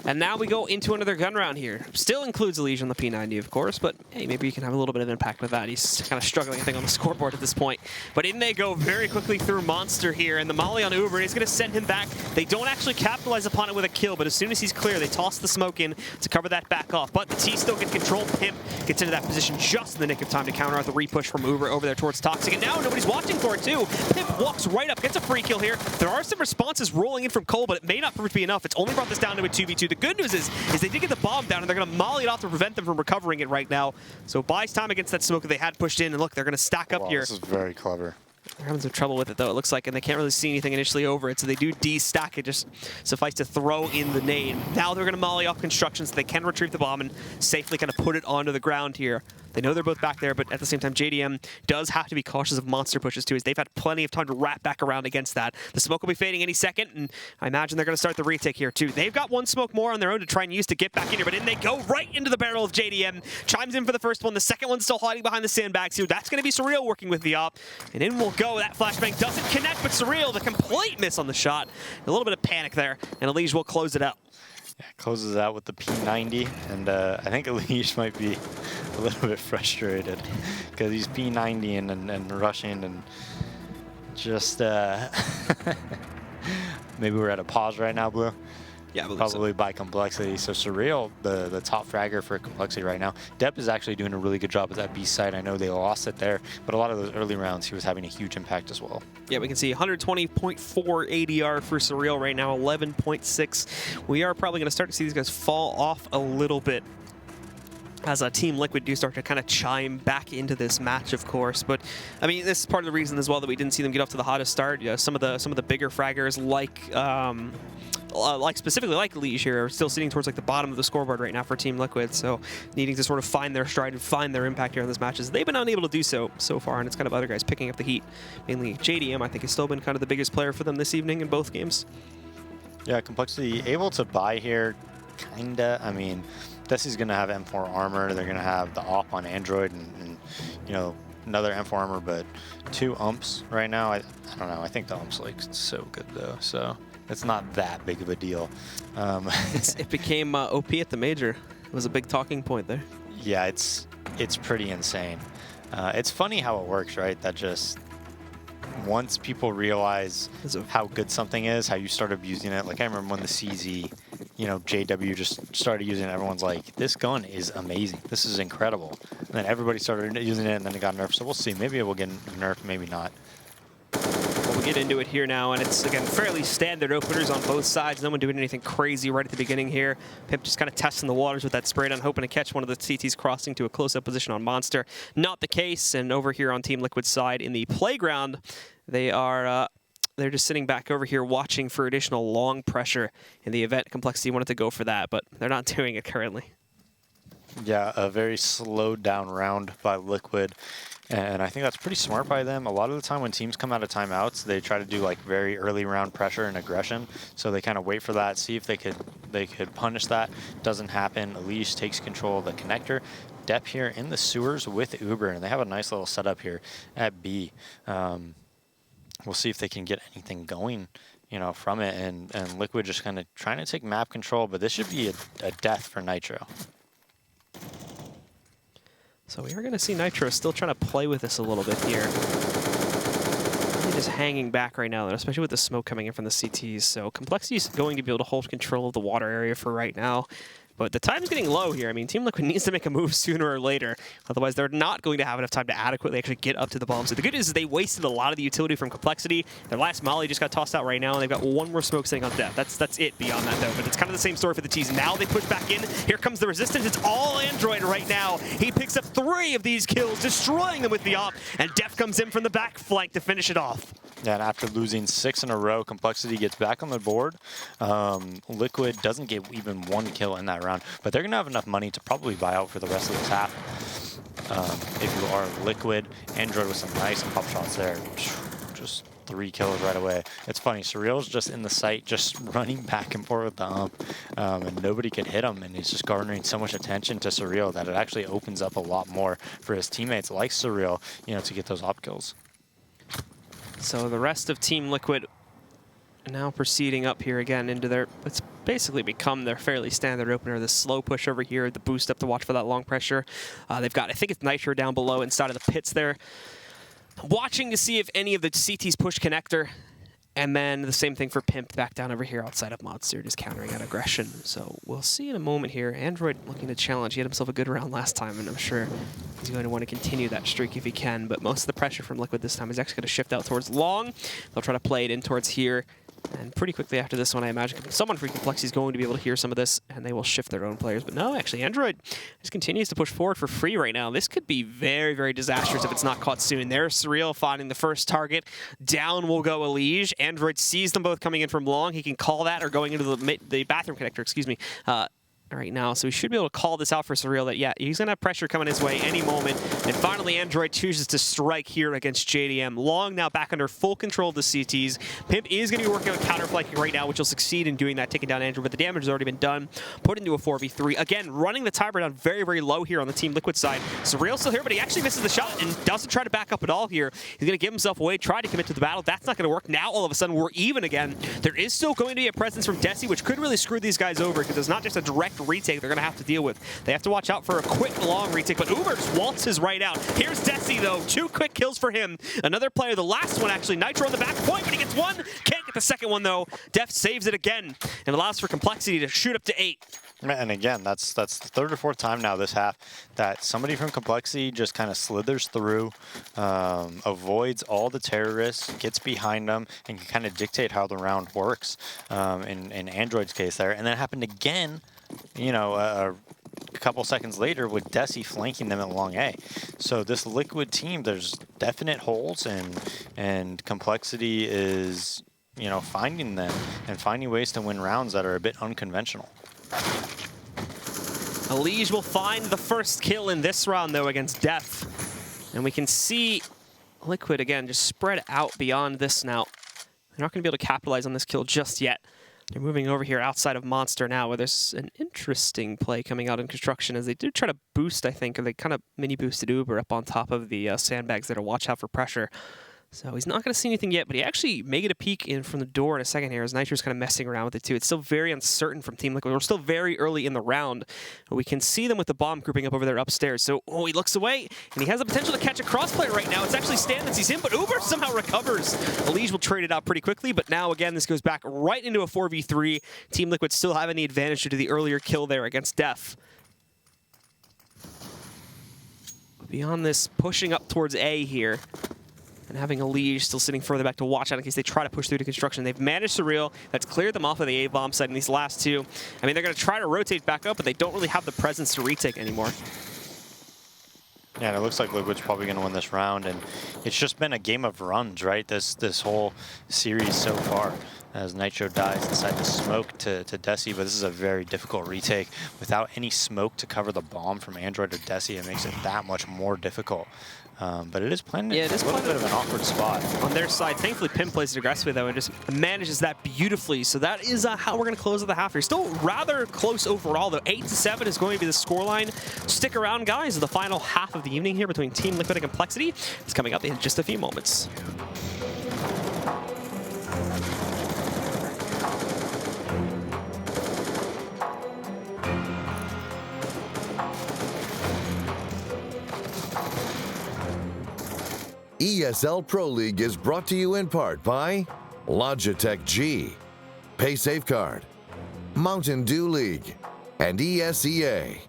And now we go into another gun round here. Still includes Elige on the P90, of course, but hey, maybe you can have a little bit of impact with that. He's kind of struggling, I think, on the scoreboard at this point. But in they go very quickly through Monster here, and the molly on Uber, and he's going to send him back. They don't actually capitalize upon it with a kill, but as soon as he's clear, they toss the smoke in to cover that back off. But the T still can control. Pimp gets into that position just in the nick of time to counter out the repush from Uber over there towards Toxic. And now nobody's watching for it too. Pimp walks right up, gets a free kill here. There are some responses rolling in from Cole, but it may not prove to be enough. It's only brought this down to a 2v2. The good news is they did get the bomb down, and they're going to molly it off to prevent them from recovering it right now. So buys time against that smoke that they had pushed in, and look, they're going to stack up here. This is very clever. They're having some trouble with it, though, it looks like, and they can't really see anything initially over it, so they do de-stack it, just suffice to throw in the nade. Now they're going to molly off construction so they can retrieve the bomb and safely kind of put it onto the ground here. They know they're both back there, but at the same time, JDM does have to be cautious of monster pushes, too, as they've had plenty of time to wrap back around against that. The smoke will be fading any second, and I imagine they're going to start the retake here, too. They've got one smoke more on their own to try and use to get back in here, but in they go right into the barrel of JDM. Chimes in for the first one. The second one's still hiding behind the sandbags here. That's going to be Surreal working with the op, and in will go. That flashbang doesn't connect, but Surreal, the complete miss on the shot. A little bit of panic there, and Elige will close it out. Yeah, closes out with the P90, and I think Elige might be a little bit frustrated because he's P90 and rushing and just maybe we're at a pause right now, Blue. Yeah, probably by Complexity. So Surreal, the top fragger for Complexity right now. Depp is actually doing a really good job at that B side. I know they lost it there, but a lot of those early rounds, he was having a huge impact as well. Yeah, we can see 120.4 ADR for Surreal right now, 11.6. We are probably going to start to see these guys fall off a little bit as a Team Liquid do start to kind of chime back into this match, of course. But I mean, this is part of the reason as well that we didn't see them get off to the hottest start. You know, some of the bigger fraggers like specifically like Elige here are still sitting towards like the bottom of the scoreboard right now for Team Liquid, so needing to sort of find their stride and find their impact here in this matches. They've been unable to do so far, and it's kind of other guys picking up the heat. Mainly JDM, I think, has still been kind of the biggest player for them this evening in both games. Yeah, Complexity able to buy here, kinda. I mean, Desi's gonna have M4 armor. They're gonna have the op on Android, and you know, another M4 armor, but 2 umps right now. I don't know. I think the ump's like so good though, so it's not that big of a deal. It became OP at the major. It was a big talking point there. Yeah, it's pretty insane. It's funny how it works, right? That just once people realize how good something is, how you start abusing it. Like I remember when the CZ, you know, JW just started using it, everyone's like, this gun is amazing. This is incredible. And then everybody started using it, and then it got nerfed. So we'll see. Maybe it will get nerfed, maybe not. We'll get into it here now, and it's, again, fairly standard openers on both sides. No one doing anything crazy right at the beginning here. Pimp just kind of testing the waters with that spray down, hoping to catch one of the CTs crossing to a close-up position on Monster. Not the case, and over here on Team Liquid's side in the playground, they are they're just sitting back over here watching for additional long pressure in the event Complexity wanted to go for that, but they're not doing it currently. Yeah, a very slowed down round by Liquid. And I think that's pretty smart by them. A lot of the time when teams come out of timeouts, they try to do like very early round pressure and aggression. So they kind of wait for that, see if they could punish that. Doesn't happen. Elige takes control of the connector. Depp here in the sewers with Uber, and they have a nice little setup here at B. We'll see if they can get anything going, you know, from it. And Liquid just kind of trying to take map control, but this should be a death for Nitro. So we are going to see Nitro still trying to play with this a little bit here. Really just hanging back right now, especially with the smoke coming in from the CTs. So Complexity is going to be able to hold control of the water area for right now. But the time's getting low here. I mean, Team Liquid needs to make a move sooner or later. Otherwise, they're not going to have enough time to adequately actually get up to the bomb. So the good news is they wasted a lot of the utility from Complexity. Their last molly just got tossed out right now, and they've got one more smoke sitting on Death. That's it beyond that, though. But it's kind of the same story for the T's. Now they push back in. Here comes the Resistance. It's all Android right now. He picks up 3 of these kills, destroying them with the op, and Def comes in from the back flank to finish it off. Yeah, and after losing 6 in a row, Complexity gets back on the board. Liquid doesn't get even 1 kill in that round, but they're going to have enough money to probably buy out for the rest of this half. If you are Liquid, Android with some nice pop shots there. Just 3 kills right away. It's funny, Surreal's just in the site, just running back and forth with the ump, and nobody could hit him, and he's just garnering so much attention to Surreal that it actually opens up a lot more for his teammates like Surreal, you know, to get those op kills. So the rest of Team Liquid now proceeding up here again into their, it's basically become their fairly standard opener. The slow push over here, the boost up to watch for that long pressure. They've got, I think it's Nitro down below inside of the pits there. Watching to see if any of the CTs push connector. And then the same thing for Pimp back down over here outside of Monster, just countering out aggression. So we'll see in a moment here. Android looking to challenge. He had himself a good round last time, and I'm sure he's going to want to continue that streak if he can. But most of the pressure from Liquid this time is actually going to shift out towards long. They'll try to play it in towards here. And pretty quickly after this one, I imagine someone from Complexity is going to be able to hear some of this, and they will shift their own players. But no, actually, Android just continues to push forward for free right now. This could be very, very disastrous if it's not caught soon. There's Surreal finding the first target. Down will go Elige. Android sees them both coming in from long. He can call that, or going into the bathroom connector, excuse me. Right now, so we should be able to call this out for Surreal that, yeah, he's going to have pressure coming his way any moment. And finally, Android chooses to strike here against JDM. Long now back under full control of the CTs. Pimp is going to be working on counterflanking right now, which will succeed in doing that, taking down Android, but the damage has already been done. Put into a 4v3. Again, running the timer down very, very low here on the Team Liquid side. Surreal still here, but he actually misses the shot and doesn't try to back up at all here. He's going to give himself away, try to commit to the battle. That's not going to work. Now, all of a sudden, we're even again. There is still going to be a presence from Desi, which could really screw these guys over, because it's not just a direct retake they're going to have to deal with. They have to watch out for a quick, long retake, but Uber just waltzes right out. Here's Desi, though. 2 quick kills for him. Another player, the last one, actually. Nitro on the back point, but he gets one. Can't get the second one, though. Def saves it again and allows for Complexity to shoot up to 8. And again, that's the 3rd or 4th time now this half that somebody from Complexity just kind of slithers through, avoids all the terrorists, gets behind them, and can kind of dictate how the round works in Android's case there. And that happened again, you know, a couple seconds later with Desi flanking them at long A. So this Liquid team, there's definite holes, and Complexity is, you know, finding them and finding ways to win rounds that are a bit unconventional. Elige will find the first kill in this round, though, against Def. And we can see Liquid, again, just spread out beyond this now. They're not going to be able to capitalize on this kill just yet. They're moving over here outside of Monster now, where there's an interesting play coming out in construction as they do try to boost, I think, or they kind of mini-boosted Uber up on top of the sandbags there to watch out for pressure. So he's not going to see anything yet, but he actually may get a peek in from the door in a second here as Nitro's kind of messing around with it too. It's still very uncertain from Team Liquid. We're still very early in the round. We can see them with the bomb grouping up over there upstairs. So, he looks away, and he has the potential to catch a crossplay right now. It's actually Stan that sees him, but Uber somehow recovers. Elige will trade it out pretty quickly, but now, again, this goes back right into a 4v3. Team Liquid still having the advantage due to the earlier kill there against Def. Beyond this, pushing up towards A here. And having Elige still sitting further back to watch out in case they try to push through to construction. They've managed Surreal. That's cleared them off of the A-bomb side in these last 2. I mean, they're going to try to rotate back up, but they don't really have the presence to retake anymore. Yeah, and it looks like Liquid's probably going to win this round, and it's just been a game of runs, right? This whole series so far, as Nitro dies inside the smoke to Desi, but this is a very difficult retake. Without any smoke to cover the bomb from Android or Desi, it makes it that much more difficult. But it is playing a little bit of an awkward spot. On their side, thankfully, Pim plays it aggressively, though, and just manages that beautifully. So that is how we're going to close out the half here. Still rather close overall, though. 8-7 is going to be the scoreline. Stick around, guys. The final half of the evening here between Team Liquid and Complexity is coming up in just a few moments. ESL Pro League is brought to you in part by Logitech G, Pay Safeguard, Mountain Dew League, and ESEA.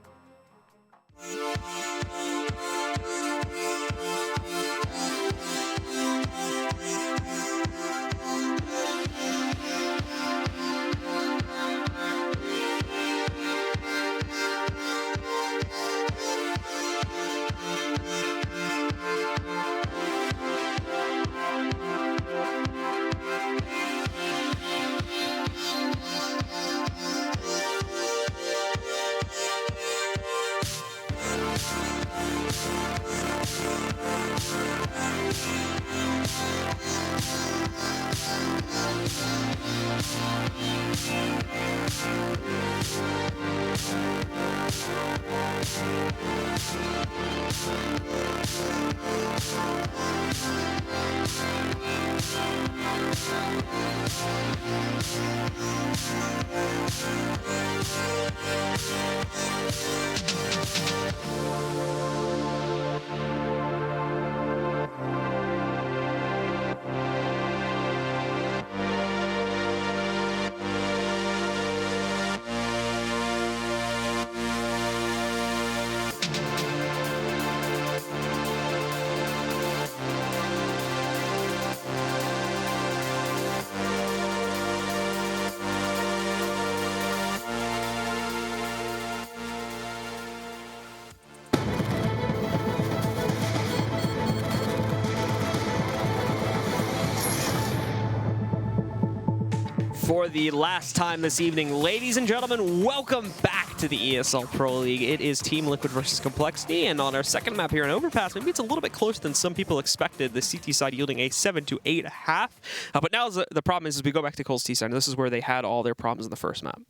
for the last time this evening. Ladies and gentlemen, welcome back to the ESL Pro League. It is Team Liquid versus Complexity, and on our second map here in Overpass, maybe it's a little bit closer than some people expected. The CT side yielding a 7-8.5. But now the problem is, as we go back to Cole's T side, this is where they had all their problems in the first map.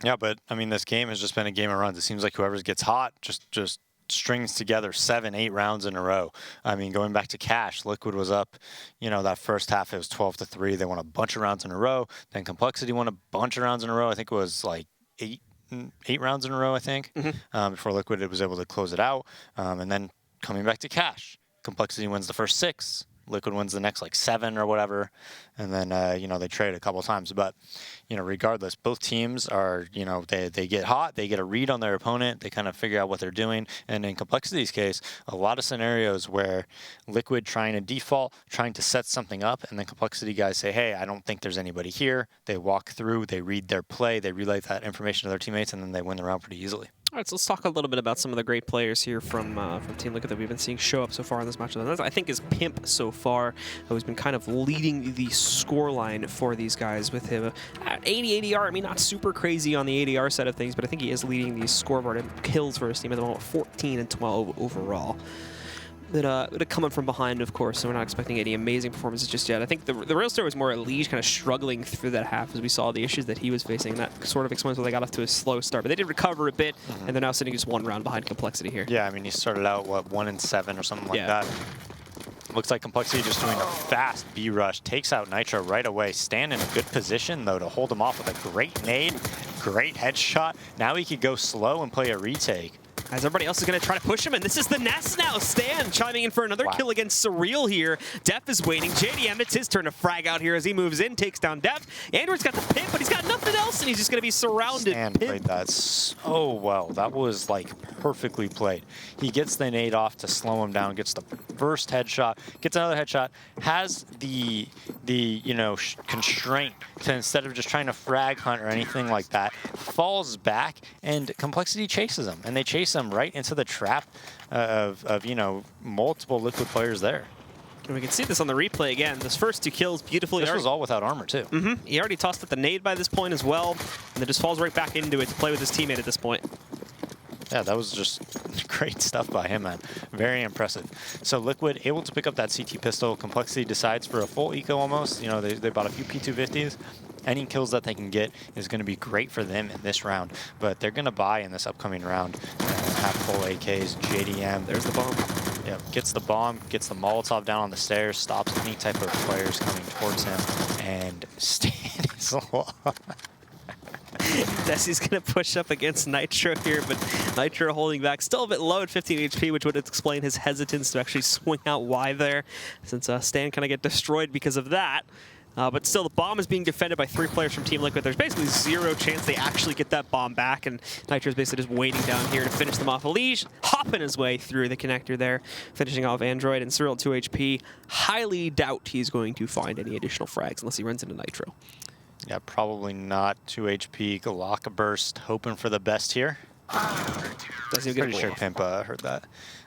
Yeah, but I mean, this game has just been a game of runs. It seems like whoever gets hot just strings together 7-8 rounds in a row. I mean, going back to Cash, Liquid was up, you know, that first half it was 12-3. They won a bunch of rounds in a row. Then Complexity won a bunch of rounds in a row. I think it was like eight rounds in a row, I think, before Liquid was able to close it out. And then coming back to Cash, Complexity wins the first 6. Liquid wins the next like 7 or whatever, and then you know, they trade a couple of times. But you know, regardless, both teams are, you know, they get hot, they get a read on their opponent, they kind of figure out what they're doing. And in Complexity's case, a lot of scenarios where Liquid trying to default, trying to set something up, and then Complexity guys say, hey, I don't think there's anybody here. They walk through, they read their play, they relay that information to their teammates, and then they win the round pretty easily. All right, so let's talk a little bit about some of the great players here from Team Liquid that we've been seeing show up so far in this match. I think is Pimp so far, who's been kind of leading the scoreline for these guys with him at 80 ADR. I mean, not super crazy on the ADR side of things, but I think he is leading the scoreboard and kills for his team at the moment, 14 and 12 overall. But coming from behind, of course, so we're not expecting any amazing performances just yet. I think the real story was more Lige kind of struggling through that half as we saw the issues that he was facing. And that sort of explains why they got off to a slow start. But they did recover a bit, and they're now sitting just 1 round behind Complexity here. Yeah, I mean, he started out, what, 1-7 or something like that. Looks like Complexity just doing a fast B rush, takes out Nitro right away. Stan in a good position, though, to hold him off with a great nade, great headshot. Now he could go slow and play a retake. As everybody else is going to try to push him, and this is the nest now. Stan chiming in for another kill against Surreal here. Def is waiting. JDM, it's his turn to frag out here as he moves in, takes down Def. Android's got the pimp, but he's got nothing else, and he's just going to be surrounded. Stan played that so well. That was, like, perfectly played. He gets the nade off to slow him down, gets the first headshot, gets another headshot, has the you know, constraint to, instead of just trying to frag hunt or anything like that, falls back, and Complexity chases him, and they chase him right into the trap of you know, multiple Liquid players there. And we can see this on the replay again. Those first 2 kills beautifully. This was all without armor, too. He already tossed up the nade by this point as well, and then just falls right back into it to play with his teammate at this point. Yeah, that was just great stuff by him, man. Very impressive. So Liquid able to pick up that CT pistol. Complexity decides for a full eco almost. You know, they bought a few P250s. Any kills that they can get is going to be great for them in this round, but they're going to buy in this upcoming round. Have full AKs, JDM. There's the bomb. Yep, gets the bomb, gets the Molotov down on the stairs, stops any type of players coming towards him, and stands alive. Desi's going to push up against Nitro here, but Nitro holding back. Still a bit low at 15 HP, which would explain his hesitance to actually swing out wide there, since Stan kind of get destroyed because of that. But still, the bomb is being defended by 3 players from Team Liquid. There's basically 0 chance they actually get that bomb back, and Nitro's basically just waiting down here to finish them off. Lige hopping his way through the connector there, finishing off Android, and Cyril 2 HP. Highly doubt he's going to find any additional frags unless he runs into Nitro. Yeah, probably not. 2 HP, Galaka burst, hoping for the best here. Pretty sure Pimp heard that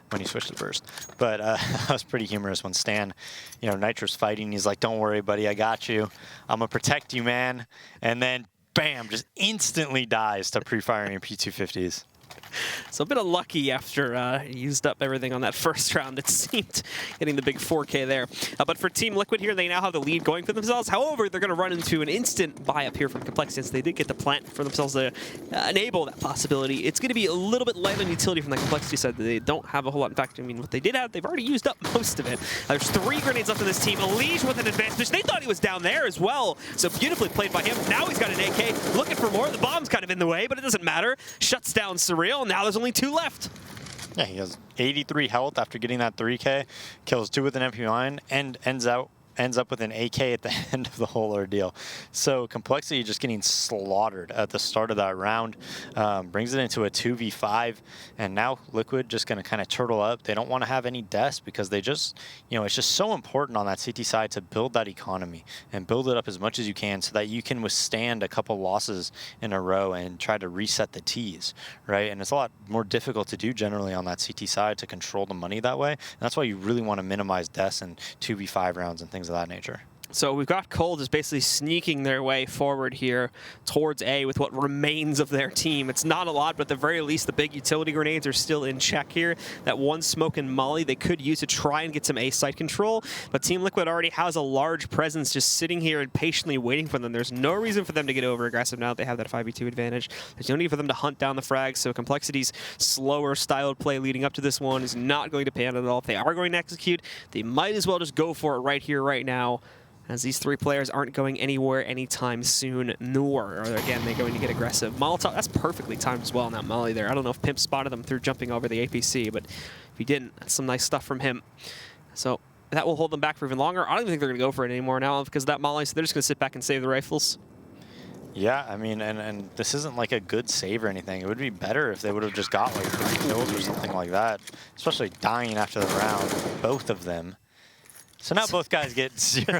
when he switched to burst. But that was pretty humorous when Stan, you know, Nitro's fighting. He's like, don't worry, buddy, I got you. I'm going to protect you, man. And then, bam, just instantly dies to pre-firing P250s. So a bit of lucky after he used up everything on that first round, it seemed, getting the big 4K there. But for Team Liquid here, they now have the lead going for themselves. However, they're going to run into an instant buy up here from Complexity, since they did get the plant for themselves to enable that possibility. It's going to be a little bit light on utility from the Complexity side. They don't have a whole lot. In fact, I mean, what they did have, they've already used up most of it. There's 3 grenades left in this team. Lige with an advantage. They thought he was down there as well. So beautifully played by him. Now he's got an AK, looking for more. The bomb's kind of in the way, but it doesn't matter. Shuts down Surreal. Now there's only 2 left. Yeah, he has 83 health after getting that 3K, kills 2 with an MP9, and ends up with an AK at the end of the whole ordeal. So Complexity just getting slaughtered at the start of that round, brings it into a 2v5, and now Liquid just going to kind of turtle up. They don't want to have any deaths because they just, you know, it's just so important on that CT side to build that economy and build it up as much as you can so that you can withstand a couple losses in a row and try to reset the Ts, right? And it's a lot more difficult to do generally on that CT side to control the money that way. And that's why you really want to minimize deaths in 2v5 rounds and things of that nature. So we've got Cold just basically sneaking their way forward here towards A with what remains of their team. It's not a lot, but at the very least, the big utility grenades are still in check here. That one smoke and molly they could use to try and get some A site control, but Team Liquid already has a large presence just sitting here and patiently waiting for them. There's no reason for them to get over aggressive now that they have that 5v2 advantage. There's no need for them to hunt down the frags, so Complexity's slower styled play leading up to this one is not going to pan at all. If they are going to execute, they might as well just go for it right here, right now, as these three players aren't going anywhere anytime soon, nor are, again, they going to get aggressive. Molotov, that's perfectly timed as well, that molly there. I don't know if Pimp spotted them through jumping over the APC, but if he didn't, that's some nice stuff from him. So that will hold them back for even longer. I don't even think they're going to go for it anymore now because of that molly, so they're just going to sit back and save the rifles. Yeah, I mean, and this isn't like a good save or anything. It would be better if they would have just got like 3 kills or something like that, especially dying after the round, both of them. So now both guys get $0.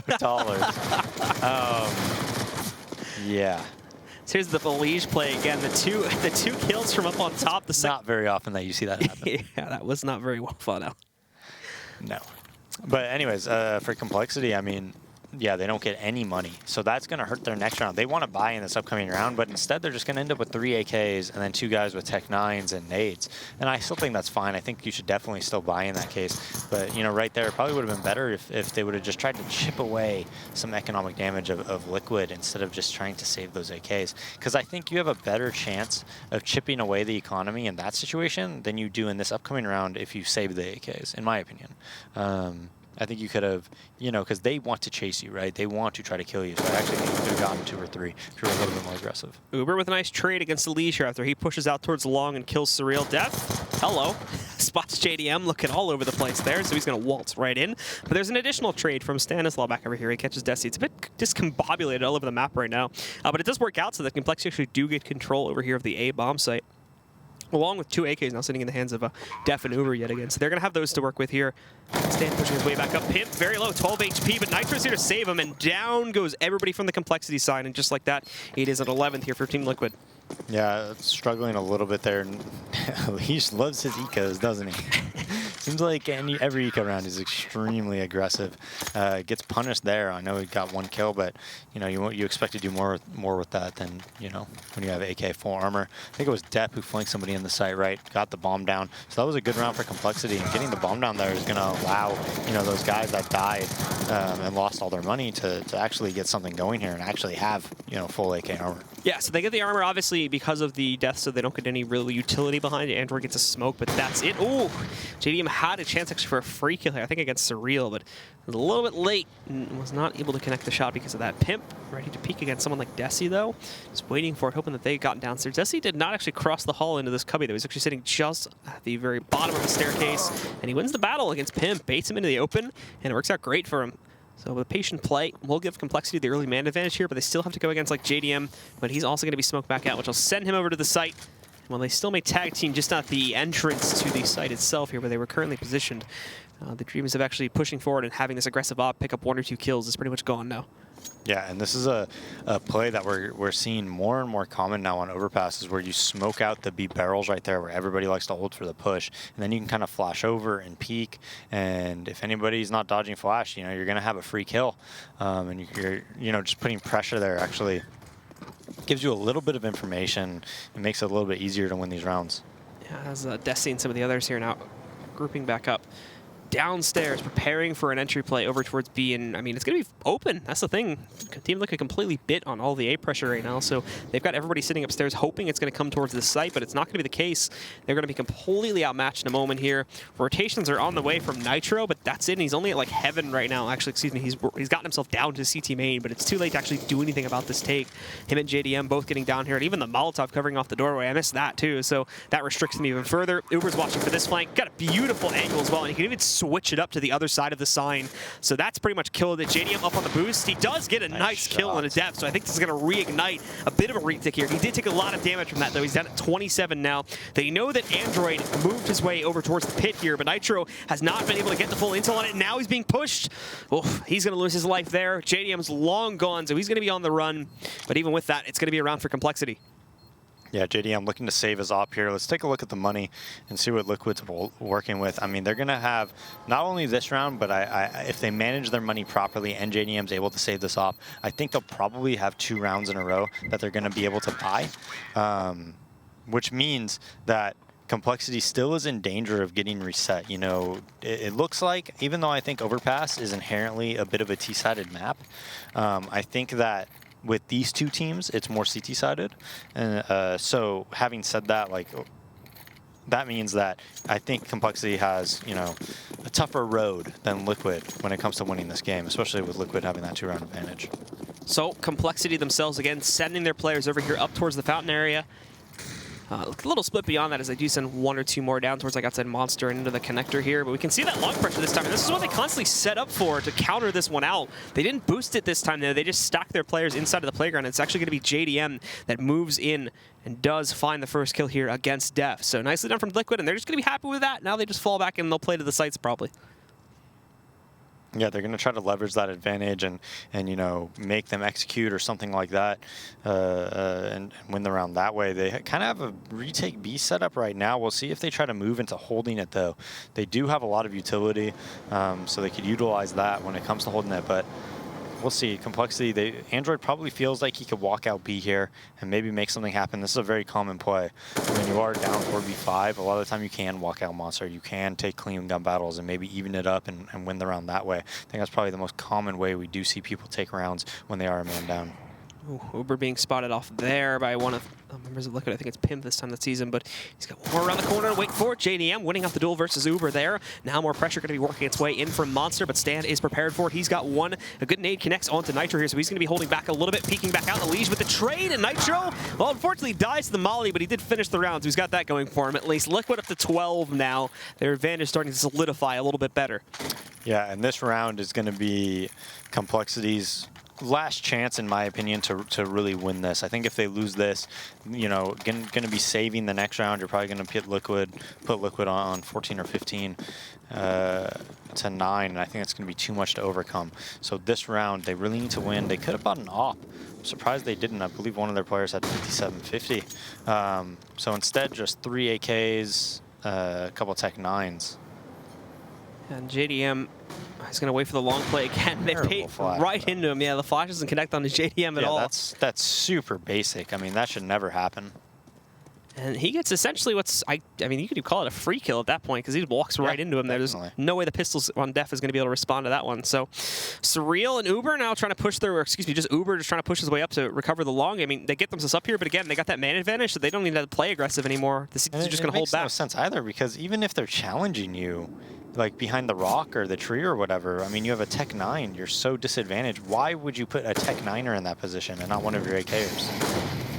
Yeah. So here's the Liege play again. The two kills from up on top. Not very often that you see that happen. Yeah, that was not very well thought out. No. But anyways, for Complexity, I mean, yeah, they don't get any money. So that's going to hurt their next round. They want to buy in this upcoming round, but instead they're just going to end up with 3 AKs and then 2 guys with Tech 9s and nades. And I still think that's fine. I think you should definitely still buy in that case. But, you know, right there, it probably would have been better if they would have just tried to chip away some economic damage of Liquid instead of just trying to save those AKs. Because I think you have a better chance of chipping away the economy in that situation than you do in this upcoming round if you save the AKs, in my opinion. I think you could have, you know, because they want to chase you, right? They want to try to kill you. So I actually think you could have gotten 2 or 3 if you were a little bit more aggressive. Uber with a nice trade against the Liege here after he pushes out towards long and kills Surreal. Death, hello. Spots JDM looking all over the place there, so he's going to waltz right in. But there's an additional trade from Stanislaw back over here. He catches Desi. It's a bit discombobulated all over the map right now. But it does work out so that Complexity actually do get control over here of the A bomb site, along with 2 AKs now sitting in the hands of Def and Uber yet again. So they're going to have those to work with here. Stan pushing his way back up. Pimp, very low, 12 HP, but Nitro's here to save him, and down goes everybody from the Complexity side, and just like that, it is an 11th here for Team Liquid. Yeah, struggling a little bit there. He loves his ecos, doesn't he? Seems like every eco round is extremely aggressive. Gets punished there. I know he got 1 kill, but you know you expect to do more with that than when you have AK full armor. I think it was Depp who flanked somebody in the site right, got the bomb down. So that was a good round for Complexity, and getting the bomb down there is going to allow those guys that died and lost all their money to actually get something going here and actually have full AK armor. Yeah, so they get the armor obviously because of the death, so they don't get any real utility behind it. Android gets a smoke, but that's it. Ooh, JDM had a chance actually for a free kill here, I think against Surreal, but was a little bit late and was not able to connect the shot because of that. Pimp ready to peek against someone like Desi though, just waiting for it, hoping that they had gotten downstairs. Desi did not actually cross the hall into this cubby though. He's actually sitting just at the very bottom of the staircase, and he wins the battle against Pimp, baits him into the open, and it works out great for him. So with patient play, we'll give Complexity the early man advantage here, but they still have to go against like JDM, but he's also going to be smoked back out, which will send him over to the site. Well, they still may tag team, just not the entrance to the site itself here, where they were currently positioned. The dreams of actually pushing forward and having this aggressive op pick up 1 or 2 kills is pretty much gone now. Yeah, and this is a play that we're seeing more and more common now on overpasses, where you smoke out the B barrels right there, where everybody likes to hold for the push, and then you can kind of flash over and peek. And if anybody's not dodging flash, you're going to have a free kill, and you're just putting pressure there actually gives you a little bit of information. It makes it a little bit easier to win these rounds. Yeah, as Desi and some of the others here now grouping back up downstairs, preparing for an entry play over towards B, and I mean, it's going to be open. That's the thing. Team Liquid completely bit on all the A pressure right now, so they've got everybody sitting upstairs hoping it's going to come towards the site, but it's not going to be the case. They're going to be completely outmatched in a moment here. Rotations are on the way from Nitro, but that's it, and he's only at like heaven right now. Actually, excuse me, he's gotten himself down to CT main, but it's too late to actually do anything about this take. Him and JDM both getting down here, and even the Molotov covering off the doorway. I missed that too, so that restricts me even further. Uber's watching for this flank. Got a beautiful angle as well, and he can even switch it up to the other side of the sign. So that's pretty much killed it. JDM up on the boost. He does get a nice kill on a depth, so I think this is going to reignite a bit of a retic here. He did take a lot of damage from that, though. He's down at 27 now. They know that Android moved his way over towards the pit here, but Nitro has not been able to get the full intel on it. Now he's being pushed. Oof, he's going to lose his life there. JDM's long gone, so he's going to be on the run. But even with that, it's going to be a round for Complexity. Yeah, JDM looking to save his op here. Let's take a look at the money and see what Liquid's working with. I mean, they're going to have not only this round, but if they manage their money properly and JDM's able to save this op, I think they'll probably have 2 rounds in a row that they're going to be able to buy, which means that Complexity still is in danger of getting reset. You know, it looks like, even though I think Overpass is inherently a bit of a T-sided map, I think that with these 2 teams, it's more CT-sided. And so having said that, like, that means that I think Complexity has, you know, a tougher road than Liquid when it comes to winning this game, especially with Liquid having that 2-round advantage. So Complexity themselves, again, sending their players over here up towards the fountain area. A little split beyond that as they do send 1 or 2 more down towards like outside Monster and into the connector here. But we can see that long pressure this time. And this is what they constantly set up for to counter this one out. They didn't boost it this time, though. They just stacked their players inside of the playground. It's actually going to be JDM that moves in and does find the first kill here against Def. So nicely done from Liquid, and they're just going to be happy with that. Now they just fall back and they'll play to the sites probably. Yeah, they're going to try to leverage that advantage and you know, make them execute or something like that and win the round that way. They kind of have a retake B setup right now. We'll see if they try to move into holding it, though. They do have a lot of utility, so they could utilize that when it comes to holding it, but we'll see. Complexity, Android probably feels like he could walk out B here and maybe make something happen. This is a very common play. When you are down 4v5, a lot of the time you can walk out Monster. You can take clean gun battles and maybe even it up and win the round that way. I think that's probably the most common way we do see people take rounds when they are a man down. Ooh, Uber being spotted off there by one of members of Liquid. I think it's Pimp this time this season, but he's got one more around the corner. Wait for it. JDM winning out the duel versus Uber there. Now more pressure going to be working its way in from Monster, but Stan is prepared for it. He's got one. A good nade connects onto Nitro here, so he's going to be holding back a little bit, peeking back out. Elige with the trade, and Nitro, well, unfortunately dies to the molly, but he did finish the round, so he's got that going for him at least. Liquid up to 12 now. Their advantage starting to solidify a little bit better. Yeah, and this round is going to be Complexity's last chance, in my opinion, to really win this. I think if they lose this, you know, going to be saving the next round. You're probably going to put Liquid on 14 or 15 to 9, and I think it's going to be too much to overcome. So this round, they really need to win. They could have bought an op. I'm surprised they didn't. I believe one of their players had 5750. So instead, just 3 AKs, a couple Tech 9s. And JDM is going to wait for the long play again. They pay right into him. Yeah, the flash doesn't connect on the JDM at all. That's super basic. I mean, that should never happen. And he gets essentially what's, I mean, you could call it a free kill at that point because he walks right into him there. There's no way the pistols on Def is going to be able to respond to that one. So Surreal and Uber now trying to push their, or excuse me, just Uber just trying to push his way up to recover the long. I mean, they get themselves up here, but again, they got that man advantage, so they don't need to play aggressive anymore. The CT's just going to hold back. It makes no sense either, because even if they're challenging you, like behind the rock or the tree or whatever, I mean, you have a Tech 9, you're so disadvantaged. Why would you put a Tech 9er in that position and not one of your AKers?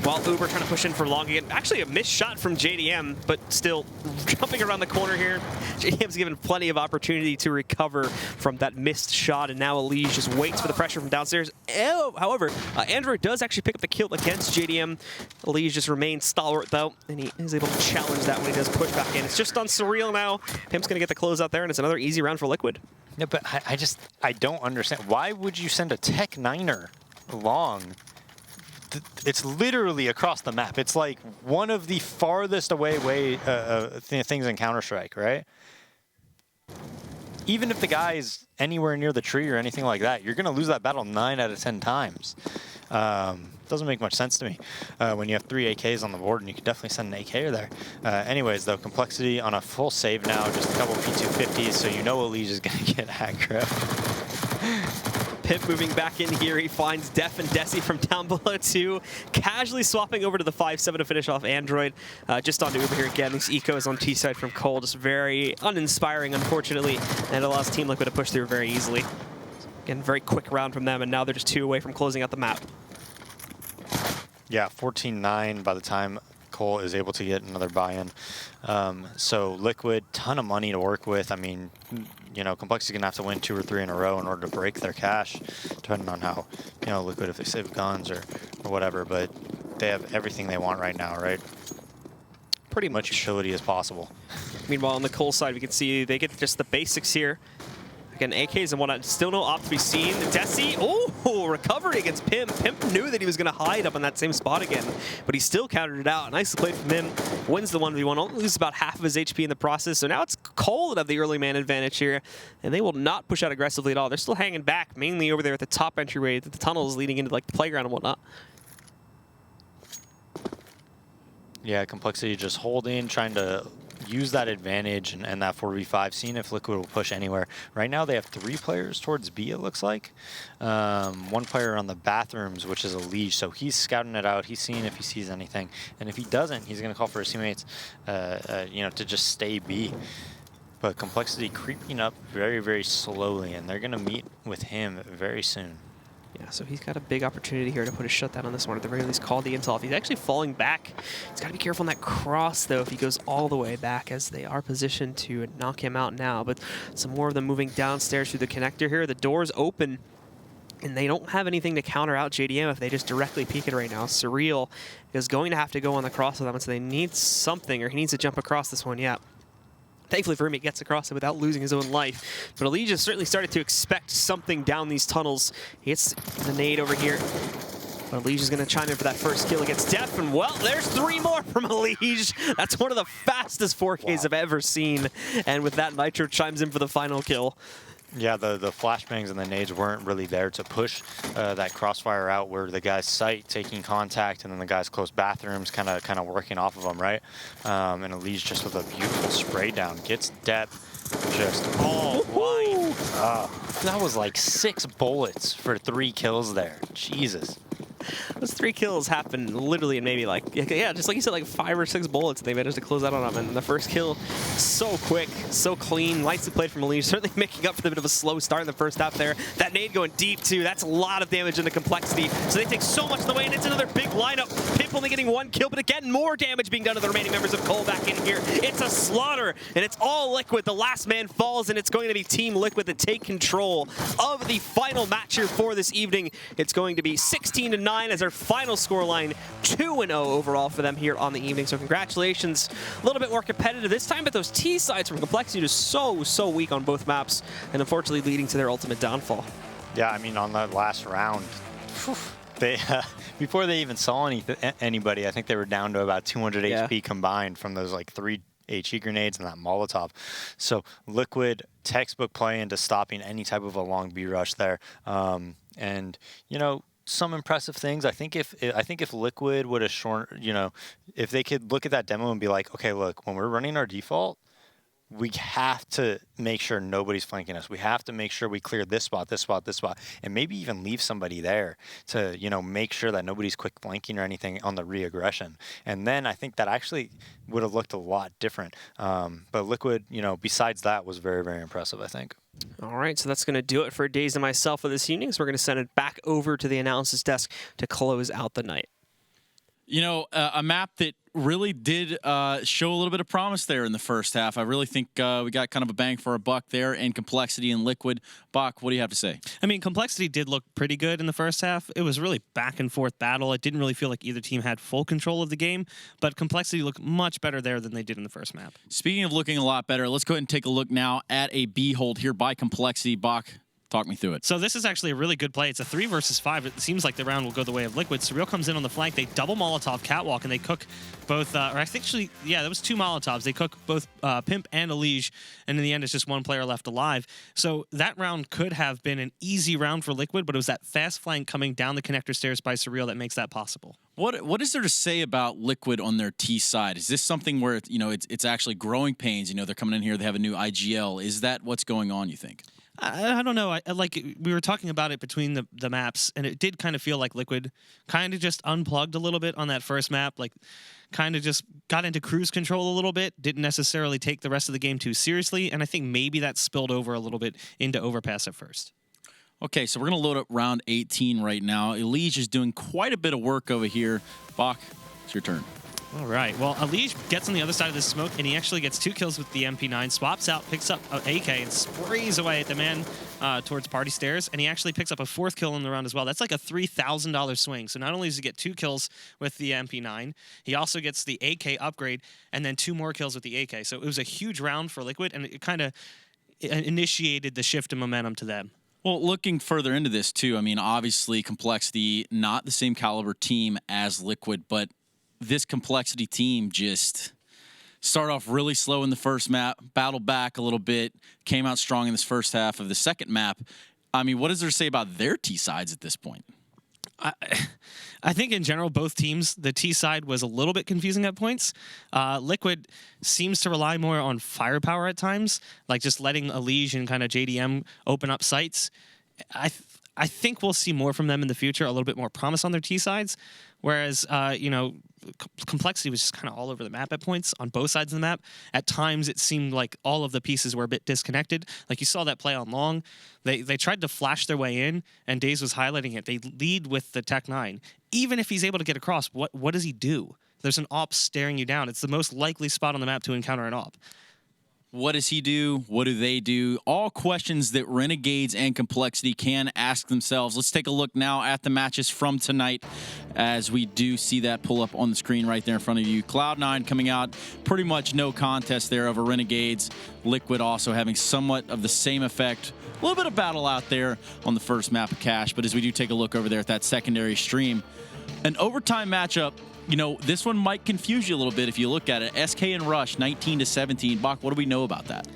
While Uber trying to push in for long again. Actually a missed shot from JDM, but still jumping around the corner here. JDM's given plenty of opportunity to recover from that missed shot, and now Elige just waits for the pressure from downstairs. However, Android does actually pick up the kill against JDM. Elige just remains stalwart though, and he is able to challenge that when he does push back in. It's just on Surreal now. Pimp's gonna get the close out there, and it's another easy round for Liquid. Yeah, but I don't understand. Why would you send a Tech 9er long? It's literally across the map. It's like one of the farthest away things in Counter-Strike, right? Even if the guy's anywhere near the tree or anything like that, you're going to lose that battle 9 out of 10 times. Doesn't make much sense to me when you have 3 AKs on the board, and you can definitely send an AKer there. Anyways, though, Complexity on a full save now, just a couple P250s, so you know Elige is going to get aggro. Pip moving back in here. He finds Def and Desi from down below too. Casually swapping over to the 5-7 to finish off Android. Just onto Uber here again. These ecos on T-side from Cole. Just very uninspiring, unfortunately. And it allows Team Liquid to push through very easily. Again, very quick round from them, and now they're just 2 away from closing out the map. Yeah, 14-9 by the time Cole is able to get another buy-in. So Liquid, ton of money to work with. I mean, you know, Complexity going to have to win 2 or 3 in a row in order to break their cash, depending on how, you know, Liquid, if they save guns or whatever, but they have everything they want right now, right? Pretty much utility as possible. Meanwhile, on the Cole side, we can see they get just the basics here. Again, AKs and whatnot. Still no op to be seen. Desi, oh, recovery against Pimp. Pimp knew that he was going to hide up on that same spot again, but he still countered it out. Nicely played from him. Wins the 1v1. Only loses about half of his HP in the process. So now it's Cole that have the early man advantage here, and they will not push out aggressively at all. They're still hanging back, mainly over there at the top entryway, the tunnels leading into like the playground and whatnot. Yeah, Complexity just holding, trying to use that advantage and that 4v5, seeing if Liquid will push anywhere. Right now they have 3 players towards B, it looks like. 1 player on the bathrooms, which is a Liege, so he's scouting it out. He's seeing if he sees anything. And if he doesn't, he's going to call for his teammates you know, to just stay B. But Complexity creeping up very, very slowly, and they're going to meet with him very soon. Yeah, so he's got a big opportunity here to put a shutdown on this one. At the very least, call the intel off. He's actually falling back. He's got to be careful on that cross, though, if he goes all the way back, as they are positioned to knock him out now. But some more of them moving downstairs through the connector here. The door's open, and they don't have anything to counter out JDM if they just directly peek it right now. Surreal is going to have to go on the cross with them, and so they need something, or he needs to jump across this one, yeah. Thankfully for him, he gets across it without losing his own life. But Elige has certainly started to expect something down these tunnels. He hits the nade over here. But Elige is going to chime in for that first kill against Def. And, well, there's 3 more from Elige. That's one of the fastest 4Ks I've ever seen. And with that, Nitro chimes in for the final kill. Yeah, the flashbangs and the nades weren't really there to push that crossfire out where the guy's sight taking contact and then the guy's close bathrooms kind of working off of them, right? And Elige just with a beautiful spray down gets depth just all blind. That was like 6 bullets for 3 kills there. Jesus. Those 3 kills happened literally in maybe like, yeah, just like you said, like 5 or 6 bullets. They managed to close out on him. And the first kill, so quick, so clean. Nicely played from Elige, certainly making up for the bit of a slow start in the first half there. That nade going deep too. That's a lot of damage into Complexity. So they take so much in the way, and it's another big lineup. Pimp only getting 1 kill, but again, more damage being done to the remaining members of Cole back in here. It's a slaughter, and it's all Liquid. The last man falls, and it's going to be Team Liquid that take control of the final match here for this evening. It's going to be 16-9 as our final scoreline, 2-0 overall for them here on the evening. So congratulations. A little bit more competitive this time, but those T sides from Complexity are so weak on both maps, and unfortunately leading to their ultimate downfall. Yeah, I mean, on that last round, they before they even saw anybody, I think they were down to about 200 HP combined from those like 3 HE grenades and that Molotov. So Liquid textbook play into stopping any type of a long B rush there. And, you know, some impressive things. I think if Liquid would have if they could look at that demo and be like, okay, look, when we're running our default, we have to make sure nobody's flanking us. We have to make sure we clear this spot, and maybe even leave somebody there to, you know, make sure that nobody's quick flanking or anything on the re-aggression. And then I think that actually would have looked a lot different. But Liquid, you know, besides that, was very, very impressive, I think. All right, so that's going to do it for Days and myself for this evening. So we're going to send it back over to the analysis desk to close out the night. You know, a map that really did show a little bit of promise there in the first half. I really think we got kind of a bang for our buck there, and Complexity and Liquid. Bach, what do you have to say? I mean, Complexity did look pretty good in the first half. It was really back and forth battle. It didn't really feel like either team had full control of the game, but Complexity looked much better there than they did in the first map. Speaking of looking a lot better, let's go ahead and take a look now at a B hold here by Complexity. Bach, talk me through it. So this is actually a really good play. It's a 3 versus 5. It seems like the round will go the way of Liquid. Surreal comes in on the flank. They double Molotov catwalk, and they cook both, or actually, yeah, that was 2 Molotovs. They cook both Pimp and Elige, and in the end, it's just 1 player left alive. So that round could have been an easy round for Liquid, but it was that fast flank coming down the connector stairs by Surreal that makes that possible. What is there to say about Liquid on their T side? Is this something where it's actually growing pains? You know, they're coming in here, they have a new IGL. Is that what's going on, you think? I don't know. Like we were talking about it between the maps, and it did kind of feel like Liquid kind of just unplugged a little bit on that first map, like kind of just got into cruise control a little bit, didn't necessarily take the rest of the game too seriously, and I think maybe that spilled over a little bit into Overpass at first. Okay, so we're going to load up round 18 right now. Elige is doing quite a bit of work over here. Bach, it's your turn. All right. Well, Elige gets on the other side of the smoke, and he actually gets 2 kills with the MP9, swaps out, picks up an AK, and sprays away at the man towards party stairs, and he actually picks up a 4th kill in the round as well. That's like a $3,000 swing. So not only does he get 2 kills with the MP9, he also gets the AK upgrade, and then 2 more kills with the AK. So it was a huge round for Liquid, and it kind of initiated the shift in momentum to them. Well, looking further into this too, I mean, obviously Complexity, not the same caliber team as Liquid, but this Complexity team just started off really slow in the first map, battled back a little bit, came out strong in this first half of the second map. I mean, what does there say about their T sides at this point? I think in general, both teams, the T side was a little bit confusing at points. Liquid seems to rely more on firepower at times, like just letting Elige and kind of JDM open up sites. I think we'll see more from them in the future, a little bit more promise on their T sides. Whereas, Complexity was just kind of all over the map at points on both sides of the map. At times, it seemed like all of the pieces were a bit disconnected. Like you saw that play on Long. They tried to flash their way in, and Daze was highlighting it. They lead with the Tech 9. Even if he's able to get across, what does he do? There's an AWP staring you down. It's the most likely spot on the map to encounter an AWP. What does he do? What do they do? All questions that Renegades and Complexity can ask themselves. Let's take a look now at the matches from tonight as we do see that pull up on the screen right there in front of you. Cloud9 coming out, pretty much no contest there over Renegades. Liquid also having somewhat of the same effect. A little bit of battle out there on the first map of Cash, but as we do take a look over there at that secondary stream, an overtime matchup. You know, this one might confuse you a little bit if you look at it. SK and Rush, 19-17. Bach, what do we know about that?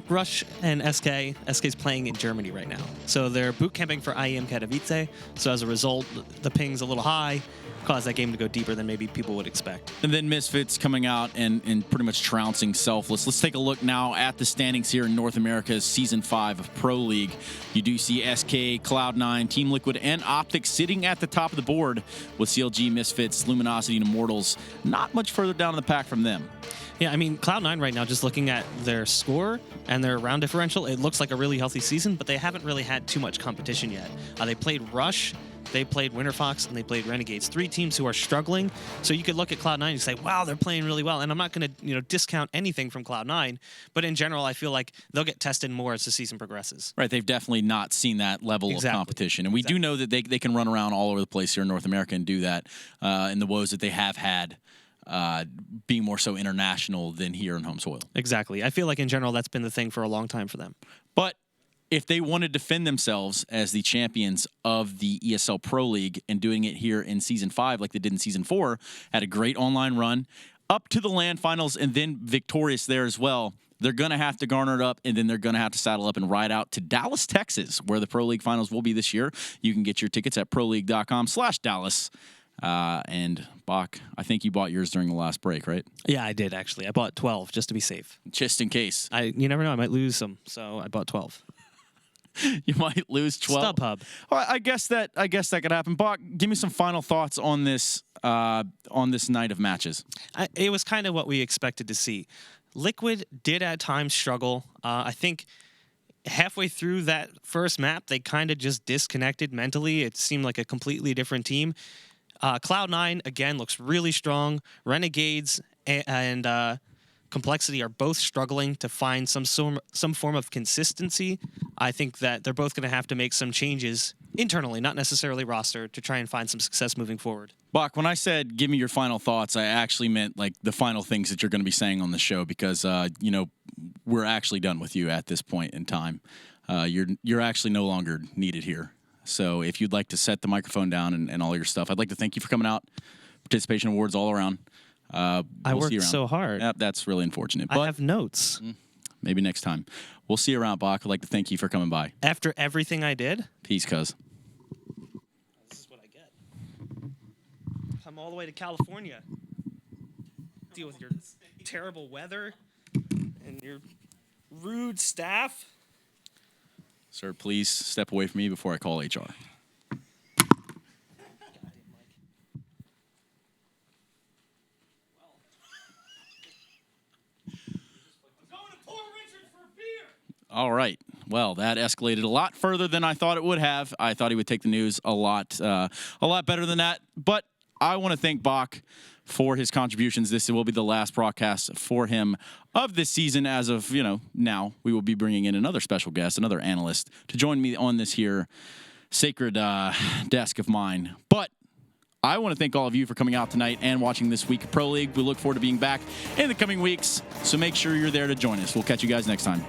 Rush and SK's playing in Germany right now. So they're boot camping for IEM Katowice. So as a result, the ping's a little high, caused that game to go deeper than maybe people would expect. And then Misfits coming out and pretty much trouncing Selfless. Let's take a look now at the standings here in North America's Season 5 of Pro League. You do see SK, Cloud9, Team Liquid, and Optic sitting at the top of the board with CLG, Misfits, Luminosity, and Immortals. Not much further down in the pack from them. Yeah, I mean, Cloud9 right now, just looking at their score and their round differential, it looks like a really healthy season, but they haven't really had too much competition yet. They played Rush, they played Winterfox, and they played Renegades. 3 teams who are struggling. So you could look at Cloud9 and say, wow, they're playing really well. And I'm not going to discount anything from Cloud9, but in general, I feel like they'll get tested more as the season progresses. Right, they've definitely not seen that level of competition. And we do know that they can run around all over the place here in North America and do that in the woes that they have had. Being more so international than here in home soil. Exactly. I feel like in general that's been the thing for a long time for them. But if they want to defend themselves as the champions of the ESL Pro League and doing it here in Season 5 like they did in Season 4, had a great online run, up to the LAN finals and then victorious there as well, they're going to have to garner it up, and then they're going to have to saddle up and ride out to Dallas, Texas, where the Pro League finals will be this year. You can get your tickets at proleague.com/Dallas. And Bach, I think you bought yours during the last break, right? Yeah, I did actually. I bought 12 just to be safe. Just in case. You never know. I might lose some, so I bought 12. You might lose 12. StubHub. All right, I guess that could happen. Bach, give me some final thoughts on this night of matches. It was kind of what we expected to see. Liquid did at times struggle. I think halfway through that first map, they kind of just disconnected mentally. It seemed like a completely different team. Cloud9, again, looks really strong. Renegades and Complexity are both struggling to find some form of consistency. I think that they're both going to have to make some changes internally, not necessarily roster, to try and find some success moving forward. Bach, when I said give me your final thoughts, I actually meant like the final things that you're going to be saying on the show because, we're actually done with you at this point in time. You're actually no longer needed here. So if you'd like to set the microphone down and all your stuff, I'd like to thank you for coming out. Participation awards all around. I worked so hard. Yep, that's really unfortunate. I have notes. Maybe next time. We'll see you around, Bach. I'd like to thank you for coming by. After everything I did? Peace, cuz. This is what I get. Come all the way to California. Deal with your terrible weather and your rude staff. Sir, please step away from me before I call HR. All right. Well, that escalated a lot further than I thought it would have. I thought he would take the news a lot better than that. But I want to thank Bach for his contributions. This will be the last broadcast for him of this season. As of, now we will be bringing in another special guest, another analyst, to join me on this here sacred desk of mine. But I want to thank all of you for coming out tonight and watching this week of Pro League. We look forward to being back in the coming weeks, so make sure you're there to join us. We'll catch you guys next time.